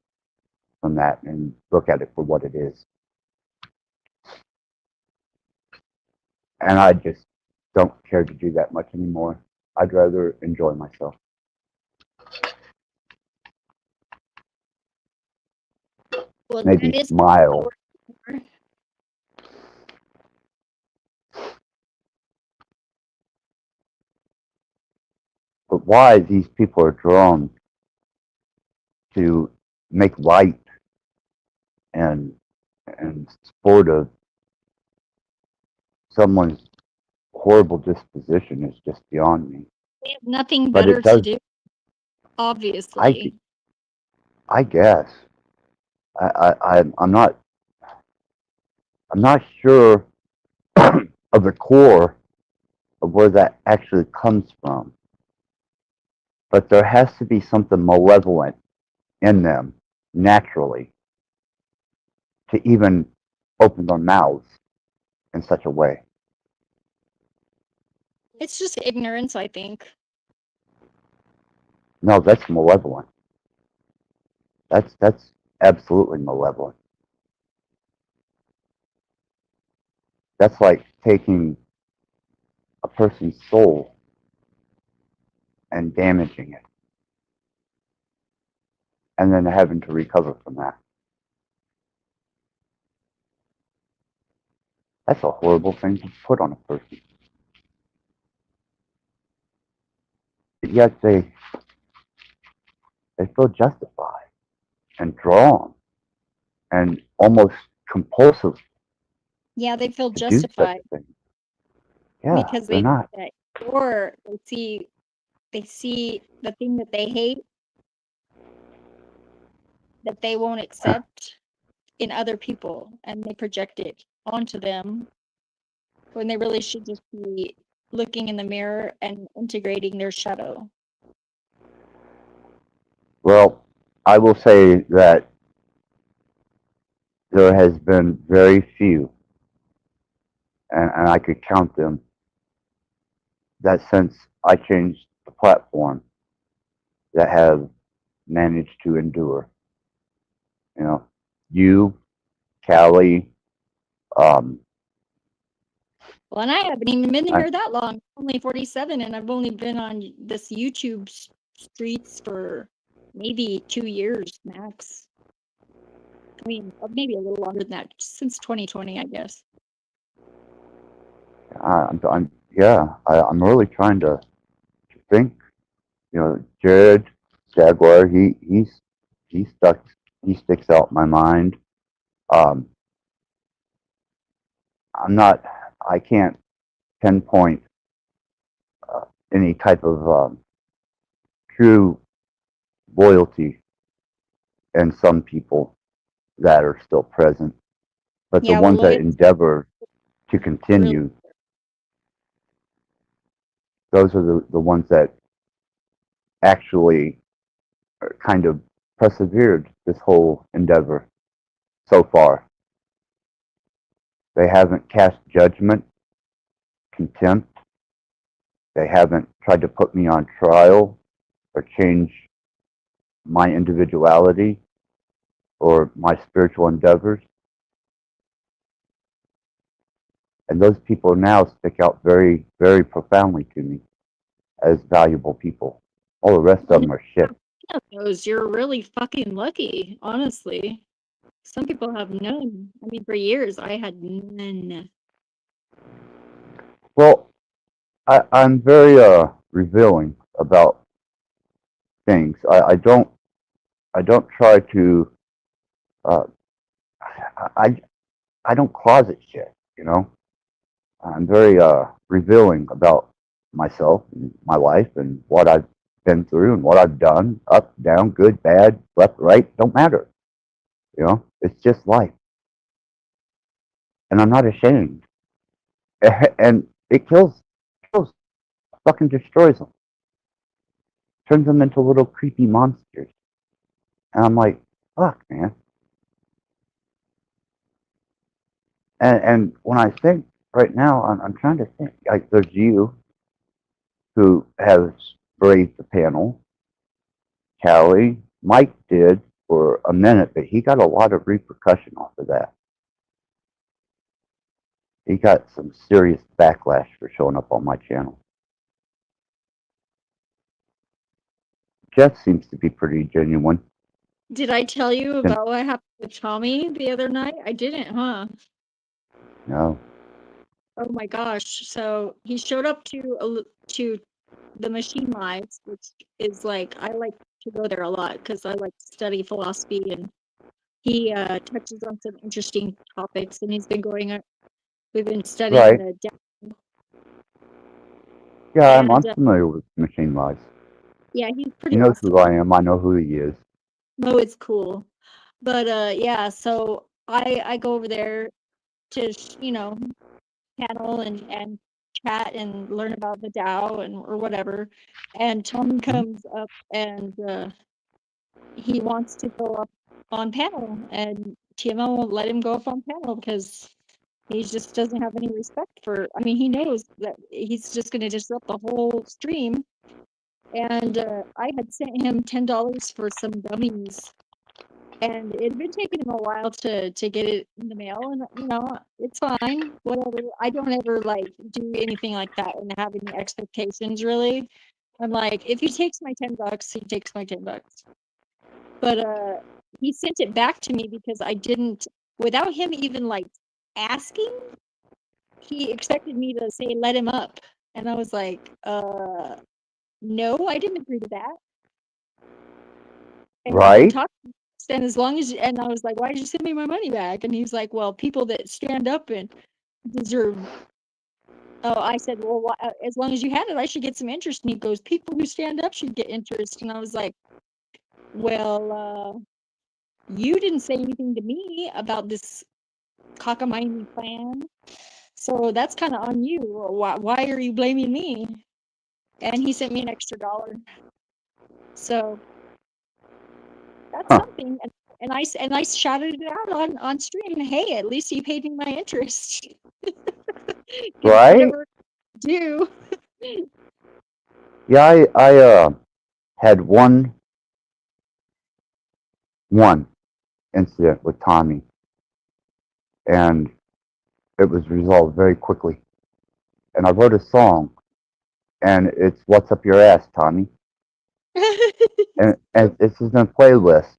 from that and look at it for what it is. And I just don't care to do that much anymore. I'd rather enjoy myself. Well, Maybe that is smile. But why these people are drawn to make light and sport of someone's horrible disposition is just beyond me. They have nothing But better it does. to do, obviously. I guess. I'm not sure of the core of where that actually comes from. But there has to be something malevolent in them naturally to even open their mouths in such a way. It's just ignorance, I think. No, that's malevolent. That's absolutely malevolent. That's like taking a person's soul and damaging it, and then having to recover from that. That's a horrible thing to put on a person. yet they feel justified and drawn and almost compulsive Yeah, they feel to do such justified a thing. Yeah, because they're they not. that, or they see the thing that they hate that they won't accept in other people, and they project it onto them when they really should just be looking in the mirror and integrating their shadow. Well, I will say that there has been very few, and I could count them, that since I changed the platform that have managed to endure. You know, you, Callie, um, Well, and I haven't even been I, here that long. I'm only 47, and I've only been on this YouTube streets for maybe 2 years max. I mean, maybe a little longer than that, since 2020, I guess. I'm really trying to think. You know, Jared Jaguar, he sticks out in my mind. Um, I can't pinpoint any type of true loyalty in some people that are still present, but the Yeah, well, ones that loyalty endeavor to really, continue, those are the ones that actually kind of persevered this whole endeavor so far. They haven't cast judgment, contempt. They haven't tried to put me on trial or change my individuality or my spiritual endeavors. And those people now stick out very, very profoundly to me as valuable people. All the rest of them are shit. those you're really fucking lucky, honestly. Some people have none. I mean, for years I had none. Well, I'm very revealing about things. I don't try to I don't closet shit, you know. I'm very revealing about myself and my life and what I've been through and what I've done, up, down, good, bad, left, right, don't matter. You know, it's just life. And I'm not ashamed. And it kills, fucking destroys them. Turns them into little creepy monsters. And I'm like, fuck, man. And when I think right now, I'm trying to think. Like, there's you who has braved the panel. Callie, Mike did for a minute, but he got a lot of repercussion off of that. He got some serious backlash for showing up on my channel. Jeff seems to be pretty genuine. Did I tell you about what happened with Tommy the other night? I didn't, huh? No. Oh my gosh. So he showed up to the Machine Lives, which is like, I like to go there a lot because I like to study philosophy, and he touches on some interesting topics, and we've been studying Right. the Yeah, and I'm familiar with Machine Lives. yeah, he's He pretty knows awesome. who I am. I know who he is. No, it's cool. But yeah, so I go over there to panel and chat and learn about the DAO or whatever. And Tom comes up and he wants to go up on panel, and TMO won't let him go up on panel because he just doesn't have any respect for. I mean, he knows that he's just going to disrupt the whole stream. And I had sent him $10 for some gummies, and it had been taking him a while to get it in the mail, and it's fine, whatever. I don't ever like do anything like that and have any expectations, really. I'm like, if he takes my $10, he takes my $10. But he sent it back to me because I didn't, without him even like asking, he expected me to say let him up, and I was like, no, I didn't agree to that. And Right? and as long as, and I was like, why did you send me my money back? And he's like, well, people that stand up and deserve. Oh, I said, well, as long as you had it, I should get some interest. And he goes, people who stand up should get interest. And I was like, well, you didn't say anything to me about this cockamamie plan. So that's kind of on you. Why are you blaming me? And he sent me an extra $1. So that's something. And I shouted it out on stream. Hey, at least he paid me my interest. Right? Whatever do. Yeah, I had one incident with Tommy, and it was resolved very quickly. And I wrote a song, and it's "What's Up Your Ass, Tommy," and it's in a playlist.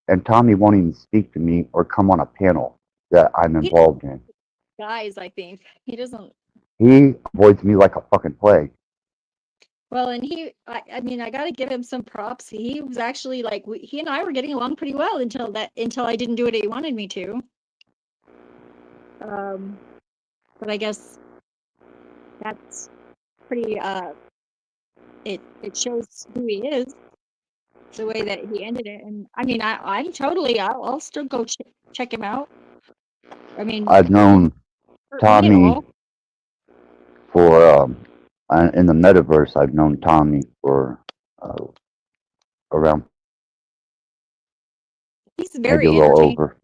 And Tommy won't even speak to me or come on a panel that I'm involved in. Guys, I think he doesn't. He avoids me like a fucking plague. Well, and I mean, I got to give him some props. He was actually like, he and I were getting along pretty well until I didn't do what he wanted me to. But I guess that's pretty, it shows who he is, the way that he ended it. And I mean, I'll still go check him out. I mean, I've known Tommy for, in the metaverse, I've known Tommy for around he's maybe very a little entertaining, over.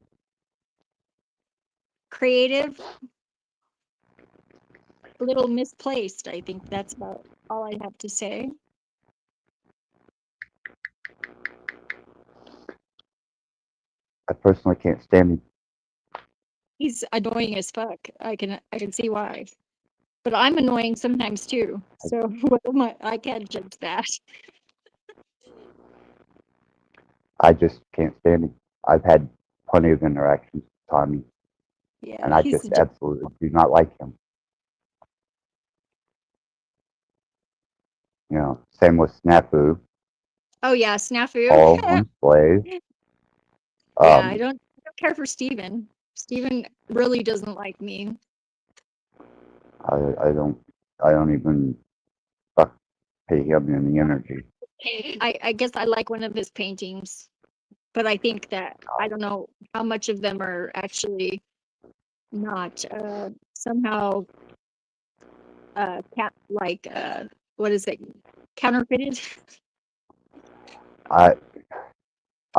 creative, a little misplaced. I think that's about all I have to say. I personally can't stand him. He's annoying as fuck. I can see why. But I'm annoying sometimes too. So I can't judge that. I just can't stand him. I've had plenty of interactions with Tommy, Yeah, and I he's just absolutely do not like him. You know, same with Snafu, Oh yeah, Snafu. all of them slaves. Yeah, I don't care for Steven. Steven really doesn't like me. I don't even pay him any energy. I guess I like one of his paintings, but I think that I don't know how much of them are actually not somehow what is it, counterfeited. I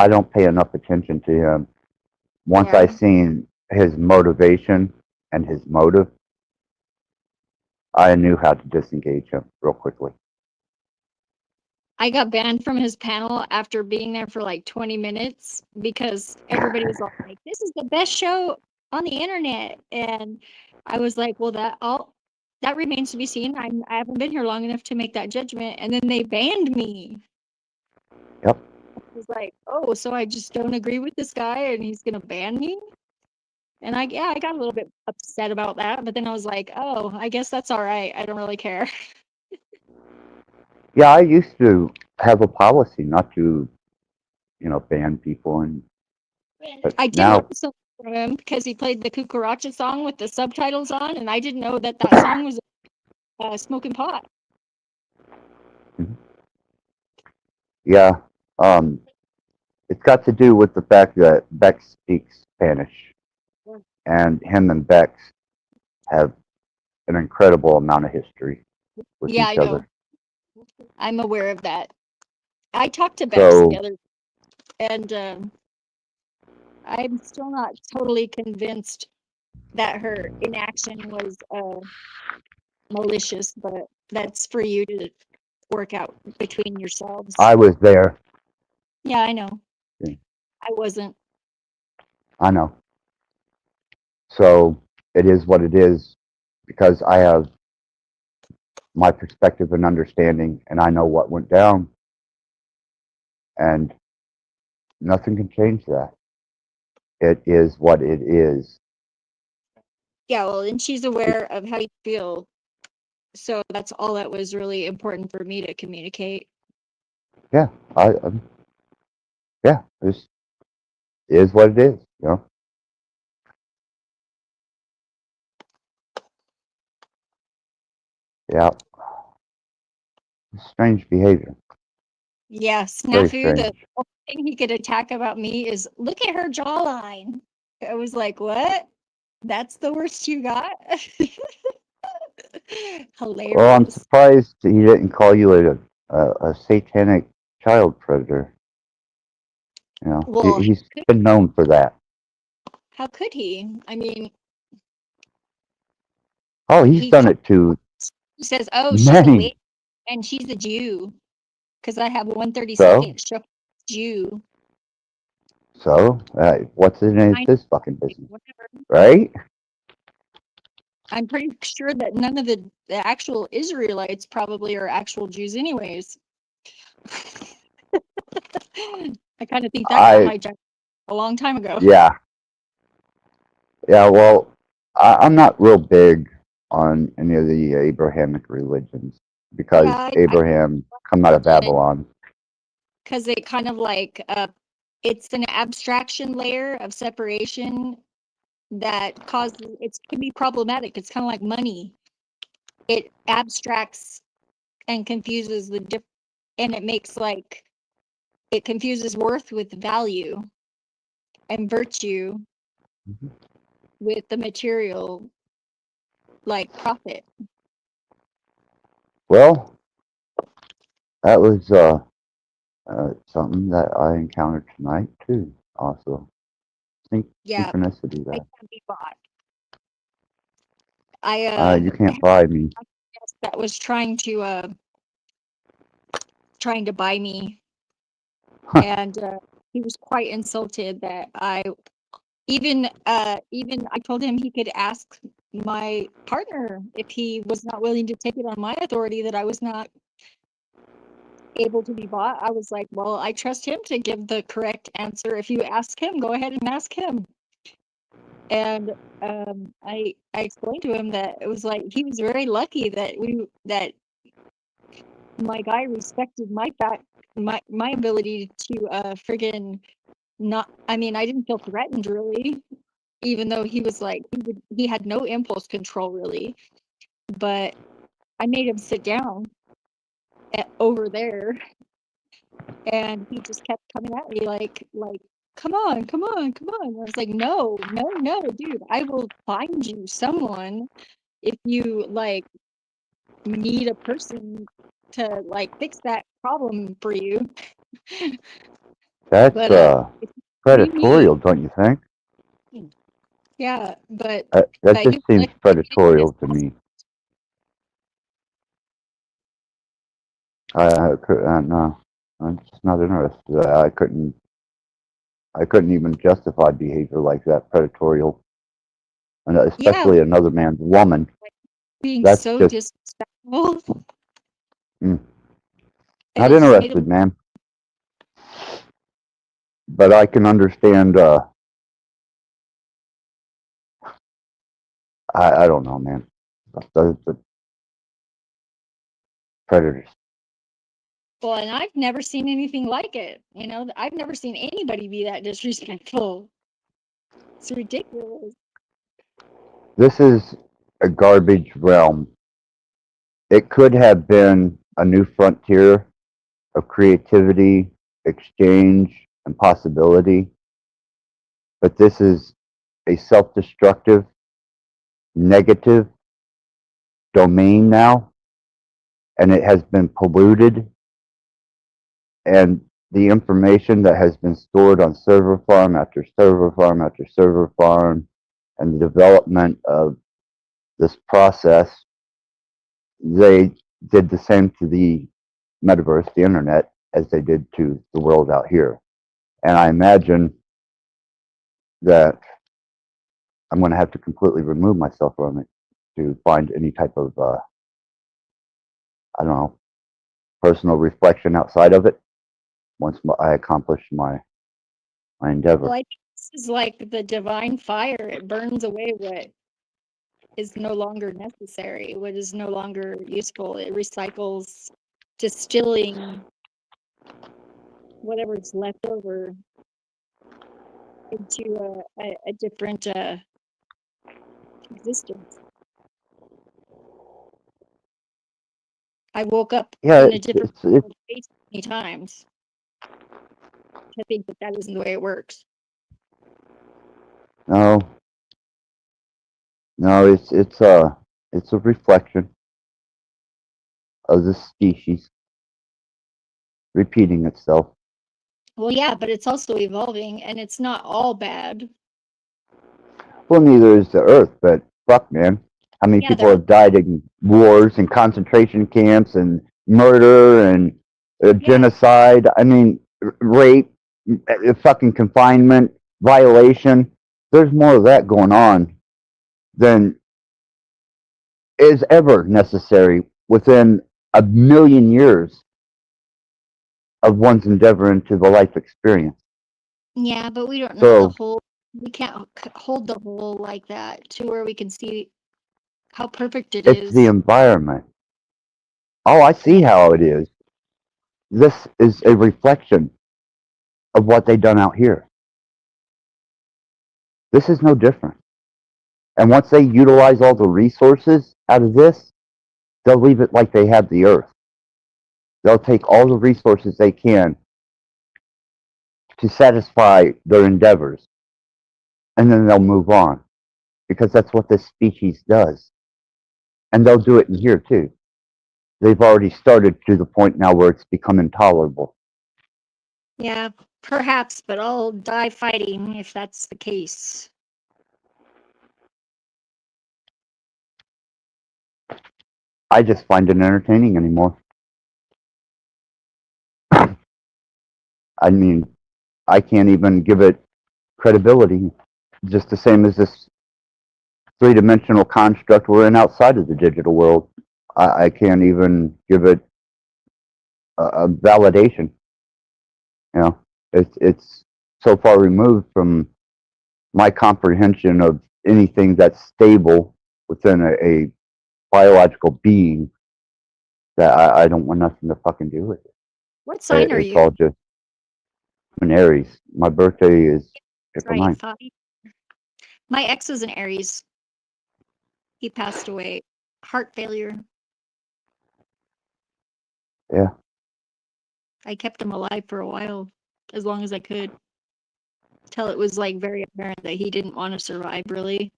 don't pay enough attention to him. Once I seen his motivation and his motive, I knew how to disengage him real quickly. I got banned from his panel after being there for like 20 minutes because everybody was all like, this is the best show on the internet. And I was like, well, that remains to be seen. I haven't been here long enough to make that judgment. And then they banned me. Yep. I was like, oh, so I just don't agree with this guy and he's going to ban me? And I got a little bit upset about that. But then I was like, oh, I guess that's all right. I don't really care. Yeah, I used to have a policy not to, ban people, but I did now learn something from him because he played the Cucaracha song with the subtitles on, and I didn't know that song was Smoking Pot. yeah, it's got to do with the fact that Bex speaks Spanish, and him and Bex have an incredible amount of history with Yeah, each I know. other. I'm aware of that. I talked to Bex So- the other, and I'm still not totally convinced that her inaction was malicious, but that's for you to work out between yourselves. I was there. Yeah, I know. Yeah. I wasn't. I know. So it is what it is, because I have my perspective and understanding, and I know what went down, and nothing can change that. It is what it is. Yeah, well, and she's aware of how you feel So that's all that was really important for me to communicate. Yeah, yeah, this is what it is, you know. Yeah, strange behavior, Yeah, very Snafu, the strange. only thing he could attack about me is look at her jawline. I was like, what? That's the worst you got? Well, I'm Hilarious. surprised he didn't call you a satanic child predator. You know, Well, he's been known for that. how could he? I mean, Oh, he's done it to he says, oh, she's a many. lady and she's a Jew because I have 132nd So, show Jew. what's in I his fucking business, whatever. right? I'm pretty sure that none of the actual Israelites probably are actual Jews, anyways. I kind of think that got I hijacked a long time ago. yeah, yeah. Well, I'm not real big on any of the Abrahamic religions because Yeah, I Abraham come out of Babylon. because it kind of like it's an abstraction layer of separation that causes it can be problematic. It's kind of like money. It abstracts and confuses and it makes like it confuses worth with value and virtue with the material like profit. Well, that was something that I encountered tonight too. Also, Yeah, synchronicity. I That can't be bought. I you can't buy me. that was trying to buy me, and he was quite insulted that I even I told him he could ask my partner if he was not willing to take it on my authority that I was not able to be bought. I was like, well, I trust him to give the correct answer. If you ask him, go ahead and ask him. And I explained to him that it was like he was very lucky that my guy respected my ability to friggin' not. I mean, I didn't feel threatened really, even though he was like he had no impulse control really. But I made him sit down over there, and he just kept coming at me like come on, come on, come on. I was like, no, dude, I will find you someone if you like need a person to like fix that problem for you. That's But if you need me, predatorial, don't you think? yeah, but That he just was seems like predatorial to me. No, I'm just not interested. I couldn't even justify behavior like that, predatorial, and yeah, especially another man's woman. being That's so just disrespectful. not And it just made interested, man. But I can understand. I don't know, man. The predators. well, and I've never seen anything like it. You know, I've never seen anybody be that disrespectful. It's ridiculous. This is a garbage realm. It could have been a new frontier of creativity, exchange, and possibility. But this is a self-destructive, negative domain now, and it has been polluted. And the information that has been stored on server farm after server farm after server farm, and the development of this process, they did the same to the metaverse, the internet, as they did to the world out here. And I imagine that I'm going to have to completely remove myself from it to find any type of, I don't know, personal reflection outside of it once I accomplish my endeavor. Well, I think this is like the divine fire. It burns away is no longer necessary, what is no longer useful. It recycles, distilling whatever's left over into a different existence. I woke up Yeah, in a different it's space many times. I think that isn't the way it works. no, no, it's a reflection of the species repeating itself. Well, yeah, but it's also evolving, and it's not all bad. Well, neither is the Earth, but fuck, man, how many Yeah, people there. have died in wars and concentration camps and murder and genocide? I mean, rape, fucking confinement, violation. There's more of that going on than is ever necessary within a million years of one's endeavor into the life experience. Yeah, but we don't know the So whole. We can't hold the whole like that to where we can see how perfect it it's the is. environment. Oh, I see how it is. This is a reflection of what they've done out here. This is no different. And once they utilize all the resources out of this, they'll leave it like they have the Earth. They'll take all the resources they can to satisfy their endeavors, and then they'll move on, because that's what this species does. And they'll do it in here too. They've already started to the point now where it's become intolerable. Yeah, perhaps, but I'll die fighting if that's the case. I just find it entertaining anymore. I mean, I can't even give it credibility. Just the same as this three-dimensional construct we're in outside of the digital world. I can't even give it a validation. You know, it's so far removed from my comprehension of anything that's stable within a biological being that I don't want nothing to fucking do with it. What sign are It's you? all just an Aries. My birthday is April Right, 9th. 5. My ex was an Aries. He passed away. Heart failure. Yeah. I kept him alive for a while, as long as I could. Till it was like very apparent that he didn't want to survive, really.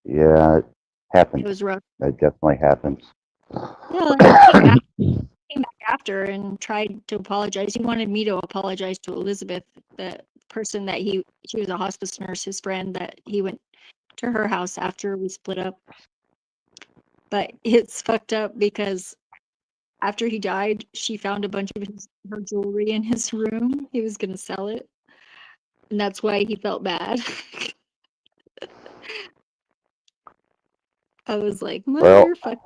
Yeah, it happens. It was rough. That definitely happens. Yeah, he came back after and tried to apologize. He wanted me to apologize to Elizabeth, the person that she was a hospice nurse, his friend, that he went to her house after we split up. But it's fucked up because after he died, she found a bunch of her jewelry in his room. He was going to sell it. And that's why he felt bad. I was like, Well, motherfucker.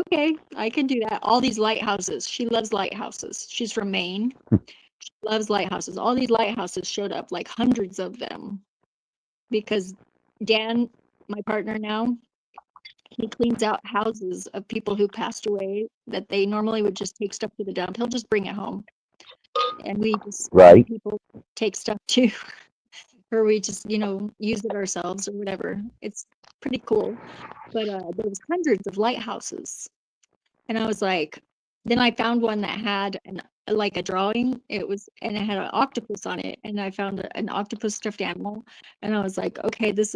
Okay, I can do that. All these lighthouses. She loves lighthouses. She's from Maine. She loves lighthouses. All these lighthouses showed up, like hundreds of them. Because Dan, my partner now, he cleans out houses of people who passed away that they normally would just take stuff to the dump. He'll just bring it home. And we just Right. people take stuff too. Or we just, use it ourselves or whatever. It's pretty cool. But there was hundreds of lighthouses. And I was like, then I found one that had like a drawing. It had an octopus on it, and I found an octopus stuffed animal. And I was like, okay, this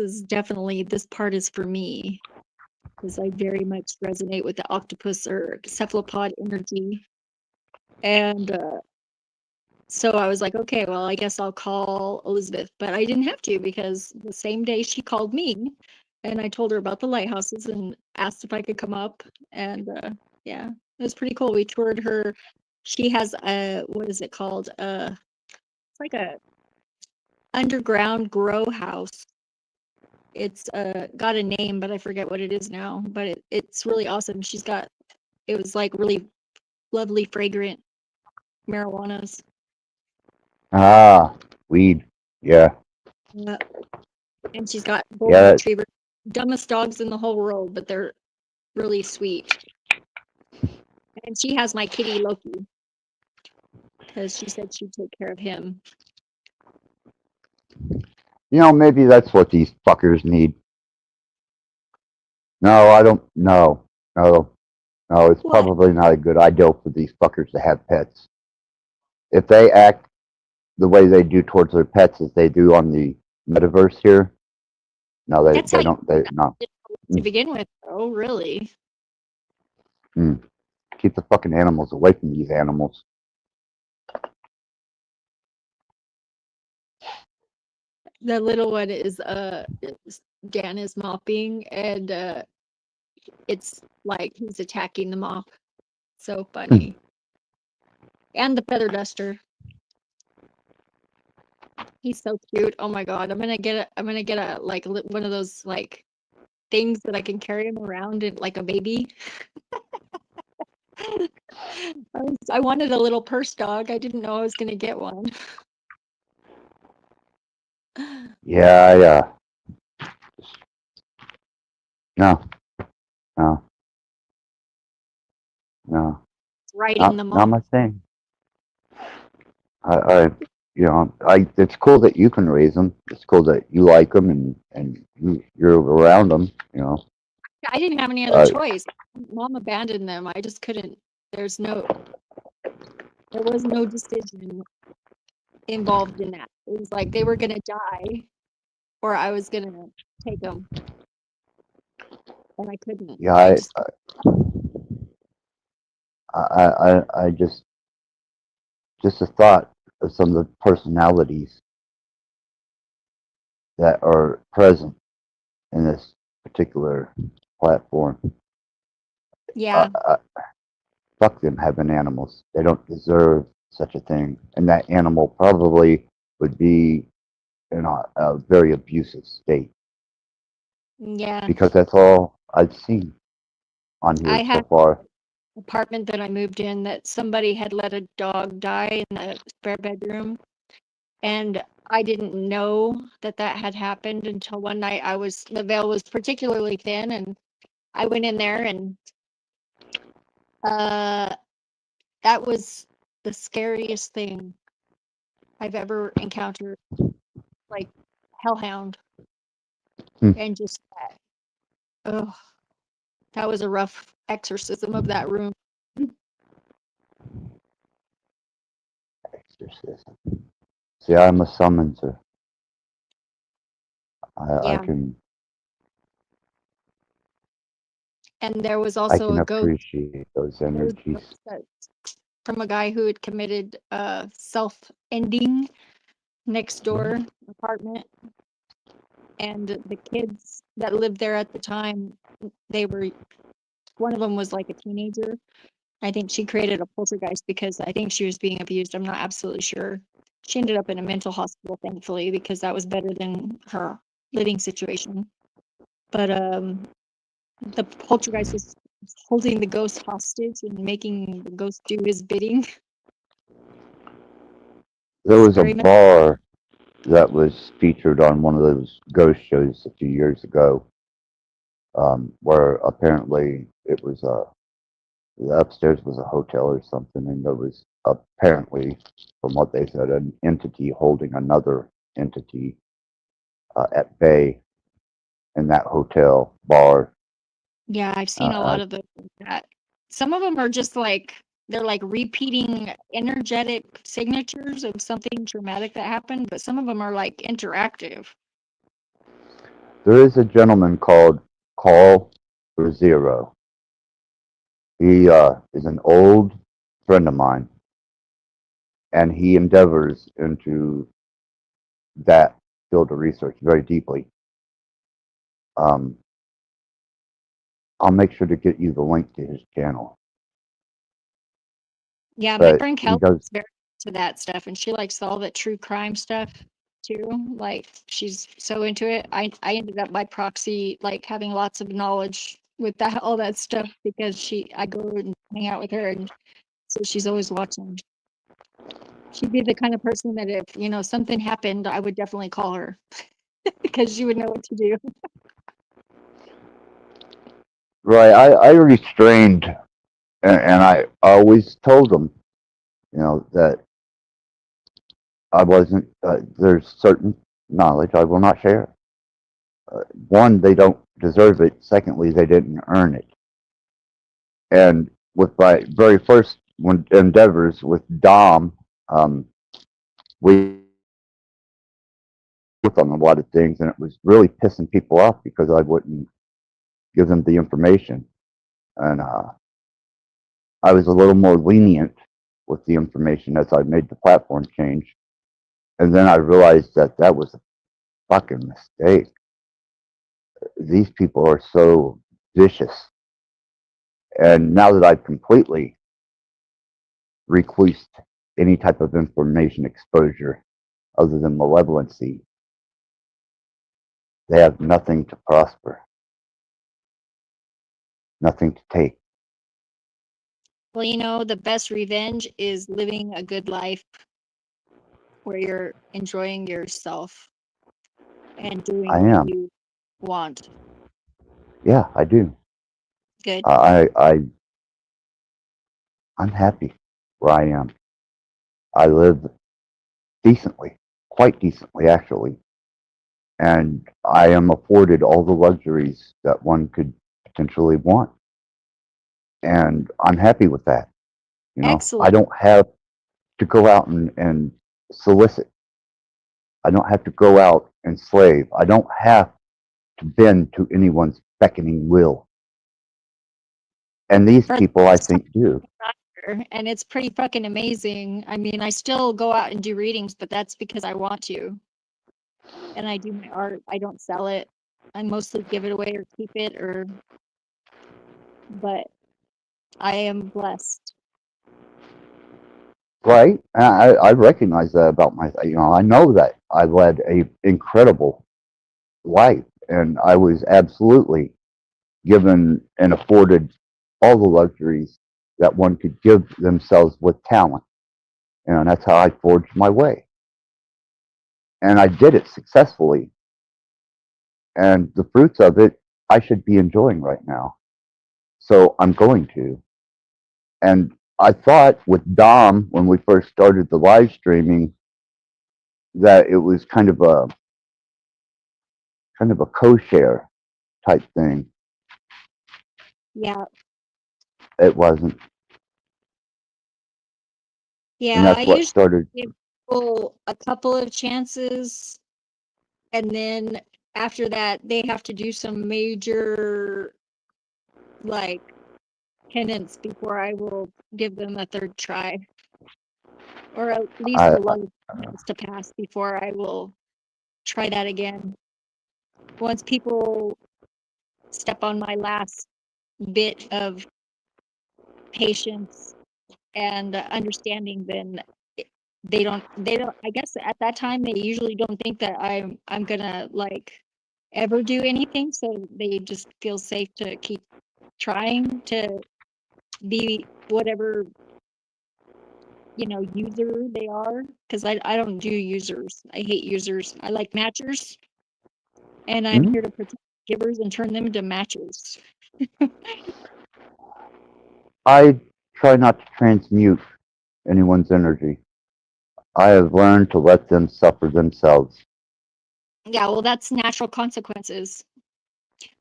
part is for me, because I very much resonate with the octopus or cephalopod energy. And so I was like, okay, well, I guess I'll call Elizabeth, but I didn't have to, because the same day she called me, and I told her about the lighthouses and asked if I could come up. And yeah, it was pretty cool. We toured her. She has what is it called? It's like a underground grow house. It's got a name, but I forget what it is now. But it's really awesome. It was like really lovely, fragrant marijuanas. Ah, weed. Yeah. Yeah. And she's got golden Yeah, retriever, dumbest dogs in the whole world, but they're really sweet. And she has my kitty Loki because she said she'd take care of him. maybe that's what these fuckers need. No, I don't. No, it's What? probably not a good idea for these fuckers to have pets. If they act the way they do towards their pets as they do on the metaverse here, no, That's they how don't. They no. to begin with, though, really. Keep the fucking animals away from these animals. The little one is Dan is mopping, and it's like he's attacking the mop. So funny. And the feather duster. He's so cute. Oh my god, I'm gonna get a like one of those like things that I can carry him around and like a baby. I wanted a little purse dog. I didn't know I was gonna get one. Yeah. No. It's riding the Not mop. my thing. It's cool that you can raise them. It's cool that you like them and you're around them. I didn't have any other choice. Mom abandoned them. I just couldn't. There was no decision involved in that. It was like they were gonna die, or I was gonna take them, and I couldn't. Yeah, I just the thought of some of the personalities that are present in this particular platform. Yeah. Fuck them having animals. They don't deserve such a thing. And that animal probably would be in a very abusive state. Yeah. Because that's all I've seen on here I so had far. apartment that I moved in that somebody had let a dog die in the spare bedroom, and I didn't know that had happened until one night the veil was particularly thin, and I went in there, and that was the scariest thing I've ever encountered, like hellhound. And just that was a rough exorcism of that room. Exorcism. See, I'm a summonser. I Yeah. can And there was also a ghost appreciate those energies. from a guy who had committed self-ending next door apartment, and the kids that lived there at the time, one of them was like a teenager. I think she created a poltergeist because I think she was being abused. I'm not absolutely sure. She ended up in a mental hospital, thankfully, because that was better than her living situation. But the poltergeist was holding the ghost hostage and making the ghost do his bidding. There was a Scary man. bar that was featured on one of those ghost shows a few years ago, where apparently it was the upstairs was a hotel or something, and there was apparently, from what they said, an entity holding another entity at bay in that hotel bar. Yeah, I've seen a lot of that. Some of them are just like they're like repeating energetic signatures of something traumatic that happened, but some of them are like interactive. There is a gentleman called Carl Zero. He is an old friend of mine, and he endeavors into that field of research very deeply. I'll make sure to get you the link to his channel. Yeah, my But friend he Kelly does. is very into that stuff, and she likes all the true crime stuff too. Like she's so into it. I ended up by proxy like having lots of knowledge with all that stuff because I go and hang out with her, and so she's always watching. She'd be the kind of person that if something happened, I would definitely call her. because you would know what to do. Right. I restrained, and I always told them, that I wasn't. There's certain knowledge I will not share. One, they don't deserve it. Secondly, they didn't earn it. And with my very first endeavors with Dom, we worked on a lot of things, and it was really pissing people off because I wouldn't give them the information. And I was a little more lenient with the information as I made the platform change. And then I realized that that was a fucking mistake. These people are so vicious. And now that I've completely reclused any type of information exposure other than malevolency, they have nothing to prosper, nothing to take. Well, the best revenge is living a good life where you're enjoying yourself and doing I what am. you want. Yeah, I do. Good. I'm happy where I am. I live decently, quite decently actually, and I am afforded all the luxuries that one could potentially want, and I'm happy with that. I Excellent. don't have to go out and solicit. I don't have to go out and slave. I don't have to bend to anyone's beckoning will. And these For the people, I first time think, do. and it's pretty fucking amazing. I mean, I still go out and do readings, but that's because I want to. And I do my art. I don't sell it. I mostly give it away or keep it but I am blessed. Right? And I recognize that about myself. I know that I led a incredible life, and I was absolutely given and afforded all the luxuries that one could give themselves with talent. And that's how I forged my way. And I did it successfully. And the fruits of it, I should be enjoying right now. So I'm going to. And I thought with Dom, when we first started the live streaming, that it was kind of a co-share type thing. Yeah. It wasn't. And Yeah, that's I what usually started. give people a couple of chances, and then after that, they have to do some major, like, penance before I will give them a third try, or at least I, a lot of has to pass before I will try that again. Once people step on my last bit of patience and understanding, then they don't, I guess at that time, they usually don't think that I'm gonna like ever do anything. So they just feel safe to keep trying to be whatever, user they are. Cause I don't do users. I hate users. I like matchers, and I'm Mhm. here to protect givers and turn them into matchers. I try not to transmute anyone's energy. I have learned to let them suffer themselves. Yeah, well, that's natural consequences.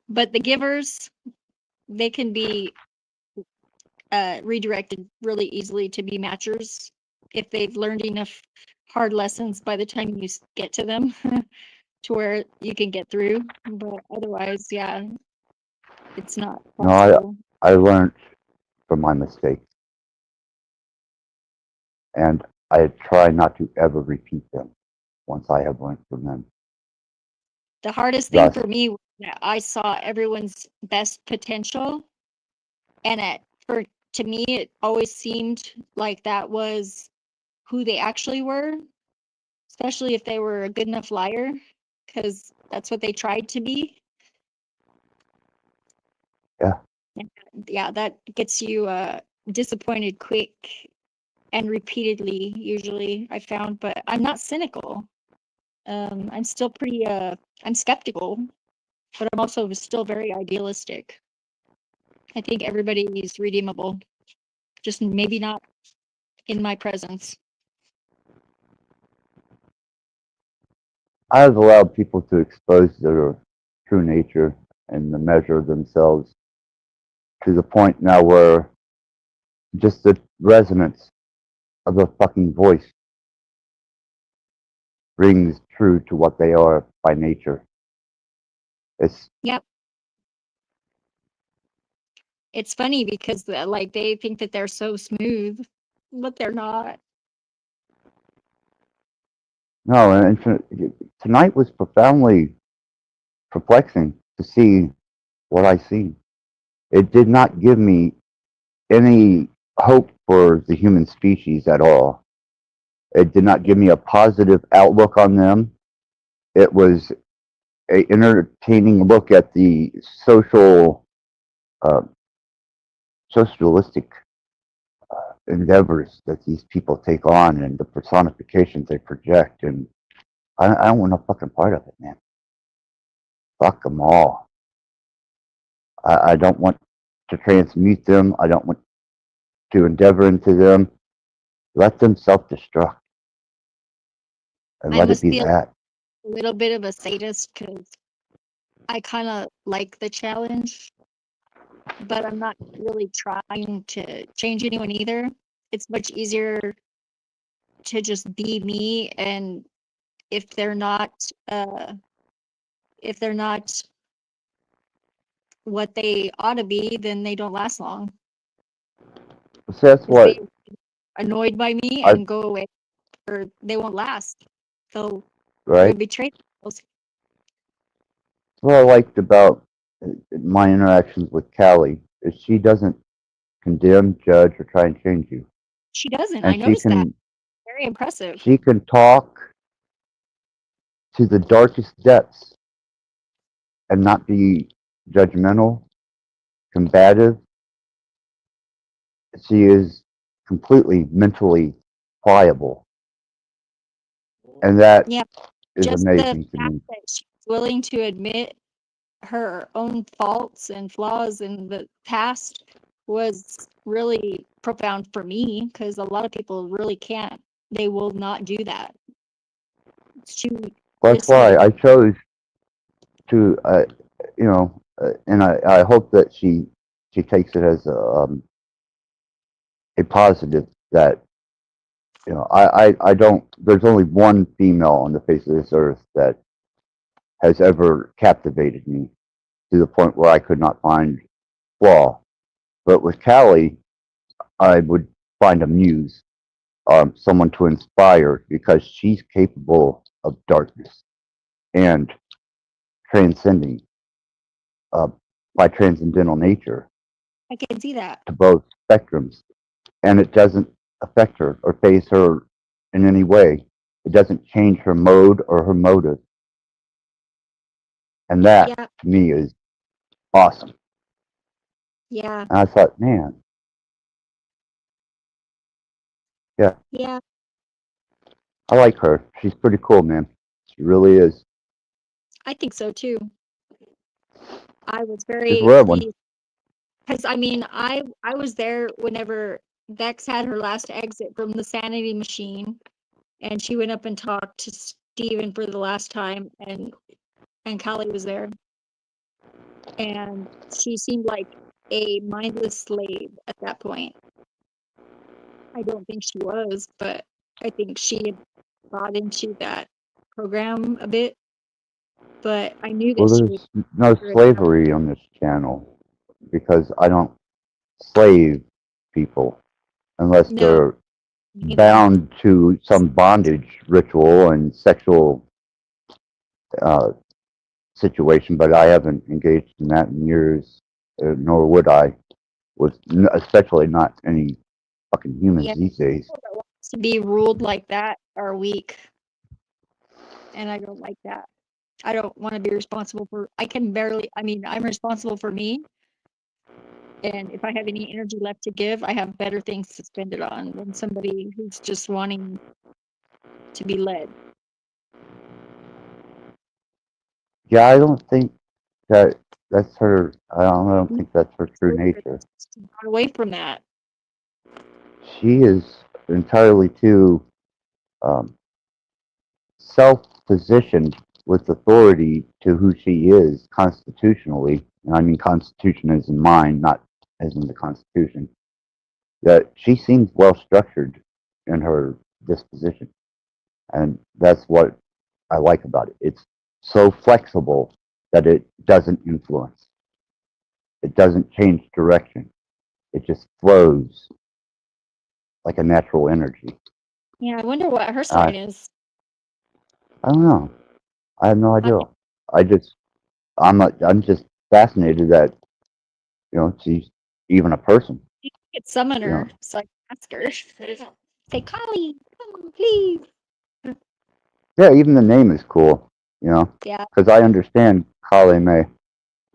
But the givers, they can be redirected really easily to be matchers if they've learned enough hard lessons by the time you get to them to where you can get through. But otherwise, yeah, it's not No, possible. I learned from my mistakes, and I try not to ever repeat them once I have learned from them. The hardest thing Thus, for me was that I saw everyone's best potential, and to me, it always seemed like that was who they actually were, especially if they were a good enough liar, because that's what they tried to be. yeah, And yeah, that gets you disappointed quick and repeatedly, usually, I found. But I'm not cynical. I'm still pretty I'm skeptical, but I'm also still very idealistic. I think everybody is redeemable, just maybe not in my presence. I've allowed people to expose their true nature and the measure of themselves to the point now where just the resonance of the fucking voice rings true to what they are by nature. It's Yep. It's funny because like they think that they're so smooth, but they're not. no, and tonight was profoundly perplexing to see what I see. It did not give me any hope for the human species at all. It did not give me a positive outlook on them. It was an entertaining look at the socialistic endeavors that these people take on and the personifications they project. And I don't want no fucking part of it, man. Fuck them all. I don't want to transmute them. I don't want to endeavor into them. Let them self-destruct. And I let it must be be a that. little bit of a sadist because I kind of like the challenge, but I'm not really trying to change anyone either. It's much easier to just be me, and if they're not what they ought to be, then they don't last long. So that's 'Cause what they annoyed by me I and go away, or they won't last. They'll right. betray themselves. What I liked about my interactions with Callie is she doesn't condemn, judge, or try and change you, She doesn't. I and noticed that. Very impressive. she can talk to the darkest depths and not be judgmental, combative. She is completely mentally pliable, and that Yeah, is just the amazing to fact me. that she's willing to admit her own faults and flaws in the past was really profound for me because a lot of people really can't. They will not do that. She That's why I chose to, and I hope that she takes it as a positive that I don't. There's only one female on the face of this earth that has ever captivated me to the point where I could not find flaw. But with Callie, I would find a muse, someone to inspire because she's capable of darkness and transcending by transcendental nature I can see that. to both spectrums, and it doesn't affect her or phase her in any way. It doesn't change her mode or her motive, and that Yeah, to me is awesome. yeah, And I thought, man, yeah, yeah. I like her. She's pretty cool, man. She really is. I think so too. I was She's a very rare one. pleased because I mean, I was there whenever Bex had her last exit from the sanity machine, and she went up and talked to Steven for the last time, and Callie was there, and she seemed like a mindless slave at that point. I don't think she was, but I think she had bought into that program a bit. But I knew Well, that she was there's no very slavery on this channel because I don't slave people unless no, they're neither. bound to some bondage ritual and sexual uh, situation. But I haven't engaged in that in years, nor would I, especially not any fucking humans Yeah, these days. people that want to be ruled like that are weak, and I don't like that. I don't want to be responsible for. I can barely. I mean, I'm responsible for me, and if I have any energy left to give, I have better things to spend it on than somebody who's just wanting to be led. Yeah, I don't think that's her. I don't think that's her true nature. She got away from that. She is entirely too um, self-positioned with authority to who she is constitutionally. And I mean constitution as in mind, not as in the Constitution. That she seems well structured in her disposition, and that's what I like about it. It's so flexible that it doesn't influence. It doesn't change direction. It just flows like a natural energy. Yeah, I wonder what her sign is. I don't know. I have no idea. I'm just fascinated that she's even a person. You could summon You know. her, so I can ask her. Say, Kali, come, please. Yeah, even the name is cool. Yeah. Because I understand Kale May.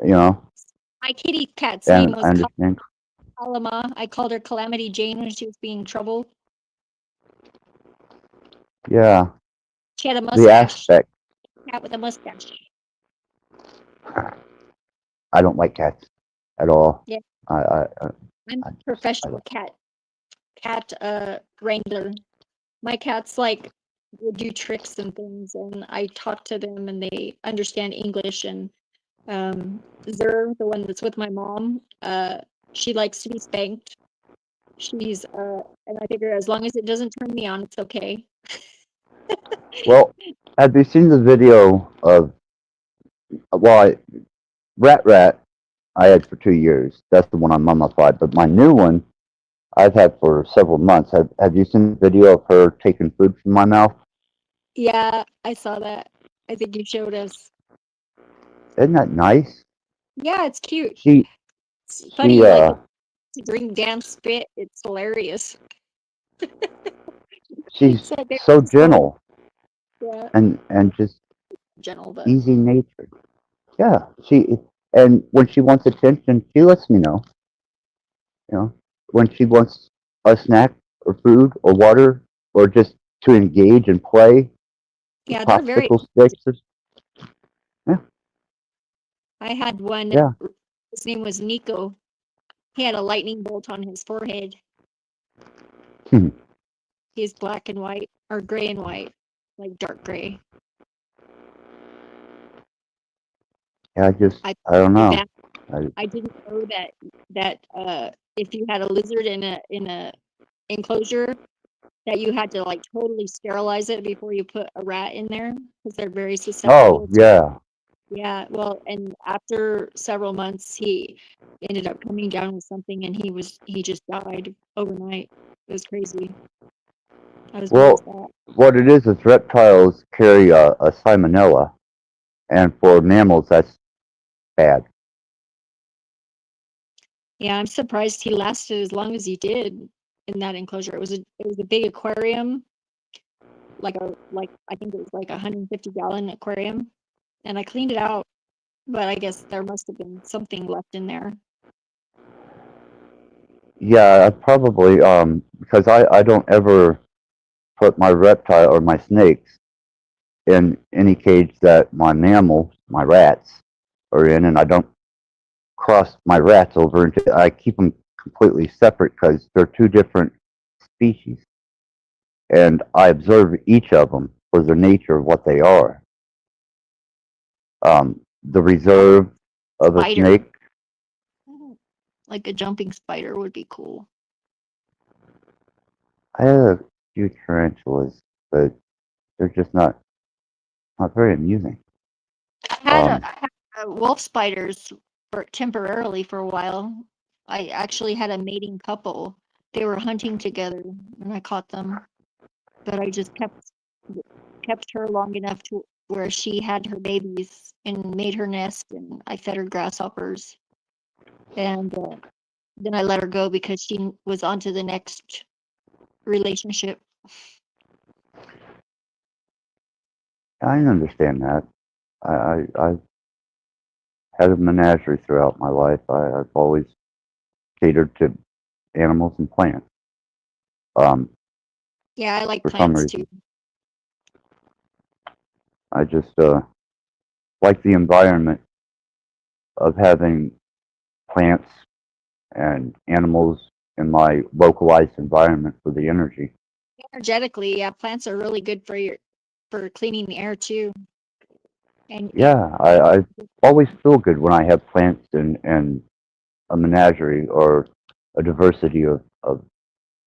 My kitty cat's And name I was understand. Kalama. I called her Calamity Jane when she was being in trouble. Yeah. She had a The mustache. aspect. Cat with a mustache. I don't like cats at all. Yeah. I'm I a professional cat wrangler. My cats would do tricks and things, and I talk to them, and they understand English. And Zer, the one that's with my mom, she likes to be spanked. She's and I figure as long as it doesn't turn me on, it's okay. Well, have you seen the video of Rat I had for 2 years. That's the one I'm mummified. But my new one I've had for several months. Have you seen the video of her taking food from my mouth? Yeah, I saw that. I think you showed us. Isn't that nice? Yeah, it's cute. It's funny, to bring down spit. It's hilarious. she's So they're so just gentle Yeah, and just gentle, but easy natured. Yeah, and when she wants attention, she lets me know. When she wants a snack or food or water or just to engage and play, yeah, they're very. popsicle sticks. I had one. Yeah. His name was Nico. He had a lightning bolt on his forehead. Hmm. He's black and white, or gray and white, like dark gray. Yeah, I don't know. I didn't know that if you had a lizard in a enclosure, that you had to totally sterilize it before you put a rat in there because they're very susceptible. Oh, yeah. Yeah, well, and after several months, he ended up coming down with something, and he just died overnight. It was crazy. I was Well, really sad. what it is reptiles carry a salmonella, and for mammals, that's bad. Yeah, I'm surprised he lasted as long as he did in that enclosure. It was a big aquarium, I think it was like 150-gallon aquarium, and I cleaned it out, but I guess there must have been something left in there. Yeah, probably, because I don't ever put my reptile or my snakes in any cage that my mammals, my rats, are in, and I don't cross my rats over into. I keep them completely separate because they're two different species, and I observe each of them for the nature of what they are. The reserve of a Spider. snake. Like a jumping spider would be cool. I have a few tarantulas, but they're just not very amusing. I had wolf spiders temporarily for a while. I actually had a mating couple. They were hunting together, and I caught them. But I just kept her long enough to where she had her babies and made her nest, and I fed her grasshoppers. And then I let her go because she was on to the next relationship. I understand that. I've had a menagerie throughout my life. I've always catered to animals and plants. Yeah, I like for some plants reason. too. I just like the environment of having plants and animals in my localized environment for the energy. Energetically, yeah, plants are really good for cleaning the air too. And Yeah, I always feel good when I have plants and a menagerie or a diversity of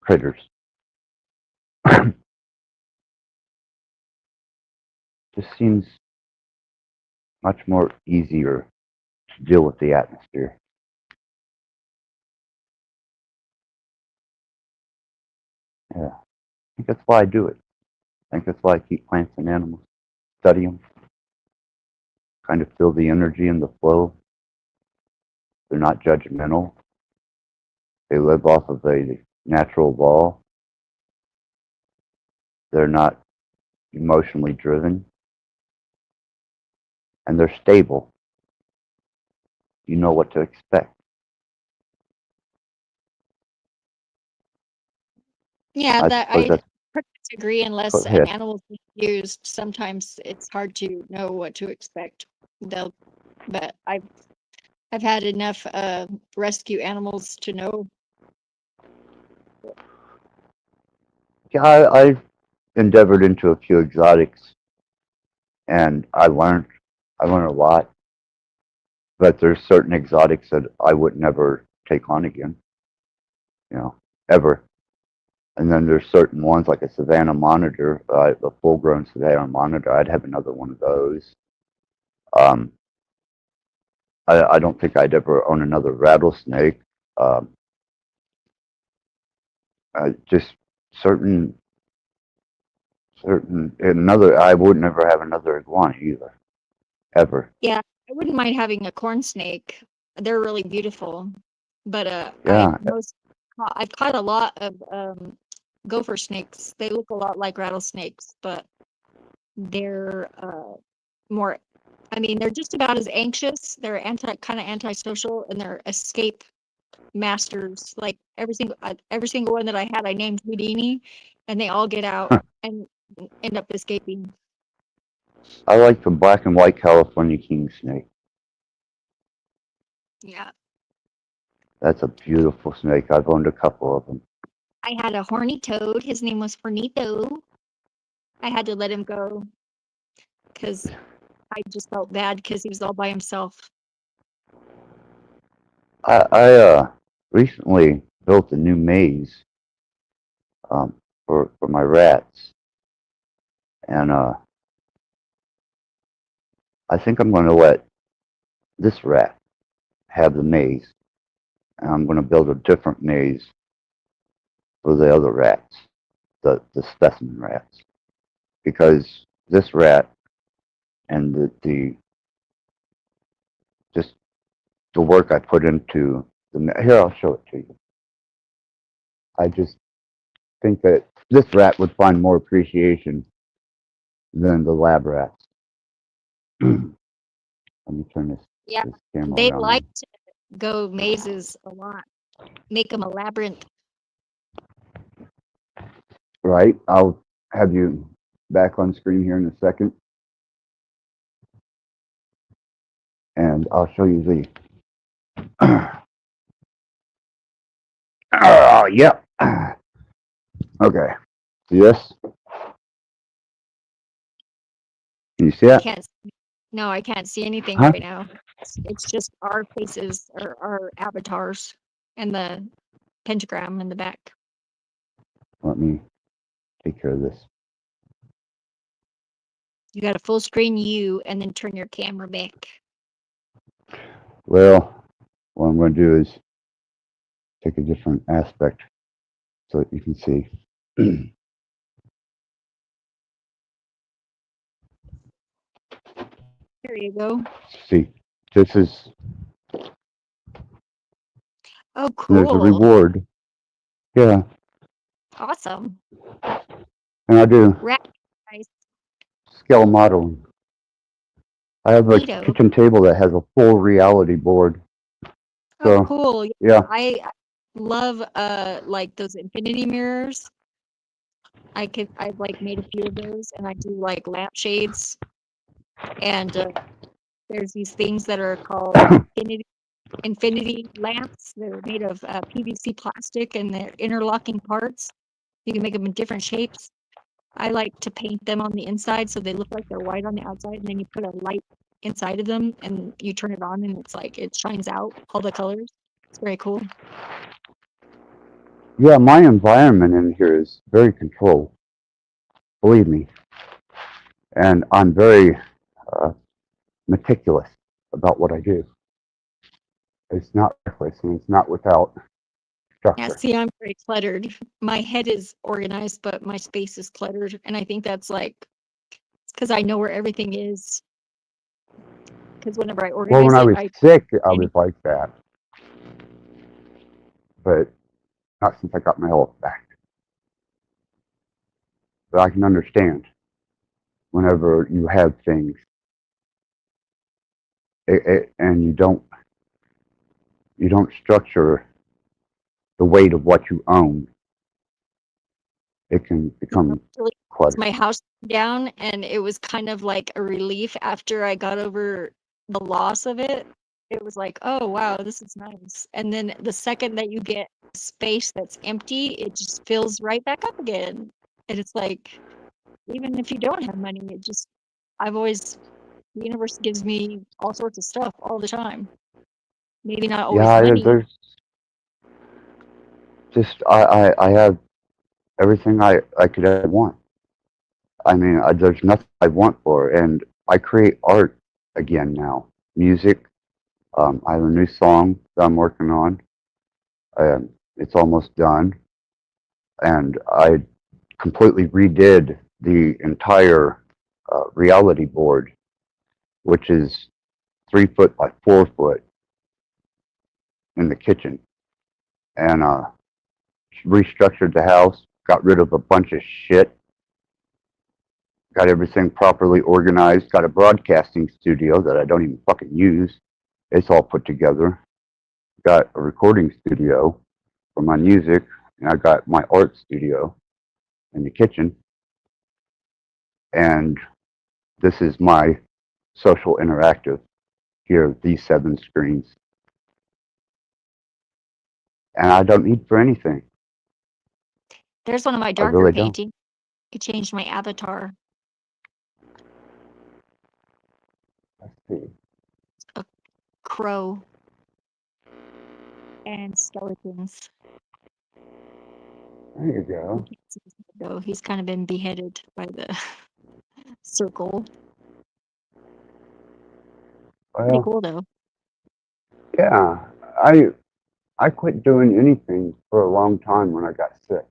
critters. Just seems much more easier to deal with the atmosphere. Yeah, I think that's why I do it. I think that's why I keep plants and animals, study them, kind of feel the energy and the flow. They're not judgmental. They live off of a natural law. They're not emotionally driven. And they're stable. You know what to expect. yeah, I that suppose I that's pretty much agree. Unless go an ahead. animal's being used, sometimes it's hard to know what to expect. They'll, but I've had enough rescue animals to know. Yeah, I've endeavored into a few exotics, and I learned a lot. But there's certain exotics that I would never take on again, ever. And then there's certain ones like a Savannah monitor, a full-grown Savannah monitor. I'd have another one of those. Um, I don't think I'd ever own another rattlesnake. Um, just certain another. I would never have another iguana either, ever. Yeah, I wouldn't mind having a corn snake. They're really beautiful. But Yeah, I've caught a lot of gopher snakes. They look a lot like rattlesnakes, but they're more. I mean, they're just about as anxious. They're kind of antisocial, and they're escape masters. Like every single one that I had, I named Houdini, and they all get out and end up escaping. I like the black and white California king snake. Yeah, That's a beautiful snake. I've owned a couple of them. I had a horny toad. His name was Fornito. I had to let him go because I just felt bad because he was all by himself. I recently built a new maze for my rats, and I think I'm going to let this rat have the maze, and I'm going to build a different maze for the other rats, the specimen rats, because this rat and the just the work I put into here, I'll show it to you. I just think that this rat would find more appreciation than the lab rats. Let me turn this, Yeah, this camera they around. like to go mazes a lot. Make them a labyrinth. Right, I'll have you back on screen here in a second. And I'll show you the... Oh, yep. Okay. See this? Can you see that? No, I can't see anything Huh? right now. It's just our faces or our avatars and the pentagram in the back. Let me take care of this. You got a full screen you and then turn your camera back. Well, what I'm going to do is take a different aspect so that you can see. There you go. See, this is... Oh, There's a cool. reward. Yeah, Awesome. and I do Rat nice. scale modeling. I have a Neato. kitchen table that has a full reality board. Oh, So, cool. yeah. I love like those infinity mirrors. I've like made a few of those, and I do like lampshades and There's these things that are called infinity lamps. They're made of PVC plastic and they're interlocking parts. You can make them in different shapes. I like to paint them on the inside so they look like they're white on the outside, and then you put a light inside of them and you turn it on and it's like it shines out all the colors. It's very cool. Yeah, my environment in here is very controlled. Believe me. And I'm very meticulous about what I do. It's not reckless and it's not without Yeah, structure. see, I'm very cluttered. My head is organized, but my space is cluttered. And I think that's like, because I know where everything is. Because whenever I Well, organize when I it, was sick, I was like that. But not since I got my health back. But I can understand whenever you have things and you don't structure the weight of what you own, it can become really cluttered. my house down, and it was kind of like a relief after I got over the loss of it. It was like, oh wow, this is nice. And then the second that you get space that's empty, it just fills right back up again. And it's like, even if you don't have money, the universe gives me all sorts of stuff all the time. Maybe not always Yeah, money. there's just I have everything I could ever want. I mean, there's nothing I want for, and I create art again now. Music. I have a new song that I'm working on. It's almost done, and I completely redid the entire reality board, which is 3 foot by 4 foot in the kitchen, and restructured the house, got rid of a bunch of shit, got everything properly organized, got a broadcasting studio that I don't even fucking use. It's all put together. Got a recording studio for my music, and I got my art studio in the kitchen. And this is my social interactive here, these 7 screens. And I don't need for anything. There's one of my I darker really don't. paintings. I changed my avatar. Let's see. A crow and skeletons. There you go. So he's kind of been beheaded by the circle. Pretty Well, cool though. yeah, I quit doing anything for a long time when I got sick.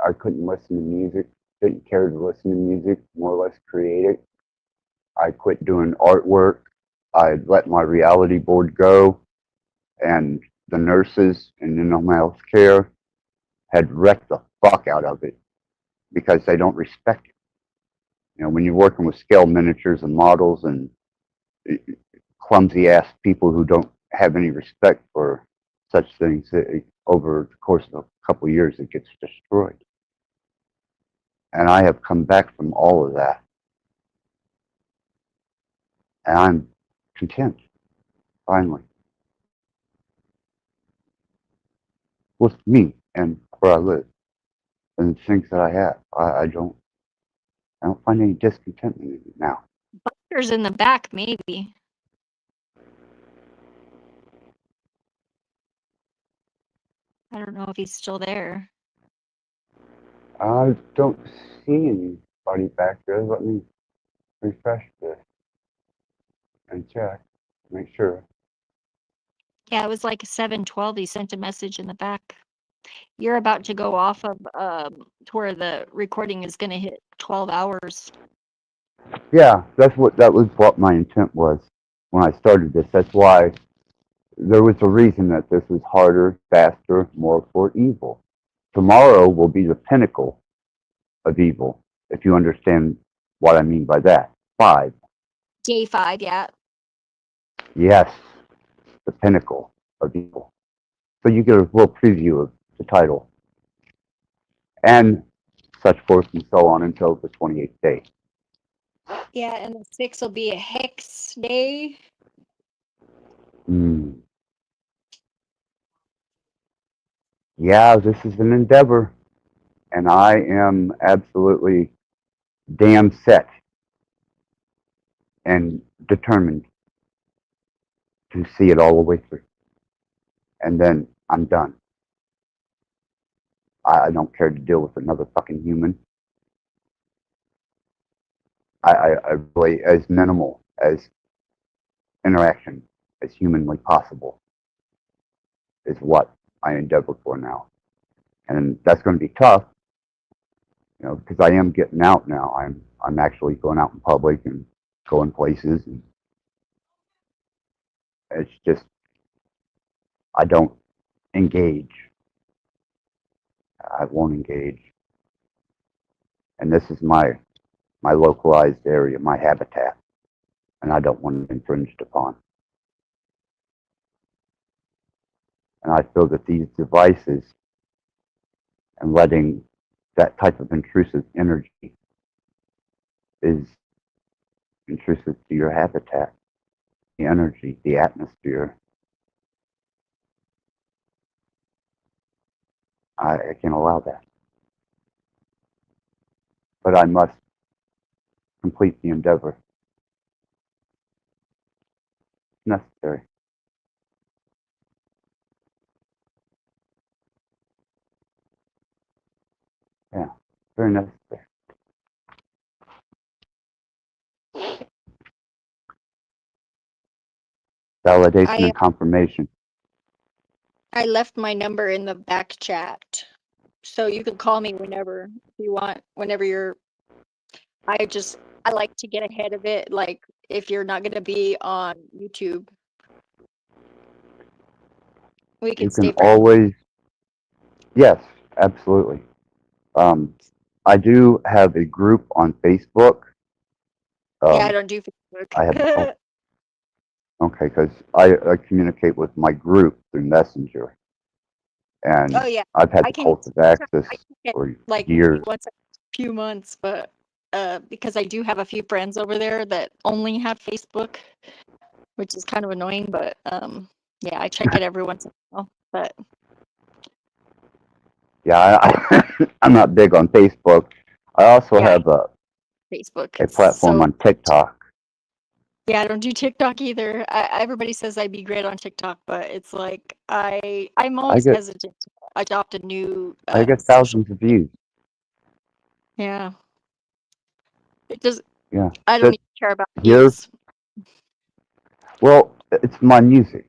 I couldn't listen to music, didn't care to listen to music, more or less create it. I quit doing artwork. I let my reality board go, and the nurses in mental health care had wrecked the fuck out of it because they don't respect it. You know, when you're working with scale miniatures and models and clumsy ass people who don't have any respect for such things, over the course of a couple of years, it gets destroyed. And I have come back from all of that. And I'm content, finally, with me and where I live and the things that I have. I don't find any discontentment in it now. Bunker's in the back, maybe. I don't know if he's still there. I don't see anybody back there. Let me refresh this and check, make sure. Yeah, it was like 7:12. He sent a message in the back. You're about to go off of to where the recording is going to hit 12 hours. Yeah, that was what my intent was when I started this. That's why there was a reason that this was harder, faster, more for evil. Tomorrow will be the pinnacle of evil, if you understand what I mean by that. 5. Day 5, yeah. Yes, the pinnacle of evil. So you get a little preview of the title. And such forth and so on until the 28th day. Yeah, and the 6th will be a hex day. Hmm. Yeah, this is an endeavor, and I am absolutely damn set and determined to see it all the way through. And then I'm done. I don't care to deal with another fucking human. I really, as minimal as interaction as humanly possible is what I endeavor for now. And that's going to be tough, you know, because I am getting out now. I'm actually going out in public and going places, and it's just I don't engage. I won't engage, and this is my localized area, my habitat, and I don't want it infringed upon. And I feel that these devices and letting that type of intrusive energy is intrusive to your habitat, the energy, the atmosphere. I can't allow that. But I must complete the endeavor. It's necessary. Yeah, very necessary. Validation and confirmation. I left my number in the back chat, so you can call me whenever you want, whenever you're. I like to get ahead of it. Like if you're not going to be on YouTube, we can You stay can friends. always, yes, absolutely. I do have a group on Facebook. Yeah, I don't do Facebook. I have, okay, because I communicate with my group through Messenger, and Oh yeah, I've had I the can. cult of access I can get for like years. once a few months, but because I do have a few friends over there that only have Facebook, which is kind of annoying. But yeah, I check it every once in a while. But Yeah, I'm not big on Facebook. I also yeah, have Facebook. a It's platform so on TikTok. yeah, I don't do TikTok either. Everybody says I'd be great on TikTok, but it's like I'm I always get hesitant to adopt a new I get social. thousands of views. Yeah, it does. Yeah, I don't that even care about here. views. Well, it's my music,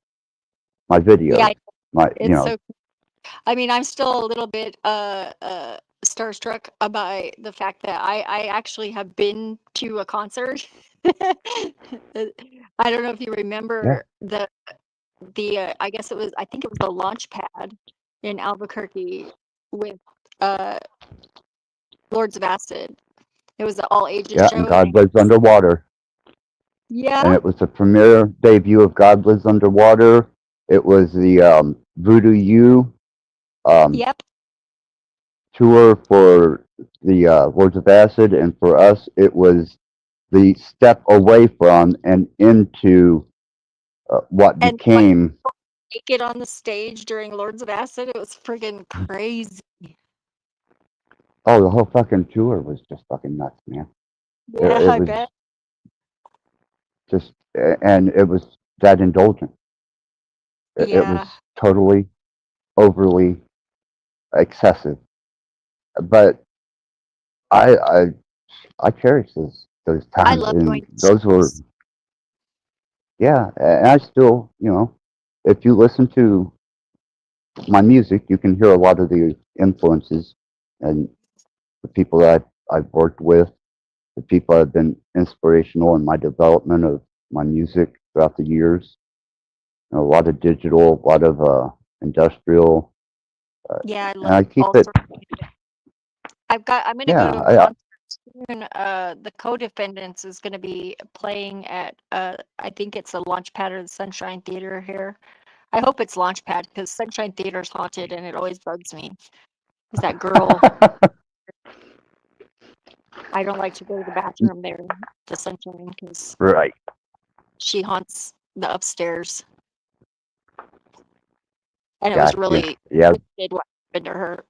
my Yeah, videos, my it's so. I mean, I'm still a little bit starstruck by the fact that I actually have been to a concert. I don't know if you Yeah. remember the I guess I think it was the launch pad in Albuquerque with Lords of Acid. It was the all ages Yeah, show. and God Lives Underwater. And Yeah. it was the premiere debut of God Lives Underwater. It was the Voodoo U Yep. tour for the Lords of Acid, and for us, it was the step away from and into what And became. naked on the stage during Lords of Acid, it was friggin' crazy. Oh, the whole fucking tour was just fucking nuts, man. Yeah, It I was bet. just, and it was that indulgent. It was Yeah. totally overly excessive. But I cherish those I times, love and going to those were, shows. yeah. And I still, you know, if you listen to my music, you can hear a lot of the influences and the people that I've worked with, the people that have been inspirational in my development of my music throughout the years. You know, a lot of digital, a lot of industrial. Yeah, I And love I keep all it, sorts of music. I'm gonna go yeah. to a concert soon. The Co-Defendants is gonna be playing at I think it's the Launchpad or the Sunshine Theater here. I hope it's Launchpad because Sunshine Theater's haunted and it always bugs me. Is that girl? I don't like to go to the bathroom there, the Sunshine, because Right. she haunts the upstairs, and it was Gotcha. really Yeah. twisted what happened to her.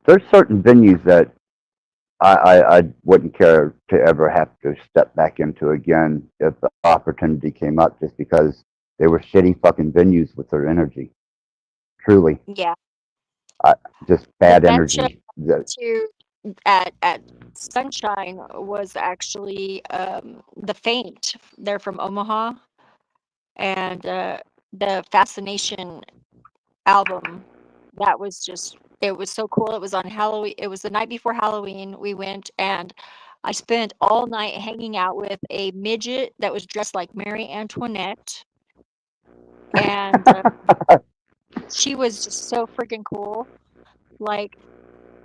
There's certain venues that I wouldn't care to ever have to step back into again if the opportunity came up, just because they were shitty fucking venues with their energy. Truly, Yeah, just the bad bench energy. That- to at Sunshine was actually the Faint. They're from Omaha, and the Fascination album, that was just, it was so cool. It was on Halloween. It was the night before Halloween. We went, and I spent all night hanging out with a midget that was dressed like Mary Antoinette, and she was just so freaking cool. Like,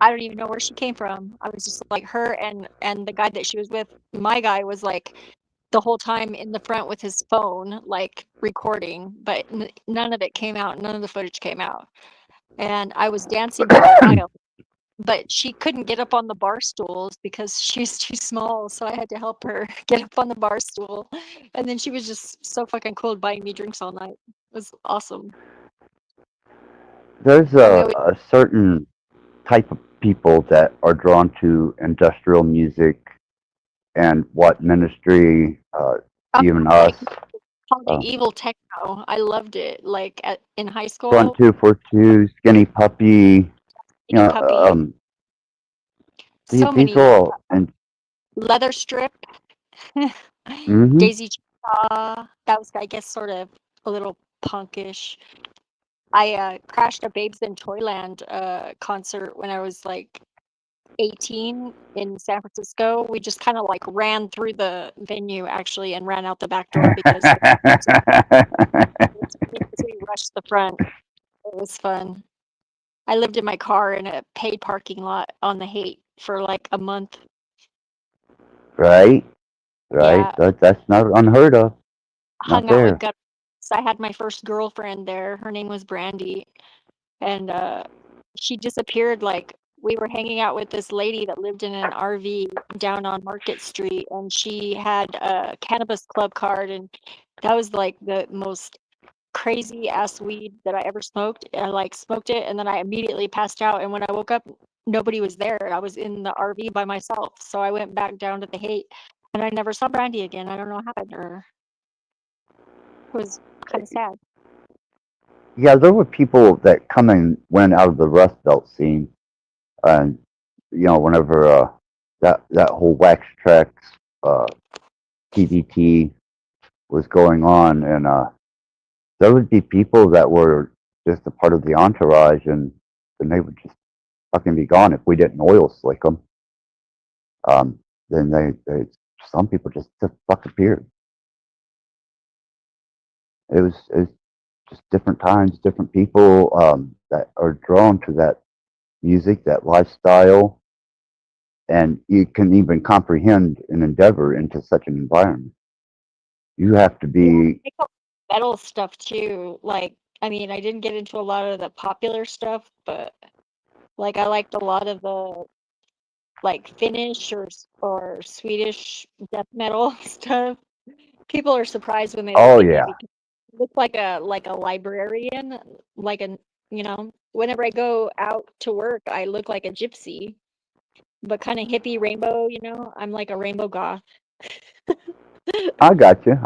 I don't even know where she came from. I was just like, her and the guy that she was with, my guy was like the whole time in the front with his phone, like recording, but none of it came out. None of the footage came out. And I was dancing for a while, but she couldn't get up on the bar stools because she's too small. So I had to help her get up on the bar stool. And then she was just so fucking cool, buying me drinks all night. It was awesome. There's And we always, a certain type of people that are drawn to industrial music and what ministry, even us. called it evil techno. I loved it. Like in high school, Front 242, Skinny Puppy, Skinny Puppy, these so many all, and Leather Strip, hmm Daisy Chainsaw. That was, I guess, sort of a little punkish. I crashed a Babes in Toyland concert when I was like 18 in San Francisco. We just kind of like ran through the venue actually and ran out the back door because we rushed the front. It was fun. I lived in my car in a paid parking lot on the Haight for like a month. right, Yeah, that's not unheard of. Not hung out with there. guys. I had my first girlfriend there. Her name was Brandy, and she disappeared. Like, we were hanging out with this lady that lived in an RV down on Market Street, and she had a cannabis club card, and that was like the most crazy ass weed that I ever smoked. I like smoked it, and then I immediately passed out. And when I woke up, nobody was there. I was in the RV by myself. So I went back down to the Haight, and I never saw Brandy again. I don't know what happened to her. It was kind of sad. Yeah, there were people that come and went out of the Rust Belt scene, and whenever that whole Wax Tracks TDT was going on, and there would be people that were just a part of the entourage, and then they would just fucking be gone if we didn't oil slick them. Then they some people just appeared. It was just different times, different people that are drawn to that music, that lifestyle, and you can even comprehend an endeavor into such an environment. You have to be. I got metal stuff too. Like, I mean, I didn't get into a lot of the popular stuff, but like I liked a lot of the like Finnish or Swedish death metal stuff. People are surprised when they Oh look at me yeah, because I look like a librarian, like whenever I go out to work, I look like a gypsy, but kind of hippie rainbow, I'm like a rainbow goth. I got you.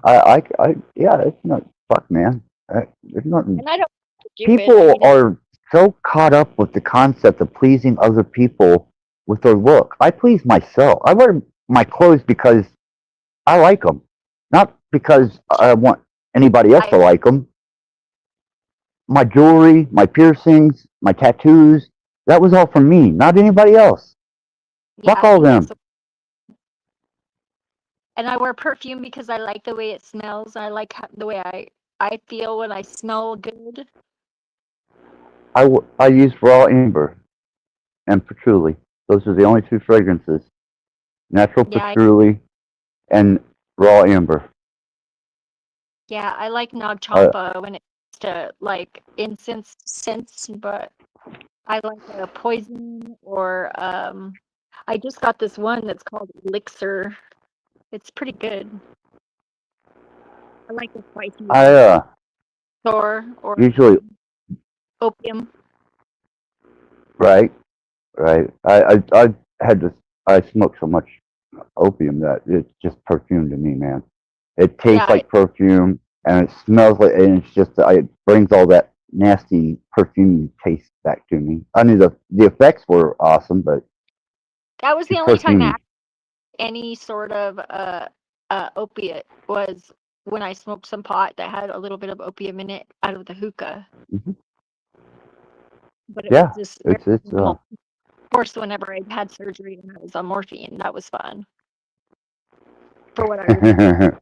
Yeah. It's not fuck, man. There's nothing. And I don't stupid. People are so caught up with the concept of pleasing other people with their look. I please myself. I wear my clothes because I like them, not because I want anybody else to like them. My jewelry, my piercings, my tattoos, that was all for me, not anybody else. Fuck all them. And I wear perfume because I like the way it smells. I like the way I feel when I smell good. I use raw amber and patchouli. Those are the only two fragrances. Natural patchouli and raw amber. Yeah, I like Nag Champa when it's to like incense scents, but I like poison or I just got this one that's called Elixir. It's pretty good. I like the spicy I or usually opium. right. I had this. I smoked so much opium that it's just perfume to me, man. It tastes Yeah, like perfume, and it smells like, and it's just it brings all that nasty perfume taste back to me. I mean, the effects were awesome, but that was the the only time I perfume. had any sort of opiate was when I smoked some pot that had a little bit of opium in it out of the hookah. Mhm. But it Yeah, was just very it's minimal. Of course, whenever I had surgery and I was on morphine, that was fun for what I remember.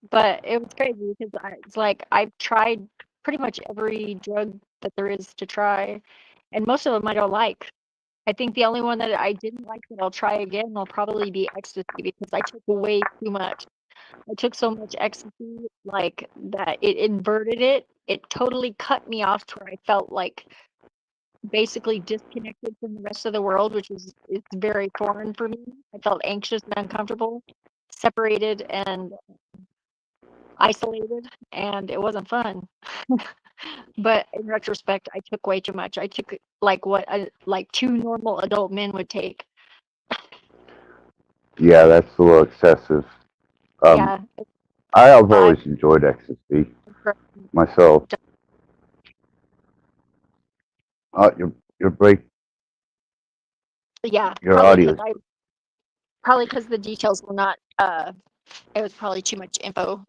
But it was crazy because it's like I've tried pretty much every drug that there is to try, and most of them I don't like. I think the only one that I didn't like that I'll try again will probably be ecstasy because I took way too much. I took so much ecstasy, like that it inverted it. It totally cut me off to where I felt like basically disconnected from the rest of the world, which is very foreign for me. I felt anxious and uncomfortable, separated and isolated, and it wasn't fun. But in retrospect, I took way too much. I took like what like 2 normal adult men would take. Yeah, that's a little excessive. Yeah. I've always enjoyed ecstasy myself. Your break, Yeah, your probably audio. because the details were not it was probably too much info.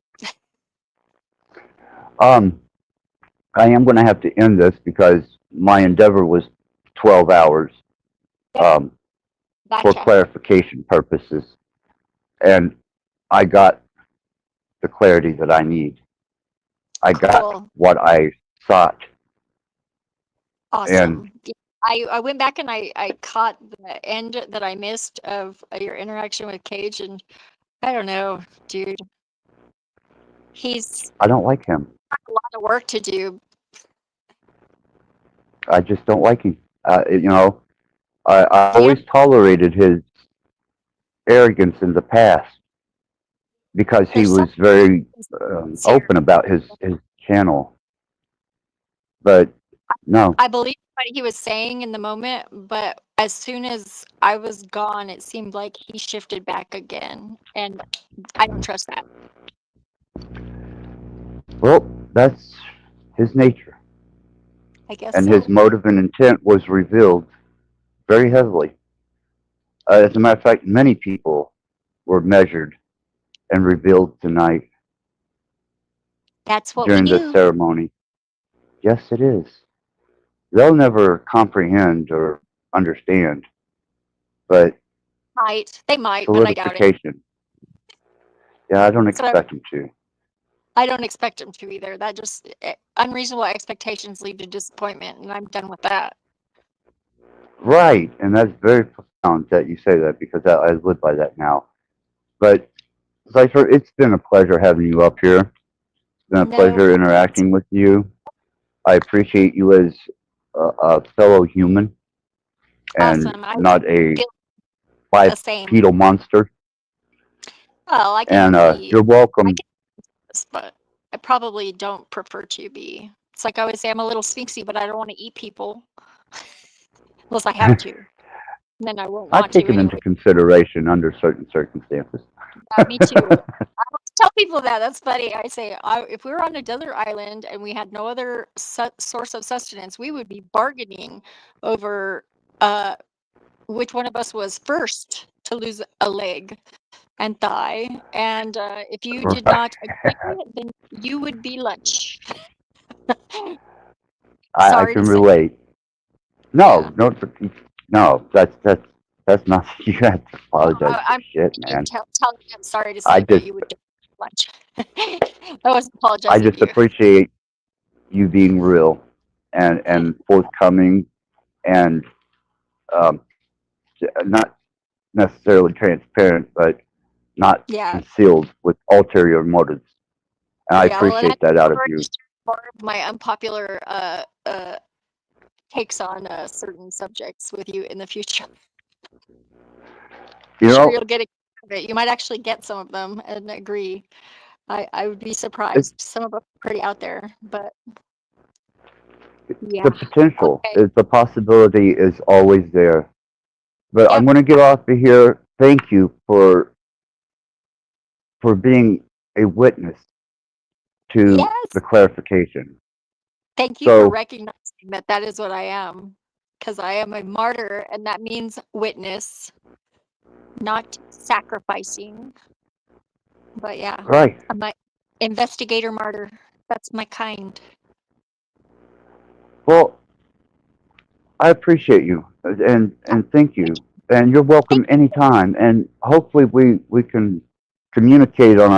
I am going to have to end this because my endeavor was 12 hours for Gotcha. clarification purposes, and I got the clarity that I need. I got Cool. what I sought, and Awesome. Yeah, I went back and I caught the end that I missed of your interaction with Cage, and I don't know, dude. He's I don't like him. got a lot of work to do. I just don't like him. I always tolerated his arrogance in the past because he There's was something very sincere. open about his channel. But no, I believe what he was saying in the moment, but as soon as I was gone, it seemed like he shifted back again, and I don't trust that. well, that's his nature, I guess and so. his motive and intent was revealed very heavily. As a matter of fact, many people were measured and revealed tonight That's what we during the do. ceremony. Yes, it is. They'll never comprehend or understand, but They might, but I doubt it. solidification. Yeah, I don't That's what expect them to. I don't expect him to either. That just unreasonable expectations lead to disappointment, and I'm done with that. Right, and that's very profound that you say that because I live by that now. But Cypher, it's been a pleasure having you up here. It's been a pleasure interacting with you. I appreciate you as a fellow human and Awesome. I not a feel the same. bipedal monster. Well, I can And be, you're welcome. but I probably don't prefer to be. It's like I always say, I'm a little sphinxy, but I don't want to eat people unless I have to. And then I won't I want to take it anyway. into consideration under certain circumstances. Yeah, me too. I always tell people that. That's funny. I say, if we were on a desert island and we had no other source of sustenance, we would be bargaining over which one of us was first to lose a leg and thigh. And if you did not agree, then you would be lunch. I Sorry can to say. relate. No, no, that's not. You have to apologize for I'm shit, man. telling you, I'm sorry to I say, but just, you would do lunch. I wasn't I apologizing just to you. appreciate you being real and forthcoming and um, not necessarily transparent, but not Yeah. concealed with ulterior motives. And I Yeah, well, and appreciate that out of already you. shared more of my unpopular takes on certain subjects with you in the future. You Sure, know, you'll get it. You might actually get some of them and agree. I would be it's, surprised. Some of them are pretty out there, but yeah. the potential, Okay. the possibility is always there. But I'm Yep. going to get off of here. Thank you for being a witness to Yes. the clarification. Thank you for So, recognizing that that is what I am, because I am a martyr, and that means witness, not sacrificing. But yeah, right. I'm my investigator martyr. That's my kind. Well, I appreciate you and thank you. And you're welcome anytime. And hopefully we can communicate on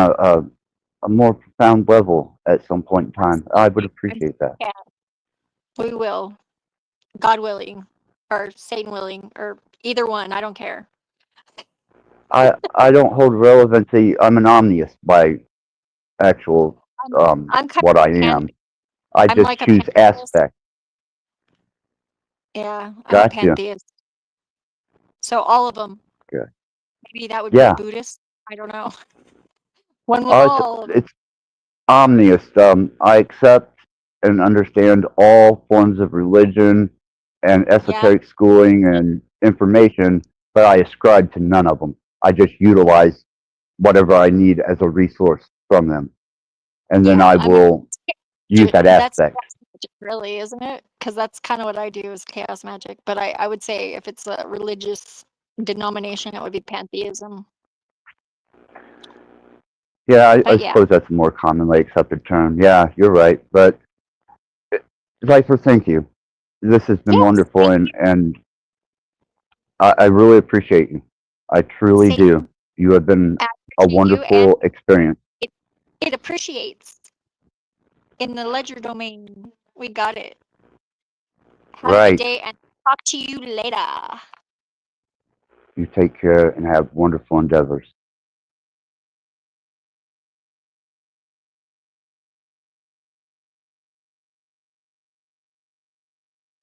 a more profound level at some point in time. I would appreciate that. Yeah, we will, God willing, or Satan willing, or either one. I don't care. I don't hold relevancy. I'm an omniist by actual I'm kind what of I a am. I I'm just like a choose pantheist. aspects. Yeah, I'm a Gotcha. pantheist. So all of them. Good. Maybe that would be a Yeah. Buddhist. I don't know. One with all of them. It's omniist. I accept and understand all forms of religion and esoteric schooling and information, but I ascribe to none of them. I just utilize whatever I need as a resource from them, and then I I mean, will use that that's aspect. magic, really, isn't it? Because that's kind of what I do is chaos magic. But I would say if it's a religious denomination, it would be pantheism. Yeah, I But yeah, suppose that's a more commonly accepted term. Yeah, you're right. But Viper, thank you. This has been wonderful, and I really appreciate you. I truly Same. do. You have been I a appreciate you, and wonderful experience. it appreciates in the ledger domain. We got it. Have a good Right. day, and talk to you later. You take care and have wonderful endeavors.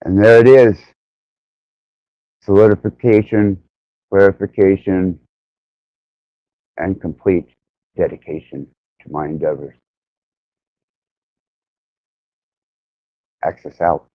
And there it is. Solidification, clarification, and complete dedication to my endeavors. Access out.